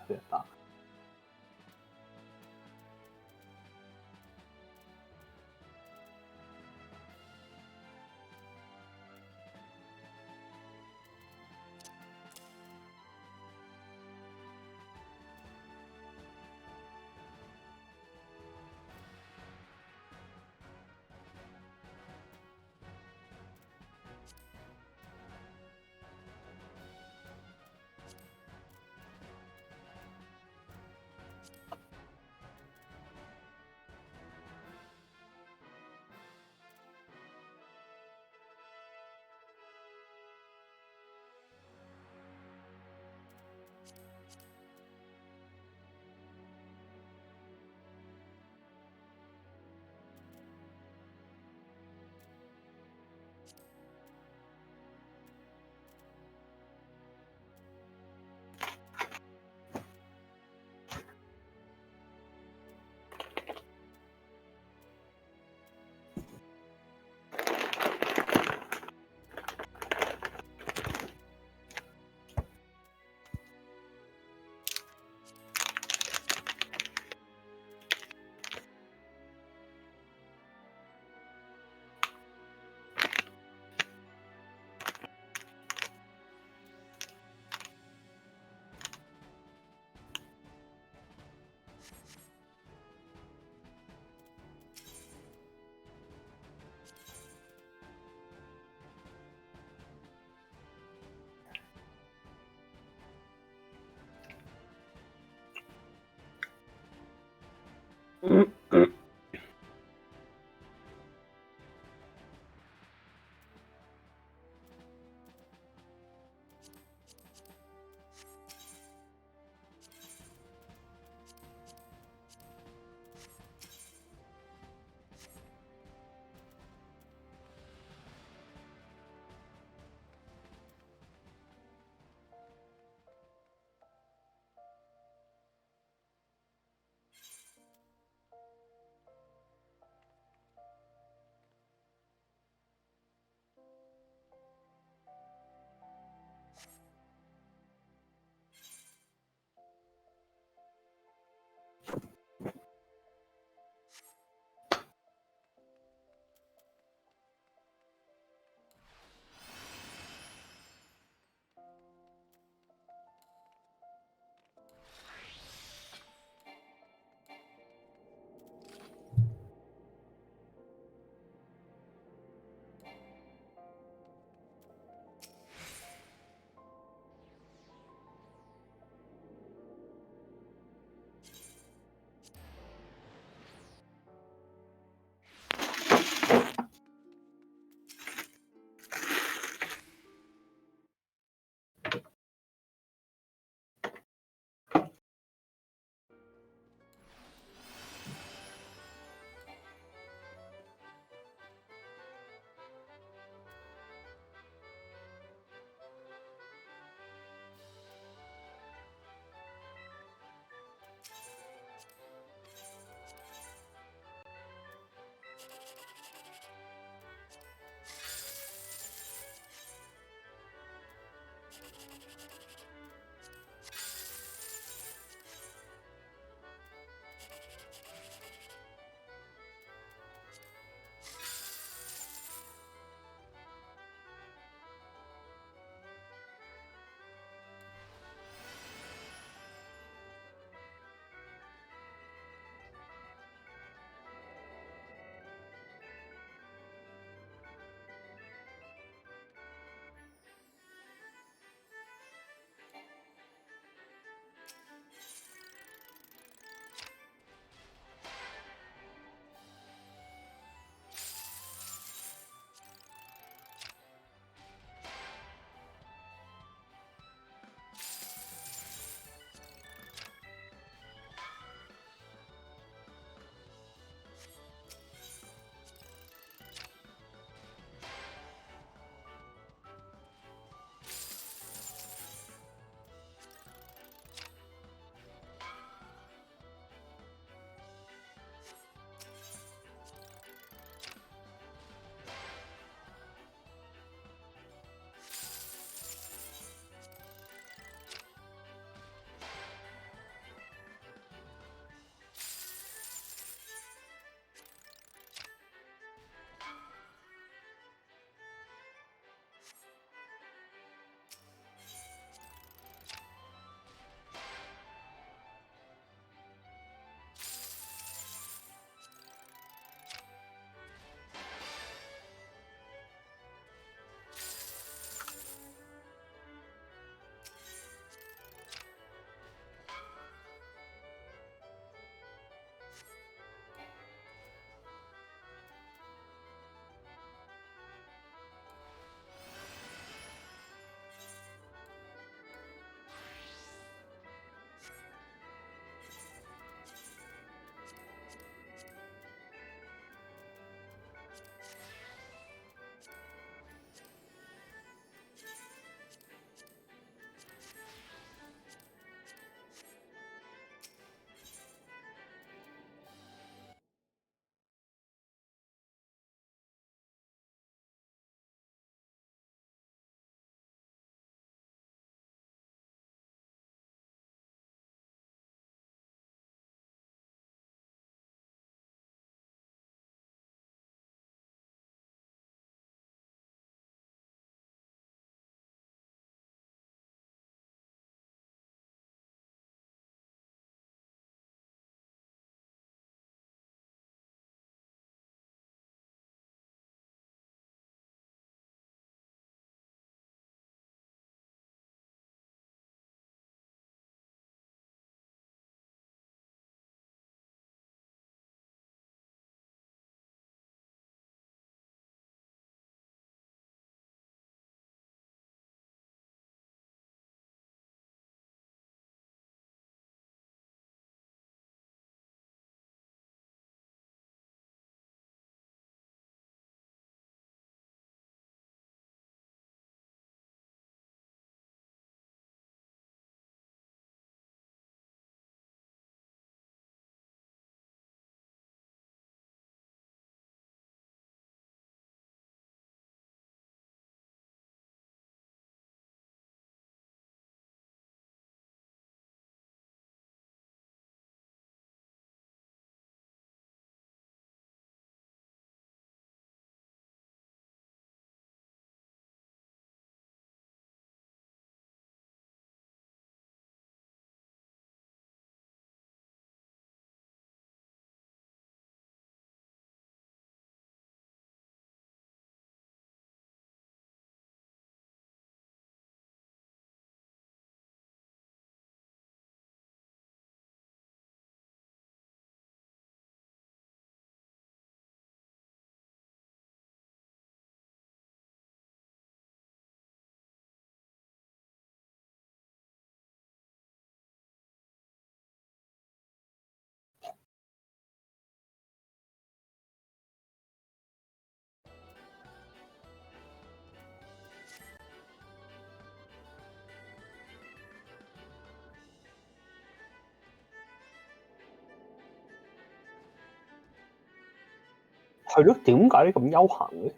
係咯，點解你咁悠閒嘅？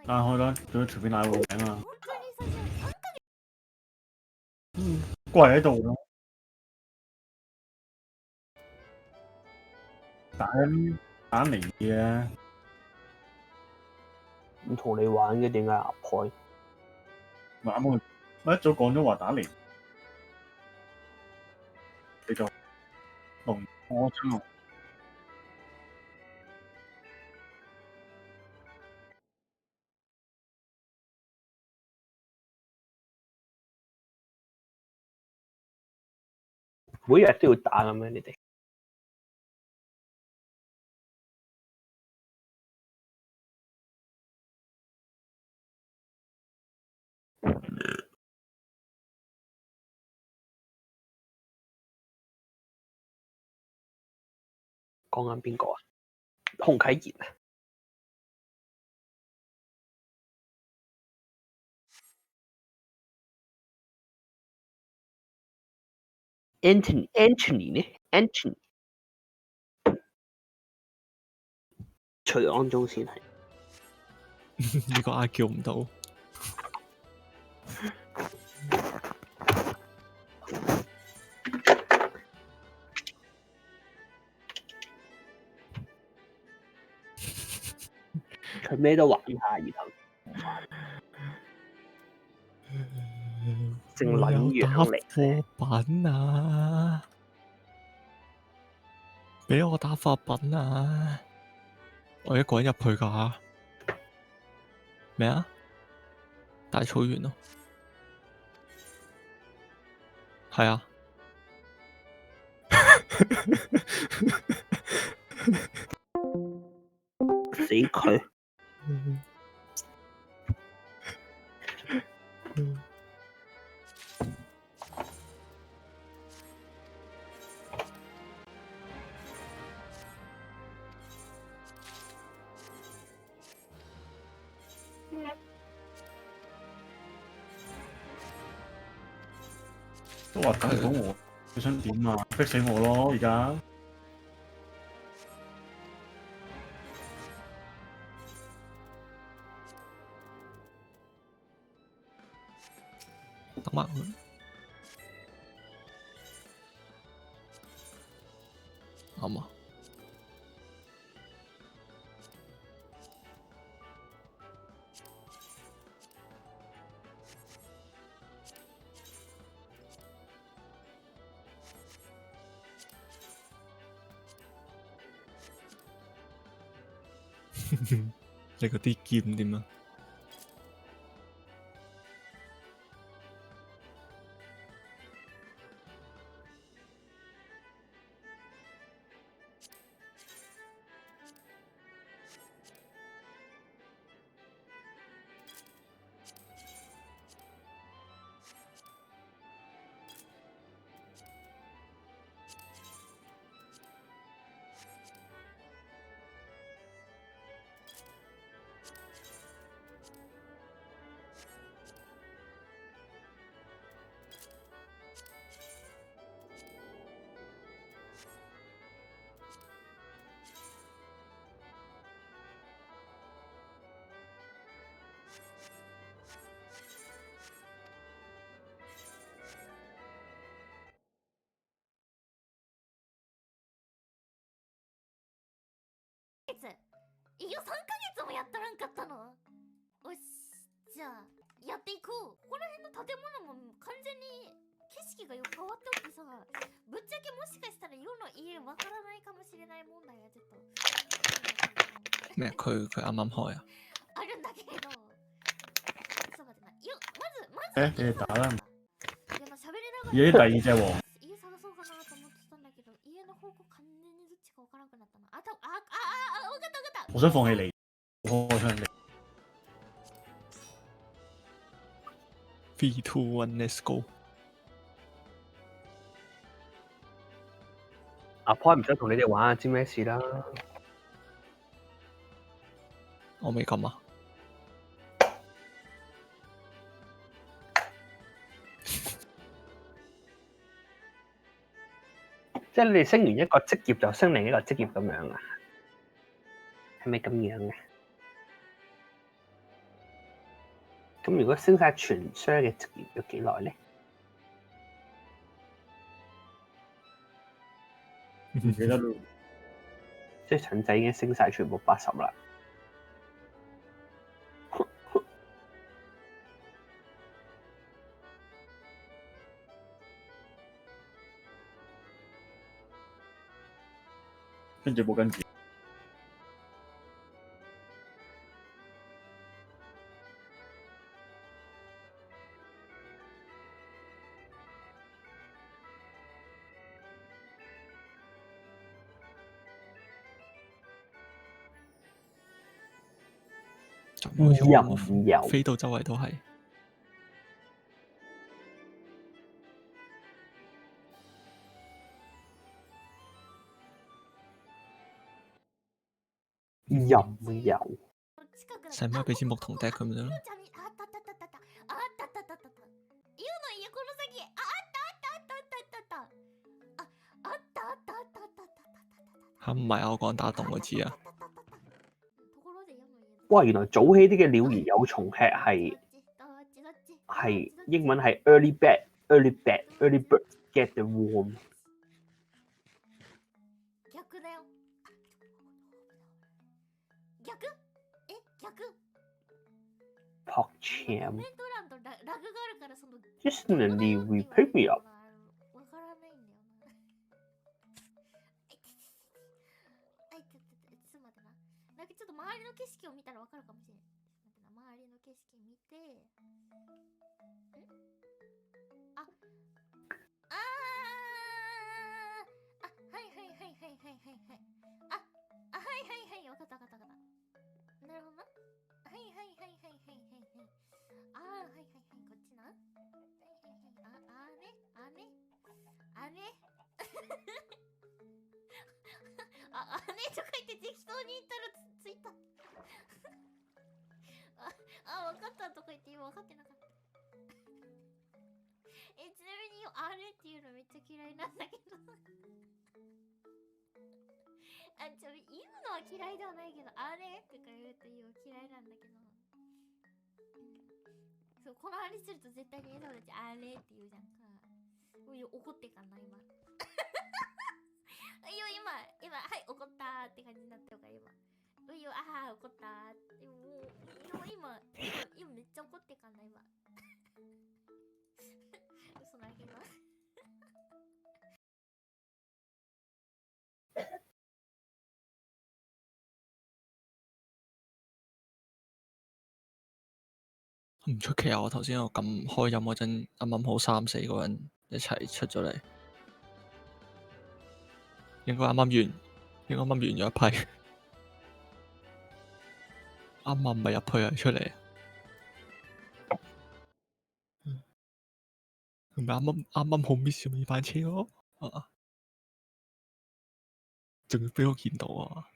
拉開啦，仲要隨便拉個名啊！跪喺度咯，打嚟嘅，唔同你玩嘅點解阿派？咪啱我一早講咗話打嚟，你就龍我真係。每日都要打咁樣，你哋講緊邊個啊？洪啟賢啊？Anthony 呢 ？Anthony 徐安中先係。呢個 I 叫唔到。佢咩都玩下，然後正撚樣嚟。貨品啊！俾我打貨品啊！我一個人入去㗎。咩啊？大草原咯。係啊。死佢！都話等唔到我，你想點啊？逼死我咯！而家等埋佢。啱啊！你嗰啲劍點啊？いや3ヶ月もやっとらんかったの。おし、じゃあやっていこう。ここら辺の建物も完全に景色が変わっておってさ、ぶっちゃけもしかしたら世の家わからないかもしれない問題がちょっと咩？佢啱啱開啊？あるんだけれど。そう待ってまず你哋打啦。いやまあ喋りながら。咦？第二隻王。家探そうかなと思ってたんだけど、家の方向完全にどっちかわからなくなったな。わかったわかった。我想放棄你，我想你。3、2、1 let's go！阿派唔想同你哋玩啊，知咩事啦？我未撳啊！即係你升完一個職業就升另一個職業咁樣啊？係咪咁樣嘅？咁如果升晒全雙嘅職業要幾耐咧？唔記得咯。即係陳仔已經升晒全部80啦。跟住冇跟住。就冇咗任由飛到周圍都係。任由。使唔使俾支木桶掟佢咪得咯？嚇唔係啊！我講打洞嗰支啊！哇！原來早期啲嘅鳥兒有蟲吃係英文係 early bird get the worm。PogChamp Personally, we pick me up。なんかちょっと周りの景色を見たらわかるかもしれない。周りの景色見て、はいはいはいはいはいはいはい。はいはいはい、わかったわかったわかった。なるほどな。はいはいはいはいはいはいはい。はいはいはい、こっちな。はいはいはい、ね。姉とか言って適当に言ったらついた。分かったとか言って今分かってなかった。ちなみに姉っていうのめっちゃ嫌いなんだけど。言うのは嫌いではないけど、姉とか言うと嫌いなんだけど。そう、この話すると絶対に笑顔で姉って言うじゃんか。怒ってかんな今。今はい怒ったーって感じになってるから今。怒ったーって。もう今めっちゃ怒ってかんな今。嘘だけど。唔出奇啊！我頭先我撳開音嗰陣，啱啱好3、4個人一齊出咗嚟，應該啱啱完咗一批，啱啱唔係入去係出嚟，係咪啱好 miss 咗呢班車咯？仲要俾我見到啊！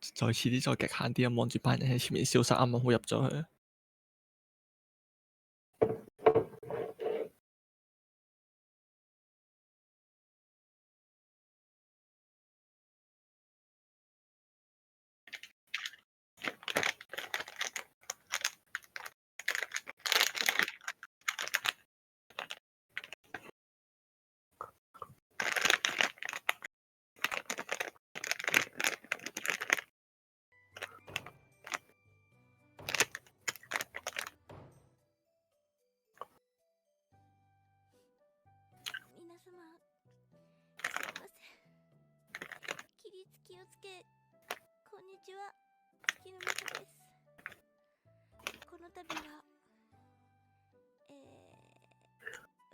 再遲啲再極限啲咁望住班人喺前面消失，啱啱好入咗去。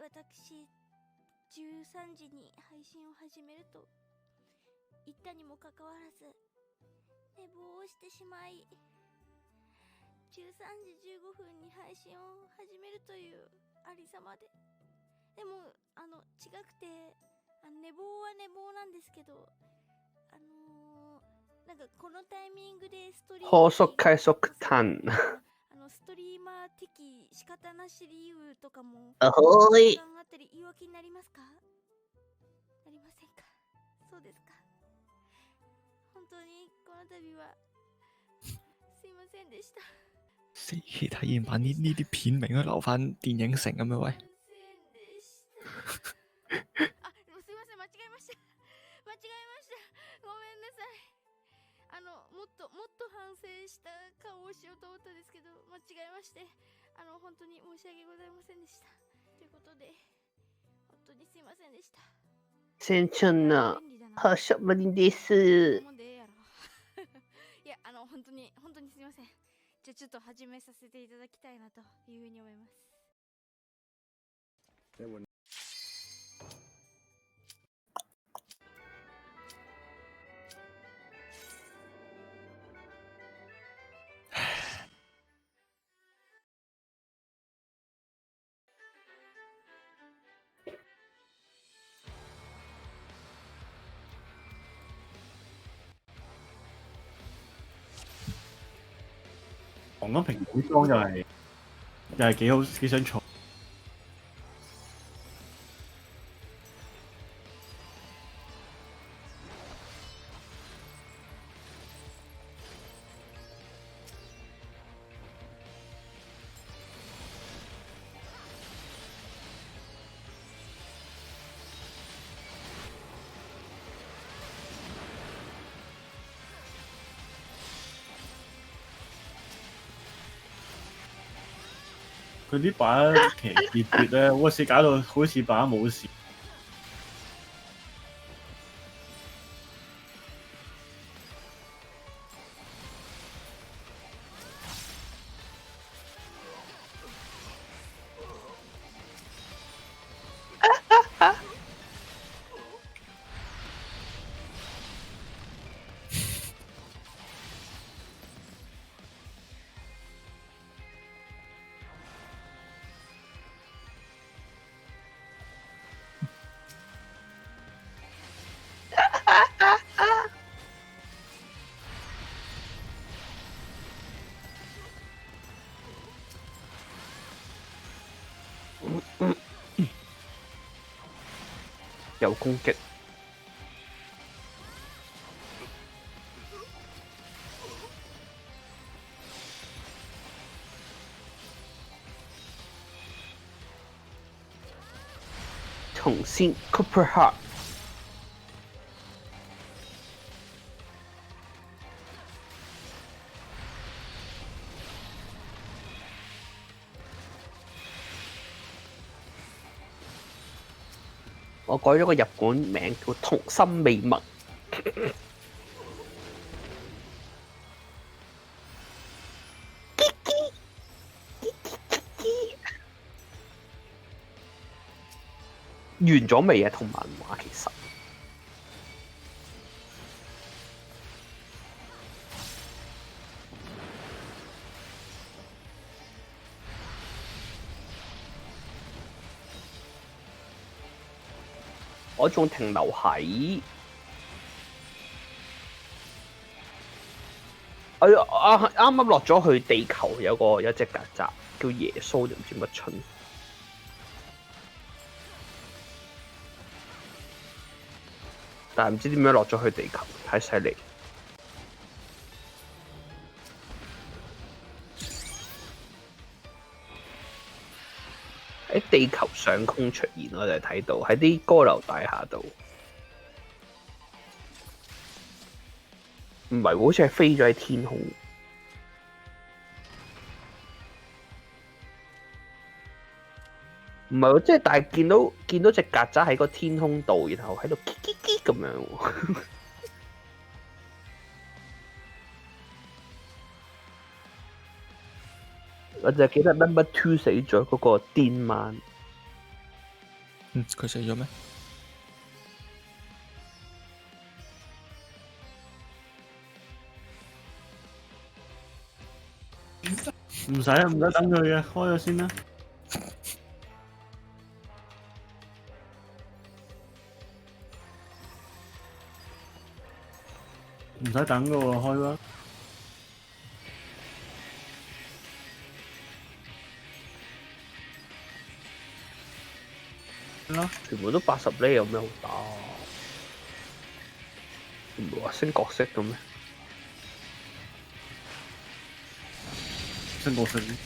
私13時に配信を始めると言ったにもかかわらず寝坊をしてしまい13時15分に配信を始めるというありさまでも違くて寝坊は寝坊なんですけどなんかこのタイミングでストリーム高速快速炭ストリーマー的仕方なし理由とかもあほーい考あったり言い訳になりますか？なりませんか？そうですか。本当にこの度はすいませんでした。死體驗版呢啲片名都留翻電影城咁樣喂。あ、でもすいません、間違えました。間違えました。ごめんなさい。もっと反省した顔をしようと思ったんですけど、間違えまして、本当に申し訳ございませんでした。ということで、本当にすいませんでした。先生の発射までです。もんでええやろ。いや、本当にすいません。じゃあちょっと始めさせていただきたいなというふうに思います。黃金蘋果裝又係幾好幾想坐。佢呢把騎劫奪咧，我試搞到好似把冇事。有攻擊。重新 Cooper Heart。我改咗個日本名叫童心未泯。完咗未啊？同漫畫其實我仲停留喺啱啱落咗去地球有隻曱甴叫耶穌定唔知乜春。但係唔知點樣落咗去地球，太犀利！喺地球上空出現，我哋睇到喺啲高樓大廈度，唔係好似係飛咗喺天空。唔係喎，即係但係見到隻曱甴喺個天空度，然後喺度嘰嘰嘰咁樣喎。我就記得 Number Two 死咗嗰個癲媽。佢死咗咩？唔使等佢嘅，開咗先啦。唔使等㗎喎，開啦。全部都80呢，有咩好打？唔係話升角色嘅咩？升角色？呢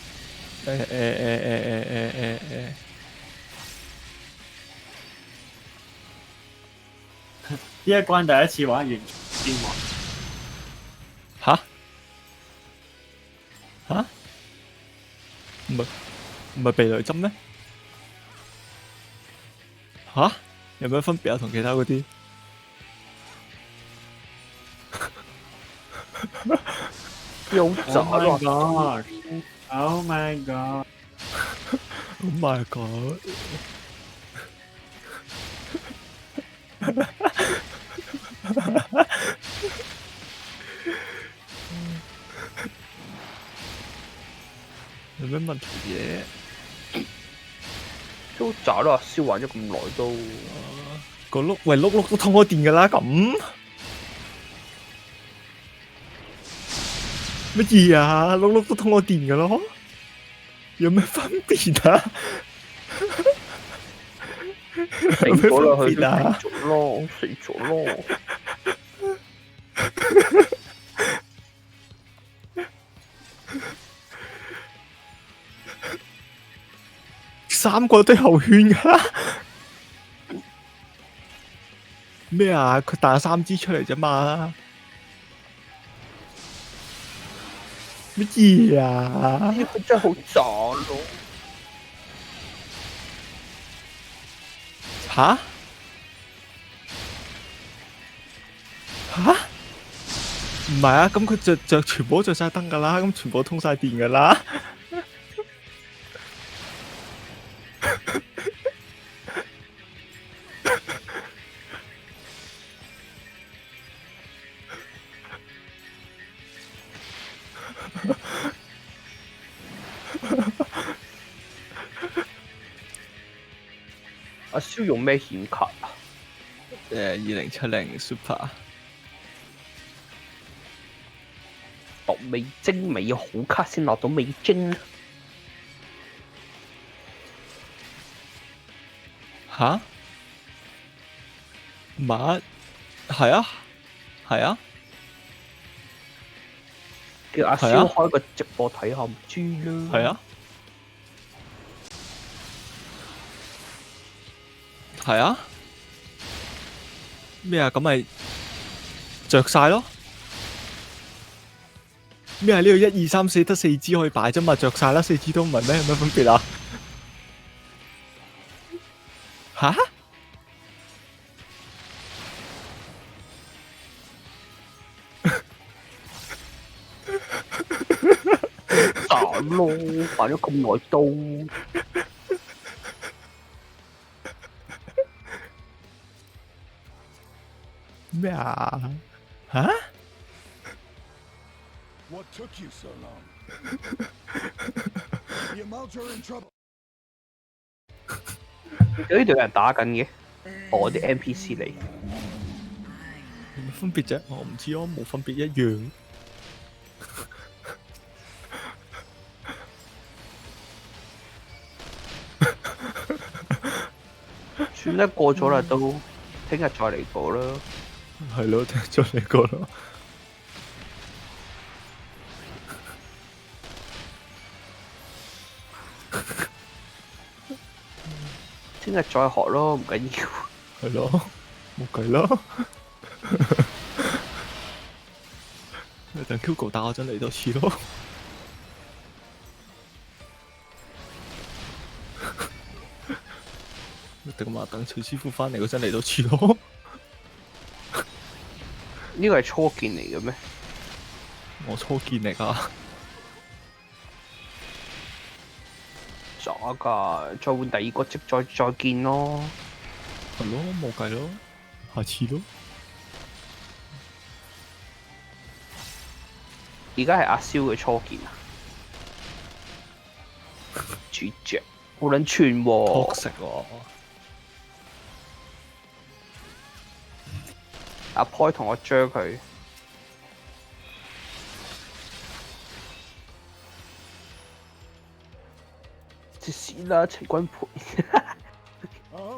一關第一次玩完邊玩？吓？唔係避雷針咩？吓？有咩分別啊？同其他嗰啲？有渣咯 ！Oh my god！ Oh my god！ 有咩問題嘅？都渣啦，燒玩咗咁耐都個碌都通開電㗎啦，咁乜嘢啊？碌都通開電㗎咯，有咩分別啊？死咗啦，佢都死咗咯，死咗咯。3個都後圈㗎。咩啊？佢彈3支出嚟啫嘛。乜嘢啊？佢真係好渣咯。吓？唔係啊，咁佢全部都着晒燈㗎啦，咁全部都通晒電㗎啦。阿蕭用咩顯卡啊？2070 Super。落味精未有好卡先落到味精。吓？唔係，係啊，係啊。叫阿蕭開個直播睇下唔知啦。係啊。係啊。咩啊？咁咪着晒咯。咩啊？呢個1、2、3、4得4支可以擺啫嘛，着晒啦，4支都唔係咩？有咩分別啊？吓？渣咯，玩咗咁耐都。咩啊？吓？What took you so long? The amounts are in trouble. 有呢度有人打緊嘅，我啲 NPC 嚟。有咩分別啫？我唔知啊，冇分別一樣。算啦，過咗啦都，聽日再嚟過啦。係咯，聽日再嚟過咯。聽日再學咯，唔緊要。係咯，冇計咯。等 Hugo 打我真嚟多次咯。等嘛，等徐師傅翻嚟嗰陣嚟多次咯。呢個係初見嚟嘅咩？我初見嚟㗎。渣㗎，再換第二個職再見咯。係咯，冇計咯，下次咯。而家係阿蕭嘅初見啊！主角好撚串喎，托食喎。阿 Boy 同我追佢。接屎啦，齊君培。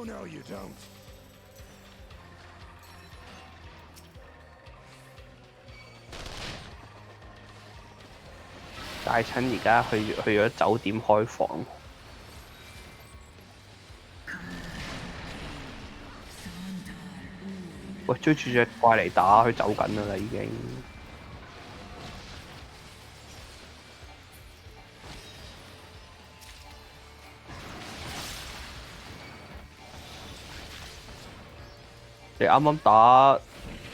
Oh no, you don't. 大親而家去咗酒店開房。喂，追住隻怪嚟打，佢走緊啦已經。你啱啱打，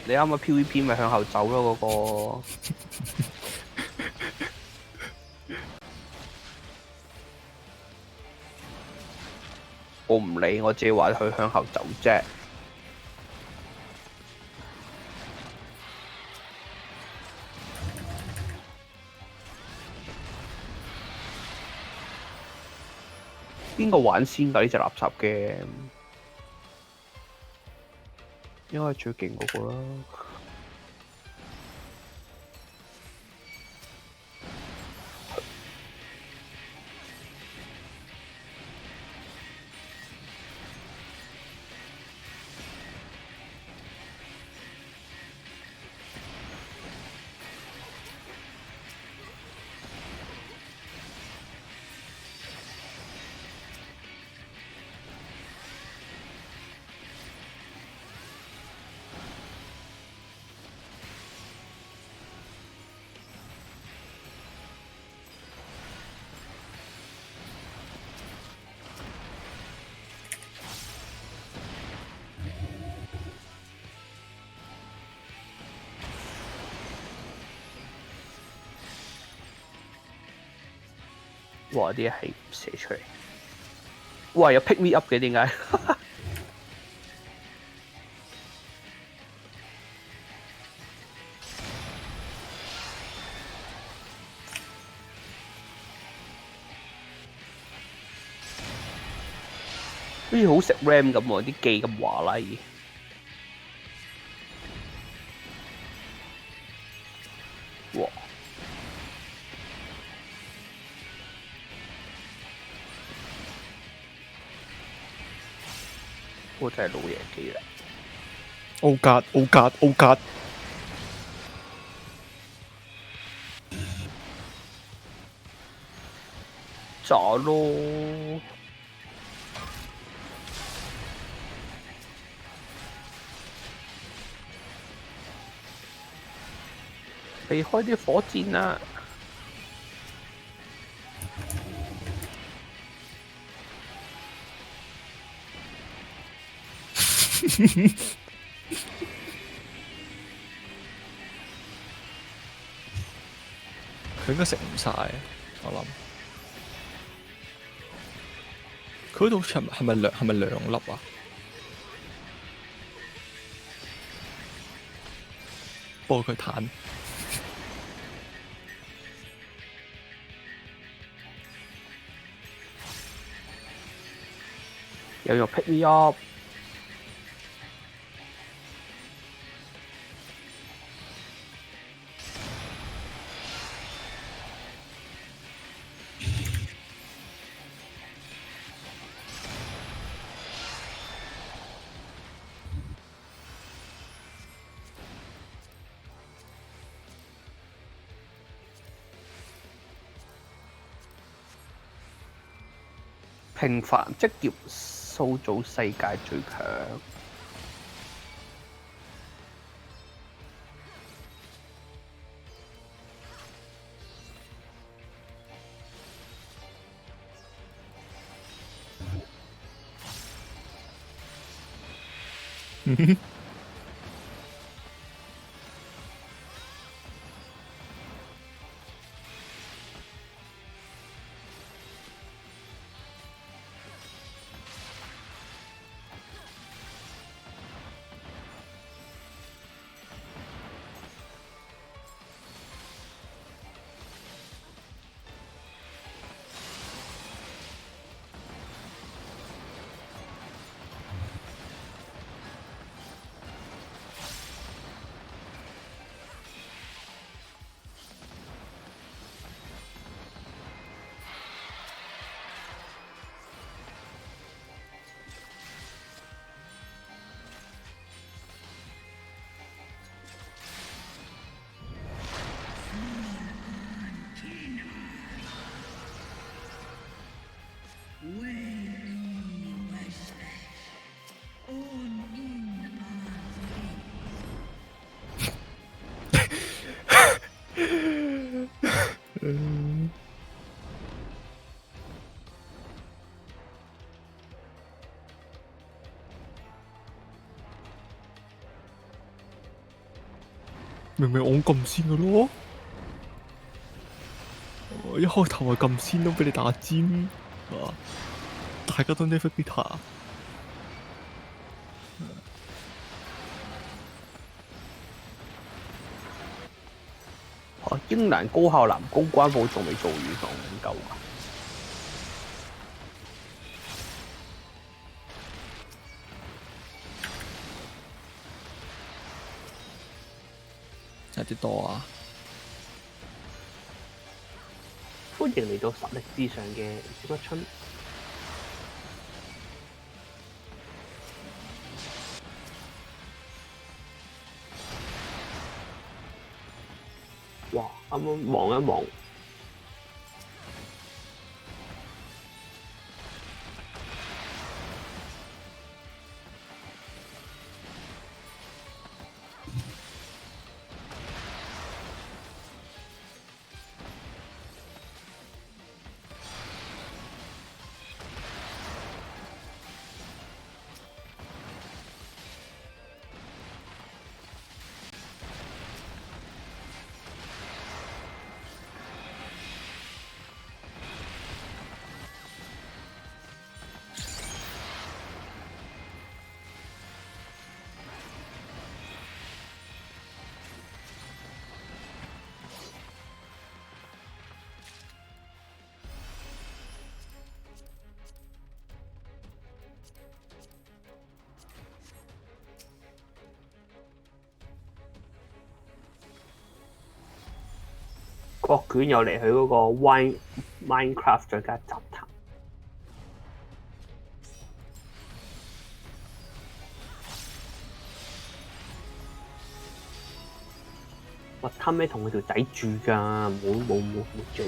你啱啱 PVP 咪向後走咯嗰、個。我唔理，我只係話佢向後走啫。邊個玩先㗎？呢隻垃圾 game 應該係最勁嗰個啦。哇！啲係寫出嚟，哇！有 pick me up 嘅點解？好似好食 RAM 咁喎，啲技咁華麗。哇！我真係老爺機啦！ Oh God! Oh God! Oh God! 炸咯！避開啲火箭啊！佢應該食唔晒，我諗。佢嗰度係咪兩粒啊？不過佢彈。有用 pick me up。平凡職業塑造世界最強。明明我撳先嘅咯，一開頭係撳先都俾你打尖，大家都 never beat 英蘭高校男公關部仲未做完，仲唔夠啊？有啲多啊！歡迎嚟到實力至上嘅小不春。哇！啱啱望一望，國卷又嚟佢嗰個 Minecraft 再加雜談。我貪咩同佢條仔住㗎？冇追。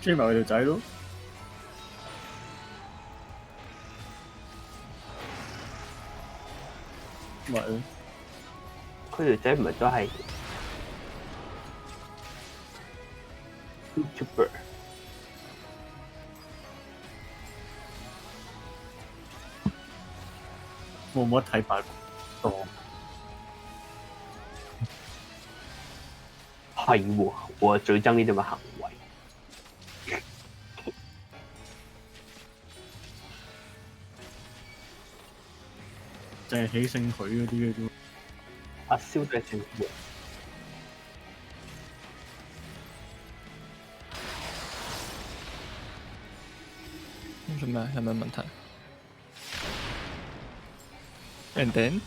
追埋佢條仔咯。咪咯，佢條仔唔係都係 YouTuber。我冇得睇八卦。係喎，我最憎呢啲咁嘅行為。淨係起勝佢嗰啲嘅啫。阿蕭都係勝佢。做咩？有咩問題 ？And then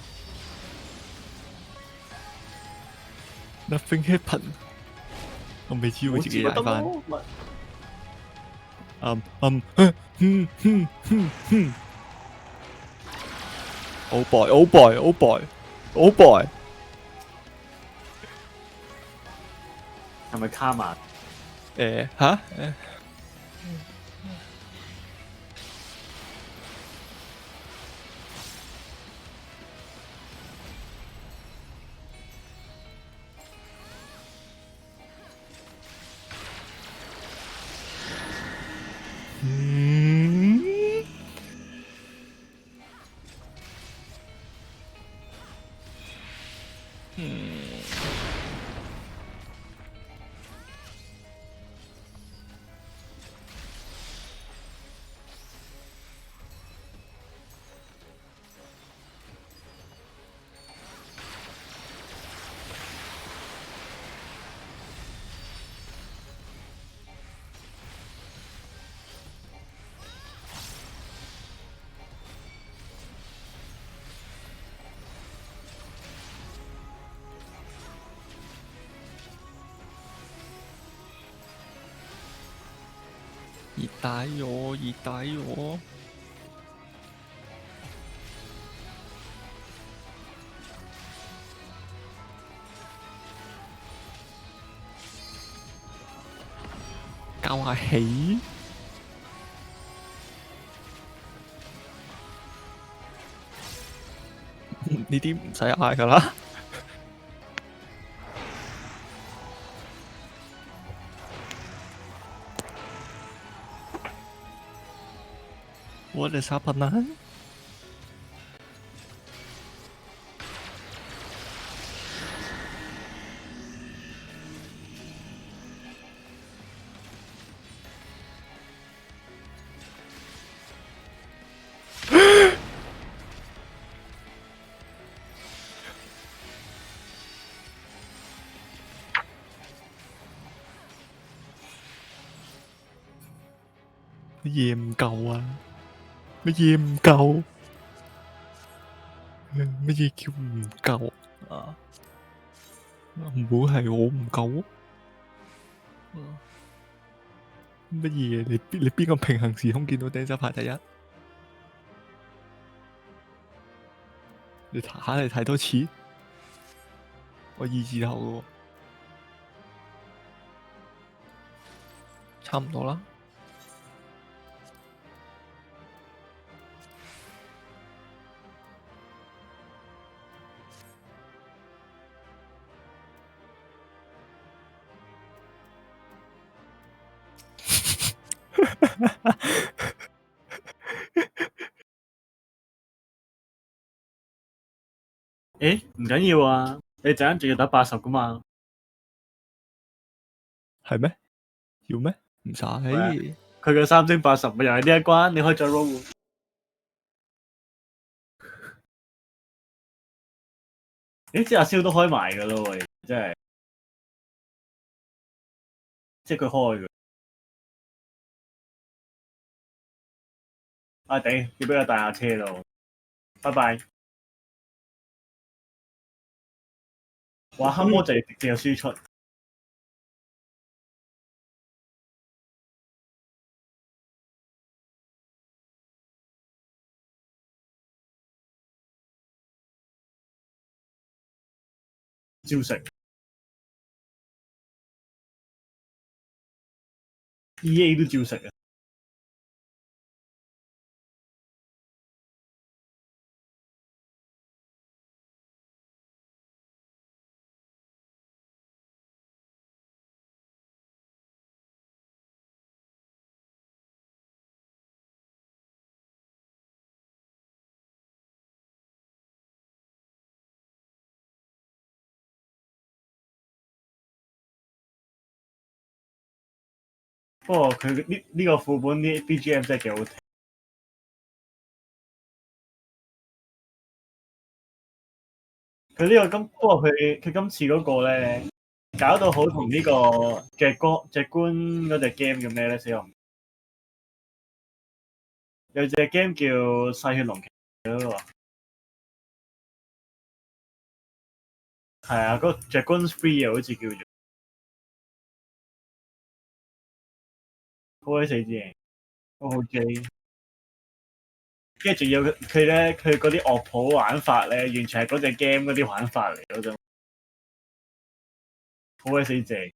nothing happened。我未知會自己捱翻。Oh boy! Oh boy! Oh boy! Oh boy! 係咪卡曼？嚇？熱帶喎，熱帶喎。教下氣。呢啲唔使嗌㗎啦。What is happening？乜嘢唔夠啊？乜嘢唔夠？乜嘢叫唔夠啊？唔會係我唔夠？乜嘢？你邊個平行時空見到頂手排第一？你睇多次，我2字頭嘅喎，差唔多啦。誒唔緊要啊，你陣間仲要打80噶嘛？係咩？要咩？唔使。佢嘅3星80咪又係呢一關，你可以再 roll。誒，即係阿蕭都開埋㗎咯喎，真係，即係佢開嘅。啊頂，要俾我帶下車咯，拜拜。哇，黑魔就係直接有輸出。照食 EA 都照食啊！不過佢呢個副本啲 BGM 真係幾好聽。佢呢個不過佢今次嗰個咧，搞到好同呢個隻官嗰隻 game 叫咩咧？死我唔〜有隻 game 叫《嗜血龍騎》嗰個。係啊，嗰個 Dragon's Free 啊，好似叫做。好鬼死正，好好 J。跟住仲要佢咧，佢嗰啲樂譜玩法咧，完全係嗰隻 game 嗰啲玩法嚟嗰種，好鬼死正。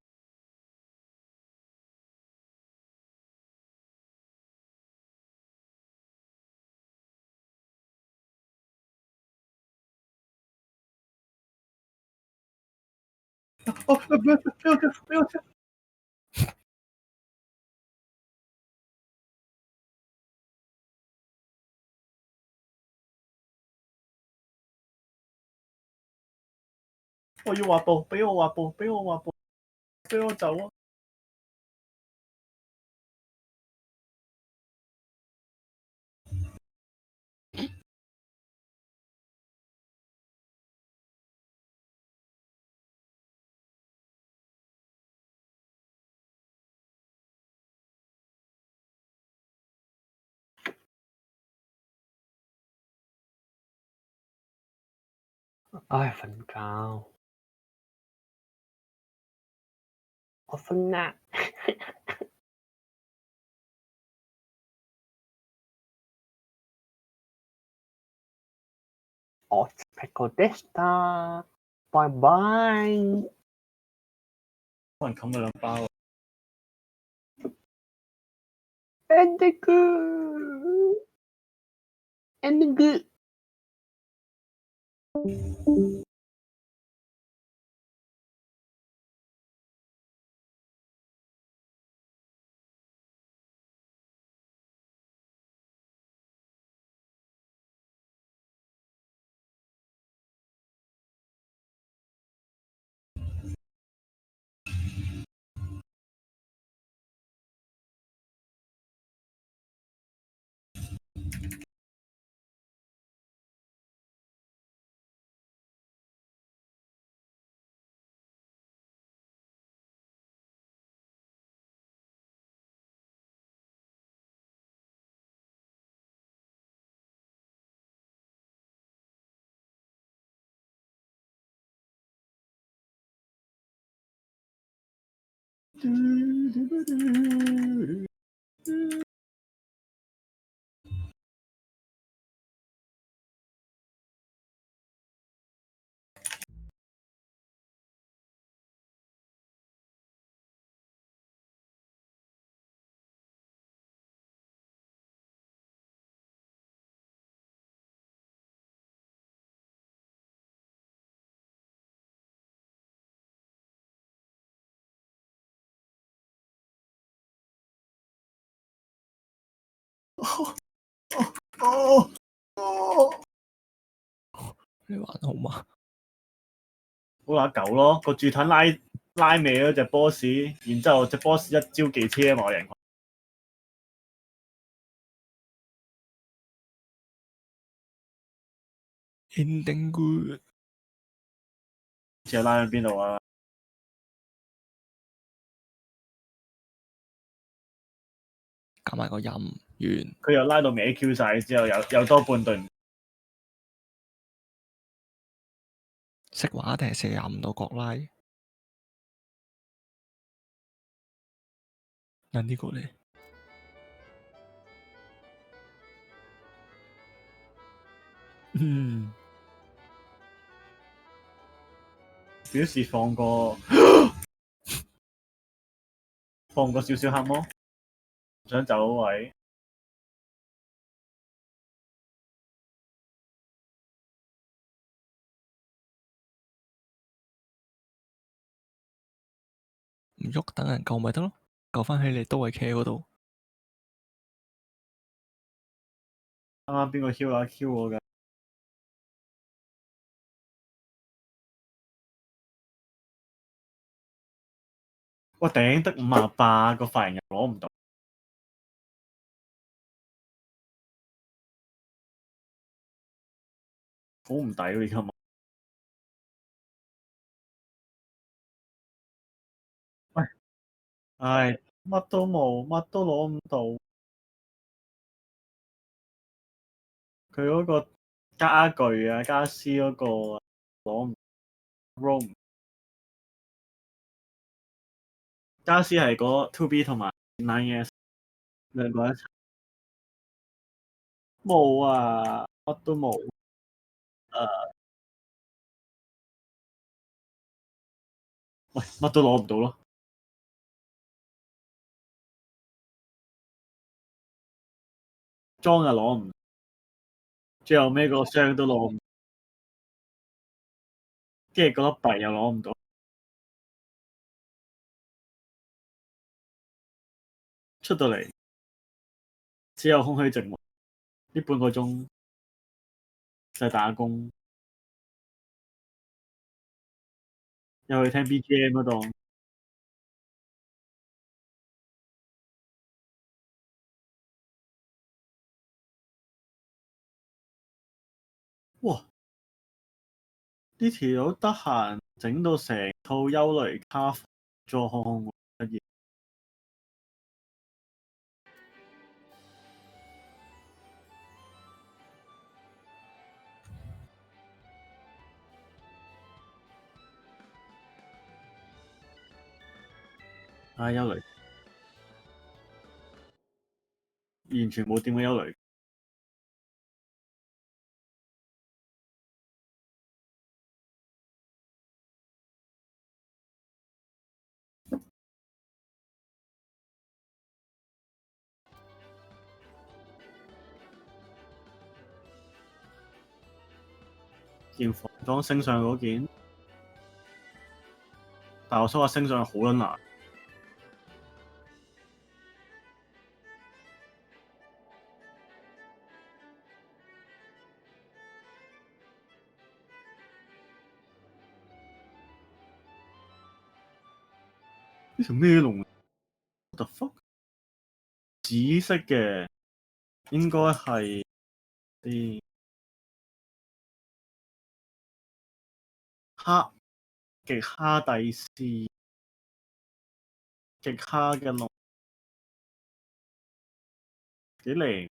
哦，不要我要滑步，俾我滑步，俾我滑步，俾我走啊！唉，瞓覺，我瞓啦。お疲れでした。拜拜。可能冚咗2包。And good. And good. 你玩好嗎？好乸狗咯，個柱盾拉歪咗隻 boss，然之後隻 boss 一招技車我贏。Ending good。之後拉喺邊度啊？加埋個音完。佢又拉到歪 Q 晒，之後又多半頓。識畫定係射入唔到角拉？嗱呢個咧。嗯。表示放過少少黑魔，想走位。唔喐等人救咪得咯，救翻起你都係企喺嗰度。啱啱邊個 Q 啊 Q 我㗎？哇頂得58個髮型又攞唔到，好唔抵喎！而家喂，唉，乜都冇，乜都攞唔到。佢嗰個家具啊、家私嗰個攞唔 roam， 家私係嗰 2B 同埋 9S 兩個一齊。冇啊，乜都冇。喂，乜都攞唔到咯。裝又攞唔，最後尾個箱都攞唔，跟住嗰粒幣又攞唔到，出到嚟只有空虛寂寞。呢半個鐘就係打工，又去聽 BGM 嗰度。哇！呢條友得閒整到成套憂慮卡裝喎，乜嘢？唉，憂慮，完全冇點嘅憂慮。件防裝升上嗰件，但我想話升上去好撚難。呢條咩龍 ？What the fuck？紫色嘅應該係啲哈極哈迪斯極哈嘅龍，幾靚。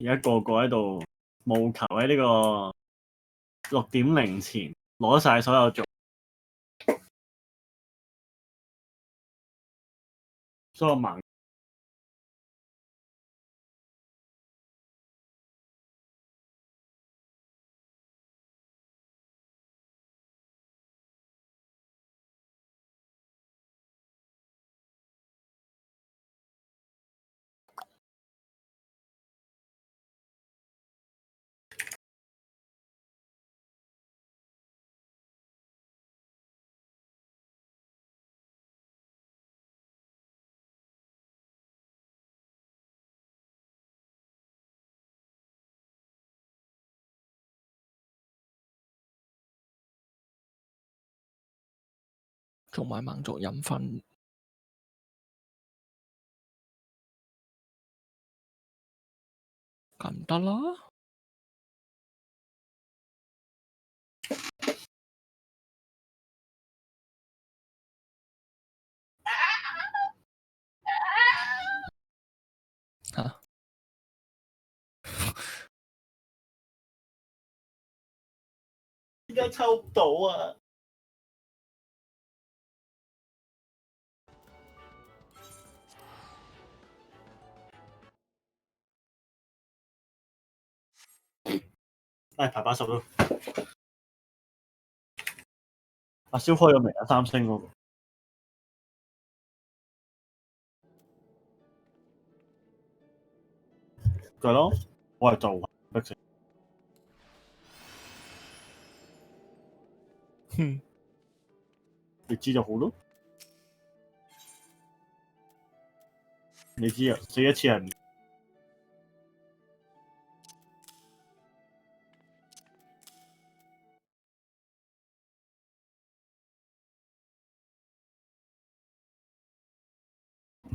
而家個個喺度務求喺呢個6.0前攞晒所有盲。做埋猛族飲分，咁得啦。嚇！點解抽唔到啊？排80咯。阿蕭開咗未啊？3星嗰個。就係咯，我係做得啫。你知就好咯。你知啊，死一次係唔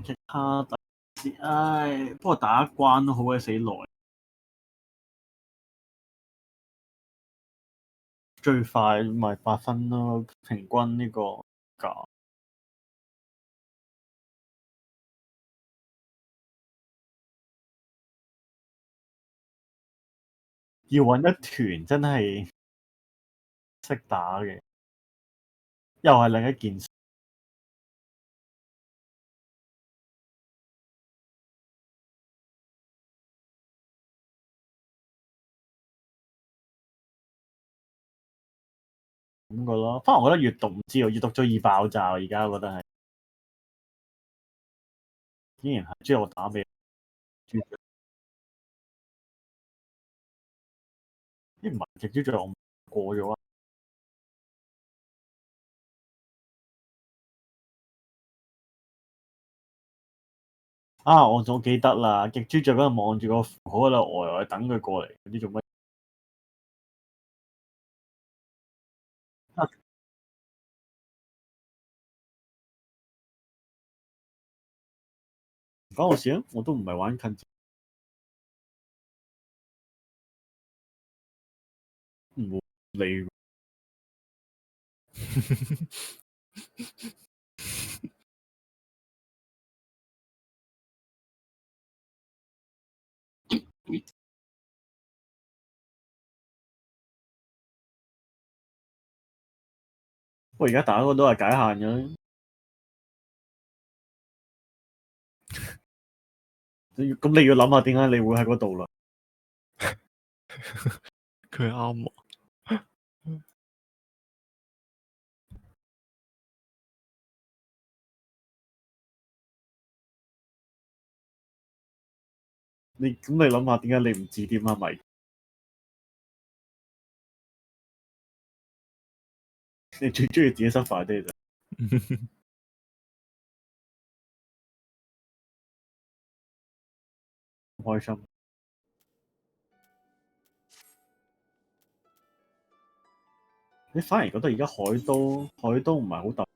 其他唉，不過打一關都好鬼死耐。最快咪8分咯，平均呢個價。要揾一團真係識打嘅，又係另一件事。咁個咯，反而我覺得閱讀唔知喎，閱讀最易爆炸。而家我覺得係，竟然係之後打俾啲唔係直接最後我過咗啊！我記得啦，極豬雀嗰度望住個符號喺度呆等佢過嚟，唔知做乜。唔關我事啊，我都唔係玩近戰。唔會理。不過而家打嗰個都係解限嘅。咁你要諗下點解你會喺嗰度啦。佢啱喎。你諗下點解你唔自點啊？咪你最中意自己失快啲咋？開心。你反而覺得而家海都唔係好特別。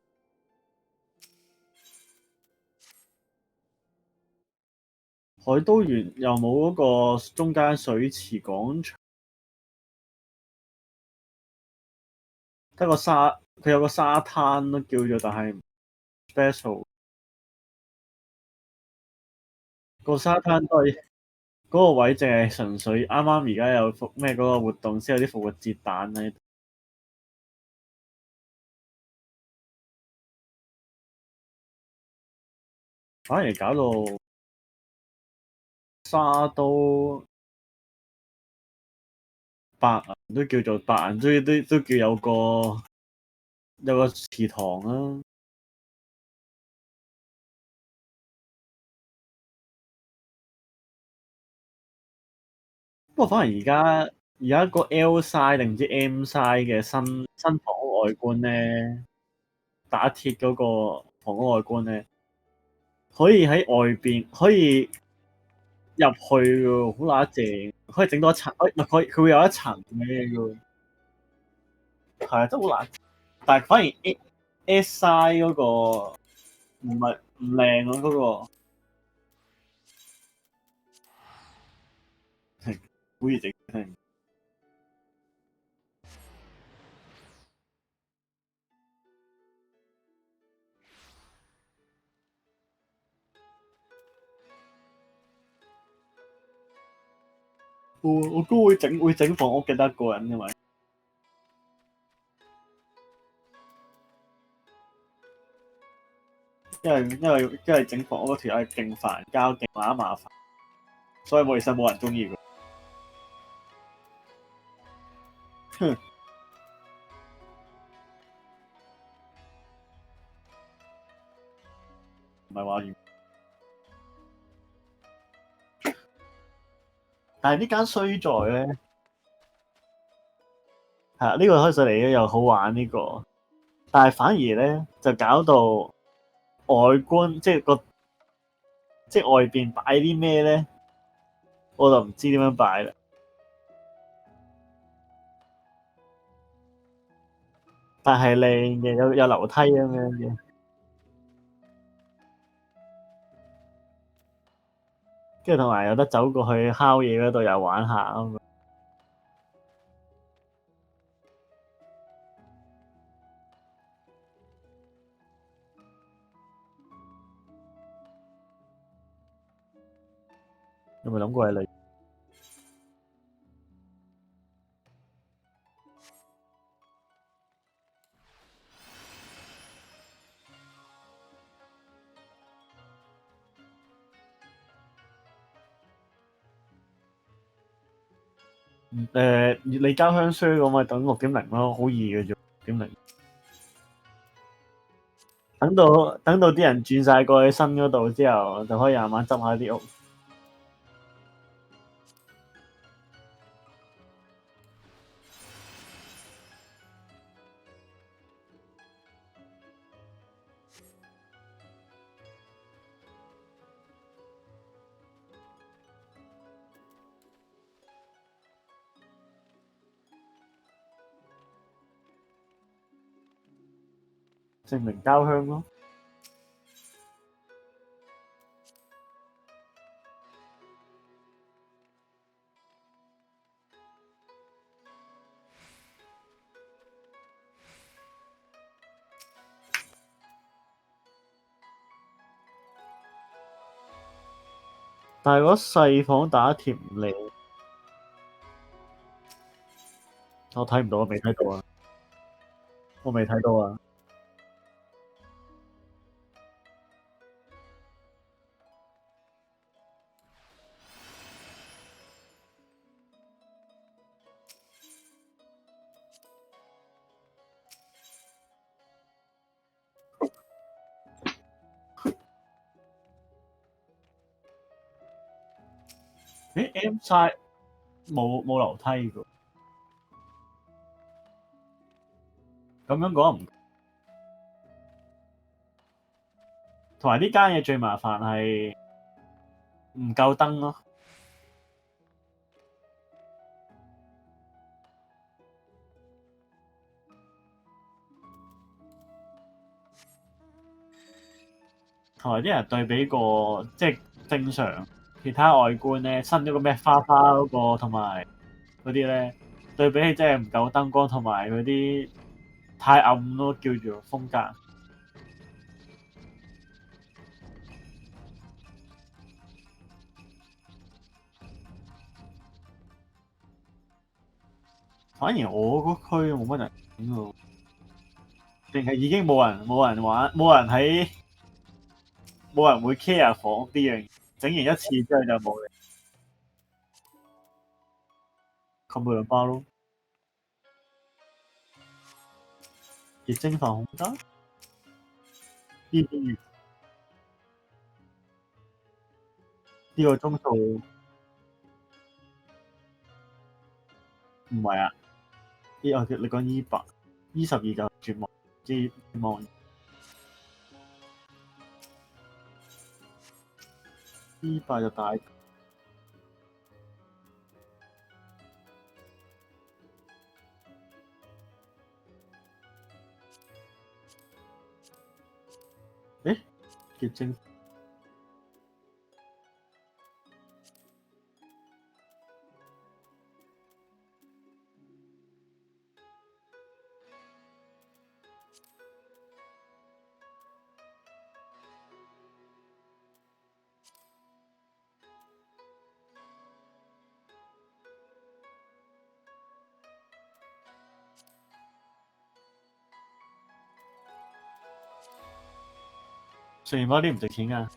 海都園又冇嗰個中間水池廣場，得個沙，佢有個沙灘都叫做，但係 special 個沙灘都係嗰個位淨係純粹啱啱而家有復咩嗰個活動先有啲復活節蛋喺度。反而搞到沙都白銀都叫做白銀，都叫有個祠堂啦。不過反而而家個 L size 定唔知 M size 嘅新房屋外觀咧，打鐵嗰個房屋外觀咧，可以喺外邊可以入去嘅，好乸正，可以整多一層，佢會有一層嘅喎，係啊，真係好乸。但係反而 S size 嗰個唔靚咯，嗰個好易整聽。我都會整房屋嘅得一個人，因為整房屋嗰條友係勁煩交，勁麻煩，所以其實冇人中意佢。哼，唔係話完。但係呢間衰在咧，係啊，呢個開上嚟咧又好玩呢個，但係反而咧就搞到外觀即係外邊擺啲咩咧，我就唔知點樣擺啦。但係靚嘅，有樓梯咁樣嘅，跟住同埋有得走過去烤嘢嗰度又玩下咁樣。有冇諗過係你？你交香衰咁咪等6.0咯，好易嘅啫，6.0。等到啲人轉晒過去新嗰度之後，就可以慢慢執下啲屋。證明交香咯。但係嗰細房打鐵唔靚，我睇唔到，我未睇到啊！我未睇到啊！M size 冇樓梯㗎，咁樣講唔，同埋呢間嘢最麻煩係唔夠燈咯。同埋啲人對比過，即係正常其他外觀咧，新咗個咩花嗰個同埋嗰啲咧，對比起真係唔夠燈光同埋嗰啲太暗咯，叫做風格。反而我嗰區冇乜人整喎，定係已經冇人玩，冇人會 care 房呢樣嘢，整完一次之後就冇嘅。冚兩包咯，熱蒸飯好得，呢個鐘數唔係啊，你講E8，E12就絕望，絕望。E8就大。誒，結晶。食完包啲唔值錢㗎。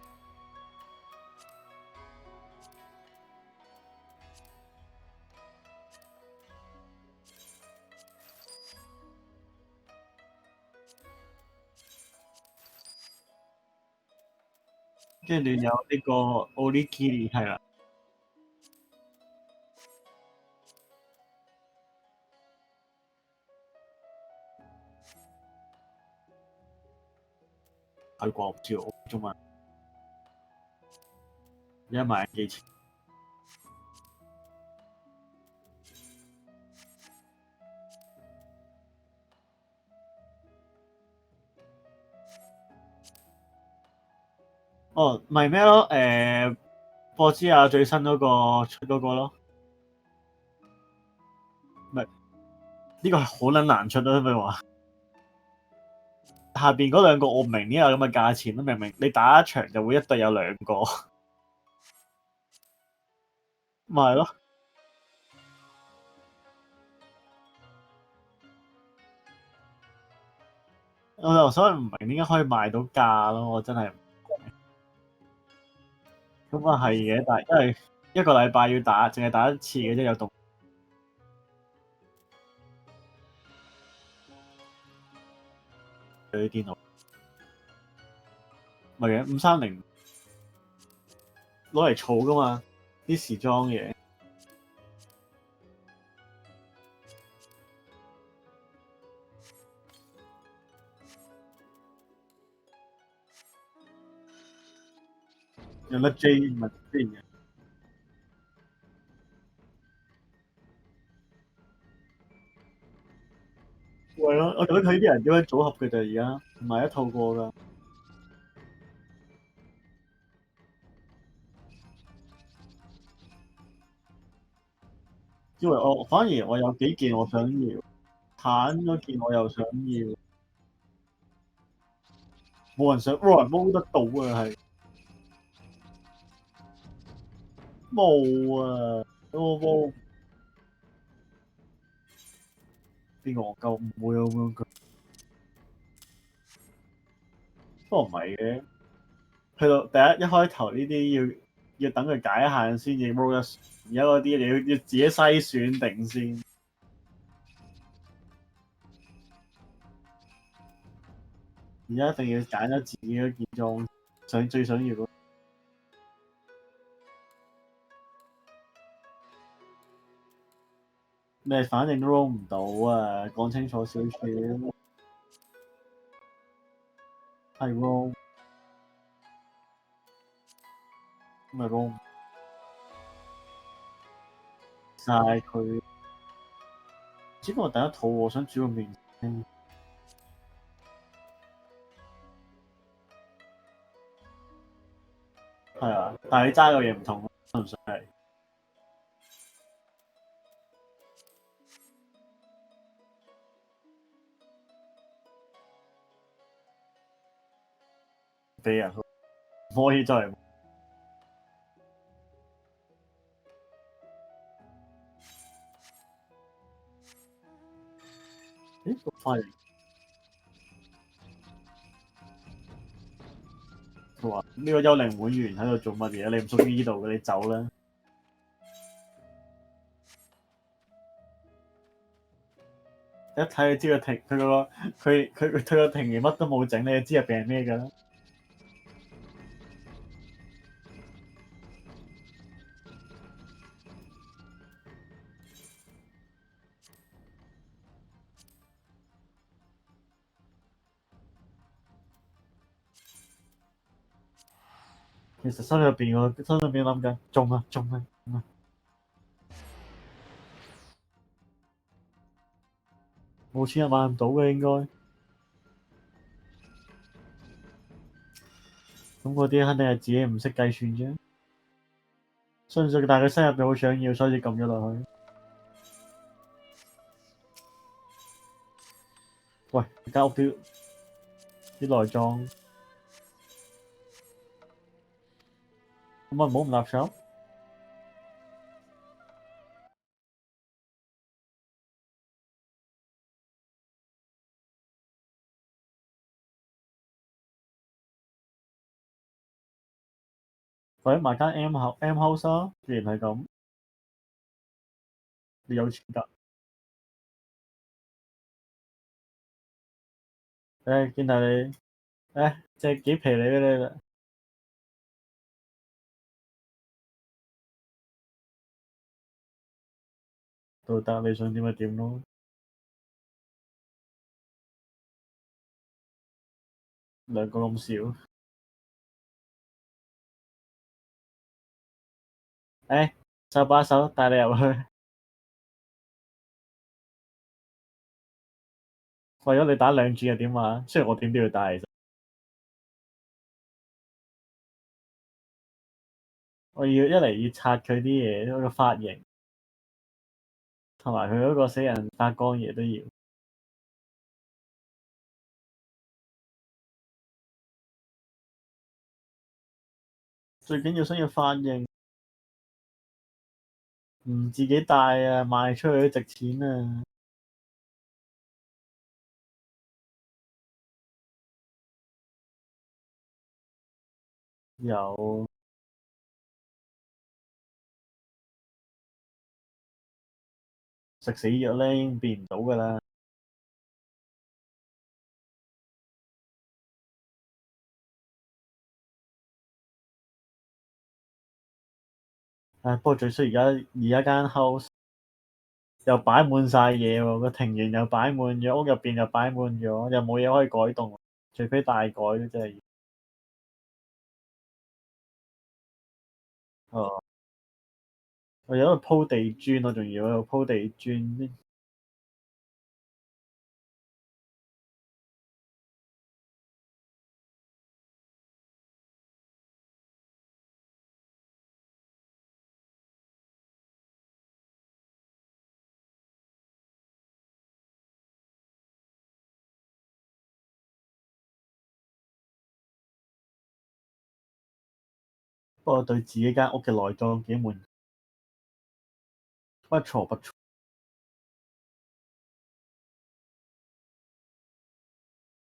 跟住有呢個 Origiri 係啦，係啩？唔知我中文1萬幾錢？哦，咪咩咯？波之亞最新嗰個出嗰個咯，咪呢個係好撚難出咯，咪話下邊嗰兩個我唔明點有咁嘅價錢咯，明明你打一場就會一隊有兩個，咪係咯。所以唔明點解可以賣到價咯，我真係。咁啊係嘅，但係因為一個禮拜要打，淨係打一次嘅啫，有動。佢啲電腦唔係嘅，530攞嚟儲噶嘛，啲時裝嘢。有乜 J 咪先嘅？係咯，我睇啲人點樣組合嘅就而家唔係一套過㗎。因為反而我有幾件我想要，坦嗰件我又想要，冇人摸得到啊係。冇啊，冇邊個戇鳩唔會咁樣佢？不過唔係嘅，去到一開頭呢啲要等佢解限先至 roll 得，而家嗰啲你要自己篩選定先。而家一定要揀咗自己嗰件裝最想要嗰。咩？反正都 roll 唔到啊！講清楚少少。係 roll，咁咪 roll 晒佢。只不過第一套我想煮個麵先。係啊，但係你揸嘅嘢唔同，純粹係。俾人唔可以再嚟。翻嚟。佢話：呢個幽靈會員喺度做乜嘢？你唔屬於呢度嘅，你走啦！一睇就知佢停，佢個停完乜都冇整，你就知入邊係咩㗎啦。其實心入邊諗緊中啊中啊中啊！冇錢買唔到嘅應該。咁嗰啲肯定係自己唔識計算啫。相信但係佢心入邊好想要，所以撳咗落去。喂，間屋啲內裝，咁咪唔好咁垃圾。或者買間 M house 啊，既然係咁，你有錢㗎。見到你，借幾皮你俾你啦。都得，你想點咪點咯。兩個咁少。手把手帶你入去。為咗你打兩轉又點啊？雖然我點都要打其實。我要一嚟要拆佢啲嘢，嗰個髮型，同埋佢嗰個死人發光嘢都要。最緊要想要髮型，唔自己戴啊，賣出去都值錢啊！有食死藥咧，已經變唔到㗎啦。不過最衰而家間 house 又擺滿晒嘢喎，個庭園又擺滿咗，屋入邊又擺滿咗，又冇嘢可以改動，除非大改都真係。哦，我有度鋪地磚，我仲要喺度鋪地磚。不過對自己間屋嘅內裝幾滿，不錯不錯。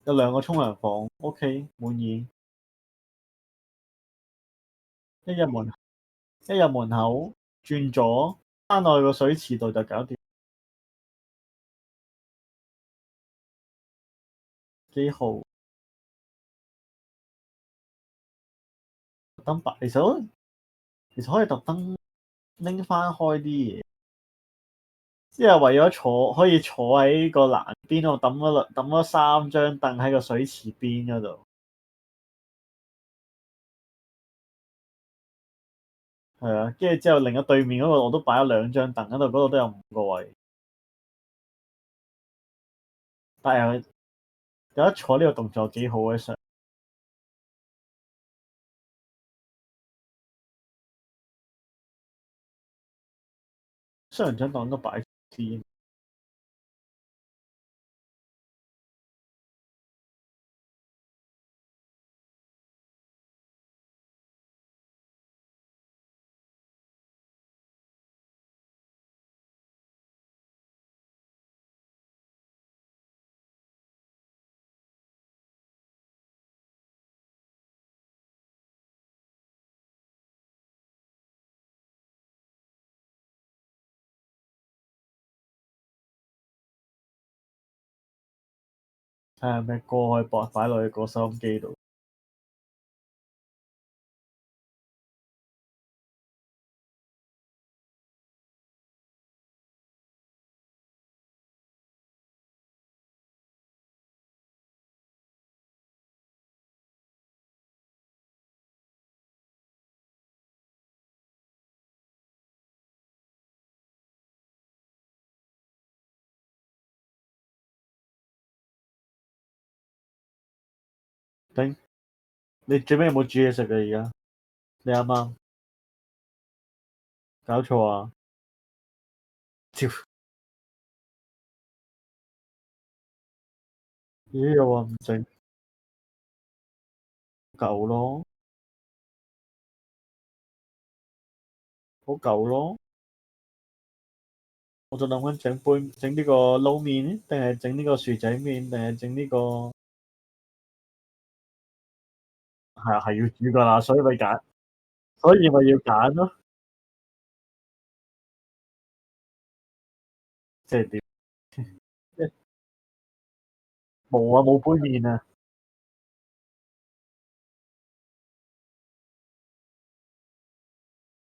有兩個沖涼房 ，OK 滿意。一入門口轉左，翻落去個水池度就搞掂，幾好。特登白，其實可以特登拎翻開啲嘢，即係為咗可以坐喺個欄邊度抌咗3張凳喺個水池邊嗰度。係啊，跟住之後另一對面嗰個我都擺咗2張凳喺度，嗰度都有5個位。但係有得坐呢個動作幾好嘅上。雙人張凳都擺先。睇下咩歌可以擺落去個收音機度。頂！你最尾有冇煮嘢食啊？而家你啱啱搞錯啊！屌！咦又話唔整舊咯，好舊咯。我就諗緊整呢個撈麵，定係整呢個薯仔麵，定係整呢個係要煮㗎啦，所以咪要揀咯。即係點？冇啊，冇杯麵啊，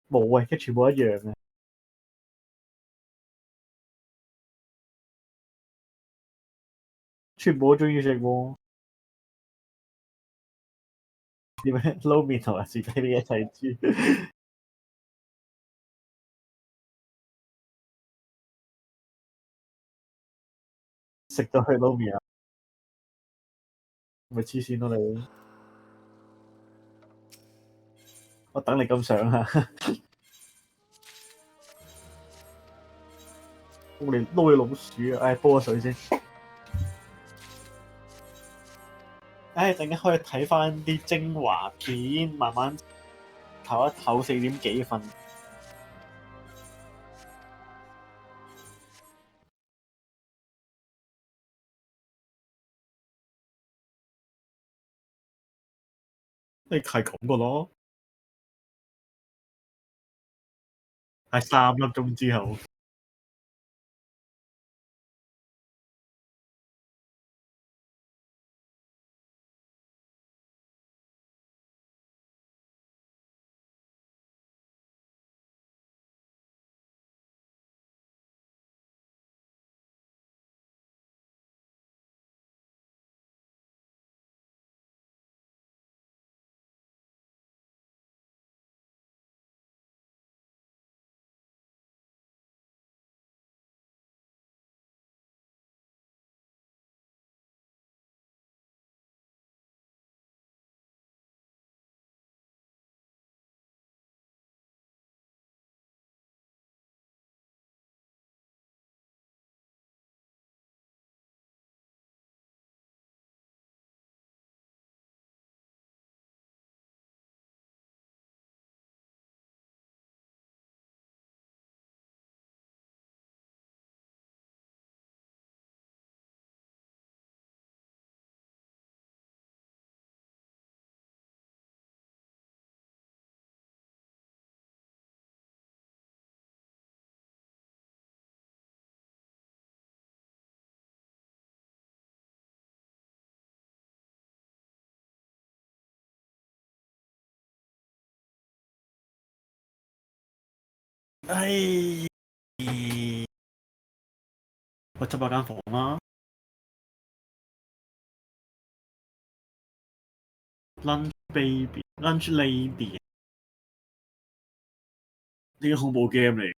冇啊，即係全部一樣嘅，全部都中意食喎。點解撈麵同埋薯仔麵一齊煮？食咗去撈麵啊？咪黐線咯你！我等你咁想啊！撈你老鼠啊！唉，煲個水先。唉，陣間可以睇翻啲精華片，慢慢唞一唞4點幾瞓。你係咁個咯，係3粒鐘之後。唉，我執下間房啦。Lunch baby, lunch lady，呢個恐怖 game 嚟。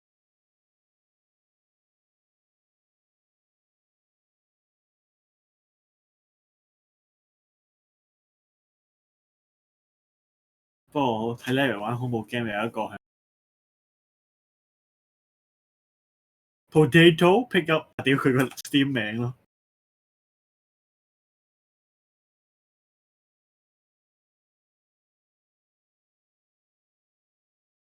不過我睇 Larry 玩恐怖 game 有一個係 Potato Pick Up，屌佢個 Steam 名咯。